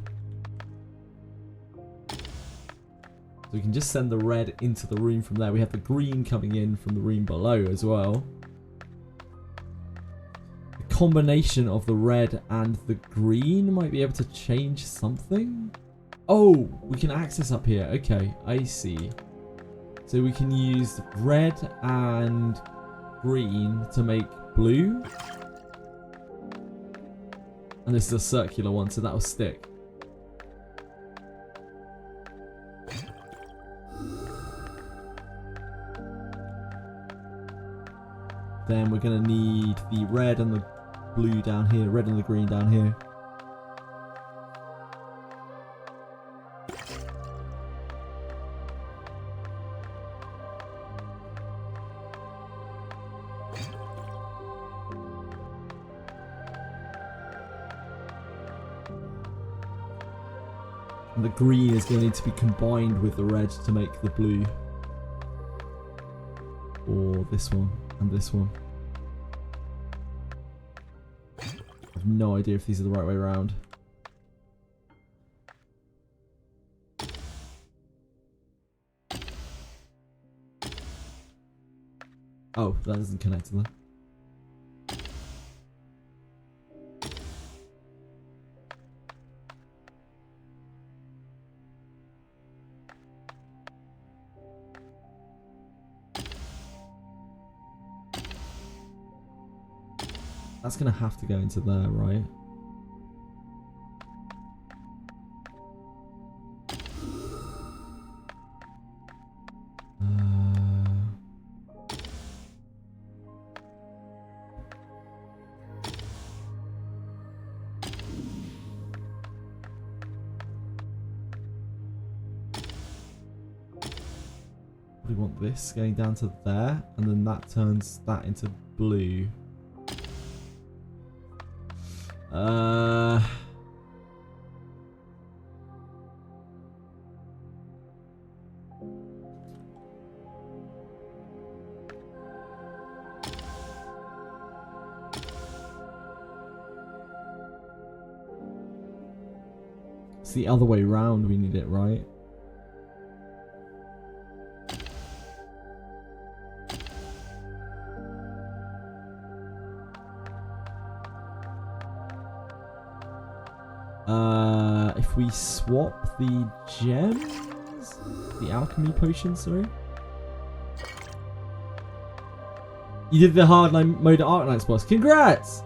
[SPEAKER 1] So we can just send the red into the room from there. We have the green coming in from the room below as well. The combination of the red and the green might be able to change something. Oh, we can access up here. Okay, I see. So we can use red and green to make blue. And this is a circular one, so that will stick. Then we're going to need the red and the blue down here, red and the green down here. And the green is going to need to be combined with the red to make the blue. Or this one and this one. I have no idea if these are the right way around. Oh, that doesn't connect to them. That's going to have to go into there, right? We want this going down to there, and then that turns that into blue. It's the other way round we need it, right? If we swap the gems, the alchemy potion, sorry. You did the hardline mode at Arknight's boss. Congrats!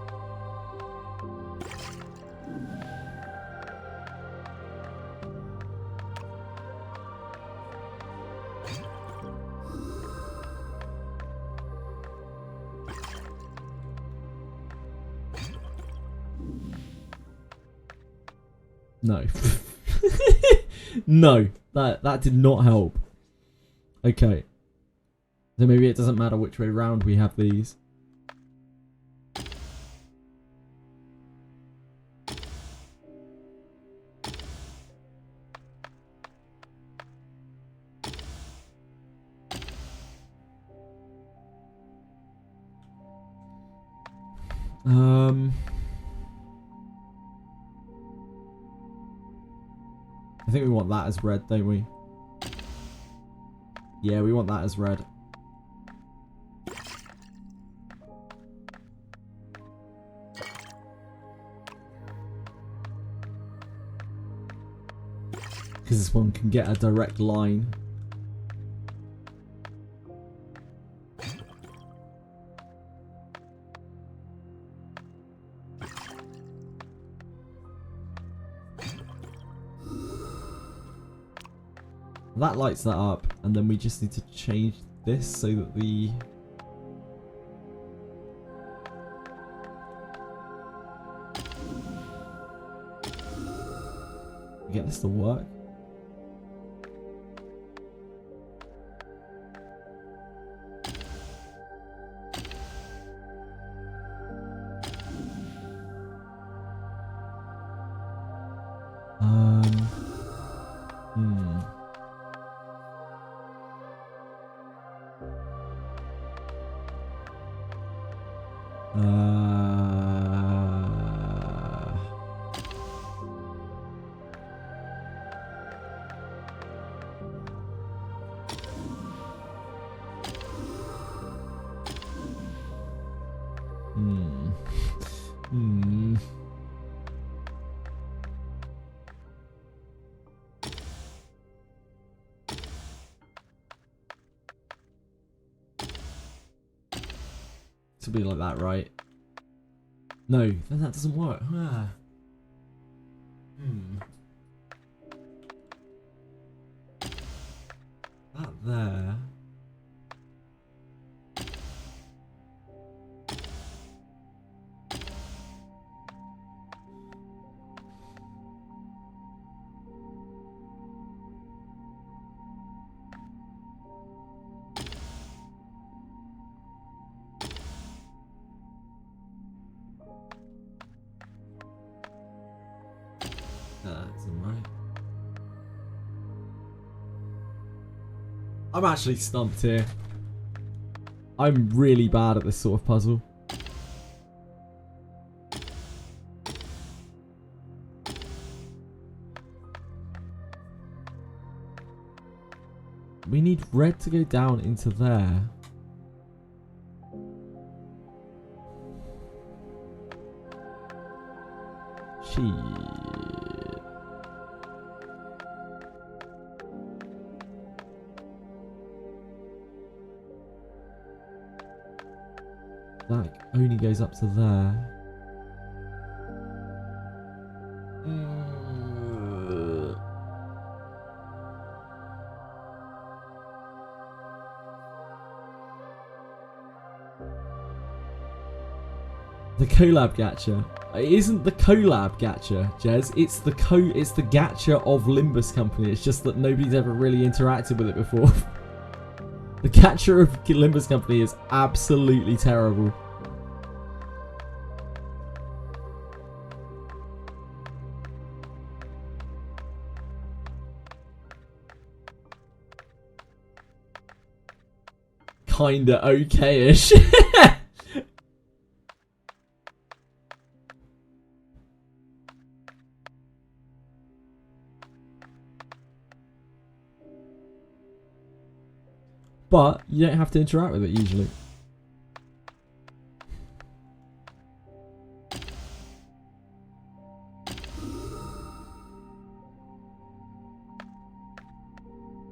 [SPEAKER 1] No. No, that did not help. Okay. So maybe it doesn't matter which way round we have these. I think we want that as red, don't we? Yeah, we want that as red. Because this one can get a direct line. That lights that up, and then we just need to change this so that the... get this to work. To be like that, right? No, then that doesn't work. Ah. That there. That's alright. I'm actually stumped here. I'm really bad at this sort of puzzle. We need red to go down into there. Shit. That only goes up to there. The collab gacha. It isn't the collab gacha, Jez. It's the gacha of Limbus Company. It's just that nobody's ever really interacted with it before. The gacha of Limbus Company is absolutely terrible. Kinda okay-ish. but you don't have to interact with it usually.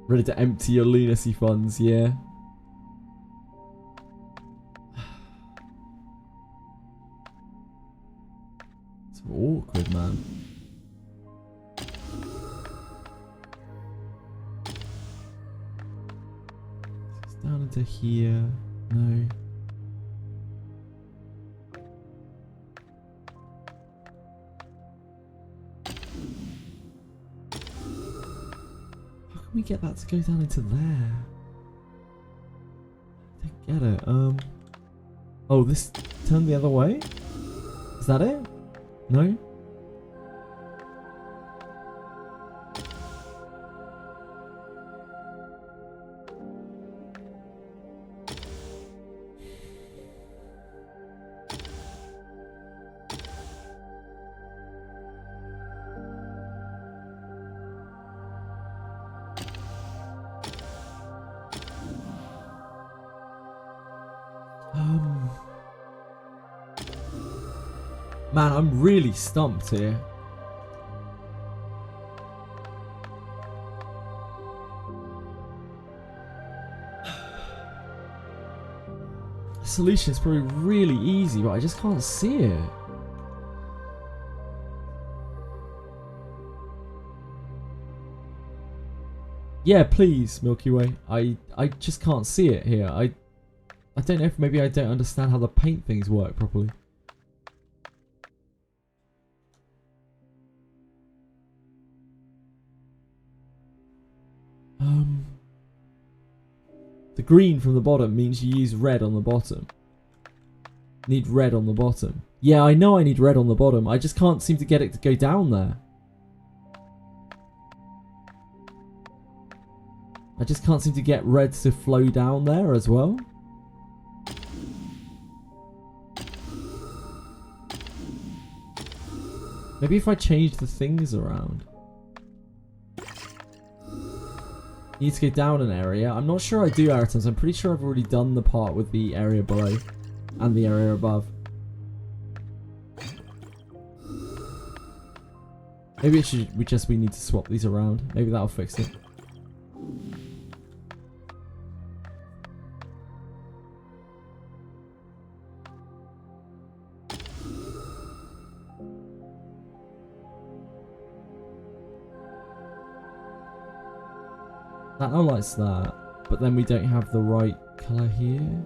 [SPEAKER 1] Ready to empty your lunacy funds, yeah. It's awkward, man. It's down into here. No. How can we get that to go down into there? I don't get it. Oh, this turned the other way? Is that it? No? Man, I'm really stumped here. The solution is probably really easy, but I just can't see it. Yeah, please, Milky Way. I just can't see it here. I don't know if maybe I don't understand how the paint things work properly. The green from the bottom means you use red on the bottom. Need red on the bottom. Yeah, I know I need red on the bottom. I just can't seem to get it to go down there. I just can't seem to get red to flow down there as well. Maybe if I change the things around. Need to go down an area. I'm not sure I do Aritons. I'm pretty sure I've already done the part with the area below and the area above. Maybe it should, we need to swap these around. Maybe that'll fix it. That highlights that, but then we don't have the right colour here.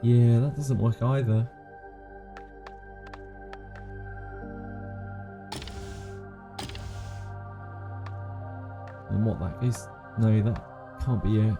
[SPEAKER 1] Yeah, that doesn't work either. And what that is? No, that can't be it.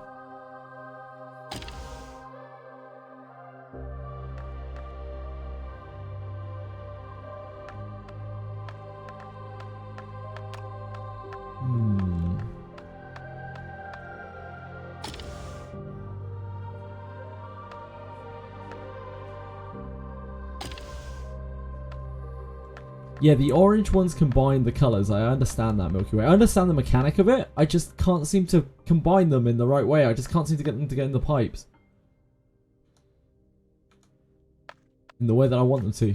[SPEAKER 1] Yeah, the orange ones combine the colours. I understand that, Milky Way. I understand the mechanic of it. I just can't seem to combine them in the right way. I just can't seem to get them to go in the pipes. In the way that I want them to.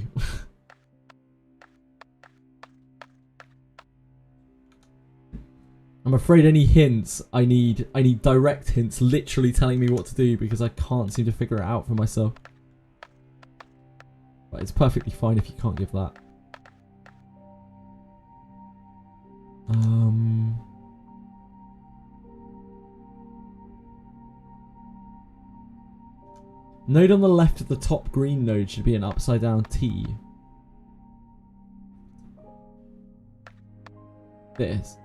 [SPEAKER 1] I'm afraid any hints I need direct hints literally telling me what to do because I can't seem to figure it out for myself. But it's perfectly fine if you can't give that. Node on the left of the top green node should be an upside down T. This.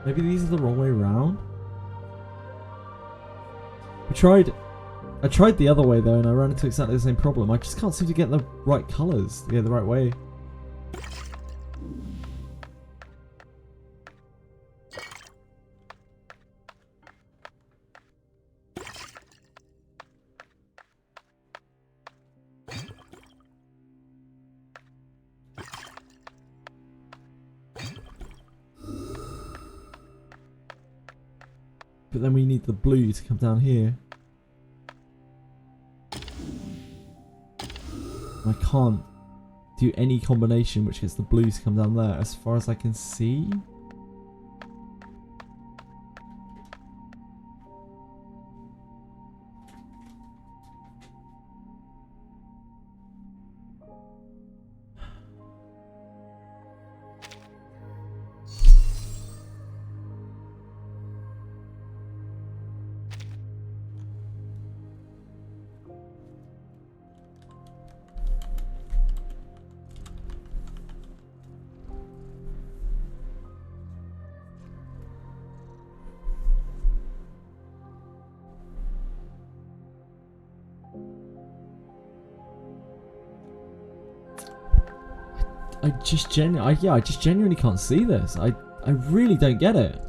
[SPEAKER 1] Maybe these are the wrong way around? I tried the other way though, and I ran into exactly the same problem. I just can't seem to get the right colours to go the right way. But then we need the blue to come down here. I can't do any combination which gets the blue to come down there as far as I can see. I just genuinely can't see this. I really don't get it.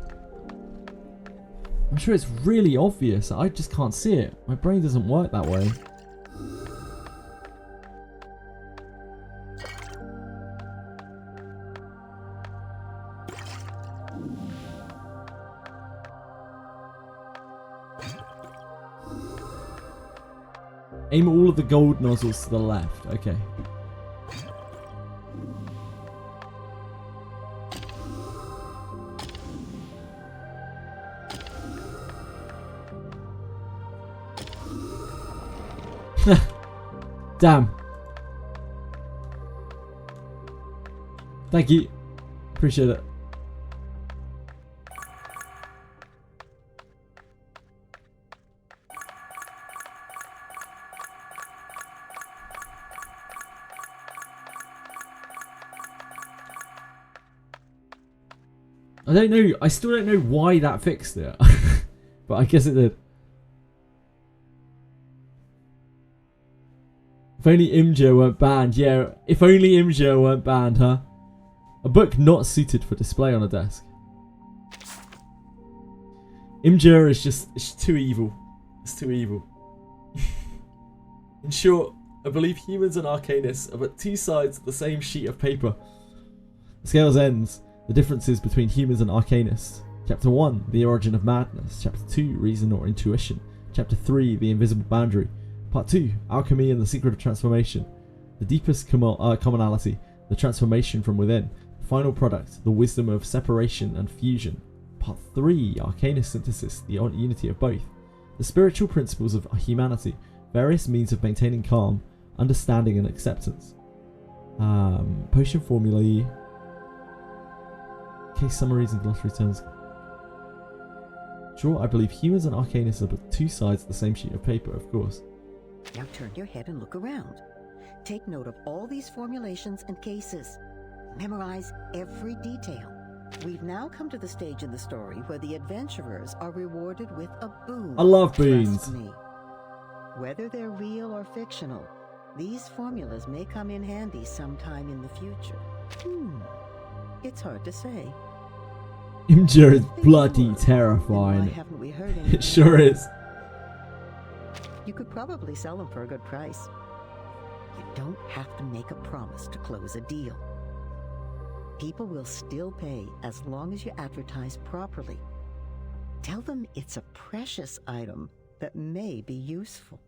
[SPEAKER 1] I'm sure it's really obvious. I just can't see it. My brain doesn't work that way. Aim all of the gold nozzles to the left. Okay. Damn. Thank you. Appreciate it. I don't know. I still don't know why that fixed it. But I guess it did. If only EMBER weren't banned. Yeah, if only EMBER weren't banned, huh? A book not suited for display on a desk. EMBER is just, it's too evil. It's too evil. In short, I believe humans and arcanists are but two sides of the same sheet of paper. The scales ends. The differences between humans and arcanists. Chapter 1, The Origin of Madness. Chapter 2, Reason or Intuition. Chapter 3, The Invisible Boundary. Part 2, Alchemy and the Secret of Transformation. The deepest commonality, the transformation from within. The final product, the wisdom of separation and fusion. Part 3, Arcanist Synthesis, the unity of both. The spiritual principles of humanity, various means of maintaining calm, understanding and acceptance. Potion formulae. Case summaries and glossary terms. Sure, I believe humans and arcanists are but two sides of the same sheet of paper, of course.
[SPEAKER 6] Now turn your head and look around. Take note of all these formulations and cases. Memorize every detail. We've now come to the stage in the story where the adventurers are rewarded with a boon.
[SPEAKER 1] I love boons.
[SPEAKER 6] Trust me. Whether they're real or fictional, these formulas may come in handy sometime in the future. It's hard to say.
[SPEAKER 1] EMBER is bloody terrifying.
[SPEAKER 6] Why haven't we heard
[SPEAKER 1] It sure is.
[SPEAKER 6] You could probably sell them for a good price. You don't have to make a promise to close a deal. People will still pay as long as you advertise properly. Tell them it's a precious item that may be useful.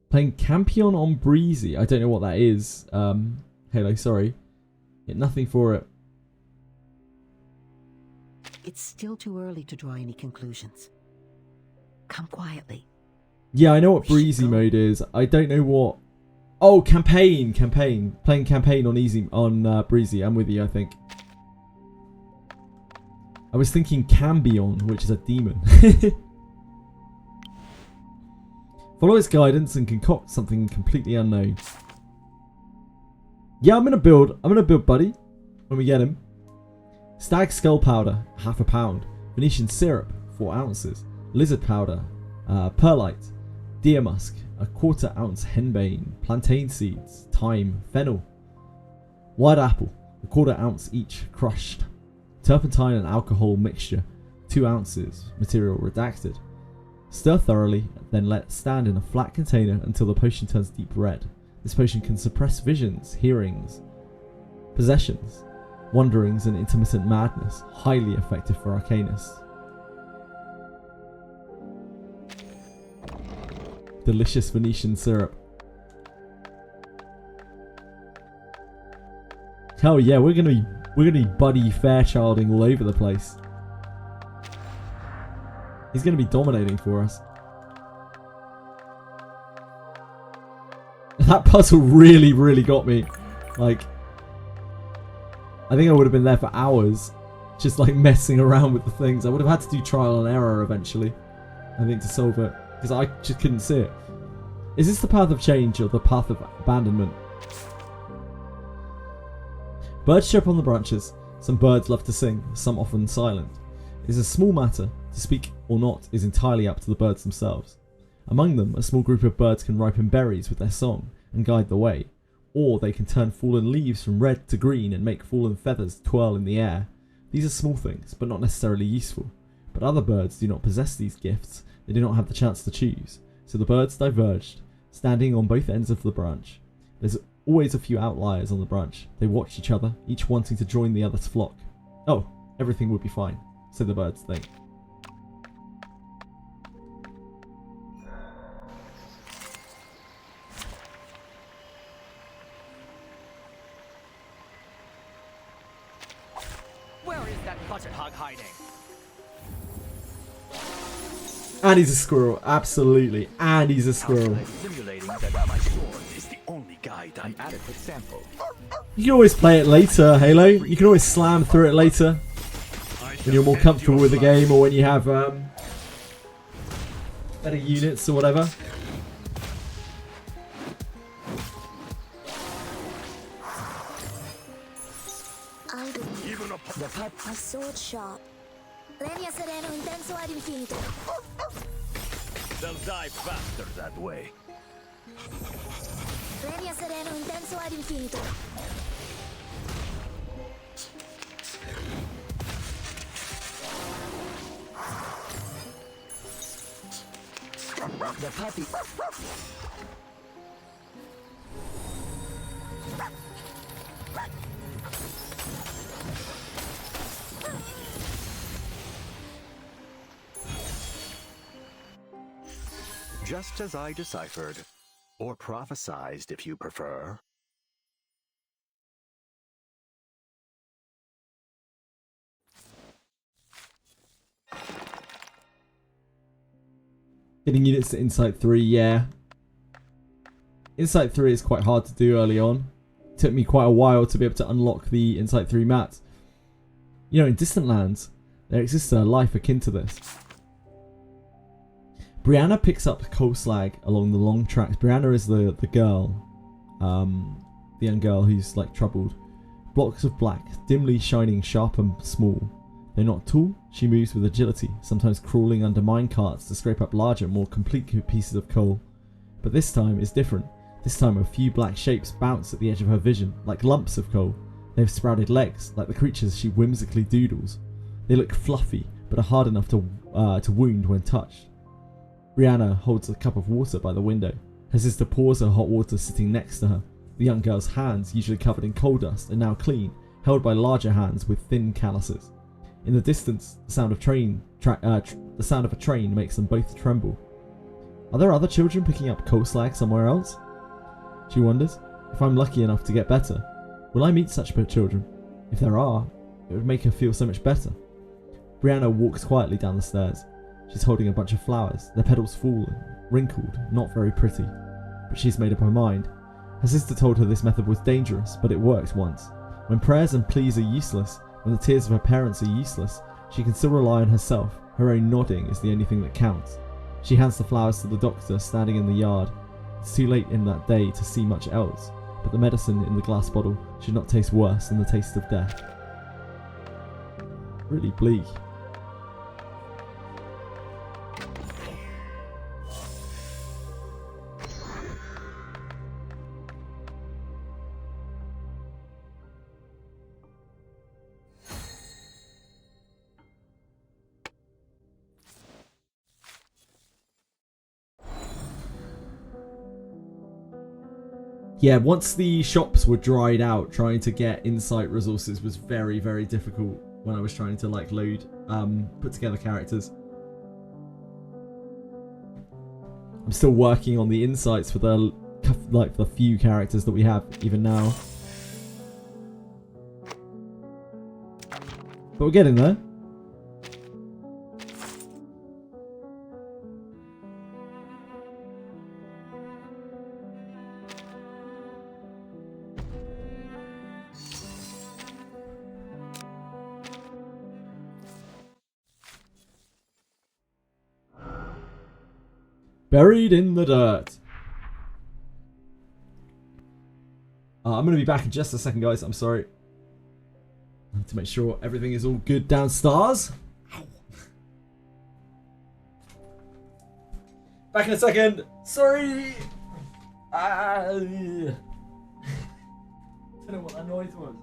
[SPEAKER 1] Playing Campion on Breezy. I don't know what that is. Halo, sorry. Get nothing for it.
[SPEAKER 6] It's still too early to draw any conclusions. Come quietly.
[SPEAKER 1] Yeah, I know what Breezy mode is. I don't know what... Oh, campaign. Playing campaign on easy on Breezy. I'm with you, I think. I was thinking Cambion, which is a demon. Follow its guidance and concoct something completely unknown. Yeah, I'm gonna build, buddy, when we get him. Stag skull powder, ½ pound. Venetian syrup, 4 ounces. Lizard powder, perlite. Deer musk, 1/4 ounce. Henbane, plantain seeds, thyme, fennel. White apple, 1/4 ounce each, crushed. Turpentine and alcohol mixture, 2 ounces. Material redacted. Stir thoroughly, then let stand in a flat container until the potion turns deep red. This potion can suppress visions, hearings, possessions, wanderings, and intermittent madness. Highly effective for arcanists. Delicious Venetian syrup. Oh yeah, we're gonna be Buddy Fairchilding all over the place. He's gonna be dominating for us. That puzzle really got me. Like, I think I would have been there for hours, just like messing around with the things. I would have had to do trial and error eventually, I think, to solve it, because I just couldn't see it. Is this the path of change or the path of abandonment? Birds chirp on the branches. Some birds love to sing, some often silent. It is a small matter. To speak or not is entirely up to the birds themselves. Among them, a small group of birds can ripen berries with their song and guide the way, or they can turn fallen leaves from red to green and make fallen feathers twirl in the air. These are small things, but not necessarily useful. But other birds do not possess these gifts. They do not have the chance to choose. So the birds diverged, standing on both ends of the branch. There's always a few outliers on the branch. They watch each other, each wanting to join the other's flock. Oh, everything would be fine, so the birds think.
[SPEAKER 5] Where is that budget hog hiding?
[SPEAKER 1] And he's a squirrel, absolutely. And he's a squirrel.
[SPEAKER 8] Simulating that my sword is the only guide. An adequate sample.
[SPEAKER 1] You can always play it later, Halo. You can always slam through it later when you're more comfortable with the game, or when you have better units or whatever.
[SPEAKER 3] A sword shop. Sereno intenso ad infinito.
[SPEAKER 8] They'll die faster that way.
[SPEAKER 3] Sereno intenso ad infinito.
[SPEAKER 9] The puppy.
[SPEAKER 4] Just as I deciphered, or prophesized if you prefer.
[SPEAKER 1] Getting units to Insight 3, yeah. Insight 3 is quite hard to do early on. It took me quite a while to be able to unlock the Insight 3 mats. You know, in distant lands, there exists a life akin to this. Brianna picks up coal slag along the long tracks. Brianna is the girl, the young girl who's like troubled. Blocks of black, dimly shining, sharp and small. Though not tall, she moves with agility, sometimes crawling under mine carts to scrape up larger, more complete pieces of coal. But this time is different. This time a few black shapes bounce at the edge of her vision, like lumps of coal. They have sprouted legs, like the creatures she whimsically doodles. They look fluffy, but are hard enough to wound when touched. Brianna holds a cup of water by the window. Her sister pours her hot water sitting next to her. The young girl's hands, usually covered in coal dust, are now clean, held by larger hands with thin calluses. In the distance, the sound of a train makes them both tremble. Are there other children picking up coal slag somewhere else? She wonders. If I'm lucky enough to get better, will I meet such children? If there are, it would make her feel so much better. Brianna walks quietly down the stairs. She's holding a bunch of flowers, their petals fallen, wrinkled, not very pretty. But she's made up her mind. Her sister told her this method was dangerous, but it worked once. When prayers and pleas are useless, when the tears of her parents are useless, she can still rely on herself. Her own nodding is the only thing that counts. She hands the flowers to the doctor standing in the yard. It's too late in that day to see much else, but the medicine in the glass bottle should not taste worse than the taste of death. really bleak. Yeah, once the shops were dried out, trying to get insight resources was very, very difficult when I was trying to like load, put together characters. I'm still working on the insights for the few characters that we have even now. But we're getting there. Buried in the dirt. I'm going to be back in just a second, guys. I'm sorry. I need to make sure everything is all good downstairs. Back in a second. Sorry. I don't know what that noise was.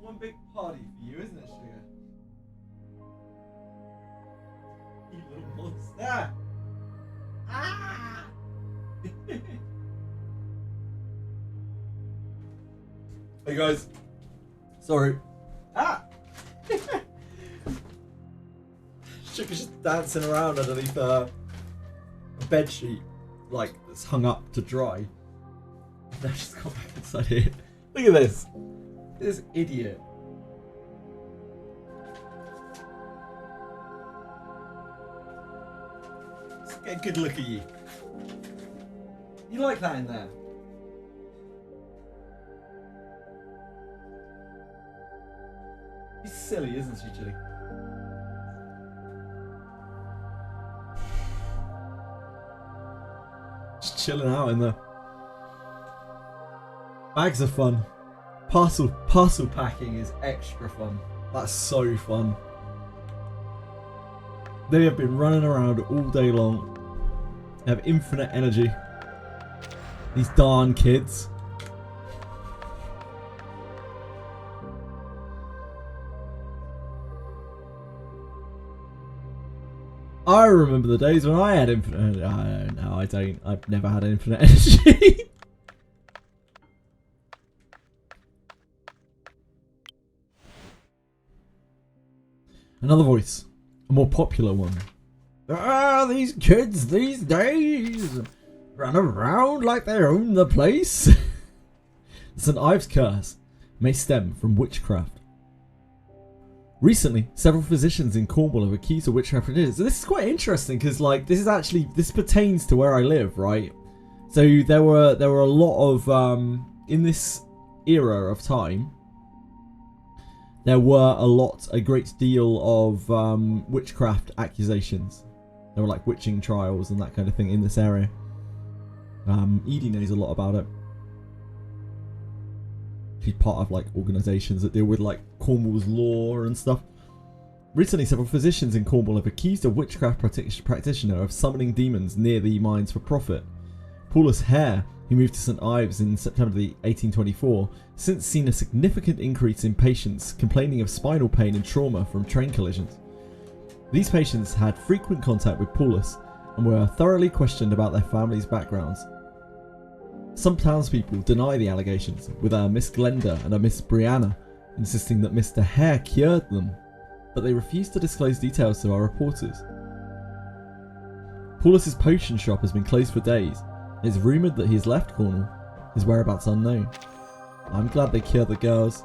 [SPEAKER 1] One big party for you, isn't it, sugar? You little monster! Ah! Hey guys, sorry. Ah! Sugar's just dancing around underneath a bed sheet, like that's hung up to dry. Now she's gone back inside here. Look at this. This idiot. Let's get a good look at you. You like that in there? She's silly, isn't she, Julie? Just chilling out in there. Bags are fun. Parcel packing is extra fun. That's so fun. They have been running around all day long. They have infinite energy. These darn kids. I remember the days when I had infinite. No, I don't. I've never had infinite energy. Another voice, a more popular one. These kids these days run around like they own the place. St. Ives curse may stem from witchcraft. Recently, several physicians in Cornwall have accused of witchcraft practitioners. So this is quite interesting because, like, this pertains to where I live, right? So there were a lot of in this era of time. There were a great deal of witchcraft accusations. There were like witching trials and that kind of thing in this area. Edie knows a lot about it. She's part of like organisations that deal with like Cornwall's law and stuff. Recently, several physicians in Cornwall have accused a witchcraft practitioner of summoning demons near the mines for profit. Paulus Hare, who moved to St. Ives in September 1824, since seen a significant increase in patients complaining of spinal pain and trauma from train collisions. These patients had frequent contact with Paulus and were thoroughly questioned about their families' backgrounds. Some townspeople deny the allegations, with a Miss Glenda and a Miss Brianna insisting that Mr. Hare cured them, but they refuse to disclose details to our reporters. Paulus's potion shop has been closed for days. It is rumoured that he has left Cornwall, his whereabouts unknown. I'm glad they cured the girls.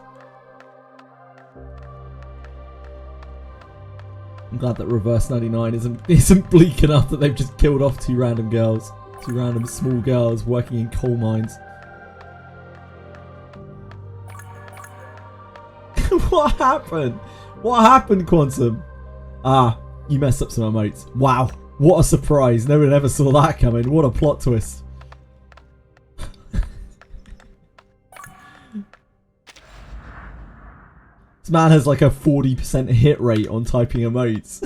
[SPEAKER 1] I'm glad that Reverse 99 isn't bleak enough that they've just killed off two random girls. Two random small girls working in coal mines. What happened? What happened, Quantum? Ah, you messed up some emotes. Wow, what a surprise. No one ever saw that coming. What a plot twist. This man has like a 40% hit rate on typing emotes.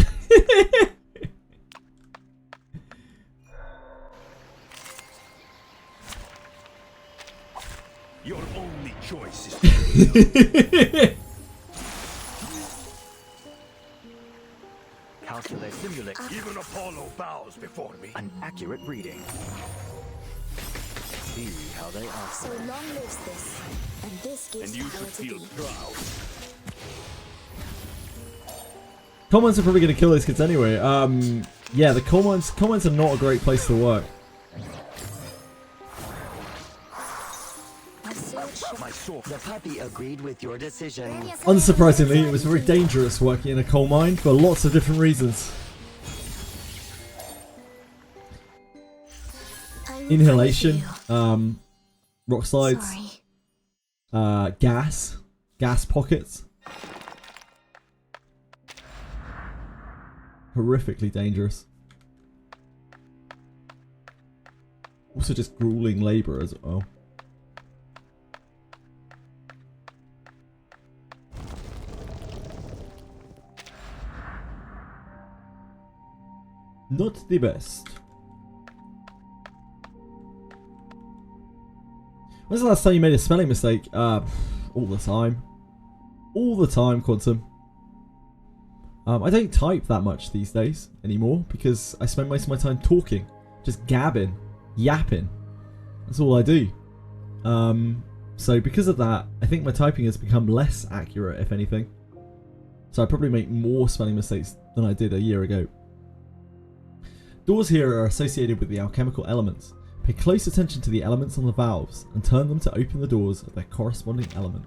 [SPEAKER 8] Your only choice is to
[SPEAKER 4] Calculate, simulate.
[SPEAKER 8] Even Apollo bows before me.
[SPEAKER 4] An accurate reading. See how they are.
[SPEAKER 12] So long lives this, and this gives
[SPEAKER 8] And you
[SPEAKER 12] power
[SPEAKER 8] should
[SPEAKER 12] to
[SPEAKER 8] feel
[SPEAKER 12] thee.
[SPEAKER 8] proud.
[SPEAKER 1] Coal mines are probably going to kill those kids anyway. Yeah, the coal mines are not a great place to work.
[SPEAKER 9] The puppy agreed with your decision.
[SPEAKER 1] Unsurprisingly, it was very dangerous working in a coal mine for lots of different reasons. Inhalation, rock slides, gas pockets. Horrifically dangerous. Also just grueling labour as well. Not the best. When's the last time you made a spelling mistake? All the time. all the time, Quantum. I don't type that much these days anymore because I spend most of my time talking, just gabbing, yapping. That's all I do. So because of that, I think my typing has become less accurate, if anything. So I probably make more spelling mistakes than I did a year ago. Doors here are associated with the alchemical elements. Pay close attention to the elements on the valves and turn them to open the doors of their corresponding element.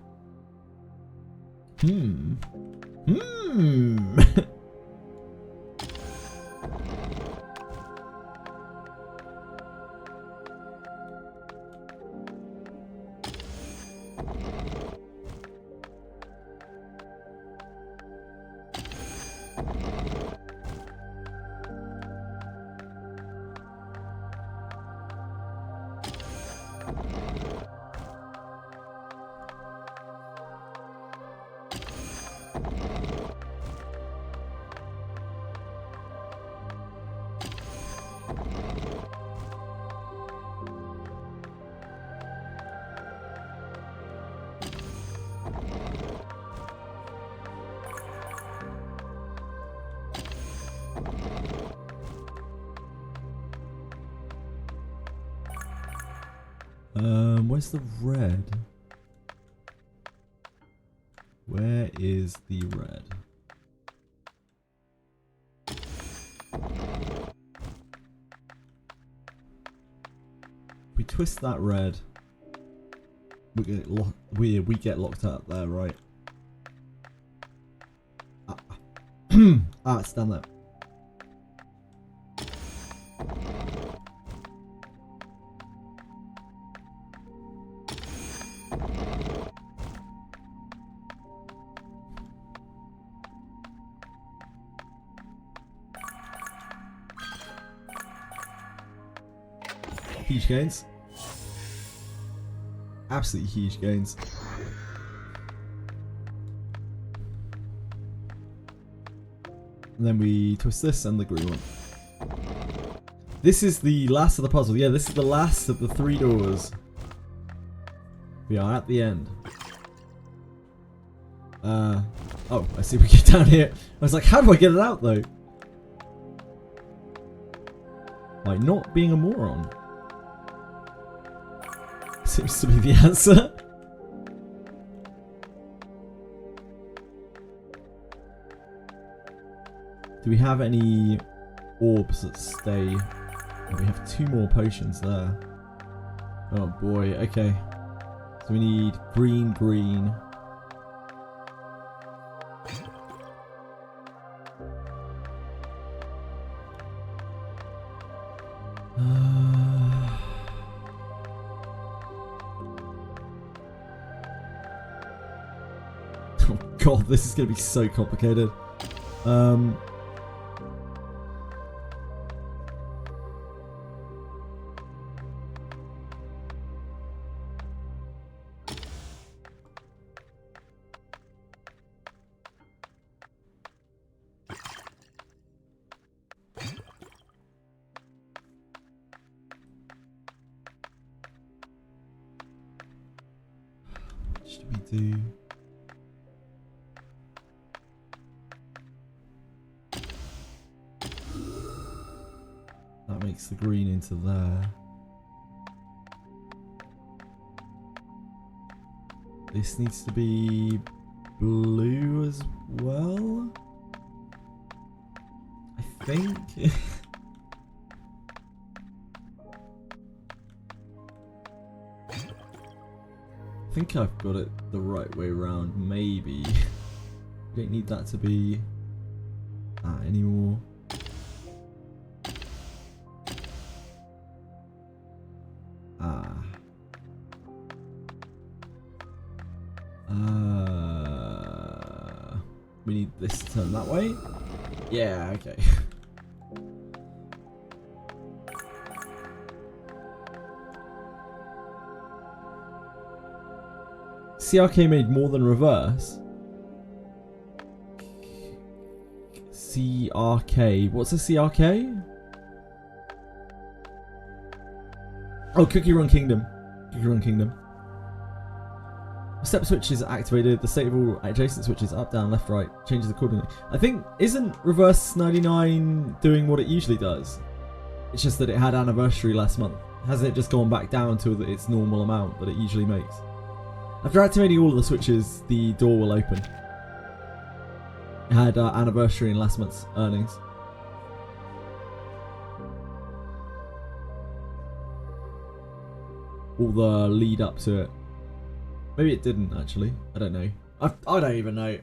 [SPEAKER 1] Where's the red? Where is the red? We twist that red. We get locked out there, right? It's down there. Huge gains. Absolutely huge gains. And then we twist this and the green one. This is the last of the puzzle. Yeah, this is the last of the 3 doors. We are at the end. Oh, I see we get down here. I was like, how do I get it out though? By not being a moron. Seems to be the answer. Do we have any orbs that stay? Oh, we have 2 more potions there. Oh boy, okay. So we need green, green. Oh god, this is going to be so complicated. What should we do? That makes the green into there. This needs to be blue as well, I think. I think I've got it the right way around, maybe. Don't need that to be that anymore. We need this to turn that way. Yeah, okay. CRK made more than reverse. CRK. What's a CRK? Oh, Cookie Run Kingdom. Cookie Run Kingdom. Step switch is activated. The state of all adjacent switches up, down, left, right changes accordingly. I think, isn't reverse 99 doing what it usually does? It's just that it had anniversary last month. Hasn't it just gone back down to its normal amount that it usually makes? After activating all of the switches, the door will open. It had anniversary in last month's earnings. All the lead up to it. Maybe it didn't actually. I don't know. I don't even know.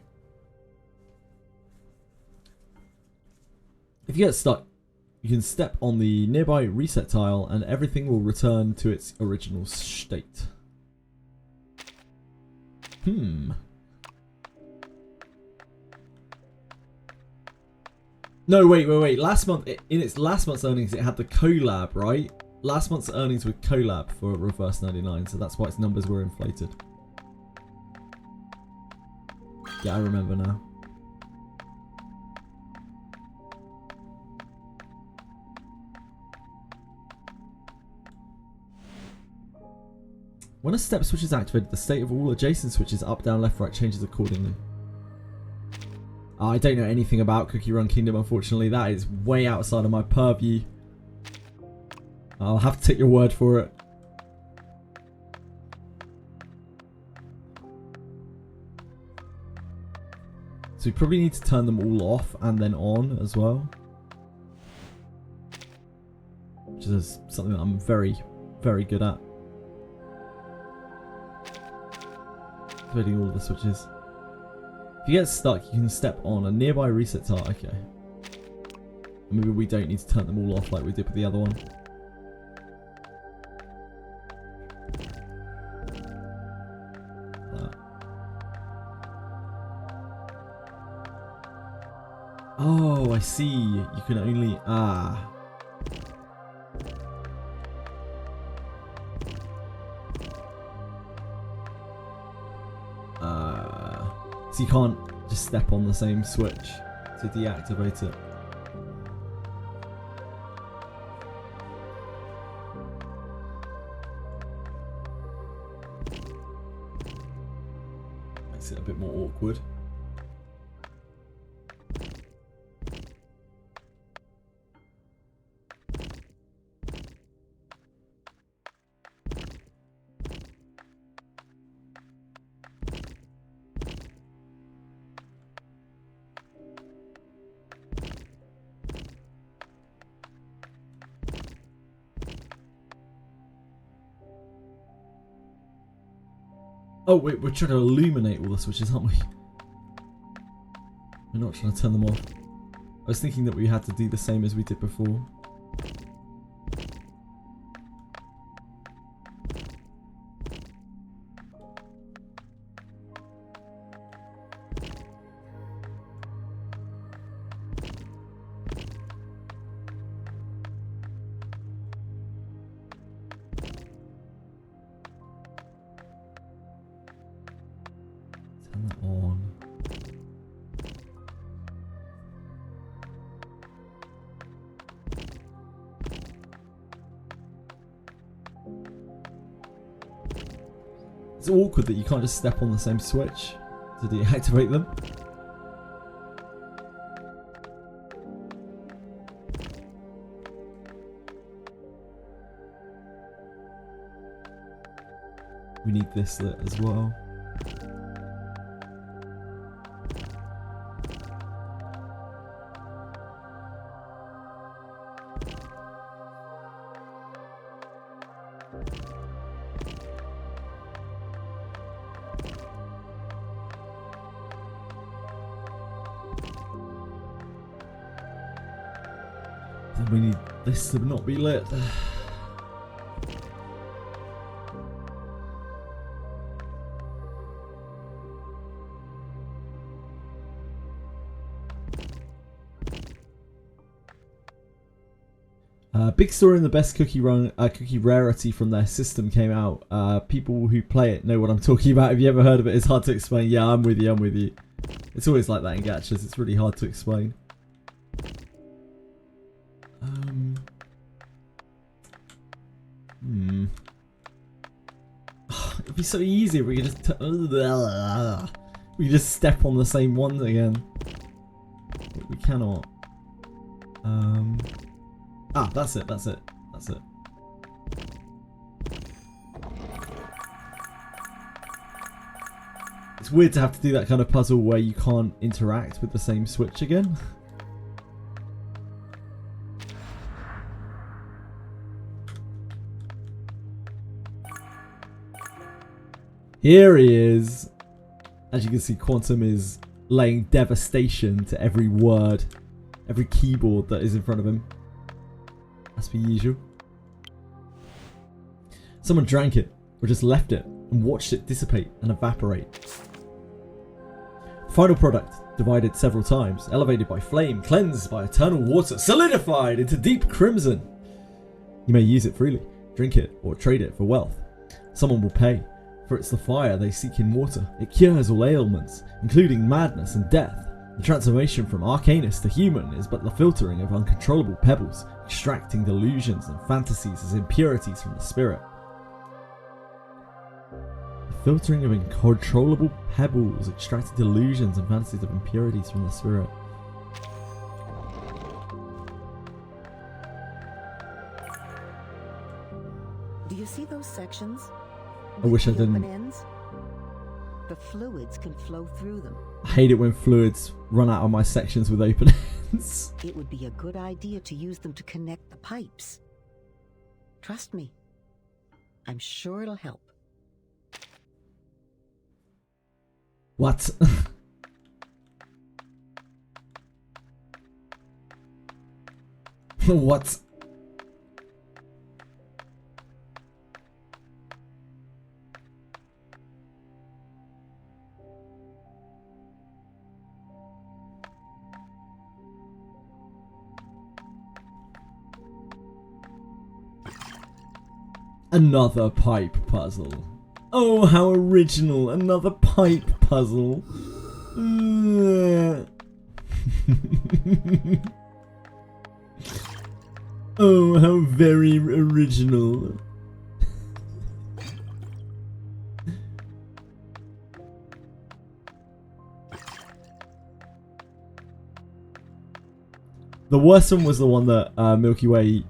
[SPEAKER 1] If you get stuck, you can step on the nearby reset tile and everything will return to its original state. No, wait. Last month, in its last month's earnings, it had the collab, right? Last month's earnings were collab for reverse 99, so that's why its numbers were inflated. Yeah, I remember now. When a step switch is activated, the state of all adjacent switches up, down, left, right changes accordingly. I don't know anything about Cookie Run Kingdom, unfortunately. That is way outside of my purview. I'll have to take your word for it. So we probably need to turn them all off and then on as well. Which is something that I'm very, very good at. Activating all the switches. If you get stuck, you can step on a nearby reset tile. Okay. Maybe we don't need to turn them all off like we did with the other one. Oh, I see. You can only... So you can't just step on the same switch to deactivate it. Makes it a bit more awkward. Oh wait, we're trying to illuminate all the switches, aren't we? We're not trying to turn them off. I was thinking that we had to do the same as we did before. Turn that on. It's awkward that you can't just step on the same switch to deactivate them. We need this lit as well. Then we need this to not be lit. Big story in the best cookie rarity from their system came out. People who play it know what I'm talking about. Have you ever heard of it? It's hard to explain. Yeah, I'm with you. It's always like that in gachas. It's really hard to explain. It'd be so easy if we could just we could just step on the same ones again. But we cannot. That's it. That's it. That's it. It's weird to have to do that kind of puzzle where you can't interact with the same switch again. Here he is. As you can see, Quantum is laying devastation to every word, every keyboard that is in front of him. As per usual. Someone drank it, or just left it, and watched it dissipate and evaporate. Final product, divided several times, elevated by flame, cleansed by eternal water, solidified into deep crimson. You may use it freely, drink it, or trade it for wealth. Someone will pay, for it's the fire they seek in water. It cures all ailments, including madness and death. The transformation from arcanist to human is but the filtering of uncontrollable pebbles, extracting delusions and fantasies as impurities from the spirit. Filtering of uncontrollable pebbles, extracting delusions and fantasies of impurities from the spirit.
[SPEAKER 6] Do you see those sections?
[SPEAKER 1] I wish I
[SPEAKER 6] The open
[SPEAKER 1] didn't.
[SPEAKER 6] ends? The fluids can flow through them.
[SPEAKER 1] I hate it when fluids run out of my sections with open ends.
[SPEAKER 6] It would be a good idea to use them to connect the pipes. Trust me. I'm sure it'll help.
[SPEAKER 1] What? What? Another pipe puzzle. Oh, how original. Another pipe puzzle. Oh, how very original. The worst one was the one that Milky Way,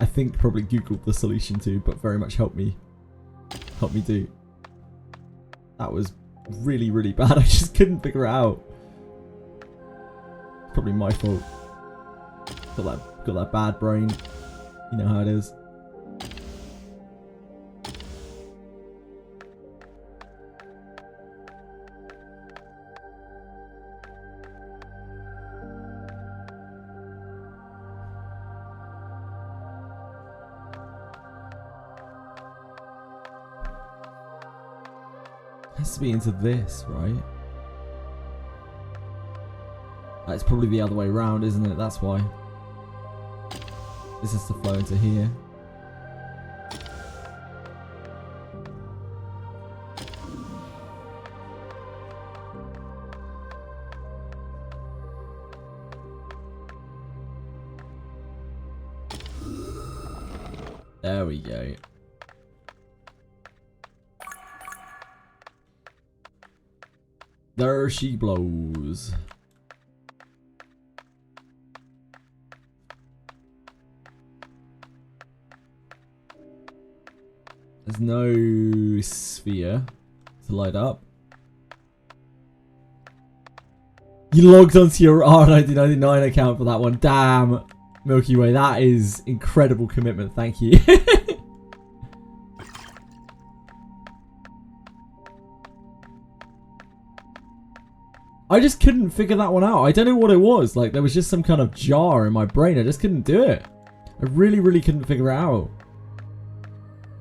[SPEAKER 1] I think, probably Googled the solution to, but very much helped me do. That was really, really bad. I just couldn't figure it out. Probably my fault. Got that bad brain. You know how it is. Has to be into this, right? It's probably the other way around, isn't it? That's why. This has to flow into here. There we go. There she blows. There's no sphere to light up. You logged onto your R1999 account for that one. Damn, Milky Way, that is incredible commitment. Thank you. I just couldn't figure that one out. I don't know what it was. Like, there was just some kind of jar in my brain. I just couldn't do it. I really, really couldn't figure it out.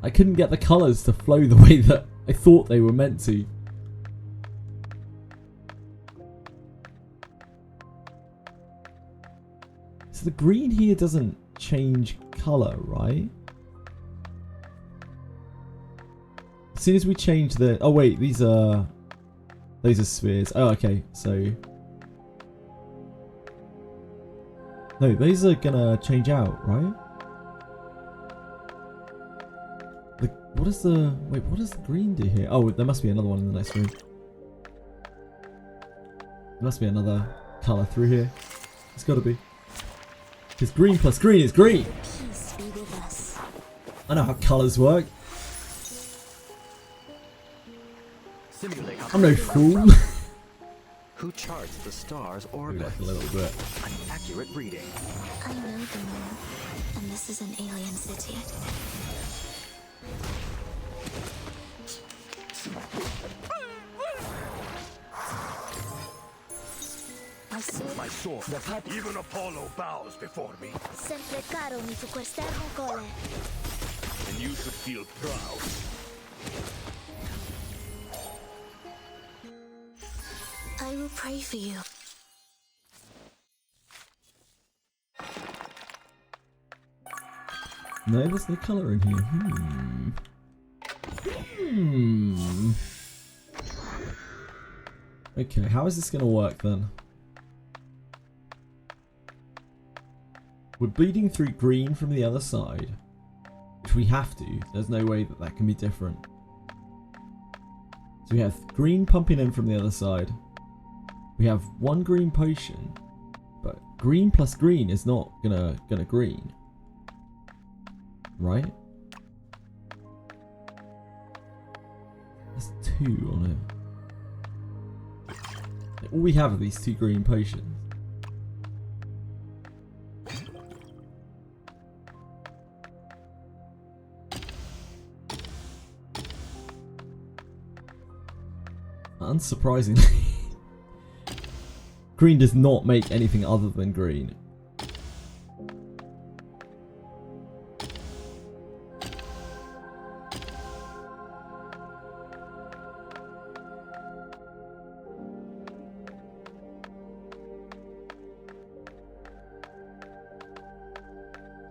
[SPEAKER 1] I couldn't get the colours to flow the way that I thought they were meant to. So the green here doesn't change colour, right? As soon as we change the... Oh wait, these are spheres. Oh, okay, so... No, these are gonna change out, right? What is the... Wait, what does the green do here? Oh, there must be another one in the next room. There must be another colour through here. It's got to be. Because green plus green is green.
[SPEAKER 12] Peace be with us.
[SPEAKER 1] I know how colours work.
[SPEAKER 4] Simulate.
[SPEAKER 1] I'm no fool.
[SPEAKER 4] Who charts the star's orbit?
[SPEAKER 1] Like a little bit.
[SPEAKER 4] An accurate reading.
[SPEAKER 12] I know the moon, and this is an alien city.
[SPEAKER 8] My sword. Even Apollo bows before me.
[SPEAKER 12] Sempre caro mi fu quest'ermo cole.
[SPEAKER 8] And you should feel proud.
[SPEAKER 12] I will pray for you.
[SPEAKER 1] No, there's no colour in here. Okay, how is this going to work then? We're bleeding through green from the other side. Which we have to. There's no way that that can be different. So we have green pumping in from the other side. We have one green potion. But green plus green is not gonna green. Right? There's 2 on it. All we have are these 2 green potions. Unsurprisingly, green does not make anything other than green.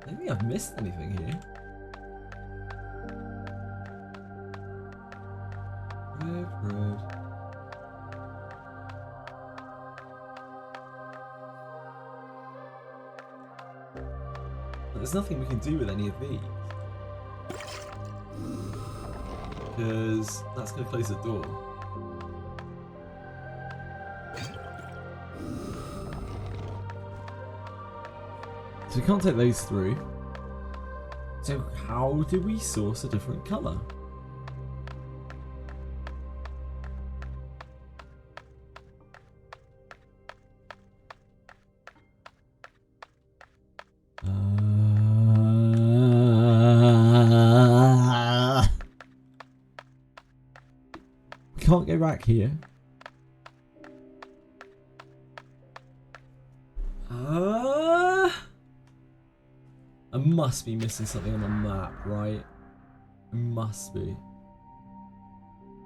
[SPEAKER 1] I don't think I've missed anything here. Red. There's nothing we can do with any of these. Because that's going to close the door. So we can't take those through. So how do we source a different colour? Can't go back here. I must be missing something on the map, right? I must be.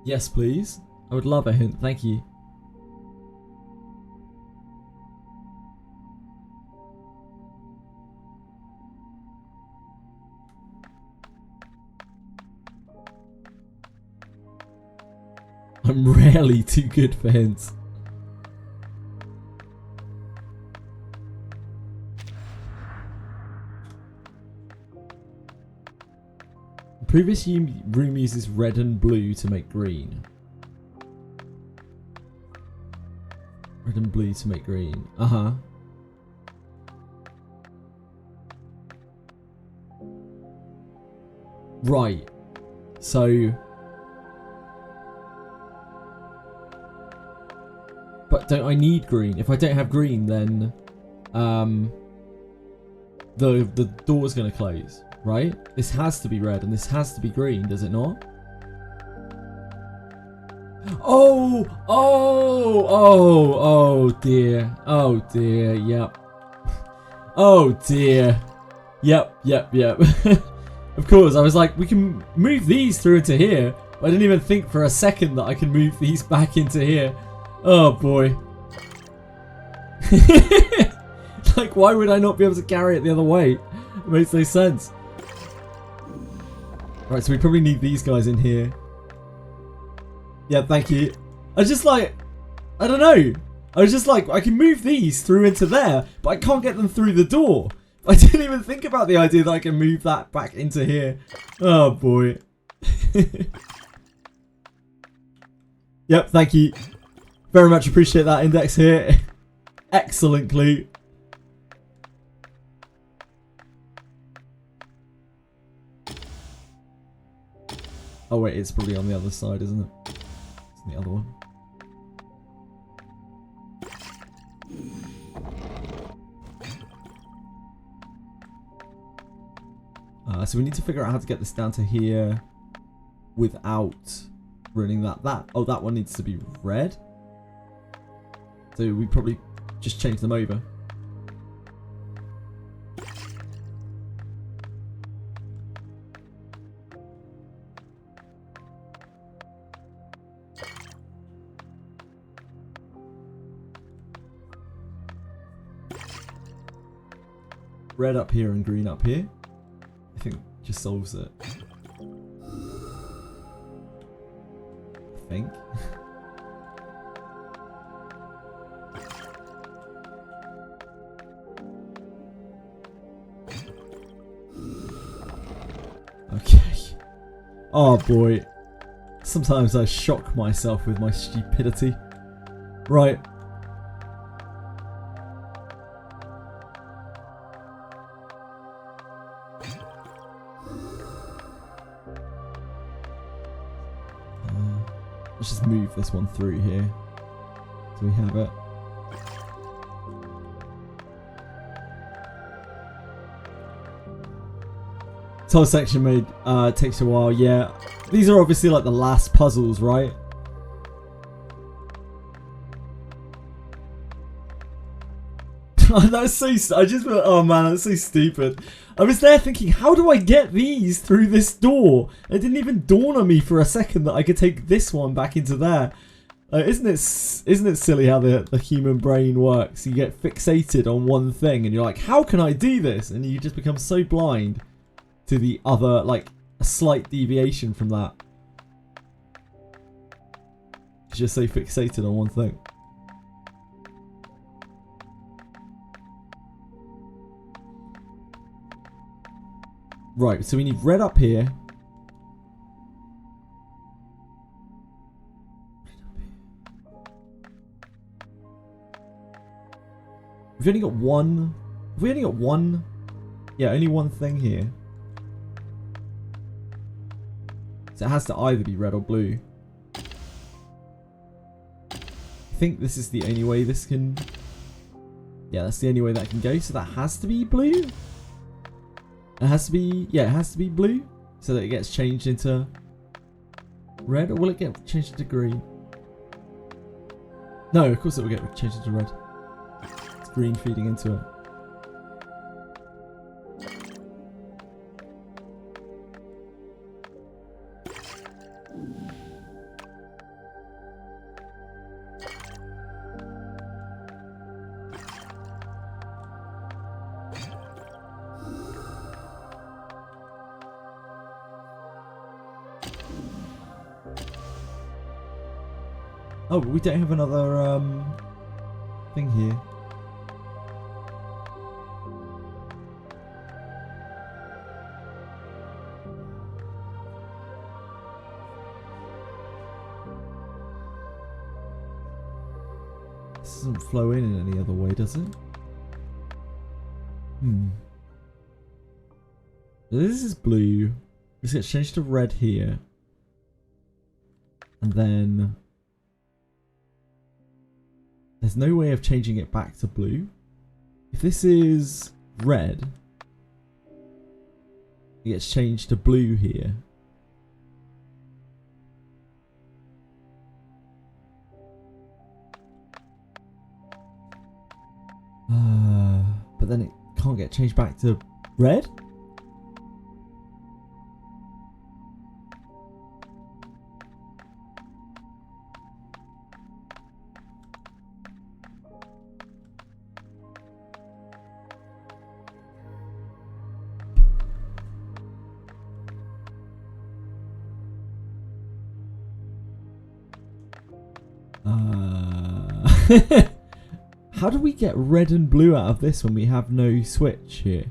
[SPEAKER 1] Yes, please. I would love a hint. Thank you. I'm rarely too good for hints. The previous room uses red and blue to make green. Red and blue to make green. Uh-huh. Right. So... But don't I need green? If I don't have green, then the door's gonna close, right? This has to be red and this has to be green, does it not? Oh dear. Oh dear, yep. Oh dear. Yep. Of course, I was like, we can move these through into here. But I didn't even think for a second that I can move these back into here. Oh boy. Like, why would I not be able to carry it the other way? It makes no sense. Right, so we probably need these guys in here. Yeah, thank you. I was just like, I don't know. I was just like, I can move these through into there, but I can't get them through the door. I didn't even think about the idea that I can move that back into here. Oh boy. Yep, thank you. Very much appreciate that index here. Excellent clue. Oh wait, it's probably on the other side, isn't it? It's the other one. So we need to figure out how to get this down to here without ruining that. Oh, that one needs to be red. So we probably just change them over. Red up here and green up here. I think just solves it. I think. Okay. Oh boy. Sometimes I shock myself with my stupidity. Right. Let's just move this one through here. So we have it. Tile section made takes a while, yeah. These are obviously like the last puzzles, right? That's so. I just feel. Oh man, that's so stupid. I was there thinking, how do I get these through this door? It didn't even dawn on me for a second that I could take this one back into there. Isn't it silly how the human brain works? You get fixated on one thing, and you're like, how can I do this? And you just become so blind to the other, like a slight deviation from that. You're just so fixated on one thing. Right, so we need red up here. We've only got one. Have we only got one? Yeah, only one thing here. So it has to either be red or blue. I think this is the only way this can... Yeah, that's the only way that can go. So that has to be blue. It has to be... Yeah, it has to be blue. So that it gets changed into red. Or will it get changed into green? No, of course it will get changed into red. It's green feeding into it. Oh, but we don't have another thing here. This doesn't flow in any other way, does it? This is blue. This gets changed to red here. And then... There's no way of changing it back to blue. If this is red, it gets changed to blue here. But then it can't get changed back to red? How do we get red and blue out of this when we have no switch here?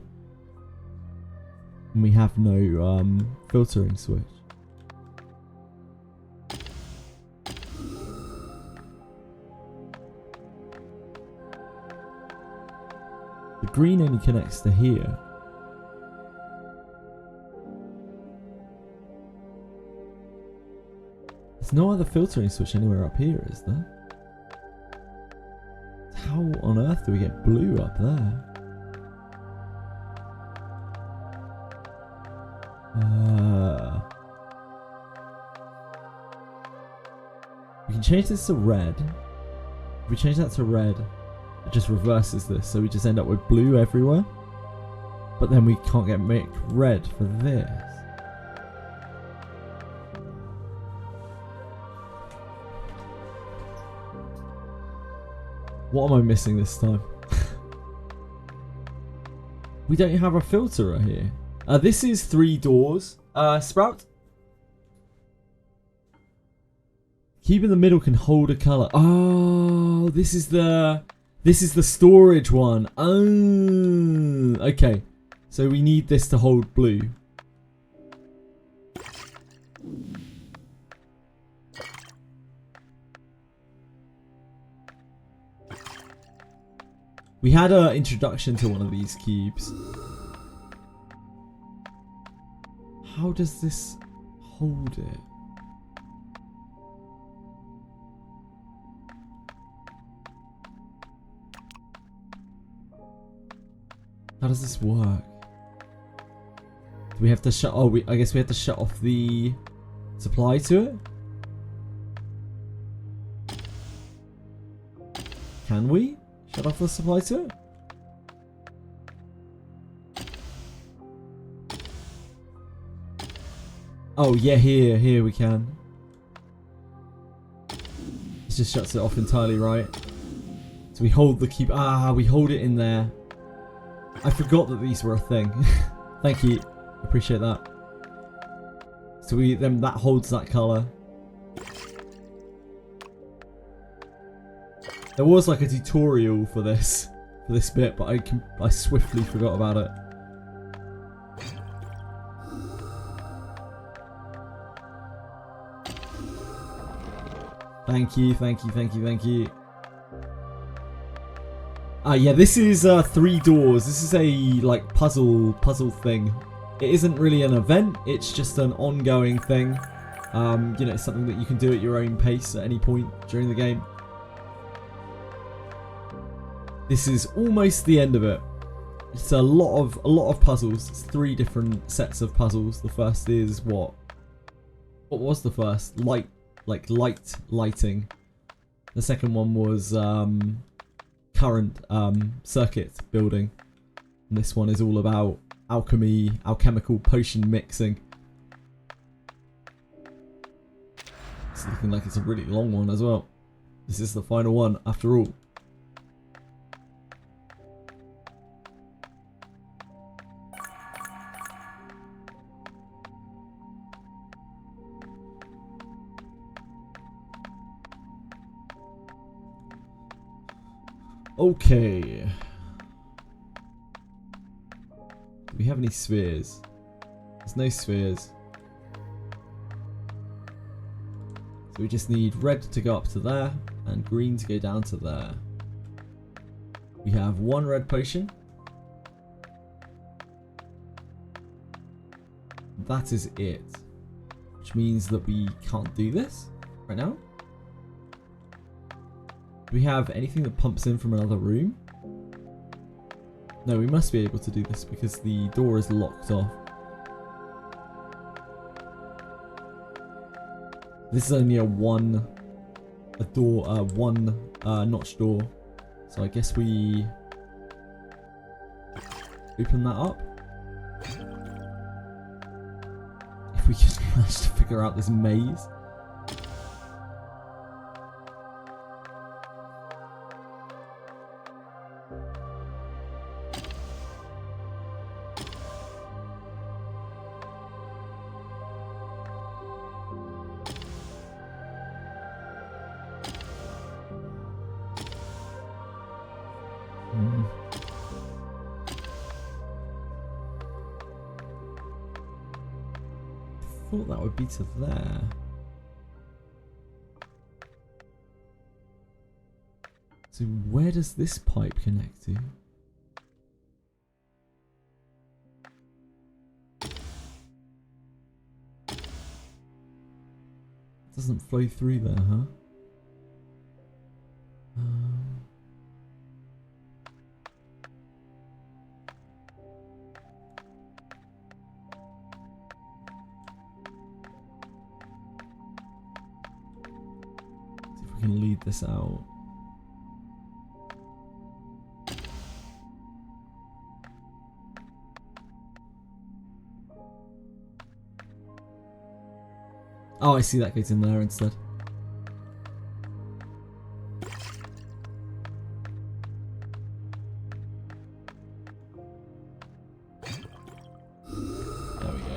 [SPEAKER 1] And we have no filtering switch. green only connects to here. There's no other filtering switch anywhere up here, is there? How on earth do we get blue up there? We can change this to red. If we change that to red, it just reverses this, so we just end up with blue everywhere. But then we can't make red for this. What am I missing this time? We don't have a filterer here. This is 3 doors. Sprout? Keep in the middle can hold a colour. Oh, this is the storage one. Oh, okay. So we need this to hold blue. We had an introduction to one of these cubes. How does this hold it? How does this work? Do we have to shut... Oh, I guess we have to shut off the supply to it? Can we shut off the supply to it? Oh, yeah, here we can. It just shuts it off entirely, right? So we hold the cube... Ah, we hold it in there. I forgot that these were a thing. Thank you. Appreciate that. So then that holds that colour. There was like a tutorial for this bit, but I swiftly forgot about it. Thank you. Yeah, this is 3 doors. This is a like puzzle thing. It isn't really an event. It's just an ongoing thing. You know, it's something that you can do at your own pace at any point during the game. This is almost the end of it. It's a lot of puzzles. It's 3 different sets of puzzles. The first is what was the first? Lighting. The second one was current circuit building, and this one is all about alchemical potion mixing. It's looking like it's a really long one as well. This is the final one after all. Okay. Do we have any spheres? There's no spheres. So we just need red to go up to there and green to go down to there. We have 1 red potion. That is it. Which means that we can't do this right now. Do we have anything that pumps in from another room? No, we must be able to do this because the door is locked off. This is only a one notch door. So I guess we open that up. If we can manage to figure out this maze. Thought that would be to there. So where does this pipe connect to? Doesn't flow through there, huh? See if we can lead this out. Oh, I see that goes in there instead. There we go.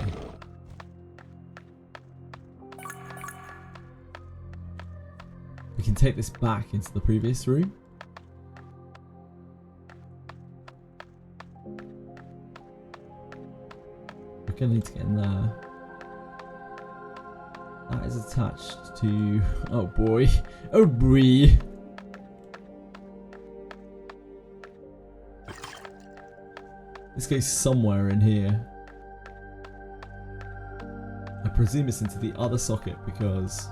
[SPEAKER 1] We can take this back into the previous room. We're gonna need to get in there. That is attached to... Oh boy. Oh boy. This goes somewhere in here. I presume it's into the other socket because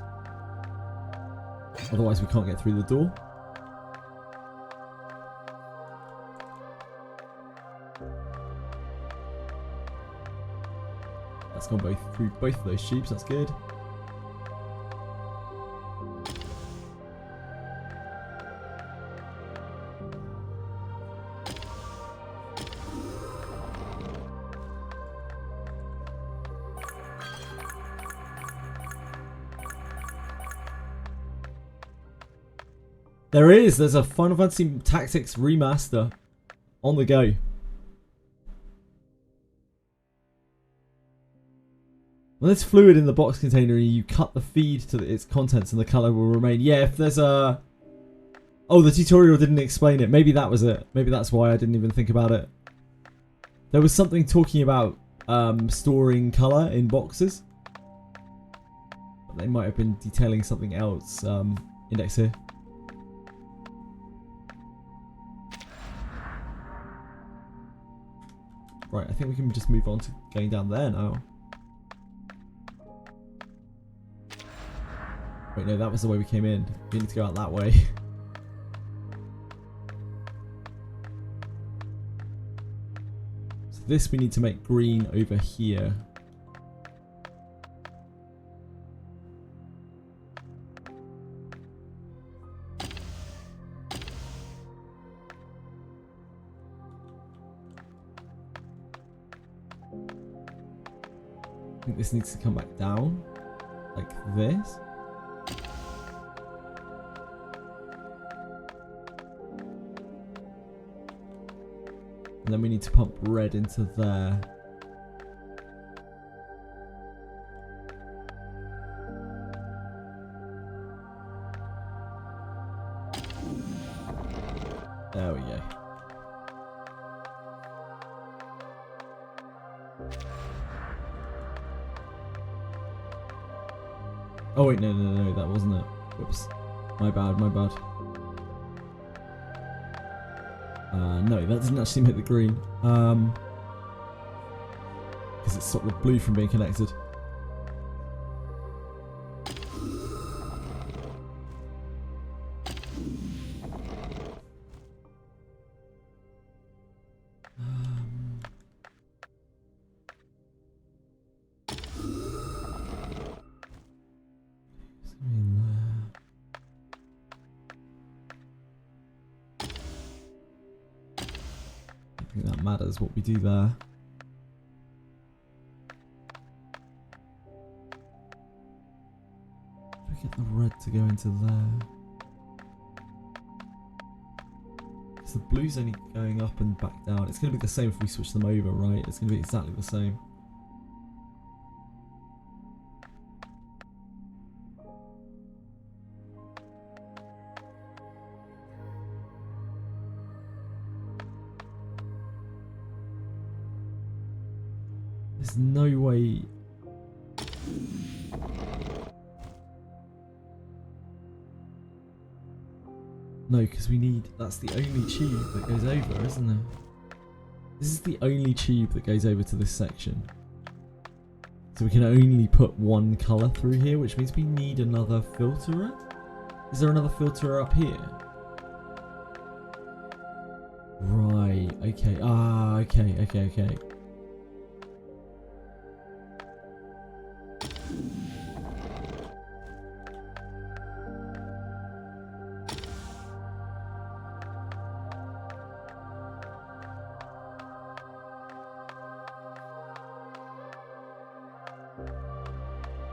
[SPEAKER 1] otherwise we can't get through the door. That's gone through both of those tubes, that's good. There is. There's a Final Fantasy Tactics remaster on the go. When there's fluid in the box container, you cut the feed to its contents and the color will remain. Yeah, if there's a... Oh, the tutorial didn't explain it. Maybe that was it. Maybe that's why I didn't even think about it. There was something talking about storing color in boxes. But they might have been detailing something else. Index here. Right, I think we can just move on to going down there now. Wait, no, that was the way we came in. We need to go out that way. So this we need to make green over here. I think this needs to come back down, like this. And then we need to pump red into there. There we go. Oh wait, no, that wasn't it. Whoops. My bad. No, that didn't actually make the green. Because it stopped the blue from being connected. I think that matters what we do there. We get the red to go into there. Because the blue's only going up and back down. It's going to be the same if we switch them over, right? It's going to be exactly the same. There's no way. No, because we need. That's the only tube that goes over, isn't it? This is the only tube that goes over to this section. So we can only put one colour through here, which means we need another filterer. Is there another filterer up here? Right, okay. Ah, okay.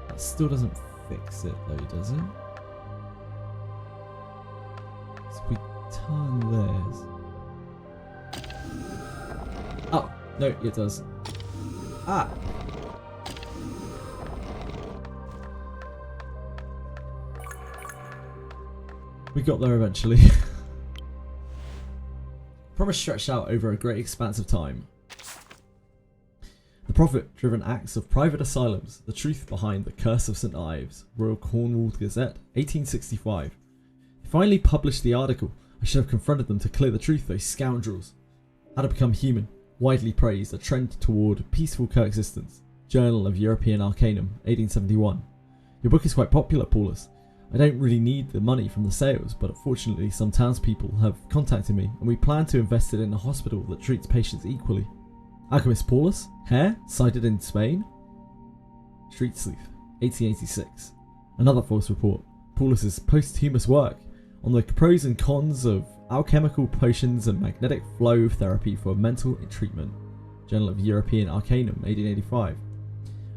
[SPEAKER 1] That still doesn't fix it though, does it? So we turn this. Oh, no, it does. Ah! We got there eventually. Promise stretched out over a great expanse of time. The profit-driven acts of private asylums, the truth behind the Curse of St. Ives, Royal Cornwall Gazette, 1865. They finally published the article. I should have confronted them to clear the truth, those scoundrels. How to Become Human, widely praised, a trend toward peaceful coexistence. Journal of European Arcanum, 1871. Your book is quite popular, Paulus. I don't really need the money from the sales, but unfortunately some townspeople have contacted me and we plan to invest it in a hospital that treats patients equally. Alchemist Paulus, hair, sighted in Spain. Street Sleuth, 1886. Another false report. Paulus's posthumous work on the pros and cons of alchemical potions and magnetic flow therapy for mental treatment. Journal of European Arcanum, 1885.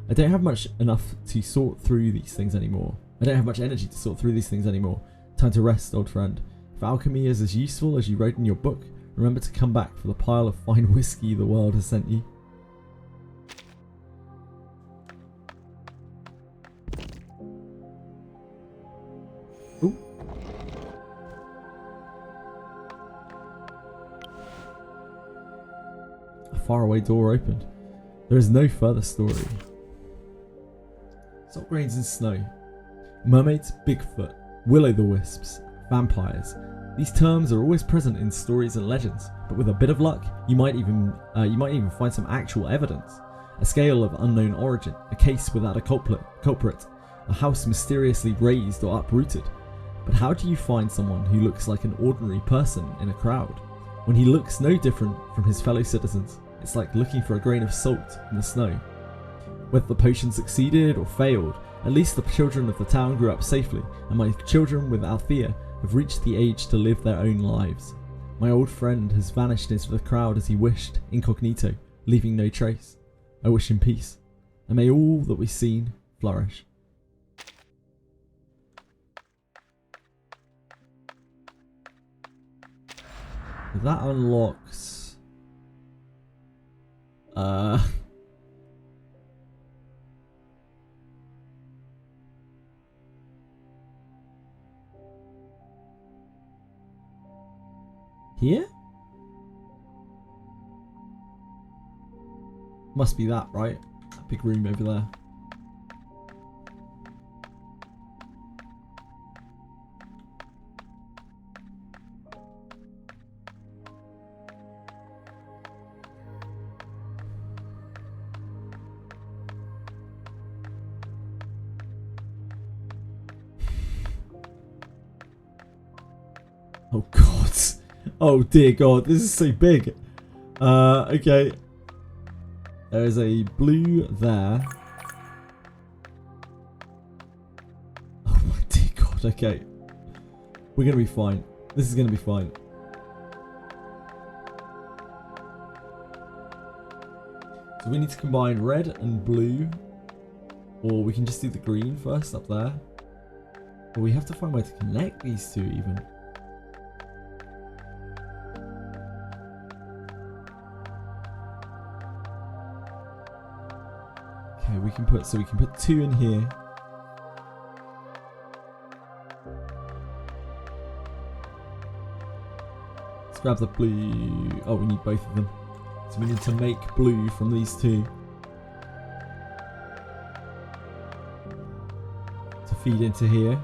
[SPEAKER 1] I don't have much enough to sort through these things anymore. I don't have much energy to sort through these things anymore. Time to rest, old friend. If alchemy is as useful as you wrote in your book, remember to come back for the pile of fine whiskey the world has sent you. Ooh. A faraway door opened. There is no further story. Salt grains and snow. Mermaids, Bigfoot, will-o'-the-wisps, vampires. These terms are always present in stories and legends, but with a bit of luck, you might even find some actual evidence. A scale of unknown origin, a case without a culprit, a house mysteriously razed or uprooted. But how do you find someone who looks like an ordinary person in a crowd? When he looks no different from his fellow citizens, it's like looking for a grain of salt in the snow. Whether the potion succeeded or failed, at least the children of the town grew up safely, and my children with Althea have reached the age to live their own lives. My old friend has vanished into the crowd as he wished, incognito, leaving no trace. I wish him peace, and may all that we've seen flourish. That unlocks... Here? Must be that, right? That big room over there. Oh god. Oh dear god, this is so big. Okay. There is a blue there. Oh my dear god, okay. We're gonna be fine. This is gonna be fine. So we need to combine red and blue. Or we can just do the green first up there. But we have to find a way to connect these two even. Okay, we can put two in here. Let's grab the blue. Oh, we need both of them. So we need to make blue from these two to feed into here.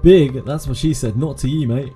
[SPEAKER 1] Big, that's what she said, not to you, mate.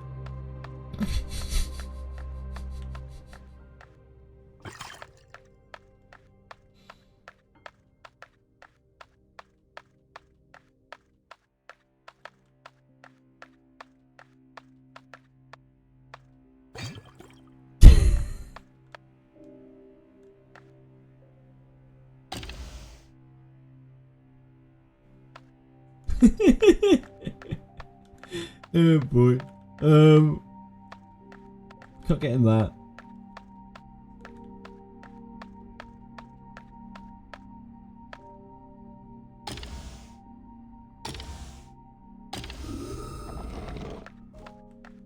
[SPEAKER 1] Oh boy. Can't get in that.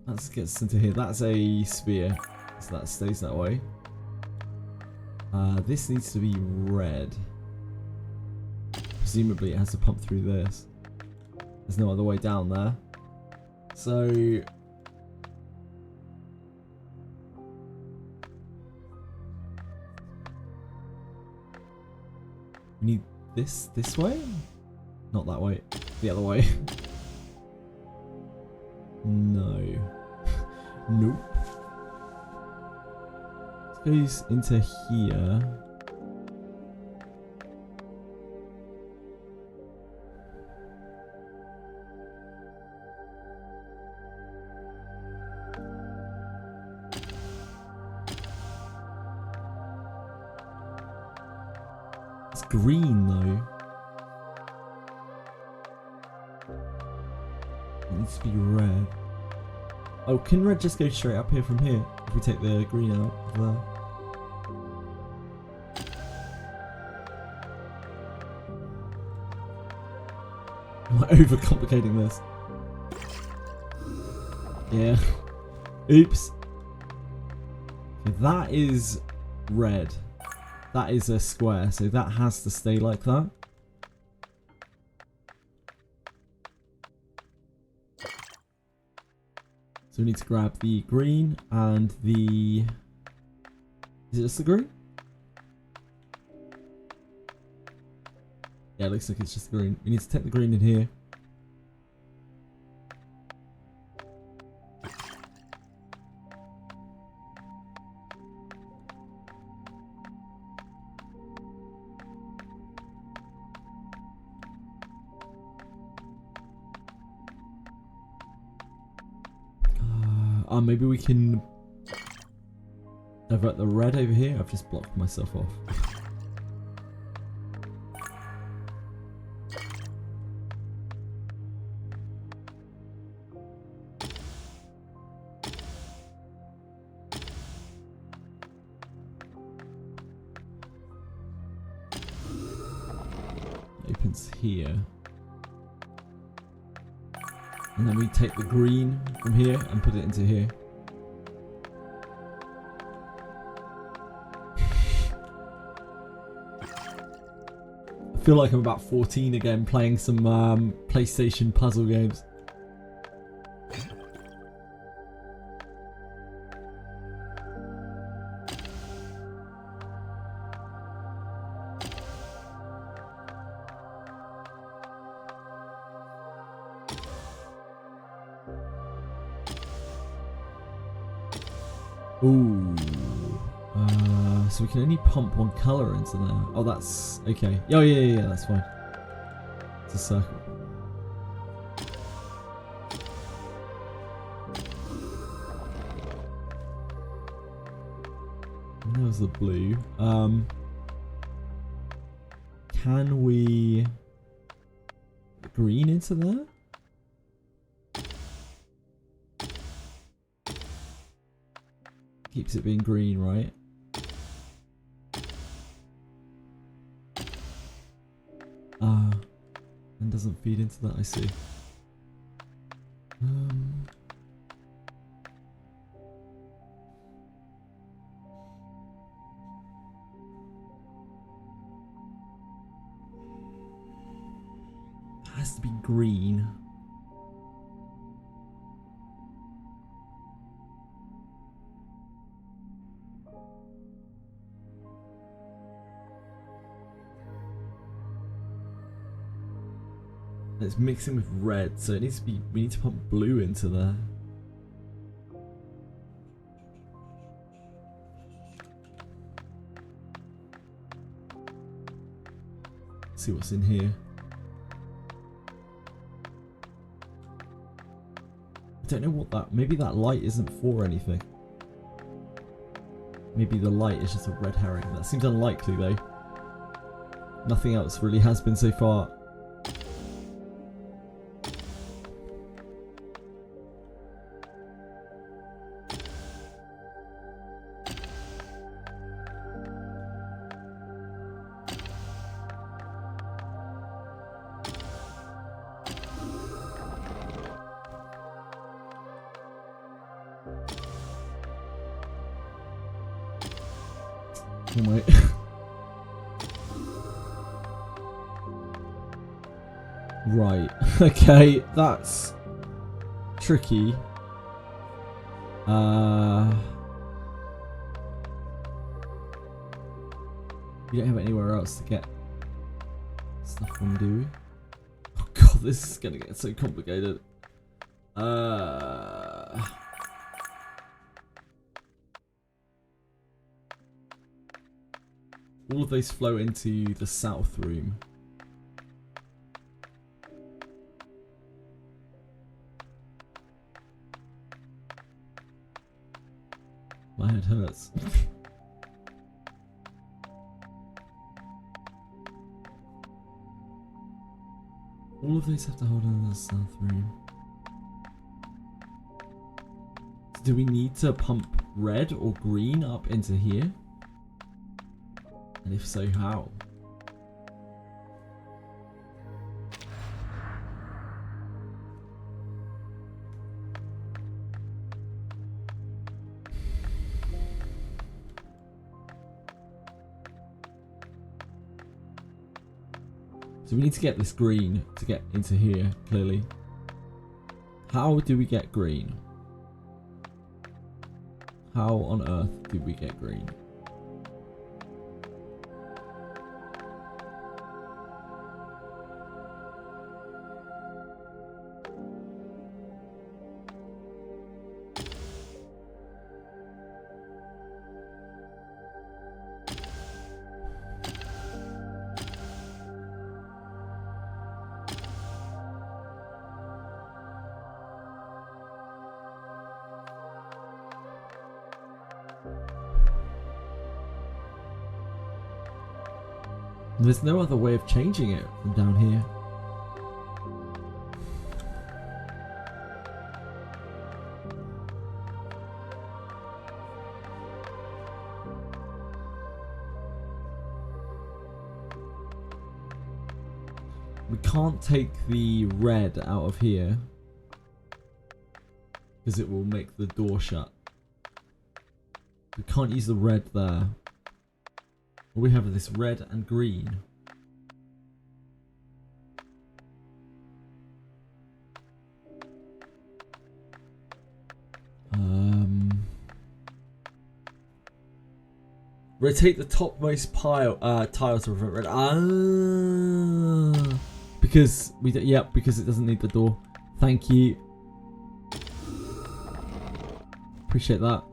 [SPEAKER 1] Let's get us into here. That's a spear, so that stays that way. This needs to be red. Presumably it has to pump through this. There's no other way down there. So we need this way? Not that way. The other way. No. Nope. This goes into here. It's green though. It needs to be red. Oh, can red just go straight up here from here? If we take the green out of there. Am I overcomplicating this? Yeah. Oops. Okay, that is red. That is a square, so that has to stay like that. So we need to grab the green and the... Is it just the green? Yeah, it looks like it's just green. We need to take the green in here. Maybe we can divert the red over here. I've just blocked myself off. Opens here. And then we take the green from here and put it into here. I feel like I'm about 14 again, playing some PlayStation puzzle games. Ooh. So we can only pump one colour into there. Oh, that's okay. Oh, yeah, that's fine. It's a circle. And there's the blue. Can we put green into there? Keeps it being green, right? And doesn't feed into that, I see. It has to be green. It's mixing with red, so it needs to be. We need to pump blue into there. Let's see what's in here. I don't know what that. Maybe that light isn't for anything. Maybe the light is just a red herring. That seems unlikely though. Nothing else really has been so far. Oh my. Right. Okay, that's tricky. We don't have anywhere else to get stuff from, do we? Oh god, this is gonna get so complicated. All of those flow into the south room. My head hurts. All of these have to hold in the south room. Do we need to pump red or green up into here? And if so, how? So we need to get this green to get into here, clearly. How do we get green? How on earth do we get green? There's no other way of changing it from down here. We can't take the red out of here because it will make the door shut. We can't use the red there. We have this red and green. Rotate the topmost tile to prevent red. Because we because it doesn't need the door. Thank you. Appreciate that.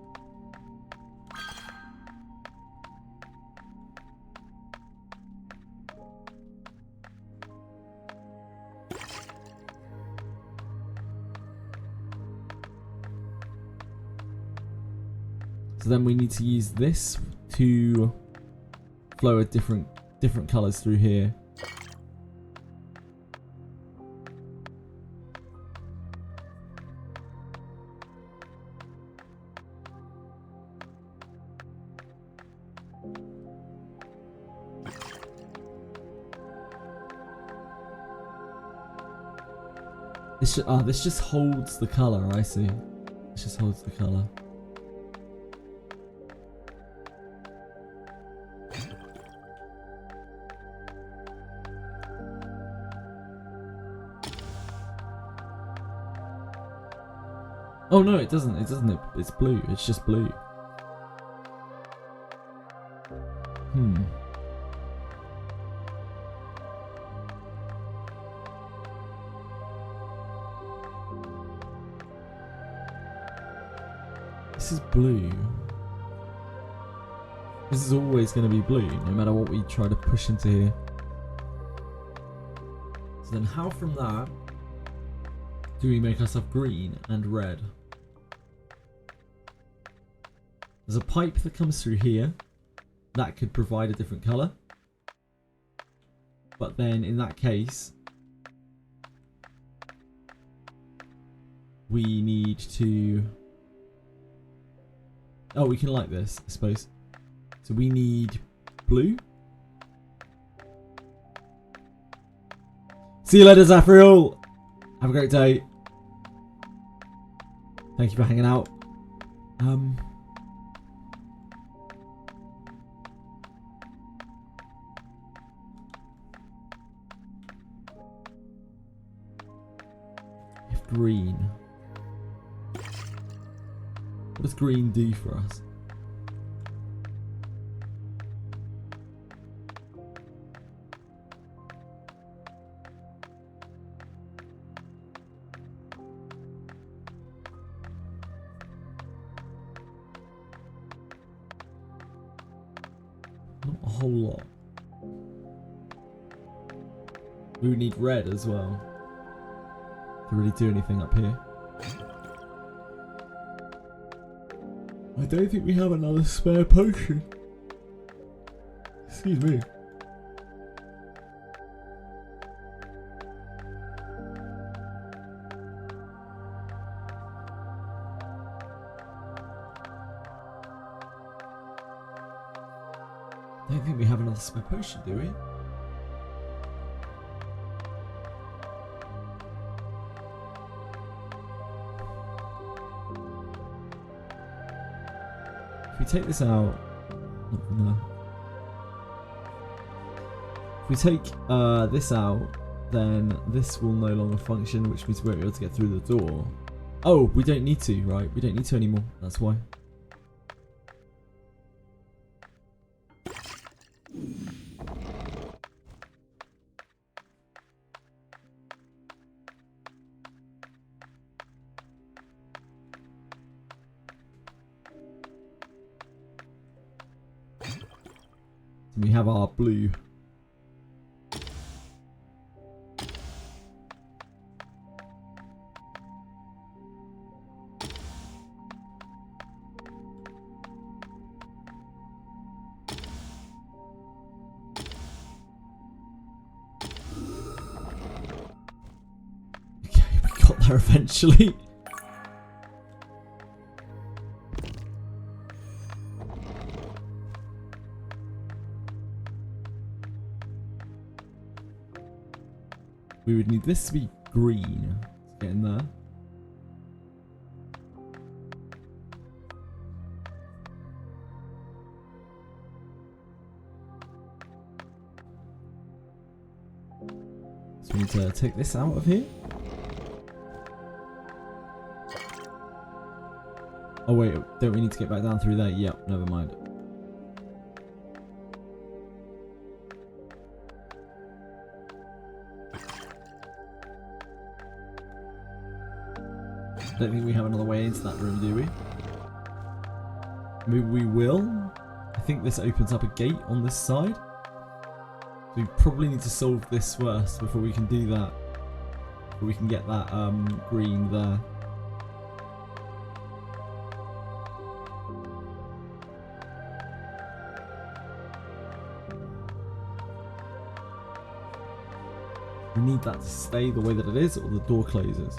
[SPEAKER 1] So then we need to use this to flow a different colours through here. This just holds the colour, I see. This just holds the colour. Oh no, it doesn't. It doesn't. It's blue. It's just blue. This is blue. This is always going to be blue, no matter what we try to push into here. So then how from that do we make ourselves green and red? There's a pipe that comes through here that could provide a different colour. But then in that case, we need to... Oh, we can light this, I suppose. So we need blue. See you later, Zafriel. Have a great day. Thank you for hanging out. green. What does green do for us? Not a whole lot. We would need red as well to really do anything up here. I don't think we have another spare potion. Excuse me. I don't think we have another spare potion, do we? If we take this out, no. If we take this out, then this will no longer function, which means we won't be able to get through the door. Oh, we don't need to, right? We don't need to anymore. That's why. We have our blue. Okay, we got there eventually. We would need this to be green. Let's get in there. So we need to take this out of here. Oh wait, don't we need to get back down through there? Yep, never mind. I don't think we have another way into that room, do we? Maybe we will. I think this opens up a gate on this side. We probably need to solve this first before we can do that. Before we can get that green there. We need that to stay the way that it is, or the door closes.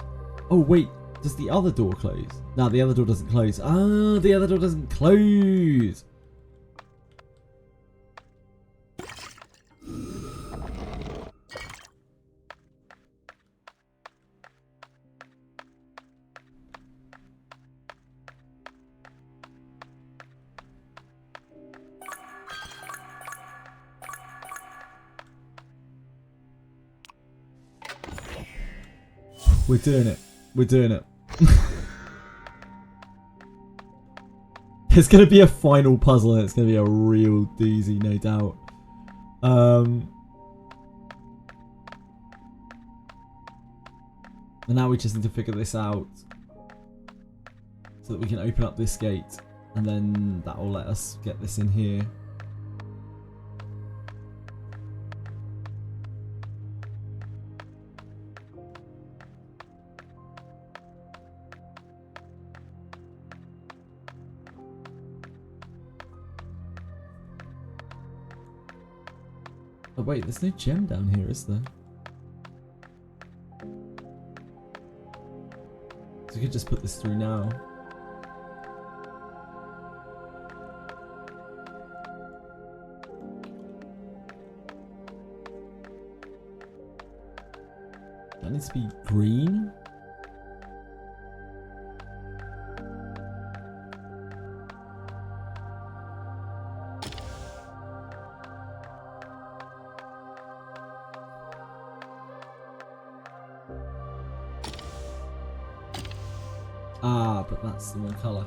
[SPEAKER 1] Oh wait. Does the other door close? No, the other door doesn't close. Ah, the other door doesn't close. We're doing it. We're doing it. It's going to be a final puzzle and it's going to be a real doozy, no doubt. And now we just need to figure this out so that we can open up this gate, and then that will let us get this in here. Oh wait, there's no gem down here, is there? So we could just put this through now. That needs to be green. Ah, but that's the wrong colour.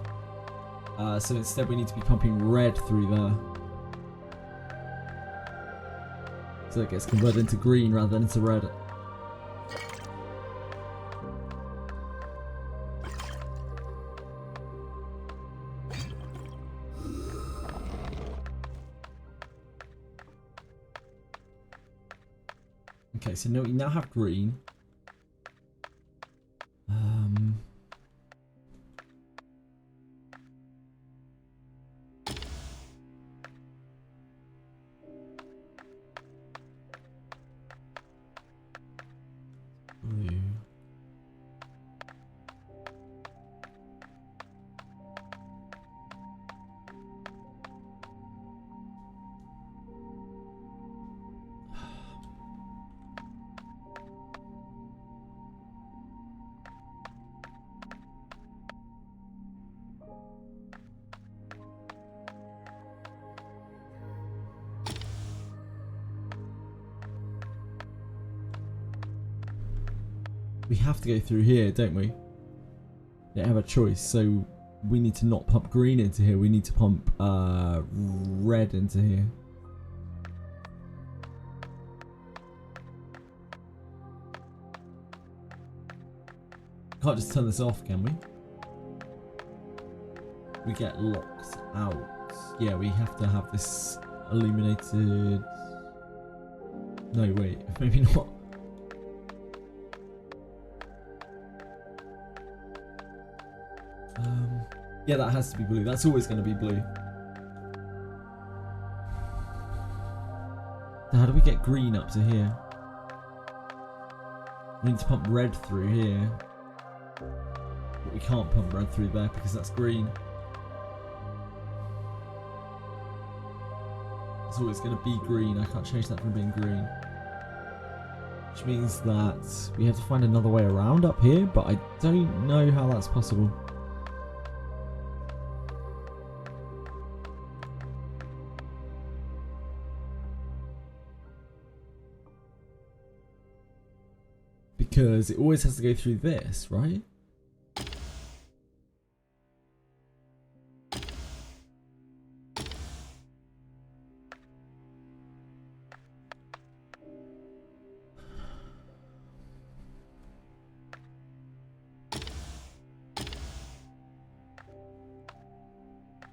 [SPEAKER 1] So instead we need to be pumping red through there. So it gets converted into green rather than into red. Okay, so no, we now have green. Blue. We have to go through here, don't we? We don't have a choice, so we need to not pump green into here. We need to pump red into here. Can't just turn this off, can we? We get locked out. Yeah, we have to have this illuminated. No, wait, maybe not. Yeah, that has to be blue. That's always going to be blue. So how do we get green up to here? We need to pump red through here. But we can't pump red through there because that's green. It's always going to be green. I can't change that from being green. Which means that we have to find another way around up here, but I don't know how that's possible. Because it always has to go through this, right?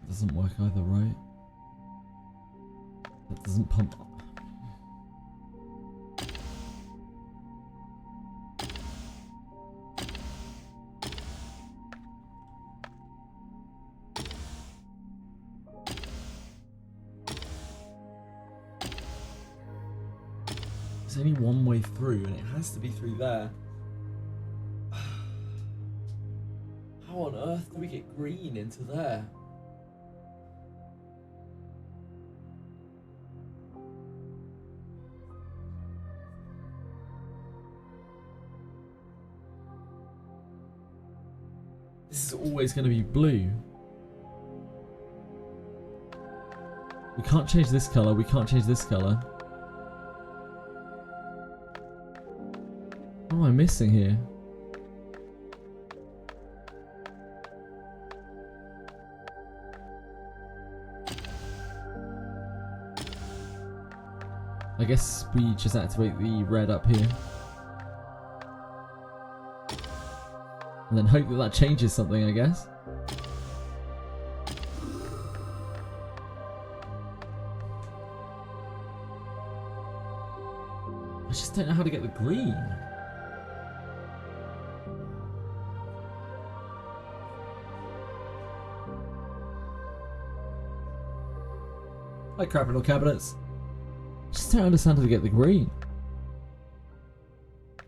[SPEAKER 1] Doesn't work either, right? That doesn't pump up. There's only one way through, and it has to be through there. How on earth do we get green into there? This is always going to be blue. We can't change this colour, we can't change this colour. What am I missing here? I guess we just activate the red up here. And then hope that that changes something, I guess. I just don't know how to get the green. Hi, Crappital Cabinets. Just don't understand how to get the green.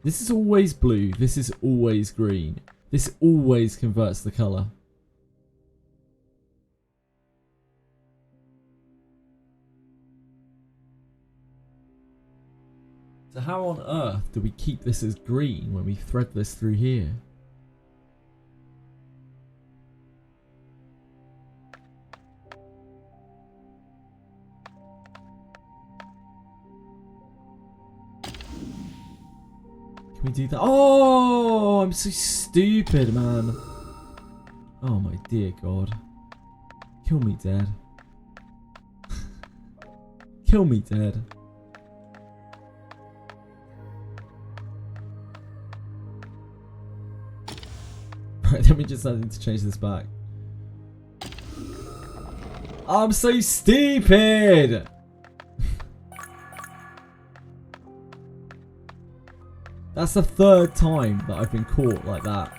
[SPEAKER 1] This is always blue. This is always green. This always converts the colour. So how on earth do we keep this as green when we thread this through here? Can we do that? Oh, I'm so stupid, man. Oh my dear God. Kill me dead. Kill me dead. Right, let me just need to change this back. I'm so stupid! That's the third time that I've been caught like that.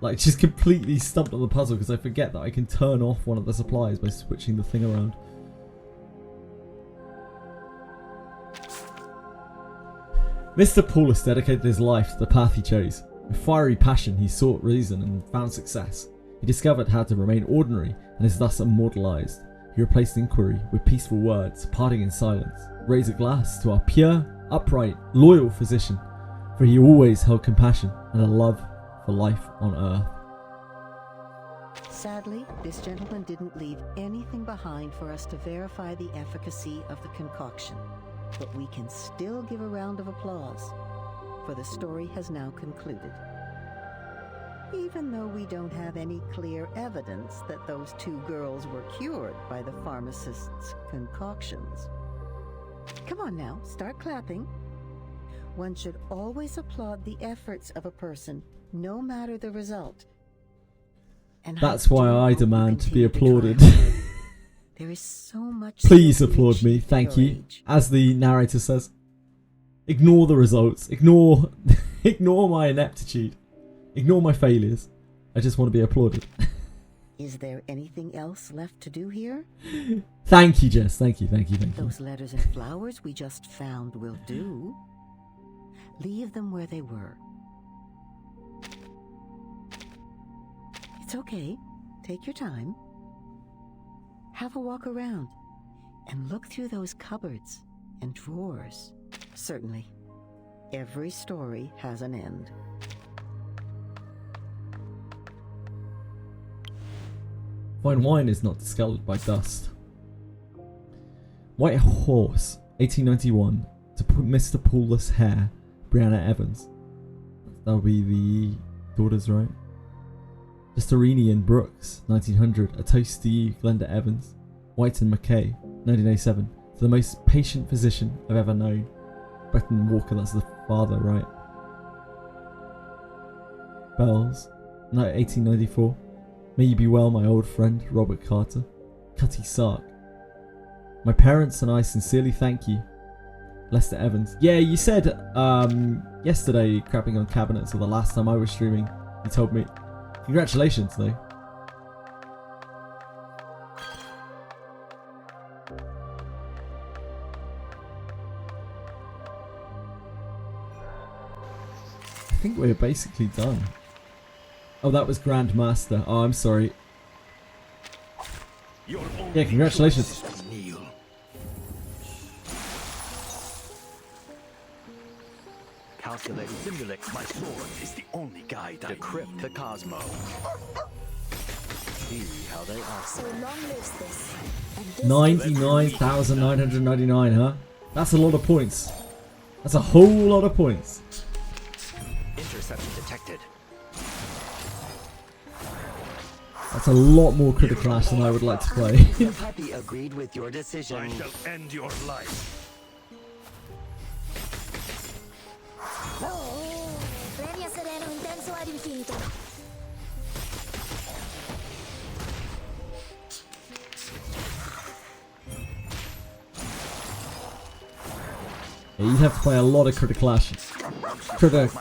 [SPEAKER 1] Like, just completely stumped on the puzzle because I forget that I can turn off one of the supplies by switching the thing around. Mr. Paulus dedicated his life to the path he chose. With fiery passion, he sought reason and found success. He discovered how to remain ordinary and is thus immortalized. He replaced inquiry with peaceful words, parting in silence. Raise a glass to our pure, upright, loyal physician, for he always held compassion and a love for life on Earth.
[SPEAKER 6] Sadly, this gentleman didn't leave anything behind for us to verify the efficacy of the concoction. But we can still give a round of applause, for the story has now concluded. Even though we don't have any clear evidence that those two girls were cured by the pharmacist's concoctions. Come on now, start clapping. One should always applaud the efforts of a person, no matter the result. And
[SPEAKER 1] that's why I demand to be applauded.
[SPEAKER 6] There is so much.
[SPEAKER 1] Please applaud me, thank you. As the narrator says. Ignore the results. Ignore my ineptitude. Ignore my failures. I just want to be applauded.
[SPEAKER 6] Is there anything else left to do here?
[SPEAKER 1] Thank you, Jess. Thank you.
[SPEAKER 6] Those letters and flowers we just found will do. Leave them where they were. It's okay. Take your time. Have a walk around and look through those cupboards and drawers. Certainly, every story has an end.
[SPEAKER 1] Fine wine is not discolored by dust. White Horse, 1891, to Mr. Paulus Hare, Brianna Evans. That'll be the daughters, right? Justerini and Brooks, 1900, a toast to you, Glenda Evans. White and McKay, 1987, to the most patient physician I've ever known. Breton Walker, that's the father, right? Bells, 1894. May you be well, my old friend, Robert Carter. Cutty Sark. My parents and I sincerely thank you. Lester Evans. Yeah, you said yesterday, crapping on cabinets, or the last time I was streaming, you told me. Congratulations, though. I think we're basically done. Oh, that was Grandmaster. Oh, I'm sorry. Yeah, congratulations.
[SPEAKER 8] Calculate, simulate. My sword is the only guide.
[SPEAKER 4] Decrypt the Cosmo. See how they are.
[SPEAKER 12] So long lives this.
[SPEAKER 1] 99,999, huh? That's a lot of points. That's a whole lot of points.
[SPEAKER 8] Interception detected.
[SPEAKER 1] That's a lot more Critical Clash than I would like to play.
[SPEAKER 9] The puppy agreed with your decision.
[SPEAKER 8] I shall end your life.
[SPEAKER 1] Yeah, you'd have to play a lot of Critical Clash.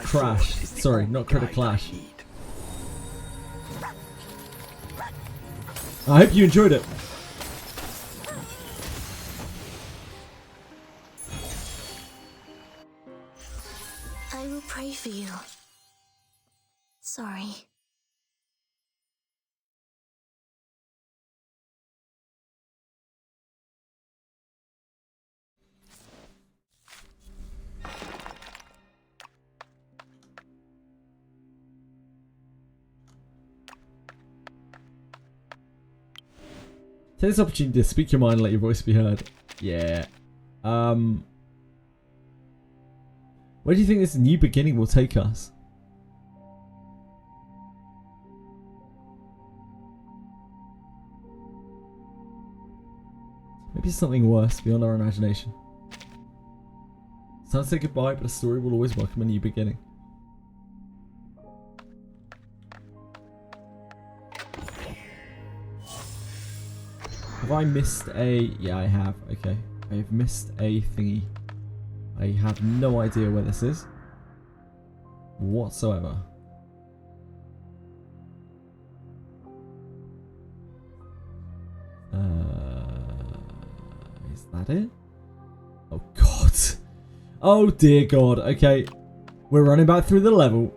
[SPEAKER 1] Crash. Sorry, not Critical Clash. I hope you enjoyed it.
[SPEAKER 12] I will pray for you. Sorry.
[SPEAKER 1] Take this opportunity to speak your mind and let your voice be heard. Yeah. Where do you think this new beginning will take us? be something worse beyond our imagination. It's time to say goodbye, but a story will always welcome a new beginning. Have I missed a... Yeah, I have. Okay. I've missed a thingy. I have no idea where this is. Whatsoever. Is that it? Oh god. Oh dear god. Okay. We're running back through the level.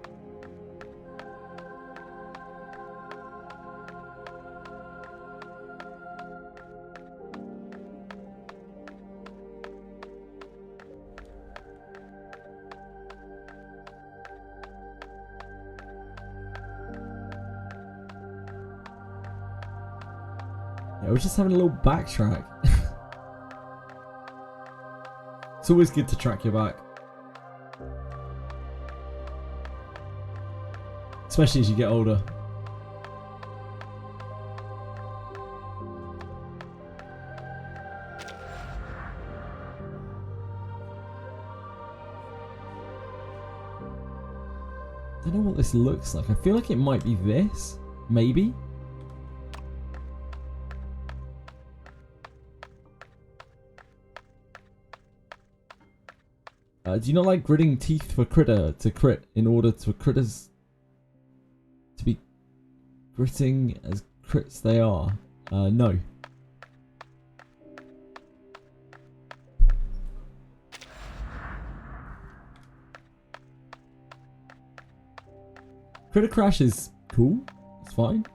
[SPEAKER 1] Yeah, we're just having a little backtrack. It's always good to track your back. Especially as you get older. I don't know what this looks like. I feel like it might be this. Maybe. Do you not like gritting teeth for critter to crit in order for critters to be gritting as crits they are? No. Critter Crash is cool. It's fine.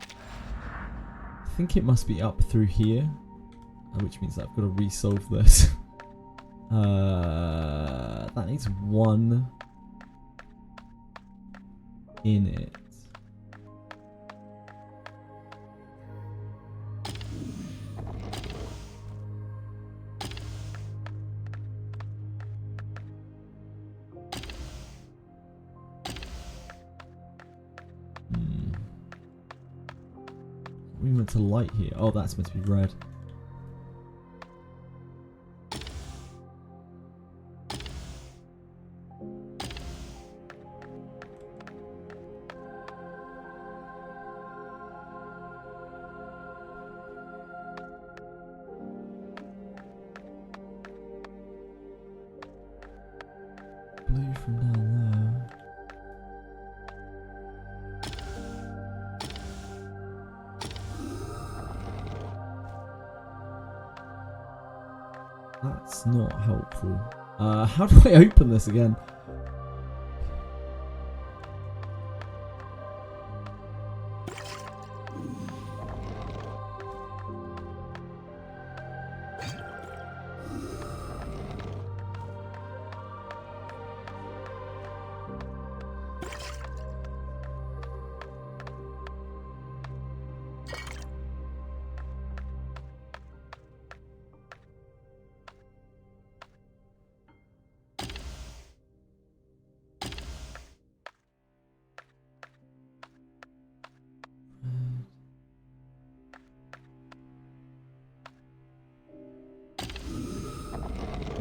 [SPEAKER 1] I think it must be up through here, which means I've got to resolve this. That needs one in it. We meant to light here. Oh, that's meant to be red. Blue from down there. That's not helpful. How do I open this again?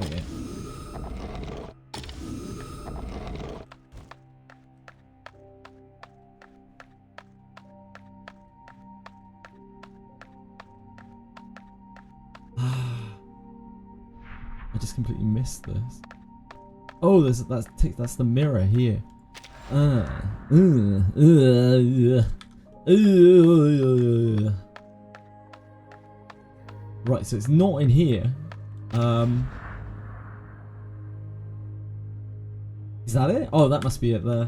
[SPEAKER 1] Okay. I just completely missed this. Oh, that's the mirror here. Right, so it's not in here. Is that it? Oh, that must be it there.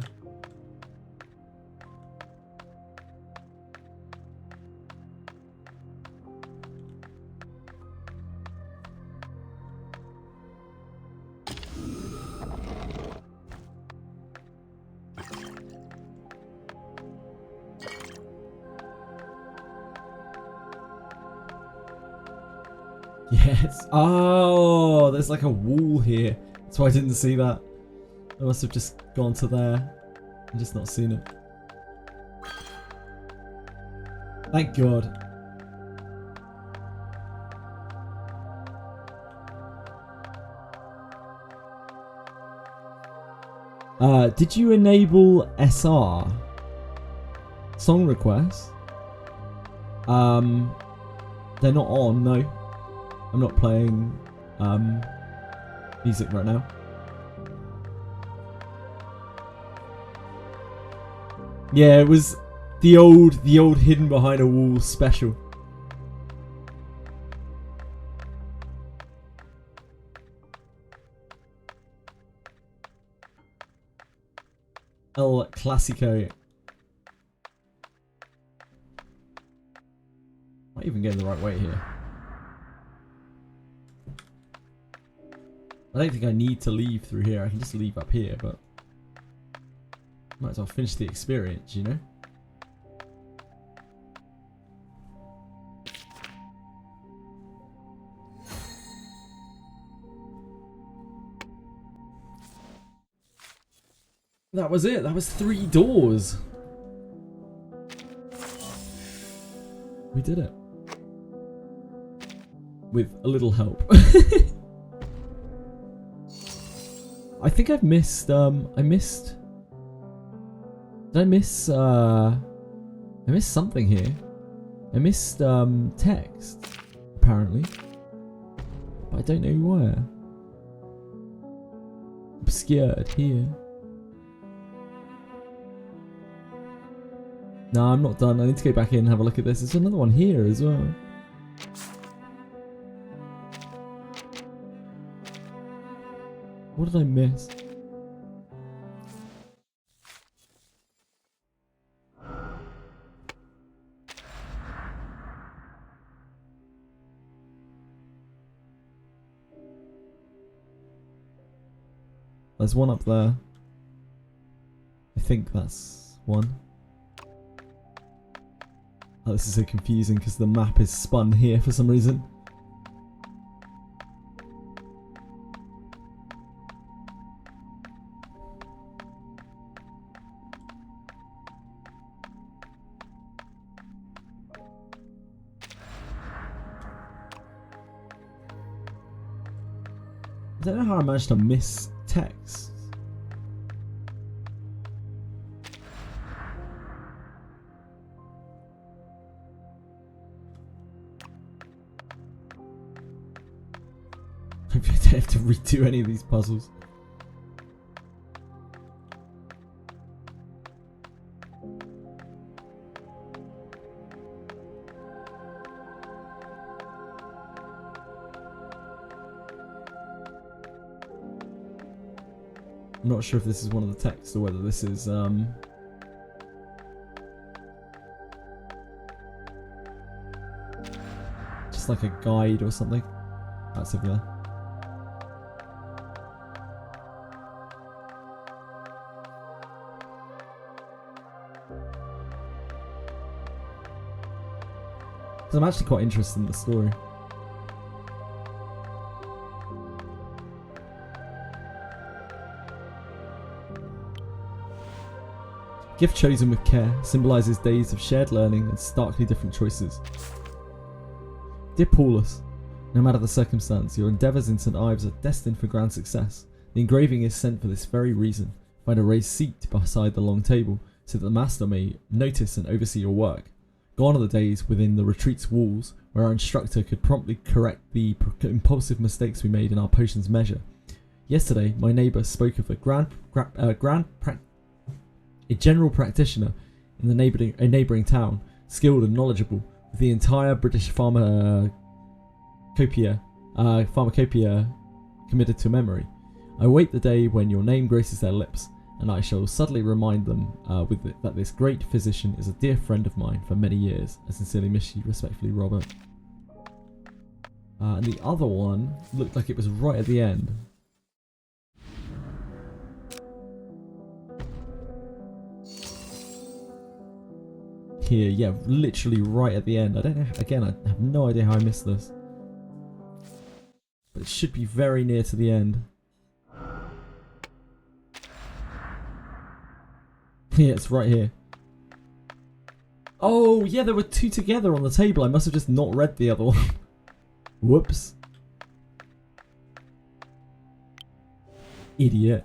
[SPEAKER 1] Yes. Oh, there's like a wall here. That's why I didn't see that. I must have just gone to there and just not seen it. Thank God. Did you enable SR? Song requests? They're not on, no. I'm not playing music right now. Yeah, it was the old hidden behind a wall special. El Clasico. Am I even getting the right way here? I don't think I need to leave through here. I can just leave up here, but might as well finish the experience, you know? That was it. That was 3 doors. We did it. With a little help. I think I've missed, did I miss something here. I missed, text, apparently. But I don't know where. Obscured here. No, I'm not done. I need to go back in and have a look at this. There's another one here as well. What did I miss? There's one up there. I think that's one. Oh, this is so confusing because the map is spun here for some reason. I don't know how I managed to miss text. Maybe I don't have to redo any of these puzzles. I'm not sure if this is one of the texts or whether this is just like a guide or something. That's over there. Because I'm actually quite interested in the story. Gift chosen with care symbolises days of shared learning and starkly different choices. Dear Paulus, no matter the circumstance, your endeavours in St. Ives are destined for grand success. The engraving is sent for this very reason. Find a raised seat beside the long table, so that the master may notice and oversee your work. Gone are the days within the retreat's walls, where our instructor could promptly correct the impulsive mistakes we made in our potions measure. Yesterday, my neighbour spoke of a general practitioner in the neighbouring town, skilled and knowledgeable, with the entire British pharmacopoeia committed to memory. I await the day when your name graces their lips, and I shall subtly remind them that this great physician is a dear friend of mine for many years. I sincerely miss you, respectfully, Robert. And the other one looked like it was right at the end. Here, yeah, literally right at the end. I don't know, again, I have no idea how I missed this. But it should be very near to the end. Yeah, it's right here. Oh, yeah, there were 2 together on the table. I must have just not read the other one. Whoops. Idiot.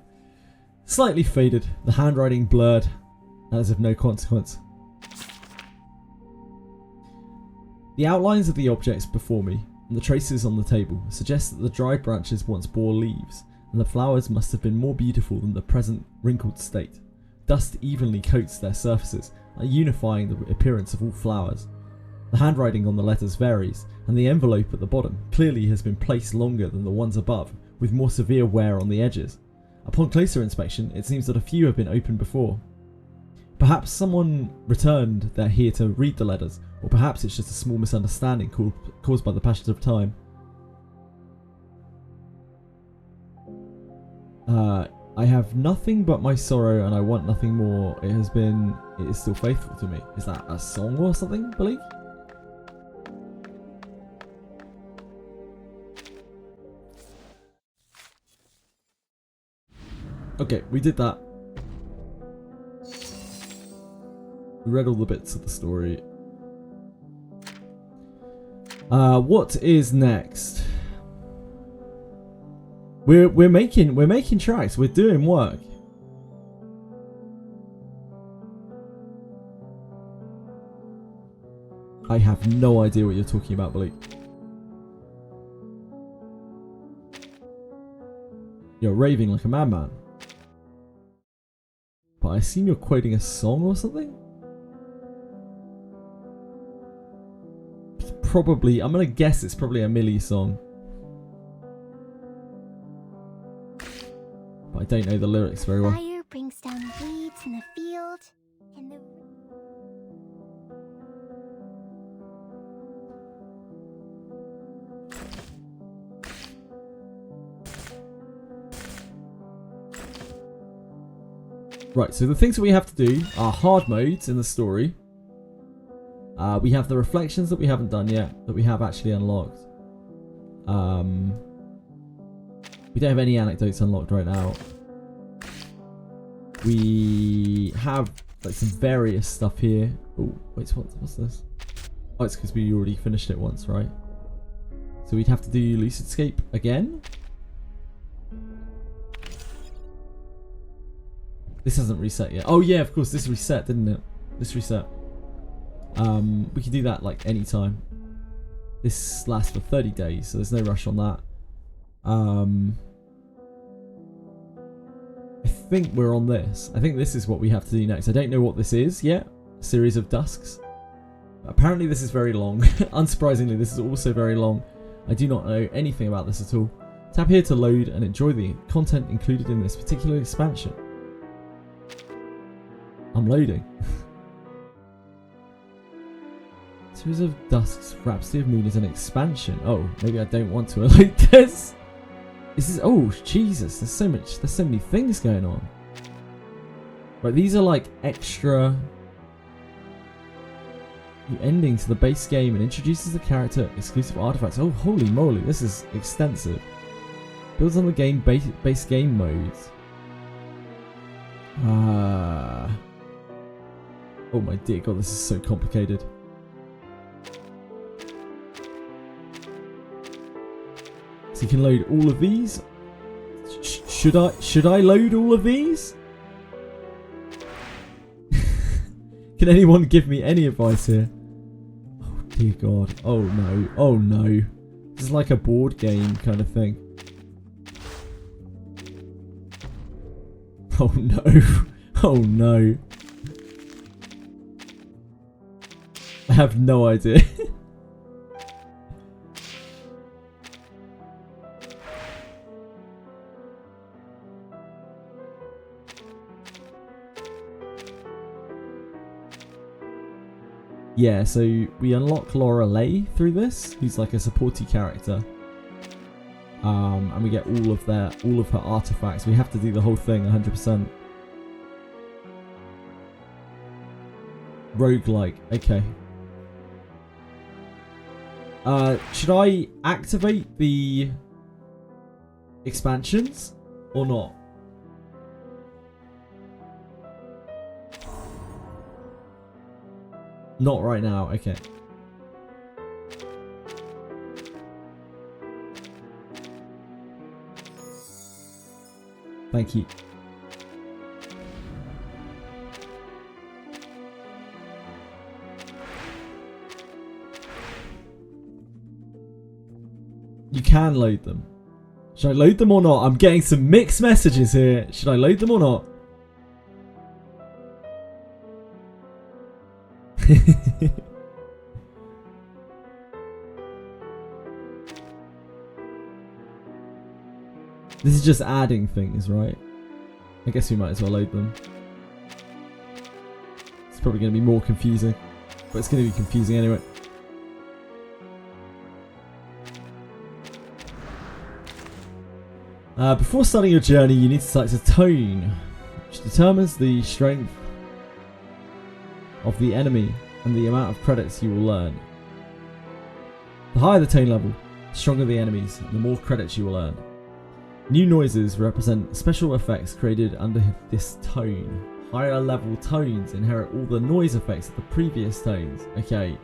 [SPEAKER 1] Slightly faded, the handwriting blurred, as of no consequence. The outlines of the objects before me and the traces on the table suggest that the dried branches once bore leaves, and the flowers must have been more beautiful than the present wrinkled state. Dust evenly coats their surfaces, unifying the appearance of all flowers. The handwriting on the letters varies, and the envelope at the bottom clearly has been placed longer than the ones above, with more severe wear on the edges. Upon closer inspection, it seems that a few have been opened before. Perhaps someone returned there here to read the letters, or perhaps it's just a small misunderstanding caused by the passage of time. I have nothing but my sorrow and I want nothing more. It is still faithful to me. Is that a song or something, Blake? Okay, we did that. We read all the bits of the story. What is next? We're making tracks. We're doing work. I have no idea what you're talking about, Blake. You're raving like a madman. But I assume you're quoting a song or something? It's probably, I'm gonna guess it's probably a Millie song. But I don't know the lyrics very well.
[SPEAKER 12] Fire brings down weeds in the field, and the
[SPEAKER 1] Right, so the things that we have to do are hard modes in the story. We have the reflections that we haven't done yet, that we have actually unlocked. We don't have any anecdotes unlocked right now. We have like some various stuff here. Oh, wait, what's this? Oh, it's because we already finished it once, right? So we'd have to do Lucidscape again? This hasn't reset yet. Oh yeah, of course, this reset, didn't it? This reset. We can do that like any time. This lasts for 30 days, so there's no rush on that. I think we're on this. I think this is what we have to do next. I don't know what this is yet. A series of dusks. Apparently this is very long. Unsurprisingly, this is also very long. I do not know anything about this at all. Tap here to load and enjoy the content included in this particular expansion. I'm loading. Series of Dusks, Rhapsody of Moon is an expansion. Oh, maybe I don't want to load this. This is, oh Jesus, there's so many things going on. Right, these are like extra new endings to the base game and introduces the character exclusive artifacts. Oh, holy moly, this is extensive. Builds on the game base game modes. Oh my dear god, this is so complicated. So you can load all of these. Should I load all of these? Can anyone give me any advice here? Oh dear god. Oh no. Oh no. This is like a board game kind of thing. Oh no. Oh no. I have no idea. Yeah, so we unlock Laura Lay through this, who's like a supporty character. And we get all of her artifacts. We have to do the whole thing 100%. Roguelike, okay. Should I activate the expansions or not? Not right now, okay. Thank you. can load them. Should I load them or not? I'm getting some mixed messages here. Should I load them or not? This is just adding things, right? I guess we might as well load them. It's probably going to be more confusing. But it's going to be confusing anyway. Before starting your journey, you need to select a tone, which determines the strength of the enemy and the amount of credits you will learn. The higher the tone level, the stronger the enemies, and the more credits you will earn. New noises represent special effects created under this tone. Higher level tones inherit all the noise effects of the previous tones. Okay.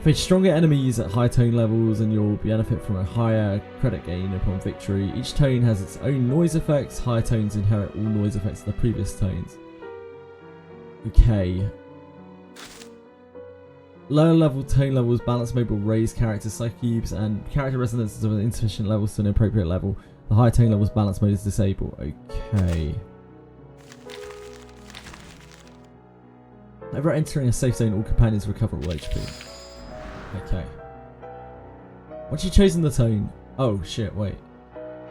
[SPEAKER 1] Face stronger enemies at high tone levels and you'll benefit from a higher credit gain upon victory. Each tone has its own noise effects. Higher tones inherit all noise effects of the previous tones. Okay. Lower level tone levels, balance mode will raise character psyches and character resonances of an insufficient levels to an appropriate level. The higher tone levels balance mode is disabled. Okay. Ever entering a safe zone, all companions recover all HP. Okay. Once you've chosen the tone... Oh shit, wait.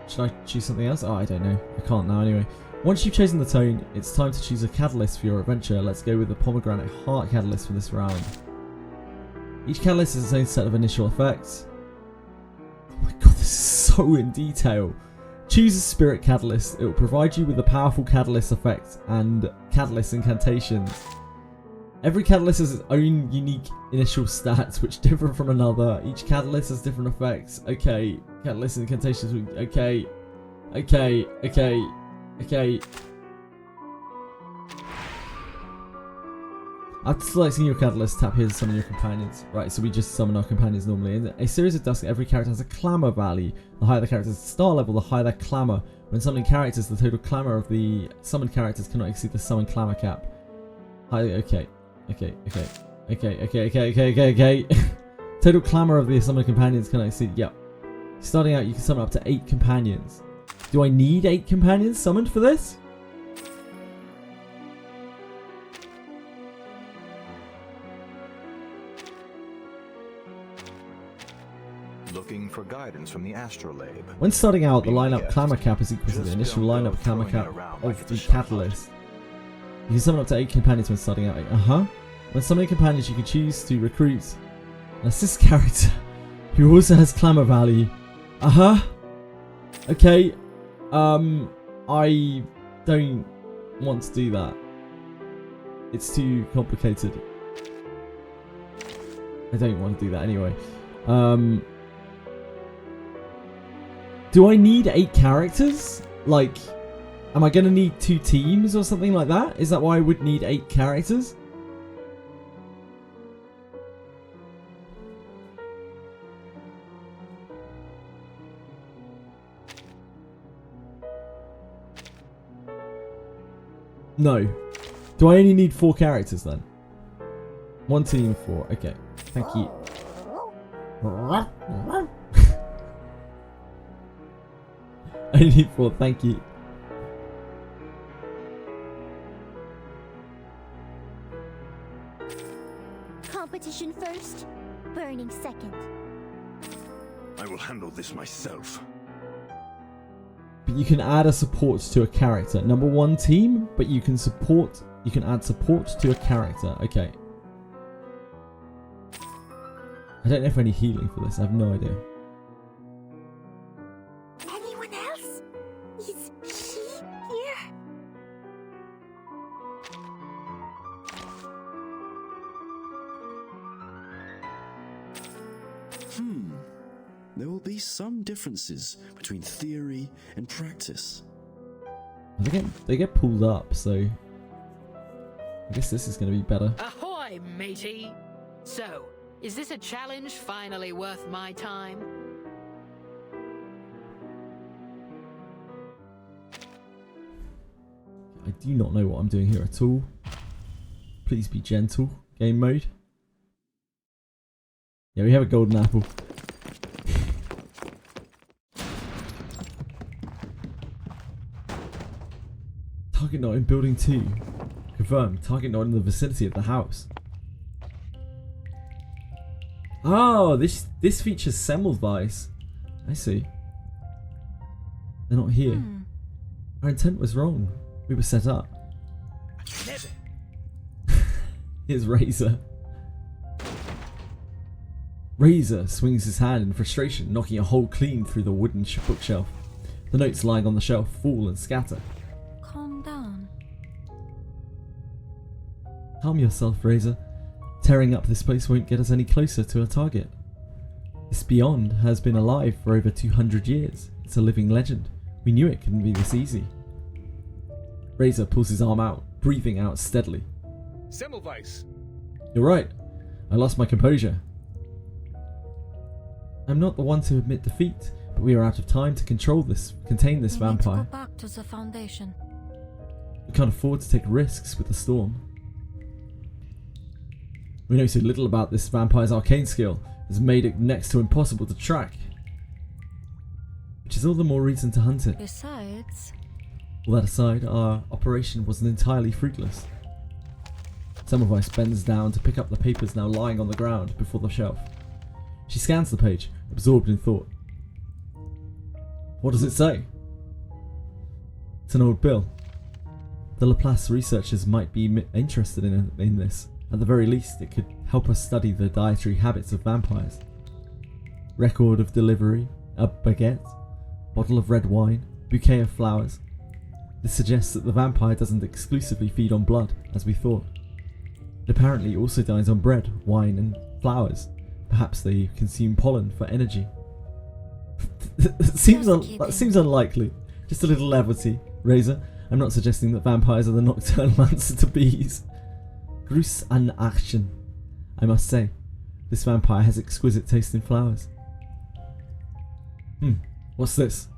[SPEAKER 1] Should I choose something else? Oh, I don't know. I can't now anyway. Once you've chosen the tone, it's time to choose a catalyst for your adventure. Let's go with the pomegranate heart catalyst for this round. Each catalyst has its own set of initial effects. Oh my god, this is so in detail. Choose a spirit catalyst. It will provide you with a powerful catalyst effect and catalyst incantations. Every catalyst has its own unique initial stats which differ from another. Each catalyst has different effects. Okay, catalyst incantations. Okay, okay, okay, okay. After selecting your catalyst, tap here to summon your companions. Right, so we just summon our companions normally. In a series of dusk, every character has a clamour value. The higher the character's star level, the higher their clamour. When summoning characters, the total clamour of the summoned characters cannot exceed the summon clamour cap. Okay. Okay. Total clamour of the summoned companions cannot exceed. Yep. Starting out, you can summon up to 8 companions. Do I need 8 companions summoned for this?
[SPEAKER 4] Looking for guidance from the astrolabe.
[SPEAKER 1] When starting out, the lineup clamour cap is equal to the initial lineup clamour cap of the catalyst. You can summon up to 8 companions when starting out. When summoning companions, you can choose to recruit an assist character who also has clamour value. Okay. I don't want to do that. It's too complicated. I don't want to do that anyway. Do I need 8 characters? Like, am I going to need 2 teams or something like that? Is that why I would need 8 characters? No. Do I only need 4 characters then? 1 team, 4. Okay. Thank you. I need 4. Thank you.
[SPEAKER 12] Competition first, burning second.
[SPEAKER 8] I will handle this myself.
[SPEAKER 1] But you can add a support to a character. Number 1 team, but you can add support to a character. Okay. I don't know if I need healing for this. I have no idea.
[SPEAKER 12] Anyone else? Is she here?
[SPEAKER 13] There will be some differences between theory and practice.
[SPEAKER 1] They get pulled up, so I guess this is going to be better.
[SPEAKER 14] Ahoy, matey! So, is this a challenge finally worth my time?
[SPEAKER 1] I do not know what I'm doing here at all. Please be gentle. Game mode. Yeah, we have a golden apple. Target not in building 2. Confirmed. Target not in the vicinity of the house. Oh, this features Semmelweis. I see. They're not here. Our intent was wrong. We were set up. Here's Razor. Razor swings his hand in frustration, knocking a hole clean through the wooden bookshelf. The notes lying on the shelf fall and scatter.
[SPEAKER 12] Calm down.
[SPEAKER 1] Calm yourself, Razor. Tearing up this place won't get us any closer to our target. This beyond has been alive for over 200 years. It's a living legend. We knew it couldn't be this easy. Razor pulls his arm out, breathing out steadily.
[SPEAKER 8] Semmelweis.
[SPEAKER 1] You're right. I lost my composure. I'm not the one to admit defeat, but we are out of time to contain this
[SPEAKER 12] We need to
[SPEAKER 1] vampire.
[SPEAKER 12] go back to the Foundation.
[SPEAKER 1] We can't afford to take risks with the storm. We know so little about this vampire's arcane skill, has made it next to impossible to track. Which is all the more reason to hunt it.
[SPEAKER 12] Besides,
[SPEAKER 1] All that aside, our operation wasn't entirely fruitless. Semmelweis bends down to pick up the papers now lying on the ground before the shelf. She scans the page, absorbed in thought. What does it say? It's an old bill. The Laplace researchers might be interested in this. At the very least, it could help us study the dietary habits of vampires. Record of delivery, a baguette, bottle of red wine, bouquet of flowers. This suggests that the vampire doesn't exclusively feed on blood, as we thought. It apparently also dines on bread, wine, and flowers. Perhaps they consume pollen for energy. That seems unlikely. Just a little levity, Razor. I'm not suggesting that vampires are the nocturnal answer to bees. Gruß an Action. I must say, this vampire has exquisite taste in flowers. What's this?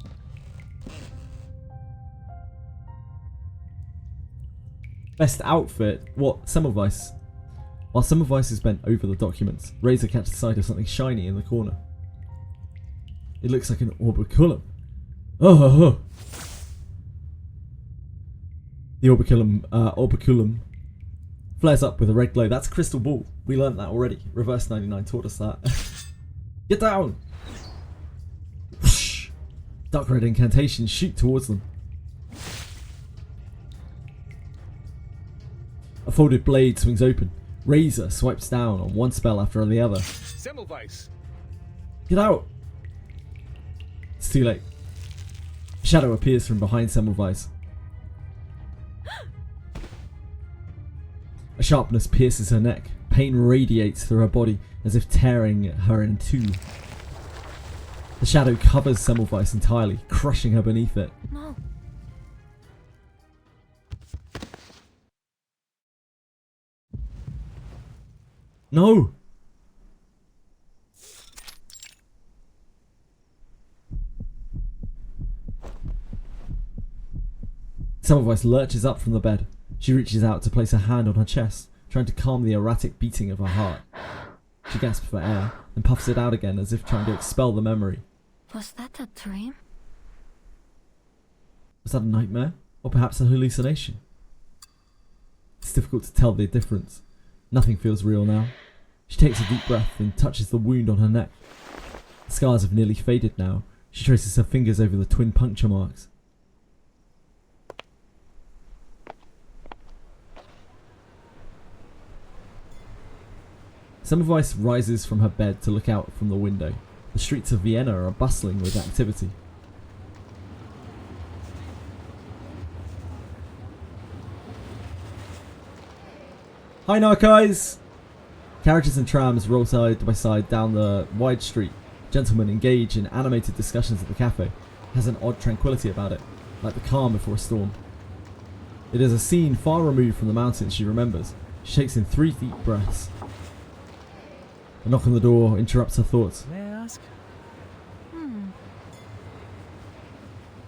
[SPEAKER 1] Best outfit? What? Semmelweis. While Semmelweis is bent over the documents, Razor catches sight of something shiny in the corner. It looks like an orbiculum. Oh! The orbiculum flares up with a red glow. That's a crystal ball. We learnt that already. Reverse 99 taught us that. Get down! Whoosh. Dark red incantations shoot towards them. A folded blade swings open. Razor swipes down on one spell after the other.
[SPEAKER 8] Semmelweis.
[SPEAKER 1] Get out! It's too late. A shadow appears from behind Semmelweis. A sharpness pierces her neck. Pain radiates through her body as if tearing her in two. The shadow covers Semmelweis entirely, crushing her beneath it.
[SPEAKER 12] no.
[SPEAKER 1] No! Semmelweis lurches up from the bed. She reaches out to place her hand on her chest, trying to calm the erratic beating of her heart. She gasps for air, and puffs it out again as if trying to expel the memory.
[SPEAKER 12] Was that a dream?
[SPEAKER 1] Was that a nightmare? Or perhaps a hallucination? It's difficult to tell the difference. Nothing feels real now. She takes a deep breath and touches the wound on her neck. The scars have nearly faded now. She traces her fingers over the twin puncture marks. Semmelweis rises from her bed to look out from the window. The streets of Vienna are bustling with activity. Hi Narcos! Carriages and trams roll side by side down the wide street. Gentlemen engage in animated discussions at the cafe. It has an odd tranquility about it, like the calm before a storm. It is a scene far removed from the mountains she remembers. She takes in 3 deep breaths. A knock on the door interrupts her thoughts.
[SPEAKER 5] May I ask?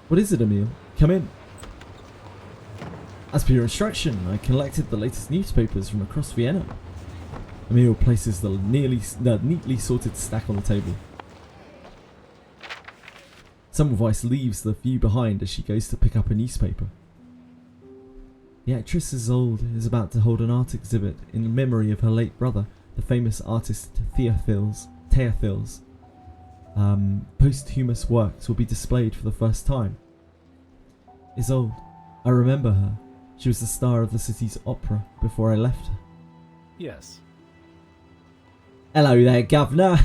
[SPEAKER 1] What is it, Emil? Come in. As per your instruction, I collected the latest newspapers from across Vienna. Emil places the neatly sorted stack on the table. Semmelweis leaves the view behind as she goes to pick up a newspaper. The actress Isolde is about to hold an art exhibit in memory of her late brother, the famous artist Theophilus. Posthumous works will be displayed for the first time. Isolde, I remember her. She was the star of the city's opera before I left her.
[SPEAKER 11] Yes.
[SPEAKER 1] Hello there, Governor.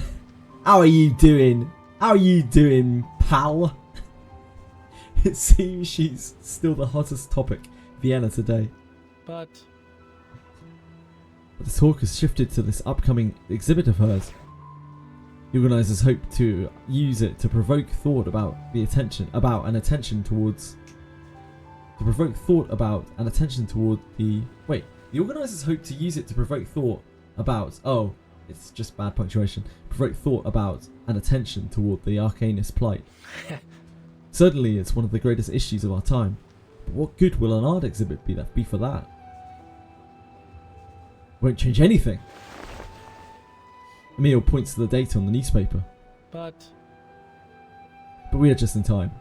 [SPEAKER 1] How are you doing? How are you doing, pal? It seems she's still the hottest topic in Vienna today.
[SPEAKER 11] But
[SPEAKER 1] the talk has shifted to this upcoming exhibit of hers. The organisers hope to use it to provoke thought about the attention towards the organisers hope to use it to provoke thought about it's just bad punctuation. Provoke thought about and attention toward the Arcanist plight. Certainly it's one of the greatest issues of our time, but what good will an art exhibit be for that? Won't change anything. Emil points to the date on the newspaper.
[SPEAKER 11] But
[SPEAKER 1] we are just in time.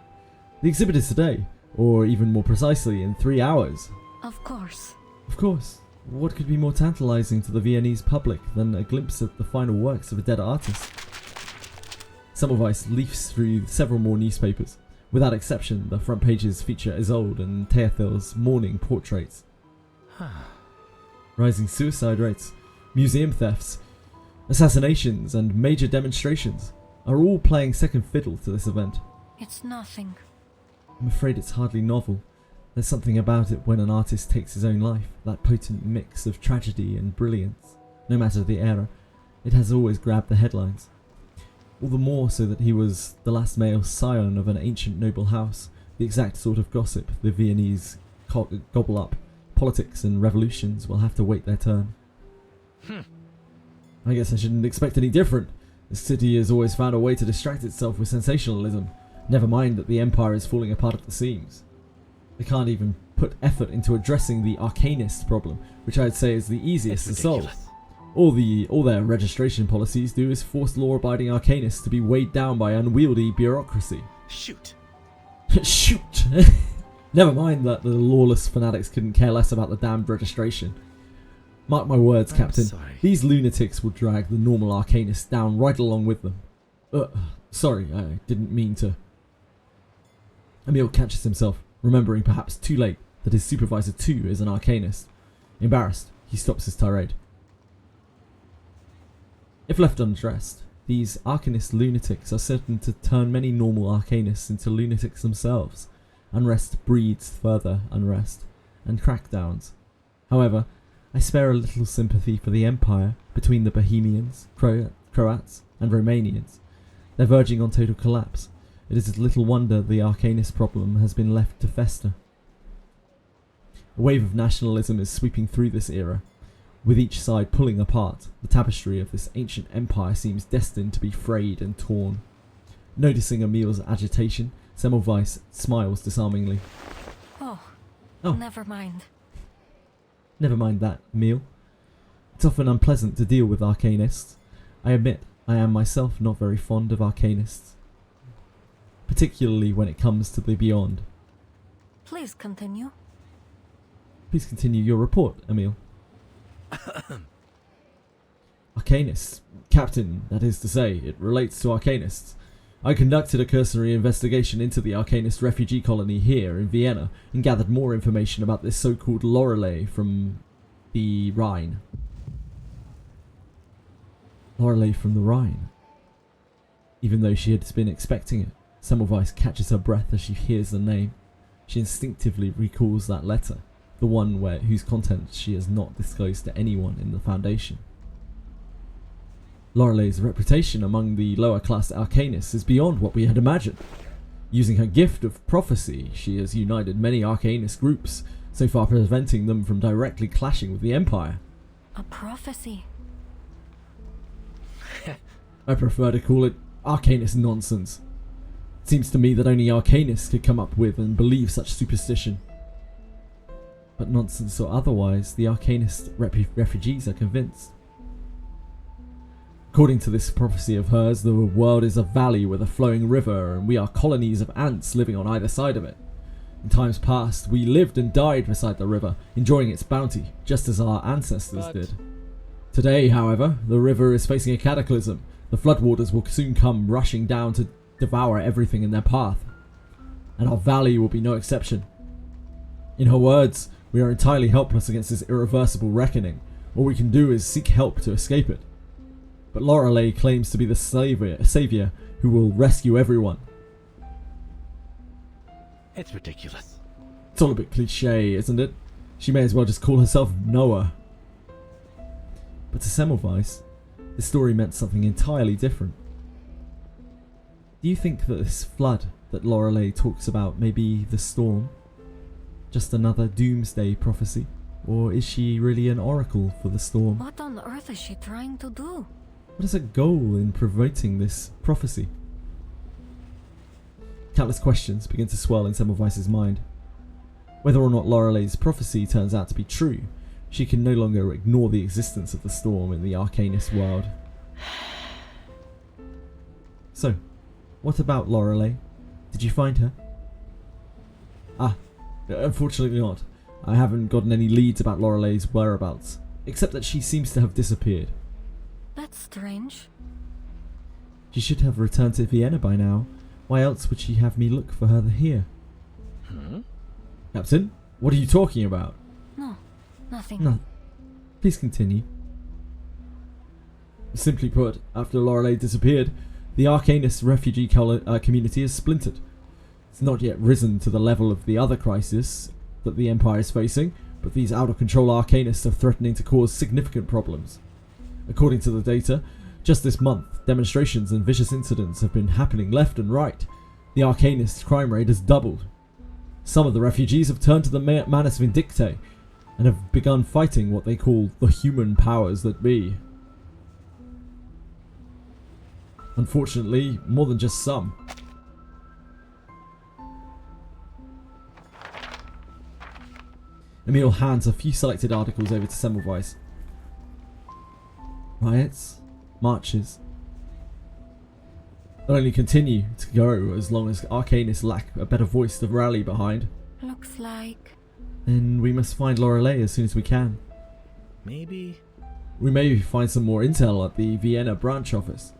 [SPEAKER 1] The exhibit is today, or even more precisely, in 3 hours.
[SPEAKER 12] Of course.
[SPEAKER 1] Of course. What could be more tantalising to the Viennese public than a glimpse at the final works of a dead artist? Semmelweis leafs through several more newspapers. Without exception, the front pages feature Isolde and Theophil's mourning portraits. Rising suicide rates, museum thefts, assassinations and major demonstrations are all playing second fiddle to this event.
[SPEAKER 12] It's nothing.
[SPEAKER 1] I'm afraid it's hardly novel. There's something about it when an artist takes his own life, that potent mix of tragedy and brilliance. No matter the era, it has always grabbed the headlines. All the more so that he was the last male scion of an ancient noble house, the exact sort of gossip the Viennese gobble up. Politics and revolutions will have to wait their turn. I guess I shouldn't expect any different. The city has always found a way to distract itself with sensationalism. Never mind that the Empire is falling apart at the seams. They can't even put effort into addressing the Arcanist problem, which I'd say is the easiest to solve. All their registration policies do is force law-abiding Arcanists to be weighed down by unwieldy bureaucracy.
[SPEAKER 8] Shoot.
[SPEAKER 1] Shoot! Never mind that the lawless fanatics couldn't care less about the damned registration. Mark my words, Captain. These lunatics will drag the normal Arcanists down right along with them. Sorry, I didn't mean to. Emil catches himself, remembering perhaps too late that his supervisor too is an Arcanist. Embarrassed, he stops his tirade. If left unaddressed, these Arcanist lunatics are certain to turn many normal Arcanists into lunatics themselves. Unrest breeds further unrest, and crackdowns. However, I spare a little sympathy for the Empire between the Bohemians, Croats, and Romanians. They're verging on total collapse. It is little wonder the Arcanist problem has been left to fester. A wave of nationalism is sweeping through this era. With each side pulling apart, the tapestry of this ancient empire seems destined to be frayed and torn. Noticing Emil's agitation, Semmelweis smiles disarmingly.
[SPEAKER 12] Oh, never mind.
[SPEAKER 1] Never mind that, Emil. It's often unpleasant to deal with Arcanists. I admit, I am myself not very fond of Arcanists. Particularly when it comes to the beyond.
[SPEAKER 12] Please continue.
[SPEAKER 1] Please continue your report, Emil. Arcanists. Captain, that is to say, it relates to Arcanists. I conducted a cursory investigation into the Arcanist refugee colony here in Vienna and gathered more information about this so-called Lorelei from the Rhine. Lorelei from the Rhine. Even though she had been expecting it, Semmelweis catches her breath as she hears the name. She instinctively recalls that letter, the one whose contents she has not disclosed to anyone in the Foundation. Lorelei's reputation among the lower class Arcanists is beyond what we had imagined. Using her gift of prophecy, she has united many Arcanist groups, so far preventing them from directly clashing with the Empire.
[SPEAKER 12] A prophecy?
[SPEAKER 1] I prefer to call it Arcanist nonsense. It seems to me that only Arcanists could come up with and believe such superstition. But nonsense or otherwise, the Arcanist refugees are convinced. According to this prophecy of hers, the world is a valley with a flowing river, and we are colonies of ants living on either side of it. In times past, we lived and died beside the river, enjoying its bounty, just as our ancestors did. Today, however, the river is facing a cataclysm. The floodwaters will soon come rushing down to devour everything in their path. And our valley will be no exception. In her words, we are entirely helpless against this irreversible reckoning. All we can do is seek help to escape it. But Lorelei claims to be the savior who will rescue everyone.
[SPEAKER 8] It's ridiculous.
[SPEAKER 1] It's all a bit cliche, isn't it? She may as well just call herself Noah. But to Semmelweis, this story meant something entirely different. Do you think that this flood that Lorelei talks about may be the storm? Just another doomsday prophecy? Or is she really an oracle for the storm?
[SPEAKER 12] What on earth is she trying to do?
[SPEAKER 1] What is her goal in promoting this prophecy? Countless questions begin to swirl in Semmelweis's mind. Whether or not Lorelei's prophecy turns out to be true, she can no longer ignore the existence of the storm in the Arcanist world. So, what about Lorelei? Did you find her? Unfortunately not. I haven't gotten any leads about Lorelei's whereabouts, except that she seems to have disappeared.
[SPEAKER 12] That's strange.
[SPEAKER 1] She should have returned to Vienna by now. Why else would she have me look for her here? Captain, what are you talking about?
[SPEAKER 12] No, nothing.
[SPEAKER 1] No. Please continue. Simply put, after Lorelei disappeared, the Arcanist refugee community is splintered. It's not yet risen to the level of the other crisis that the Empire is facing, but these out-of-control Arcanists are threatening to cause significant problems. According to the data, just this month, demonstrations and vicious incidents have been happening left and right. The Arcanist crime rate has doubled. Some of the refugees have turned to the Manus Vindictae and have begun fighting what they call the human powers that be. Unfortunately, more than just some. Emil hands a few selected articles over to Semmelweis. Riots, marches. They'll only continue to go as long as Arcanists lack a better voice to rally behind.
[SPEAKER 12] Looks like...
[SPEAKER 1] Then we must find Lorelei as soon as we can.
[SPEAKER 8] Maybe...
[SPEAKER 1] We may find some more intel at the Vienna branch office.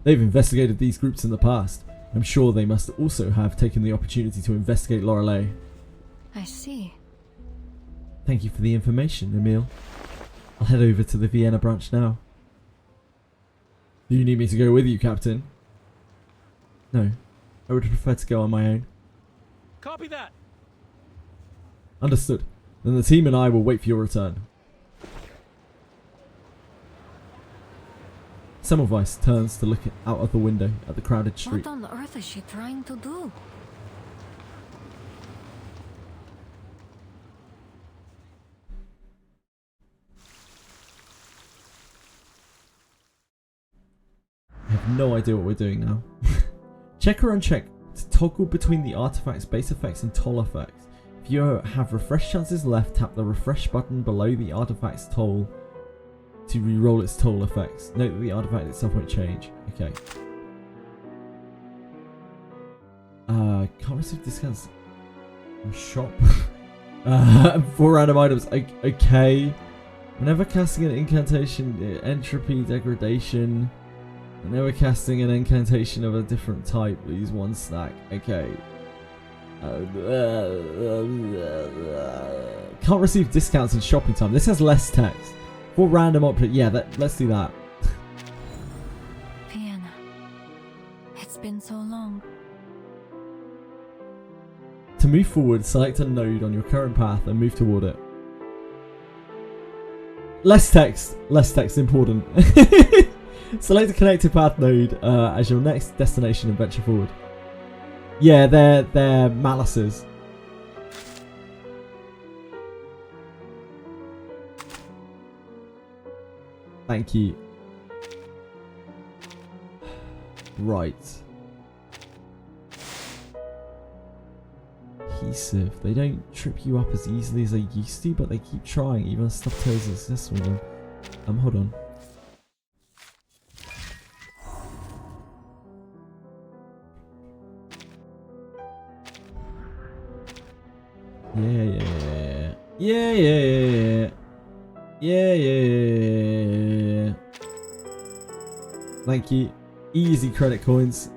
[SPEAKER 1] They've investigated these groups in the past. I'm sure they must also have taken the opportunity to investigate Lorelei.
[SPEAKER 12] I see.
[SPEAKER 1] Thank you for the information, Emil. I'll head over to the Vienna branch now. Do you need me to go with you, Captain? No. I would prefer to go on my own.
[SPEAKER 5] Copy that.
[SPEAKER 1] Understood. Then the team and I will wait for your return. Semmelweis turns to look out of the window at the crowded street.
[SPEAKER 12] What on earth is she trying to do?
[SPEAKER 1] I have no idea what we're doing now. Check or uncheck to toggle between the artifact's base effects and toll effects. If you have refresh chances left, tap the refresh button below the artifact's toll to re-roll its toll effects. Note that the artifact itself won't change. Okay. Can't receive discounts from shop. 4 random items. Okay. Whenever casting an incantation, entropy degradation. Whenever casting an incantation of a different type, use 1 stack. Okay. Can't receive discounts in shopping time. This has less text. For random object, yeah, let's do that.
[SPEAKER 12] Vienna. It's been so long.
[SPEAKER 1] To move forward, select a node on your current path and move toward it. Less text, important. Select a connected path node as your next destination and venture forward. Yeah, they're malices. Thank you. Right. Adhesive. They don't trip you up as easily as they used to, but they keep trying, even as stuff tells us this one. Hold on. Yeah. Thank you. Easy credit coins.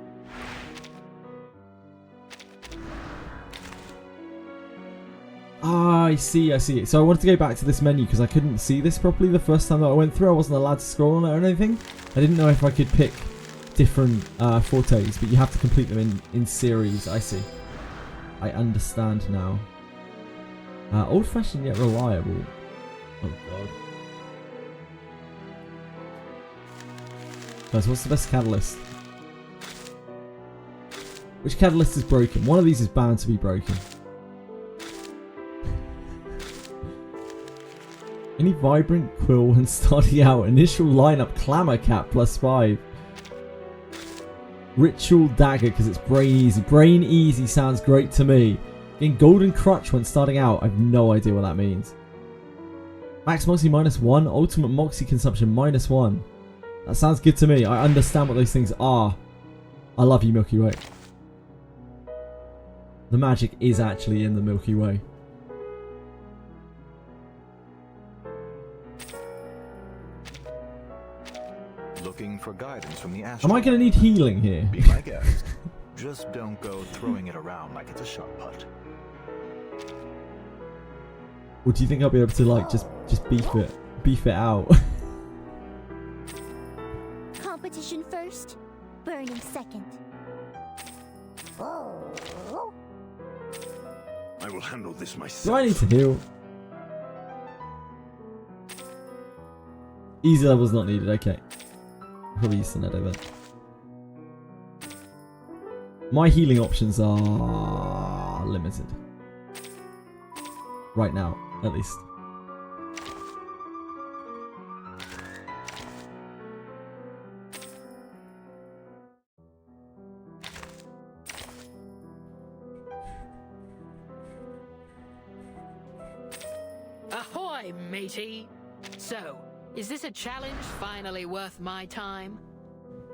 [SPEAKER 1] Ah, I see. So I wanted to go back to this menu because I couldn't see this properly the first time that I went through. I wasn't allowed to scroll on it or anything. I didn't know if I could pick different fortes, but you have to complete them in series. I see. I understand now. Old-fashioned yet reliable. Oh god. Guys, what's the best catalyst? Which catalyst is broken? One of these is bound to be broken. Any vibrant quill when starting out. Initial lineup clamor cap +5. Ritual dagger because it's brain easy. Brain easy sounds great to me. Getting golden crutch when starting out. I have no idea what that means. Max moxie -1. Ultimate moxie consumption -1. That sounds good to me. I understand what those things are. I love you, Milky Way. The magic is actually in the Milky Way.
[SPEAKER 4] Looking for guidance from the
[SPEAKER 1] Am I going to need healing here?
[SPEAKER 4] Be my guest. Just don't go throwing it around like it's a shot put.
[SPEAKER 1] Or do you think I'll be able to like just beef it out?
[SPEAKER 3] Competition first, burning second.
[SPEAKER 8] I will handle this myself.
[SPEAKER 1] Do I need to heal? Easy levels not needed, okay. Probably use Soneto then. My healing options are limited. Right now, at least.
[SPEAKER 14] Ahoy, matey! So, is this a challenge finally worth my time?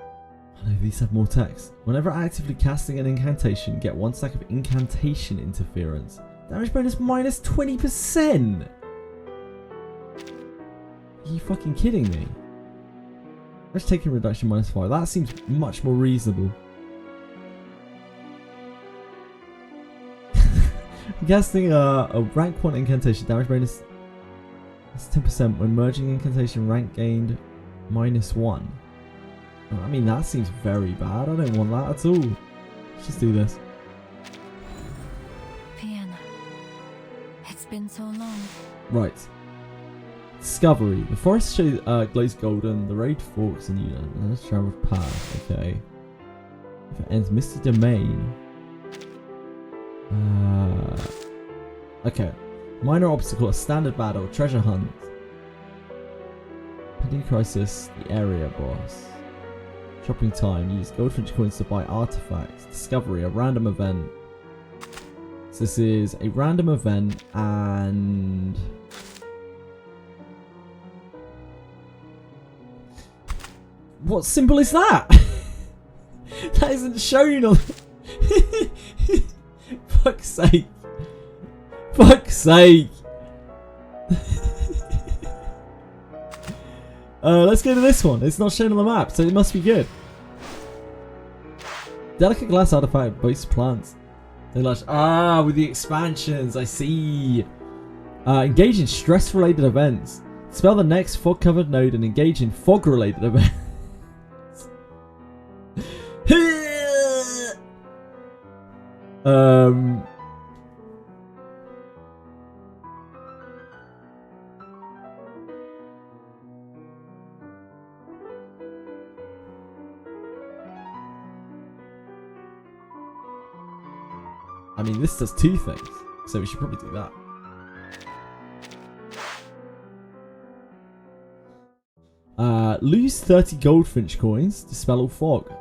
[SPEAKER 1] Oh no, these have more text. Whenever actively casting an incantation, get 1 stack of incantation interference. Damage bonus -20%! Are you fucking kidding me? Let's take a reduction -5. That seems much more reasonable. Casting a rank 1 incantation, damage bonus is 10% when merging incantation, rank gained -1. I mean, that seems very bad. I don't want that at all. Let's just do this.
[SPEAKER 12] Piana, it's been so long.
[SPEAKER 1] Right. Discovery. The forest shows, glows golden. The road forks and you know, let's travel path. Okay. If it ends, Misty Domain. Okay. Minor obstacle, a standard battle, treasure hunt. Pending crisis, the area boss. Shopping time, use goldfinch coins to buy artifacts. Discovery, a random event. So this is a random event and... What symbol is that? That isn't shown on... Fuck's sake. Fuck's sake. Let's go to this one. It's not shown on the map, so it must be good. Delicate glass artifact boasts plants. They lush. Ah, with the expansions, I see. Engage in stress-related events. Spell the next fog-covered node and engage in fog-related events. I mean, this does 2 things, so we should probably do that. Lose 30 goldfinch coins, dispel all fog.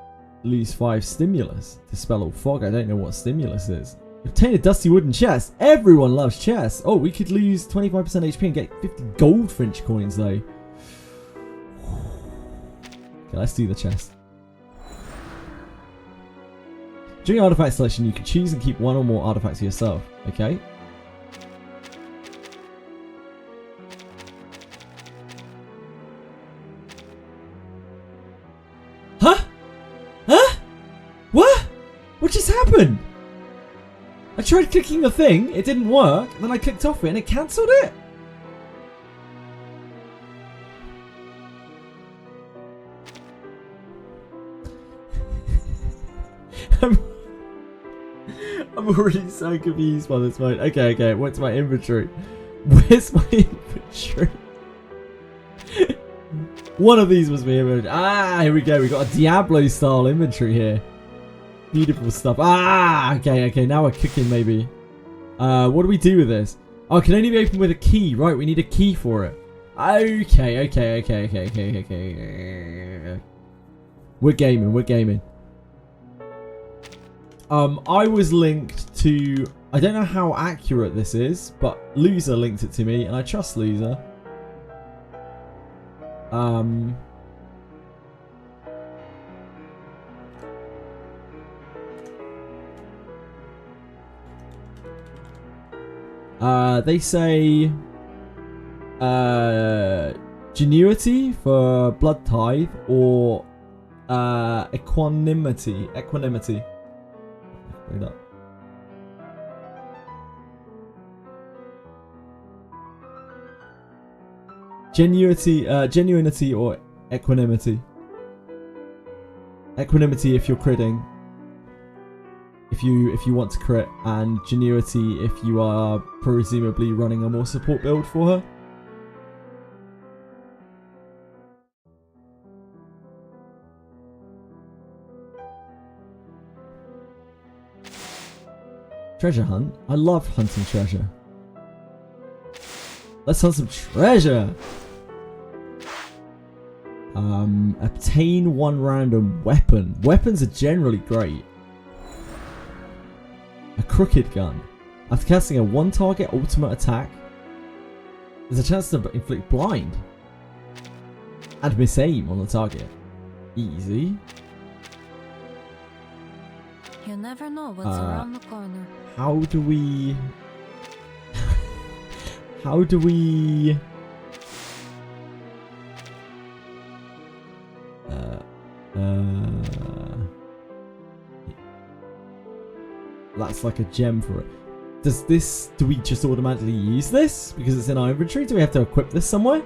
[SPEAKER 1] Lose 5 stimulus, dispel all fog. I don't know what stimulus is. Obtain a dusty wooden chest. Everyone loves chests. Oh, we could lose 25% HP and get 50 goldfinch coins though. Okay, let's do the chest. During artifact selection, you can choose and keep 1 or more artifacts for yourself. Okay. tried clicking the thing, it didn't work, then I clicked off it and it cancelled it. I'm already so confused by this mode. Okay, what's my inventory? Where's my inventory? One of these must be inventory. Ah, here we go. We got a Diablo style inventory here. Beautiful stuff. Ah, okay. Now we're cooking maybe. What do we do with this? Oh, it can only be opened with a key. Right, we need a key for it. Okay. We're gaming. I was linked to... I don't know how accurate this is, but Loser linked it to me, and I trust Loser. They say... Genuity for Blood Tithe, or... Equanimity. Wait up. Genuinity or equanimity. Equanimity if you're critting. If you want to crit, and genuity if you are presumably running a more support build for her. Treasure hunt? I love hunting treasure. Let's hunt some treasure! Obtain one random weapon. Weapons are generally great. A crooked gun. After casting a one target ultimate attack, there's a chance to inflict blind. And miss aim on the target. Easy.
[SPEAKER 12] You never know what's around the corner.
[SPEAKER 1] How do we... How do we... That's like a gem for it. Does this... Do we just automatically use this? Because it's in our inventory? Do we have to equip this somewhere?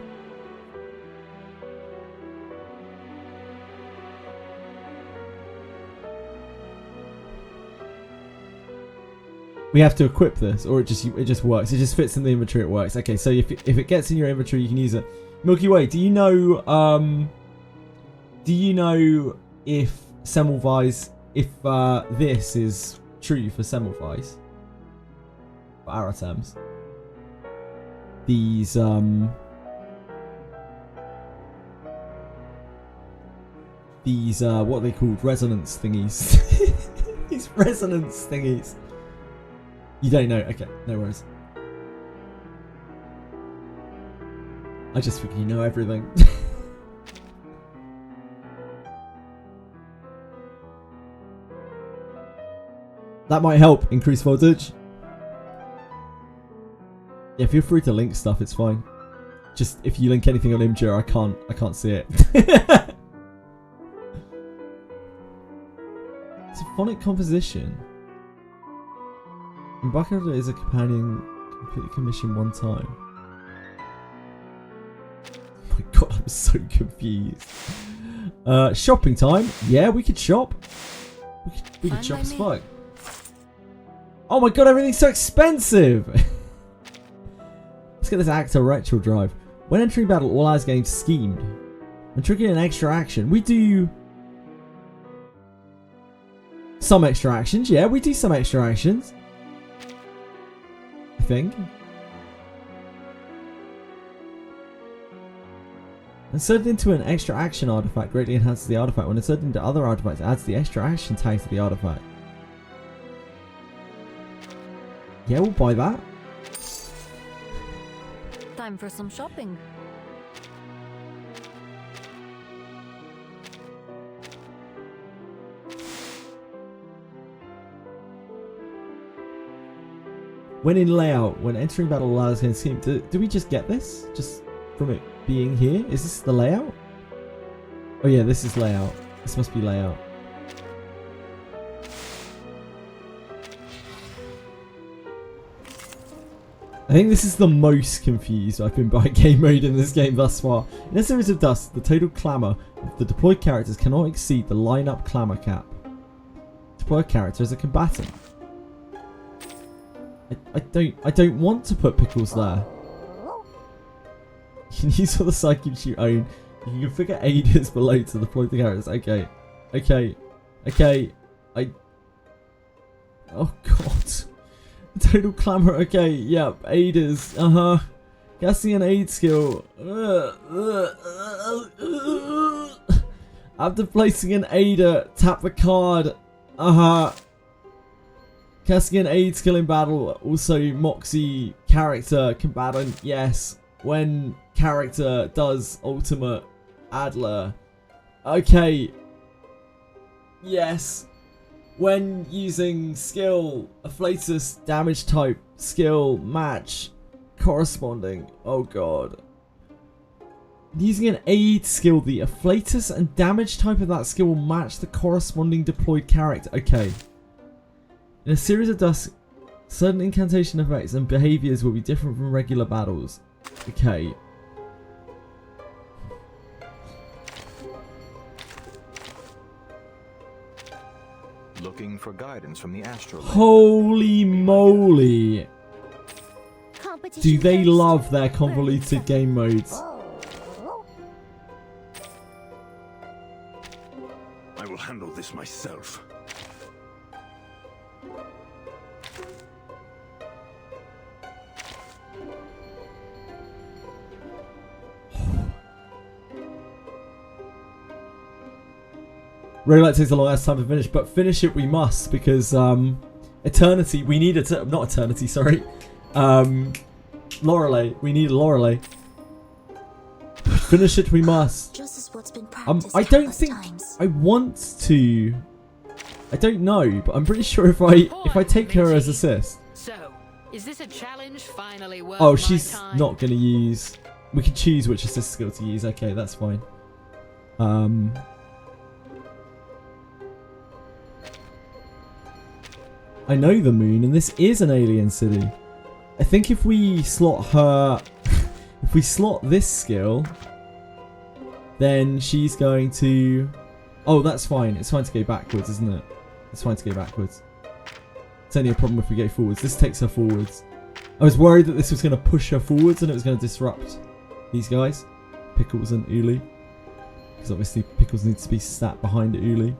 [SPEAKER 1] We have to equip this, or it just works. It just fits in the inventory. It works. Okay, so if it gets in your inventory, you can use it. Milky Way, do you know if Semmelweis, if this is true for Semmelweis, for Aratems? These what are they called? Resonance thingies. These resonance thingies. You don't know? Okay, no worries. I just think you know everything. That might help increase voltage. Yeah, feel free to link stuff, it's fine. Just if you link anything on EMBER, I can't see it. Symphonic composition. Embarker is a companion completely commissioned one time. Oh my god, I'm so confused. Shopping time. Yeah, we could shop. We could shop as fuck. Oh my god, everything's so expensive! Let's get this actor retro drive. When entering battle, all eyes games schemed. When triggering an extra action, we do some extra actions. Yeah, we do some extra actions. I think. Inserted into an extra action artifact greatly enhances the artifact. When inserted into other artifacts, it adds the extra action tag to the artifact. Yeah, we'll buy that.
[SPEAKER 12] Time for some shopping.
[SPEAKER 1] When in layout, when entering battle allows against scheme, do we just get this? Just from it being here? Is this the layout? Oh yeah, this is layout. This must be layout. I think this is the most confused I've been by game mode in this game thus far. In a series of dusts, the total clamour of the deployed characters cannot exceed the line-up clamour cap. Deploy a character as a combatant. I don't want to put Pickles there. You can use all the side cubes you own. You can configure aiders below to deploy the characters. Okay. Oh god. Total clamour. Okay, yep. Aiders. Casting an aid skill. After placing an aider, tap the card. Casting an aid skill in battle. Also, Moxie character combatant. Yes. When character does ultimate Adler. Okay. Yes. When using skill, afflatus damage type skill match corresponding. Oh god. Using an aid skill, the afflatus and damage type of that skill will match the corresponding deployed character. Okay. In a series of dusts, certain incantation effects and behaviours will be different from regular battles. Okay.
[SPEAKER 4] Looking for guidance from the astral.
[SPEAKER 1] Holy moly. Do they love their convoluted game modes?
[SPEAKER 8] I will handle this myself.
[SPEAKER 1] Roguelike takes a long ass time to finish, but finish it we must because Eternity, we need not Eternity, sorry. Lorelei, we need a Lorelei. Finish it we must.
[SPEAKER 12] Just as what's been practiced
[SPEAKER 1] I don't think I want to. I don't know, but I'm pretty sure if I take her as assist.
[SPEAKER 14] So, is this a challenge finally worth
[SPEAKER 1] Oh,
[SPEAKER 14] my
[SPEAKER 1] she's
[SPEAKER 14] time?
[SPEAKER 1] not gonna use. We can choose which assist skill to use. Okay, that's fine. I know the moon, and this is an alien city. I think if we slot her, if we slot this skill, then she's going to. Oh, that's fine. It's fine to go backwards, isn't it? It's fine to go backwards. It's only a problem if we go forwards. This takes her forwards. I was worried that this was going to push her forwards and it was going to disrupt these guys, Pickles and Uli, because obviously Pickles needs to be sat behind Uli.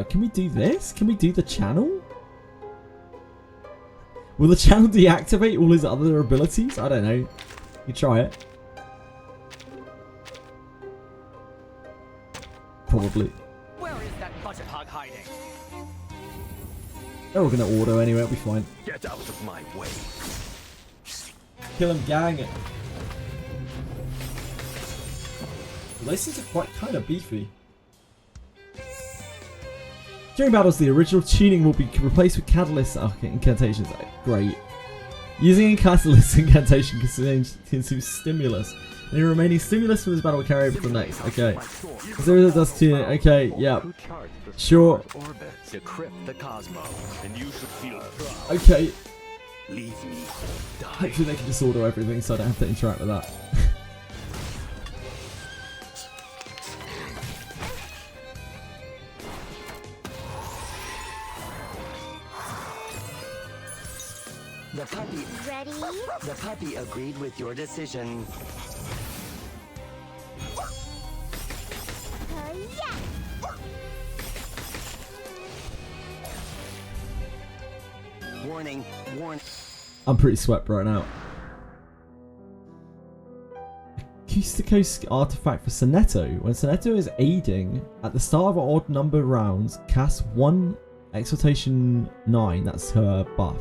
[SPEAKER 1] Can we do this? Can we do the channel? Will the channel deactivate all his other abilities? I don't know. You try it. Probably.
[SPEAKER 5] Where is that budget hog hiding?
[SPEAKER 1] They're all going to auto anyway, it'll be fine.
[SPEAKER 8] Get out of my way.
[SPEAKER 1] Kill him, gang. Those things are quite kind of beefy. During battles, the original tuning will be replaced with catalyst incantations. Great. Using a catalyst incantation consumes stimulus. Any remaining stimulus from this battle will carry over to the next. Okay. Zero does tuning. Okay, yeah. Sure.
[SPEAKER 4] Decrypt the cosmos.
[SPEAKER 8] And you should feel proud.
[SPEAKER 1] Okay.
[SPEAKER 8] Leave me.
[SPEAKER 1] Hopefully they can just auto everything so I don't have to interact with that.
[SPEAKER 9] The puppy.
[SPEAKER 3] Ready?
[SPEAKER 9] The puppy agreed with your decision.
[SPEAKER 3] Yeah.
[SPEAKER 9] Warning. Warning.
[SPEAKER 1] I'm pretty swept right now. Acousticos artifact for Sonetto. When Sonetto is aiding, at the start of odd number rounds, cast 1 Exaltation 9. That's her buff.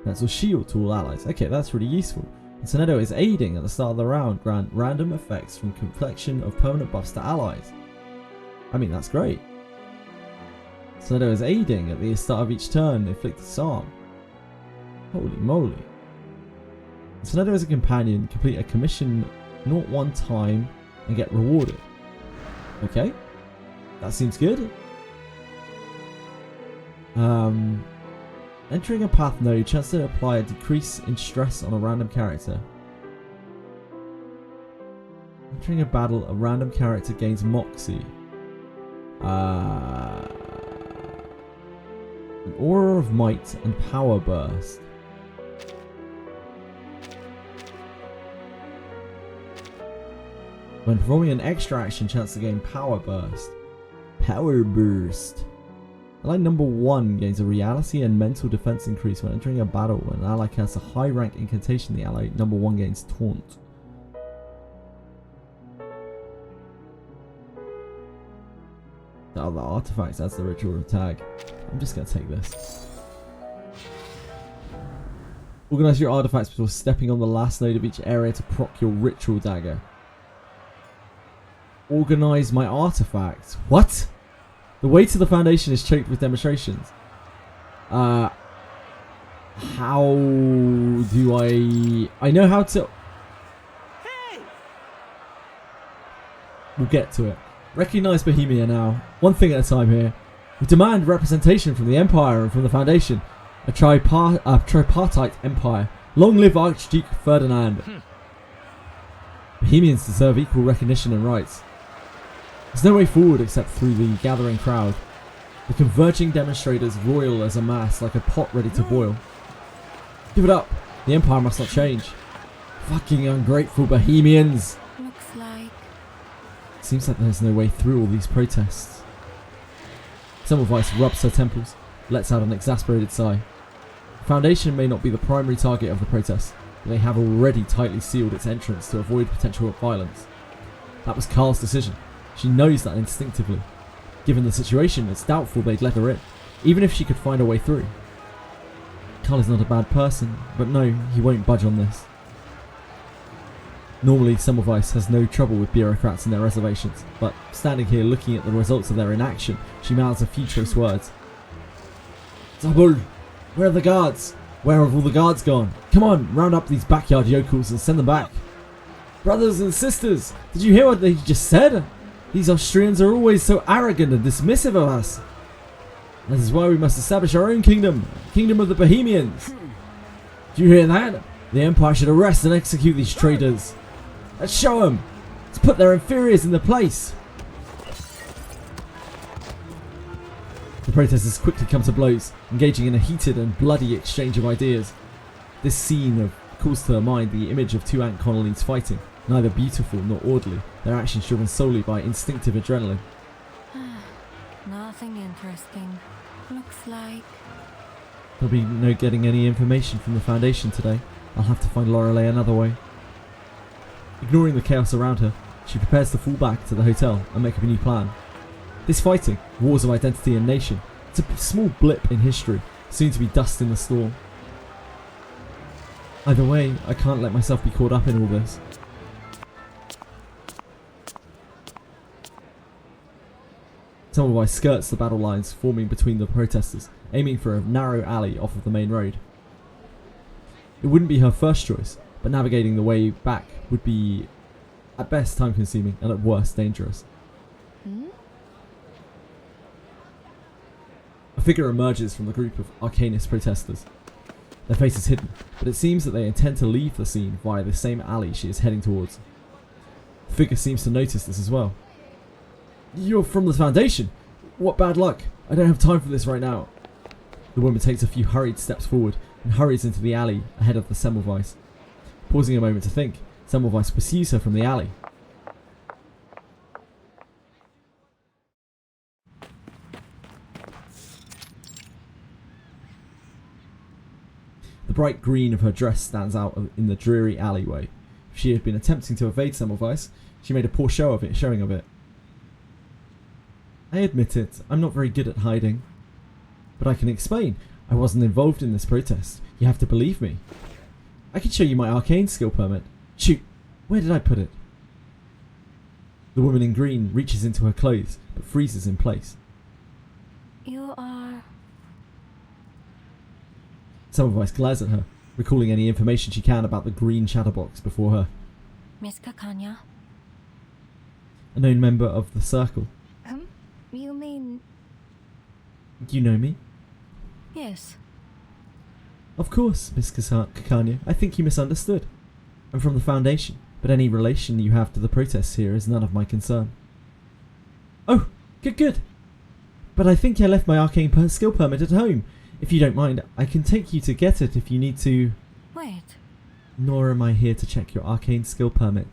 [SPEAKER 1] That's a shield to all allies. Okay, that's really useful. And Sonetto is aiding at the start of the round. Grant random effects from complexion of permanent buffs to allies. I mean, that's great. Sonetto is aiding at the start of each turn. Inflict disarm. Holy moly. Select as a companion, complete a commission not one time and get rewarded. Okay, that seems good. Entering a path node, chance to apply a decrease in stress on a random character. Entering a battle, a random character gains moxie. An aura of might and power burst. When performing an extra action, chance to gain power burst. Power burst. Ally number 1 gains a reality and mental defense increase when entering a battle. When an ally casts a high rank incantation, the ally number 1 gains taunt. Oh, the artifacts adds the ritual tag. I'm just going to take this. Organize your artifacts before stepping on the last node of each area to proc your ritual dagger. Organize my artifacts. What? The way to the Foundation is choked with demonstrations. How do I know how to... We'll get to it. Recognize Bohemia now. One thing at a time here. We demand representation from the Empire and from the Foundation. A tripartite empire. Long live Archduke Ferdinand. Bohemians deserve equal recognition and rights. There's no way forward except through the gathering crowd. The converging demonstrators roil as a mass like a pot ready to boil. Give it up. The Empire must not change. Fucking ungrateful Bohemians.
[SPEAKER 12] Looks like...
[SPEAKER 1] Seems like there's no way through all these protests. Semmelweis rubs her temples, lets out an exasperated sigh. The Foundation may not be the primary target of the protest, but they have already tightly sealed its entrance to avoid potential violence. That was Carl's decision. She knows that instinctively. Given the situation, it's doubtful they'd let her in, even if she could find a way through. Carl is not a bad person, but no, he won't budge on this. Normally, Semmelweis has no trouble with bureaucrats and their reservations, but standing here looking at the results of their inaction, she mouths a few choice words. Zabul! Where are the guards? Where have all the guards gone? Come on, round up these backyard yokels and send them back. Brothers and sisters, did you hear what they just said? These Austrians are always so arrogant and dismissive of us. That is why we must establish our own kingdom, kingdom of the Bohemians. Do you hear that? The Empire should arrest and execute these traitors. Let's show them. Let's put their inferiors in their place. The protesters quickly come to blows, engaging in a heated and bloody exchange of ideas. This scene calls to mind the image of two ant colonies fighting, neither beautiful nor orderly, their actions driven solely by instinctive adrenaline.
[SPEAKER 12] Nothing interesting. Looks like...
[SPEAKER 1] There'll be no getting any information from the Foundation today. I'll have to find Lorelei another way. Ignoring the chaos around her, she prepares to fall back to the hotel and make up a new plan. This fighting, wars of identity and nation, it's a small blip in history, soon to be dust in the storm. Either way, I can't let myself be caught up in all this. Semmelweis skirts the battle lines forming between the protesters, aiming for a narrow alley off of the main road. It wouldn't be her first choice, but navigating the way back would be at best time consuming and at worst dangerous. A figure emerges from the group of Arcanist protesters. Their face is hidden, but it seems that they intend to leave the scene via the same alley she is heading towards. The figure seems to notice this as well. You're from the Foundation? What bad luck. I don't have time for this right now. The woman takes a few hurried steps forward and hurries into the alley ahead of the Semmelweis. Pausing a moment to think, Semmelweis pursues her from the alley. The bright green of her dress stands out in the dreary alleyway. If she had been attempting to evade Semmelweis, she made a poor showing of it. I admit it, I'm not very good at hiding. But I can explain. I wasn't involved in this protest. You have to believe me. I can show you my arcane skill permit. Shoot, where did I put it? The woman in green reaches into her clothes, but freezes in place.
[SPEAKER 12] You are...
[SPEAKER 1] Semmelweis glares at her, recalling any information she can about the green chatterbox before her.
[SPEAKER 12] Miss Kakanya?
[SPEAKER 1] A known member of the Circle.
[SPEAKER 12] You mean...
[SPEAKER 1] You know me?
[SPEAKER 12] Yes.
[SPEAKER 1] Of course, Miss Kakanya. I think you misunderstood. I'm from the Foundation, but any relation you have to the protests here is none of my concern. Oh, good. But I think I left my arcane skill permit at home. If you don't mind, I can take you to get it if you need to...
[SPEAKER 12] Wait.
[SPEAKER 1] Nor am I here to check your arcane skill permit.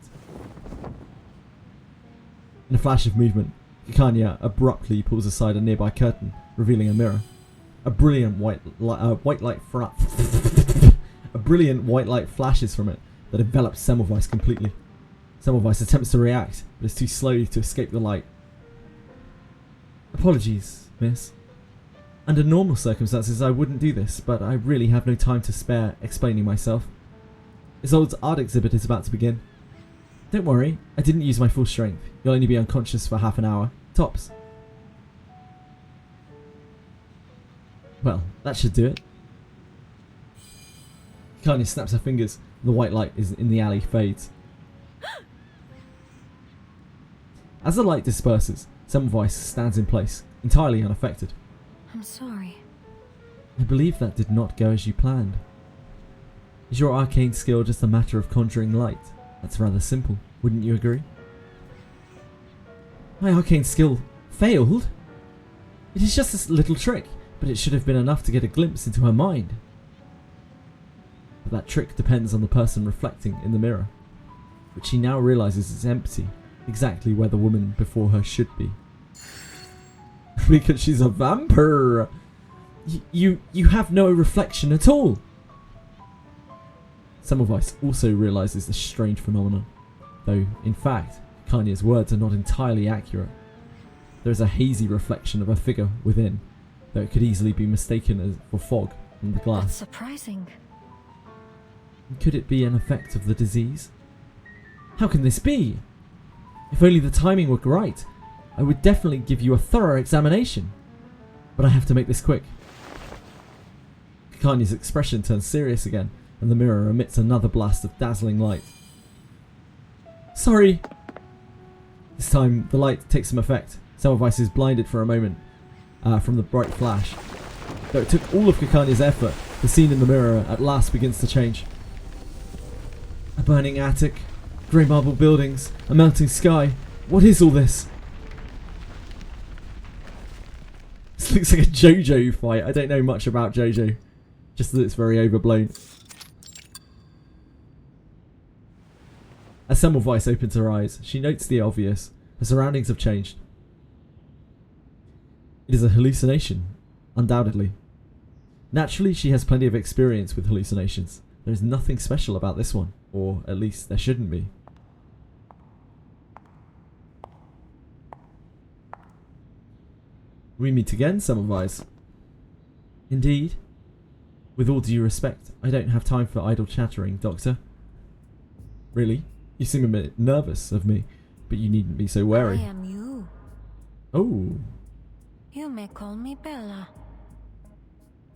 [SPEAKER 1] In a flash of movement, Kakanya abruptly pulls aside a nearby curtain, revealing a mirror. A brilliant white light flashes from it that envelops Semmelweis completely. Semmelweis attempts to react, but is too slow to escape the light. Apologies, miss. Under normal circumstances I wouldn't do this, but I really have no time to spare explaining myself. Isolde's art exhibit is about to begin. Don't worry, I didn't use my full strength. You'll only be unconscious for half an hour, tops. Well, that should do it. Kanya snaps her fingers, and the white light in the alley fades. As the light disperses, Semmelweis stands in place, entirely unaffected.
[SPEAKER 12] I'm sorry.
[SPEAKER 1] I believe that did not go as you planned. Is your arcane skill just a matter of conjuring light? That's rather simple, wouldn't you agree? My arcane skill failed? It is just a little trick, but it should have been enough to get a glimpse into her mind. But that trick depends on the person reflecting in the mirror, which she now realizes is empty, exactly where the woman before her should be. Because she's a vampire! You have no reflection at all! Semmelweis also realizes this strange phenomenon, though, in fact, Kanya's words are not entirely accurate. There is a hazy reflection of a figure within, though it could easily be mistaken for fog from the glass.
[SPEAKER 12] That's surprising.
[SPEAKER 1] Could it be an effect of the disease? How can this be? If only the timing were right, I would definitely give you a thorough examination. But I have to make this quick. Kanya's expression turns serious again, and the mirror emits another blast of dazzling light. Sorry! This time, the light takes some effect. Semmelweis is blinded for a moment from the bright flash. Though it took all of Kakanya's effort, the scene in the mirror at last begins to change. A burning attic, grey marble buildings, a melting sky. What is all this? This looks like a JoJo fight. I don't know much about JoJo, just that it's very overblown. As Semmelweis opens her eyes, she notes the obvious. Her surroundings have changed. It is a hallucination, undoubtedly. Naturally, she has plenty of experience with hallucinations. There is nothing special about this one, or at least there shouldn't be. We meet again, Semmelweis. Indeed. With all due respect, I don't have time for idle chattering, Doctor. Really? You seem a bit nervous of me, but you needn't be so wary.
[SPEAKER 12] I am you.
[SPEAKER 1] Oh.
[SPEAKER 12] You may call me Bella.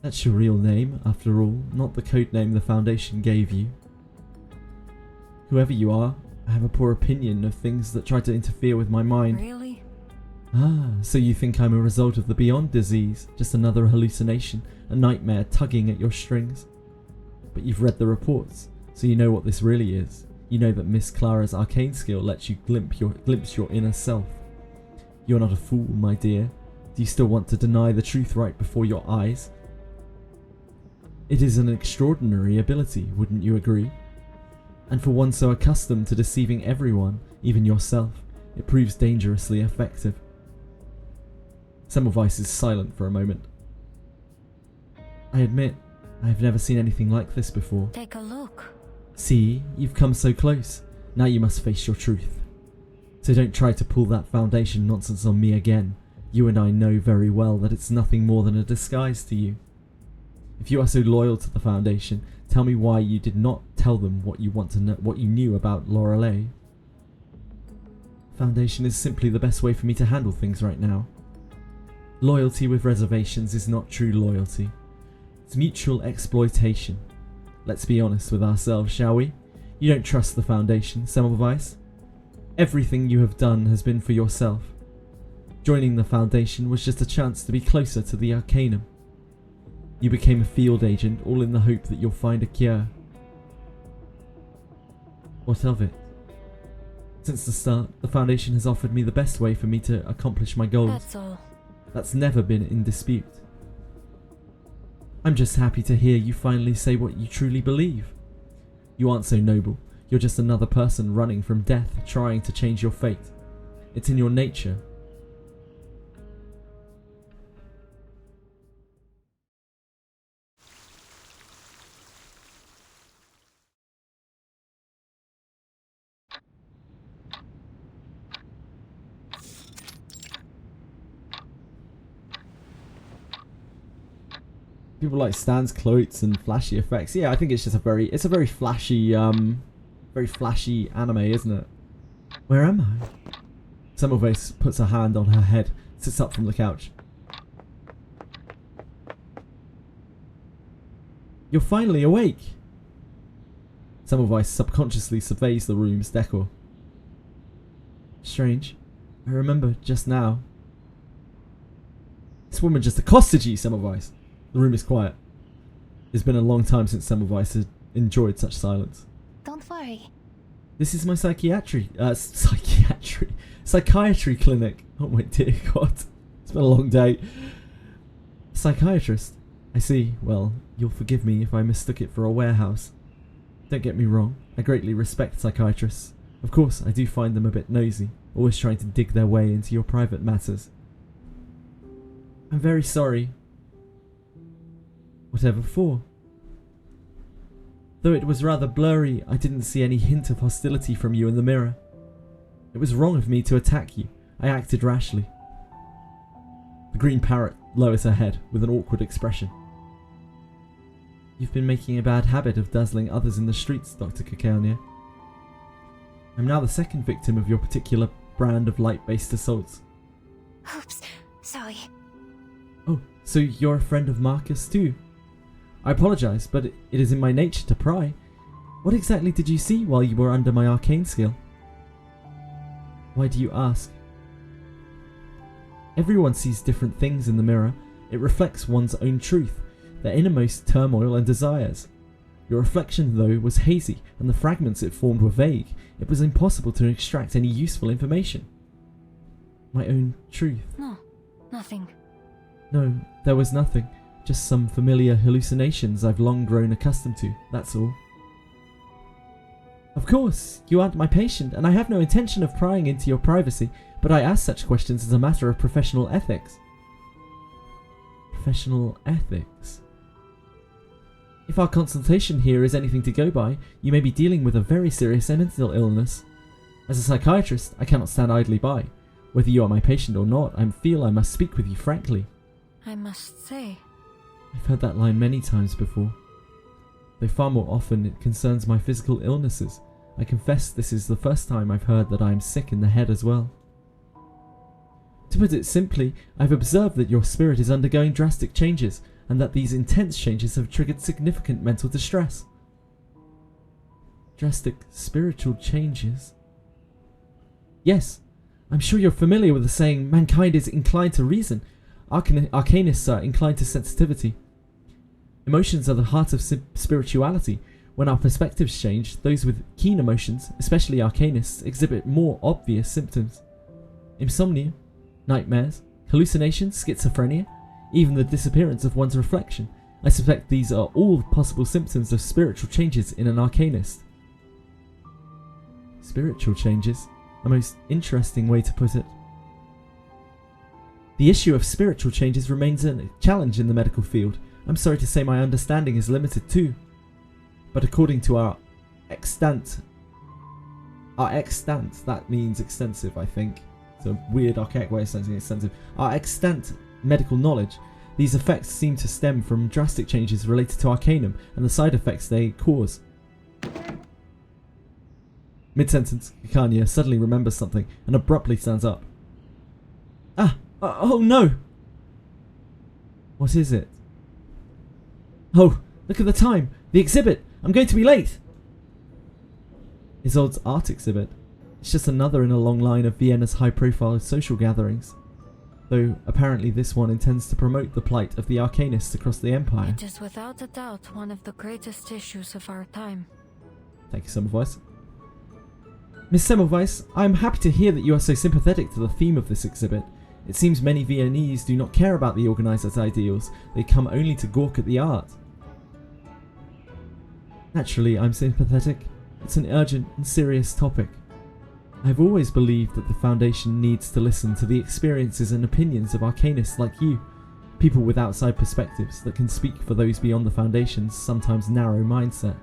[SPEAKER 1] That's your real name, after all, not the code name the Foundation gave you. Whoever you are, I have a poor opinion of things that try to interfere with my mind.
[SPEAKER 12] Really?
[SPEAKER 1] Ah, so you think I'm a result of the Beyond disease, just another hallucination, a nightmare tugging at your strings? But you've read the reports, so you know what this really is. You know that Miss Clara's arcane skill lets you glimpse your inner self. You're not a fool, my dear. Do you still want to deny the truth right before your eyes? It is an extraordinary ability, wouldn't you agree? And for one so accustomed to deceiving everyone, even yourself, it proves dangerously effective. Semmelweis is silent for a moment. I admit, I have never seen anything like this before.
[SPEAKER 12] Take a look.
[SPEAKER 1] See, you've come so close. Now you must face your truth. So don't try to pull that Foundation nonsense on me again. You and I know very well that it's nothing more than a disguise to you. If you are so loyal to the Foundation, tell me why you did not tell them what you want to know, what you knew about Lorelei. Foundation is simply the best way for me to handle things right now. Loyalty with reservations is not true loyalty. It's mutual exploitation. Let's be honest with ourselves, shall we? You don't trust the Foundation, Semmelweis. Everything you have done has been for yourself. Joining the Foundation was just a chance to be closer to the Arcanum. You became a field agent, all in the hope that you'll find a cure. What of it? Since the start, the Foundation has offered me the best way for me to accomplish my goals.
[SPEAKER 12] That's all.
[SPEAKER 1] That's never been in dispute. I'm just happy to hear you finally say what you truly believe. You aren't so noble. You're just another person running from death, trying to change your fate. It's in your nature. People like Stan's quotes and flashy effects. Yeah, I think it's just a very flashy, very flashy anime, isn't it? Where am I? Semmelweis puts her hand on her head, sits up from the couch. You're finally awake. Semmelweis subconsciously surveys the room's decor. Strange. I remember just now. This woman just accosted you, Semmelweis. The room is quiet. It's been a long time since Semmelweis has enjoyed such silence.
[SPEAKER 12] Don't worry.
[SPEAKER 1] This is my psychiatry clinic. Oh my dear God. It's been a long day. Psychiatrist. I see. Well, you'll forgive me if I mistook it for a warehouse. Don't get me wrong. I greatly respect psychiatrists. Of course, I do find them a bit nosy, always trying to dig their way into your private matters. I'm very sorry. Whatever for? Though it was rather blurry, I didn't see any hint of hostility from you in the mirror. It was wrong of me to attack you. I acted rashly. The green parrot lowers her head with an awkward expression. You've been making a bad habit of dazzling others in the streets, Dr. Kakalnia. I'm now the second victim of your particular brand of light-based assaults.
[SPEAKER 12] Oops, sorry.
[SPEAKER 1] Oh, so you're a friend of Marcus too? I apologise, but it is in my nature to pry. What exactly did you see while you were under my arcane skill? Why do you ask? Everyone sees different things in the mirror. It reflects one's own truth, their innermost turmoil and desires. Your reflection, though, was hazy, and the fragments it formed were vague. It was impossible to extract any useful information. My own truth.
[SPEAKER 12] No, nothing.
[SPEAKER 1] No, there was nothing. Just some familiar hallucinations I've long grown accustomed to, that's all. Of course, you aren't my patient, and I have no intention of prying into your privacy, but I ask such questions as a matter of professional ethics. Professional ethics? If our consultation here is anything to go by, you may be dealing with a very serious mental illness. As a psychiatrist, I cannot stand idly by. Whether you are my patient or not, I feel I must speak with you frankly.
[SPEAKER 12] I must say.
[SPEAKER 1] I've heard that line many times before. Though far more often it concerns my physical illnesses. I confess this is the first time I've heard that I am sick in the head as well. To put it simply, I've observed that your spirit is undergoing drastic changes, and that these intense changes have triggered significant mental distress. Drastic spiritual changes? Yes, I'm sure you're familiar with the saying, mankind is inclined to reason. Arcanists are inclined to sensitivity. Emotions are the heart of spirituality. When our perspectives change, those with keen emotions, especially arcanists, exhibit more obvious symptoms. Insomnia, nightmares, hallucinations, schizophrenia, even the disappearance of one's reflection. I suspect these are all possible symptoms of spiritual changes in an arcanist. Spiritual changes? A most interesting way to put it. The issue of spiritual changes remains a challenge in the medical field. I'm sorry to say my understanding is limited too. But according to our extant, that means extensive, I think. It's a weird archaic way of saying extensive. Our extant medical knowledge, these effects seem to stem from drastic changes related to Arcanum and the side effects they cause. Mid-sentence, Kikanya suddenly remembers something and abruptly stands up. Oh no! What is it? Oh, look at the time! The exhibit! I'm going to be late! Isolde's art exhibit. It's just another in a long line of Vienna's high-profile social gatherings. Though apparently this one intends to promote the plight of the arcanists across the Empire.
[SPEAKER 12] It is without a doubt one of the greatest issues of our time.
[SPEAKER 1] Thank you, Semmelweis. Miss Semmelweis, I am happy to hear that you are so sympathetic to the theme of this exhibit. It seems many Viennese do not care about the organizers' ideals, they come only to gawk at the art. Naturally, I'm sympathetic. It's an urgent and serious topic. I've always believed that the Foundation needs to listen to the experiences and opinions of arcanists like you, people with outside perspectives that can speak for those beyond the Foundation's sometimes narrow mindset.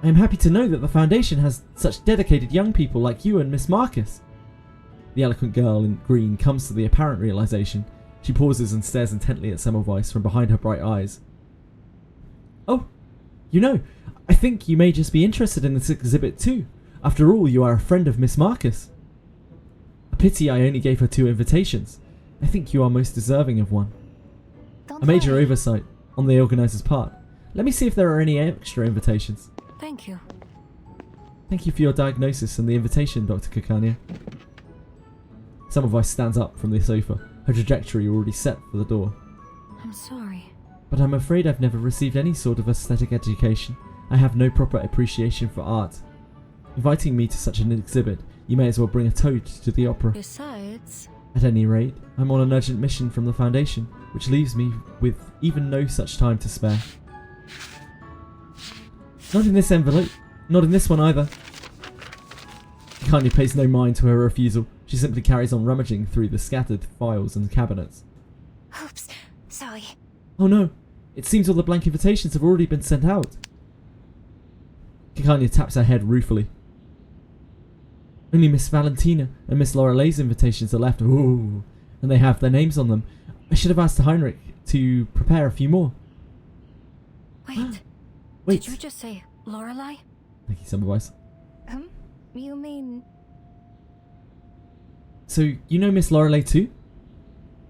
[SPEAKER 1] I am happy to know that the Foundation has such dedicated young people like you and Miss Marcus. The eloquent girl in green comes to the apparent realization. She pauses and stares intently at Semmelweis from behind her bright eyes. Oh, you know, I think you may just be interested in this exhibit too. After all, you are a friend of Miss Marcus. A pity I only gave her 2 invitations. I think you are most deserving of one. A major oversight on the organizer's part. Let me see if there are any extra invitations.
[SPEAKER 12] Thank you.
[SPEAKER 1] Thank you for your diagnosis and the invitation, Dr. Kakania. Semmelweis stands up from the sofa, her trajectory already set for the door.
[SPEAKER 12] I'm sorry.
[SPEAKER 1] But I'm afraid I've never received any sort of aesthetic education. I have no proper appreciation for art. Inviting me to such an exhibit, you may as well bring a toad to the opera.
[SPEAKER 12] Besides...
[SPEAKER 1] At any rate, I'm on an urgent mission from the Foundation, which leaves me with even no such time to spare. Not in this envelope. Not in this one either. Kanye pays no mind to her refusal. She simply carries on rummaging through the scattered files and cabinets.
[SPEAKER 3] Oops, sorry.
[SPEAKER 1] Oh no, it seems all the blank invitations have already been sent out. Kikanya taps her head ruefully. Only Miss Valentina and Miss Lorelei's invitations are left. Ooh, and they have their names on them. I should have asked Heinrich to prepare a few more.
[SPEAKER 12] Wait.
[SPEAKER 1] Wait.
[SPEAKER 12] Did you just say Lorelei?
[SPEAKER 1] Thank you, Semmelweis.
[SPEAKER 12] You mean...
[SPEAKER 1] So, you know Miss Lorelei too?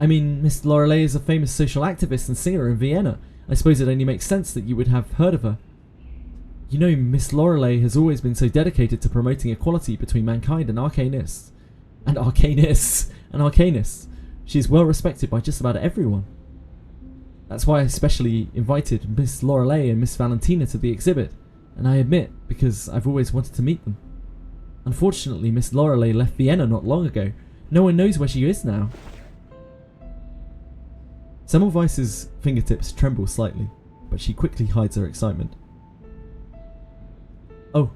[SPEAKER 1] I mean, Miss Lorelei is a famous social activist and singer in Vienna. I suppose it only makes sense that you would have heard of her. You know, Miss Lorelei has always been so dedicated to promoting equality between mankind and arcanists. And arcanists. She is well respected by just about everyone. That's why I especially invited Miss Lorelei and Miss Valentina to the exhibit. And I admit, because I've always wanted to meet them. Unfortunately, Miss Lorelei left Vienna not long ago. No one knows where she is now. Semmelweis's fingertips tremble slightly, but she quickly hides her excitement. Oh,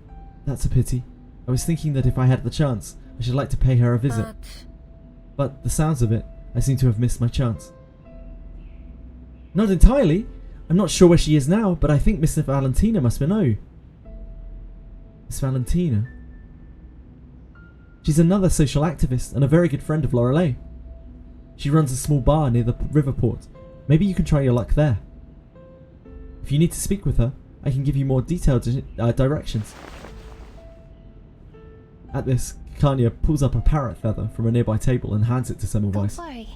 [SPEAKER 1] that's a pity. I was thinking that if I had the chance, I should like to pay her a visit. But the sounds of it, I seem to have missed my chance. Not entirely. I'm not sure where she is now, but I think Miss Valentina must know. Miss Valentina? She's another social activist and a very good friend of Lorelei. She runs a small bar near the river port. Maybe you can try your luck there. If you need to speak with her, I can give you more detailed directions. At this, Kanya pulls up a parrot feather from a nearby table and hands it to Semmelweis.
[SPEAKER 3] Don't worry.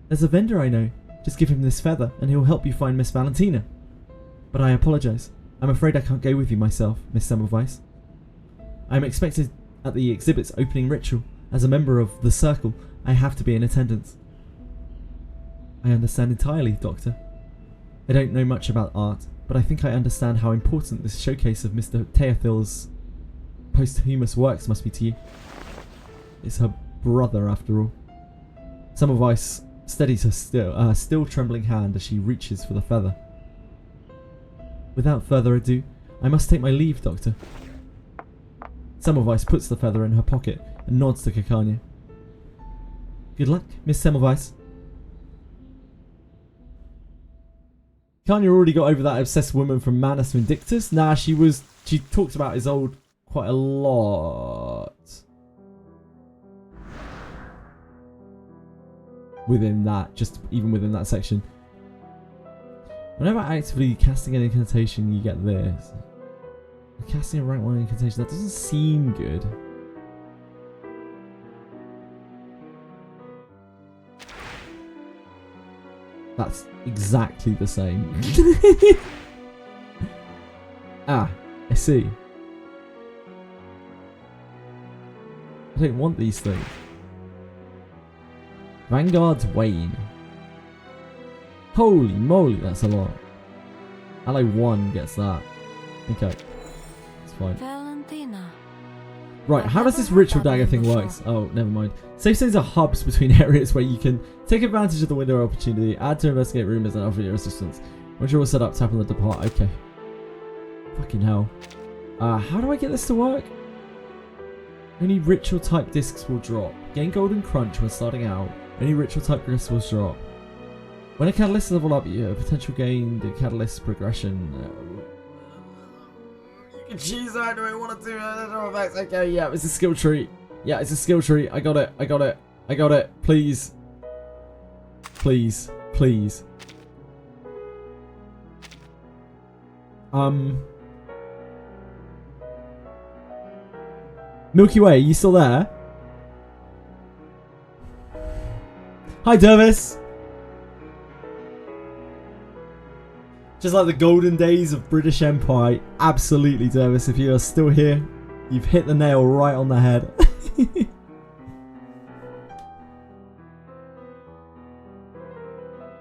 [SPEAKER 1] There's a vendor I know. Just give him this feather and he'll help you find Miss Valentina. But I apologise. I'm afraid I can't go with you myself, Miss Semmelweis. I am expected at the exhibit's opening ritual. As a member of the Circle, I have to be in attendance. I understand entirely, Doctor. I don't know much about art, but I think I understand how important this showcase of Mr. Teophil's posthumous works must be to you. It's her brother, after all. Semmelweis steadies her still trembling hand as she reaches for the feather. Without further ado, I must take my leave, Doctor. Semmelweis puts the feather in her pocket and nods to Kakanya. Good luck, Miss Semmelweis. Kanya already got over that obsessed woman from Manus Vindictus. Nah, she talked about Isolde quite a lot. Within that, even within that section. Whenever actively casting an incantation, you get this. Casting a rank 1 incantation, that doesn't seem good. That's exactly the same. Ah, I see. I don't want these things. Vanguard's Wane. Holy moly, that's a lot. Ally 1 gets that. Okay. It's fine.
[SPEAKER 12] Valentina.
[SPEAKER 1] Right, how does this ritual dagger thing work? Oh, never mind. Safe zones are hubs between areas where you can take advantage of the window of opportunity, add to investigate rumors, and offer your assistance. Once you're all set up, tap on the depart. Okay. Fucking hell. How do I get this to work? Only ritual type discs will drop. Gain golden crunch when starting out. Only ritual type crystals drop. When a catalyst level up, you have potential gain the catalyst progression. You can choose how do I want to do it. Okay, yeah, it's a skill tree. Yeah, it's a skill tree. I got it. I got it. I got it. Please. Please. Please. Milky Way, you still there? Hi, Dervis. Just like the golden days of British Empire. Absolutely, Dervis. If you are still here, you've hit the nail right on the head.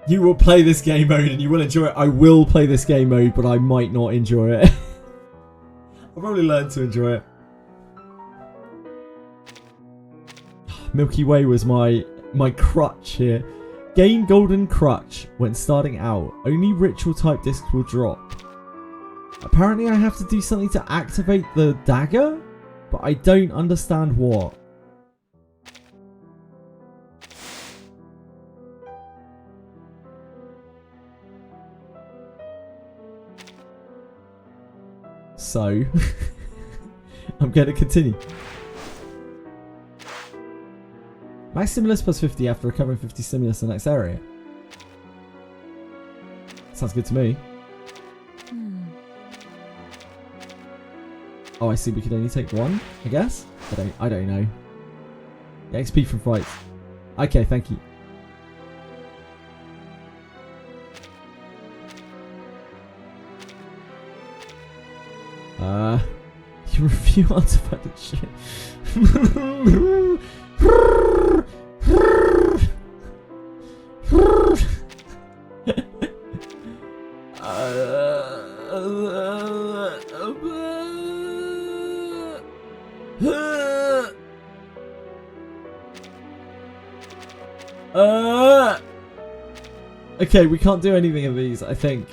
[SPEAKER 1] You will play this game mode and you will enjoy it. I will play this game mode, but I might not enjoy it. I'll probably learn to enjoy it. Milky Way was my crutch here. Gain golden crutch when starting out. Only ritual type discs will drop. Apparently I have to do something to activate the dagger, but I don't understand what. So, I'm going to continue. Max stimulus plus 50 after recovering 50 stimulus in the next area. Sounds good to me. Oh, I see. We could only take one, I guess. I don't know. Yeah, XP from fights. Okay, thank you. You review artifact shit. Okay, we can't do anything of these, I think.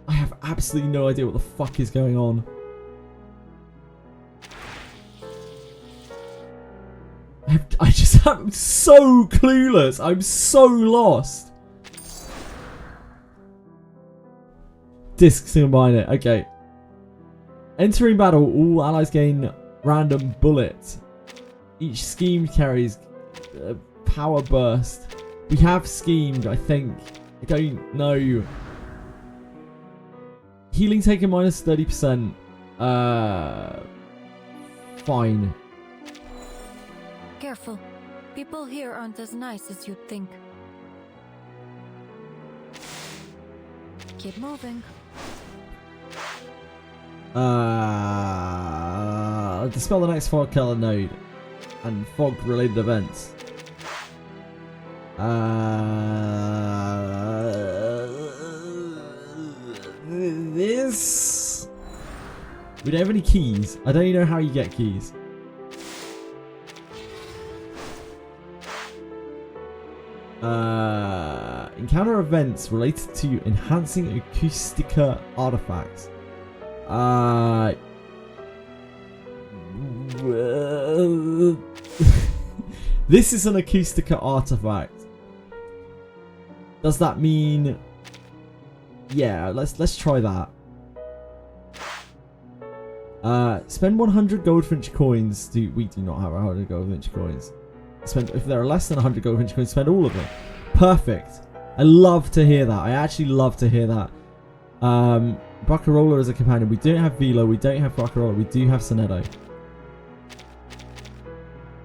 [SPEAKER 1] I have absolutely no idea what the fuck is going on. I'm so clueless. I'm so lost. Discs to combine it. Okay. Entering battle, all allies gain random bullet. Each scheme carries a power burst. We have schemed, I think. I don't know. Healing taken minus 30%. Fine.
[SPEAKER 12] Careful. People here aren't as nice as you'd think. Keep moving.
[SPEAKER 1] Dispel the next fog color node and fog related events. This. We don't have any keys. I don't even know how you get keys. Encounter events related to enhancing Acoustica artifacts. This is an Acoustica artifact. Does that mean? Yeah, let's try that. Spend 100 goldfinch coins. We do not have 100 goldfinch coins. If there are less than 100 goldfinch coins, spend all of them. Perfect. I love to hear that. I actually love to hear that. Barcarola as a companion. We don't have Velo. We don't have Barcarola. We do have Sonetto.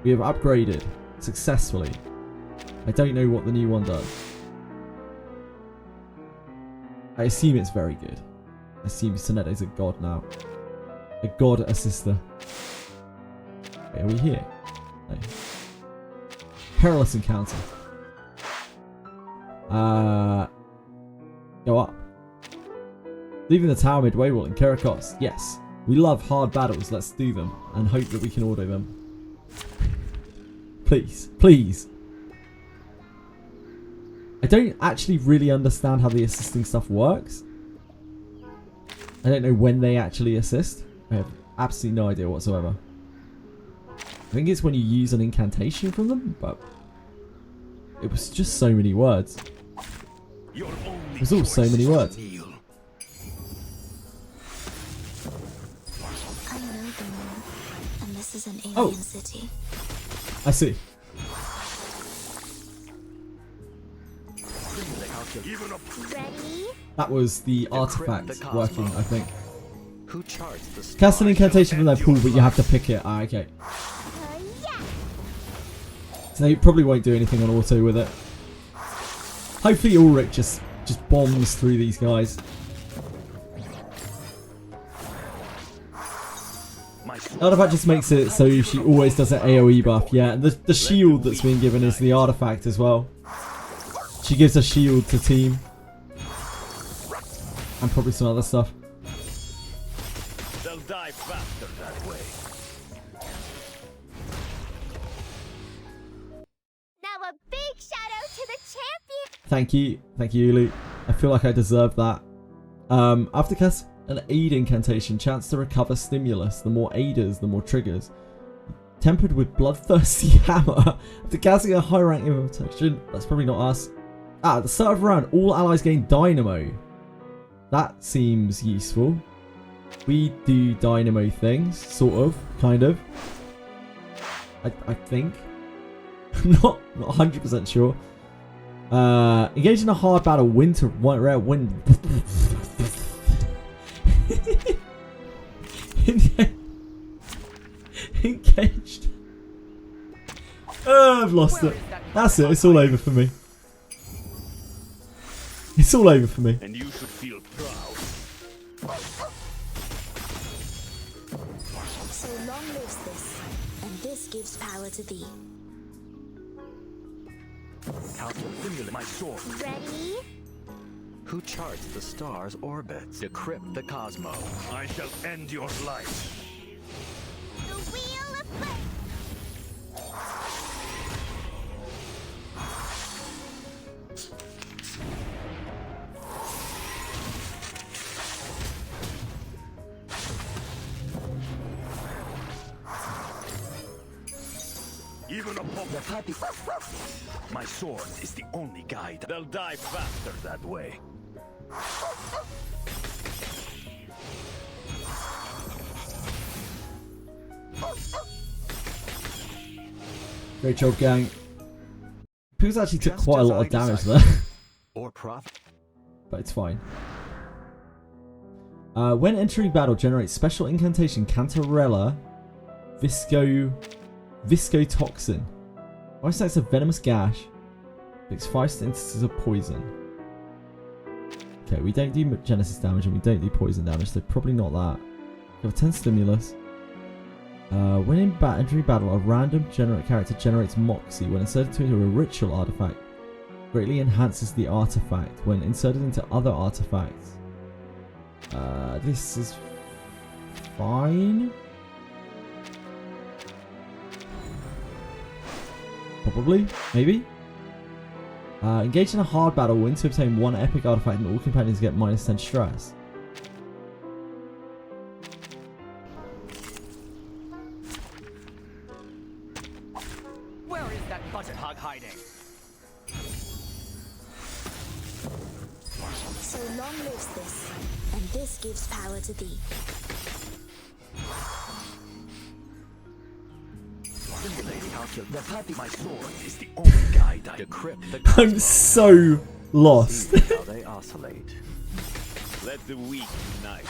[SPEAKER 1] We have upgraded successfully. I don't know what the new one does. I assume it's very good. I assume Sonetto's a god now. A god assister. Wait, are we here? No. Perilous encounter. Go up. Leaving the tower midway will incur a cost. Yes. We love hard battles. Let's do them. And hope that we can auto them. Please. Please. I don't actually really understand how the assisting stuff works. I don't know when they actually assist. I have absolutely no idea whatsoever. I think it's when you use an incantation from them, but it was just so many words. It was all so many words.
[SPEAKER 12] I know the moon, and this is an alien city.
[SPEAKER 1] I see.
[SPEAKER 3] Ready?
[SPEAKER 1] That was the artifact working, I think.
[SPEAKER 4] Who charged the
[SPEAKER 1] Cast an incantation from their pool, but you have to pick it. Ah, okay. So they probably won't do anything on auto with it. Hopefully Ulrich just bombs through these guys. Artifact just makes it so she always does an AoE buff. Yeah, the shield that's been given is the artifact as well. She gives a shield to team. And probably some other stuff.
[SPEAKER 8] They'll die faster that way.
[SPEAKER 3] Now a big shout out to the champion.
[SPEAKER 1] Thank you, Ulu. I feel like I deserve that. After cast an aid incantation, chance to recover stimulus. The more aiders, the more triggers. Tempered with bloodthirsty hammer. After casting a high rank invocation, that's probably not us. At the start of the round, all allies gain dynamo. That seems useful. We do dynamo things, sort of, kind of. I think. I'm not 100% sure. Engage in a hard battle, winter, rare, wind. Engaged. Oh, I've lost it. That's it. It's all over for me. It's all over for me.
[SPEAKER 8] And you should feel proud.
[SPEAKER 12] So long lives this, and this gives power to thee.
[SPEAKER 8] Calculate my sword.
[SPEAKER 3] Ready?
[SPEAKER 4] Who charts the stars' orbits? Decrypt the cosmos.
[SPEAKER 8] I shall end your life.
[SPEAKER 3] The wheel of fate.
[SPEAKER 8] Even a puppy. My sword is the only guide. They'll die faster that way.
[SPEAKER 1] Great job, gang. People actually took quite a lot of damage there.
[SPEAKER 4] Or profit.
[SPEAKER 1] But it's fine. When entering battle, generate special incantation Cantarella Viscotoxin. Ice stacks a venomous gash. Makes 5 instances of poison. Okay, we don't do Genesis damage and we don't do poison damage, so probably not that. We have 10 stimulus. When in entering battle, a random character generates Moxie. When inserted into a ritual artifact, greatly enhances the artifact. When inserted into other artifacts, this is fine. Probably, maybe. Engage in a hard battle. Win to obtain 1 epic artifact, and all companions get -10 stress.
[SPEAKER 5] Where is that budget hog hiding?
[SPEAKER 12] So long lives this, and this gives power to thee.
[SPEAKER 8] The puppy. My sword is the only guide.
[SPEAKER 4] Decrypt the
[SPEAKER 1] I'm so lost.
[SPEAKER 4] See how they oscillate.
[SPEAKER 8] Let the weak unite.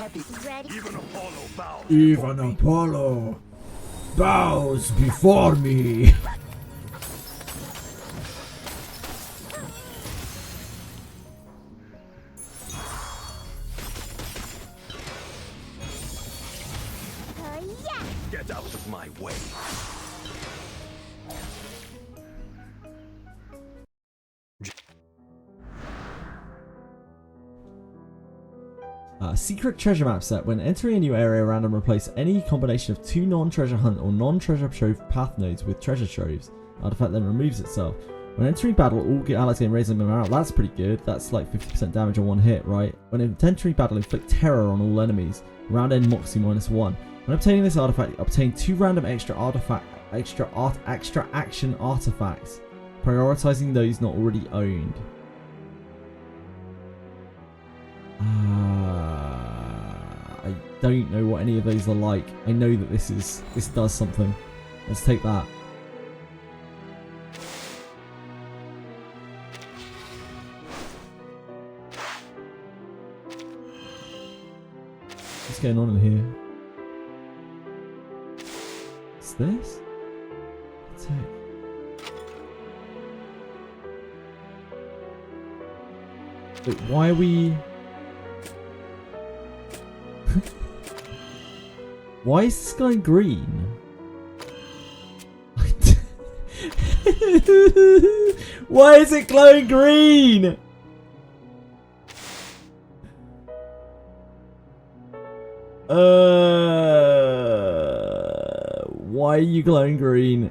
[SPEAKER 9] puppy.
[SPEAKER 3] Ready?
[SPEAKER 8] Even Apollo bows.
[SPEAKER 1] Even Apollo bows before me.
[SPEAKER 3] Yeah.
[SPEAKER 8] Get out of my way.
[SPEAKER 1] Secret treasure map set. When entering a new area, random replace any combination of 2 non-treasure hunt or non-treasure trove path nodes with treasure troves. Artifact then removes itself. When entering battle, all allies gain raising morale. That's pretty good. That's like 50% damage on one hit, right? When entering battle, inflict terror on all enemies. Round end Moxie -1. When obtaining this artifact, obtain 2 random extra action artifacts, prioritizing those not already owned. I don't know what any of those are like. I know that this does something. Let's take that. What's going on in here? What's this? Attack. Wait, why are we... Why is this going green? Why is it glowing green? Why are you glowing green?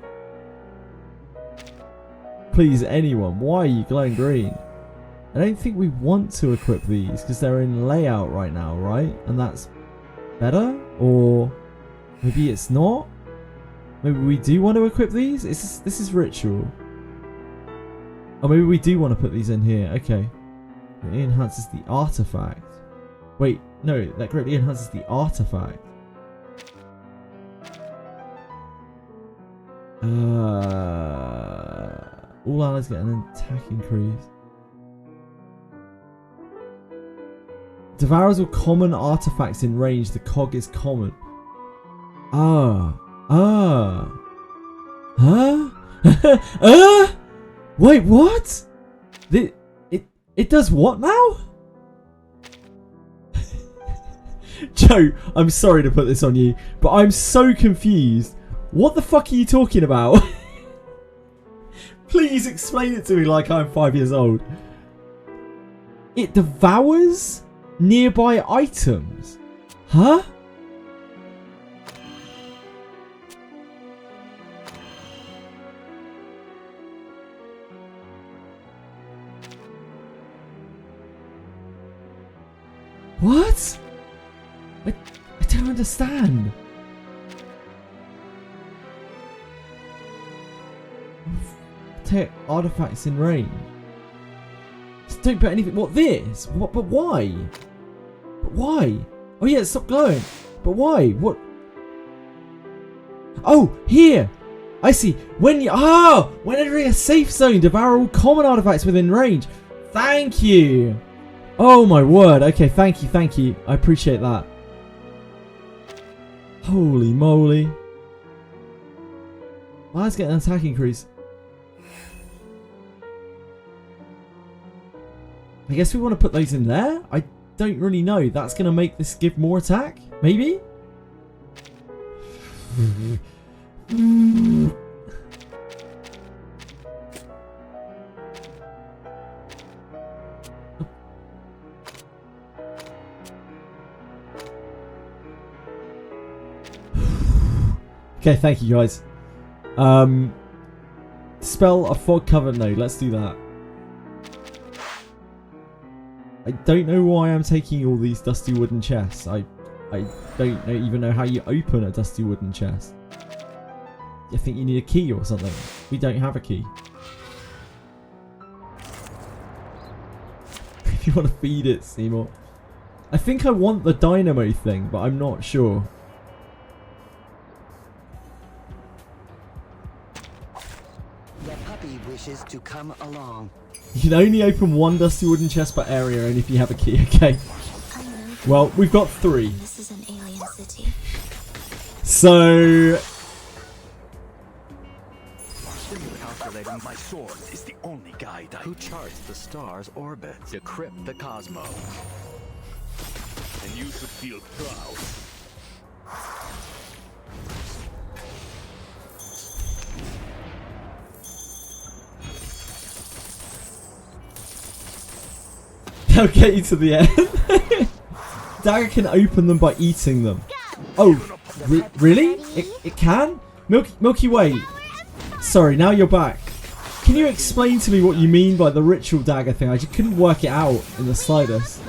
[SPEAKER 1] Please, anyone, why are you glowing green? I don't think we want to equip these because they're in layout right now, right? And that's better? Or maybe it's not? Maybe we do want to equip these? This is ritual. Or maybe we do want to put these in here. Okay. It enhances the artifact. Wait, no, that greatly enhances the artifact. All allies get an attack increase. Devours all common artifacts in range. The cog is common. Huh? Wait, what? It does what now? Joe, I'm sorry to put this on you, but I'm so confused. What the fuck are you talking about? Please explain it to me like I'm 5 years old. It devours nearby items? Huh? What? I don't understand. Take artifacts in range. Just don't put anything. What, this? What? But why? But why? Oh yeah, stop glowing. But why? What? Oh, here. I see. When entering a safe zone, devour all common artifacts within range. Thank you. Oh my word. Okay, thank you. I appreciate that. Holy moly. Why is getting an attack increase? I guess we want to put those in there? I don't really know. That's going to make this give more attack? Maybe? Okay, thank you guys. Spell a fog cover node. Let's do that. I don't know why I'm taking all these dusty wooden chests. I don't even know how you open a dusty wooden chest. I think you need a key or something. We don't have a key. If you want to feed it, Seymour. I think I want the dynamo thing, but I'm not sure.
[SPEAKER 9] The puppy wishes to come along.
[SPEAKER 1] You can only open one dusty wooden chest per area, and if you have a key, okay.
[SPEAKER 12] I know
[SPEAKER 1] Well, we've got 3.
[SPEAKER 12] This is an alien city.
[SPEAKER 1] So...
[SPEAKER 8] Calculating my sword is the only guide
[SPEAKER 4] Who charts the star's orbits? Decrypt the cosmos.
[SPEAKER 8] And you should feel proud.
[SPEAKER 1] I'll get you to the end. Dagger can open them by eating them. Oh, really? It can? Milky Way. Sorry, now you're back. Can you explain to me what you mean by the ritual dagger thing? I just couldn't work it out in the slightest.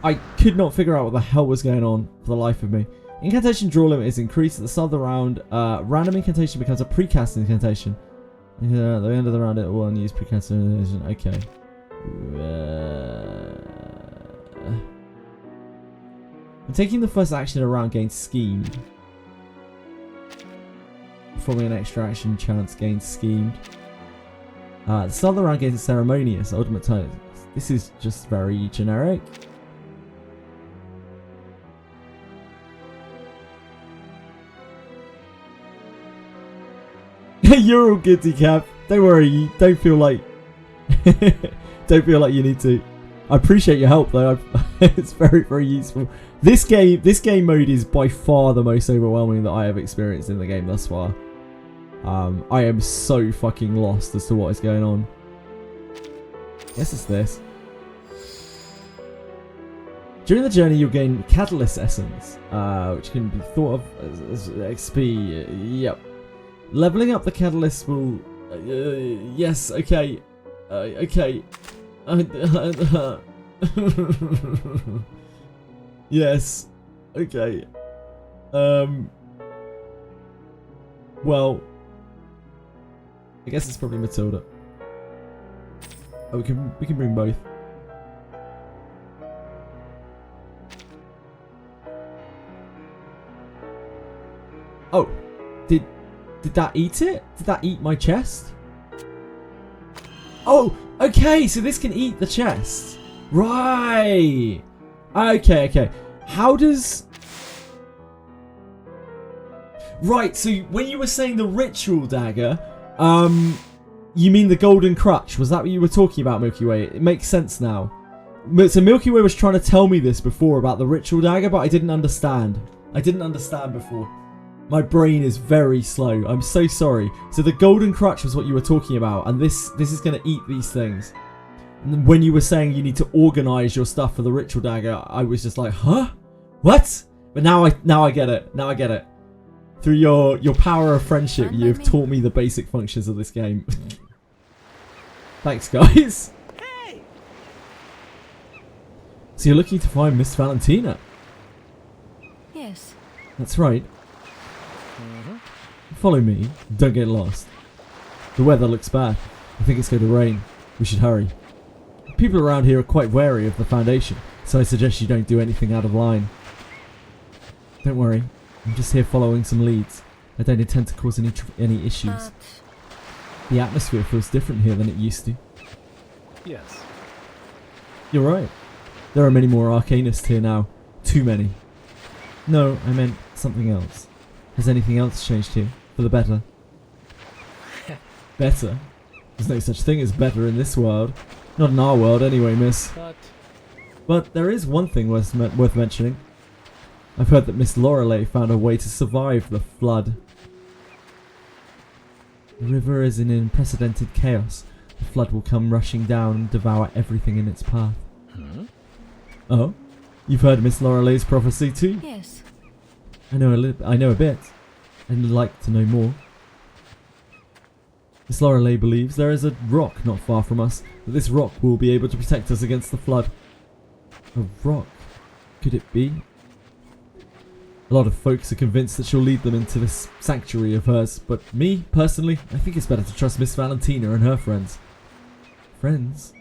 [SPEAKER 1] I could not figure out what the hell was going on for the life of me. Incantation draw limit is increased at the start of the round. Random incantation becomes a precast incantation. At the end of the round, it will use precast incantation. Okay. I'm taking the first action in a round gains schemed. Performing an extra action chance gains schemed. The start of the round gains ceremonious. Ultimate time. This is just very generic. You're all good, Decap. Don't worry. Don't feel like don't feel like you need to. I appreciate your help though. It's very, very useful. This game mode is by far the most overwhelming that I have experienced in the game thus far. I am so fucking lost as to what is going on. Guess it's this. During the journey, you'll gain Catalyst Essence, which can be thought of as XP. Yep. Leveling up the Catalyst will... yes, okay. Okay. Yes. Okay. Well... I guess it's probably Matilda. Oh, we can bring both. Oh, did that eat it? Did that eat my chest? Oh, okay, so this can eat the chest. Right. Okay, okay. How does... Right, so when you were saying the ritual dagger, you mean the golden crutch? Was that what you were talking about, Milky Way? It makes sense now. So Milky Way was trying to tell me this before about the ritual dagger, but I didn't understand. I didn't understand before. My brain is very slow. I'm so sorry. So the golden crutch was what you were talking about, and this is going to eat these things. And when you were saying you need to organize your stuff for the ritual dagger, I was just like, huh? What? But now I get it. Now I get it. Through your power of friendship, you have taught me the basic functions of this game. Thanks, guys.
[SPEAKER 5] Hey!
[SPEAKER 1] So you're looking to find Miss Valentina?
[SPEAKER 12] Yes.
[SPEAKER 1] That's right. Follow me. Don't get lost. The weather looks bad. I think it's going to rain. We should hurry. People around here are quite wary of the Foundation, so I suggest you don't do anything out of line. Don't worry. I'm just here following some leads. I don't intend to cause any issues. The atmosphere feels different here than it used to.
[SPEAKER 11] Yes.
[SPEAKER 1] You're right. There are many more Arcanists here now. Too many. No, I meant something else. Has anything else changed here? For the better? Better? There's no such thing as better in this world. Not in our world anyway, miss. But there is one thing worth mentioning. I've heard that Miss Lorelei found a way to survive the flood. The river is in unprecedented chaos. The flood will come rushing down and devour everything in its path. Oh? You've heard Miss Lorelei's prophecy too?
[SPEAKER 12] Yes.
[SPEAKER 1] I know a bit. I'd like to know more. Miss Lorelei believes there is a rock not far from us, that this rock will be able to protect us against the flood. A rock? Could it be? A lot of folks are convinced that she'll lead them into this sanctuary of hers, but me, personally, I think it's better to trust Miss Valentina and her friends. Friends?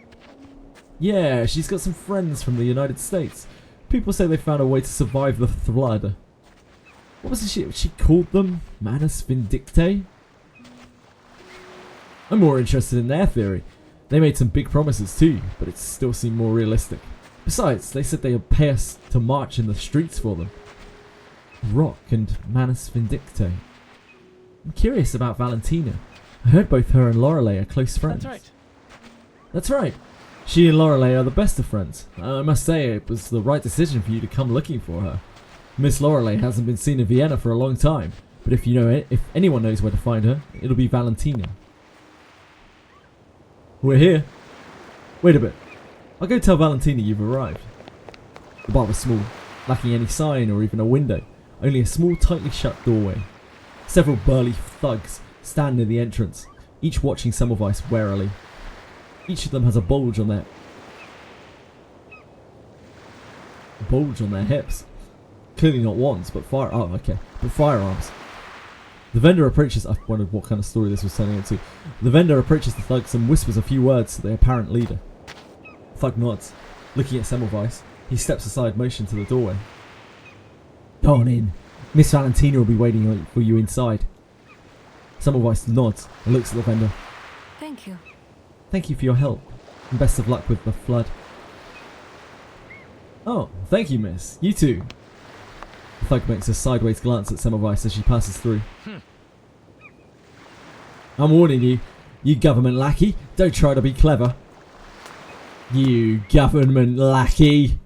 [SPEAKER 1] Yeah, she's got some friends from the United States. People say they found a way to survive the flood. What was it she called them? Manus Vindictae? I'm more interested in their theory. They made some big promises too, but it still seemed more realistic. Besides, they said they would pay us to march in the streets for them. Rock and Manus Vindicte. I'm curious about Valentina. I heard both her and Lorelei are close friends.
[SPEAKER 10] That's right.
[SPEAKER 1] That's right. She and Lorelei are the best of friends. I must say it was the right decision for you to come looking for her. Miss Lorelei hasn't been seen in Vienna for a long time, but if you know it, if anyone knows where to find her, it'll be Valentina. We're here. Wait a bit. I'll go tell Valentina you've arrived. The bar was small, lacking any sign or even a window, only a small tightly shut doorway. Several burly thugs stand near the entrance, each watching Semmelweis warily. Each of them has a bulge on their hips. Clearly not wands, but firearms. The vendor approaches. I wondered what kind of story this was turning into. The vendor approaches the thugs and whispers a few words to the apparent leader. The thug nods, looking at Semmelweis. He steps aside, motion to the doorway. Go on in. Miss Valentina will be waiting for you inside. Semmelweis nods and looks at the vendor.
[SPEAKER 12] Thank you.
[SPEAKER 1] Thank you for your help, and best of luck with the flood. Oh, thank you, miss. You too. The thug makes a sideways glance at Semmelweis as she passes through. I'm warning you, you government lackey, don't try to be clever. You government lackey.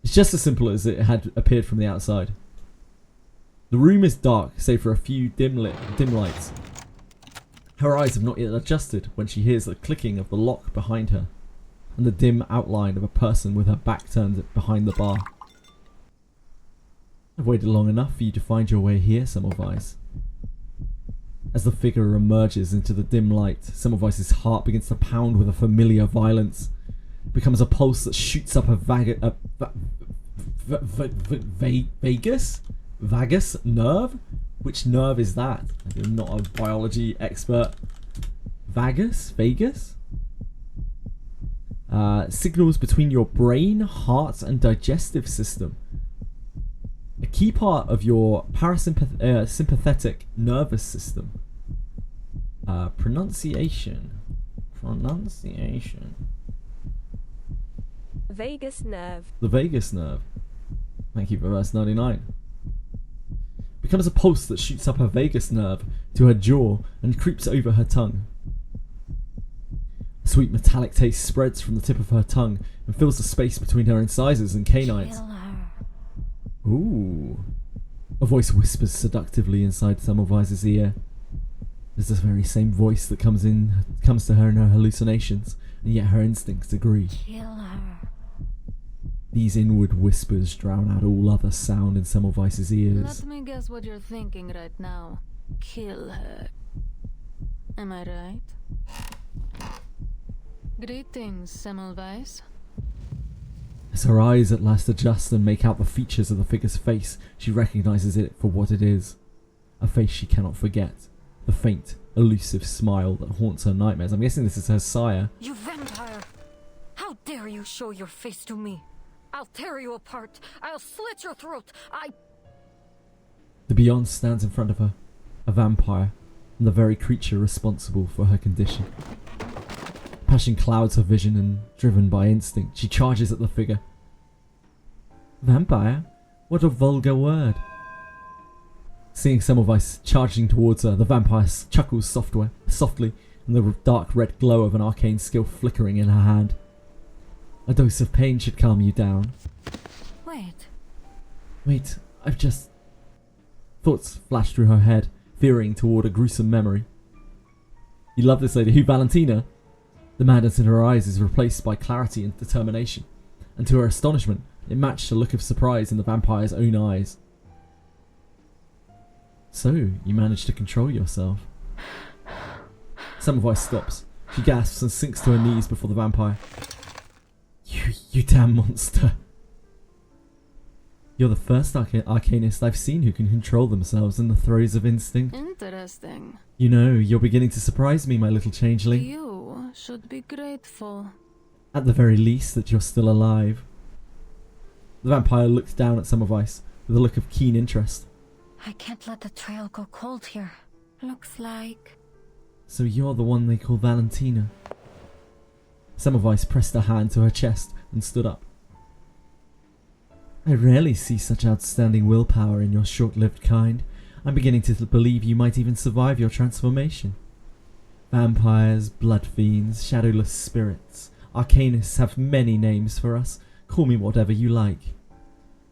[SPEAKER 1] It's just as simple as it had appeared from the outside. The room is dark, save for a few dim lights. Her eyes have not yet adjusted when she hears the clicking of the lock behind her, and the dim outline of a person with her back turned behind the bar. I've waited long enough for you to find your way here, Semmelweis. As the figure emerges into the dim light, Semmelweis' heart begins to pound with a familiar violence. It becomes a pulse that shoots up a vagus nerve? Which nerve is that? I'm not a biology expert. Vagus? Signals between your brain, heart, and digestive system. A key part of your sympathetic nervous system. Pronunciation.
[SPEAKER 15] Vagus nerve.
[SPEAKER 1] The vagus nerve. Thank you for verse 99. Becomes a pulse that shoots up her vagus nerve to her jaw and creeps over her tongue. A sweet metallic taste spreads from the tip of her tongue and fills the space between her incisors and canines. Ooh. A voice whispers seductively inside Semmelweis' ear. It's the very same voice that comes to her in her hallucinations, and yet her instincts agree. These inward whispers drown out all other sound in Semmelweis' ears.
[SPEAKER 12] Let me guess what you're thinking right now. Kill her. Am I right? Greetings, Semmelweis.
[SPEAKER 1] As her eyes at last adjust and make out the features of the figure's face, she recognizes it for what it is. A face she cannot forget. The faint, elusive smile that haunts her nightmares. I'm guessing this is her sire.
[SPEAKER 12] You vampire! How dare you show your face to me? I'll tear you apart. I'll slit your throat.
[SPEAKER 1] The Beyond stands in front of her, a vampire, and the very creature responsible for her condition. Passion clouds her vision, and driven by instinct, she charges at the figure. Vampire? What a vulgar word. Seeing Semmelweis charging towards her, the vampire chuckles softly, and the dark red glow of an arcane skill flickering in her hand. A dose of pain should calm you down. Wait, I've just... Thoughts flash through her head, veering toward a gruesome memory. You love this lady. Who, Valentina? The madness in her eyes is replaced by clarity and determination, and to her astonishment, it matched a look of surprise in the vampire's own eyes. So, you managed to control yourself. Semmelweis stops. She gasps and sinks to her knees before the vampire. You damn monster. You're the first arcanist I've seen who can control themselves in the throes of instinct.
[SPEAKER 12] Interesting.
[SPEAKER 1] You know, you're beginning to surprise me, my little changeling.
[SPEAKER 12] You should be grateful.
[SPEAKER 1] At the very least that you're still alive. The vampire looks down at Semmelweis with a look of keen interest.
[SPEAKER 12] I can't let the trail go cold here. Looks like...
[SPEAKER 1] So you're the one they call Valentina. Semmelweis pressed her hand to her chest and stood up. I rarely see such outstanding willpower in your short-lived kind. I'm beginning to believe you might even survive your transformation. Vampires, blood fiends, shadowless spirits, arcanists have many names for us. Call me whatever you like.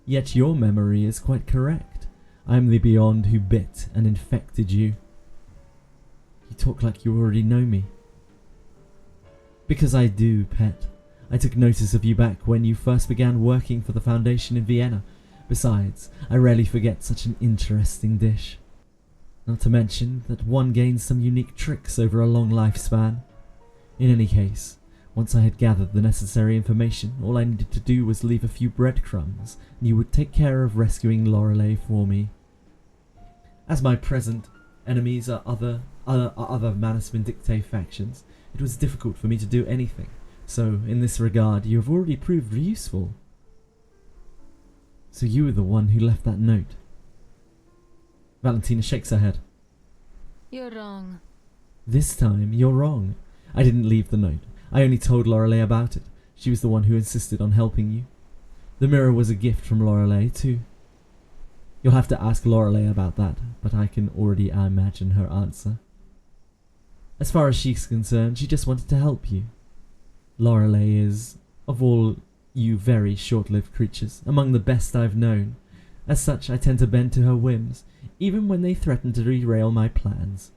[SPEAKER 1] Yet your memory is quite correct. I am the Beyond who bit and infected you. You talk like you already know me. Because I do, pet. I took notice of you back when you first began working for the Foundation in Vienna. Besides, I rarely forget such an interesting dish. Not to mention that one gains some unique tricks over a long lifespan. In any case, once I had gathered the necessary information, all I needed to do was leave a few breadcrumbs, and you would take care of rescuing Lorelei for me. As my present enemies are other Manus Vindictae factions, it was difficult for me to do anything, so in this regard you have already proved useful. So you were the one who left that note. Valentina shakes her head.
[SPEAKER 12] You're wrong.
[SPEAKER 1] This time, you're wrong. I didn't leave the note. I only told Lorelei about it. She was the one who insisted on helping you. The mirror was a gift from Lorelei, too. You'll have to ask Lorelei about that, but I can already imagine her answer. As far as she's concerned, she just wanted to help you. Lorelei is, of all you very short-lived creatures, among the best I've known. As such, I tend to bend to her whims, even when they threaten to derail my plans.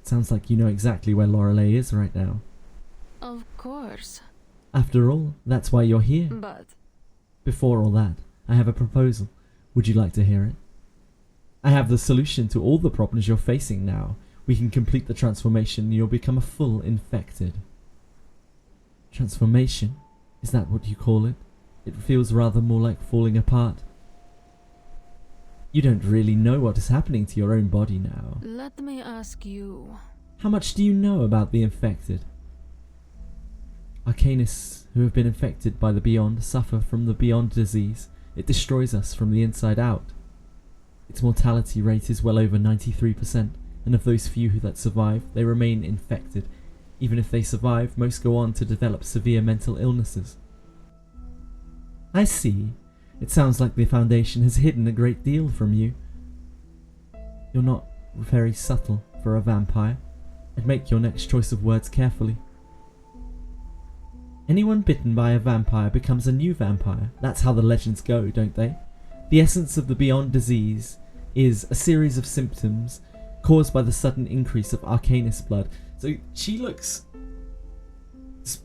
[SPEAKER 1] Sounds like you know exactly where Lorelei is right now.
[SPEAKER 12] Of course.
[SPEAKER 1] After all, that's why you're here.
[SPEAKER 12] But...
[SPEAKER 1] Before all that, I have a proposal. Would you like to hear it? I have the solution to all the problems you're facing now. We can complete the transformation and you'll become a full infected. Transformation? Is that what you call it? It feels rather more like falling apart. You don't really know what is happening to your own body now.
[SPEAKER 12] Let me ask you.
[SPEAKER 1] How much do you know about the infected? Arcanists who have been infected by the Beyond suffer from the Beyond disease. It destroys us from the inside out. Its mortality rate is well over 93%, and of those few that survive, they remain infected. Even if they survive, most go on to develop severe mental illnesses. I see. It sounds like the Foundation has hidden a great deal from you. You're not very subtle for a vampire. I'd make your next choice of words carefully. Anyone bitten by a vampire becomes a new vampire. That's how the legends go, don't they? The essence of the Beyond disease is a series of symptoms caused by the sudden increase of Arcanist blood. So she looks...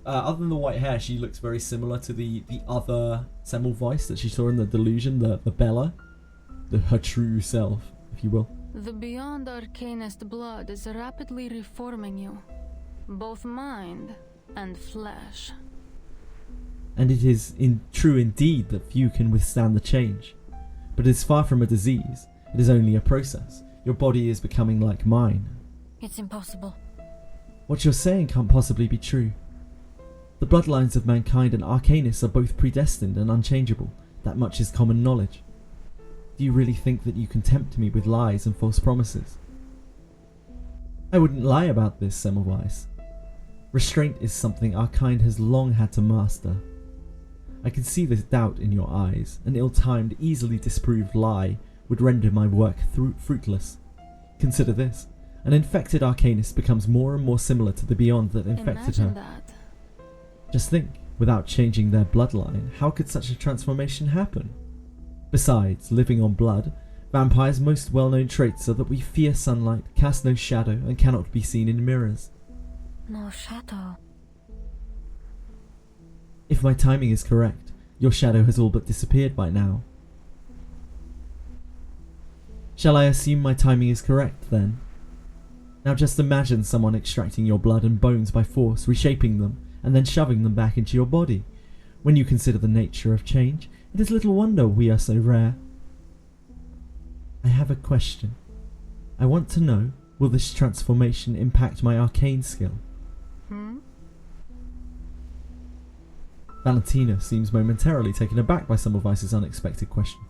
[SPEAKER 1] other than the white hair, she looks very similar to the other Semmelweis that she saw in the delusion, the Bella. Her true self, if you will.
[SPEAKER 12] The Beyond Arcanist blood is rapidly reforming you. Both mind and flesh.
[SPEAKER 1] And it is true indeed that few can withstand the change. But it is far from a disease. It is only a process. Your body is becoming like mine.
[SPEAKER 12] It's impossible.
[SPEAKER 1] What you're saying can't possibly be true. The bloodlines of mankind and Arcanists are both predestined and unchangeable. That much is common knowledge. Do you really think that you can tempt me with lies and false promises? I wouldn't lie about this, Semmelweis. Restraint is something our kind has long had to master. I can see the doubt in your eyes. An ill-timed, easily disproved lie would render my work fruitless. Consider this. An infected Arcanist becomes more and more similar to the Beyond that infected her.
[SPEAKER 12] That.
[SPEAKER 1] Just think, without changing their bloodline, how could such a transformation happen? Besides, living on blood, vampires' most well-known traits are that we fear sunlight, cast no shadow, and cannot be seen in mirrors.
[SPEAKER 12] No shadow.
[SPEAKER 1] If my timing is correct, your shadow has all but disappeared by now. Shall I assume my timing is correct, then? Now just imagine someone extracting your blood and bones by force, reshaping them, and then shoving them back into your body. When you consider the nature of change, it is little wonder we are so rare. I have a question. I want to know, will this transformation impact my arcane skill? Valentina seems momentarily taken aback by Semmelweis' unexpected question.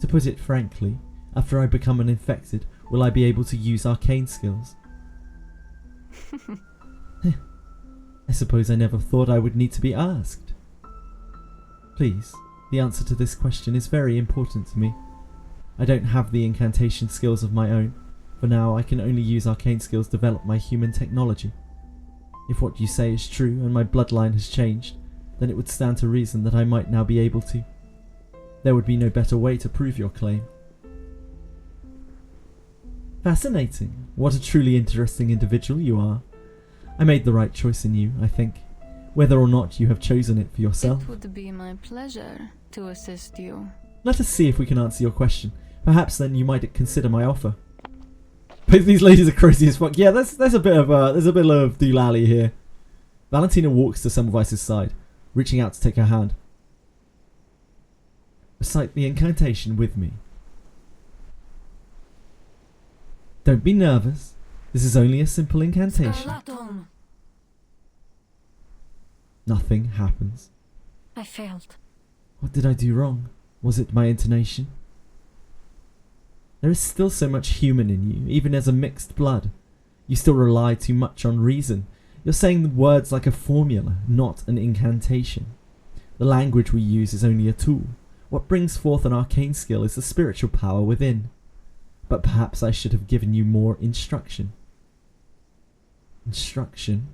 [SPEAKER 1] To put it frankly, after I become an infected, will I be able to use arcane skills? I suppose I never thought I would need to be asked. Please, the answer to this question is very important to me. I don't have the incantation skills of my own. For now, I can only use arcane skills developed by human technology. If what you say is true and my bloodline has changed, then it would stand to reason that I might now be able to. There would be no better way to prove your claim. Fascinating. What a truly interesting individual you are. I made the right choice in you, I think, whether or not you have chosen it for yourself.
[SPEAKER 12] It would be my pleasure to assist you.
[SPEAKER 1] Let us see if we can answer your question. Perhaps then you might consider my offer. Both these ladies are crazy as fuck. Yeah, there's a bit of doolally here. Valentina walks to Semmelweis's side, reaching out to take her hand. Recite the incantation with me. Don't be nervous. This is only a simple incantation.
[SPEAKER 12] Scarlatum.
[SPEAKER 1] Nothing happens.
[SPEAKER 12] I failed.
[SPEAKER 1] What did I do wrong? Was it my intonation? There is still so much human in you, even as a mixed blood. You still rely too much on reason. You're saying the words like a formula, not an incantation. The language we use is only a tool. What brings forth an arcane skill is the spiritual power within. But perhaps I should have given you more instruction. Instruction?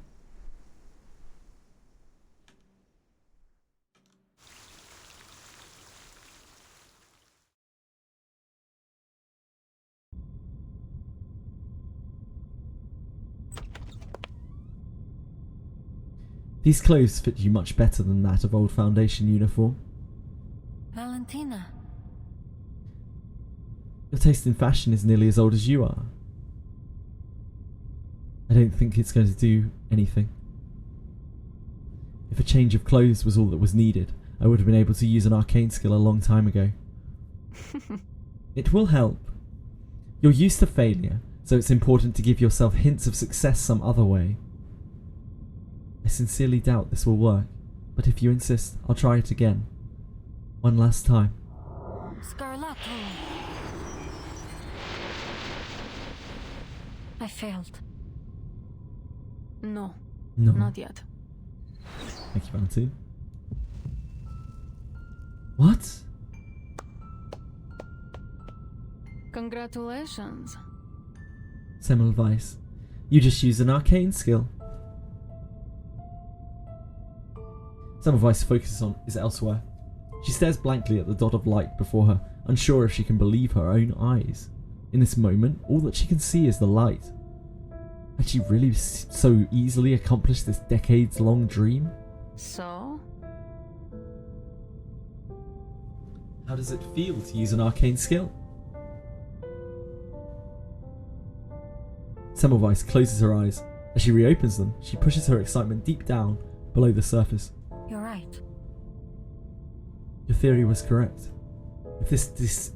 [SPEAKER 1] These clothes fit you much better than that of old Foundation uniform.
[SPEAKER 12] Valentina.
[SPEAKER 1] Your taste in fashion is nearly as old as you are. I don't think it's going to do anything. If a change of clothes was all that was needed, I would have been able to use an arcane skill a long time ago. It will help. You're used to failure, so it's important to give yourself hints of success some other way. I sincerely doubt this will work, but if you insist, I'll try it again. One last time.
[SPEAKER 12] Scarlatum. I failed. No.
[SPEAKER 1] No.
[SPEAKER 12] Not yet.
[SPEAKER 1] Thank you, Valentine. What?
[SPEAKER 12] Congratulations.
[SPEAKER 1] Semmelweis, you just used an arcane skill. Semmelweis' focus is elsewhere. She stares blankly at the dot of light before her, unsure if she can believe her own eyes. In this moment, all that she can see is the light. Had she really so easily accomplished this decades-long dream?
[SPEAKER 12] So?
[SPEAKER 1] How does it feel to use an arcane skill? Semmelweis closes her eyes. As she reopens them, she pushes her excitement deep down, below the surface.
[SPEAKER 12] You're right.
[SPEAKER 1] Your theory was correct. If this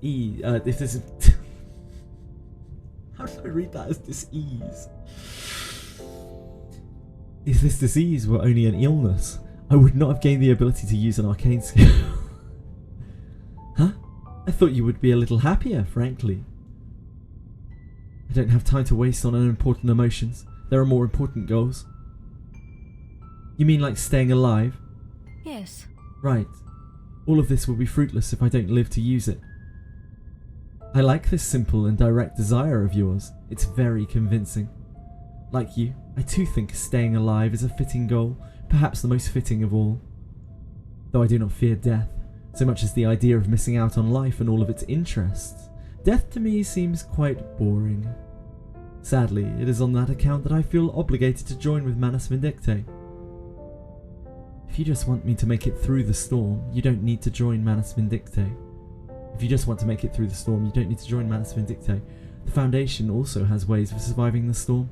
[SPEAKER 1] how do I read that as dis-ease? If this disease were only an illness, I would not have gained the ability to use an arcane skill. Huh? I thought you would be a little happier, frankly. I don't have time to waste on unimportant emotions. There are more important goals. You mean like staying alive?
[SPEAKER 12] Yes.
[SPEAKER 1] Right. All of this will be fruitless if I don't live to use it. I like this simple and direct desire of yours. It's very convincing. Like you, I too think staying alive is a fitting goal, perhaps the most fitting of all. Though I do not fear death, so much as the idea of missing out on life and all of its interests. Death to me seems quite boring. Sadly, it is on that account that I feel obligated to join with Manus Vindicte. If you just want me to make it through the storm, you don't need to join Manus Vindicte. If you just want to make it through the storm, you don't need to join Manus Vindicte. The Foundation also has ways of surviving the storm.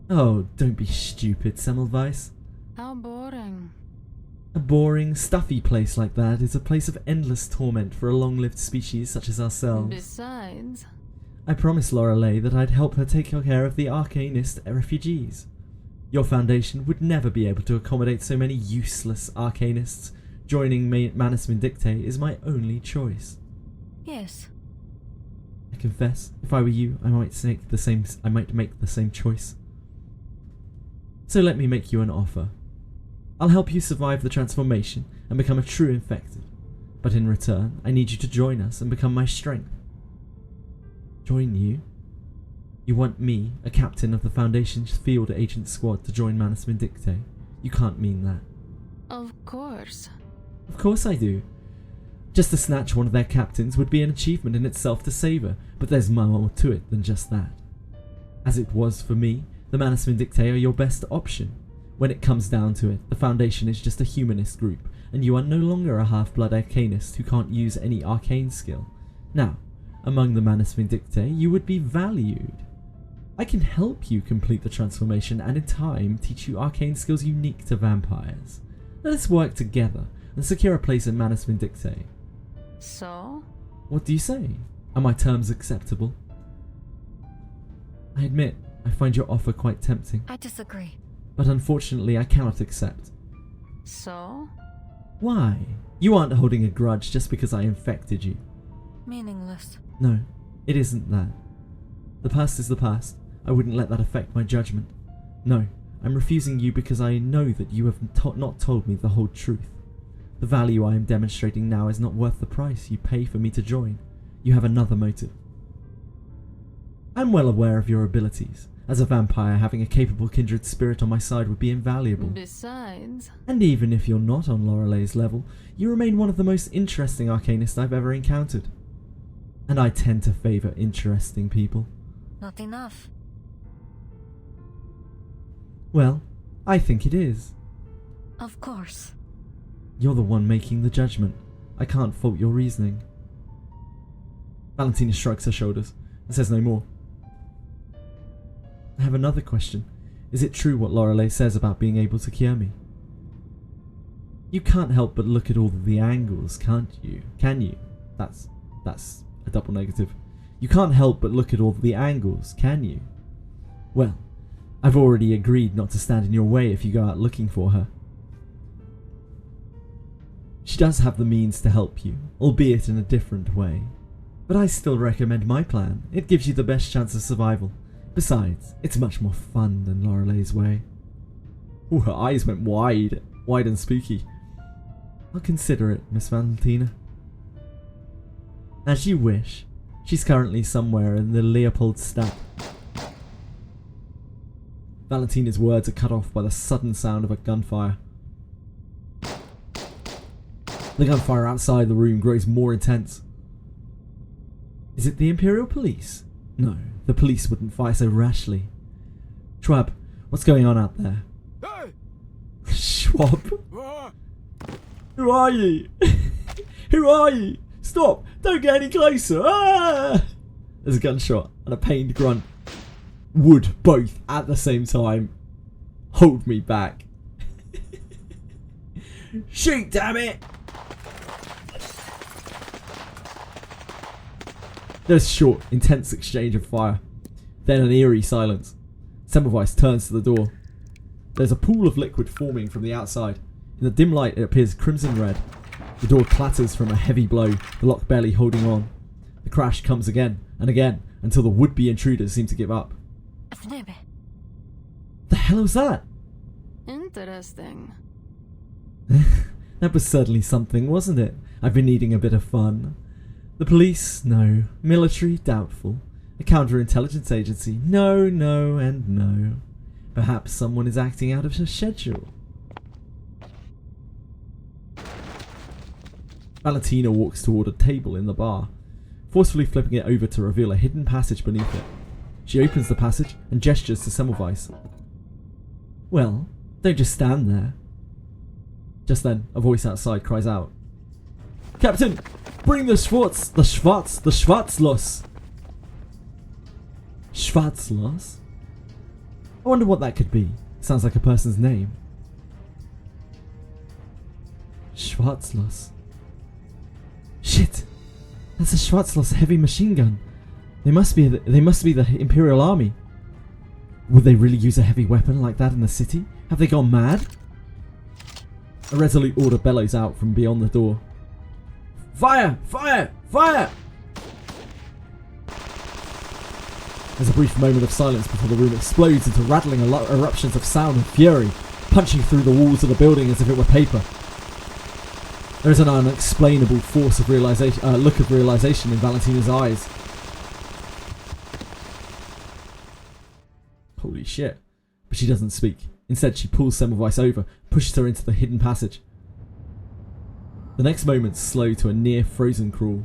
[SPEAKER 1] Oh, don't be stupid, Semmelweis.
[SPEAKER 12] How boring.
[SPEAKER 1] A boring, stuffy place like that is a place of endless torment for a long-lived species such as ourselves.
[SPEAKER 12] Besides,
[SPEAKER 1] I promised Lorelei that I'd help her take care of the Arcanist refugees. Your Foundation would never be able to accommodate so many useless Arcanists. Joining Manus Vindicte is my only choice.
[SPEAKER 12] Yes.
[SPEAKER 1] I confess, if I were you, I might make the same choice. So let me make you an offer. I'll help you survive the transformation and become a true infected. But in return, I need you to join us and become my strength. Join you? You want me, a captain of the Foundation's field agent squad, to join Manus Vindicte? You can't mean that.
[SPEAKER 12] Of course.
[SPEAKER 1] Of course I do. Just to snatch one of their captains would be an achievement in itself to savour, but there's more to it than just that. As it was for me, the Manus Vindicte are your best option. When it comes down to it, the Foundation is just a humanist group, and you are no longer a half-blood arcanist who can't use any arcane skill. Now, among the Manus Vindicte, you would be valued. I can help you complete the transformation and in time teach you arcane skills unique to vampires. Let us work together and secure a place in Manus Vindicte.
[SPEAKER 12] So?
[SPEAKER 1] What do you say? Are my terms acceptable? I admit, I find your offer quite tempting.
[SPEAKER 12] I disagree.
[SPEAKER 1] But unfortunately I cannot accept.
[SPEAKER 12] So?
[SPEAKER 1] Why? You aren't holding a grudge just because I infected you.
[SPEAKER 12] Meaningless.
[SPEAKER 1] No, it isn't that. The past is the past. I wouldn't let that affect my judgment. No, I'm refusing you because I know that you have not told me the whole truth. The value I am demonstrating now is not worth the price you pay for me to join. You have another motive. I'm well aware of your abilities. As a vampire, having a capable kindred spirit on my side would be invaluable.
[SPEAKER 12] Besides...
[SPEAKER 1] And even if you're not on Lorelei's level, you remain one of the most interesting arcanists I've ever encountered. And I tend to favour interesting people.
[SPEAKER 12] Not enough.
[SPEAKER 1] Well, I think it is.
[SPEAKER 12] Of course.
[SPEAKER 1] You're the one making the judgment. I can't fault your reasoning. Valentina shrugs her shoulders and says no more. I have another question. Is it true what Lorelei says about being able to cure me? You can't help but look at all the angles, can't you? Can you? That's a double negative. You can't help but look at all the angles, can you? Well, I've already agreed not to stand in your way if you go out looking for her. She does have the means to help you, albeit in a different way. But I still recommend my plan. It gives you the best chance of survival. Besides, it's much more fun than Lorelei's way. Ooh, her eyes went wide and spooky. I'll consider it, Miss Valentina. As you wish. She's currently somewhere in the Leopoldstadt. Valentina's words are cut off by the sudden sound of a gunfire. The gunfire outside the room grows more intense. Is it the Imperial Police? No, the police wouldn't fire so rashly. Schwab, what's going on out there?
[SPEAKER 8] Hey!
[SPEAKER 1] Schwab? Who are you? Who are you? Stop! Don't get any closer! Ah! There's a gunshot and a pained grunt. Would both at the same time. Hold me back. Shoot, damn it! There's a short, intense exchange of fire. Then an eerie silence. Semmelweis turns to the door. There's a pool of liquid forming from the outside. In the dim light, it appears crimson red. The door clatters from a heavy blow, the lock barely holding on. The crash comes again and again until the would-be intruders seem to give up. The hell was that?
[SPEAKER 12] Interesting.
[SPEAKER 1] That was certainly something, wasn't it? I've been needing a bit of fun. The police? No. Military? Doubtful. A counterintelligence agency? No, no, and no. Perhaps someone is acting out of her schedule. Valentina walks toward a table in the bar, forcefully flipping it over to reveal a hidden passage beneath it. She opens the passage and gestures to Semmelweis. Well, don't just stand there. Just then, a voice outside cries out, Captain! Bring the Schwarzlos! Schwarzlos? I wonder what that could be. Sounds like a person's name. Schwarzlos. Shit! That's a Schwarzlos heavy machine gun. They must be the Imperial Army. Would they really use a heavy weapon like that in the city? Have they gone mad? A resolute order bellows out from beyond the door. Fire! Fire! Fire! There's a brief moment of silence before the room explodes into rattling eruptions of sound and fury, punching through the walls of the building as if it were paper. There is an unexplainable force of look of realization in Valentina's eyes. Holy shit. But she doesn't speak. Instead, she pulls Semmelweis over, pushes her into the hidden passage. The next moment slow to a near frozen crawl.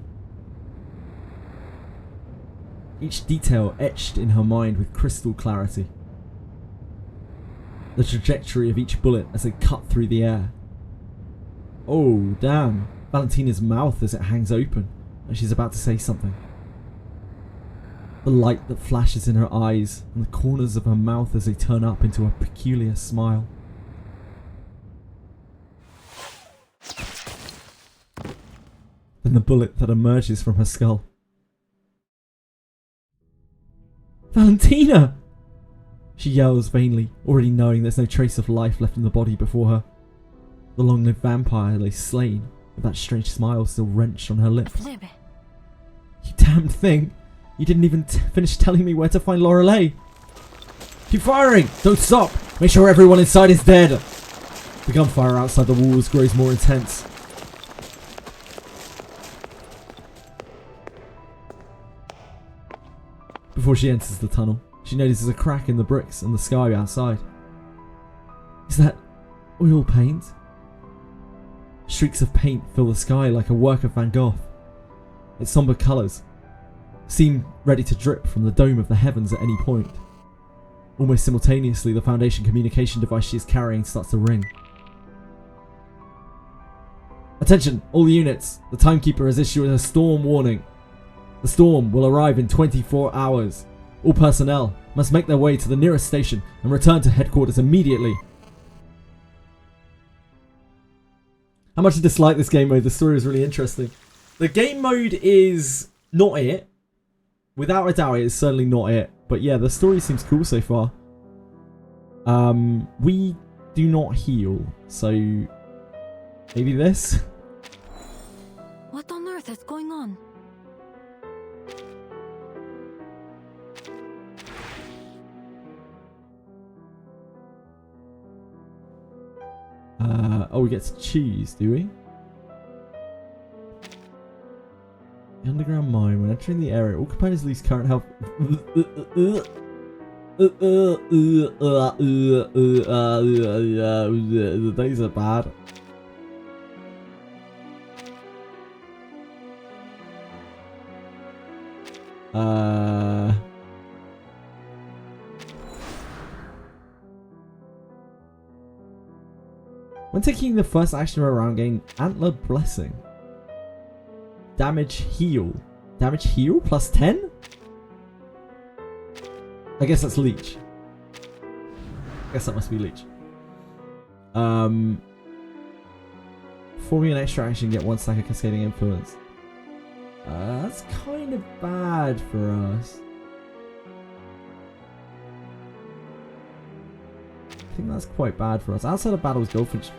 [SPEAKER 1] Each detail etched in her mind with crystal clarity. The trajectory of each bullet as it cut through the air. Oh, damn. Valentina's mouth as it hangs open, and she's about to say something. The light that flashes in her eyes, and the corners of her mouth as they turn up into a peculiar smile. Then the bullet that emerges from her skull. Valentina! She yells vainly, already knowing there's no trace of life left in the body before her. The long-lived vampire lay slain, with that strange smile still wrenched on her lips. You damned thing! You didn't even finish telling me where to find Lorelei! Keep firing! Don't stop! Make sure everyone inside is dead! The gunfire outside the walls grows more intense. Before she enters the tunnel, she notices a crack in the bricks and the sky outside. Is that oil paint? Streaks of paint fill the sky like a work of Van Gogh. Its somber colours seem ready to drip from the dome of the heavens at any point. Almost simultaneously, the Foundation communication device she is carrying starts to ring. Attention, all units. The timekeeper has issued a storm warning. The storm will arrive in 24 hours. All personnel must make their way to the nearest station and return to headquarters immediately. How much I dislike this game mode. The story is really interesting. The game mode is not it. Without a doubt, it is certainly not it. But yeah, the story seems cool so far. We do not heal, so maybe this?
[SPEAKER 12] What on earth is going on?
[SPEAKER 1] Oh, we get to choose, do we? The underground mine. When entering the area, all components lose current health. These are bad. When taking the first action of a round, gain Antler Blessing. Damage heal. Damage heal plus 10? I guess that's leech. I guess that must be leech. Performing an extra action, get 1 stack of cascading influence. That's kind of bad for us. I think that's quite bad for us. Outside of Battle's Goldfinch,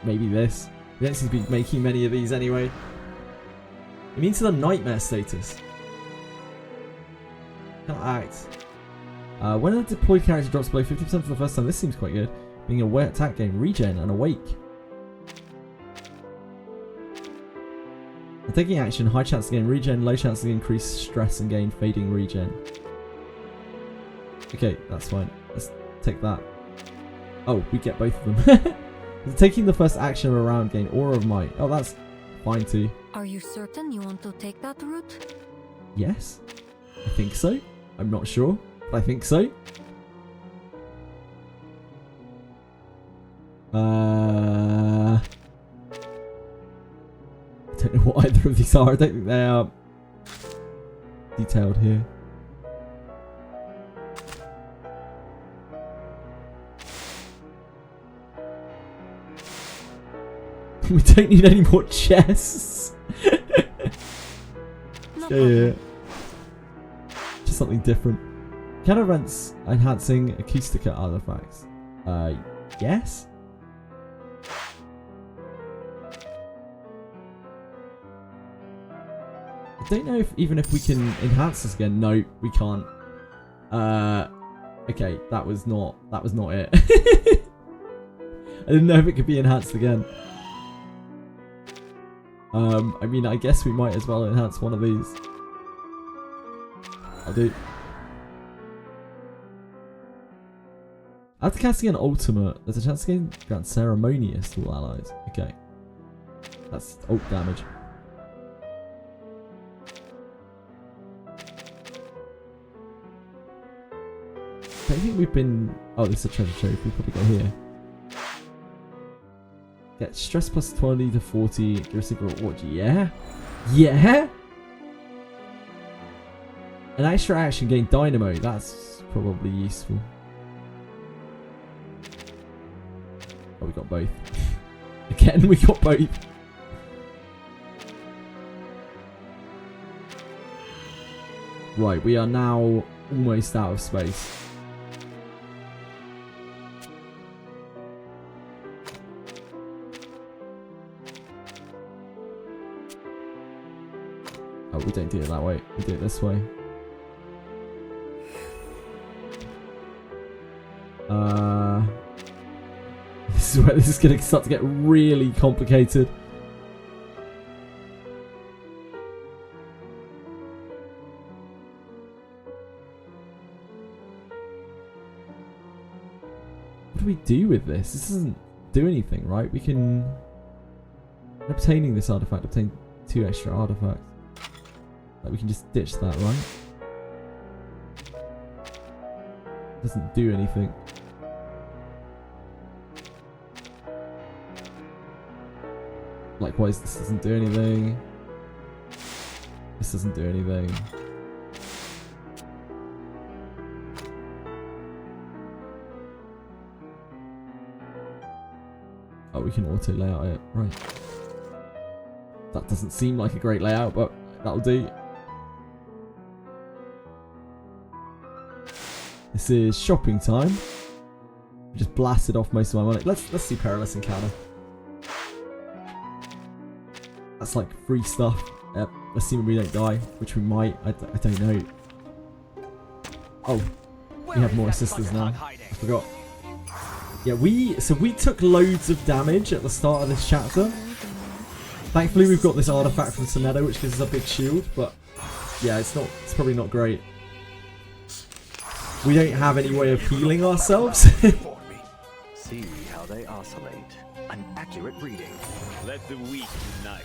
[SPEAKER 1] maybe this. We don't seem to be making many of these anyway. It means to the nightmare status. Can't act. When a deployed character drops below 50% for the first time, this seems quite good. Being a wet attack game, regen and awake. When taking action, high chance to gain regen, low chance to increase stress and gain fading regen. Okay, that's fine. Let's take that. Oh, we get both of them. Taking the first action of a round, gain Aura of Might. Oh, that's fine too.
[SPEAKER 12] Are you certain you want to take that route?
[SPEAKER 1] Yes. I think so. I'm not sure, but I think so. I don't know what either of these are. I don't think they are detailed here. We don't need any more chests. Yeah. Just something different. Can events enhancing Acoustica artifacts? Yes? I don't know if even if we can enhance this again. No, we can't. Okay, that was not it. I didn't know if it could be enhanced again. I mean, I guess we might as well enhance one of these. I'll do. After casting an ultimate, there's a chance to gain grant ceremonious to all allies. Okay. That's ult damage. I don't think we've been... Oh, this is a treasure trove. We probably go here. Get stress plus 20 to 40. Give us a great watch. Yeah? Yeah? An extra action gain dynamo. That's probably useful. Oh, we got both. Again, we got both. Right, we are now almost out of space. Oh, we don't do it that way. We do it this way. This is where this is going to start to get really complicated. What do we do with this? This doesn't do anything, right? We can... Obtaining this artifact, obtain 2 extra artifacts. Like, we can just ditch that, right? Doesn't do anything. Likewise, this doesn't do anything. This doesn't do anything. Oh, we can auto layout it, right. That doesn't seem like a great layout, but that'll do. This is shopping time. Just blasted off most of my money. Let's see Perilous Encounter. That's like free stuff. Yep. Assuming we don't die, which we might. I don't know. Oh, we have more assisters now. I forgot. Yeah, we took loads of damage at the start of this chapter. Thankfully, we've got this artifact from Sonetto, which gives us a big shield. But yeah, it's probably not great. We don't have any way of healing ourselves.
[SPEAKER 4] See how they oscillate. An accurate reading.
[SPEAKER 8] Let the weak unite.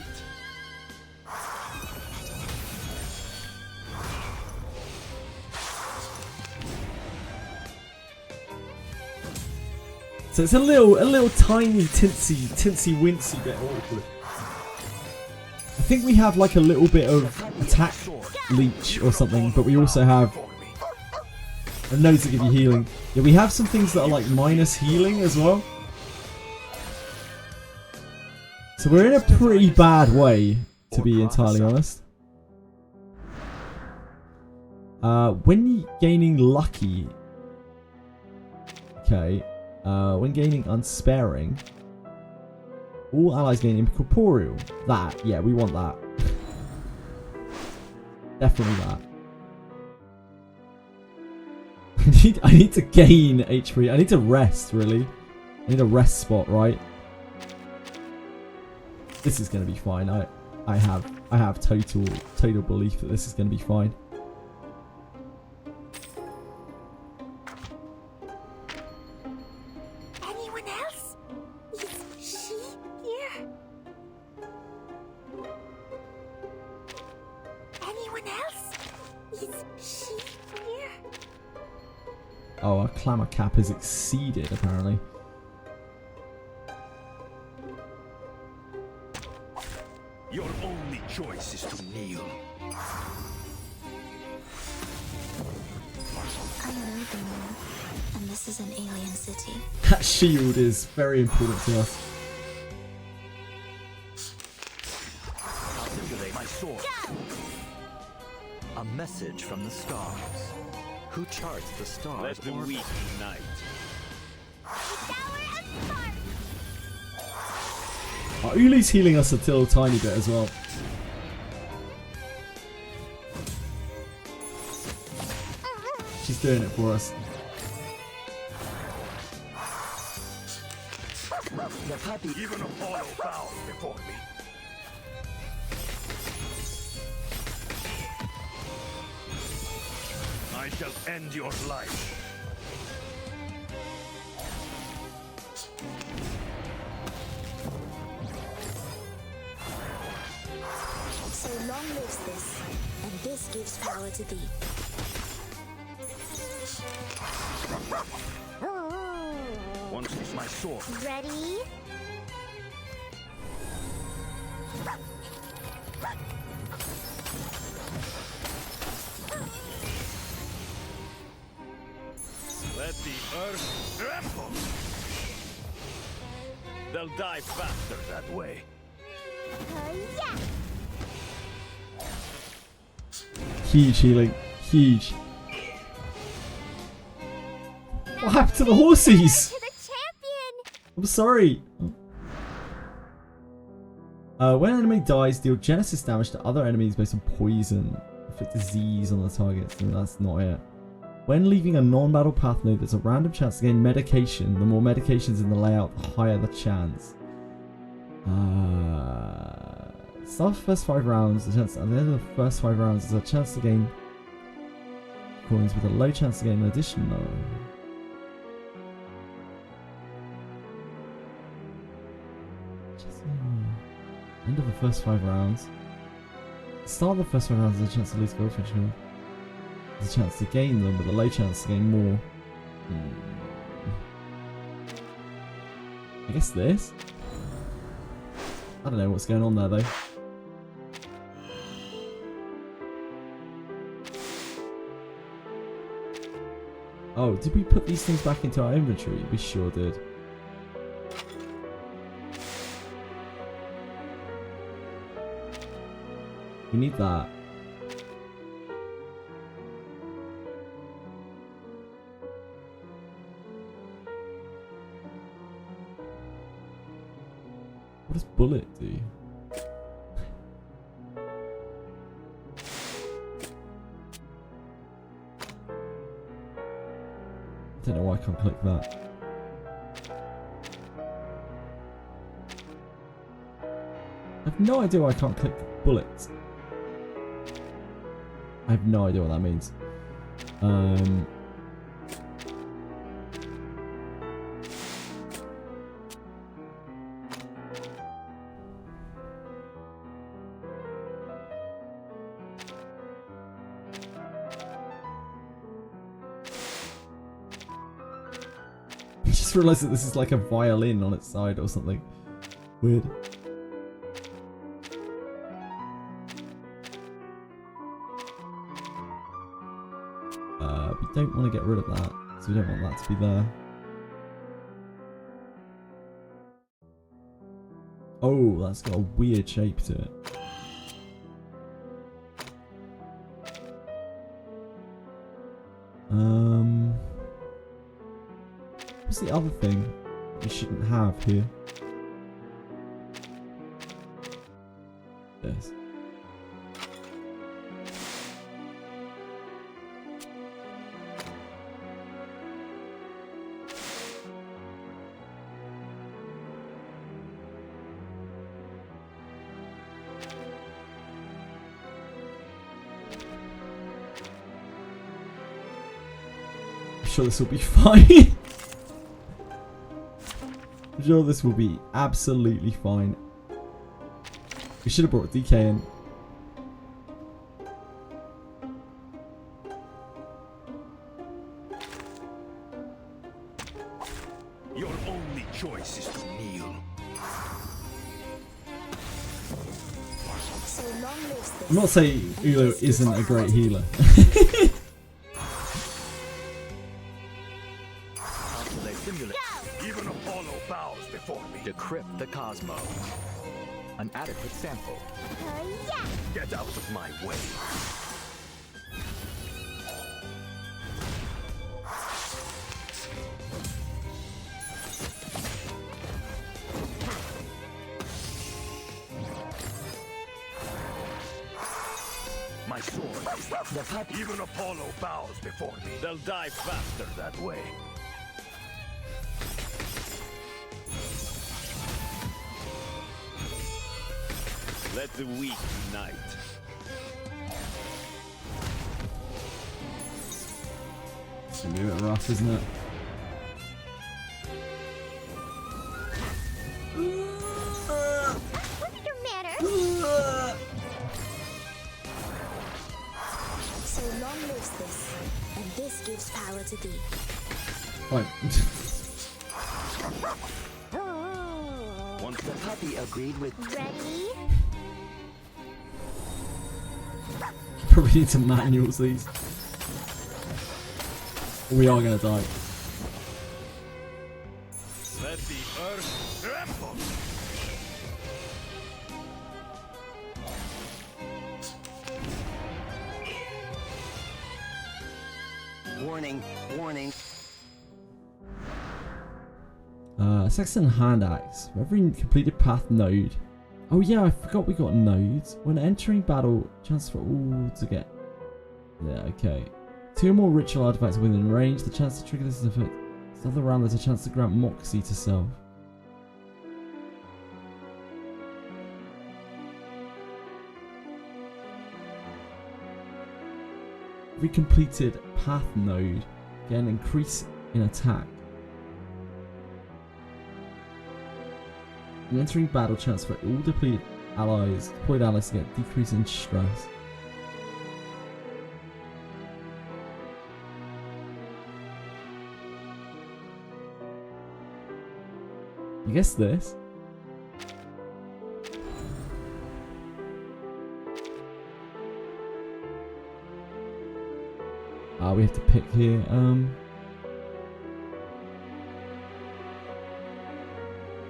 [SPEAKER 1] So it's a little tiny tinsy wincy bit awkward. I think we have like a little bit of attack leech or something, but we also have a node to give you healing. Yeah, we have some things that are like minus healing as well. So we're in a pretty bad way, to be entirely honest. When gaining lucky, okay. When gaining unsparing, all allies gain incorporeal. That, yeah, we want that. Definitely that. I need to gain HP. I need to rest, really. I need a rest spot, right? This is gonna be fine. I have total belief that this is gonna be fine.
[SPEAKER 3] Anyone else? Is she here? Anyone else? Is she here?
[SPEAKER 1] Oh, our clamor cap is exceeded, apparently.
[SPEAKER 8] Your only choice is to kneel.
[SPEAKER 3] I know them, and this is an alien city.
[SPEAKER 1] That shield is very important to us.
[SPEAKER 4] I'll simulate my sword. A message from the stars. Who charts the stars?
[SPEAKER 8] Let the weak unite.
[SPEAKER 1] Oh, Ulu's healing us a little tiny bit as well. doing it for us.
[SPEAKER 8] The puppy. Even Apollo bows before me. I shall end your life.
[SPEAKER 3] So long lives this, and this gives power to thee.
[SPEAKER 8] Once is my sword.
[SPEAKER 3] Ready?
[SPEAKER 8] Let the earth tremble. They'll die faster that way.
[SPEAKER 3] Yeah.
[SPEAKER 1] Huge healing. Huge. What happened to the horsies? I'm sorry. When an enemy dies, deal Genesis damage to other enemies based on poison. Inflict disease on the targets. No, that's not it. When leaving a non-battle path node, there's a random chance to gain medication. The more medications in the layout, the higher the chance. Start the first 5 rounds. The chance at the end of the first 5 rounds is a chance to gain coins with a low chance to gain an additional. End of the first 5 rounds. Start the first 5 rounds is a chance to lose goldfish. There's a chance to gain them, but a low chance to gain more. I guess this? I don't know what's going on there though. Oh, did we put these things back into our inventory? We sure did. We need that. What does bullet do? I don't know why I can't click that. I have no idea why I can't click bullets. I have no idea what that means. I just realised that this is like a violin on its side or something. Weird. We don't want to get rid of that, so we don't want that to be there. Oh, that's got a weird shape to it. What's the other thing we shouldn't have here? This. I'm sure this will be fine. I'm sure this will be absolutely fine. We should have brought DK in.
[SPEAKER 8] Your only choice is to kneel.
[SPEAKER 3] So long lives this.
[SPEAKER 1] I'm not saying Ulo isn't a great healer.
[SPEAKER 8] Even Apollo bows before me.
[SPEAKER 4] Decrypt the Cosmo. An adequate sample.
[SPEAKER 3] Yeah.
[SPEAKER 8] Get out of my way. My sword is The puppy. Even Apollo bows before me. They'll die faster that way. Let the weak unite.
[SPEAKER 1] It's gonna be a bit rough, isn't it?
[SPEAKER 3] What's your matter? So long lives this, and this gives power to thee.
[SPEAKER 1] Right.
[SPEAKER 9] Once the puppy agreed with...
[SPEAKER 3] Ready?
[SPEAKER 1] Probably need some manuals these. We are gonna die.
[SPEAKER 8] Let the earth tremble.
[SPEAKER 9] Warning, warning.
[SPEAKER 1] Saxon hand axe. For every completed path node. Oh yeah, I forgot we got nodes. When entering battle, chance for all to get. Yeah, okay. 2 more ritual artifacts within range. The chance to trigger this effect. Start the round, there's a chance to grant Moxie to self. Every completed path node, get an increase in attack. When entering battle, chance for all deployed allies to get decrease in stress. I guess this. We have to pick here.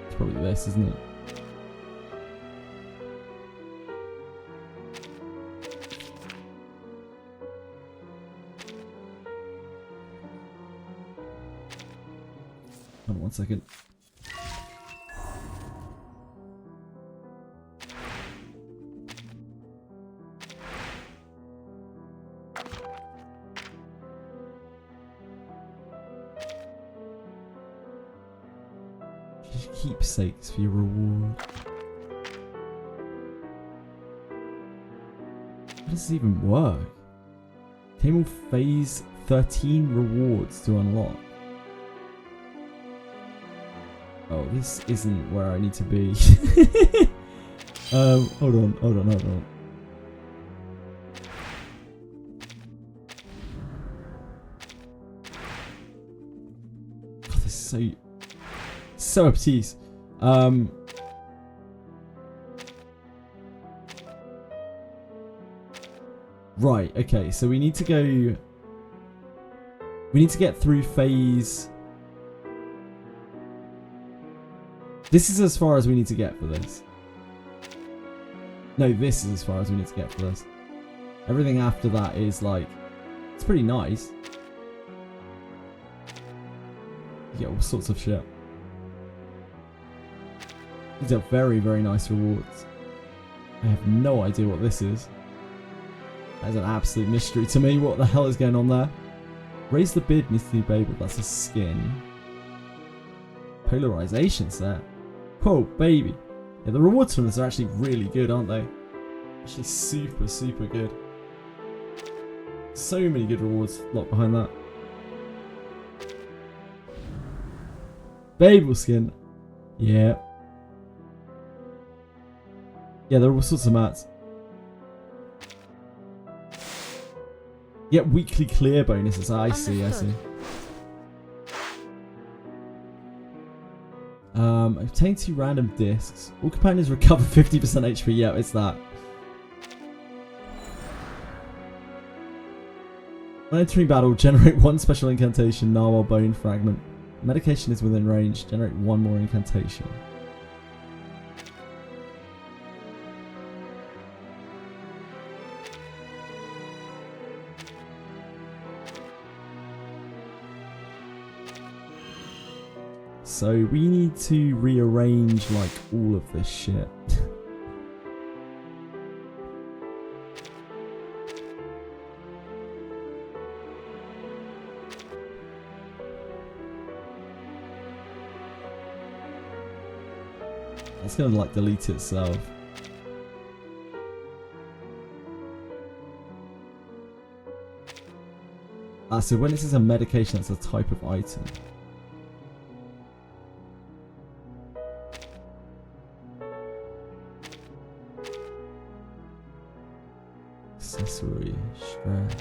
[SPEAKER 1] It's probably this, isn't it? Hold on 1 second. Keepsakes for your reward. How does this even work? Claim all phase 13 rewards to unlock. Oh, this isn't where I need to be. Hold on. God, this is so obtuse. Right, okay, so we need to go... We need to get through phase... This is as far as we need to get for this. No, this is as far as we need to get for this. Everything after that is like... It's pretty nice. You get all sorts of shit. These are very, very nice rewards. I have no idea what this is. That is an absolute mystery to me. What the hell is going on there? Raise the bid, Misty Babel. That's a skin. Polarization set. Oh, baby. Yeah, the rewards from this are actually really good, aren't they? Actually super, super good. So many good rewards locked behind that. Babel skin. Yeah. Yeah, there are all sorts of mats. Yeah, weekly clear bonuses. I see. Obtain 2 random discs. All companions recover 50% HP. Yeah, it's that. When entering battle, generate 1 special incantation, Narwhal Bone Fragment. Medication is within range. Generate 1 more incantation. So we need to rearrange like all of this shit. That's gonna like delete itself. So when it says a medication, that's a type of item. Accessory, stress.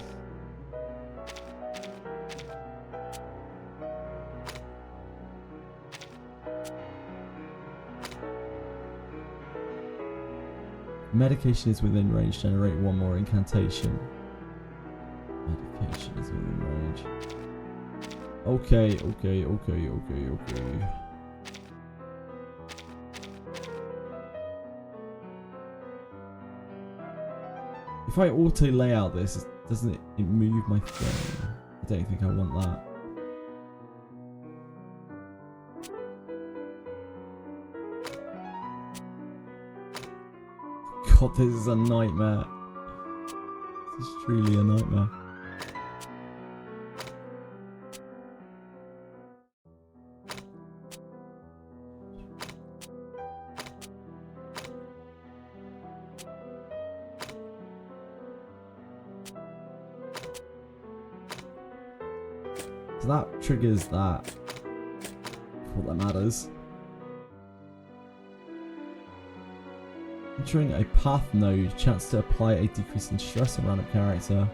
[SPEAKER 1] Medication is within range. Generate one more incantation. Medication is within range. Okay. If I auto layout this, doesn't it move my thing? I don't think I want that. God, this is a nightmare. This is truly a nightmare. So that triggers that. What that matters. Entering a path node, chance to apply a decrease in stress on random character.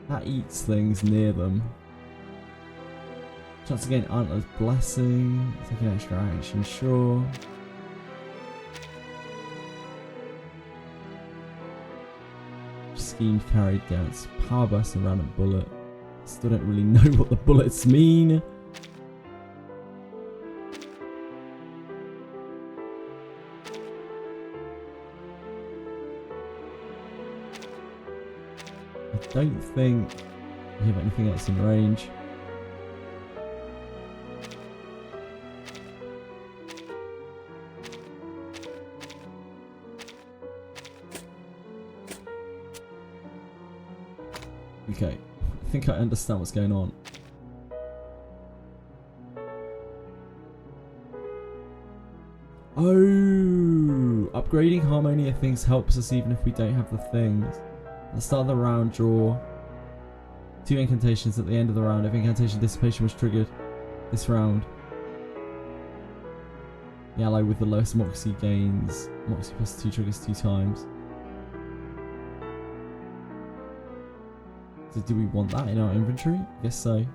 [SPEAKER 1] That eats things near them. Chance to gain Antler's Blessing. Take an extra action, sure. Schemes carried against power burst and random bullet. Still don't really know what the bullets mean. I don't think we have anything else in range. Okay, I think I understand what's going on. Oh, upgrading Harmonia things helps us even if we don't have the things. At the start of the round, draw 2 incantations. At the end of the round, if incantation dissipation was triggered this round, the ally with the lowest Moxie gains Moxie plus 2 triggers 2 times. So do we want that in our inventory? I guess so.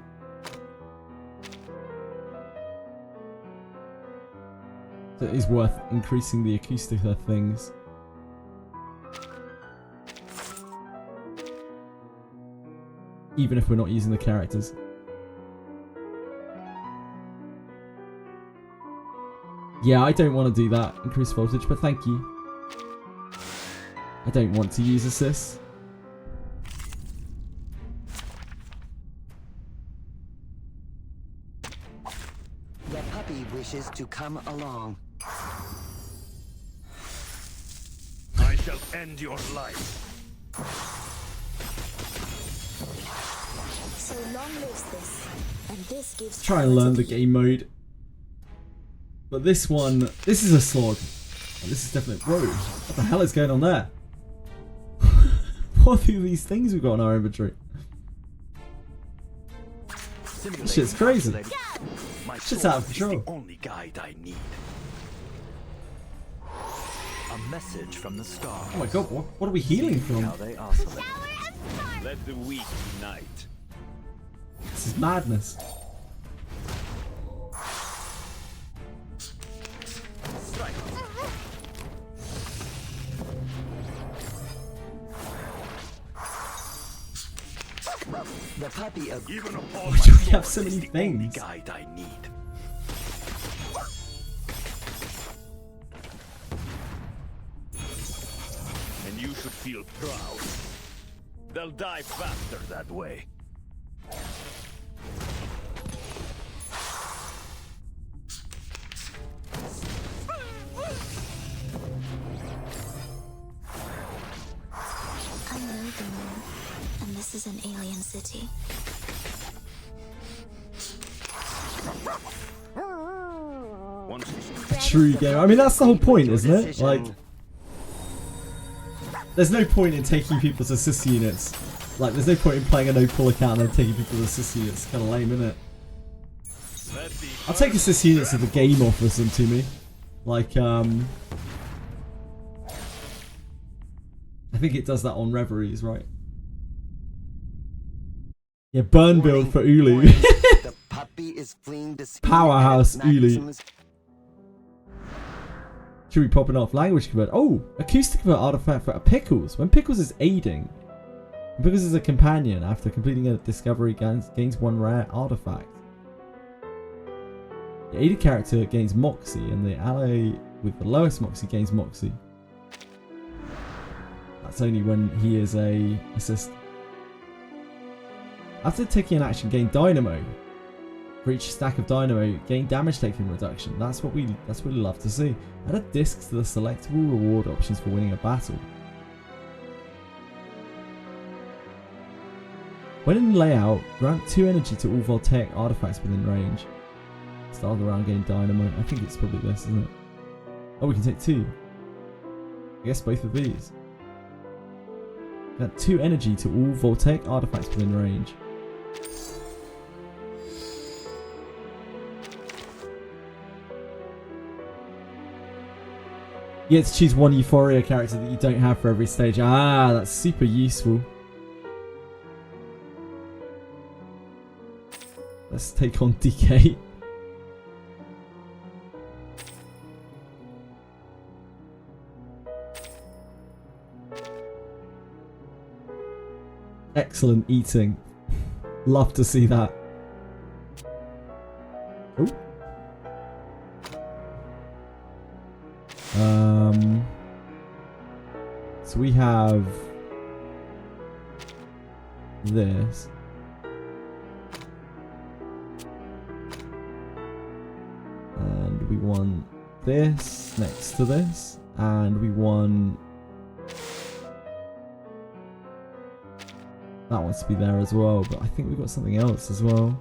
[SPEAKER 1] So it is worth increasing the acoustic of things. Even if we're not using the characters. Yeah, I don't want to do that. Increase voltage, but thank you. I don't want to use assist.
[SPEAKER 9] The puppy wishes to come along.
[SPEAKER 8] I shall end your life.
[SPEAKER 3] So long lives this, and this gives.
[SPEAKER 1] Try and learn the game mode. But this one, this is a slog. Oh, this is definitely. Whoa! What the hell is going on there? What are these things we've got in our inventory? This shit's crazy. Shit's out of control.
[SPEAKER 8] The only guide I need.
[SPEAKER 4] A message from the stars.
[SPEAKER 1] Oh my god! What are we healing from?
[SPEAKER 4] How they oscillate.
[SPEAKER 8] Let the weak unite.
[SPEAKER 1] This is madness.
[SPEAKER 9] The puppy of
[SPEAKER 8] even
[SPEAKER 1] why do we have so many things?
[SPEAKER 8] Guide I need. And you should feel proud. They'll die faster that way.
[SPEAKER 3] I know the moon, and this is an alien city.
[SPEAKER 1] True game. I mean, that's the whole point, isn't it? Like, there's no point in taking people to assist units. Like, there's no point in playing a no-pull account and then taking people to assist units. It's kind of lame, isn't it? I'll take assist units if the game offers them to me. Like, I think it does that on Reveries, right? Yeah, burn build for Ulu.
[SPEAKER 9] The puppy is fleeing the scene.
[SPEAKER 1] Powerhouse Ulu.
[SPEAKER 9] Maximus-
[SPEAKER 1] Should we popping off? Language convert. Oh, acoustic convert artifact for Pickles. When Pickles is aiding, when Pickles is a companion after completing a discovery, gains one rare artifact. The aided character gains Moxie, and the ally with the lowest Moxie gains Moxie. That's only when he is a assist. After taking an action, gain Dynamo. For each stack of Dynamo, gain damage taking reduction. That's what we love to see. Add discs to the selectable reward options for winning a battle. When in layout, grant 2 energy to all voltaic artifacts within range. Start the round, gain Dynamo. I think it's probably this, isn't it? Oh, we can take 2. I guess both of these. Grant 2 energy to all voltaic artifacts within range. You get to choose one Euphoria character that you don't have for every stage. Ah, that's super useful. Let's take on DK. Excellent eating. Love to see that. Ooh. So we have this. And we want this next to this. And we want that wants to be there as well, but I think we've got something else as well.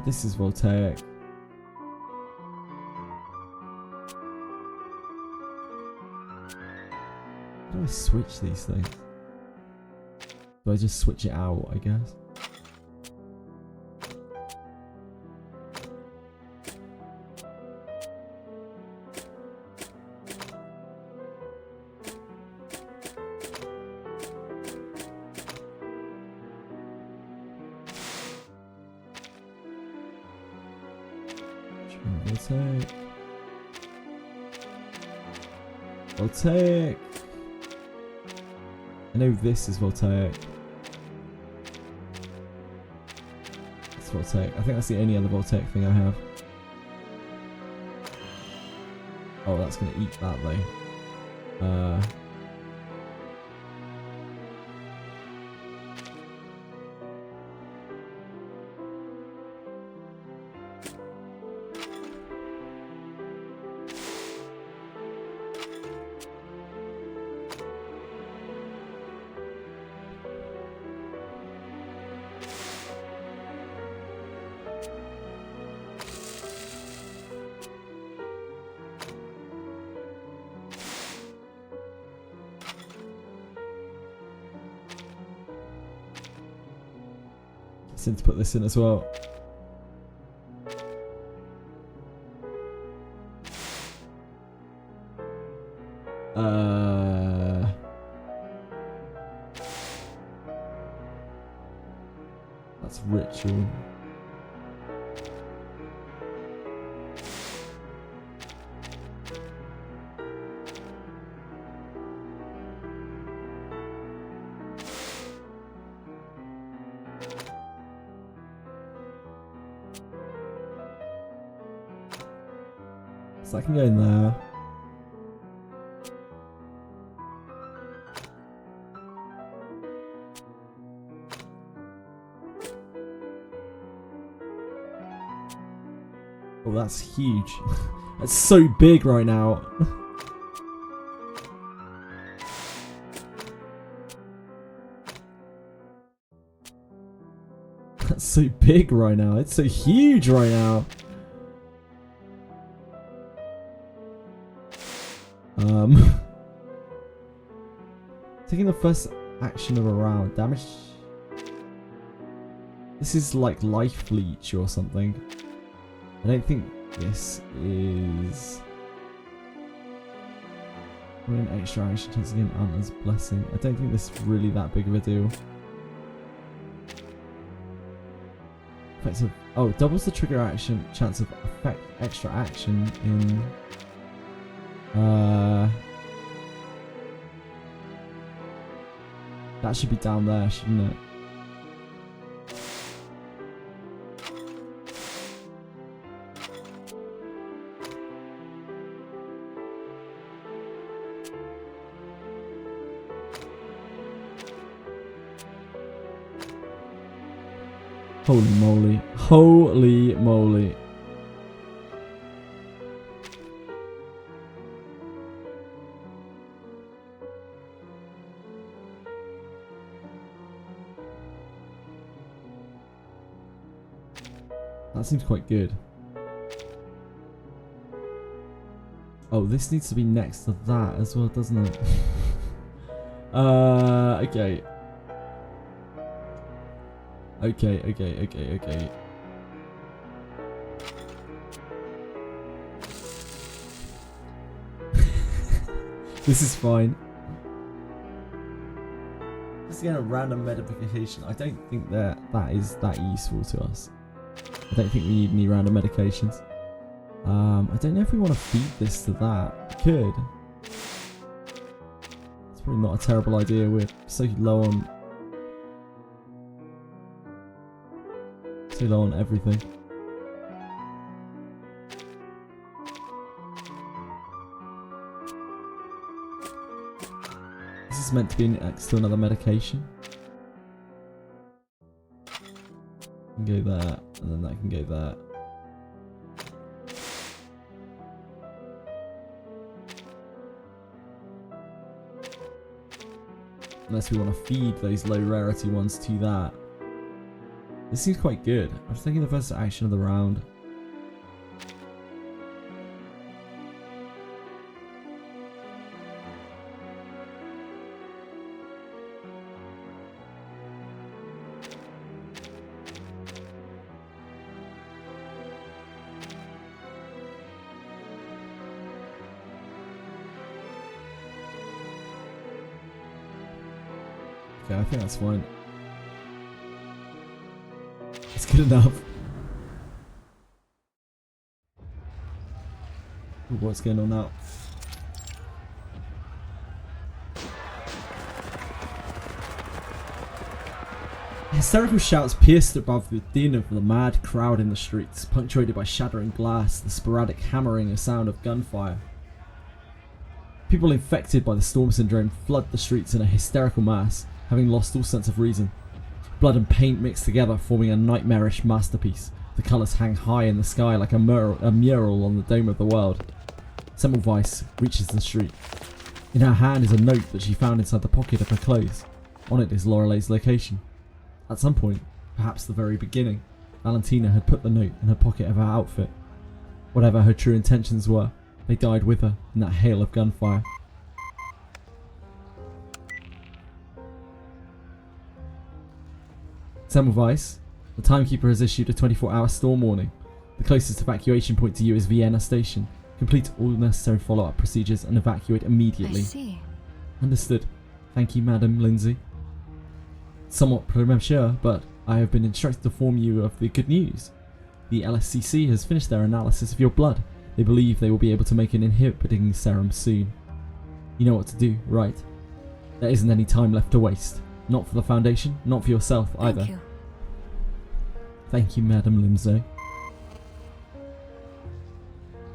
[SPEAKER 1] This is voltaic. How do I switch these things? Do I just switch it out, I guess? Voltaic. I know this is voltaic. It's voltaic. I think that's the only other voltaic thing I have. Oh, that's gonna eat that though. To put this in as well. That's ritual. So I can go in there. Oh, that's huge. That's so big right now. That's so big right now. It's so huge right now. Taking the first action of a round. Damage. This is like life leech or something. I don't think this is... An extra action chance again, Antler's Blessing. I don't think this is really that big of a deal. Effective. Oh, doubles the trigger action chance of effect extra action in... That should be down there, shouldn't it? Holy moly. Holy moly. That seems quite good. Oh, this needs to be next to that as well, doesn't it? Okay. Okay. This is fine. Just get a random medication. I don't think that is that useful to us. I don't think we need any random medications. I don't know if we want to feed this to that. We could. It's probably not a terrible idea. We're so low on everything. This is meant to be next to another medication. Can go there, and then that can go there. Unless we want to feed those low rarity ones to that. This seems quite good. I'm just taking the first action of the round. Okay, I think that's fine. It's good enough. Ooh, what's going on now? Hysterical shouts pierced above the din of the mad crowd in the streets, punctuated by shattering glass, the sporadic hammering, a sound of gunfire. People infected by the storm syndrome flood the streets in a hysterical mass, having lost all sense of reason. Blood and paint mixed together, forming a nightmarish masterpiece. The colours hang high in the sky like a mural on the dome of the world. Semmelweis reaches the street. In her hand is a note that she found inside the pocket of her clothes. On it is Lorelei's location. At some point, perhaps the very beginning, Valentina had put the note in her pocket of her outfit. Whatever her true intentions were, they died with her in that hail of gunfire. Semmelweis, the timekeeper has issued a 24-hour storm warning. The closest evacuation point to you is Vienna Station. Complete all necessary follow-up procedures and evacuate immediately.
[SPEAKER 12] I see.
[SPEAKER 1] Understood. Thank you, Madam Lindsay. Somewhat premature, but I have been instructed to inform you of the good news. The LSCC has finished their analysis of your blood. They believe they will be able to make an inhibiting serum soon. You know what to do, right? There isn't any time left to waste. Not for the Foundation, not for yourself either.
[SPEAKER 12] Thank you.
[SPEAKER 1] Thank you, Madam Lindsay.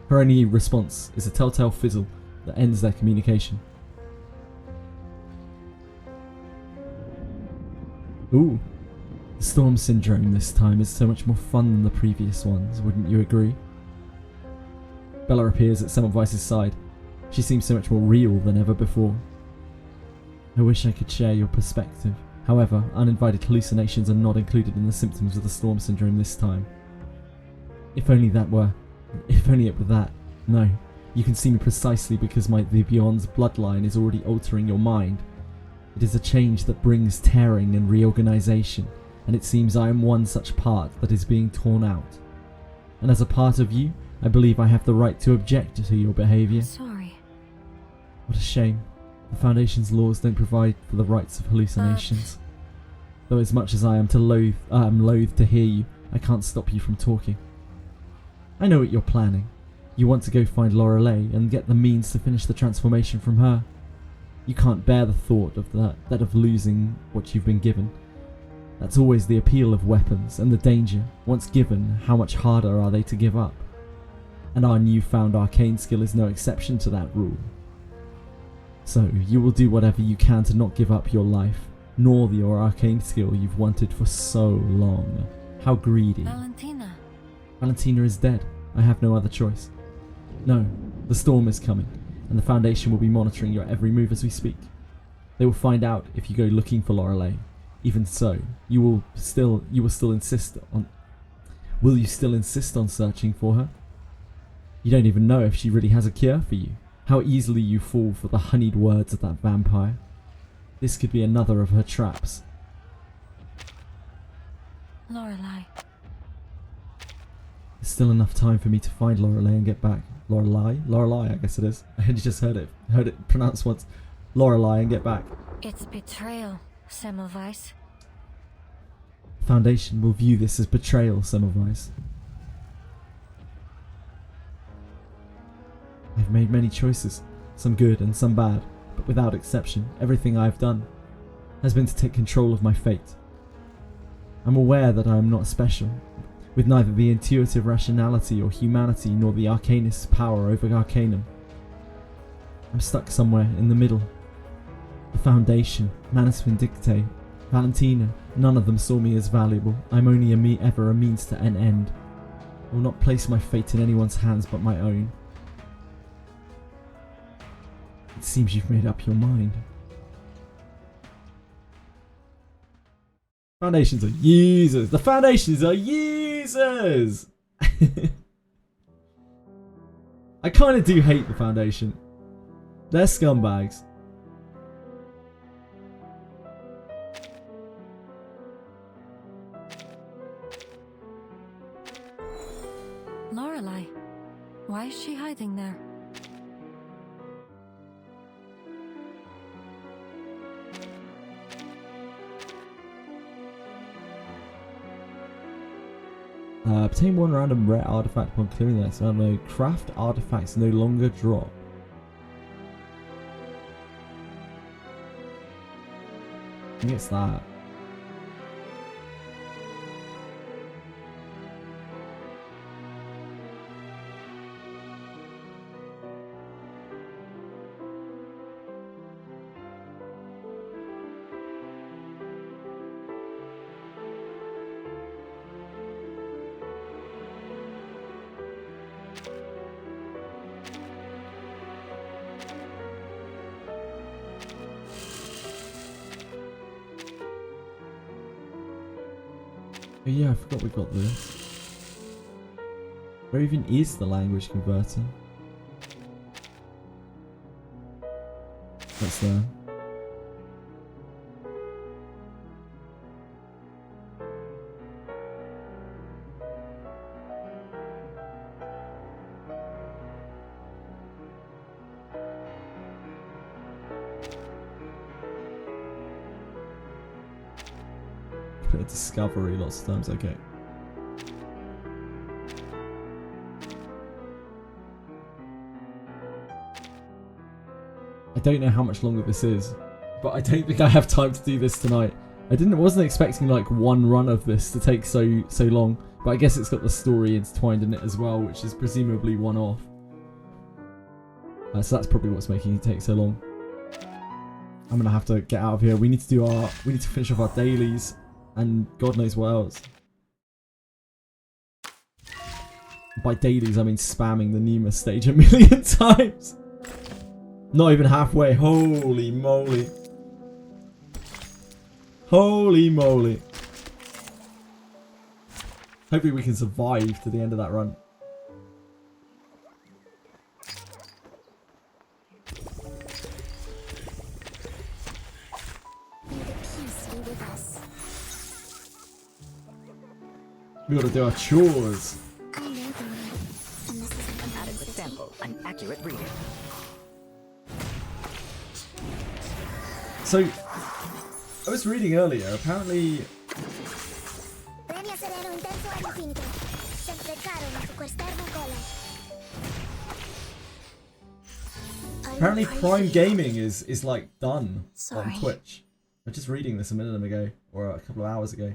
[SPEAKER 1] Her only response is a telltale fizzle that ends their communication. Ooh. The storm syndrome this time is so much more fun than the previous ones, wouldn't you agree? Bella appears at Semmelweis' side. She seems so much more real than ever before. I wish I could share your perspective, However, uninvited hallucinations are not included in the symptoms of the storm syndrome this time. If only it were that. No, you can see me precisely because the Beyond's bloodline is already altering your mind. It is a change that brings tearing and reorganization, and it seems I am one such part that is being torn out. And as a part of you, I believe I have the right to object to your behavior.
[SPEAKER 12] Sorry.
[SPEAKER 1] What a shame. The Foundation's laws don't provide for the rights of hallucinations. Though as much as I am loath to hear you, I can't stop you from talking. I know what you're planning. You want to go find Lorelei and get the means to finish the transformation from her. You can't bear the thought of that of losing what you've been given. That's always the appeal of weapons, and the danger, once given, how much harder are they to give up? And our newfound arcane skill is no exception to that rule. So, you will do whatever you can to not give up your life, nor your arcane skill you've wanted for so long. How greedy. Valentina is dead. I have no other choice. No, the storm is coming, and the Foundation will be monitoring your every move as we speak. They will find out if you go looking for Lorelei. Even so, will you still insist on searching for her? You don't even know if she really has a cure for you. How easily you fall for the honeyed words of that vampire. This could be another of her traps.
[SPEAKER 12] Lorelei.
[SPEAKER 1] There's still enough time for me to find Lorelei and get back. Lorelei, I guess it is. I only just heard it pronounced once. Lorelei and get back.
[SPEAKER 12] It's betrayal, Semmelweis.
[SPEAKER 1] Foundation will view this as betrayal, Semmelweis. I've made many choices, some good and some bad, but without exception, everything I've done has been to take control of my fate. I'm aware that I am not special, with neither the intuitive rationality or humanity nor the arcanist's power over Arcanum. I'm stuck somewhere in the middle. The Foundation, Manus Vindicte, Valentina, none of them saw me as valuable. I'm only ever a means to an end. I will not place my fate in anyone's hands but my own. It seems you've made up your mind. Foundations are users! The Foundations are users! I kind of do hate the Foundation. They're scumbags.
[SPEAKER 12] Lorelei. Why is she hiding there?
[SPEAKER 1] Obtain one random rare artifact upon clearing the next. I don't know. Craft artifacts no longer drop. I think it's that. Oh yeah, I forgot we got this. Where even is the language converter? That's there. Discovery lots of times, okay. I don't know how much longer this is, but I don't think I have time to do this tonight. Wasn't expecting like one run of this to take so long, but I guess it's got the story intertwined in it as well, which is presumably one off. So that's probably what's making it take so long. I'm gonna have to get out of here. We need to finish off our dailies. And God knows what else. By dailies, I mean spamming the Nema stage a million times. Not even halfway. Holy moly. Holy moly. Hopefully we can survive to the end of that run. We gotta do our chores.
[SPEAKER 9] Adequate sample, an accurate reading.
[SPEAKER 1] So, I was reading earlier, apparently... Apparently Prime Gaming is like done on Twitch. I was just reading this a minute ago, or a couple of hours ago.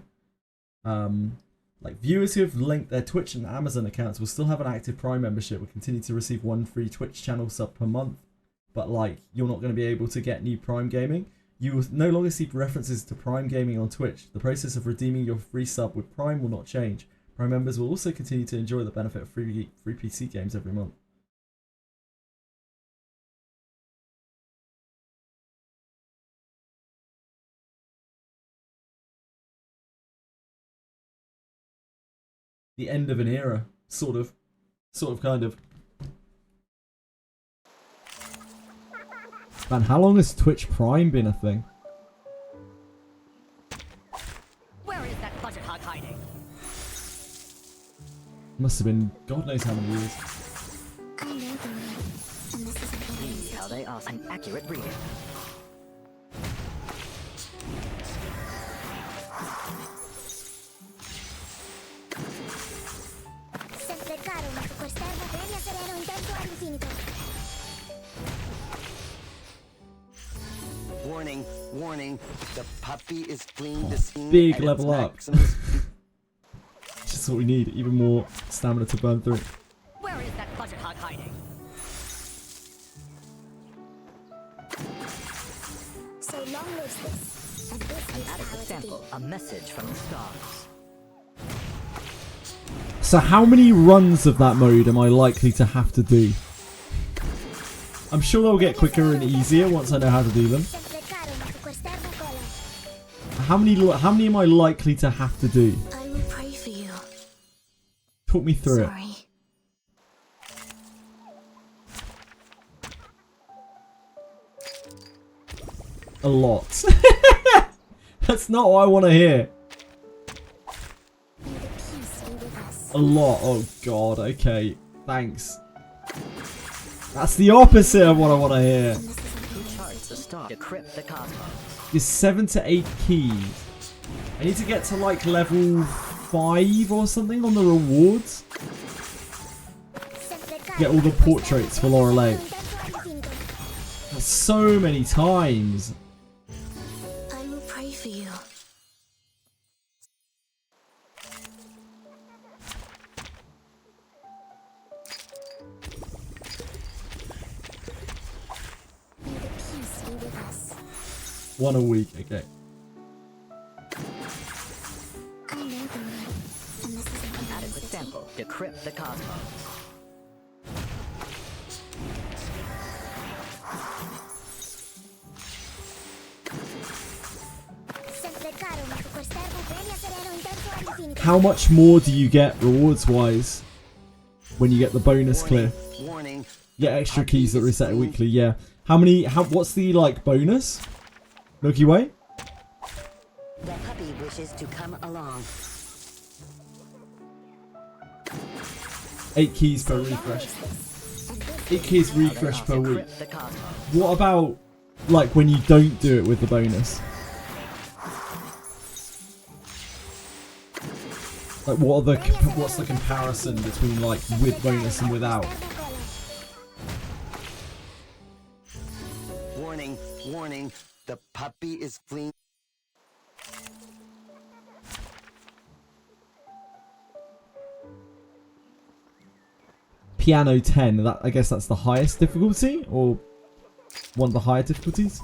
[SPEAKER 1] Like viewers who have linked their Twitch and Amazon accounts will still have an active Prime membership, will continue to receive 1 free Twitch channel sub per month. But like, you're not going to be able to get new Prime Gaming. You will no longer see references to Prime Gaming on Twitch. The process of redeeming your free sub with Prime will not change. Prime members will also continue to enjoy the benefit of free PC games every month. The end of an era, sort of, kind of. Man, how long has Twitch Prime been a thing?
[SPEAKER 5] Where is that budget hog hiding?
[SPEAKER 1] Must have been God knows how many years.
[SPEAKER 9] See how they are an accurate reading. Warning, warning, the puppy is fleeing the scene.
[SPEAKER 1] Big level up. Just what we need, even more stamina to burn through.
[SPEAKER 5] Where is that budget hog hiding?
[SPEAKER 3] So long lives this. And this
[SPEAKER 9] An
[SPEAKER 3] is
[SPEAKER 9] adequate
[SPEAKER 3] how it
[SPEAKER 9] sample, a message from the stars.
[SPEAKER 1] So how many runs of that mode am I likely to have to do? I'm sure they'll get quicker and easier once I know how to do them. How many am I likely to have to do?
[SPEAKER 3] I will pray for you.
[SPEAKER 1] Talk me through it. A lot. That's not what I want to hear. A lot. Oh god, okay. Thanks. That's the opposite of what I want to hear.
[SPEAKER 9] Decrypt the cosmos.
[SPEAKER 1] Is 7 to 8 keys. I need to get to like level 5 or something on the rewards. Get all the portraits for Lorelei. That's so many times.
[SPEAKER 3] I will pray for you. May the peace be with us.
[SPEAKER 1] 1 a week, okay.
[SPEAKER 3] I know the way, and this is an
[SPEAKER 9] Adequate sample. Decrypt the cosmos.
[SPEAKER 1] How much more do you get rewards wise when you get the bonus clear?
[SPEAKER 9] Warning.
[SPEAKER 1] Get extra keys that reset weekly, yeah. What's the like bonus? Milky Way?
[SPEAKER 9] The puppy wishes to come along.
[SPEAKER 1] 8 keys per refresh. 8 keys refresh per week. What about like when you don't do it with the bonus? Like what's the comparison between like with bonus and without?
[SPEAKER 9] Warning, warning, the puppy is fleeing.
[SPEAKER 1] Piano 10, I guess that's the highest difficulty or one of the higher difficulties.